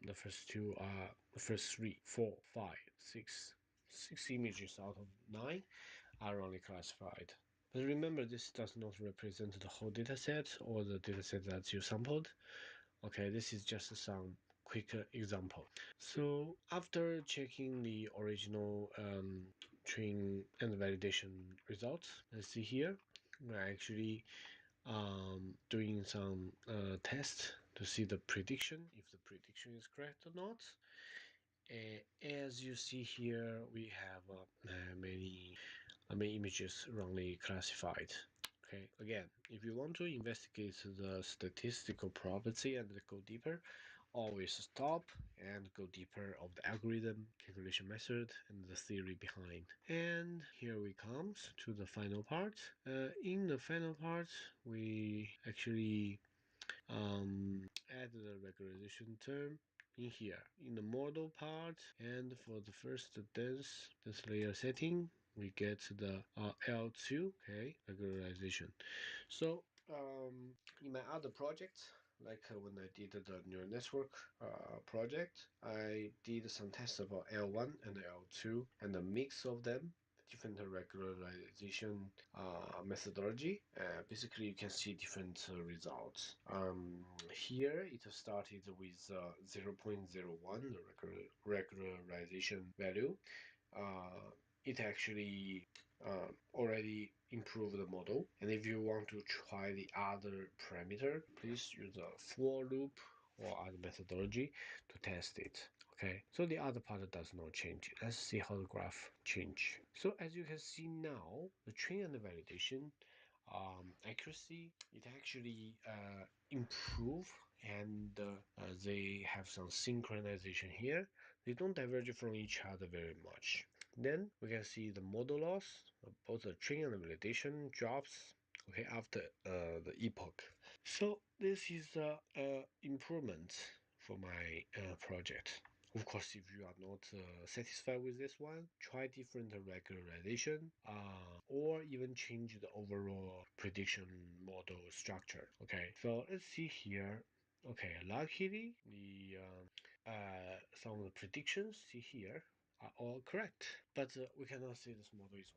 Speaker 3: the first two are the first three, four, five, six images out of 9 are only classified. But remember, this does not represent the whole dataset or the dataset that you sampled. Okay, this is just some quick example. So after checking the original train and validation results, let's see here, we're actually doing some tests to see the prediction, if the prediction is correct or not. As you see here, we have many images wrongly classified. Okay, again, if you want to investigate the statistical probability and go deeper, always stop and go deeper of the algorithm, calculation method, and the theory behind. And here we come to the final part. In the final part, we actually add the regularization term in here in the model part, and for the first dense layer setting we get the L2, okay, regularization. So in my other projects, like when I did the neural network project, I did some tests about L1 and L2 and the mix of them, different regularization methodology. Basically, you can see different results. Here, it started with 0.01, the regularization value. It actually already improved the model. And if you want to try the other parameter, please use a for loop or other methodology to test it. Okay, so the other part does not change. Let's see how the graph change. So as you can see now, the train and the validation accuracy, it actually improve, and they have some synchronization here. They don't diverge from each other very much. Then we can see the model loss, both the training and the validation drops, okay, after the epoch. So this is a improvement for my project. Of course, if you are not satisfied with this one, try different regularization or even change the overall prediction model structure. Okay, so let's see here. Okay, luckily the some of the predictions see here are all correct. But we cannot say this model is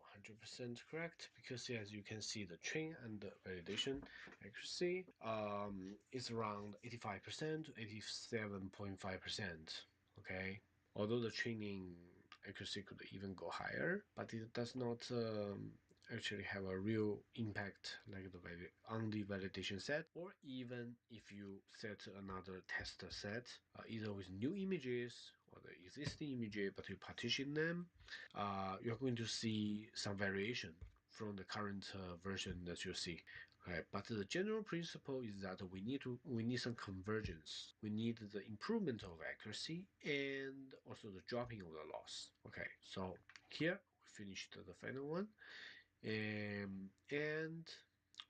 Speaker 3: 100% correct because as you can see, the train and the validation accuracy is around 85% to 87.5%. Okay, although the training accuracy could even go higher, but it does not actually have a real impact like on the validation set, or even if you set another test set either with new images or the existing image, but you partition them, you're going to see some variation from the current version that you see. Okay, but the general principle is that we need some convergence. We need the improvement of accuracy and also the dropping of the loss. Okay, so here we finished the final one. And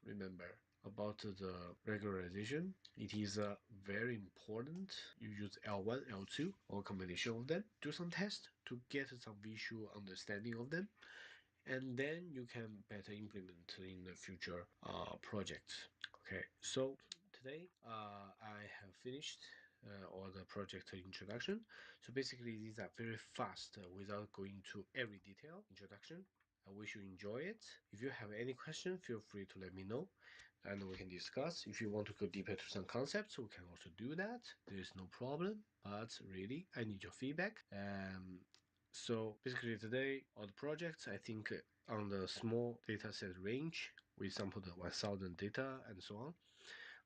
Speaker 3: remember about the regularization, it is very important. You use L1, L2, or combination of them. Do some tests to get some visual understanding of them, and then you can better implement in the future projects. Okay, so today I have finished or the project introduction. So basically, these are very fast without going to every detail introduction. I wish you enjoy it. If you have any question, feel free to let me know and we can discuss. If you want to go deeper to some concepts, we can also do that. There is no problem, but really, I need your feedback. So basically today on the project, I think on the small data set range, we sampled 1,000 data and so on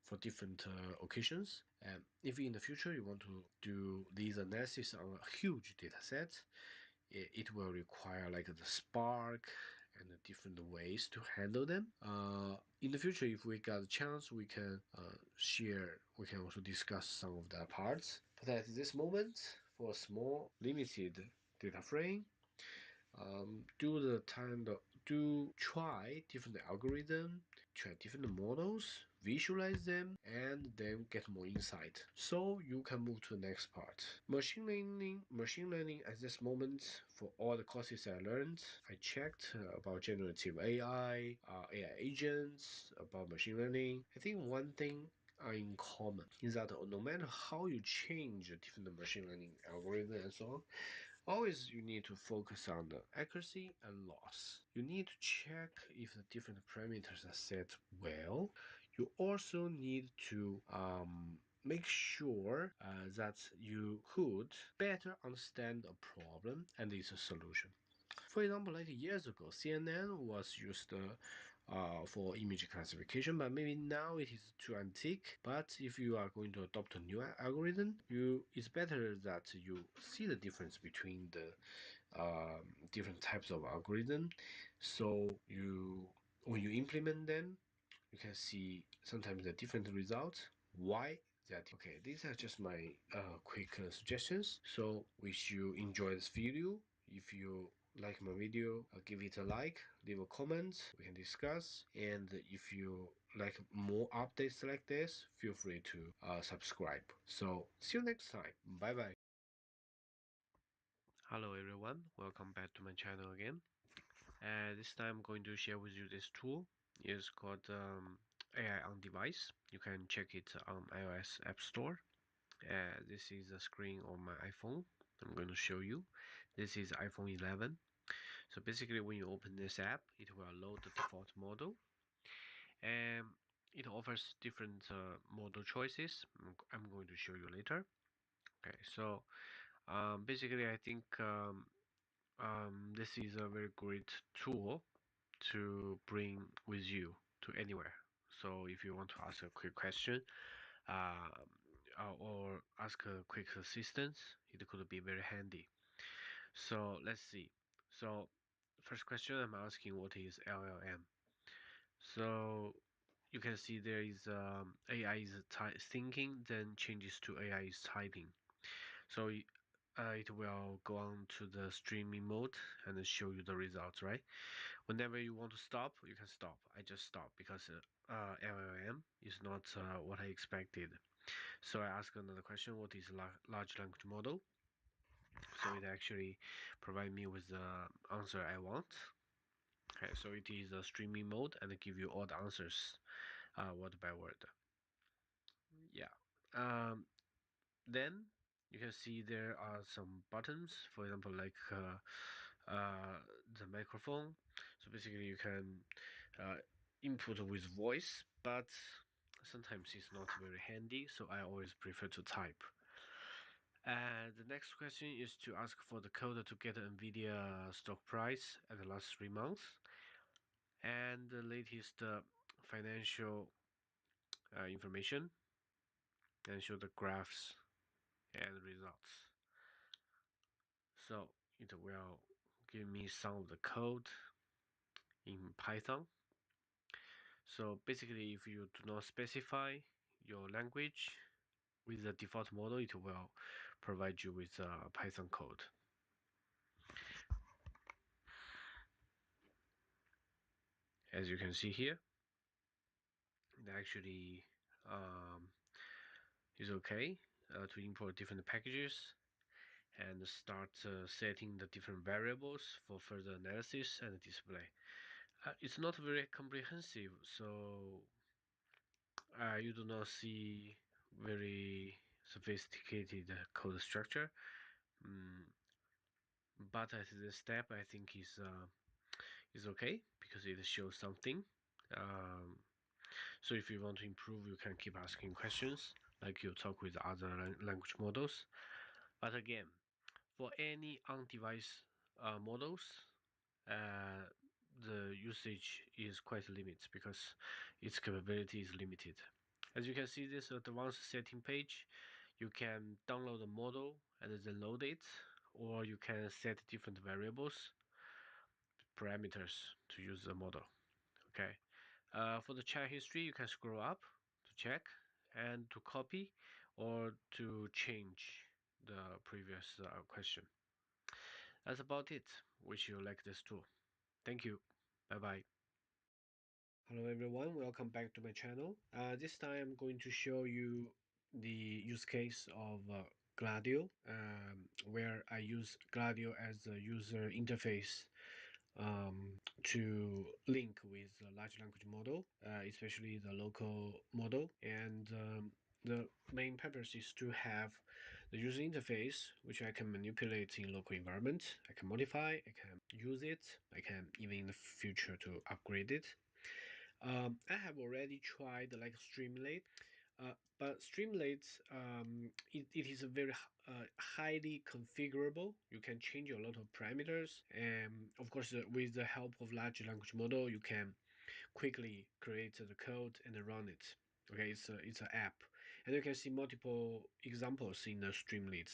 Speaker 3: for different occasions. If in the future you want to do these analysis on a huge data set, it will require like the Spark and the different ways to handle them. In the future, if we got a chance, we can share. We can also discuss some of the parts. But at this moment, for a small limited data frame, do try different algorithm, try different models, visualize them, and then get more insight. So you can move to the next part. Machine learning at this moment, for all the courses I learned, I checked about generative AI, AI agents, about machine learning. I think one thing are in common is that no matter how you change different machine learning algorithm and so on, always you need to focus on the accuracy and loss. You need to check if the different parameters are set well. You also need to make sure that you could better understand a problem and its solution. For example, like years ago, CNN was used for image classification, but maybe now it is too antique. But if you are going to adopt a new algorithm, it's better that you see the difference between the different types of algorithm. So when you implement them, you can see sometimes the different results. Why that? Okay, these are just my quick suggestions. So wish you enjoy this video. If you like my video, give it a like, leave a comment, we can discuss. And if you like more updates like this, feel free to subscribe. So see you next time. Bye bye. Hello everyone, welcome back to my channel again. This time I'm going to share with you this tool. It's called AI on device. You can check it on iOS App Store. This is the screen on my iPhone. I'm going to show you. This is iPhone 11. So basically when you open this app, it will load the default model. And it offers different model choices. I'm going to show you later. Okay, so basically I think this is a very great tool to bring with you to anywhere. So if you want to ask a quick question or ask a quick assistance, it could be very handy. So let's see. So first question I'm asking, what is LLM? So you can see there is AI is thinking, then changes to AI is typing. So it will go on to the streaming mode and then show you the results, right? Whenever you want to stop, you can stop. I just stop because LLM is not what I expected. So I ask another question, what is large language model? So it actually provide me with the answer I want. Okay, so it is a streaming mode and give you all the answers word by word. Yeah. Then you can see there are some buttons, for example, like the microphone. So basically you can uh, input with voice, but sometimes it's not very handy, so I always prefer to type. And the next question is to ask for the code to get NVIDIA stock price at the last 3 months and the latest financial information, and show the graphs and results. So it will give me some of the code in Python. So basically, if you do not specify your language with the default model, it will provide you with Python code. As you can see here, it actually is okay to import different packages and start setting the different variables for further analysis and display. It's not very comprehensive, so you do not see very sophisticated code structure. Mm, but at this step, I think is okay because it shows something. Um, so if you want to improve, you can keep asking questions, like you talk with other language models. But again, for any on-device models, uh, the usage is quite limited because its capability is limited. As you can see, this advanced setting page, you can download the model and then load it, or you can set different variables, parameters to use the model. Okay. For the chat history, you can scroll up to check and to copy or to change the previous question. That's about it. Wish you like this tool. Thank you. Bye bye. Hello everyone, welcome back to my channel. This time I'm going to show you the use case of Gladio, where I use Gladio as a user interface to link with the large language model, especially the local model. And the main purpose is to have the user interface, which I can manipulate in local environment. I can modify, I can use it, I can even in the future to upgrade it. I have already tried like Streamlit, but Streamlit it is a very highly configurable. You can change a lot of parameters, and of course, with the help of large language model, you can quickly create the code and run it. Okay, it's an app, and you can see multiple examples in the Streamlit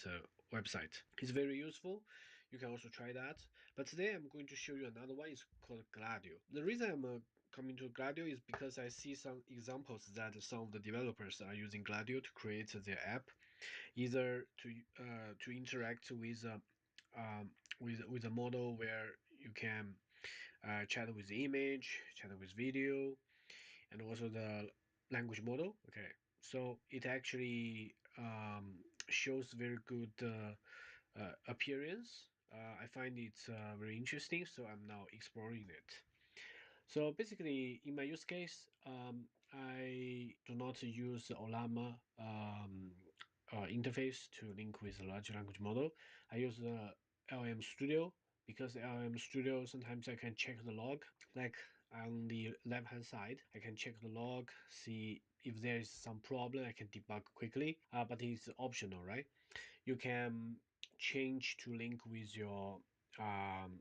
Speaker 3: website. It's very useful. You can also try that. But today I'm going to show you another one. It's called Gladio. The reason I'm coming to Gladio is because I see some examples that some of the developers are using Gladio to create their app, either to interact with a model where you can chat with the image, chat with video, and also the language model. Okay, so it actually shows very good appearance. I find it very interesting, so I'm now exploring it. So basically, in my use case, I do not use the Llama interface to link with a large language model. I use the LLM Studio because LLM Studio sometimes I can check the log. Like on the left-hand side, I can check the log, see if there is some problem, I can debug quickly. But it's optional, right? You can change to link with your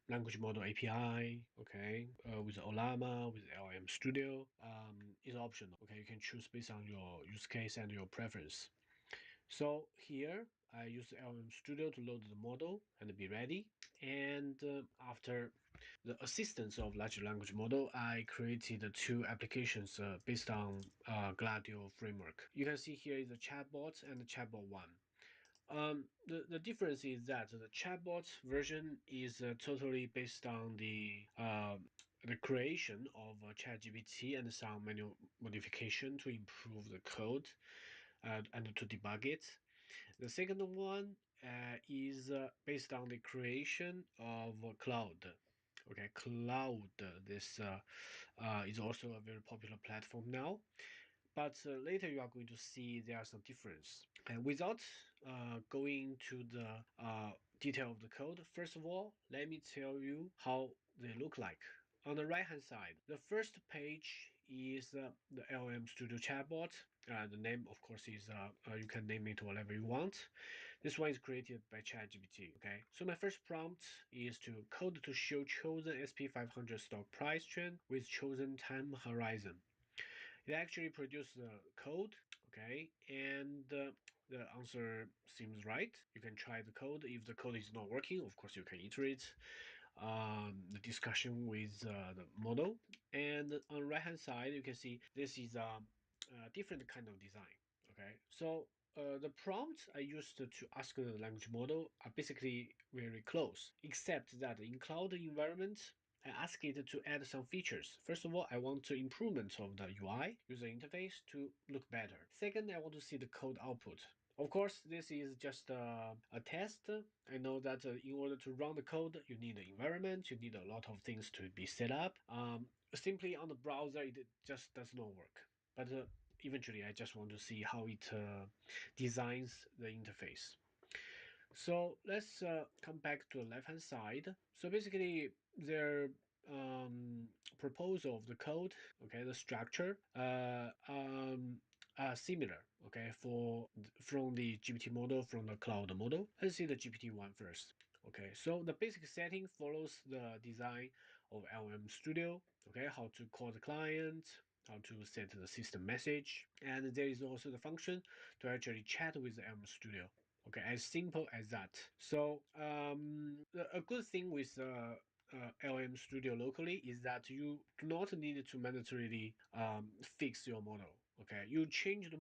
Speaker 3: language model API, okay, with Llama, with LM Studio, is optional. Okay, you can choose based on your use case and your preference. So here I use LM Studio to load the model and be ready. And after the assistance of large language model, I created two applications based on Gladio framework. You can see here is the chatbot and the chatbot one. The difference is that the chatbot version is totally based on the creation of ChatGPT and some manual modification to improve the code and to debug it. The second one is based on the creation of Claude. Okay, Claude. This is also a very popular platform now. But later you are going to see there are some difference. And without going to the detail of the code, first of all, let me tell you how they look like. On the right hand side, the first page is the LM Studio chatbot. The name, of course, is you can name it whatever you want. This one is created by ChatGPT. Okay, so my first prompt is to code to show chosen SP500 stock price trend with chosen time horizon. It actually produced the code, okay, and the answer seems right. You can try the code. If the code is not working, of course, you can iterate the discussion with the model. And on the right hand side, you can see this is a different kind of design. Okay, so the prompts I used to ask the language model are basically very close, except that in cloud environment, I ask it to add some features. First of all, I want to improvement of the UI, user interface, to look better. Second, I want to see the code output. Of course, this is just a test. I know that in order to run the code, you need an environment, you need a lot of things to be set up. Simply on the browser, it just does not work. But eventually I just want to see how it designs the interface. So let's come back to the left-hand side. So basically, their proposal of the code, okay, the structure, are similar, okay, from the GPT model, from the Claude model. Let's see the GPT-1 first. Okay, so the basic setting follows the design of LLM Studio. Okay, how to call the client, how to set the system message, and there is also the function to actually chat with the LLM Studio. Okay, as simple as that. So a good thing with LM Studio locally is that you do not need to mandatorily fix your model. Okay, you change the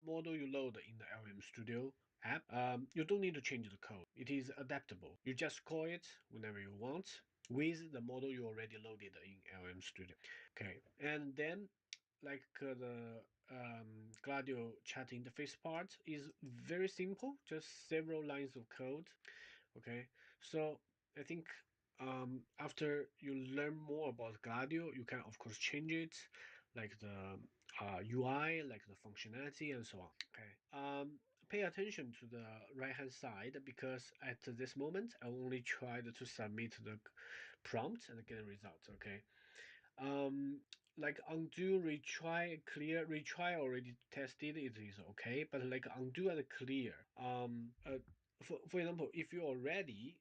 Speaker 3: model you load in the LM Studio app. You don't need to change the code. It is adaptable. You just call it whenever you want with the model you already loaded in LM Studio. Okay, and then like the Gladio chat interface part is very simple, just several lines of code. Okay, so I think after you learn more about Gladio, you can of course change it, like the UI, like the functionality, and so on. Okay, pay attention to the right hand side because at this moment I only tried to submit the prompt and get a result. Okay, um, like undo, retry, clear, retry already tested, it is okay, but like undo and clear, for example, if you already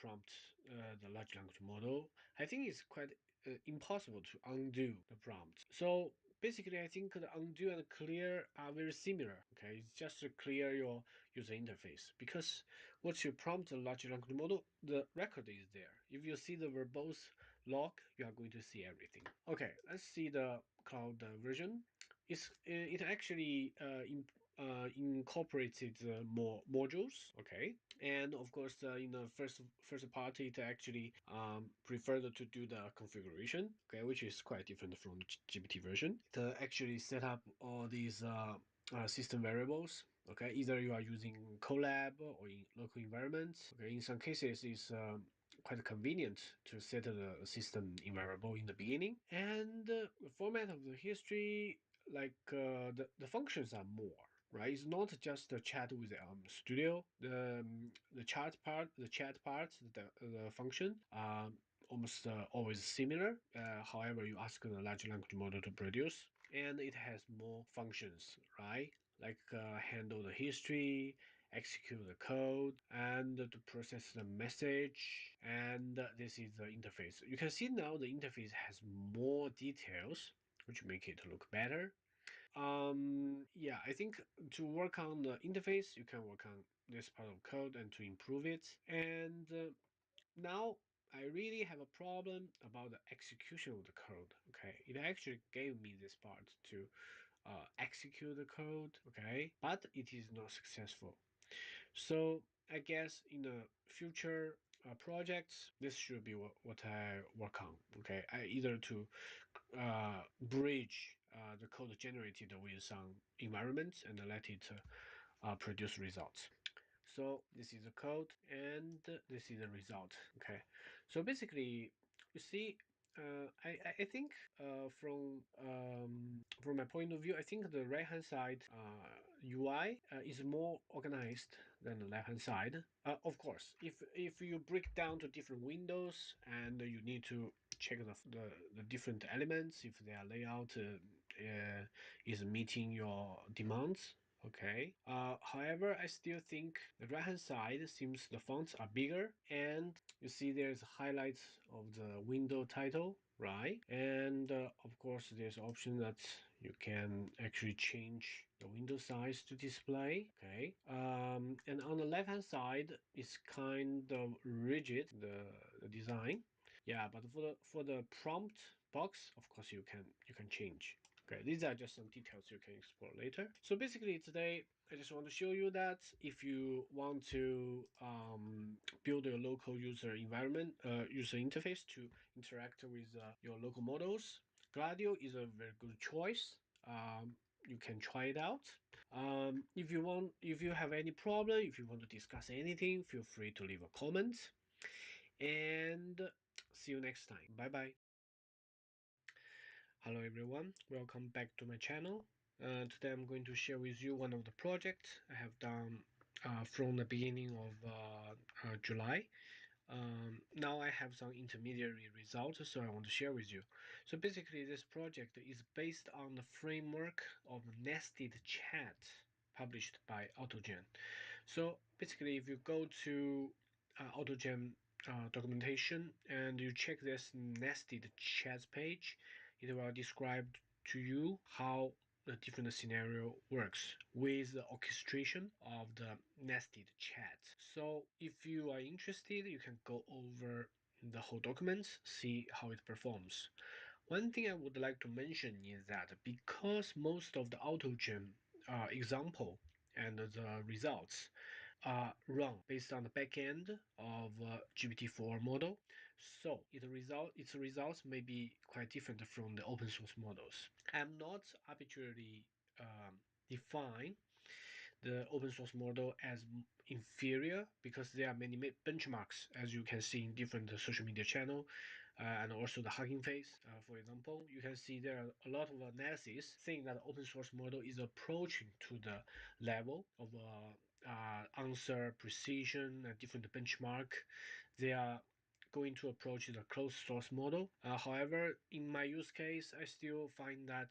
Speaker 3: prompt the large language model, I think it's quite impossible to undo the prompt. So basically, I think the undo and clear are very similar. Okay, it's just to clear your user interface because once you prompt the large language model, the record is there. If you see the verbose log, you are going to see everything. Okay, let's see the cloud version. It actually incorporated more modules. Okay, and of course in the first part it actually preferred to do the configuration. Okay, which is quite different from GPT version. It actually set up all these system variables. Okay, either you are using Colab or in local environments. Okay, in some cases it's quite convenient to set the system variable in the beginning. And the format of the history, like the functions are more. Right, it's not just the chat with Studio. The chat part, the function almost always similar. However, you ask the large language model to produce, and it has more functions, right? Like handle the history, execute the code, and to process the message. And this is the interface. You can see now the interface has more details, which make it look better. Yeah, I think to work on the interface, you can work on this part of code and to improve it. And now I really have a problem about the execution of the code. Okay, it actually gave me this part to execute the code. Okay, but it is not successful. So I guess in the future projects, this should be what I work on. Okay, I either to bridge the code generated with some environments and let it produce results. So this is the code and this is the result. Okay, so basically you see I think from my point of view, I think the right hand side UI is more organized than the left hand side. Of course, if you break down to different windows and you need to check the different elements if their layout is meeting your demands. Okay. However, I still think the right hand side seems the fonts are bigger and you see there's highlights of the window title, right? And of course, there's option that you can actually change the window size to display. Okay. And on the left hand side, it's kind of rigid, the design. Yeah, but for the prompt box, of course, you can change. Okay, these are just some details you can explore later. So basically today, I just want to show you that if you want to build a local user environment, user interface to interact with your local models, Gladio is a very good choice. You can try it out. If you have any problem, if you want to discuss anything, feel free to leave a comment. And see you next time. Bye bye. Hello everyone, welcome back to my channel. Today I'm going to share with you one of the projects I have done from the beginning of July. Now I have some intermediary results, so I want to share with you. So basically, this project is based on the framework of nested chat published by AutoGen. So basically, if you go to AutoGen documentation and you check this nested chat page, it will describe to you how the different scenario works with the orchestration of the nested chat. So if you are interested, you can go over the whole document, see how it performs. One thing I would like to mention is that because most of the AutoGen example and the results run based on the backend of GPT-4 model, so its results may be quite different from the open source models. I'm not arbitrarily define the open source model as inferior because there are many benchmarks, as you can see in different social media channel and also the HuggingFace. For example, you can see there are a lot of analysis saying that the open source model is approaching to the level of answer precision and different benchmark. They are going to approach the closed source model. However, in my use case, I still find that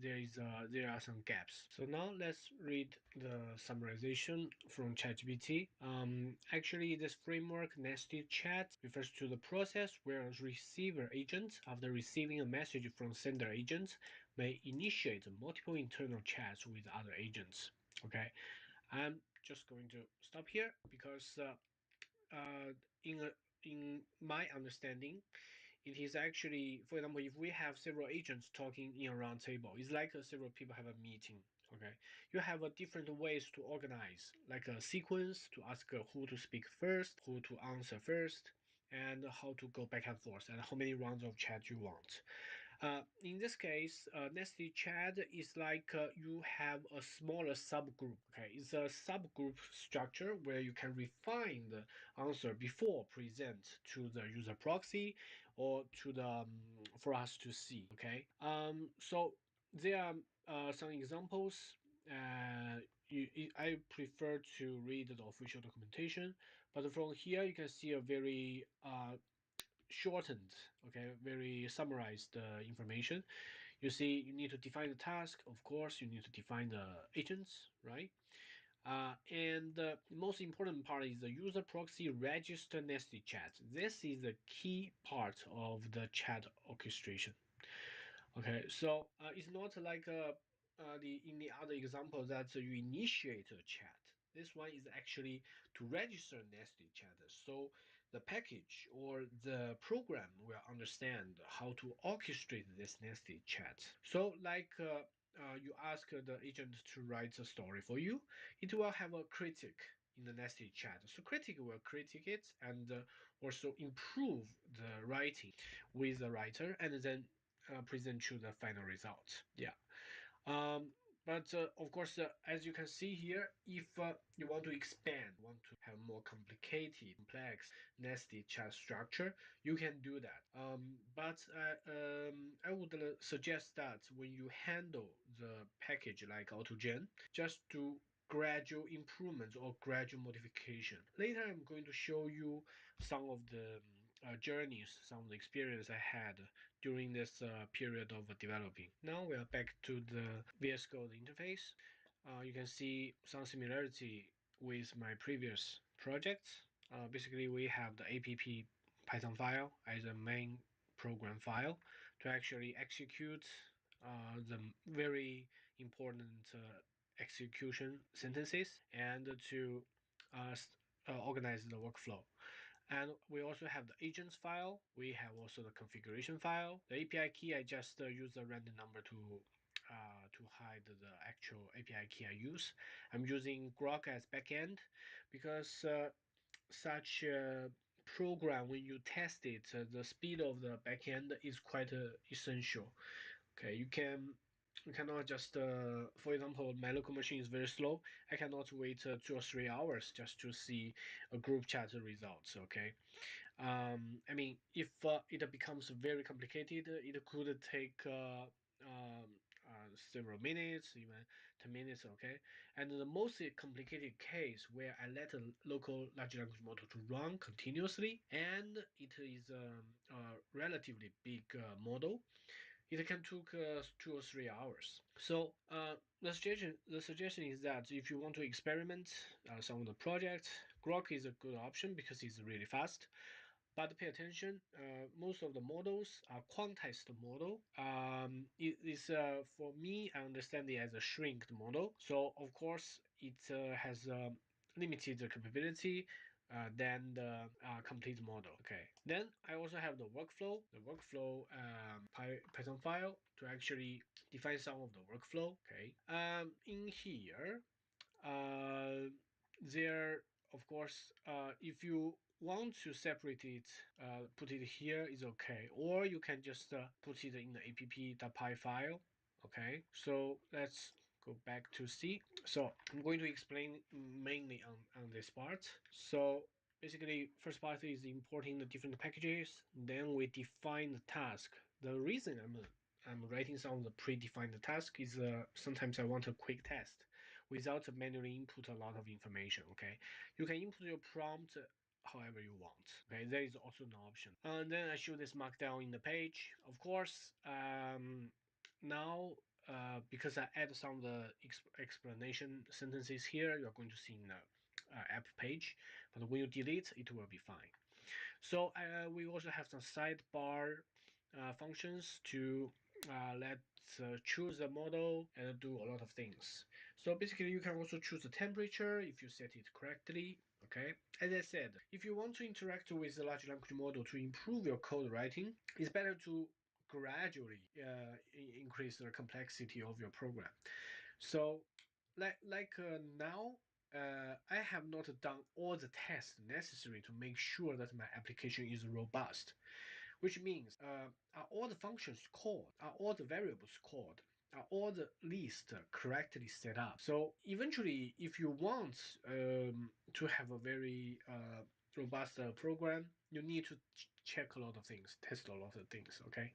Speaker 3: there are some gaps. So now let's read the summarization from ChatGPT. Actually, this framework nested chat refers to the process where a receiver agent, after receiving a message from sender agent, may initiate multiple internal chats with other agents. Okay, I'm just going to stop here because uh, in a, in my understanding, it is actually, for example, if we have several agents talking in a round table, it's like several people have a meeting. Okay, you have different ways to organize, like a sequence to ask who to speak first, who to answer first, and how to go back and forth, and how many rounds of chat you want. In this case, nested chat is like you have a smaller subgroup. Okay, it's a subgroup structure where you can refine the answer before present to the user proxy or to the for us to see. Okay, so there are some examples. I prefer to read the official documentation, but from here you can see a very shortened, okay, very summarized information. You see, you need to define the task. Of course, you need to define the agents, right? And the most important part is the user proxy register nested chat. This is the key part of the chat orchestration. Okay, so it's not like the in the other example that you initiate a chat. This one is actually to register nested chat. So the package or the program will understand how to orchestrate this nested chat. So like you ask the agent to write a story for you, it will have a critic in the nested chat. So critic will critique it and also improve the writing with the writer and then present you the final result. Yeah. Um, but of course, as you can see here, if you want to expand, want to have more complicated, complex, nested chat structure, you can do that. But I would suggest that when you handle the package like AutoGen, just do gradual improvements or gradual modification. Later, I'm going to show you some of the journeys, some of the experience I had during this period of developing. Now we are back to the VS Code interface. You can see some similarity with my previous projects. Basically, we have the app Python file as a main program file to actually execute the very important execution sentences and to organize the workflow. And we also have the agents file. We have also the configuration file. The API key, I just use a random number to hide the actual API key I use. I'm using Grok as backend because such a program, when you test it, the speed of the backend is quite essential. Okay, you cannot just for example, my local machine is very slow. I cannot wait 2 or 3 hours just to see a group chat results. Okay, I mean, if it becomes very complicated, it could take several minutes, even 10 minutes, okay? And the most complicated case where I let a local large language model to run continuously, and it is a relatively big model, it can take 2 or 3 hours. So the suggestion is that if you want to experiment some of the projects, Grok is a good option because it's really fast. But pay attention, most of the models are quantized model. It is for me, I understand it as a shrinked model. So of course it has limited capability than the complete model. Okay. Then I also have the workflow Python file to actually define some of the workflow. Okay. In here, uh, there, of course, if you want to separate it, put it here is okay, or you can just put it in the app.py file. Okay, so let's go back to C. So I'm going to explain mainly on this part. So basically, first part is importing the different packages. Then we define the task. The reason I'm writing some of the predefined task is sometimes I want a quick test without manually input a lot of information. Okay, you can input your prompt however you want. Okay, that is also an option. And then I show this markdown in the page. Of course, now because I add some of the explanation sentences here, you're going to see in the app page. But when you delete, it will be fine. So we also have some sidebar functions to let's choose a model and do a lot of things. So basically, you can also choose the temperature if you set it correctly. Okay, as I said, if you want to interact with the large language model to improve your code writing, it's better to gradually increase the complexity of your program. So, now, I have not done all the tests necessary to make sure that my application is robust, which means are all the functions called, are all the variables called, are all the lists correctly set up. So eventually, if you want to have a very robust program, you need to check a lot of things, test a lot of things. Okay,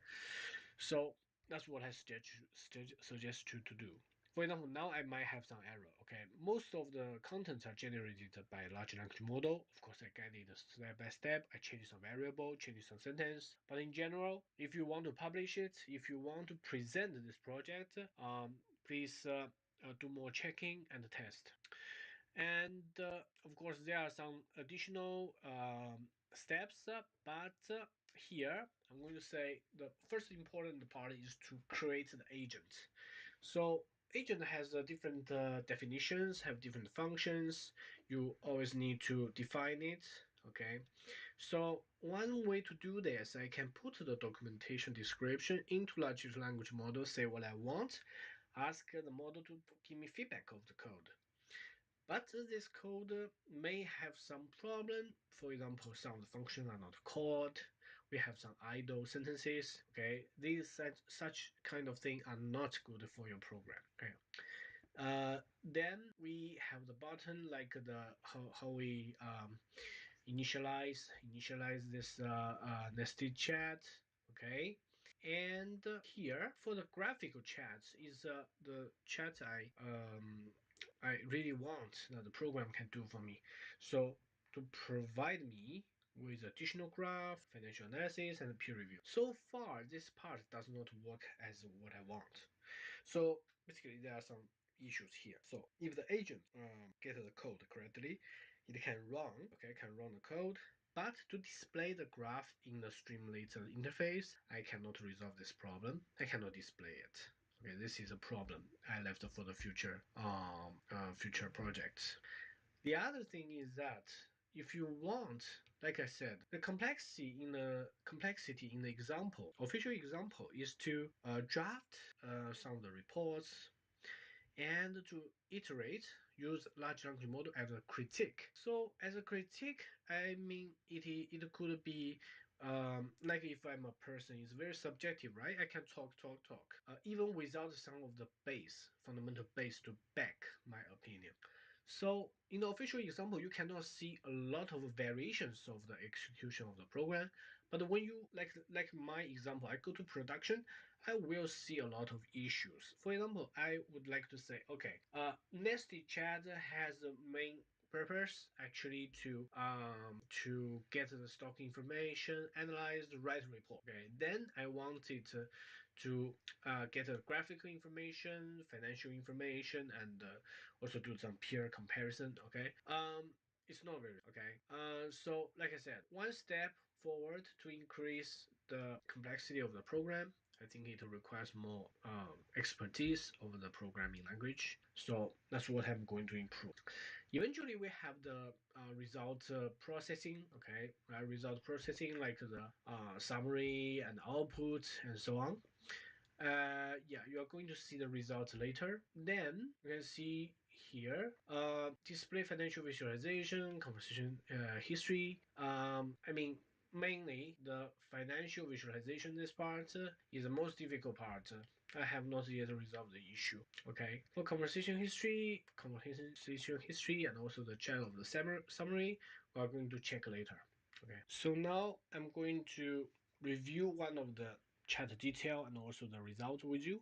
Speaker 3: so that's what I suggest you to do. For example, now I might have some error. Okay, most of the contents are generated by large language model. Of course, I get it step by step. I change some variable, change some sentence. But in general, if you want to publish it, if you want to present this project, please do more checking and test. And of course, there are some additional steps, but here I'm going to say the first important part is to create the agent. So agent has different definitions, have different functions. You always need to define it. Okay, so one way to do this, I can put the documentation description into large language model, say what I want, ask the model to give me feedback of the code. But this code may have some problem. For example, some of the functions are not called. We have some idle sentences. Okay, these such kind of thing are not good for your program. Okay. Then we have the button like the how we initialize this nested chat. Okay, and here for the graphical chats is the chat I really want that the program can do for me. So to provide me with additional graph, financial analysis, and peer review. So far, this part does not work as what I want. So basically, there are some issues here. So if the agent get the code correctly, it can run, okay, can run the code. But to display the graph in the Streamlit interface, I cannot resolve this problem. I cannot display it. Okay, this is a problem I left for the future projects. The other thing is that if you want, like I said, the complexity in the example, official example, is to draft some of the reports and to iterate, use large language model as a critique. So as a critique, I mean it could be like if I'm a person, it's very subjective, right? I can talk, even without some of the fundamental base to back my opinion. So in the official example, you cannot see a lot of variations of the execution of the program. But when you like my example, I go to production, I will see a lot of issues. For example, I would like to say, okay, nested chat has a main purpose actually to get the stock information, analyze, write report. Okay, then I wanted to get a graphical information, financial information, and also do some peer comparison. Okay, it's not very okay. So like I said, one step forward to increase the complexity of the program. I think it requires more expertise over the programming language. So that's what I'm going to improve. Eventually, we have the result processing. Okay, result processing like the summary and output and so on. Yeah, you are going to see the results later. Then you can see here, display financial visualization, conversation history. I mean, mainly the financial visualization, this part is the most difficult part. I have not yet resolved the issue. Okay, for conversation history, and also the channel of the summary, we are going to check later. Okay, so now I'm going to review one of the chat detail and also the result with you.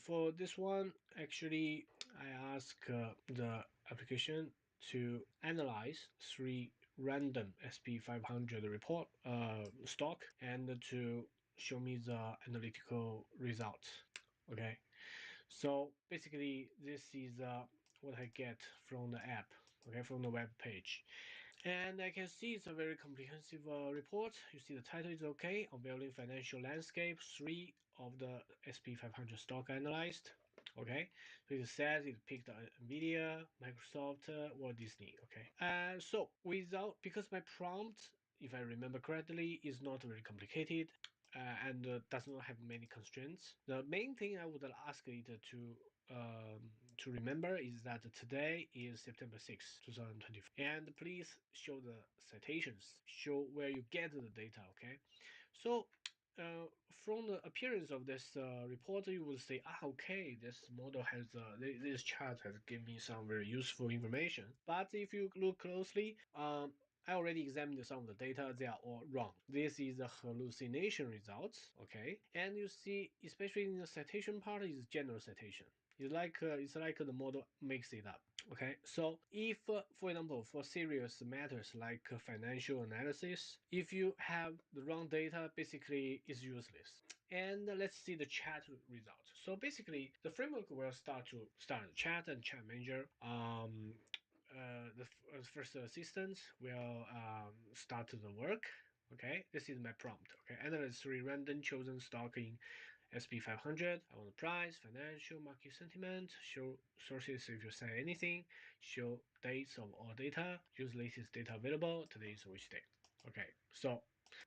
Speaker 3: For this one, actually, I ask the application to analyze three random SP500 report stock and to show me the analytical results. Okay, so basically this is what I get from the app, okay, from the web page. And I can see it's a very comprehensive report. You see the title is okay. Unveiling financial landscape, 3 of the SP500 stock analyzed. Okay, so it says it picked Nvidia, Microsoft, Walt Disney. Okay, so because my prompt, if I remember correctly, is not very complicated and does not have many constraints. The main thing I would ask it to remember is that today is September 6, 2024. And please show the citations, show where you get the data, okay? So from the appearance of this report, you will say, okay, this model has, this chart has given me some very useful information. But if you look closely, I already examined some of the data. They are all wrong. This is a hallucination results, okay? And you see, especially in the citation part, is general citation. It's like the model makes it up. Okay, so if, for example, for serious matters like financial analysis, if you have the wrong data, basically it's useless. And let's see the chat result. So basically, the framework will start the chat and chat manager. The first assistant will start the work. Okay, this is my prompt. Okay, analyze 3 random chosen stock in SP500. I want the price, financial, market sentiment, show sources if you say anything, show dates of all data, use latest data available, today is which day. Okay, so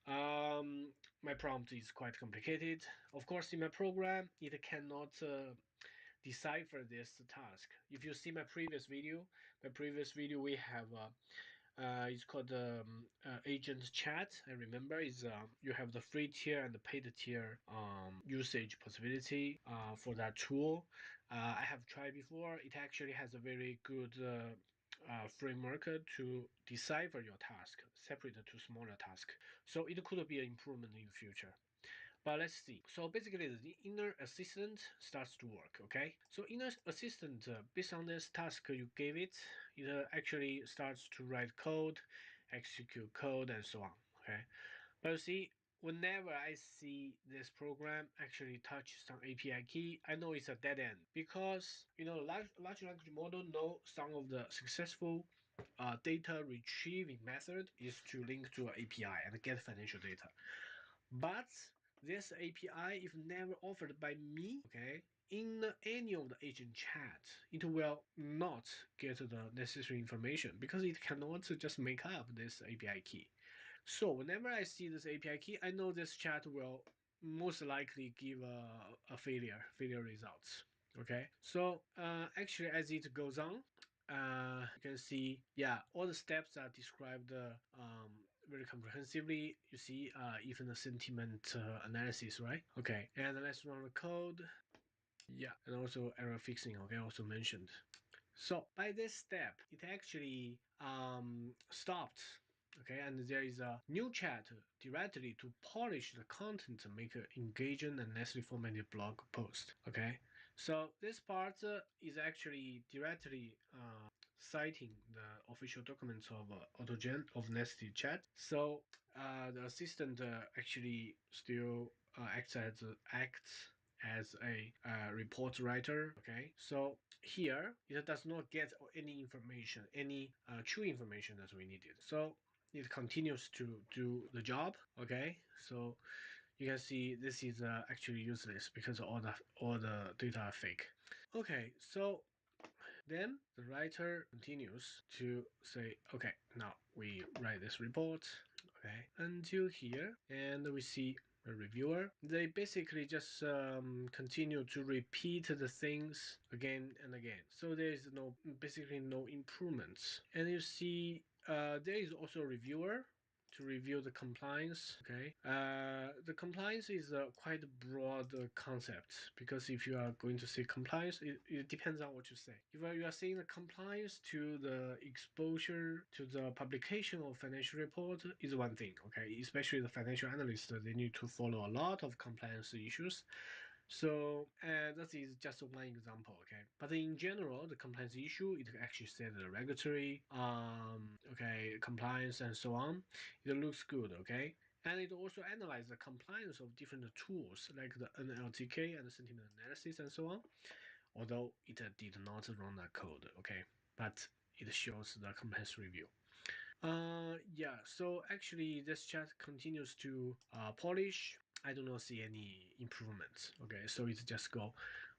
Speaker 3: my prompt is quite complicated. Of course, in my program, it cannot decipher this task. If you see my previous video, we have it's called agent chat. I remember is you have the free tier and the paid tier usage possibility for that tool. I have tried before. It actually has a very good framework to decipher your task, separate to smaller tasks. So it could be an improvement in the future. But let's see. So basically, the inner assistant starts to work. Okay. So inner assistant, based on this task you gave it, it actually starts to write code, execute code, and so on. Okay. But you see, whenever I see this program actually touch some API key, I know it's a dead end because large language model know some of the successful data retrieving method is to link to an API and get financial data. But this API, if never offered by me, okay, in any of the agent chat, it will not get the necessary information because it cannot just make up this API key. So whenever I see this API key, I know this chat will most likely give a failure results. Okay, so actually as it goes on, you can see, yeah, all the steps are described very comprehensively. You see, even the sentiment analysis, right? Okay, and let's run the code. Yeah, and also error fixing. Okay, also mentioned. So by this step, it actually stopped. Okay, and there is a new chat directly to polish the content and make an engaging and nicely formatted blog post. Okay, so this part is actually directly citing the official documents of AutoGen of Nested Chat. So the assistant actually still acts as a report writer. Okay, so here it does not get any information, any true information that we needed. So it continues to do the job. Okay, so you can see this is actually useless because all the data are fake. Okay, so then the writer continues to say, okay, now we write this report, okay, until here, and we see a reviewer. They basically just continue to repeat the things again and again. So there is basically no improvements. And you see there is also a reviewer to review the compliance. Okay, the compliance is a quite broad concept, because if you are going to say compliance, it depends on what you say. If you are saying the compliance to the exposure to the publication of financial report is one thing. Okay, especially the financial analysts, they need to follow a lot of compliance issues. So that is just one example, okay? But in general, the compliance issue, it actually said the regulatory, okay, compliance and so on. It looks good, okay? And it also analyzes the compliance of different tools like the NLTK and the sentiment analysis and so on. Although it did not run that code, okay? But it shows the compliance review. Yeah, so actually this chat continues to polish. I do not see any improvements. Okay, so it just go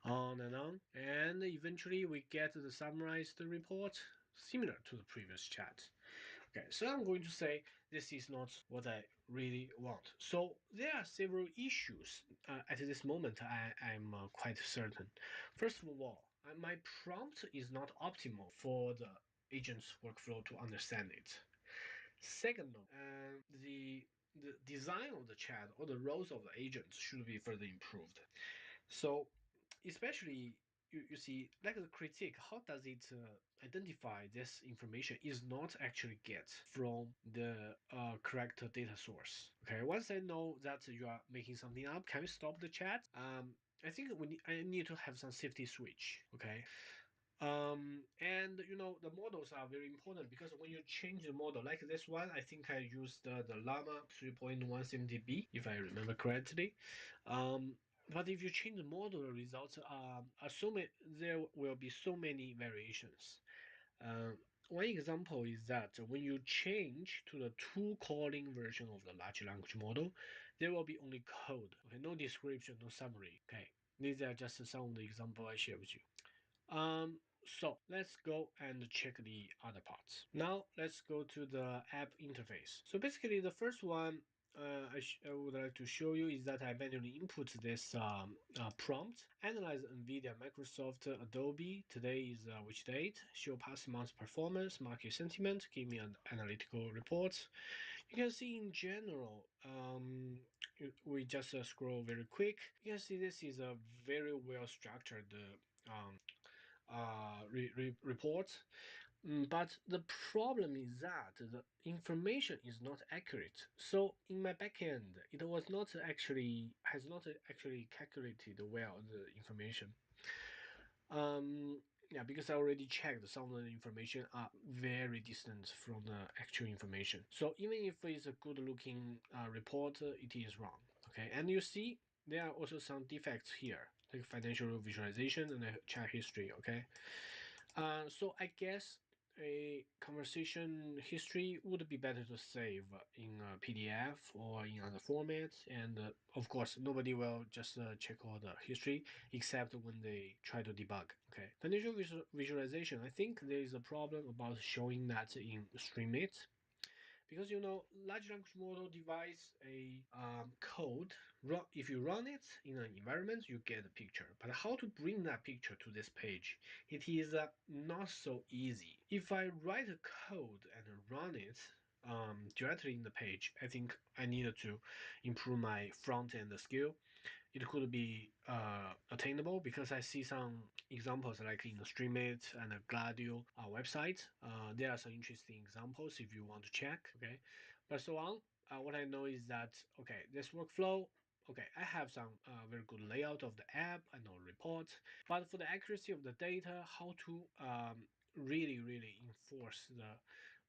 Speaker 3: on, and eventually we get the summarized report similar to the previous chat. Okay, so I'm going to say this is not what I really want. So there are several issues at this moment. I'm quite certain. First of all, my prompt is not optimal for the agent's workflow to understand it. Second, the design of the chat or the roles of the agents should be further improved. So, especially you see, like the critique, how does it identify this information is not actually get from the correct data source? Okay, once I know that you are making something up, can we stop the chat? I think I need to have some safety switch. Okay, and the models are very important, because when you change the model, like this one, I think I used the Llama 3.170B, if I remember correctly. But if you change the model, the results are so many. There will be so many variations. Uh, One example is that when you change to the tool calling version of the large language model, there will be only code. Okay, no description, no summary. Okay, these are just some of the examples I share with you. So let's go and check the other parts. Now let's go to the app interface. So basically the first one I would like to show you is that I manually input this prompt, analyze NVIDIA, Microsoft, Adobe. Today is which date? Show past month's performance, market sentiment, give me an analytical report. You can see in general, we just scroll very quick. You can see this is a very well structured report. But the problem is that the information is not accurate. So in my backend, it was not actually has not actually calculated well the information. Yeah, because I already checked, some of the information are very distant from the actual information. So even if it's a good looking report, it is wrong. Okay, and you see there are also some defects here, like financial visualization and the chart history. Okay, so I guess a conversation history would be better to save in a PDF or in other formats. And of course, nobody will just check all the history except when they try to debug. Okay, financial visualization. I think there is a problem about showing that in StreamMate, because large language model device a code. If you run it in an environment, you get a picture, but how to bring that picture to this page, it is not so easy. If I write a code and run it, directly in the page. I think I needed to improve my front end skill. It could be attainable because I see some examples like in the Streamlit and the Gladio website. There are some interesting examples if you want to check. Okay, but so on. What I know is that okay, this workflow. Okay, I have some very good layout of the app and all reports, but for the accuracy of the data, how to really enforce the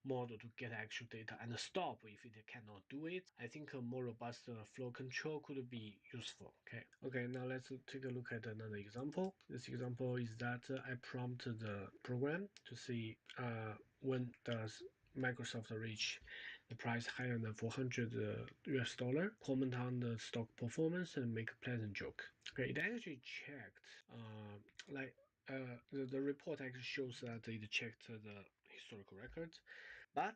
Speaker 3: model to get actual data and stop if it cannot do it. I think a more robust flow control could be useful. Okay, now let's take a look at another example. This example is that I prompt the program to see when does Microsoft reach the price higher than 400 US dollar, comment on the stock performance, and make a pleasant joke. Okay, it actually checked like the report actually shows that it checked the historical records, but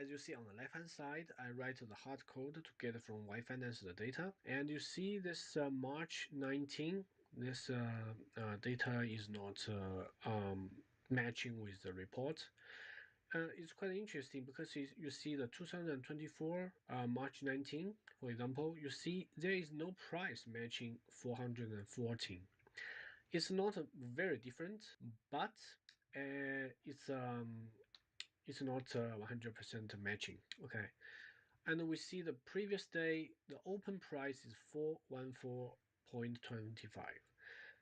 Speaker 3: as you see on the left hand side, I write the hard code to get from Y-Finance the data, and you see this March 19. This data is not matching with the report. It's quite interesting because you see the 2024 March 19, for example, you see there is no price matching 414. It's not very different, but it's not 100% matching. Okay, and we see the previous day the open price is 414.25.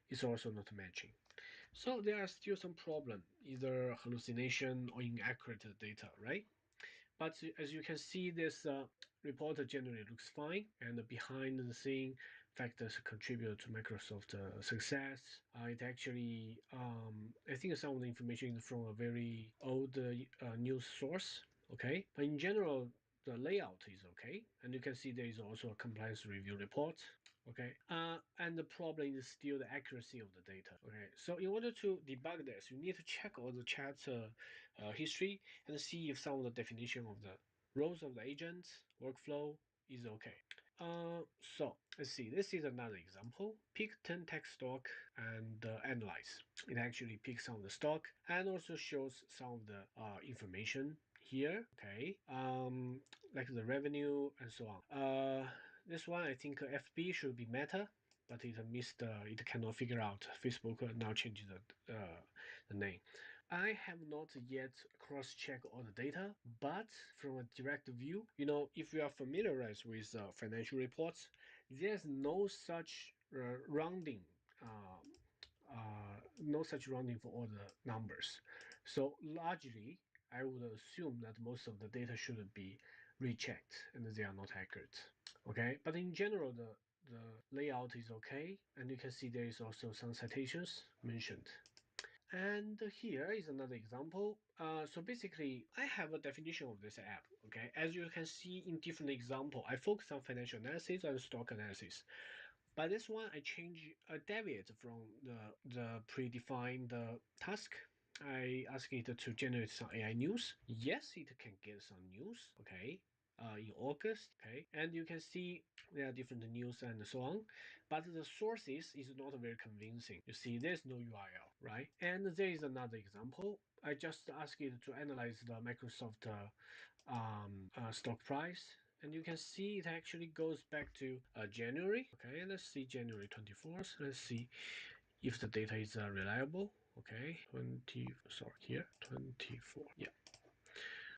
Speaker 3: It's also not matching. So there are still some problem, either hallucination or inaccurate data, right? But as you can see, this report generally looks fine, and behind the scene factors contribute to Microsoft success. It actually, I think some of the information is from a very old news source. Okay, but in general, the layout is okay, and you can see there is also a compliance review report. Okay, and the problem is still the accuracy of the data. Okay, so in order to debug this, you need to check all the chat history and see if some of the definition of the roles of the agent workflow is okay. So let's see. This is another example. Pick 10 text stock and analyze. It actually picks some of the stock and also shows some of the information here. Okay, like the revenue and so on. This one I think FB should be Meta, but it missed. It cannot figure out. Facebook now changed the name. I have not yet cross-checked all the data, but from a direct view, if you are familiarized with financial reports, there's uh, no such rounding for all the numbers. So largely, I would assume that most of the data should be rechecked and they are not accurate. Okay, but in general, the layout is okay, and you can see there is also some citations mentioned. And here is another example. So basically, I have a definition of this app. Okay, as you can see in different example, I focus on financial analysis and stock analysis. But this one, I deviate from the predefined task. I ask it to generate some AI news. Yes, it can get some news. Okay, in August. Okay, and you can see there are different news and so on, but the sources is not very convincing. You see, there's no URL, right? And there is another example. I just ask it to analyze the Microsoft stock price, and you can see it actually goes back to January. Okay, let's see January 24th. Let's see if the data is reliable. Okay, 20, sorry, here, 24. Yeah,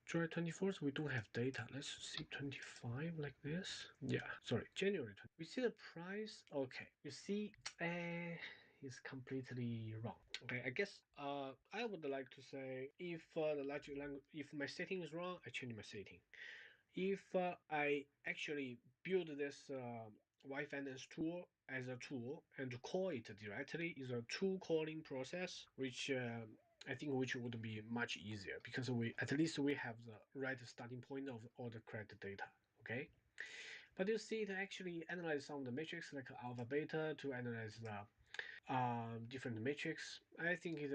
Speaker 3: July 24th, we don't have data. Let's see 25 like this. Yeah, sorry, January 20. We see the price. Okay, you see, it's completely wrong. Okay, I guess I would like to say if the large language, if my setting is wrong, I change my setting. If I actually build this Y-Finance tool as a tool and to call it directly is a tool calling process, which I think which would be much easier because we at least we have the right starting point of all the correct data. Okay, but you see it actually analyze some of the metrics like alpha beta to analyze the different metrics. I think it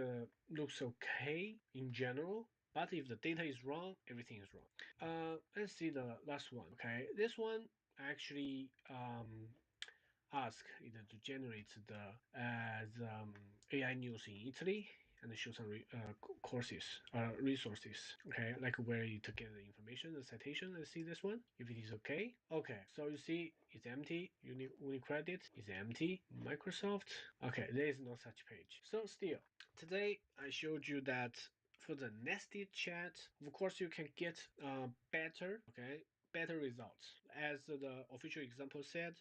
Speaker 3: looks okay in general, but if the data is wrong, everything is wrong. Let's see the last one. Okay, this one actually ask it to generate the AI news in Italy, and show some courses, resources, okay, like where you to get the information, the citation, and see this one. If it is okay, so you see it's empty. UniCredit is empty. Microsoft, okay, there is no such page. So still, today I showed you that for the nested chat, of course, you can get better results. As the official example said,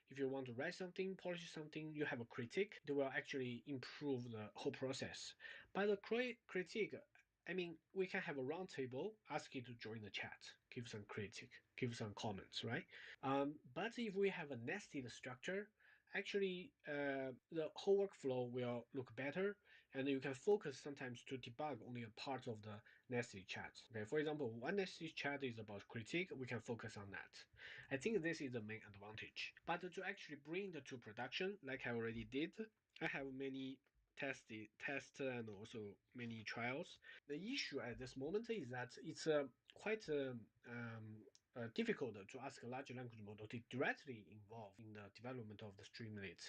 Speaker 3: if you want to write something, polish something, you have a critique, it will actually improve the whole process. By the critique, I mean, we can have a roundtable, ask you to join the chat, give some critique, give some comments, right? But if we have a nested structure, actually the whole workflow will look better, and you can focus sometimes to debug only a part of the nested chat. Okay, for example, one nested chat is about critique, we can focus on that. I think this is the main advantage. But to actually bring it to production, like I already did, I have many tests and also many trials. The issue at this moment is that it's quite difficult to ask a large language model to directly involve in the development of the Streamlit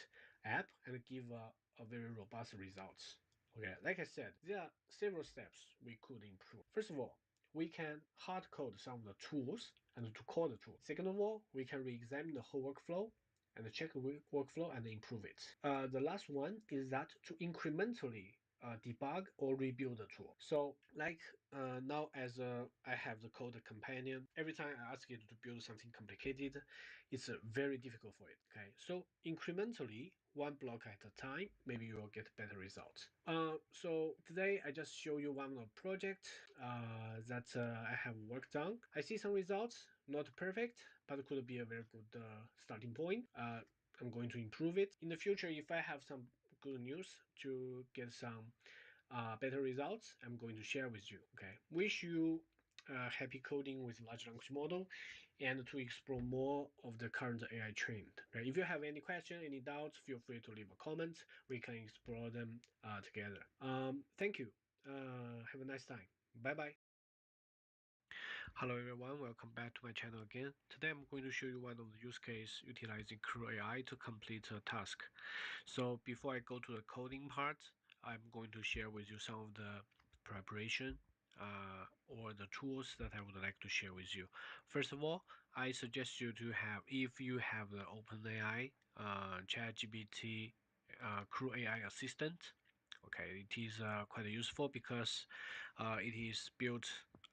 Speaker 3: app and give a very robust results. Okay, like I said, there are several steps we could improve. First of all, we can hard code some of the tools and to call the tool. Second of all, we can re-examine the whole workflow and check the workflow and improve it. The last one is that to incrementally debug or rebuild the tool. So like now as I have the code companion, every time I ask it to build something complicated, it's very difficult for it. Okay, so incrementally, one block at a time, maybe you will get better results. So today I just show you one of the project that I have worked on. I see some results, not perfect, but it could be a very good starting point. I'm going to improve it in the future. If I have some good news to get some better results, I'm going to share with you. Okay, wish you happy coding with large language model and to explore more of the current AI trend. Okay? If you have any question, any doubts, feel free to leave a comment. We can explore them together. Thank you. Have a nice time. Bye bye. Hello everyone, welcome back to my channel again. Today I'm going to show you one of the use case utilizing Crew AI to complete a task. So before I go to the coding part, I'm going to share with you some of the preparation or the tools that I would like to share with you. First of all, I suggest you to have, if you have the OpenAI, ChatGPT, Crew AI Assistant, okay, it is quite useful because it is built,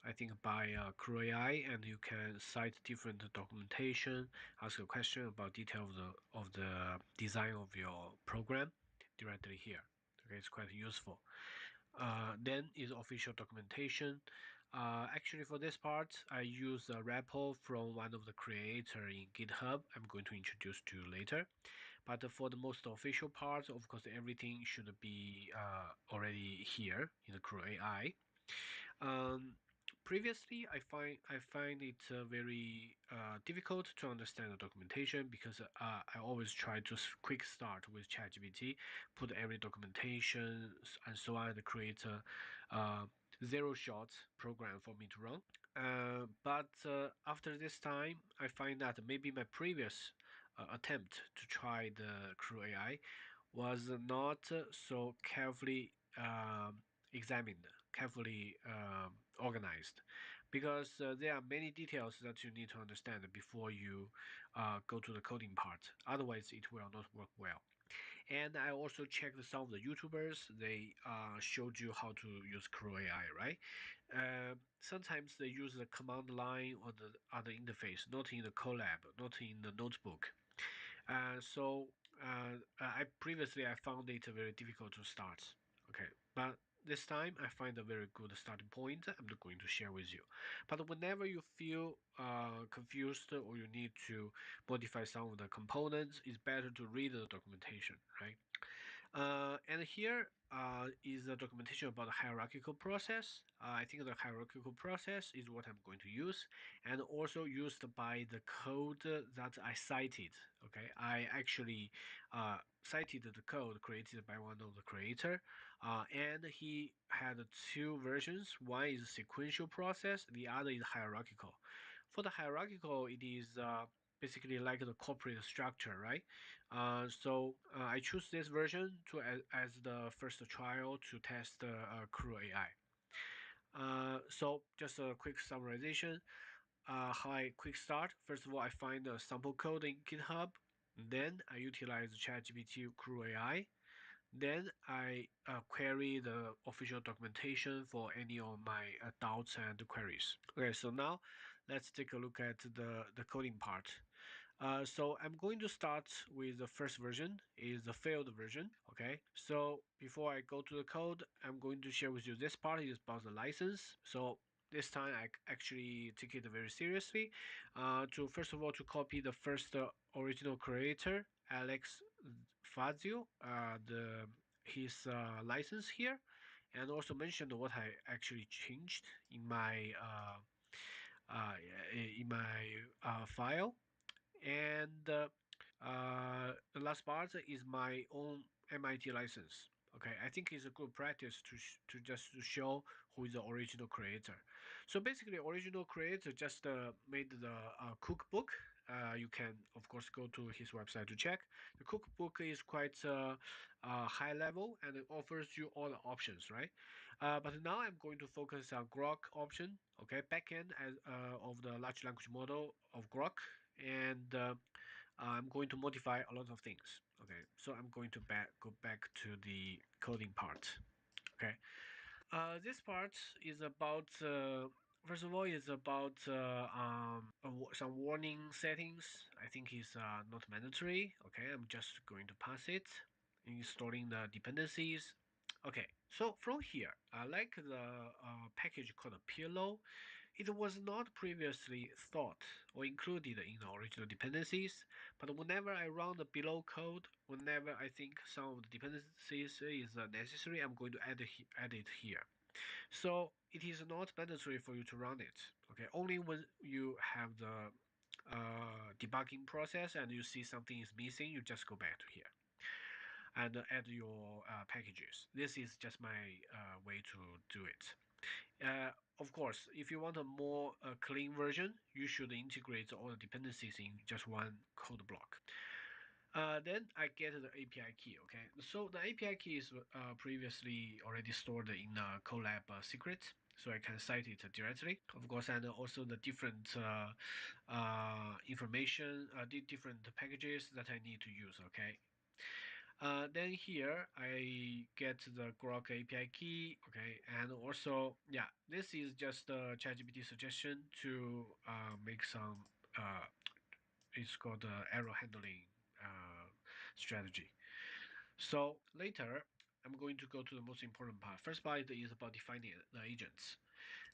Speaker 3: I think, by Crew AI, and you can cite different documentation, ask a question about detail of the design of your program directly here. Okay, it's quite useful. Then is official documentation. Actually, for this part, I use a repo from one of the creator in GitHub. I'm going to introduce to you later. But for the most official part, of course, everything should be already here in the Crew AI. Um, Previously, I find it very difficult to understand the documentation because I always try to quick start with ChatGPT, put every documentation and so on, and create a zero-shot program for me to run. But after this time, I find that maybe my previous attempt to try the Crew AI was not so carefully examined, carefully organized, because there are many details that you need to understand before you go to the coding part. Otherwise, it will not work well. And I also checked some of the YouTubers. They showed you how to use Crew AI, right? Sometimes they use the command line or the other interface, not in the Colab, not in the notebook. So I previously I found it very difficult to start. Okay, but this time I find a very good starting point. I'm going to share with you. But whenever you feel confused or you need to modify some of the components, it's better to read the documentation, right? And here is the documentation about the hierarchical process. I think the hierarchical process is what I'm going to use, and also used by the code that I cited. Okay, I actually cited the code created by one of the creator, and he had two versions. One is sequential process, the other is hierarchical. For the hierarchical, it is basically like the corporate structure, right? So I choose this version to as the first trial to test Crew AI. So just a quick summarization. How I quick start. First of all, I find the sample code in GitHub. Then I utilize ChatGPT Crew AI. Then I query the official documentation for any of my doubts and queries. Okay, so now let's take a look at the coding part. So I'm going to start with the first version, is the failed version. Okay, so before I go to the code, I'm going to share with you this part is about the license. So this time I actually take it very seriously. To first of all to copy the first original creator, Alex Fazio, the his license here, and also mention what I actually changed uh, in my file. And the last part is my own MIT license. Okay, I think it's a good practice to just to show who is the original creator. So basically, original creator just made the cookbook. You can of course go to his website to check. The cookbook is quite high level and it offers you all the options, right? But now I'm going to focus on Grok option. Okay, backend as of the large language model of Grok, and I'm going to modify a lot of things. Okay, so I'm going to go back to the coding part. Okay, this part is about first of all is about some warning settings. I think is not mandatory. Okay, I'm just going to pass it. Installing the dependencies. Okay, so from here, I like the package called Pillow. It was not previously thought or included in the original dependencies, but whenever I run the below code, whenever I think some of the dependencies is necessary, I'm going to add it here. So it is not mandatory for you to run it. Okay, only when you have the debugging process and you see something is missing, you just go back to here and add your packages. This is just my way to do it. Of course, if you want a more clean version, you should integrate all the dependencies in just one code block. Then I get the API key. Okay, so the API key is previously already stored in Colab secret, so I can cite it directly. Of course, and also the different information, the different packages that I need to use. Okay, then here I get the Grok API key, okay, and also, yeah, this is just a ChatGPT suggestion to make some, it's called error handling strategy. So later, I'm going to go to the most important part. First part is about defining the agents.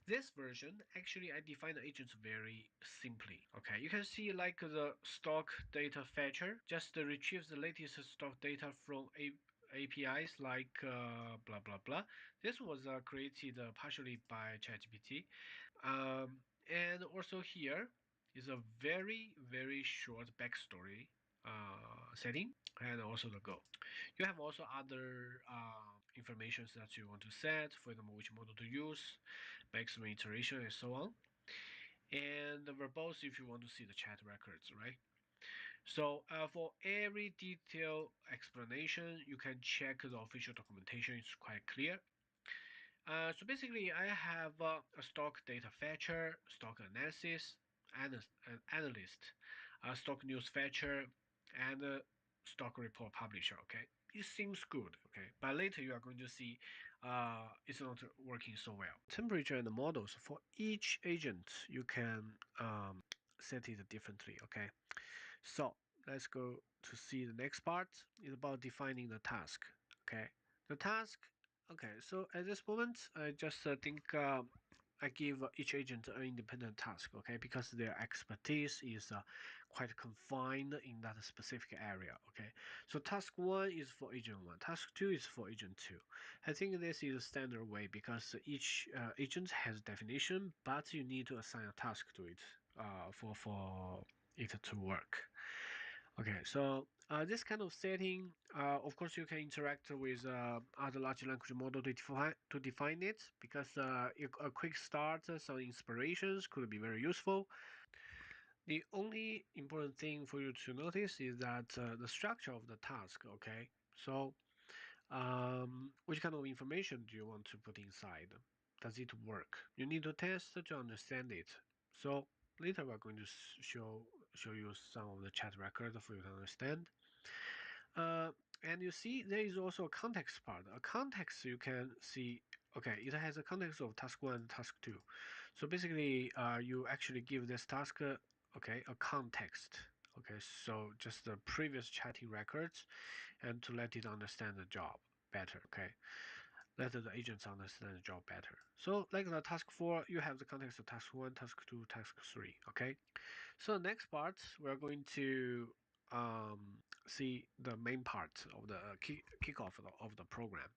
Speaker 3: This version, actually, I define the agents very simply. Okay, you can see like the stock data fetcher just retrieves the latest stock data from APIs like blah blah blah. This was created partially by ChatGPT. And also here is a very short backstory setting and also the goal. You have also other information that you want to set, for example, which model to use, maximum iteration, and so on. And the verbose if you want to see the chat records, right? So for every detailed explanation, you can check the official documentation. It's quite clear. So basically, I have a stock data fetcher, stock analysis, and an analyst, a stock news fetcher, and a stock report publisher. Okay, it seems good. Okay, but later you are going to see it's not working so well. Temperature and the models for each agent you can set it differently. Okay, so let's go to see the next part. It's about defining the task. Okay, the task. Okay, so at this moment, I just think I give each agent an independent task. Okay, because their expertise is quite confined in that specific area. Okay, so task one is for agent one, task two is for agent two. I think this is a standard way because each agent has definition, but you need to assign a task to it for it to work. Okay, so this kind of setting, of course, you can interact with other large language model to define it because a quick start, some inspirations could be very useful. The only important thing for you to notice is that the structure of the task, okay? So, which kind of information do you want to put inside? Does it work? You need to test to understand it. So later we're going to show you some of the chat record for you to understand. And you see there is also a context part. A context you can see, okay, it has a context of task 1 and task 2. So basically, you actually give this task, okay, a context. Okay, so just the previous chatting records and to let it understand the job better, okay? Let the agents understand the job better. So like the task 4, you have the context of task 1, task 2, task 3, okay? So next part, we're going to see the main part of the kickoff of the program.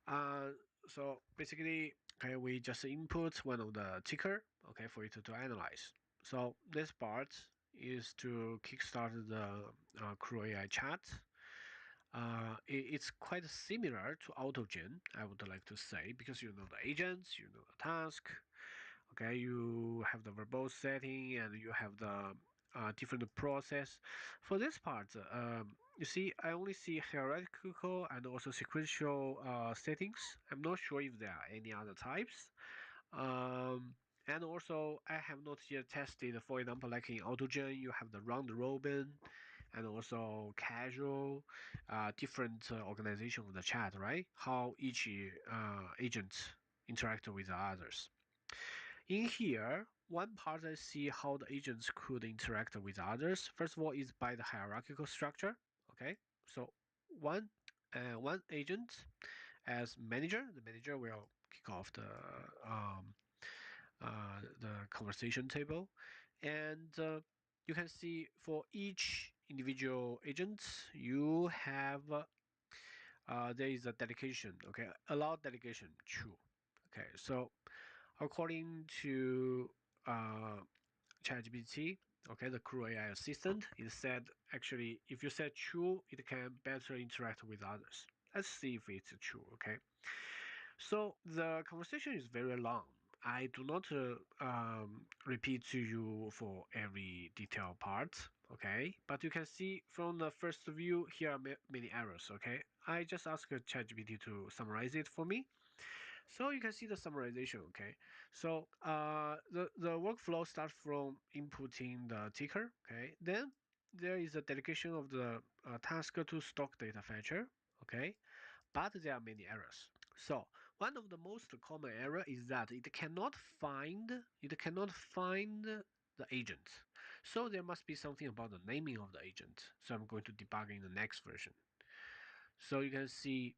Speaker 3: Uh, so basically, okay, we just input one of the ticker, okay, for it to analyze. So this part is to kickstart the Crew AI chat. It's quite similar to AutoGen, I would like to say, because you know the agents, you know the task, okay, you have the verbose setting and you have the different process. For this part, you see, I only see hierarchical and also sequential settings. I'm not sure if there are any other types. Um, and also, I have not yet tested, for example, like in AutoGen, you have the round robin and also casual, different organization of the chat, right? How each agent interact with the others. In here, one part I see how the agents could interact with others. First of all, is by the hierarchical structure. Okay, so one agent as manager. The manager will kick off the conversation table, and you can see for each individual agent, you have there is a delegation. Okay, allow delegation true. Okay, so according to ChatGPT, okay, the Crew AI assistant, it said actually if you said true, it can better interact with others. Let's see if it's true, okay? So the conversation is very long. I do not repeat to you for every detailed part, okay? But you can see from the first view, here are many errors, okay? I just asked ChatGPT to summarize it for me. So you can see the summarization, okay? So the workflow starts from inputting the ticker, okay? Then there is a delegation of the task to stock data fetcher, okay? But there are many errors. So one of the most common error is that it cannot find the agent. So there must be something about the naming of the agent. So I'm going to debug in the next version. So you can see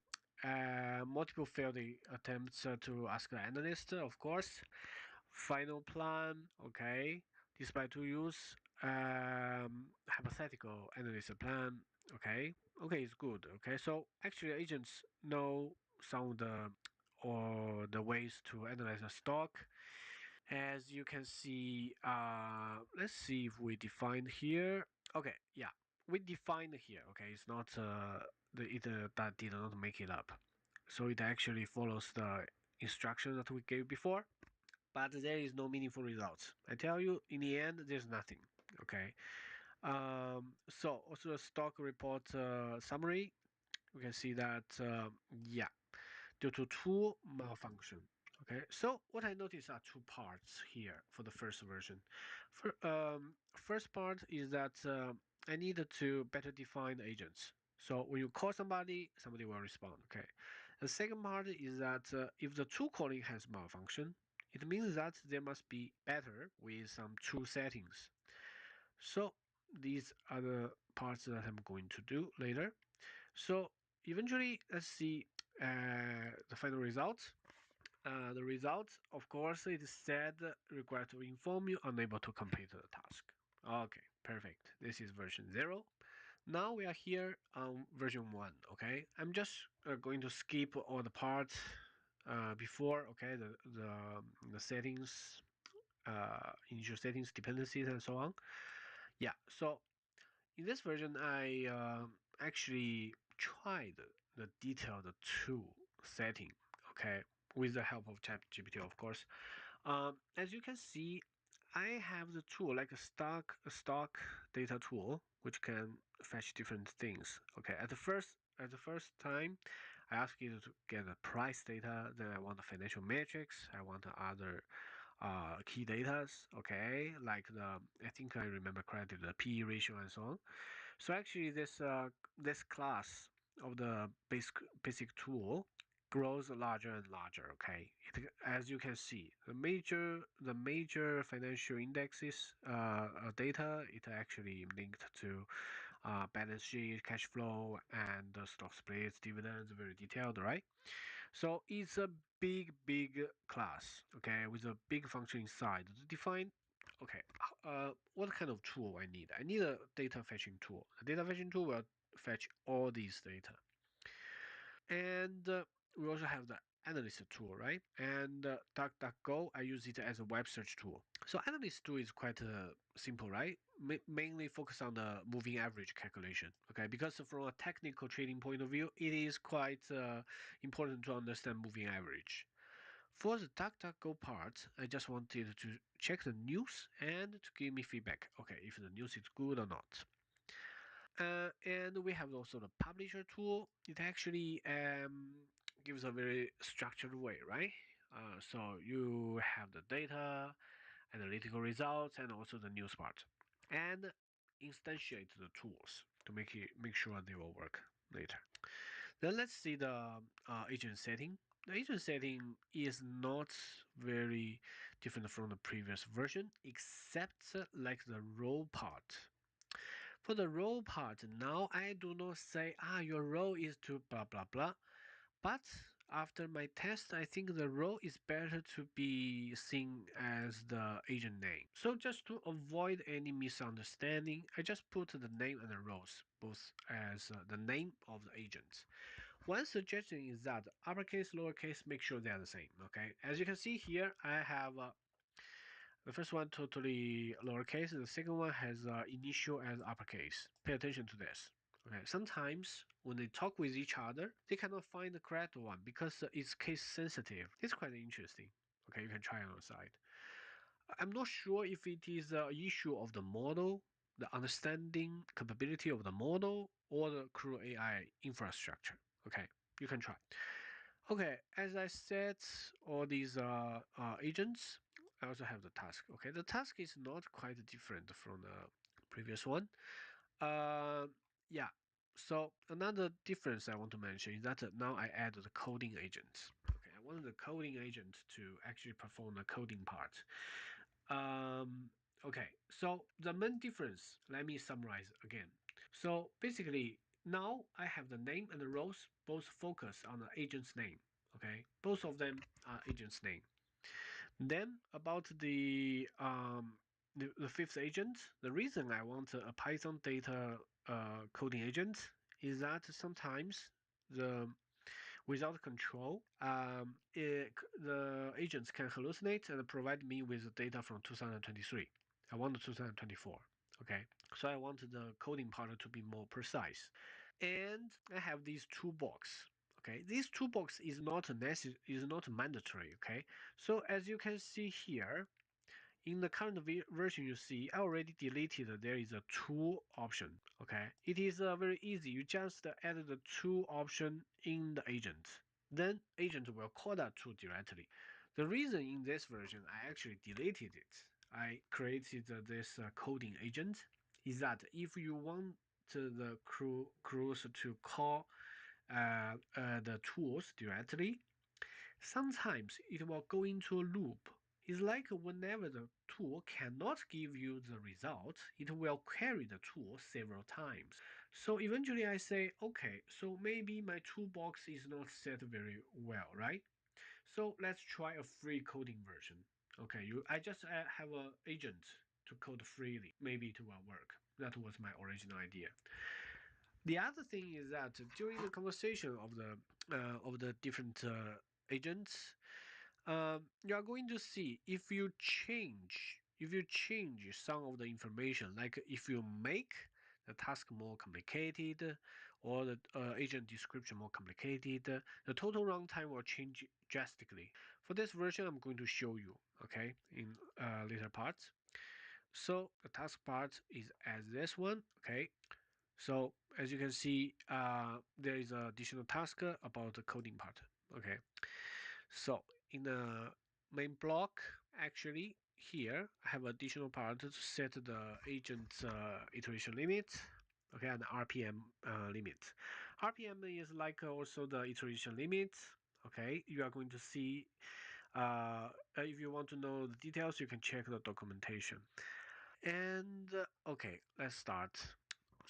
Speaker 3: multiple failed attempts to ask the analyst, of course. Final plan, okay. Despite to use hypothetical analyst plan, okay. Okay, it's good. Okay, so actually agents know some of the ways to analyze a stock. As you can see, let's see if we define here. Okay, yeah, we defined here. Okay, it's not that did not make it up. So it actually follows the instruction that we gave before, but there is no meaningful results. I tell you, in the end, there's nothing. Okay. So also a stock report summary. We can see that yeah, due to tool malfunction. Okay, so what I noticed are two parts here for the first version. First part is that I needed to better define the agents. So when you call somebody, somebody will respond. Okay. The second part is that if the tool calling has malfunction, it means that there must be better with some tool settings. So these are the parts that I'm going to do later. So eventually, let's see the final results. The results, of course, it said required to inform you unable to complete the task. Okay, perfect. This is version 0. Now we are here on version 1. Okay, I'm just going to skip all the parts before. Okay, the settings, initial settings, dependencies, and so on. Yeah. So in this version, I actually tried the detailed tool setting, okay, with the help of ChatGPT, of course. As you can see, I have the tool like a stock data tool which can fetch different things. Okay, at the first time, I ask you to get the price data. Then I want the financial metrics. I want the other key data. Okay, like I think I remember correctly the PE ratio and so on. So actually, this class of the basic tool grows larger and larger. Okay, as you can see, the major financial indexes data it actually linked to balance sheet, cash flow, and the stock splits, dividends, very detailed, right? So it's a big class, okay, with a big function inside to define. Okay, what kind of tool I need? I need a data fetching tool. The data fetching tool will fetch all these data, and we also have the analyst tool, right? And DuckDuckGo, I use it as a web search tool. So analyst tool is quite simple, right? Mainly focus on the moving average calculation. Okay, because from a technical trading point of view, it is quite important to understand moving average. For the DuckDuckGo part, I just wanted to check the news and to give me feedback. Okay, if the news is good or not. And we have also the publisher tool. It actually gives a very structured way, right? So you have the data, analytical results, and also the news part, and instantiate the tools to make sure they will work later. Then let's see the agent setting. The agent setting is not very different from the previous version, except like the role part. For the role part, now I do not say, your role is to blah blah blah. But after my test, I think the role is better to be seen as the agent name. So just to avoid any misunderstanding, I just put the name and the roles both as the name of the agent. One suggestion is that uppercase, lowercase, make sure they are the same. Okay, as you can see here, I have the first one totally lowercase, and the second one has initial as uppercase. Pay attention to this. Okay, sometimes when they talk with each other, they cannot find the correct one because it's case sensitive. It's quite interesting. Okay, you can try it on the side. I'm not sure if it is an issue of the model, the understanding capability of the model, or the Crew AI infrastructure. Okay, you can try. Okay, as I said, all these agents, I also have the task. Okay, the task is not quite different from the previous one. Uh, yeah. So another difference I want to mention is that now I add the coding agent. Okay, I want the coding agent to actually perform the coding part. Um, okay, so the main difference, let me summarize again. So basically, now I have the name and the roles both focus on the agent's name. Okay, both of them are agent's name. Then about the fifth agent, the reason I want a Python data coding agent is that sometimes the without control, the agents can hallucinate and provide me with data from 2023. I want 2024. Okay, so I want the coding part to be more precise. And I have these toolbox. Okay, this toolbox is not necessary, is not mandatory. Okay, so as you can see here, in the current version you see, I already deleted there is a tool option. Okay, it is very easy. You just add the tool option in the agent. Then agent will call that tool directly. The reason in this version I actually deleted it, I created this coding agent, is that if you want the crews to call the tools directly, sometimes it will go into a loop. It's like whenever the tool cannot give you the result, it will query the tool several times. So eventually I say, okay, so maybe my toolbox is not set very well, right? So let's try a free coding version. Okay, I just have an agent to code freely. Maybe it will work. That was my original idea. The other thing is that during the conversation of the different agents, you are going to see if you change some of the information, like if you make the task more complicated or the agent description more complicated, the total runtime will change drastically. For this version, I'm going to show you, okay, in later parts. So the task part is as this one, okay? So as you can see, there is an additional task about the coding part, okay? So in the main block, actually here I have additional part to set the agent's iteration limit, okay, and RPM limit. RPM is like also the iteration limit. Okay, you are going to see. If you want to know the details, you can check the documentation. And okay, let's start.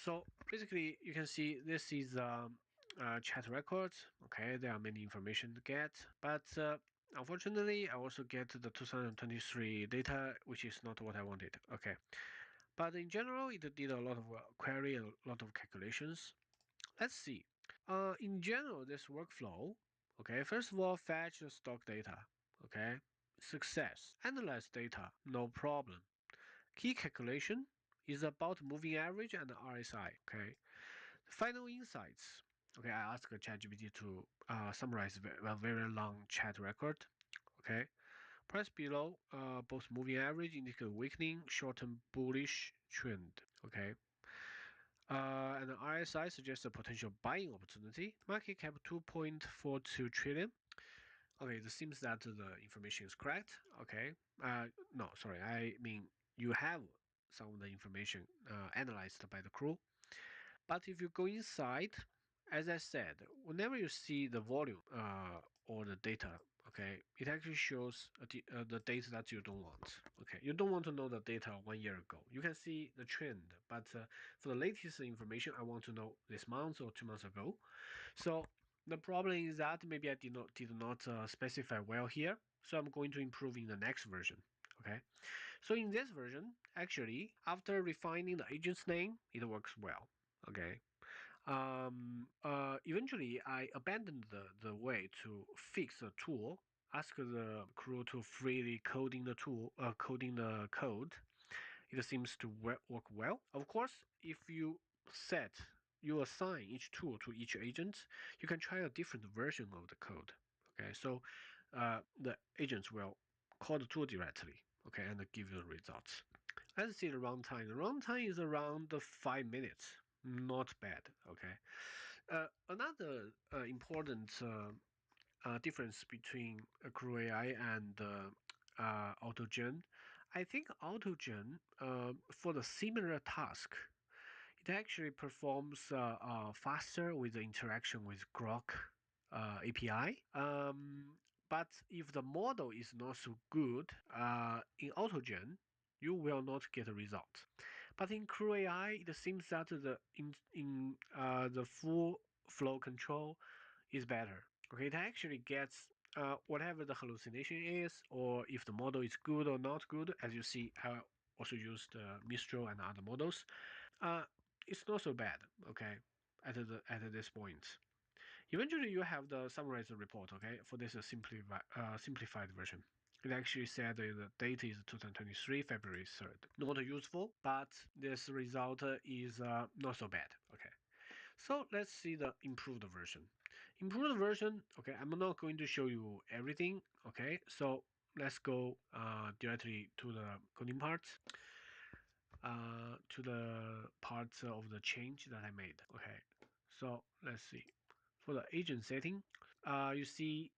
Speaker 3: So basically, you can see this is chat records. Okay, there are many information to get, but unfortunately, I also get the 2023 data, which is not what I wanted. Okay, but in general, it did a lot of query, a lot of calculations. Let's see. In general, this workflow. Okay, first of all, fetch the stock data. Okay, success. Analyze data, no problem. Key calculation is about moving average and RSI. Okay. Final insights. Okay, I asked ChatGPT to summarize a very long chat record. Okay. Price below both moving average indicate weakening, short-term bullish trend. Okay. And the RSI suggests a potential buying opportunity. Market cap 2.42 trillion. Okay, it seems that the information is correct. Okay. No, sorry. I mean, you have some of the information analyzed by the crew. But if you go inside, as I said, whenever you see the volume or the data, okay, it actually shows the data that you don't want. Okay, you don't want to know the data 1 year ago. You can see the trend, but for the latest information, I want to know this month or 2 months ago. So the problem is that maybe I did not specify well here. So I'm going to improve in the next version. Okay. So in this version, actually, after refining the agent's name, it works well. Okay. Eventually, I abandoned the way to fix the tool, ask the crew to freely coding the code. It seems to work well. Of course, if you assign each tool to each agent, you can try a different version of the code. Okay, so the agents will call the tool directly, okay, and give you the results. Let's see the runtime. The runtime is around 5 minutes. Not bad. Okay. Another important difference between Crew AI and AutoGen, I think AutoGen for the similar task, it actually performs faster with the interaction with Grok API. But if the model is not so good in AutoGen, you will not get a result. But in Crew AI, it seems that the full flow control is better. Okay, it actually gets whatever the hallucination is, or if the model is good or not good. As you see, I also used Mistral and other models. Uh, it's not so bad. Okay, at this point. Eventually, you have the summarized report. Okay, for this simplified version. It actually said the date is 2023 February 3rd. Not useful, but this result is not so bad. Okay. So let's see the improved version. Improved version, okay, I'm not going to show you everything, okay? So let's go directly to the coding part, to the parts of the change that I made, okay? So let's see. For the agent setting, you see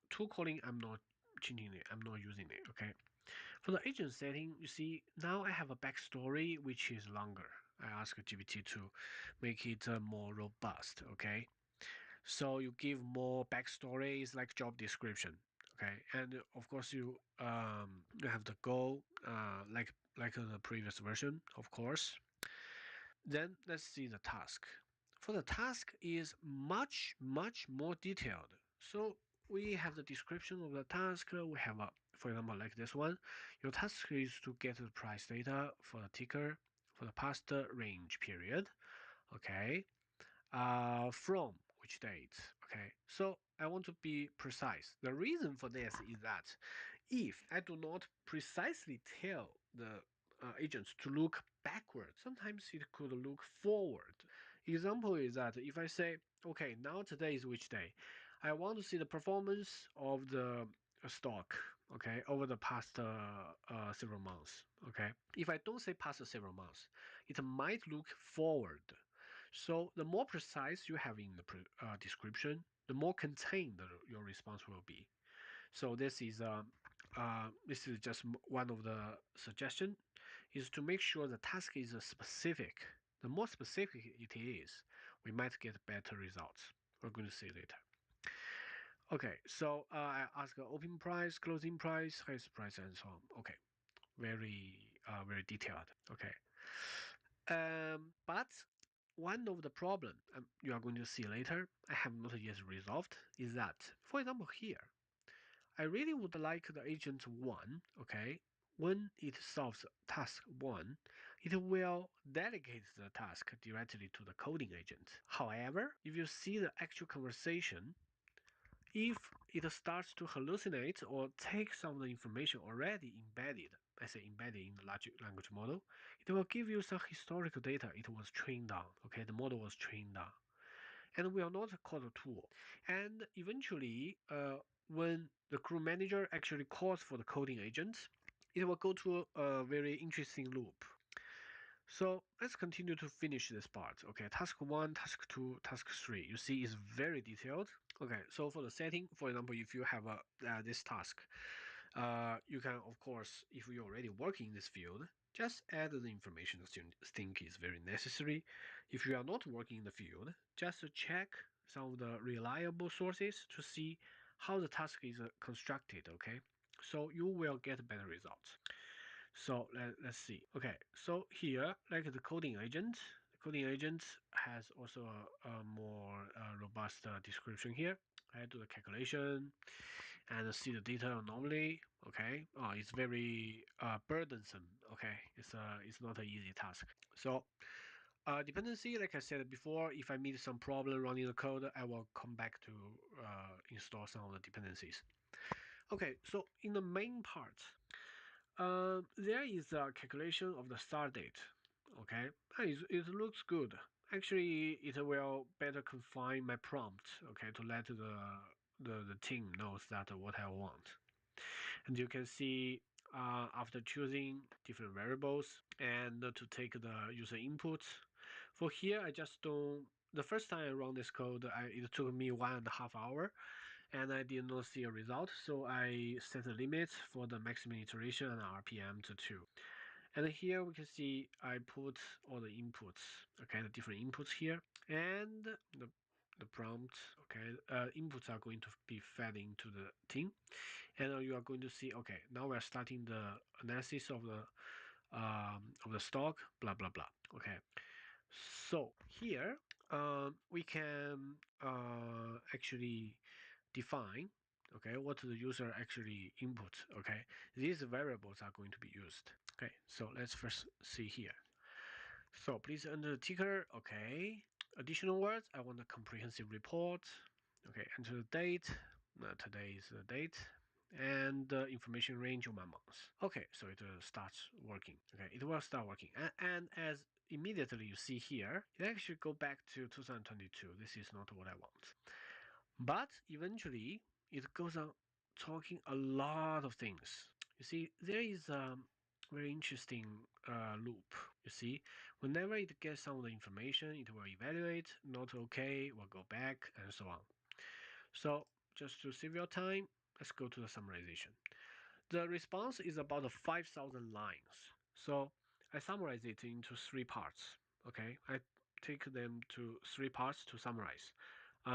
Speaker 3: tool calling, I'm not changing it, I'm not using it, okay? For the agent setting, you see now I have a backstory which is longer. I ask GPT to make it more robust, okay? So you give more backstories like job description, okay? And of course you have the goal like the previous version, of course. Then let's see the task. For the task is much more detailed. So we have the description of the task. We have for example, like this one. Your task is to get the price data for the ticker for the past range period. Okay. From which date? Okay. So I want to be precise. The reason for this is that if I do not precisely tell the agents to look backward, sometimes it could look forward. Example is that if I say, okay, now today is which day? I want to see the performance of the stock. okay, over the past several months. Okay, if I don't say past several months, it might look forward. So the more precise you have in the description, the more contained your response will be. So this is just one of the suggestion, is to make sure the task is specific. The more specific it is, we might get better results. We're going to see later. Okay, so I ask open price, closing price, highest price, and so on. Okay, very detailed. Okay, but one of the problem you are going to see later, I have not yet resolved, is that, for example, here, I really would like the agent one, okay, when it solves task one, it will delegate the task directly to the coding agent. However, if you see the actual conversation, if it starts to hallucinate or take some of the information already embedded, I say embedded in the large language model, it will give you some historical data it was trained on, okay, the model was trained on, and will not call the tool. And eventually, when the crew manager actually calls for the coding agent, it will go to a very interesting loop. So let's continue to finish this part. Okay, task 1, task 2, task 3. You see it's very detailed. Okay, so for the setting, for example, if you have this task, you can, of course, if you're already working in this field, just add the information that you think is very necessary. If you are not working in the field, just check some of the reliable sources to see how the task is constructed, okay? So you will get better results. So let's see. Okay, so here, like the coding agent has also a more robust description here. I do the calculation and see the data anomaly. Okay, it's very burdensome. Okay, it's not an easy task. So dependency, like I said before, if I meet some problem running the code, I will come back to install some of the dependencies. Okay, so in the main part, there is a calculation of the start date. Okay, it looks good. Actually, it will better confine my prompt. Okay, to let the team knows that what I want. And you can see after choosing different variables and to take the user input. For here, I just don't. The first time I run this code, it took me 1.5 hours and I did not see a result, so I set a limit for the maximum iteration and RPM to 2. And here we can see I put all the inputs, okay, the different inputs here, and the prompt, okay, inputs are going to be fed into the team, and you are going to see, okay, now we're starting the analysis of the stock, blah blah blah. Okay, so here we can actually define, okay, what the user actually input. Okay, these variables are going to be used. Okay, so let's first see here. So please enter the ticker. Okay, additional words, I want a comprehensive report. Okay, enter the date. Today is the date, and the information range of my month. Okay, so it starts working. Okay, it will start working, and as immediately you see here, it actually go back to 2022. This is not what I want. But eventually, it goes on talking a lot of things. You see, there is a very interesting loop. You see, whenever it gets some of the information, it will evaluate, not okay, will go back, and so on. So, just to save your time, let's go to the summarization. The response is about 5,000 lines. So, I summarize it into 3 parts. Okay, I take them to 3 parts to summarize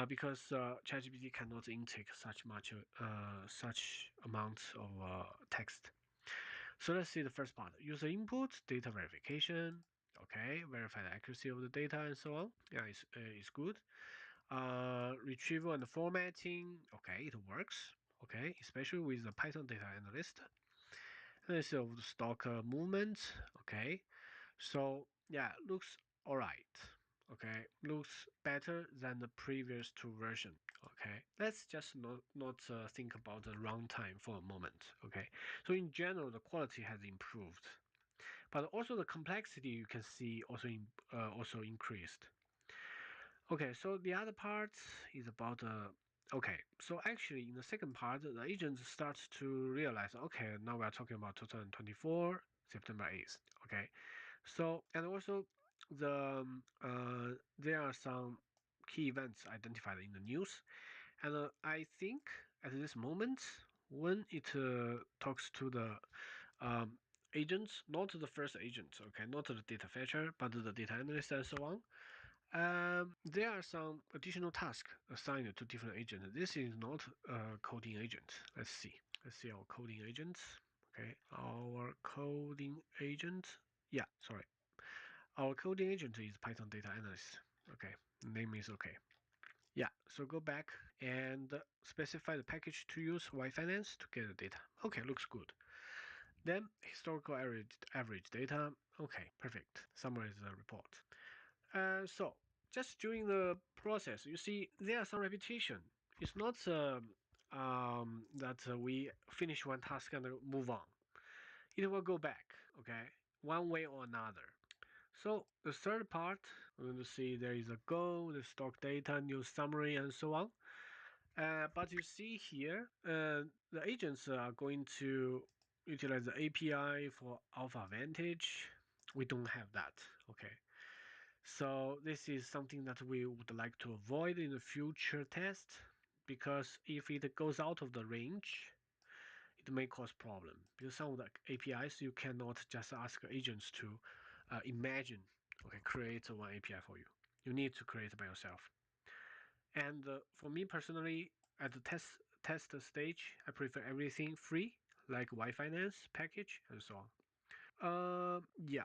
Speaker 3: because ChatGPT cannot intake such amount of text. So let's see the first part: user input, data verification. Okay, verify the accuracy of the data and so on. Yeah, it's good. Retrieval and formatting. Okay, it works. Okay, especially with the Python data analyst. Let's see of the stock movement. Okay, so yeah, looks alright. Okay, looks better than the previous 2 versions. Okay, let's just not think about the runtime for a moment. Okay, so in general, the quality has improved, but also the complexity you can see also increased. Okay, so the other part is about Okay, so actually in the second part, the agent starts to realize, okay, now we are talking about 2024, September 8th. Okay, so and also there are some key events identified in the news, and I think at this moment when it talks to the agents, not the first agent, okay, not the data fetcher, but the data analyst and so on. There are some additional tasks assigned to different agents. This is not a coding agent. Let's see. Let's see our coding agents. Okay, our coding agent. Yeah, sorry. Our coding agent is Python data analyst. Okay, name is okay. Yeah, so go back and specify the package to use Y Finance to get the data. Okay, looks good. Then historical average data. Okay, perfect. Summarize the report. So just during the process, you see there are some repetition. It's not that we finish one task and move on. It will go back, okay, one way or another. So the third part, we're going to see there is a goal, the stock data, news summary, and so on. But you see here, the agents are going to utilize the API for Alpha Vantage. We don't have that, okay. So this is something that we would like to avoid in the future test, because if it goes out of the range, it may cause problem. Because some of the APIs you cannot just ask agents to imagine, okay, create one API for you. You need to create it by yourself. And for me personally, at the test stage, I prefer everything free, like Y Finance package and so on. Yeah.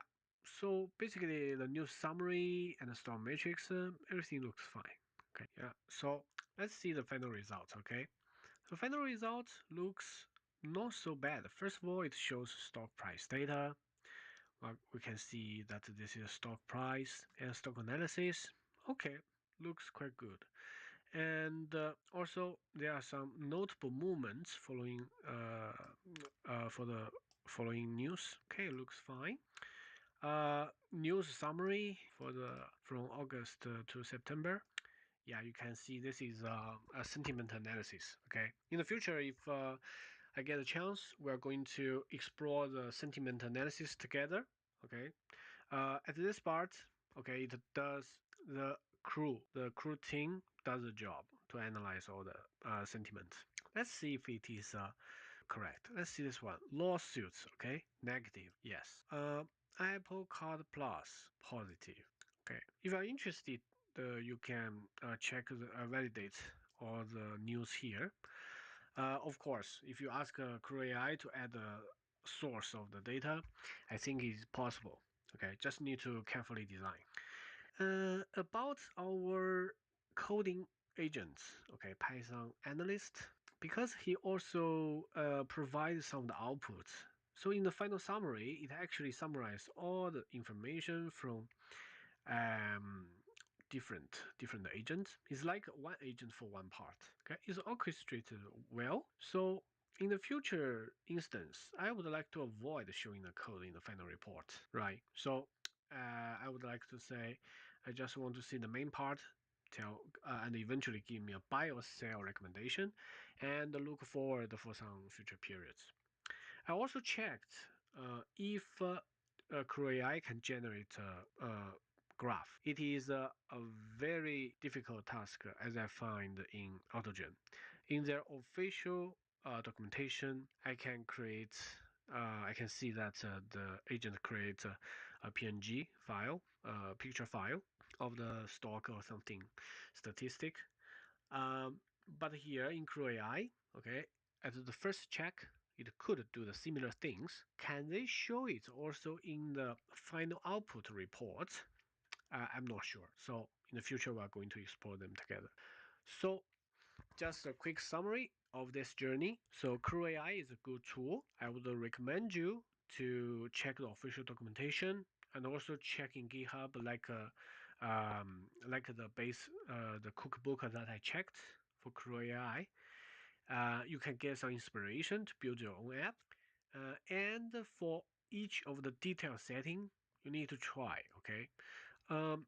Speaker 3: So basically, the news summary and the storm matrix, everything looks fine. Okay. Yeah. So let's see the final result. Okay. The final result looks not so bad. First of all, it shows stock price data. We can see that this is stock price and stock analysis. Okay, looks quite good. And also, there are some notable movements following for the following news. Okay, looks fine. News summary for the from August to September. Yeah, you can see this is a sentiment analysis. Okay, in the future, if I get a chance, we are going to explore the sentiment analysis together. Okay, at this part, okay, it does the crew team does the job to analyze all the sentiment. Let's see if it is correct. Let's see this one. Lawsuits, okay? Negative, yes. Apple Card Plus, positive. Okay. If you're interested, you can check the validate all the news here. Of course, if you ask Crew AI to add the source of the data, I think it's possible. Okay, just need to carefully design. About our coding agents, okay, Python analyst, because he also provides some of the outputs. So in the final summary, it actually summarizes all the information from um, different agents. It's like one agent for one part. Okay, it's orchestrated well. So in the future instance, I would like to avoid showing the code in the final report, right? So I would like to say, I just want to see the main part, tell and eventually give me a buy or sell recommendation, and look forward for some future periods. I also checked if Crew AI can generate a graph. It is a very difficult task, as I find in AutoGen. In their official documentation, I can create. I can see that the agent creates a PNG file, a picture file of the stock or something statistic. But here in Crew AI, okay, at the first check, it could do the similar things. Can they show it also in the final output report? I'm not sure. So in the future, we are going to explore them together. So just a quick summary of this journey. So Crew AI is a good tool. I would recommend you to check the official documentation and also check in GitHub like the base the cookbook that I checked for Crew AI. You can get some inspiration to build your own app. And for each of the detail setting, you need to try. Okay. Um,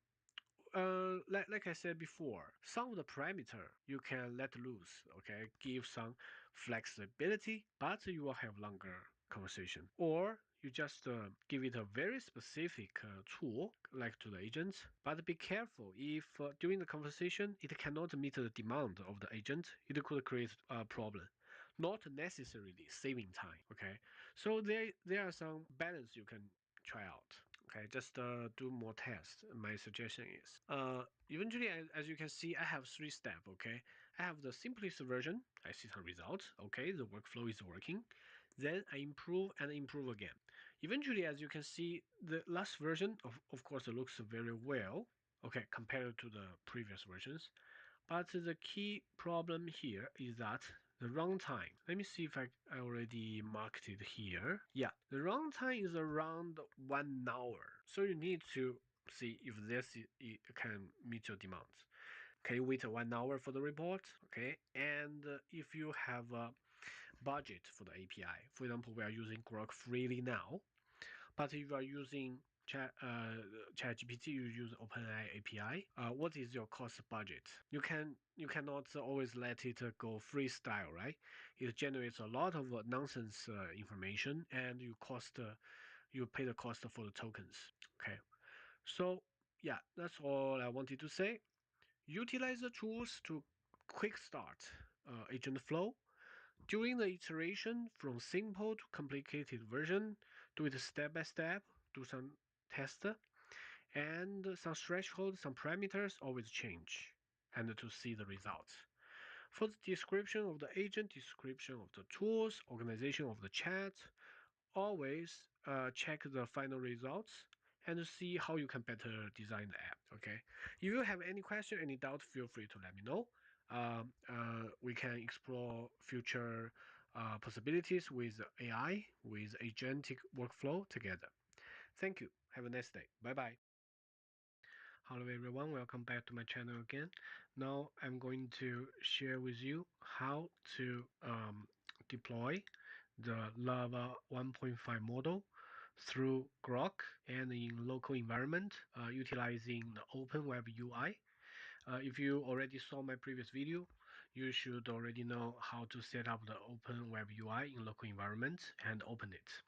Speaker 3: like I said before, some of the parameter you can let loose, okay, give some flexibility, but you will have longer conversation. Or you just give it a very specific tool, like to the agent, but be careful if during the conversation it cannot meet the demand of the agent, it could create a problem. Not necessarily saving time, okay? So there are some balance you can try out. Okay, just do more tests. My suggestion is, eventually, as you can see, I have 3 steps. Okay, I have the simplest version. I see some results. Okay, the workflow is working. Then I improve and improve again. Eventually, as you can see, the last version, of course, it looks very well. Okay, compared to the previous versions. But the key problem here is that the runtime. Let me see if I already marked it here. Yeah, the runtime is around 1 hour. So you need to see if this can meet your demands. Can you wait 1 hour for the report? Okay, and if you have a budget for the API, for example, we are using Grok freely now, but if you are using ChatGPT, you use OpenAI API. What is your cost budget? You cannot always let it go freestyle, right? It generates a lot of nonsense information, and you pay the cost for the tokens. Okay, so yeah, that's all I wanted to say. Utilize the tools to quick start agent flow. During the iteration from simple to complicated version, do it step by step, do some test, and some thresholds, some parameters always change, and to see the results. For the description of the agent, description of the tools, organization of the chat, always check the final results and see how you can better design the app. Okay. If you have any question, any doubt, feel free to let me know. We can explore future possibilities with AI, with agentic workflow together. Thank you. Have a nice day. Bye bye. Hello everyone, welcome back to my channel again. Now I'm going to share with you how to deploy the Llama 1.5 model through Grok and in local environment utilizing the Open Web UI. If you already saw my previous video, you should already know how to set up the Open Web UI in local environment and open it.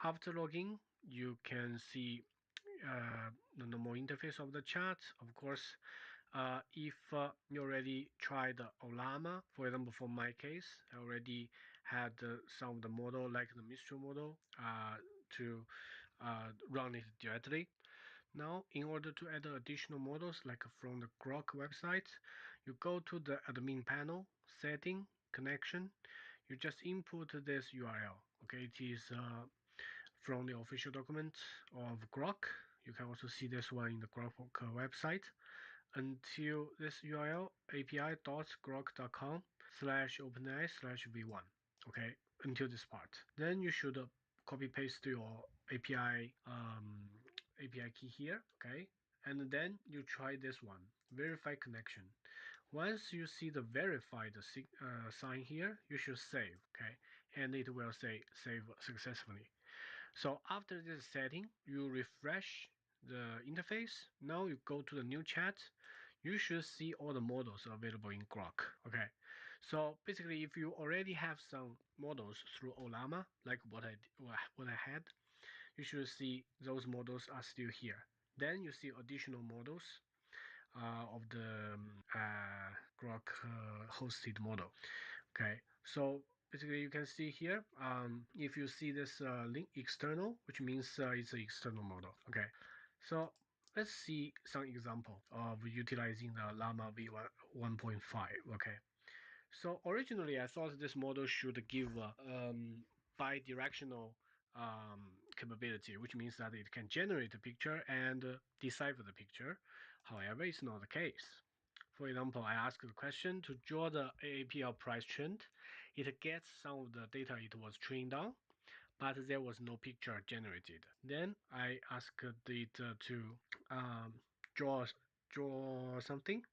Speaker 3: After logging, you can see the normal interface of the chat. Of course, if you already tried Llama, for example, for my case, I already had some of the model like the Mistral model to run it directly. Now, in order to add additional models like from the Grok website, you go to the admin panel, setting, connection. You just input this URL. Okay, it is from the official document of Grok. You can also see this one in the Grok website. Until this URL api.grok.com/openai/v1. Okay, until this part. Then you should copy paste your API key here. Okay, and then you try this one, verify connection. Once you see the verified sign here, you should save. Okay, and it will say save successfully. So after this setting, you refresh the interface. Now you go to the new chat. You should see all the models available in Grok. Okay, so basically, if you already have some models through Llama, like what I had, you should see those models are still here. Then you see additional models of the Grok hosted model. Okay, so basically you can see here, if you see this link external, which means it's an external model. Okay, so let's see some example of utilizing the Llama v1 1.5. Okay, so originally I thought this model should give bi-directional capability, which means that it can generate a picture and decipher the picture. However, it's not the case. For example, I ask the question to draw the AAPL price trend. It gets some of the data it was trained on, but there was no picture generated. Then I asked it to um, draw something.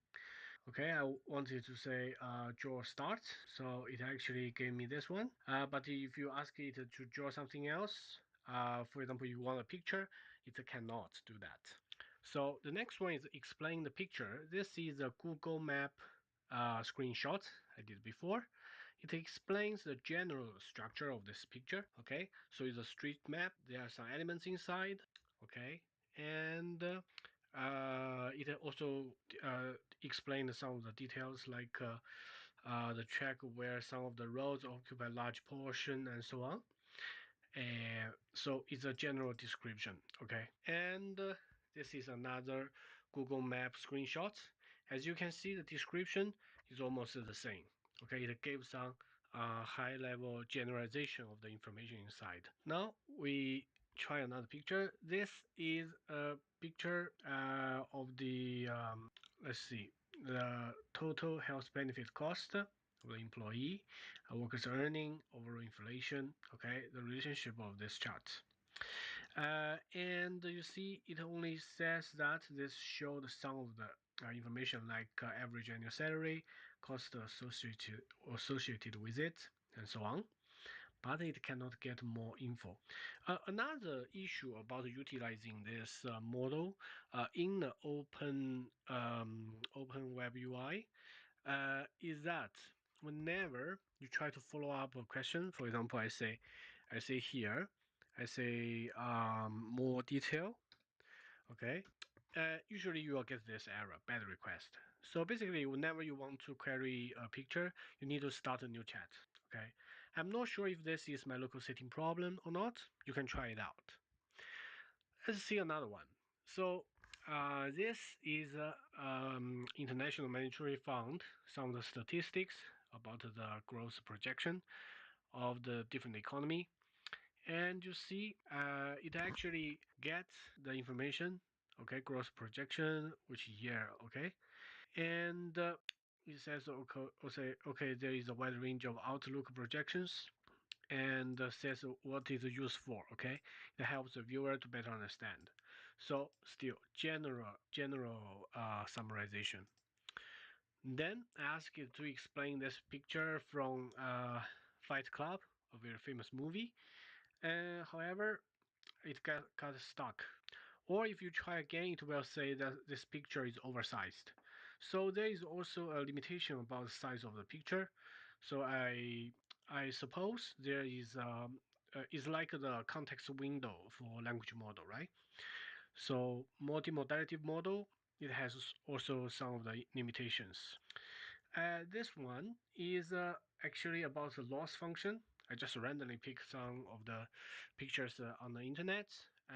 Speaker 3: Okay, I wanted to say draw start, so it actually gave me this one. But if you ask it to draw something else, for example, you want a picture, it cannot do that. So the next one is explain the picture. This is a Google Map screenshot I did before. It explains the general structure of this picture. Okay, so it's a street map. There are some elements inside. Okay, and it also explains some of the details like the track where some of the roads occupy large portion and so on. So it's a general description, okay? And this is another Google Map screenshot. As you can see, the description is almost the same. Okay, it gives some high-level generalization of the information inside. Now we try another picture. This is a picture of the let's see, the total health benefit cost of the employee, workers' earning, overall inflation, okay, the relationship of this chart. And you see, it only says that this showed some of the information like average annual salary, cost associated with it, and so on. But it cannot get more info. Another issue about utilizing this model in the open web UI is that whenever you try to follow up a question, for example, I say here, I say more detail, okay, usually you will get this error, bad request. So basically, whenever you want to query a picture, you need to start a new chat, okay. I'm not sure if this is my local setting problem or not. You can try it out. Let's see another one. So this is International Monetary Fund, some of the statistics about the growth projection of the different economy. And you see, it actually gets the information, okay, growth projection, which year, okay. And it says, okay, there is a wide range of outlook projections and says what is used for, okay. It helps the viewer to better understand. So still general summarization. Then I ask you to explain this picture from Fight Club, a very famous movie. However, it got stuck. Or if you try again, it will say that this picture is oversized. So there is also a limitation about the size of the picture. So I suppose there is like the context window for language model, right? So multimodality model, it has also some of the limitations. This one is actually about the loss function. I just randomly picked some of the pictures on the internet,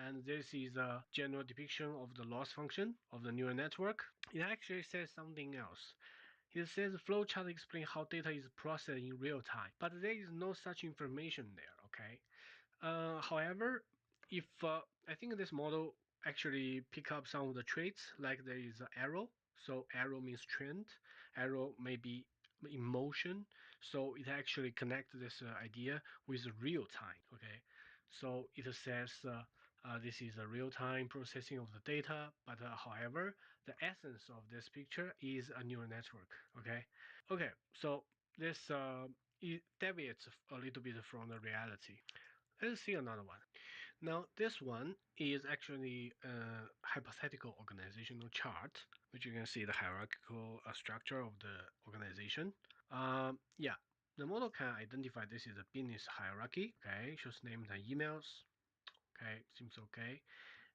Speaker 3: and this is a general depiction of the loss function of the neural network. It actually says something else. It says flowchart explain how data is processed in real time, but there is no such information there, okay? However, if I think this model actually pick up some of the traits, like there is an arrow, so arrow means trend, arrow may be in motion, so it actually connects this idea with real time, okay? So it says this is a real-time processing of the data, but however, the essence of this picture is a neural network, okay? Okay, so this it deviates a little bit from the reality. Let's see another one. Now, this one is actually a hypothetical organizational chart, which you can see the hierarchical structure of the organization. Yeah, the model can identify this is a business hierarchy. Okay, shows names and emails. Okay, seems okay.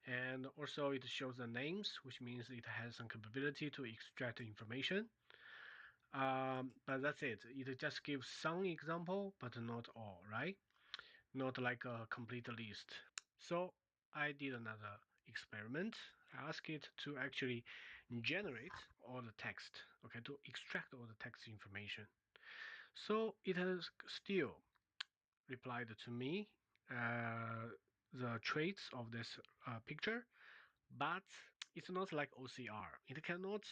Speaker 3: And also it shows the names, which means it has some capability to extract information. But that's it. It just gives some example, but not all, right? Not like a complete list. So I did another experiment. I asked it to actually generate all the text, okay, to extract all the text information. So it has still replied to me the traits of this picture, but it's not like OCR. It cannot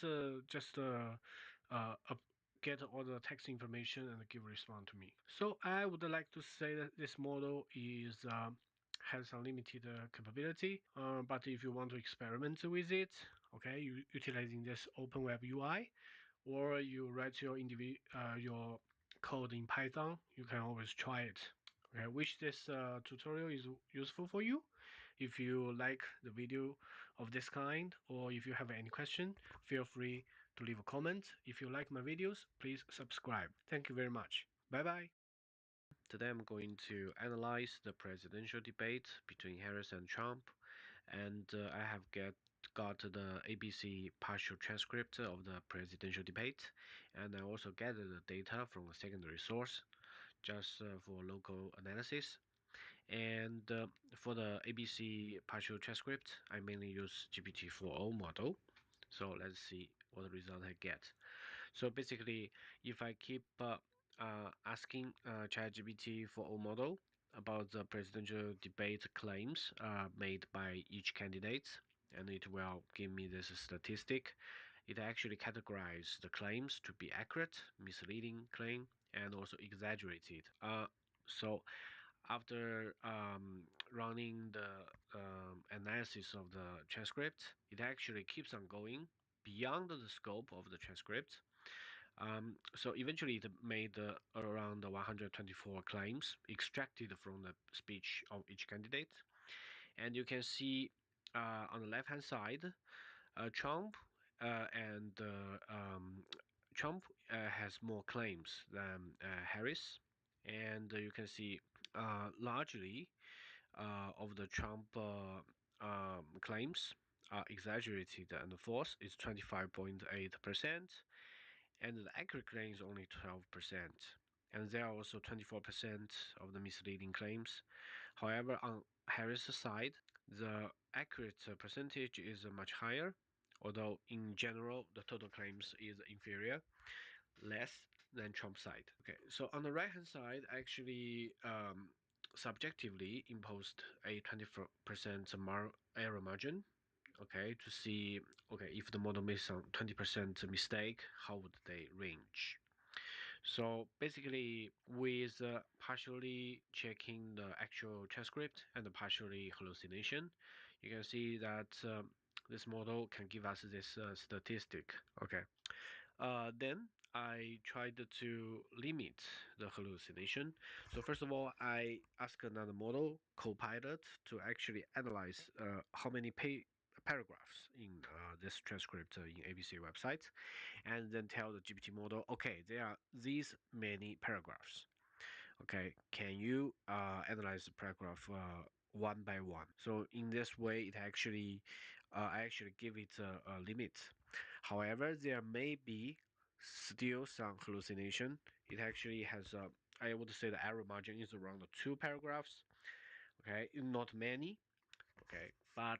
Speaker 3: just get all the text information and give response to me. So I would like to say that this model is has some limited capability, but if you want to experiment with it, okay, you utilizing this open web UI, or you write your code in Python, you can always try it. Okay, wish this tutorial is useful for you. If you like the video of this kind, or if you have any question, feel free to leave a comment. If you like my videos, please subscribe. Thank you very much. Bye bye. Today I'm going to analyze the presidential debate between Harris and Trump, and I have got the ABC partial transcript of the presidential debate, and I also gathered the data from a secondary source just for local analysis. And for the ABC partial transcript, I mainly use GPT-4o model. So let's see what the result I get. So basically, if I keep asking ChatGPT for a model about the presidential debate claims made by each candidate, and it will give me this statistic. It actually categorizes the claims to be accurate, misleading claim, and also exaggerated. So after running the analysis of the transcript, it actually keeps on going beyond the scope of the transcript. So eventually it made around 124 claims extracted from the speech of each candidate. And you can see on the left hand side, Trump and Trump has more claims than Harris. And you can see largely of the Trump claims are exaggerated and false is 25.8%, and the accurate claims only 12%. And there are also 24% of the misleading claims. However, on Harris' side, the accurate percentage is much higher, although in general the total claims is inferior, less than Trump's side. Okay, so on the right hand side, actually subjectively imposed a 20% error margin. Okay, to see if the model makes some 20% mistake, how would they range? So basically, with partially checking the actual transcript and partially hallucination, you can see that this model can give us this statistic. Okay, then I tried to limit the hallucination. So first of all, I asked another model, Copilot, to actually analyze how many paragraphs in this transcript in ABC website, and then tell the GPT model, okay, there are these many paragraphs. Okay, can you analyze the paragraph one by one? So in this way, I actually give it a limit. However, there may be still some hallucination. It actually has I would say the error margin is around 2 paragraphs. Okay, not many. Okay, but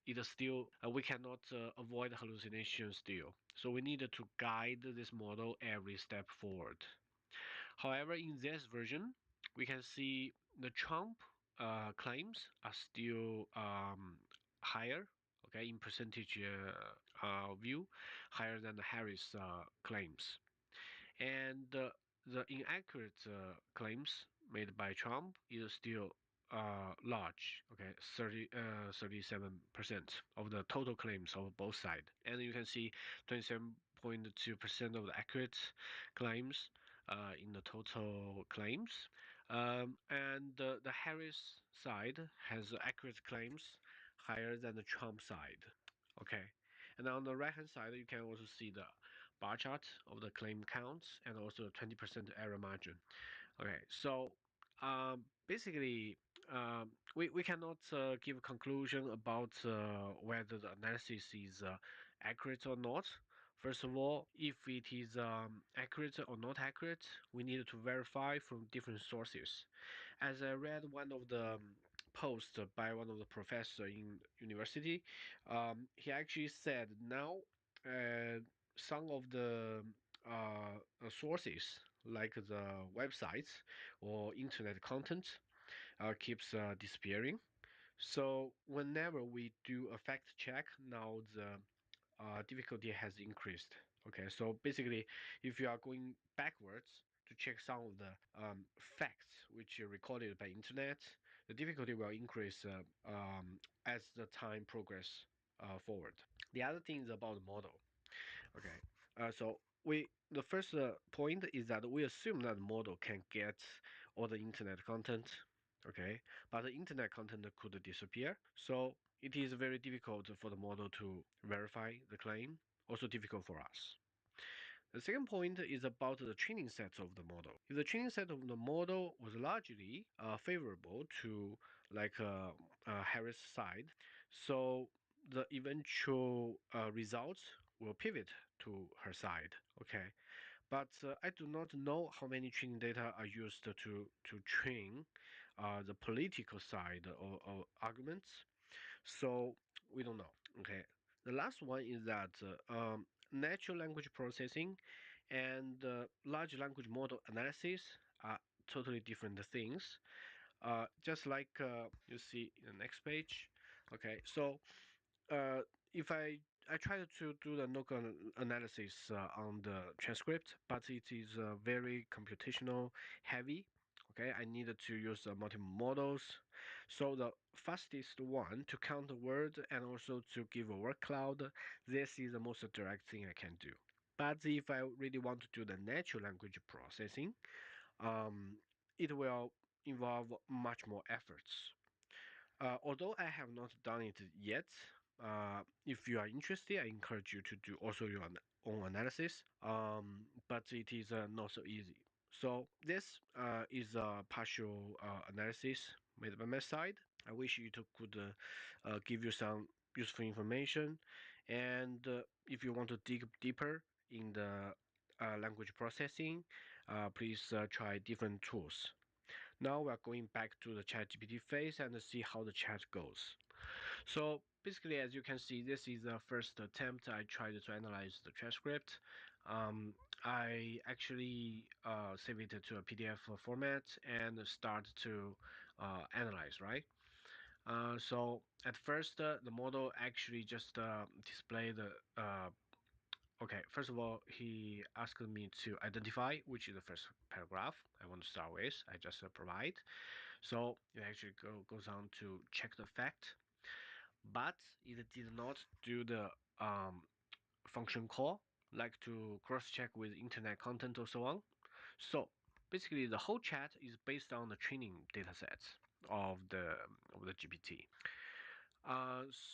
Speaker 3: it is still we cannot avoid hallucination still. So we need to guide this model every step forward. However, in this version, we can see the Trump claims are still higher, okay, in percentage view, higher than the Harris claims. And the inaccurate claims made by Trump is still large, okay, 37% of the total claims of both sides. And you can see 27.2% of the accurate claims in the total claims. And the Harris side has accurate claims higher than the Trump side. Okay. And on the right hand side, you can also see the bar chart of the claim counts and also 20% error margin. Okay, so basically, we cannot give a conclusion about whether the analysis is accurate or not. First of all, if it is accurate or not accurate, we need to verify from different sources. As I read one of the posts by one of the professor in university, he actually said now some of the sources like the websites or internet content keeps disappearing. So whenever we do a fact check, now the difficulty has increased. Okay, so basically, if you are going backwards to check some of the facts which are recorded by internet, the difficulty will increase as the time progress forward. The other thing is about the model. Okay, so the first point is that we assume that the model can get all the internet content. okay, but the internet content could disappear. So it is very difficult for the model to verify the claim, also difficult for us. The second point is about the training set of the model. If the training set of the model was largely favorable to like Harris' side, so the eventual results will pivot to her side. Okay, but I do not know how many training data are used to train the political side of arguments. So we don't know. Okay. The last one is that natural language processing and large language model analysis are totally different things. Just like you see in the next page. Okay, so uh, if I tried to do the local analysis on the transcript, but it is very computational heavy. Okay, I needed to use multiple models. So the fastest one to count the words and also to give a word cloud, this is the most direct thing I can do. But if I really want to do the natural language processing, um, it will involve much more efforts. Although I have not done it yet, if you are interested, I encourage you to do also your own analysis. But it is not so easy. So this is a partial analysis made by my side. I wish it could give you some useful information. And if you want to dig deeper in the language processing, please try different tools. Now we are going back to the ChatGPT phase and see how the chat goes. So basically, as you can see, this is the first attempt I tried to analyze the transcript. I actually save it to a PDF format and start to analyze, right? So at first, the model actually just displayed the okay, first of all, he asked me to identify which is the first paragraph I want to start with. I just provide. So it actually goes on to check the fact, but it did not do the function call, like to cross-check with internet content or so on. So basically, the whole chat is based on the training datasets of the GPT.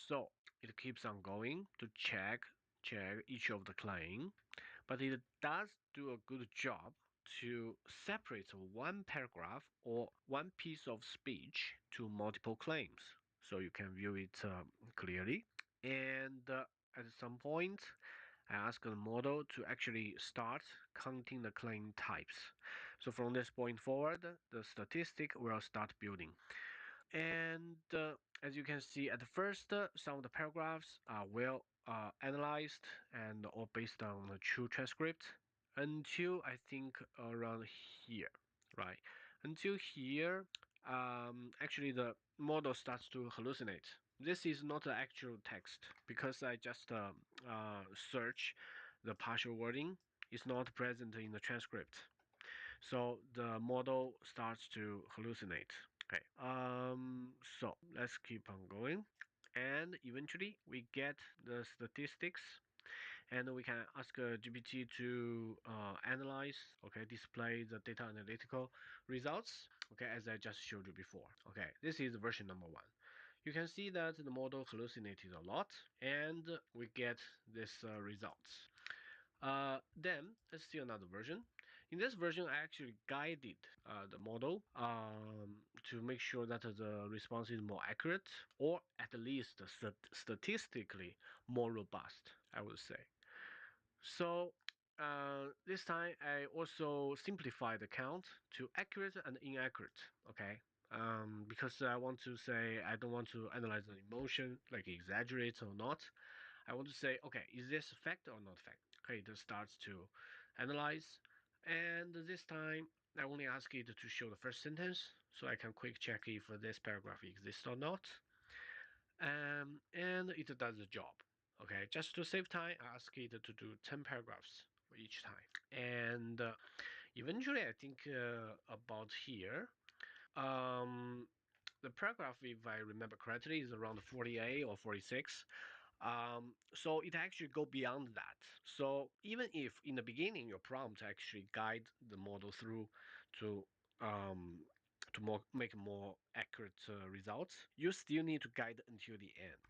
Speaker 3: So it keeps on going to check each of the claim, but it does do a good job to separate one paragraph or one piece of speech to multiple claims, so you can view it clearly. And at some point, I ask the model to actually start counting the claim types. So from this point forward, the statistic will start building. And as you can see at first, some of the paragraphs are well analyzed and all based on the true transcript until I think around here, right? Until here, actually the model starts to hallucinate. This is not the actual text because I just search the partial wording. It's not present in the transcript. So the model starts to hallucinate. Okay. So let's keep on going. And eventually we get the statistics and we can ask GPT to analyze, okay, display the data analytical results, okay, as I just showed you before. Okay, this is version number one. You can see that the model hallucinated a lot and we get this results. Then let's see another version. In this version, I actually guided the model to make sure that the response is more accurate or at least statistically more robust, I would say. So this time I also simplified the count to accurate and inaccurate. Okay. Because I want to say I don't want to analyze the emotion, like exaggerate or not. I want to say, okay, is this fact or not fact? Okay, it starts to analyze, and this time I only ask it to show the first sentence, so I can quick check if this paragraph exists or not. And it does the job. Okay, just to save time, I ask it to do 10 paragraphs for each time. And eventually, I think about here, um, the paragraph, if I remember correctly, is around 48 or 46. So it actually go beyond that. So even if in the beginning your prompt actually guide the model through to to make more accurate results, you still need to guide until the end.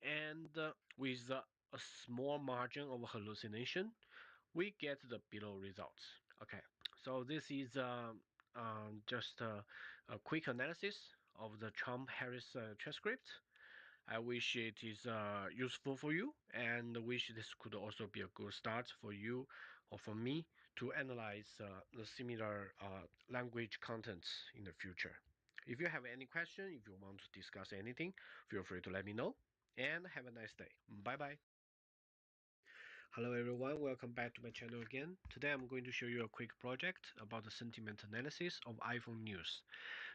Speaker 3: And with a small margin of hallucination, we get the below results. Okay, so this is just a quick analysis of the Trump-Harris transcript. I wish it is useful for you, and wish this could also be a good start for you or for me to analyze the similar language contents in the future. If you have any question, if you want to discuss anything, feel free to let me know, and have a nice day. Bye bye. Hello everyone, welcome back to my channel again. Today I'm going to show you a quick project about the sentiment analysis of iPhone news.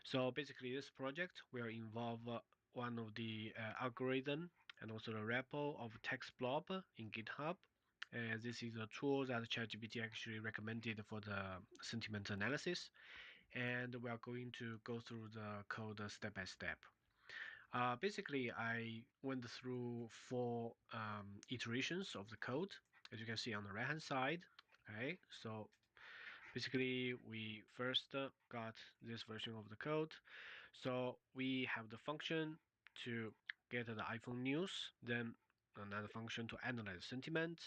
Speaker 3: So basically this project will involve one of the algorithm and also the repo of TextBlob in GitHub. This is a tool that ChatGPT actually recommended for the sentiment analysis, and we are going to go through the code step by step. Basically, I went through 4 iterations of the code, as you can see on the right hand side. Okay, so basically we first got this version of the code. So we have the function to get the iPhone news, then another function to analyze sentiment.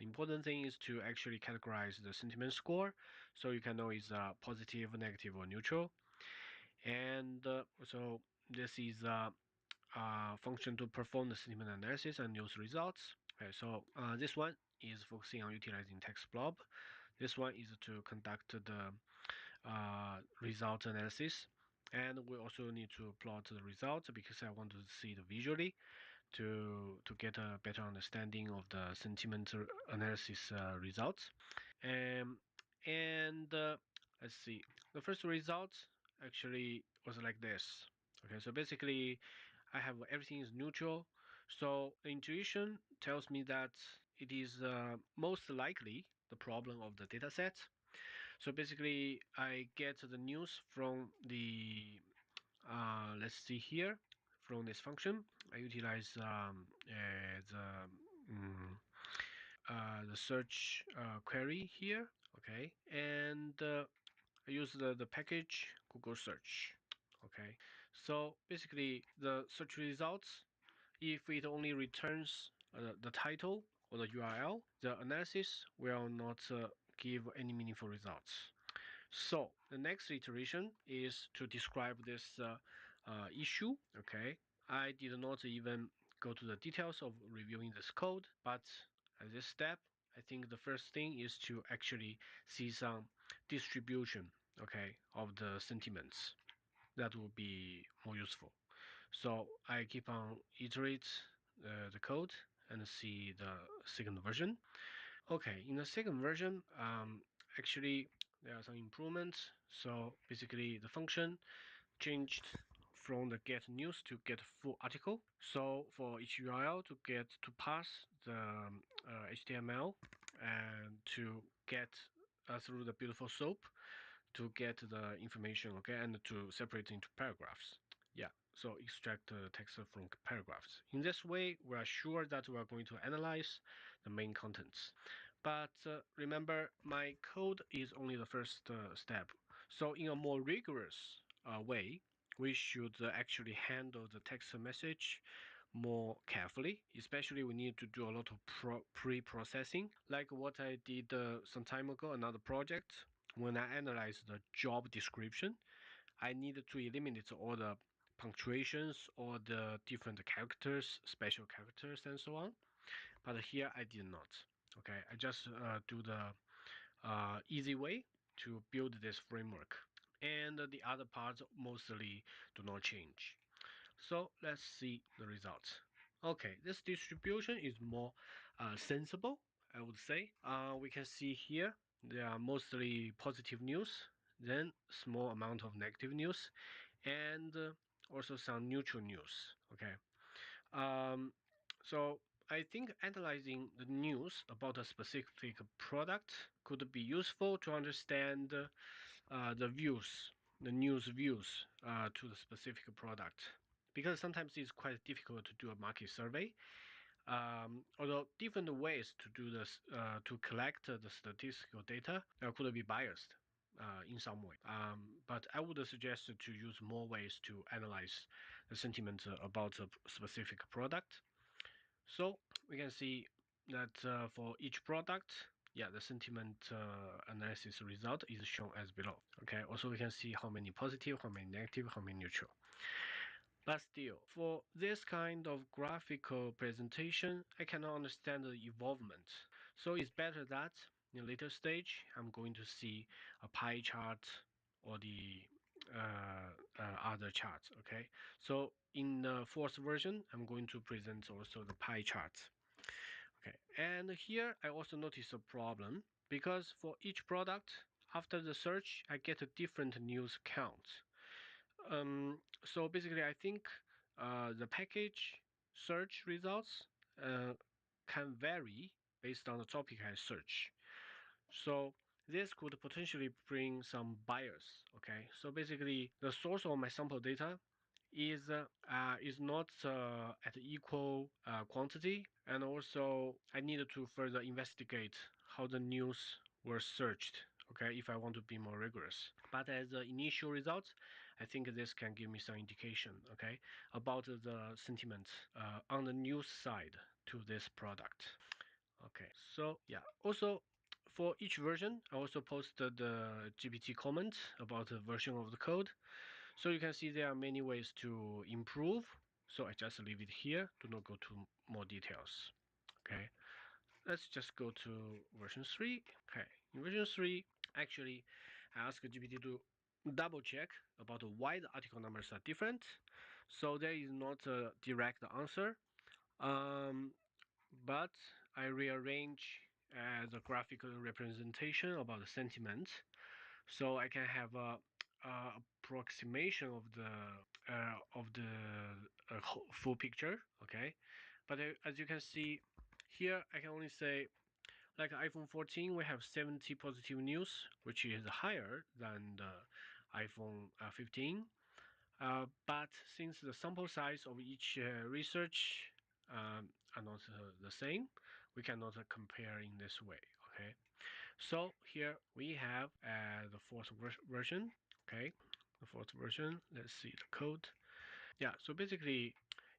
Speaker 3: The important thing is to actually categorize the sentiment score, so you can know it's positive, negative, or neutral. And so this is function to perform the sentiment analysis and news results. Okay, so this one is focusing on utilizing text blob. This one is to conduct the result analysis, and we also need to plot the results because I want to see it visually to get a better understanding of the sentiment analysis results. And let's see, the first result actually was like this. Okay, so basically I have everything is neutral. So the intuition tells me that it is most likely the problem of the data set. So basically I get the news from the let's see here, from this function I utilize mm, the search query here. Okay, and I use the package Google search. Okay, so basically the search results, if it only returns the title or the URL, the analysis will not give any meaningful results. So the next iteration is to describe this issue. Okay, I did not even go to the details of reviewing this code, but at this step, I think the first thing is to actually see some distribution, okay, of the sentiments. That will be more useful. So I keep on iterate the code and see the second version. Okay, in the second version, actually there are some improvements. So basically the function changed from the get news to get full article. So for each URL to pass the HTML and to get through the beautiful SOAP to get the information, okay, and to separate into paragraphs. Yeah, so extract the text from paragraphs. In this way, we are sure that we are going to analyze the main contents. But remember, my code is only the first step. So in a more rigorous way, we should actually handle the text message more carefully. Especially we need to do a lot of pre-processing, like what I did some time ago, another project. When I analyze the job description, I needed to eliminate all the punctuations or the different characters, special characters, and so on. But here I did not. Okay, I just do the easy way to build this framework, and the other parts mostly do not change. So let's see the results. Okay, this distribution is more sensible, I would say. We can see here there are mostly positive news, then small amount of negative news, and also some neutral news. Okay, um, so I think analyzing the news about a specific product could be useful to understand the views, the news views to the specific product. Because sometimes it's quite difficult to do a market survey. Although different ways to do this, to collect the statistical data could be biased. in some way. But I would suggest to use more ways to analyze the sentiment about a specific product. So we can see that for each product, yeah, the sentiment analysis result is shown as below. Okay. Also, we can see how many positive, how many negative, how many neutral. But still, for this kind of graphical presentation, I cannot understand the involvement. So it's better that in a later stage, I'm going to see a pie chart or the other charts. Okay. So in the fourth version, I'm going to present also the pie chart. Okay. And here I also notice a problem because for each product, after the search, I get a different news count. So basically, I think the package search results can vary based on the topic I search. So this could potentially bring some bias. Okay, so basically, the source of my sample data is not at equal quantity, and also I need to further investigate how the news were searched. Okay, if I want to be more rigorous. But as the initial results, I think this can give me some indication. Okay, about the sentiment on the news side to this product. Okay, so yeah. Also, for each version, I also posted the GPT comment about the version of the code. So you can see there are many ways to improve. So I just leave it here. Do not go to more details. Okay, let's just go to version 3. Okay, in version 3, actually, I asked GPT to double check about why the article numbers are different. So there is not a direct answer. But I rearrange the graphical representation about the sentiment, so I can have a approximation of the full picture. Okay, but as you can see here, I can only say like iPhone 14, we have 70 positive news, which is higher than the iPhone 15. But since the sample size of each research are not the same, we cannot compare in this way. Okay, so here we have the fourth version. Okay, the fourth version. Let's see the code. Yeah, so basically,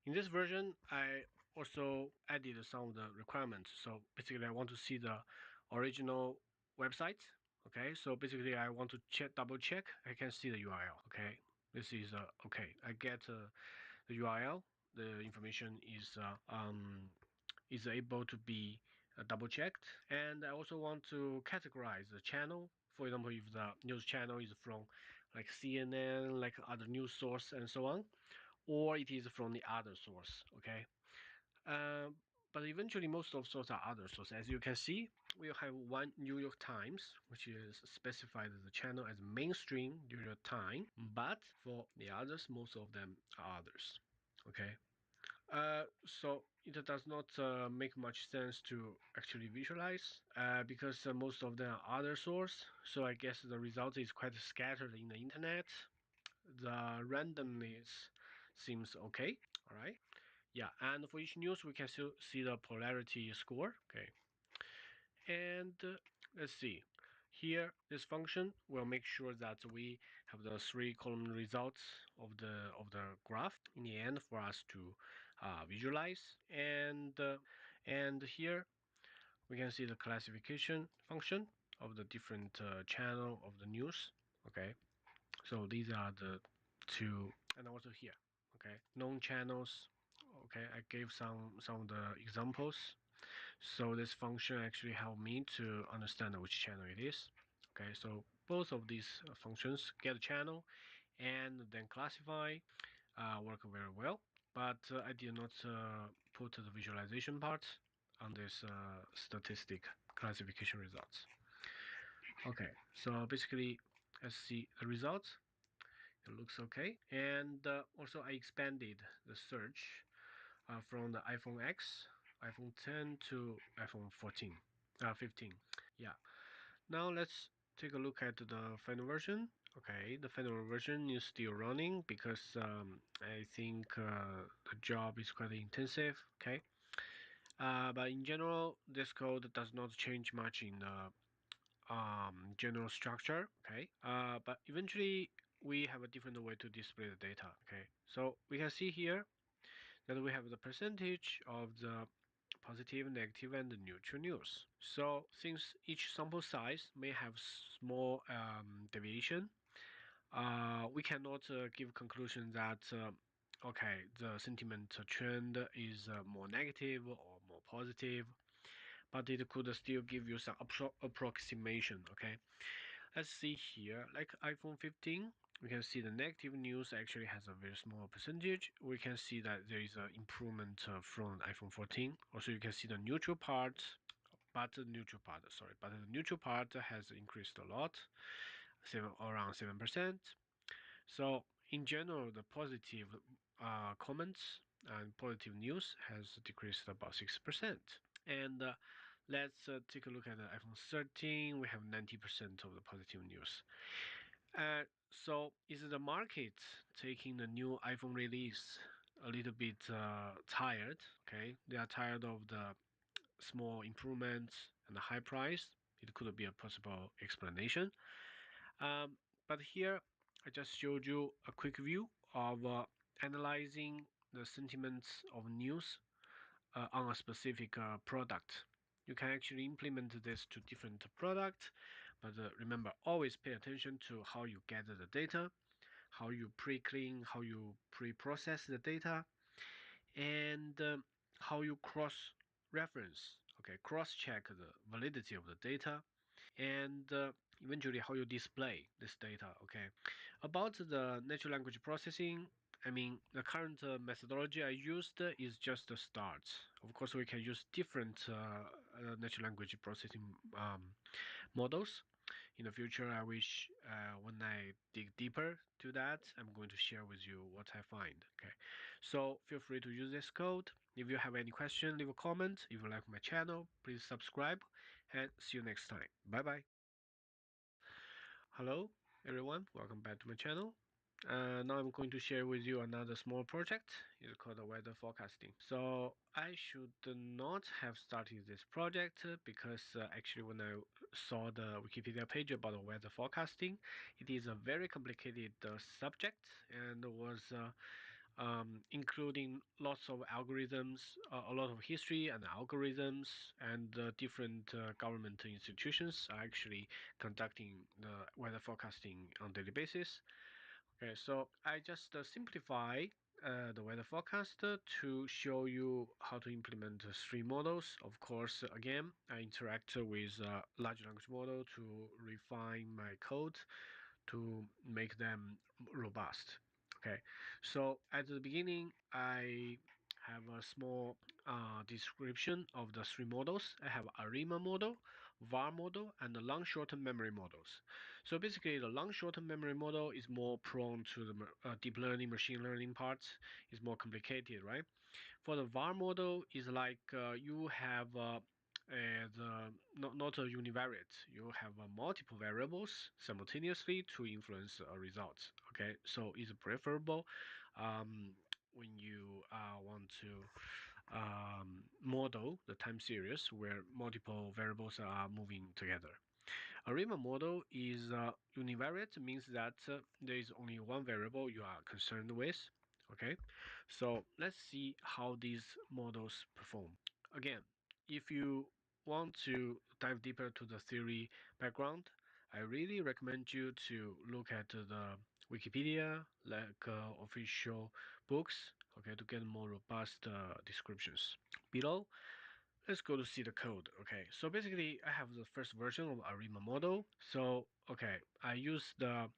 Speaker 3: in this version, I also added some of the requirements. So basically, I want to see the original website. Okay, so basically, I want to double check. I can see the URL. Okay, this is okay. I get the URL. The information is able to be double checked, and I also want to categorize the channel. For example, if the news channel is from like CNN, like other news source, and so on, or it is from the other source. Okay. Um, but eventually, most of sources are other sources. As you can see, we have one New York Times, which is specified the channel as mainstream New York Times, but for the others, most of them are others. Okay. So it does not make much sense to actually visualize because most of them are other source. So I guess the result is quite scattered in the internet. The randomness seems okay. All right. Yeah, and for each news, we can still see the polarity score. Okay, and let's see. Here, this function will make sure that we have the three-column results of the graph in the end for us to visualize. And here we can see the classification function of the different channel of the news. Okay, so these are the two, and also here. Okay, known channels. Okay, I gave some of the examples. So this function actually helped me to understand which channel it is. Okay, so both of these functions, get channel and then classify, work very well. But I did not put the visualization part on this statistic classification results. Okay, so basically, let's see the results. It looks okay. And also I expanded the search from the iPhone X, iPhone 10 to iPhone 14, 15. Yeah. Now let's take a look at the final version. Okay, the final version is still running because I think the job is quite intensive. Okay. But in general, this code does not change much in the general structure, okay? But eventually we have a different way to display the data, okay? So we can see here that we have the percentage of the positive, negative, and the neutral news. So since each sample size may have small deviation, we cannot give conclusion that okay, the sentiment trend is more negative or more positive, but it could still give you some approximation. Okay, let's see here, like iPhone 15. We can see the negative news actually has a very small percentage. We can see that there is an improvement from iPhone 14. Also, you can see the neutral part, but the neutral part, sorry, but the neutral part has increased a lot, around 7%. So in general, the positive comments and positive news has decreased about 6%. And let's take a look at the iPhone 13. We have 90% of the positive news. So is the market taking the new iPhone release a little bit tired? Okay, they are tired of the small improvements and the high price. It could be a possible explanation. But here I just showed you a quick view of analyzing the sentiments of news on a specific product. You can actually implement this to different products, but remember, always pay attention to how you gather the data, how you pre-clean, how you pre-process the data, and how you cross-reference, okay, cross-check the validity of the data, and eventually how you display this data. Okay, about the natural language processing, I mean, the current methodology I used is just a start. Of course, we can use different natural language processing models. In the future, I wish when I dig deeper to that, I'm going to share with you what I find. Okay, so feel free to use this code. If you have any question, leave a comment. If you like my channel, please subscribe, and see you next time. Bye bye. Hello everyone, welcome back to my channel. Now I'm going to share with you another small project. It's called weather forecasting. So I should not have started this project because actually when I saw the Wikipedia page about the weather forecasting, it is a very complicated subject and was including lots of algorithms, a lot of history and algorithms, and different government institutions are actually conducting the weather forecasting on daily basis. Okay, so I just simplify the weather forecast to show you how to implement three models. Of course, again, I interact with large language model to refine my code to make them robust. Okay, so at the beginning, I have a small description of the three models. I have ARIMA model, VAR model, and the long short-term memory models. So basically, the long short-term memory model is more prone to the deep learning, machine learning parts. It's more complicated, right? For the VAR model, is like you have not a univariate. You have multiple variables simultaneously to influence a result. Okay, so it's preferable when you want to model the time series where multiple variables are moving together. A Riemann model is univariate, means that there is only one variable you are concerned with. Okay, so let's see how these models perform. Again, if you want to dive deeper to the theory background, I really recommend you to look at the Wikipedia, like official books, okay, to get more robust descriptions. Below, let's go to see the code. Okay, so basically I have the first version of ARIMA model. So okay, I use the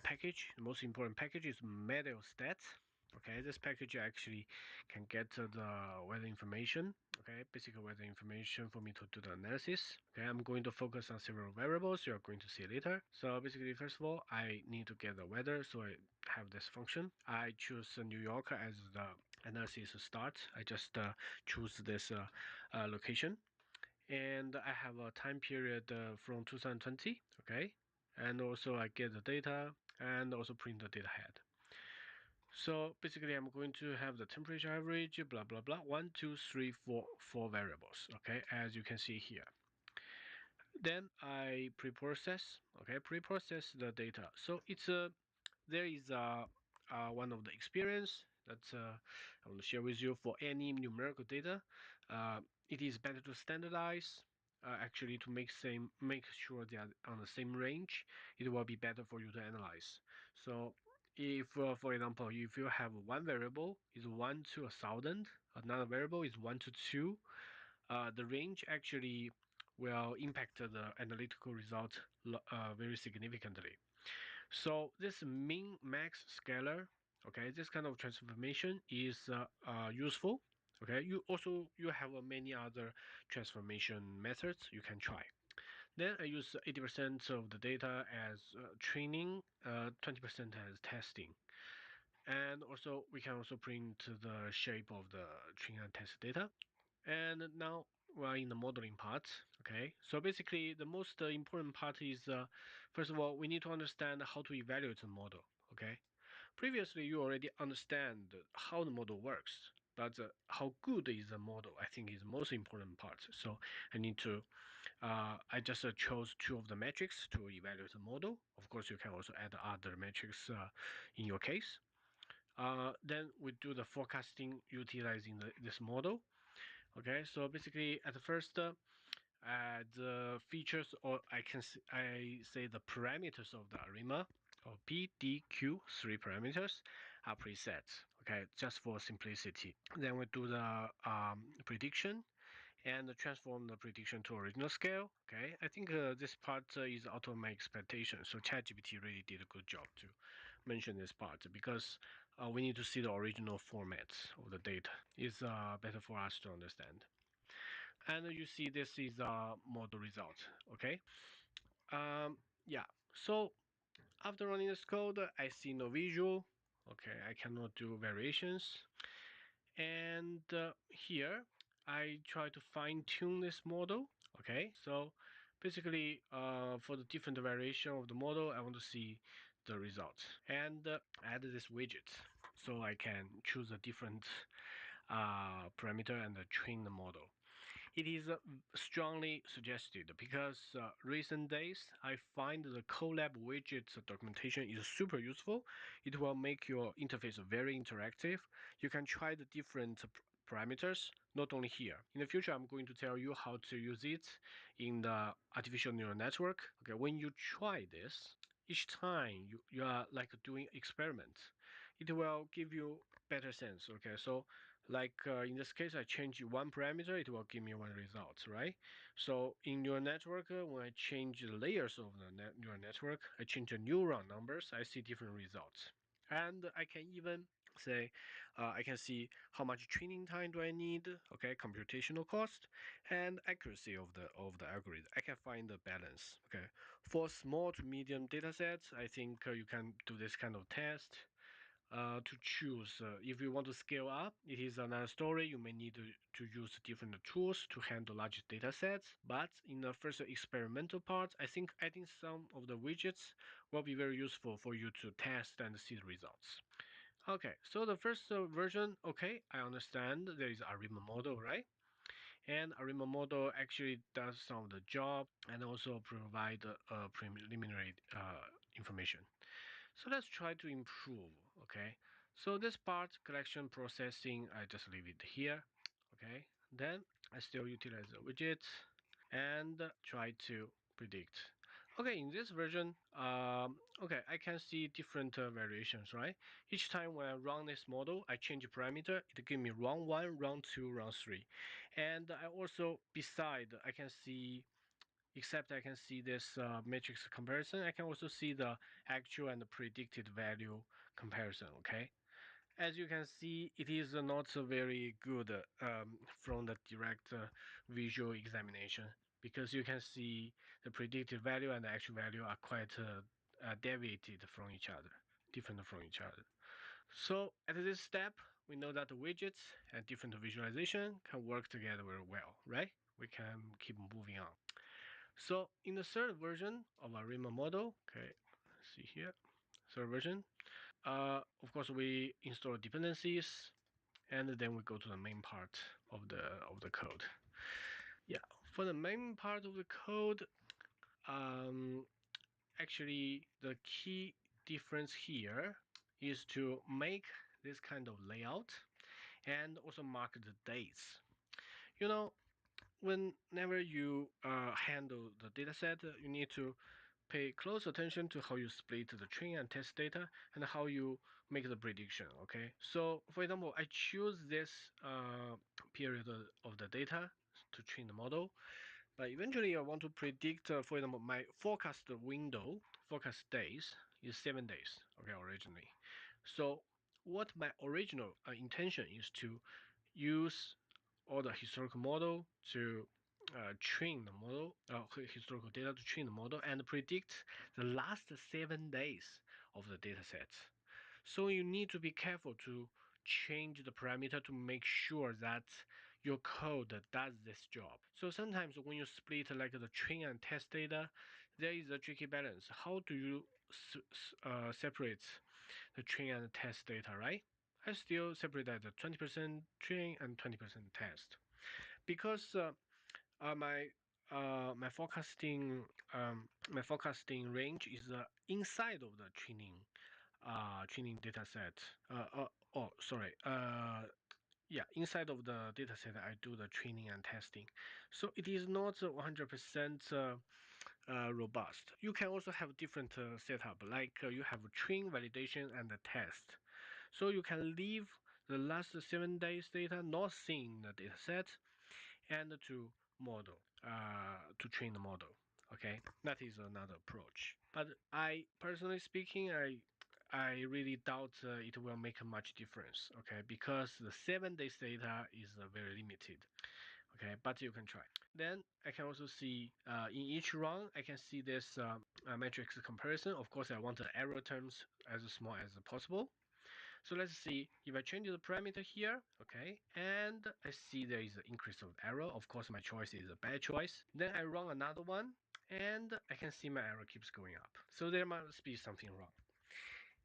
Speaker 3: package. The most important package is Meteostat. Okay, this package actually can get the weather information. Okay, basic weather information for me to do the analysis. Okay, I'm going to focus on several variables. You're going to see later. So basically, first of all, I need to get the weather. So I have this function. I choose New York as the analysis start. I just choose this location, and I have a time period from 2020. Okay, and also I get the data and also print the data head. So basically, I'm going to have the temperature average, blah blah blah, 1, 2, 3, 4, 4 variables. Okay, as you can see here. Then I pre-process the data. So it's there is one of the experience that I want to share with you for any numerical data. It is better to standardize. Actually, to make sure they are on the same range, it will be better for you to analyze. So, if for example, if you have one variable is 1 to 1,000, another variable is 1 to 2, the range actually will impact the analytical result very significantly. So this min max scalar, okay, this kind of transformation is useful. Okay, you have many other transformation methods you can try. Then I use 80% of the data as training, 20% as testing, and also we can also print the shape of the training and test data. And now we're in the modeling part. Okay, so basically the most important part is first of all we need to understand how to evaluate the model. Okay, previously you already understand how the model works, but how good is the model I think is the most important part. So I need to I just chose two of the metrics to evaluate the model. Of course you can also add other metrics in your case. Then we do the forecasting utilizing this model. Okay, so basically at first, the features, or I say the parameters of the ARIMA, or PDQ, three parameters, are preset. Okay, just for simplicity. Then we do the prediction and transform the prediction to original scale. Okay, I think this part is out of my expectation. So ChatGPT really did a good job to mention this part because we need to see the original format of the data. It's better for us to understand. And you see this is a model result. Okay. Yeah. So after running this code, I see no visual. Okay, I cannot do variations. And here I try to fine tune this model. Okay, so basically for the different variation of the model, I want to see the results and add this widget so I can choose a different parameter and train the model. It is strongly suggested because recent days I find the Colab widget documentation is super useful. It will make your interface very interactive. You can try the different parameters, not only here. In the future, I'm going to tell you how to use it in the artificial neural network. Okay, when you try this, each time you are like doing experiment, it will give you better sense. Okay, so like in this case, I change one parameter, it will give me one result, right? So in neural network, when I change the layers of the neural network, I change the neuron numbers, I see different results. And I can even say, I can see how much training time do I need, okay, computational cost, and accuracy of the algorithm. I can find the balance, okay. For small to medium data sets, I think you can do this kind of test to choose. If you want to scale up, it is another story. You may need to use different tools to handle large data sets. But in the first experimental part, I think adding some of the widgets will be very useful for you to test and see the results. Okay, so the first version, okay, I understand there is a ARIMA model, right? And ARIMA model actually does some of the job and also provide preliminary information. So let's try to improve, okay? So this part, collection processing, I just leave it here, okay? Then I still utilize the widgets and try to predict. Okay, in this version, okay, I can see different variations, right? Each time when I run this model, I change parameter, it gives me round 1, round 2, round 3. And I also, beside, I can see except I can see this matrix comparison. I can also see the actual and the predicted value comparison, okay? As you can see, it is not so very good from the direct visual examination because you can see the predicted value and the actual value are quite deviated from each other, different from each other. So at this step, we know that the widgets and different visualization can work together very well, right? We can keep moving on. So in the third version of our RIMA model, okay, let's see here, third version. Of course, we install dependencies, and then we go to the main part of the code. Yeah, for the main part of the code, actually the key difference here is to make this kind of layout and also mark the dates. You know, whenever you handle the dataset, you need to pay close attention to how you split the train and test data and how you make the prediction. Okay, so for example, I choose this period of the data to train the model, but eventually I want to predict, for example, my forecast window, forecast days is 7 days, okay, originally. So what my original intention is to use all the historical model to train the model, historical data to train the model and predict the last 7 days of the data set. So you need to be careful to change the parameter to make sure that your code does this job. So sometimes when you split like the train and test data, there is a tricky balance. How do you separate the train and test data, right? I still separate that 20% train and 20% test because my my forecasting range is inside of the training data set. Oh, sorry. Yeah, inside of the data set, I do the training and testing. So it is not 100% robust. You can also have different setup, like you have train, validation, and the test. So you can leave the last 7 days data not seen in the data set and to model, to train the model. Okay, that is another approach. But I personally speaking, I really doubt it will make much difference. Okay, because the 7 days data is very limited. Okay, but you can try. Then I can also see in each run, I can see this matrix comparison. Of course, I want the error terms as small as possible. So let's see if I change the parameter here, okay, and I see there is an increase of error. Of course, my choice is a bad choice. Then I run another one, and I can see my error keeps going up. So there must be something wrong.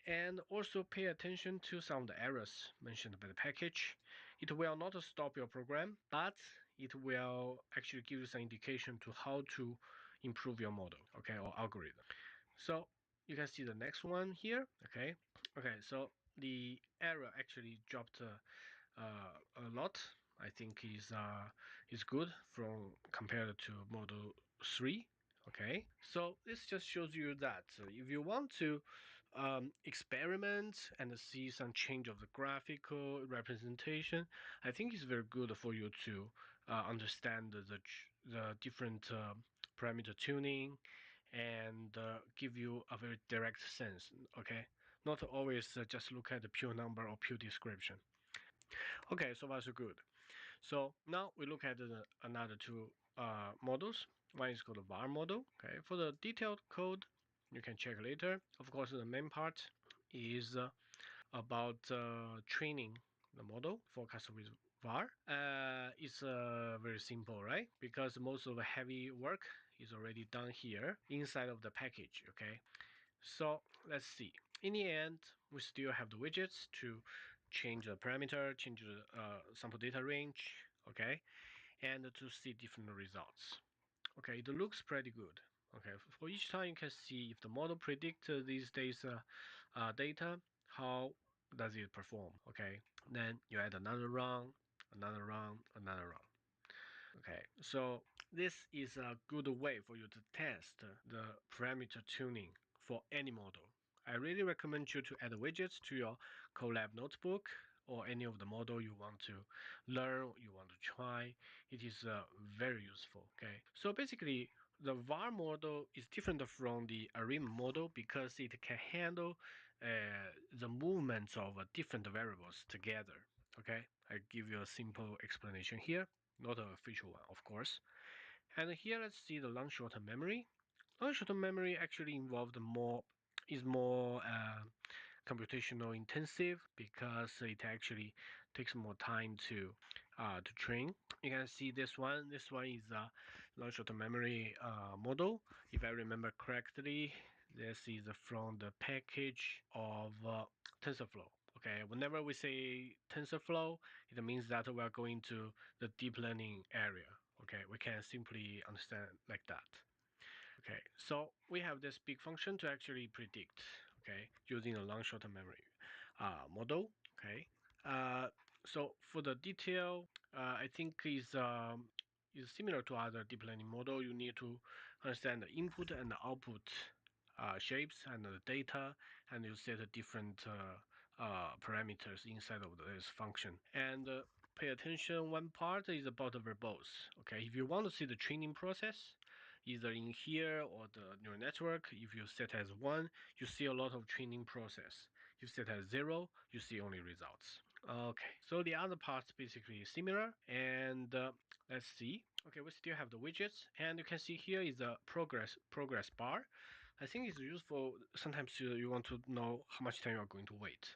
Speaker 3: And also pay attention to some of the errors mentioned by the package. It will not stop your program, but it will actually give you some indication to how to improve your model, okay, or algorithm. So you can see the next one here, okay. Okay, so the error actually dropped a lot. I think is good from compared to model 3. Okay, so this just shows you that if you want to experiment and see some change of the graphical representation, I think it's very good for you to understand the different parameter tuning and give you a very direct sense. Okay, not always just look at the pure number or pure description. Okay, so far so good. So now we look at another two models. One is called the var model. Okay, for the detailed code, you can check later. Of course, the main part is about training the model forecast with var. It's very simple, right? Because most of the heavy work is already done here inside of the package. Okay, so let's see. In the end, we still have the widgets to change the parameter, change the sample data range, okay, and to see different results. Okay, it looks pretty good. Okay, for each time you can see if the model predicts these days data, how does it perform? Okay, then you add another run, another run, another run. Okay, so this is a good way for you to test the parameter tuning for any model. I really recommend you to add widgets to your Colab notebook or any of the model you want to learn, you want to try. It is very useful. Okay, so basically the var model is different from the ARIM model because it can handle the movements of different variables together. Okay, I give you a simple explanation here, not an official one, of course. And here let's see the long short-term memory. Long short-term memory actually involved more is more computational intensive because it actually takes more time to train. You can see this one. This one is a long short-term memory model. If I remember correctly, this is from the package of TensorFlow. Okay, whenever we say TensorFlow, it means that we are going to the deep learning area. Okay, we can simply understand like that. Okay, so we have this big function to actually predict, okay, using a long short-term memory model. Okay, so for the detail, I think is similar to other deep learning model. You need to understand the input and the output shapes and the data, and you set different parameters inside of this function. And pay attention, one part is about the verbose. Okay, if you want to see the training process, either in here or the neural network, if you set as 1, you see a lot of training process. If you set as 0, you see only results. Okay, so the other parts basically similar, and let's see. Okay, we still have the widgets, and you can see here is the progress bar. I think it's useful. Sometimes you want to know how much time you are going to wait.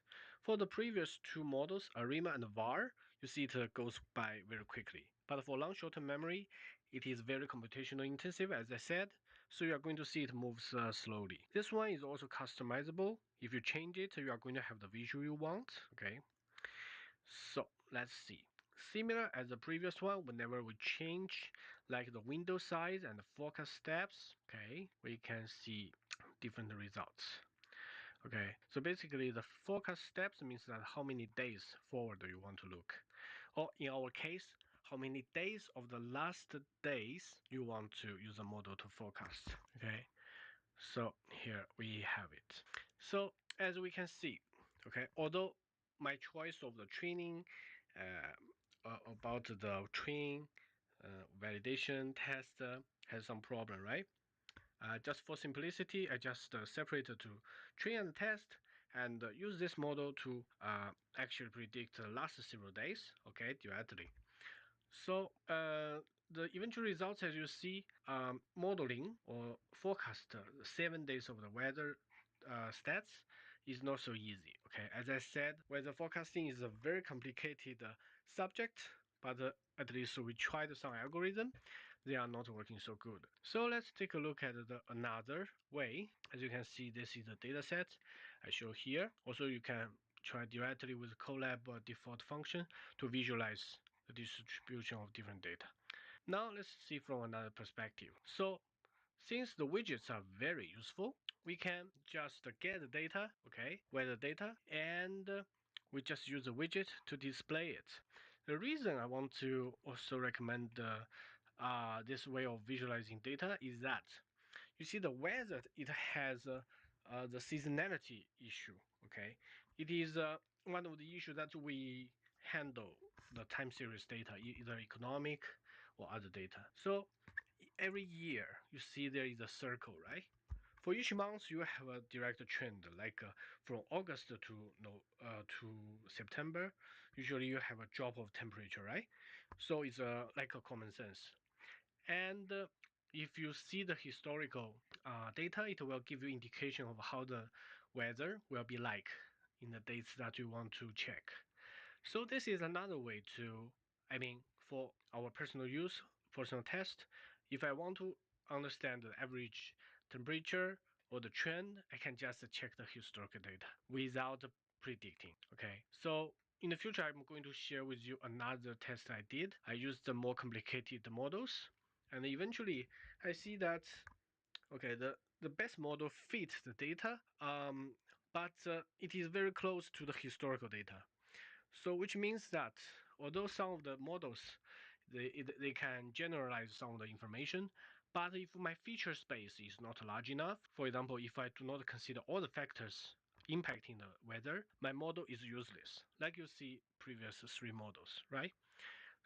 Speaker 3: For the previous two models, ARIMA and VAR, you see it goes by very quickly. But for long short-term memory, it is very computational intensive, as I said, so you are going to see it moves slowly. This one is also customizable. If you change it, you are going to have the visual you want. Okay, so let's see. Similar as the previous one, whenever we change like the window size and the forecast steps, okay, we can see different results. Okay, so basically the forecast steps means that how many days forward do you want to look, or in our case, how many days of the last days you want to use a model to forecast. Okay, so here we have it. So as we can see, okay, although my choice of the training about the train validation test has some problem, right? Just for simplicity, I just separated to train and test and use this model to actually predict the last several days, okay, directly. So the eventual results, as you see, modeling or forecast 7 days of the weather stats is not so easy. Okay, as I said, weather forecasting is a very complicated subject, but at least we tried some algorithm. They are not working so good. So let's take a look at another way. As you can see, this is the data set I show here. Also, you can try directly with Colab default function to visualize the distribution of different data. Now let's see from another perspective. So since the widgets are very useful, we can just get the data, okay, weather data, and we just use the widget to display it. The reason I want to also recommend this way of visualizing data is that you see the weather, it has the seasonality issue, okay? It is one of the issues that we handle the time series data, either economic or other data. So every year you see there is a circle, right? For each month you have a direct trend, like from August to September, usually you have a drop of temperature, right? So it's like a common sense. And if you see the historical data, it will give you indication of how the weather will be like in the dates that you want to check. So this is another way to, I mean, for our personal use, personal test, if I want to understand the average temperature or the trend, I can just check the historical data without predicting. Okay, so in the future, I'm going to share with you another test I did. I used the more complicated models, and eventually I see that, okay, the best model fits the data, but it is very close to the historical data. So which means that although some of the models they can generalize some of the information, but if my feature space is not large enough, for example, if I do not consider all the factors impacting the weather, my model is useless, like you see previous three models, right?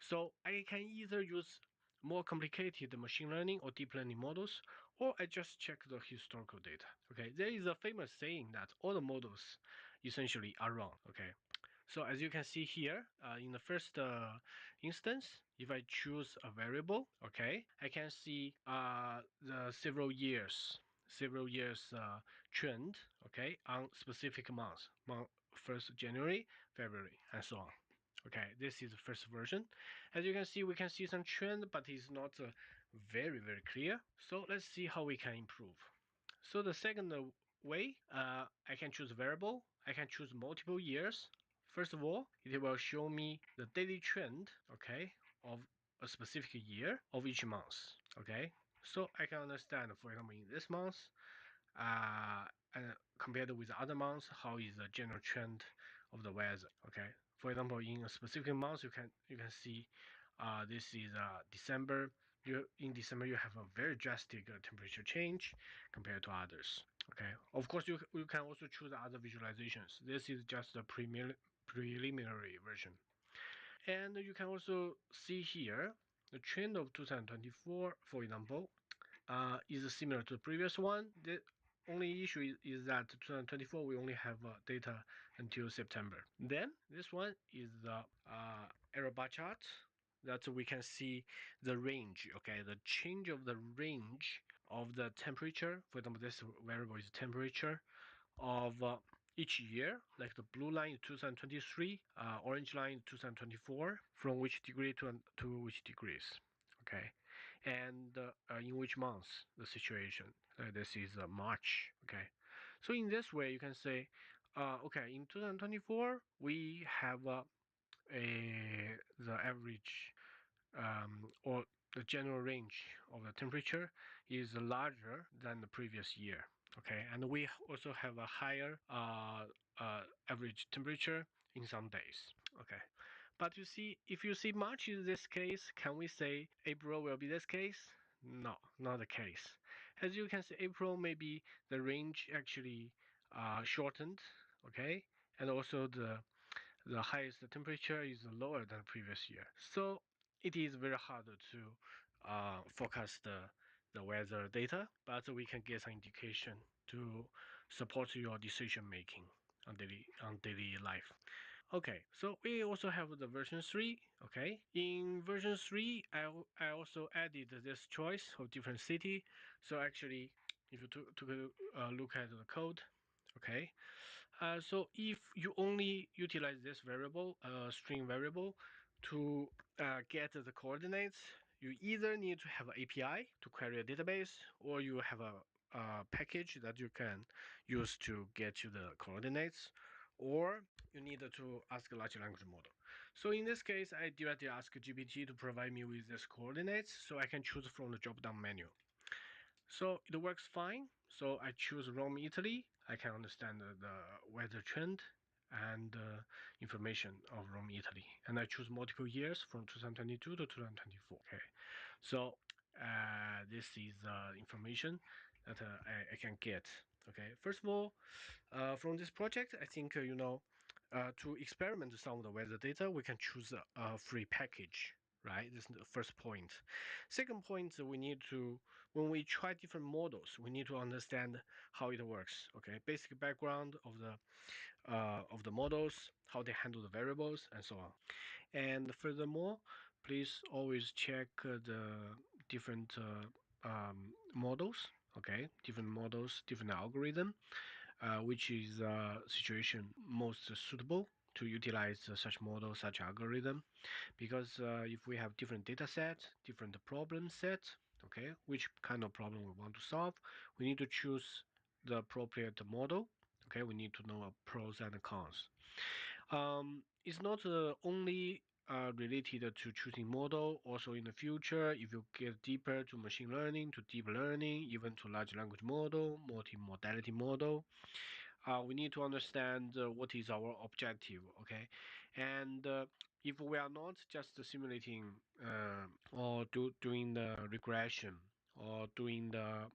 Speaker 3: So I can either use more complicated machine learning or deep learning models, or I just check the historical data. Okay, there is a famous saying that all the models essentially are wrong. Okay, so as you can see here, in the first instance, if I choose a variable, okay, I can see the several years trend, okay, on specific months, 1st January, February, and so on. Okay, this is the first version. As you can see, we can see some trend, but it's not very clear. So let's see how we can improve. So the second way, I can choose a variable. I can choose multiple years. First of all, it will show me the daily trend, okay, of a specific year of each month, okay. So I can understand, for example, in this month, uh, and compared with other months, how is the general trend of the weather? Okay, for example, in a specific month, you can see, this is December. In December you have a very drastic temperature change compared to others. Okay, of course you can also choose other visualizations. This is just the preliminary version. And you can also see here the trend of 2024, for example, is similar to the previous one. The only issue is that 2024 we only have data until September. Then this one is the error bar chart that we can see the range. Okay, the change of the range of the temperature. For example, this variable is temperature of each year, like the blue line is 2023, orange line is 2024, from which degree to which degrees. Okay, and in which month the situation. This is March. Okay, so in this way you can say, okay, in 2024 we have the average or the general range of the temperature is larger than the previous year. Okay, and we also have a higher average temperature in some days. Okay, but you see, if you see March is this case, can we say April will be this case? No, not the case. As you can see, April maybe the range actually shortened. Okay, and also the highest temperature is lower than previous year. So it is very hard to forecast the weather data, but we can get some indication to support your decision making on daily life. Okay, so we also have the version 3. Okay, in version 3, I also added this choice of different city. So actually, if you took a look at the code, okay, so if you only utilize this variable, string variable, to get the coordinates, you either need to have an API to query a database, or you have a package that you can use to get you the coordinates, or you need to ask a large language model. So in this case, I directly ask GPT to provide me with these coordinates, so I can choose from the drop-down menu. So it works fine. So I choose Rome, Italy. I can understand the weather trend and information of Rome, Italy. And I choose multiple years from 2022 to 2024. Okay, so this is information that I can get. Okay, first of all, from this project, I think to experiment some of the weather data, we can choose a free package. Right, this is the first point. Second point, we need to, when we try different models, we need to understand how it works. Okay, basic background of the models, how they handle the variables, and so on. And furthermore, please always check the different models. Okay, different models, different algorithm, which is situation most suitable to utilize such model, such algorithm. Because if we have different data set, different problem set, okay, which kind of problem we want to solve, we need to choose the appropriate model. Okay, we need to know pros and cons. It's not only related to choosing model. Also in the future, if you get deeper to machine learning, to deep learning, even to large language model, multimodality model, we need to understand what is our objective. Okay, and if we are not just simulating or doing the regression or doing the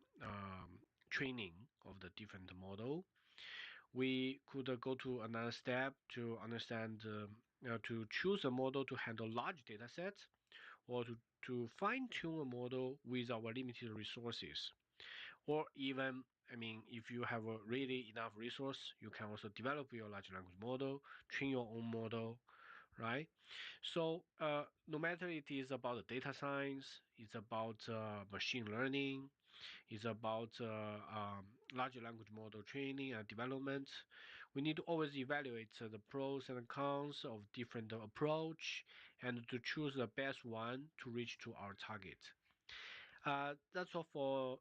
Speaker 3: training of the different model, we could go to another step to understand, to choose a model to handle large data sets, or to fine tune a model with our limited resources. Or even, I mean, if you have a really enough resource, you can also develop your large language model, train your own model, right? So no matter it is about the data science, it's about machine learning, is about large language model training and development. We need to always evaluate the pros and cons of different approach and to choose the best one to reach to our target. That's all for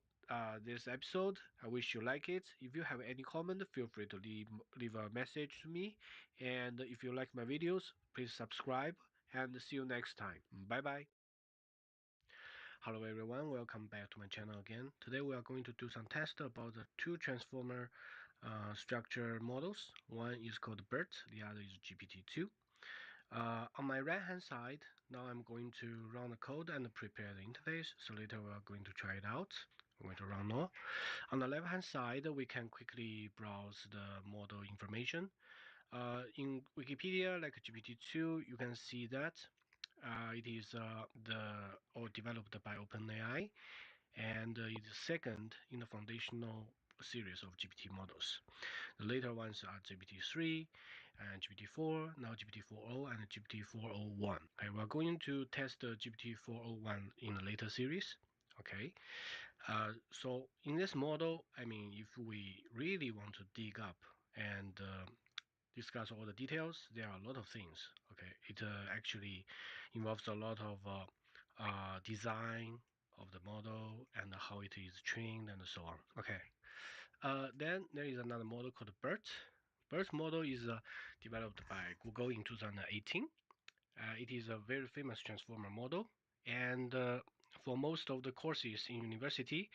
Speaker 3: this episode. I wish you like it. If you have any comment, feel free to leave a message to me. And if you like my videos, please subscribe and see you next time. Bye bye. Hello everyone, welcome back to my channel again. Today we are going to do some tests about the two transformer structure models. One is called BERT, the other is GPT-2. On my right hand side, now I'm going to run the code and prepare the interface, so later we are going to try it out. I'm going to run now. On the left hand side, we can quickly browse the model information. In Wikipedia, like GPT-2, you can see that it is developed by OpenAI, and it is second in the foundational series of GPT models. The later ones are GPT-3 and GPT-4, now GPT-4o and GPT-4o1. Okay, we're going to test the GPT-4o1 in the later series. Okay, so in this model, I mean, if we really want to dig up and discuss all the details, there are a lot of things. Okay, it actually involves a lot of design of the model and how it is trained and so on. Okay, then there is another model called BERT. BERT model is developed by Google in 2018. It is a very famous transformer model, and for most of the courses in university,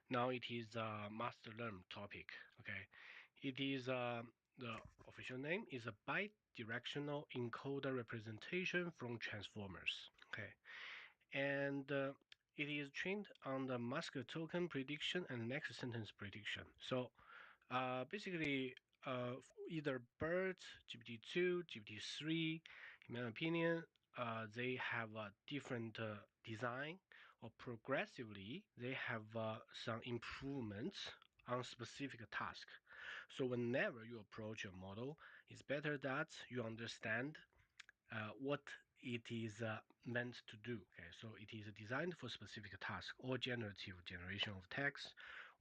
Speaker 3: now it is a master learn topic. Okay, it is the official name is a bidirectional encoder representation from transformers. Okay, and it is trained on the mask token prediction and next sentence prediction. So basically, either BERT, GPT-2, GPT-3, in my opinion, they have a different design, or progressively they have some improvements on specific task. So whenever you approach a model, it's better that you understand what it is meant to do. Okay, so it is designed for specific task or generative generation of text,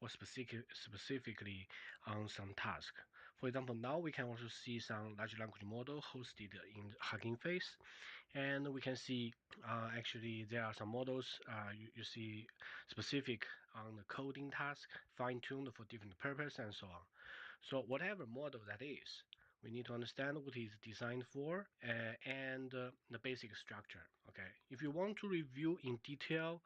Speaker 3: or specifically on some task. For example, now we can also see some large language model hosted in HuggingFace, and we can see actually there are some models you see specific on the coding task, fine-tuned for different purpose and so on. So whatever model that is, we need to understand what it's designed for and the basic structure. Okay, if you want to review in detail,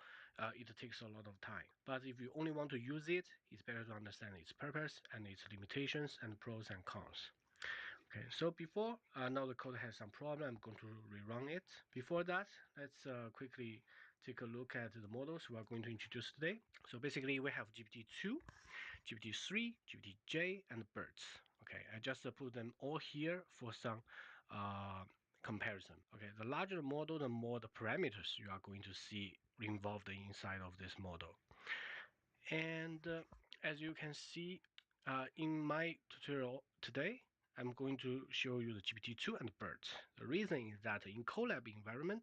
Speaker 3: it takes a lot of time. But if you only want to use it, it's better to understand its purpose and its limitations and pros and cons. Okay, so before now the code has some problem, I'm going to rerun it. Before that, let's quickly take a look at the models we are going to introduce today. So basically, we have GPT-2, GPT-3, GPT-J, and BERT. Okay, I just put them all here for some comparison. Okay, the larger the model, the more the parameters you are going to see involved inside of this model. And as you can see in my tutorial today, I'm going to show you the GPT-2 and BERT. The reason is that in Colab environment,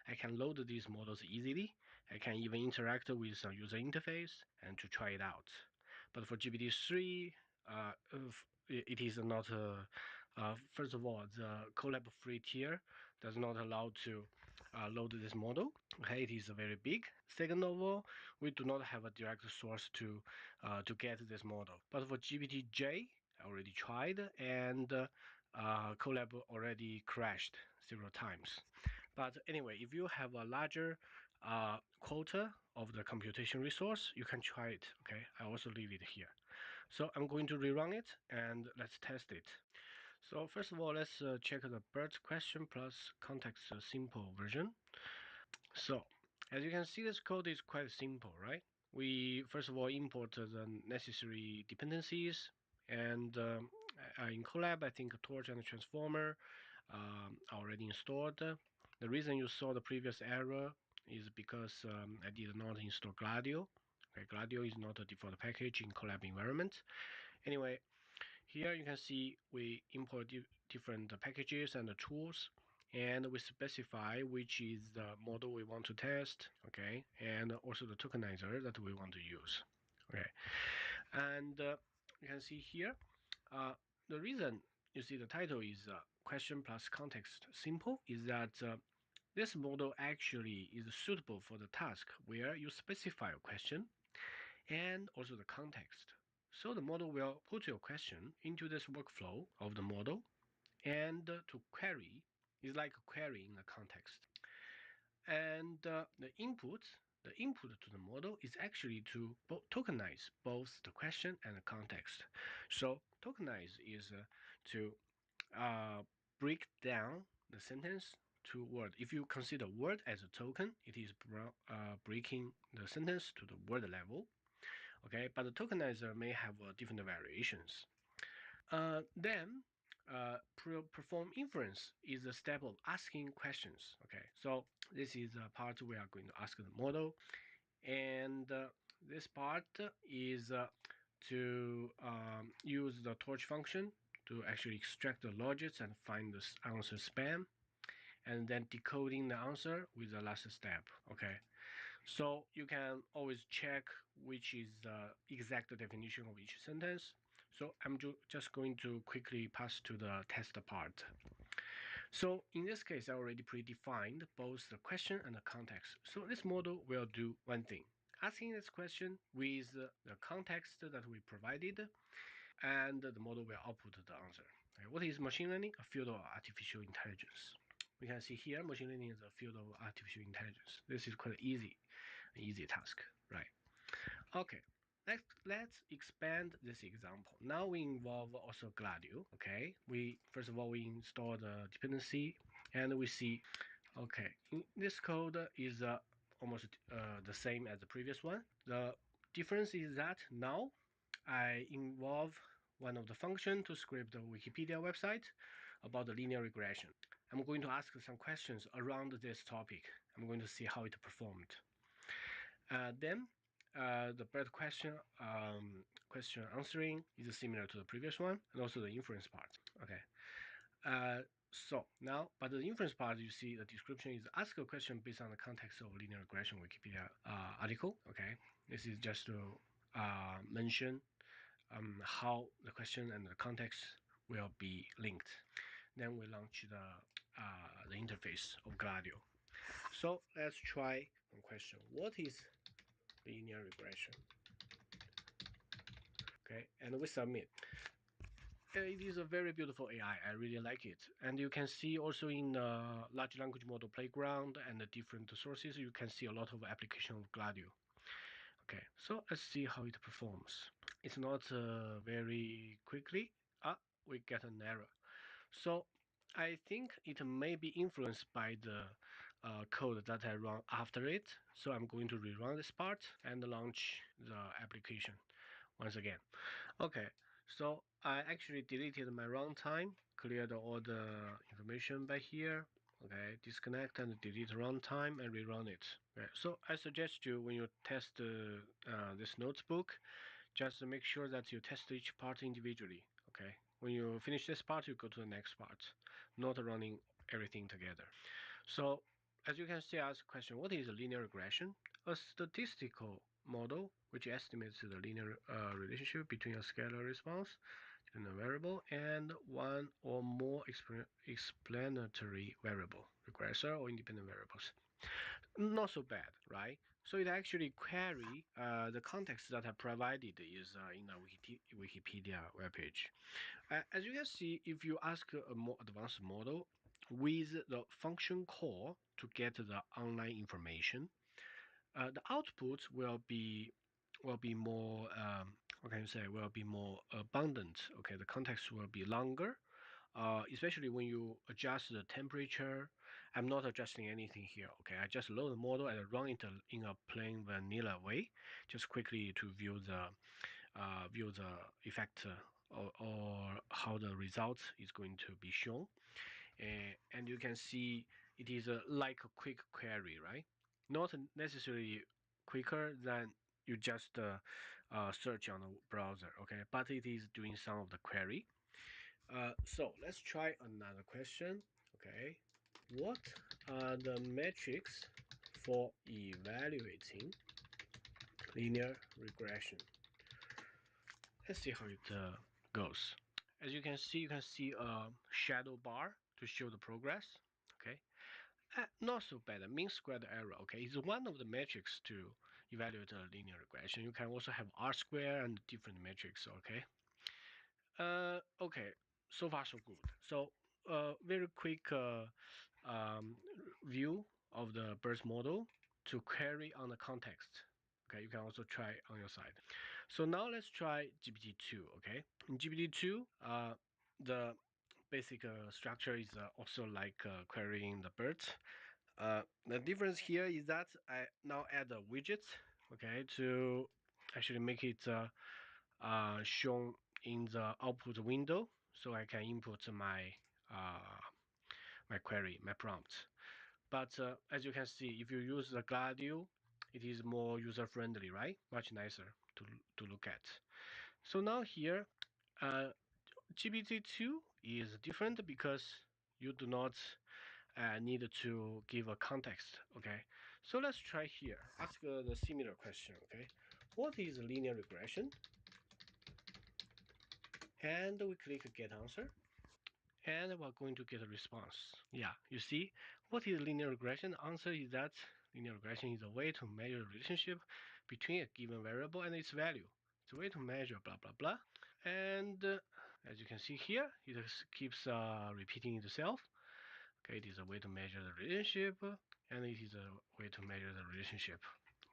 Speaker 3: I can load these models easily. I can even interact with some user interface and to try it out. But for GPT-3, it is not, first of all, the Colab free tier does not allow to load this model. Okay, it is very big. Second of all, we do not have a direct source to get this model. But for GPT-J, I already tried, and Colab already crashed several times. But anyway, if you have a larger quota of the computation resource, you can try it. Okay, I also leave it here. So I'm going to rerun it and let's test it. So first of all, let's check the BERT question plus context simple version. So as you can see, this code is quite simple, right? We first of all import the necessary dependencies, and in Colab, I think Torch and Transformer are already installed. The reason you saw the previous error is because I did not install Gladio. Okay, Gladio is not a default package in Colab environment. Anyway, here you can see we import different packages and tools, and we specify which is the model we want to test, okay, and also the tokenizer that we want to use, okay. And you can see here, the reason you see the title is question plus context simple is that this model actually is suitable for the task where you specify a question and also the context. So the model will put your question into this workflow of the model, and to query is like querying the context. And the input the input to the model is actually to tokenize both the question and the context. So tokenize is to break down the sentence to word. If you consider word as a token, it is breaking the sentence to the word level. Okay, but the tokenizer may have different variations. Then perform inference is a step of asking questions. Okay, so this is a part we are going to ask the model, and this part is to use the torch function to actually extract the logics and find the answer span, and then decoding the answer with the last step. Okay, so you can always check which is the exact definition of each sentence. So I'm just going to quickly pass to the test part. So in this case, I already predefined both the question and the context. So this model will do one thing, asking this question with the context that we provided, and the model will output the answer. Okay, what is machine learning? A field of artificial intelligence. We can see here, machine learning is a field of artificial intelligence. This is quite an easy task, right? Okay, let's expand this example. Now we involve also Gladio. Okay, first of all we install the dependency, and we see, okay, this code is almost the same as the previous one. The difference is that now I involve one of the function to script the Wikipedia website about the linear regression. I'm going to ask some questions around this topic. I'm going to see how it performed. Then the bird question answering is similar to the previous one, and also the inference part. Okay. So now, but the inference part, you see the description is ask a question based on the context of linear regression Wikipedia article. Okay, this is just to mention how the question and the context will be linked. Then we launch the interface of Gladio. So let's try one question. What is linear regression? Okay, and we submit. It is a very beautiful AI. I really like it. And you can see also in the large language model playground and the different sources, you can see a lot of application of Gladio. Okay, so let's see how it performs. It's not very quickly. We get an error. So I think it may be influenced by the code that I run after it. So I'm going to rerun this part and launch the application once again. Okay, so I actually deleted my runtime, cleared all the information by here. Okay, disconnect and delete runtime and rerun it. Okay, so I suggest you when you test this notebook, just make sure that you test each part individually. Okay, when you finish this part, you go to the next part, not running everything together. So as you can see, I ask a question, what is a linear regression? A statistical model which estimates the linear relationship between a scalar response and a variable and one or more explanatory variable, regressor or independent variables. Not so bad, right? So it actually query the context that I provided is in the Wikipedia webpage. As you can see, if you ask a more advanced model with the function call to get the online information, the output will be more what can you say, will be more abundant. Okay, the context will be longer, especially when you adjust the temperature. I'm not adjusting anything here. Okay, I just load the model and run it in a plain vanilla way, just quickly to view the effect or how the result is going to be shown. And you can see it is like a quick query, right? Not necessarily quicker than you just search on the browser, okay? But it is doing some of the query. So let's try another question, okay? What are the metrics for evaluating linear regression? Let's see how it goes. As you can see a shadow bar to show the progress. Okay, not so bad. Mean squared error. Okay, is one of the metrics to evaluate a linear regression. You can also have R square and different metrics. Okay. Okay. So far so good. So very quick um, view of the birth model. to query on the context. Okay, you can also try on your side. So now let's try GPT-2. Okay, in GPT-2, the basic structure is also like querying the birds. The difference here is that I now add a widget, okay, to actually make it shown in the output window, so I can input my my query, my prompt. But as you can see, if you use the Gladio, it is more user-friendly, right? Much nicer to look at. So now here, GPT-2 is different because you do not need to give a context, okay? So let's try here. Ask the similar question, okay? What is linear regression? And we click get answer. And we're going to get a response. Yeah, you see, what is linear regression? The answer is that linear regression is a way to measure the relationship between a given variable and its value. It's a way to measure blah, blah, blah. And as you can see here, it keeps repeating itself. Okay, it is a way to measure the relationship, and it is a way to measure the relationship.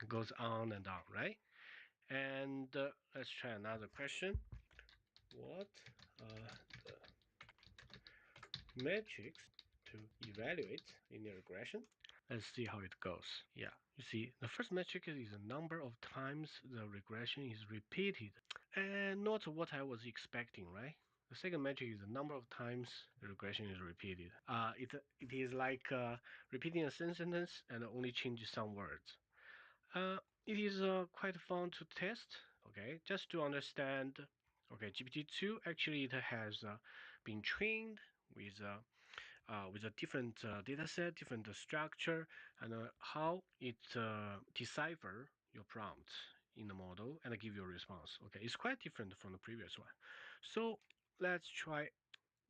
Speaker 3: It goes on and on, right? And let's try another question. What are the metrics to evaluate linear regression? Let's see how it goes. Yeah, you see, the first metric is the number of times the regression is repeated. And not what I was expecting, right? The second metric is the number of times the regression is repeated. It is like repeating a sentence and only change some words. It is quite fun to test, okay, just to understand. Okay, GPT-2 actually it has been trained with a different data set, different structure, and how it decipher your prompt in the model and give you a response. Okay, it's quite different from the previous one. So let's try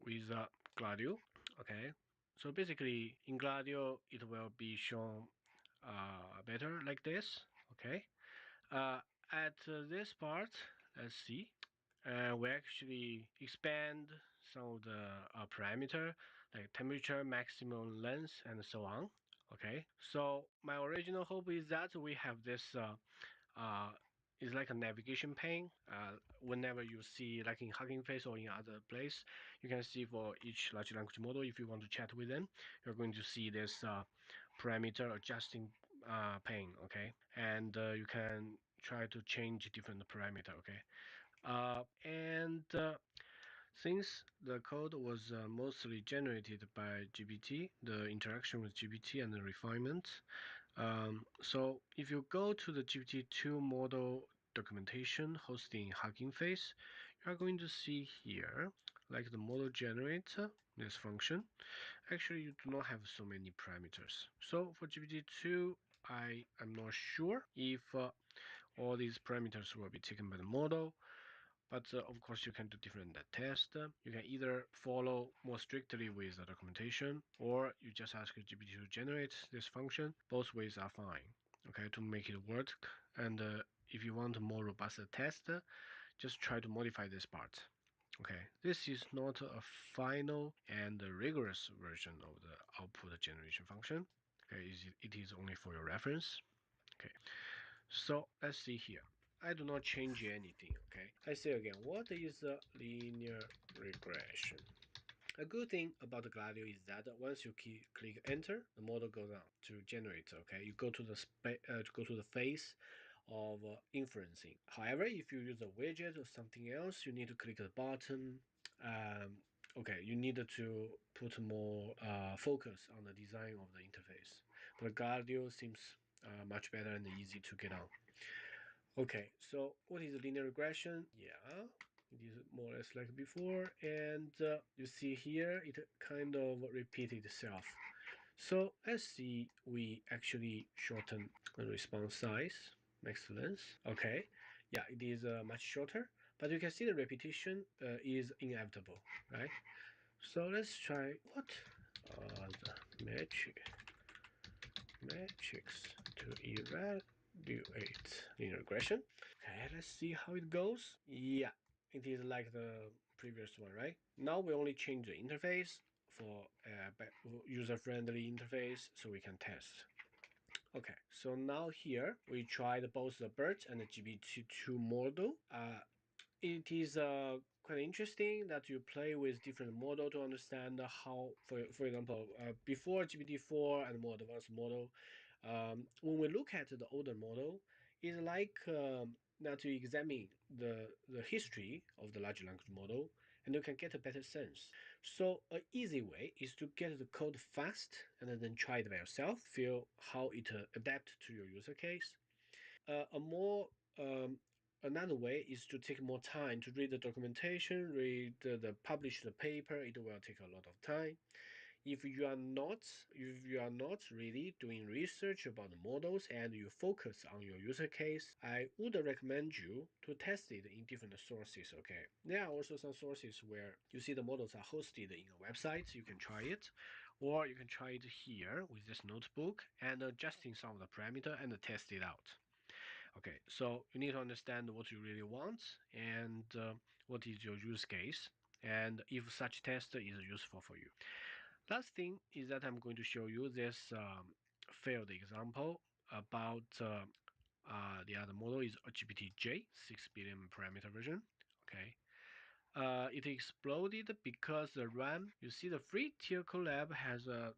Speaker 3: with Gladio. Okay, so basically in Gladio it will be shown better like this. Okay, at this part, let's see. We actually expand some of the parameter like temperature, maximum length, and so on. Okay, so my original hope is that we have this uh, is like a navigation pane. Whenever you see, like in HuggingFace or in other place, you can see for each large language model, if you want to chat with them, you're going to see this parameter adjusting pane, okay? And you can try to change different parameter, okay? And since the code was mostly generated by GPT, the interaction with GPT and the refinement. So if you go to the GPT-2 model documentation hosting HuggingFace, you are going to see here, like the model generator, this function. Actually, you do not have so many parameters. So for GPT-2, I am not sure if all these parameters will be taken by the model. But of course, you can do different tests. You can either follow more strictly with the documentation, or you just ask GPT to generate this function. Both ways are fine, okay, to make it work. And if you want a more robust test, just try to modify this part. Okay, this is not a final and rigorous version of the output generation function. Okay, it is only for your reference. Okay, so let's see here. I do not change anything, okay? I say again, what is a linear regression? A good thing about the Gladio is that once you click enter, the model goes on to generate, okay? You go to the phase of inferencing. However, if you use a widget or something else, you need to click the button. Okay, you need to put more focus on the design of the interface. But Gladio seems much better and easy to get on. Okay, so what is linear regression? Yeah, it is more or less like before, and you see here it kind of repeated itself. So let's see, we actually shorten the response size, max length. Okay, yeah, it is much shorter, but you can see the repetition is inevitable, right? So let's try what are the metrics to evaluate linear regression. Okay, let's see how it goes. Yeah, it is like the previous one, right? Now we only change the interface for a user-friendly interface so we can test. Okay, so now here we tried both the BERT and the GPT-2 model. It is quite interesting that you play with different model to understand how, for example, before GPT-4 and more advanced model, when we look at the older model, it's like that you examine the history of the large language model and you can get a better sense. So an easy way is to get the code fast and then try it by yourself, feel how it adapts to your user case. A more Another way is to take more time to read the documentation, read the published paper. It will take a lot of time. If you are not really doing research about the models and you focus on your user case, I would recommend you to test it in different sources. Okay, there are also some sources where you see the models are hosted in a website. You can try it, or you can try it here with this notebook and adjusting some of the parameter and test it out. Okay, so you need to understand what you really want and what is your use case, and if such test is useful for you. Last thing is that I'm going to show you this failed example about the other model is a GPT-J 6 billion parameter version. Okay, it exploded because the RAM. You see, the free tier Colab has a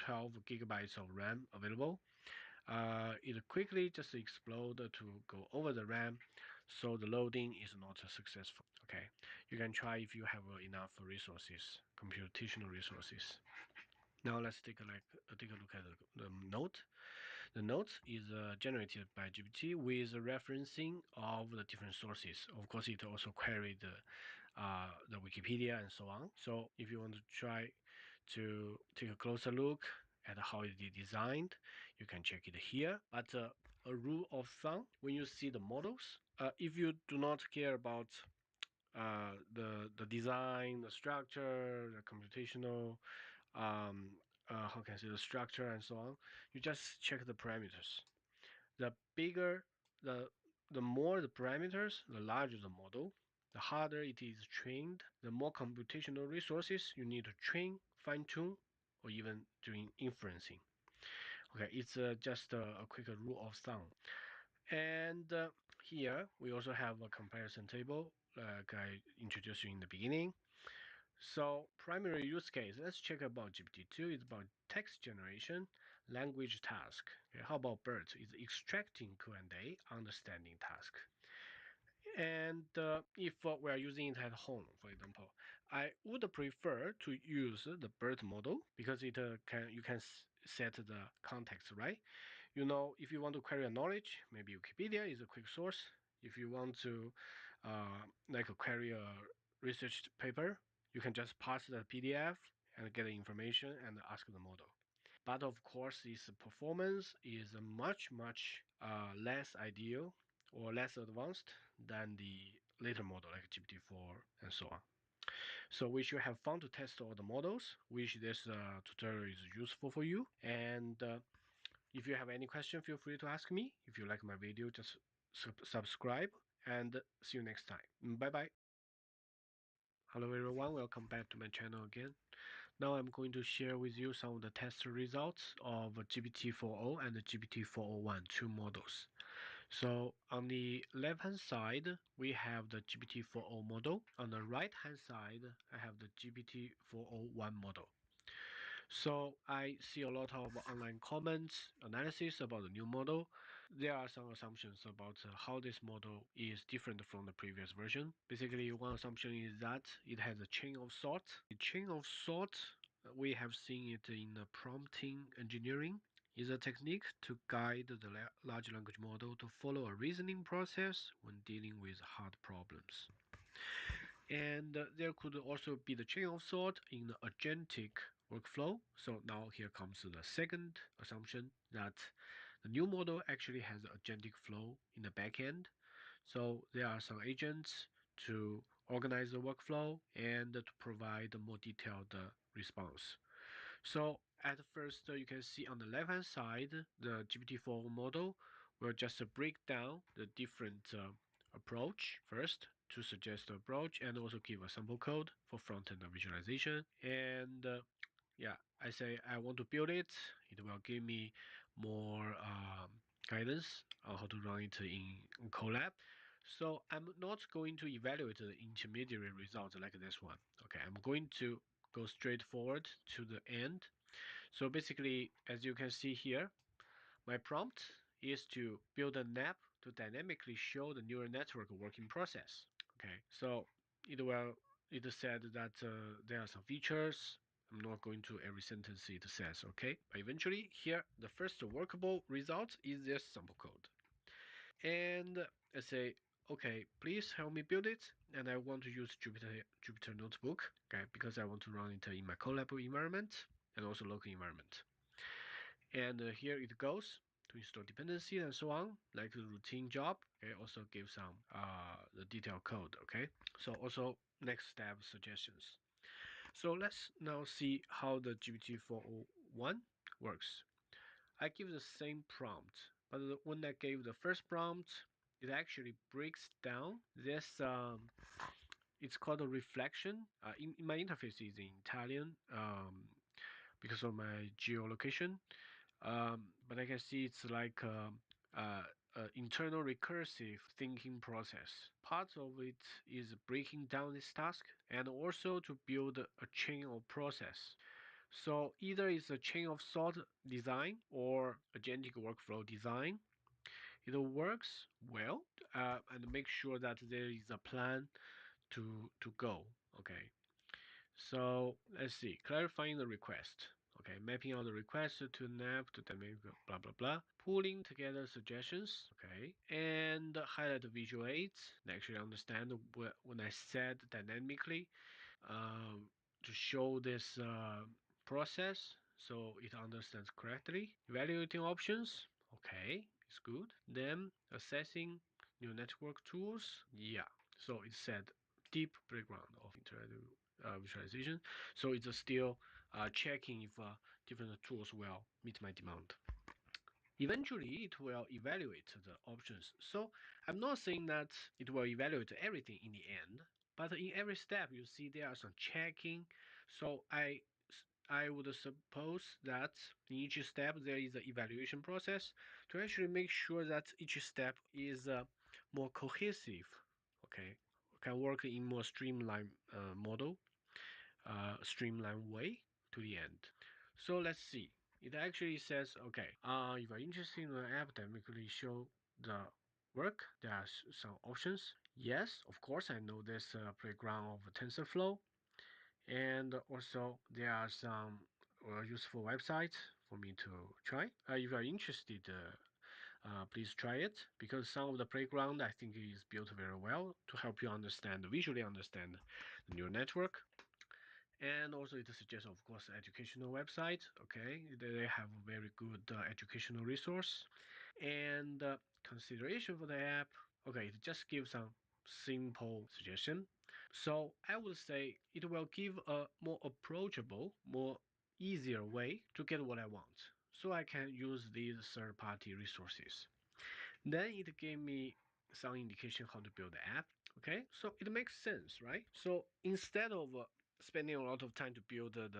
Speaker 3: 12 gigabytes of RAM available. It quickly just exploded to go over the RAM, so the loading is not successful. Okay, you can try if you have enough resources, computational resources. Now let's take a look at the note. The note is generated by GPT with referencing of the different sources. Of course, it also queried the Wikipedia and so on. So if you want to try to take a closer look at how it is designed, you can check it here. But a rule of thumb, when you see the models, if you do not care about the design, the structure, the computational, how can I say, the structure and so on, you just check the parameters. The bigger the the more the parameters, the larger the model, the harder it is trained, the more computational resources you need to train, fine tune, or even doing inferencing. Okay, it's just a quick rule of thumb. And here we also have a comparison table like I introduced you in the beginning. So primary use case, let's check about GPT-2. It's about text generation, language task. Okay, how about BERT? It's extracting Q&A, understanding task. And if we are using it at home, for example, I would prefer to use the BERT model because it you can set the context, right? You know, if you want to query a knowledge, maybe Wikipedia is a quick source. If you want to like query a research paper, you can just pass the PDF and get the information and ask the model. But of course, its performance is much less ideal or less advanced than the later model like GPT-4 and so on. So we should have fun to test all the models. Wish this tutorial is useful for you. And if you have any question, feel free to ask me. If you like my video, just subscribe and see you next time. Bye bye. Hello everyone, welcome back to my channel again. Now I'm going to share with you some of the test results of GPT-4o and GPT-4o1, two models. So on the left hand side, we have the GPT-4o model. On the right hand side, I have the GPT-4o1 model. So I see a lot of online comments, analysis about the new model. There are some assumptions about how this model is different from the previous version. Basically, one assumption is that it has a chain of thought. The chain of thought, we have seen it in the prompting engineering, is a technique to guide the large language model to follow a reasoning process when dealing with hard problems. And there could also be the chain of thought in the agentic workflow. So now here comes the second assumption that the new model actually has agentic flow in the backend. So there are some agents to organize the workflow and to provide a more detailed response. So at first, you can see on the left-hand side, the GPT-4 model will just break down the different approach first to suggest the approach and also give a sample code for front-end visualization. And yeah, I say I want to build it. It will give me more guidance on how to run it in Colab. So I'm not going to evaluate the intermediary results like this one. Okay, I'm going to go straight forward to the end. So basically, as you can see here, my prompt is to build an app to dynamically show the neural network working process. Okay, so it will it said that there are some features. I'm not going to every sentence it says, okay? But eventually, here, the first workable result is this sample code. And I say, okay, please help me build it. And I want to use Jupyter Notebook, okay, because I want to run it in my Colab environment and also local environment. And here it goes to install dependency and so on, like the routine job. Okay, also give some the detailed code. Okay, so also next step suggestions. So let's now see how the GPT-4o1 works. I give the same prompt, but when I gave the first prompt, it actually breaks down this. It's called a reflection. In my interface is in Italian because of my geolocation. But I can see it's like internal recursive thinking process. Part of it is breaking down this task and also to build a chain of process. So either it's a chain of thought design or agentic workflow design. It works well and make sure that there is a plan to go. Okay. So let's see, clarifying the request. Okay, mapping out the request to nav to dynamic blah blah blah. Pulling together suggestions. Okay, and highlight the visual aids. They actually understand when I said dynamically to show this process so it understands correctly. Evaluating options. Okay, it's good. Then assessing new network tools. Yeah, so it said deep background of interactive visualization. So it's still checking if different tools will meet my demand. Eventually, it will evaluate the options. So I'm not saying that it will evaluate everything in the end, but in every step, you see there are some checking. So I would suppose that in each step there is an evaluation process to actually make sure that each step is more cohesive. Okay, can work in more streamlined model, streamlined way to the end. So let's see. It actually says, okay, if you're interested in an app dynamically show the work, there are some options. Yes, of course, I know this playground of TensorFlow, and also there are some useful websites for me to try. If you are interested, please try it because some of the playground I think is built very well to help you understand, visually understand the neural network. And also it suggests, of course, educational website. Okay, they have a very good educational resource and consideration for the app. Okay, it just gives some simple suggestion. So I would say it will give a more approachable, more easier way to get what I want. So I can use these third-party resources. Then it gave me some indication how to build the app. Okay, so it makes sense, right? So instead of spending a lot of time to build the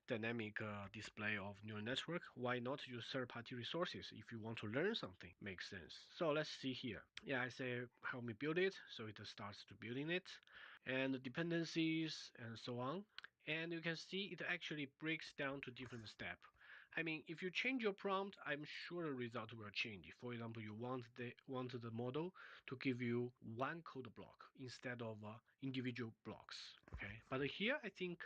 Speaker 3: dynamic display of neural network, why not use third-party resources if you want to learn something? Makes sense. So let's see here. Yeah, I say help me build it, so it starts to building it, and the dependencies and so on. And you can see it actually breaks down to different steps. I mean, if you change your prompt, I'm sure the result will change. For example, you want the model to give you one code block instead of individual blocks. Okay, but here I think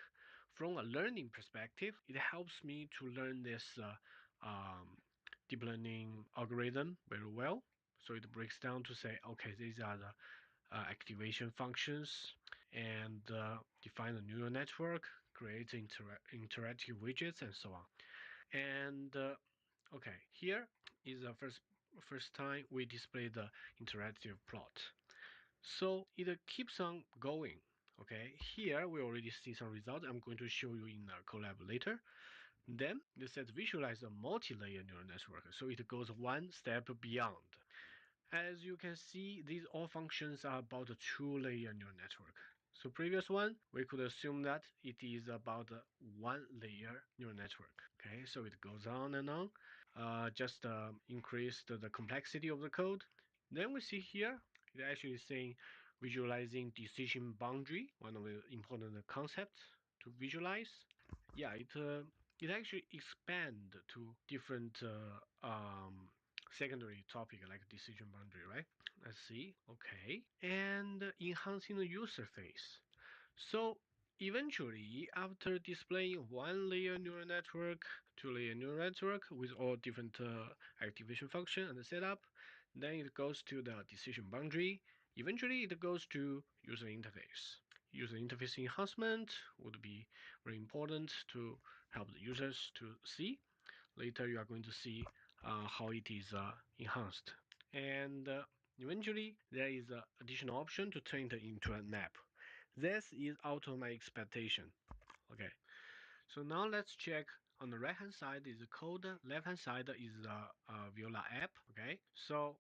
Speaker 3: from a learning perspective, it helps me to learn this deep learning algorithm very well. So it breaks down to say, okay, these are the activation functions and define a neural network, create interactive widgets, and so on. And okay, here is the first time we display the interactive plot. So it keeps on going. Okay, here we already see some results. I'm going to show you in the Colab later. Then it says visualize a multi-layer neural network. So it goes one step beyond. As you can see, these all functions are about a two-layer neural network. So previous one, we could assume that it is about a one-layer neural network. Okay, so it goes on and on. just increase the complexity of the code. Then we see here, it actually is saying visualizing decision boundary, one of the important concepts to visualize. Yeah, it actually expand to different secondary topic like decision boundary, right? Let's see. Okay, and enhancing the user face. So eventually, after displaying one layer neural network, two-layer neural network with all different activation function and setup, then it goes to the decision boundary. Eventually, it goes to user interface. User interface enhancement would be very important to help the users to see. Later, you are going to see how it is enhanced. And eventually, there is an additional option to turn it into an app. This is out of my expectation. Okay, so now let's check. On the right hand side is the code, left hand side is the Viola app. Okay, so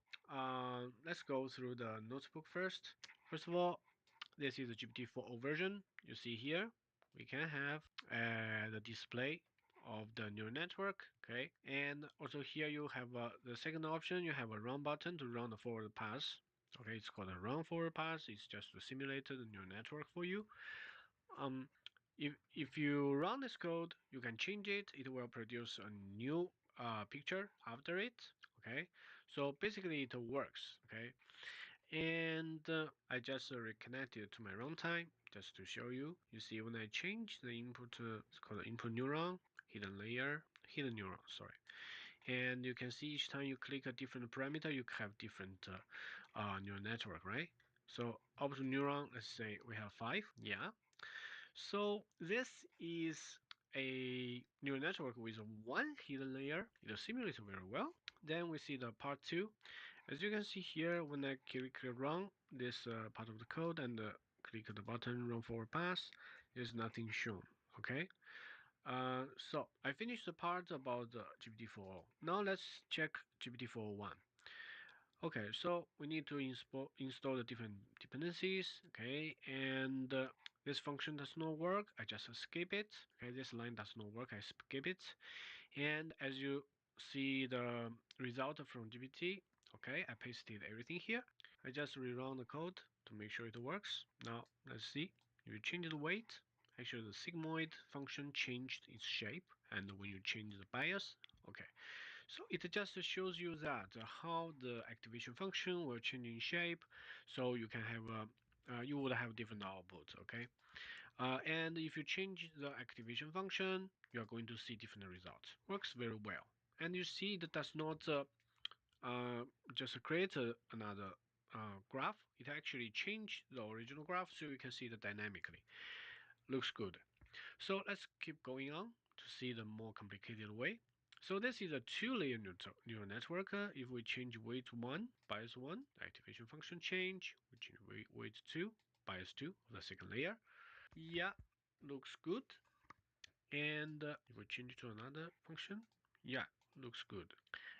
Speaker 3: let's go through the notebook first. First of all, this is the GPT-4o version. You see here, we can have the display of the neural network. Okay, and also here you have the second option. You have a run button to run the forward pass. Okay, it's called a run forward pass. It's just to simulate the neural network for you. Um, if you run this code, you can change it. It will produce a new picture after it. Okay, so basically it works. Okay, and I just reconnected to my runtime just to show you. You see when I change the input, it's called input neuron, hidden layer, hidden neuron. Sorry, and you can see each time you click a different parameter, you have different neural network, right? So output neuron, let's say we have 5. Yeah, so this is a neural network with one hidden layer. It simulates very well. Then we see the part 2. As you can see here, when I click run this part of the code and click the button run forward pass, there's nothing shown. Okay. So I finished the part about the GPT-4o. Now let's check GPT-4o1. Okay, so we need to install the different dependencies. Okay, and this function does not work. I just skip it. Okay, this line does not work. I skip it. And as you see the result from GPT, okay, I pasted everything here. I just rerun the code to make sure it works. Now let's see. You change the weight. Actually, the sigmoid function changed its shape, and when you change the bias, okay. So it just shows you that how the activation function will change in shape, so you can have you would have different output. Okay, and if you change the activation function, you are going to see different results. Works very well, and you see that does not uh, just create another graph. It actually changed the original graph, so you can see it dynamically. Looks good. So let's keep going on to see the more complicated way. So this is a two-layer neural network. If we change weight 1, bias 1, activation function change. We change weight 2, bias 2 of the second layer. Yeah, looks good. And if we change to another function, yeah, looks good.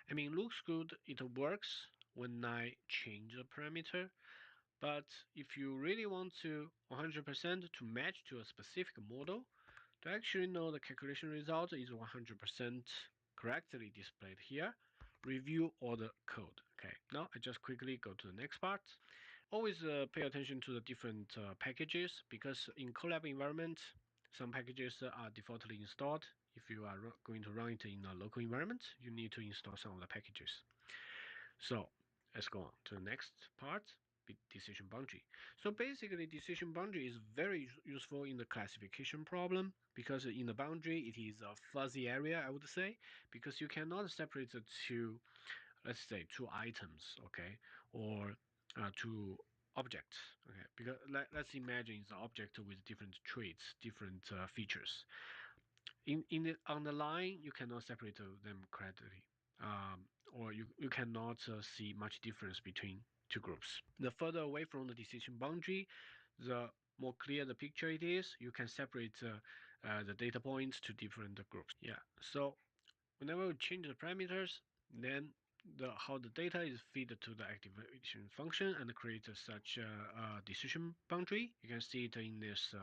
Speaker 3: I mean, looks good. It works when I change the parameter. But if you really want to 100% to match to a specific model, to actually know the calculation result is 100% correctly displayed here, review all the code. Okay, now I just quickly go to the next part. Always pay attention to the different packages because in Colab environment, some packages are defaultly installed. If you are going to run it in a local environment, you need to install some of the packages. So let's go on to the next part, decision boundary. So basically, decision boundary is very useful in the classification problem because in the boundary, it is a fuzzy area, I would say, because you cannot separate the two, let's say, two items, okay, or two objects, okay, because let's imagine it's an object with different traits, different features. On the line, you cannot separate them correctly, or you cannot see much difference between two groups. The further away from the decision boundary, the more clear the picture it is. You can separate the data points to different groups. Yeah. So whenever we change the parameters, then how the data is fed to the activation function and create such a decision boundary. You can see it in this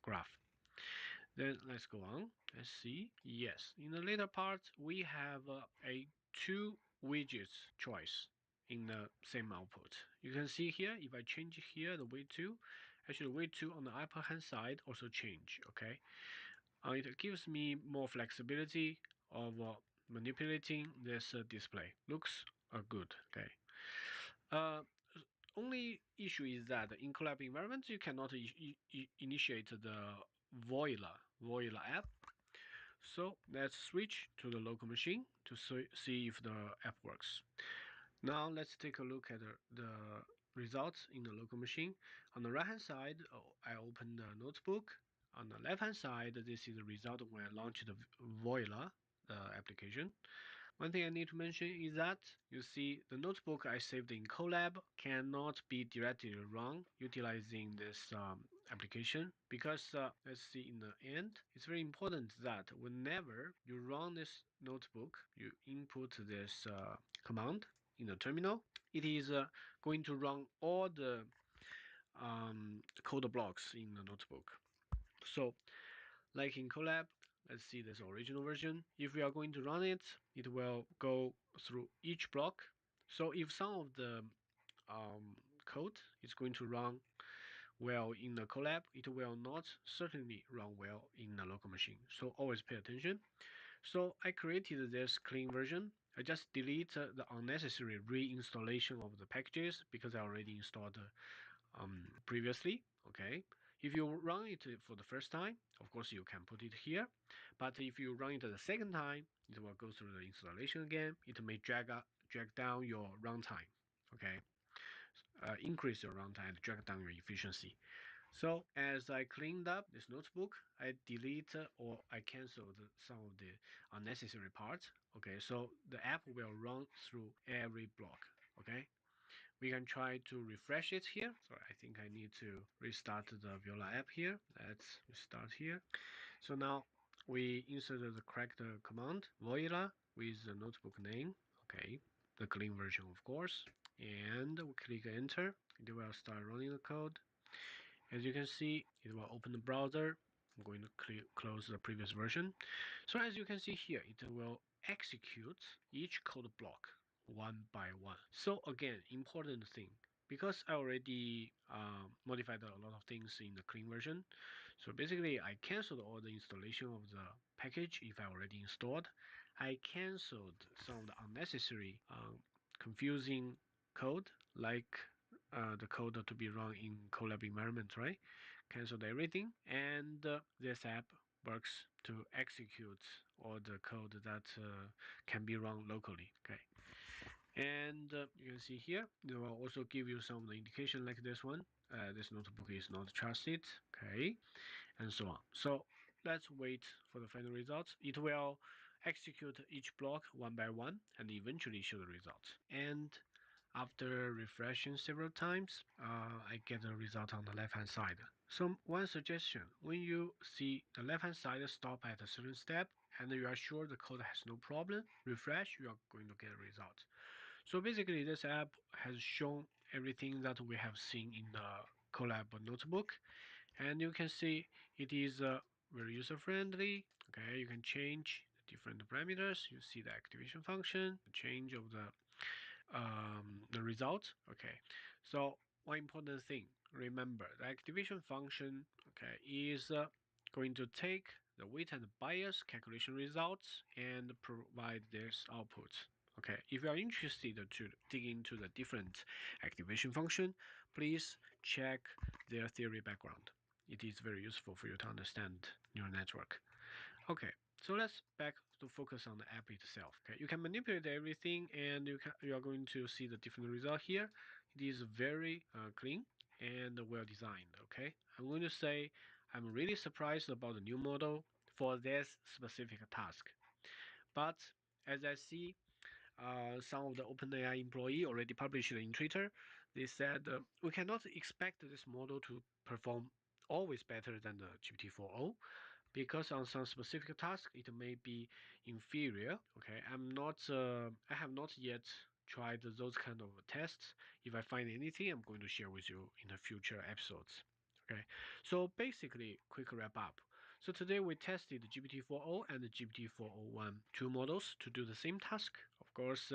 Speaker 3: graph. Then let's go on. Let's see. Yes, in the later part, we have a two widgets choice in the same output. You can see here, if I change here the weight 2, actually weight 2 on the upper hand side also change, okay? It gives me more flexibility of manipulating this display. Looks good, okay? Uh, Only issue is that in collab environment, you cannot initiate the Voila app. So let's switch to the local machine to see if the app works. Now let's take a look at the results in the local machine. On the right hand side, I open the notebook. On the left hand side, this is the result when I launch the Voila application. One thing I need to mention is that you see the notebook I saved in Colab cannot be directly run utilizing this application because let's see in the end, it's very important that whenever you run this notebook, you input this command in the terminal, it is going to run all the code blocks in the notebook. So like in Colab, let's see this original version. If we are going to run it, it will go through each block. So if some of the code is going to run well in the Colab, it will not certainly run well in the local machine. So always pay attention. So I created this clean version. I just delete the unnecessary reinstallation of the packages because I already installed previously. Okay, if you run it for the first time, of course you can put it here, but if you run it the second time, it will go through the installation again. It may drag down your runtime. Okay, increase your runtime, drag down your efficiency. So as I cleaned up this notebook, I delete or I canceled some of the unnecessary parts. Okay, so the app will run through every block. Okay, we can try to refresh it here. So I think I need to restart the Viola app here. Let's restart here. So now we inserted the correct command, Voila, with the notebook name. Okay, the clean version, of course. And we click enter. It will start running the code. As you can see, it will open the browser. I'm going to close the previous version. So as you can see here, it will execute each code block one by one. So again, important thing, because I already modified a lot of things in the clean version. So basically, I canceled all the installation of the package if I already installed. I canceled some of the unnecessary confusing code like the code to be run in Colab environment, right? Cancelled everything, and this app works to execute all the code that can be run locally. Okay, and you can see here, it will also give you some of the indication like this one. This notebook is not trusted. Okay, and so on. So let's wait for the final results. It will execute each block one by one and eventually show the results. And after refreshing several times, I get the result on the left hand side. So one suggestion, when you see the left hand side stop at a certain step and you are sure the code has no problem, refresh, you are going to get a result. So basically this app has shown everything that we have seen in the Colab notebook, and you can see it is very user friendly. Okay, you can change the different parameters. You see the activation function, the change of the result. Okay, so one important thing, remember the activation function, okay, is going to take the weight and bias calculation results and provide this output. Okay, if you are interested to dig into the different activation function, please check their theory background. It is very useful for you to understand neural network. Okay, so let's back to focus on the app itself. Okay, you can manipulate everything, and you are going to see the different result here. It is very clean and well designed. Okay, I'm going to say I'm really surprised about the new model for this specific task. But as I see, some of the OpenAI employee already published in Twitter. They said we cannot expect this model to perform always better than the GPT-4o because on some specific task it may be inferior. Okay, I have not yet tried those kind of tests. If I find anything, I'm going to share with you in the future episodes. Okay, so basically, quick wrap up. So today we tested GPT-4o and GPT-4o1, two models to do the same task. Of course,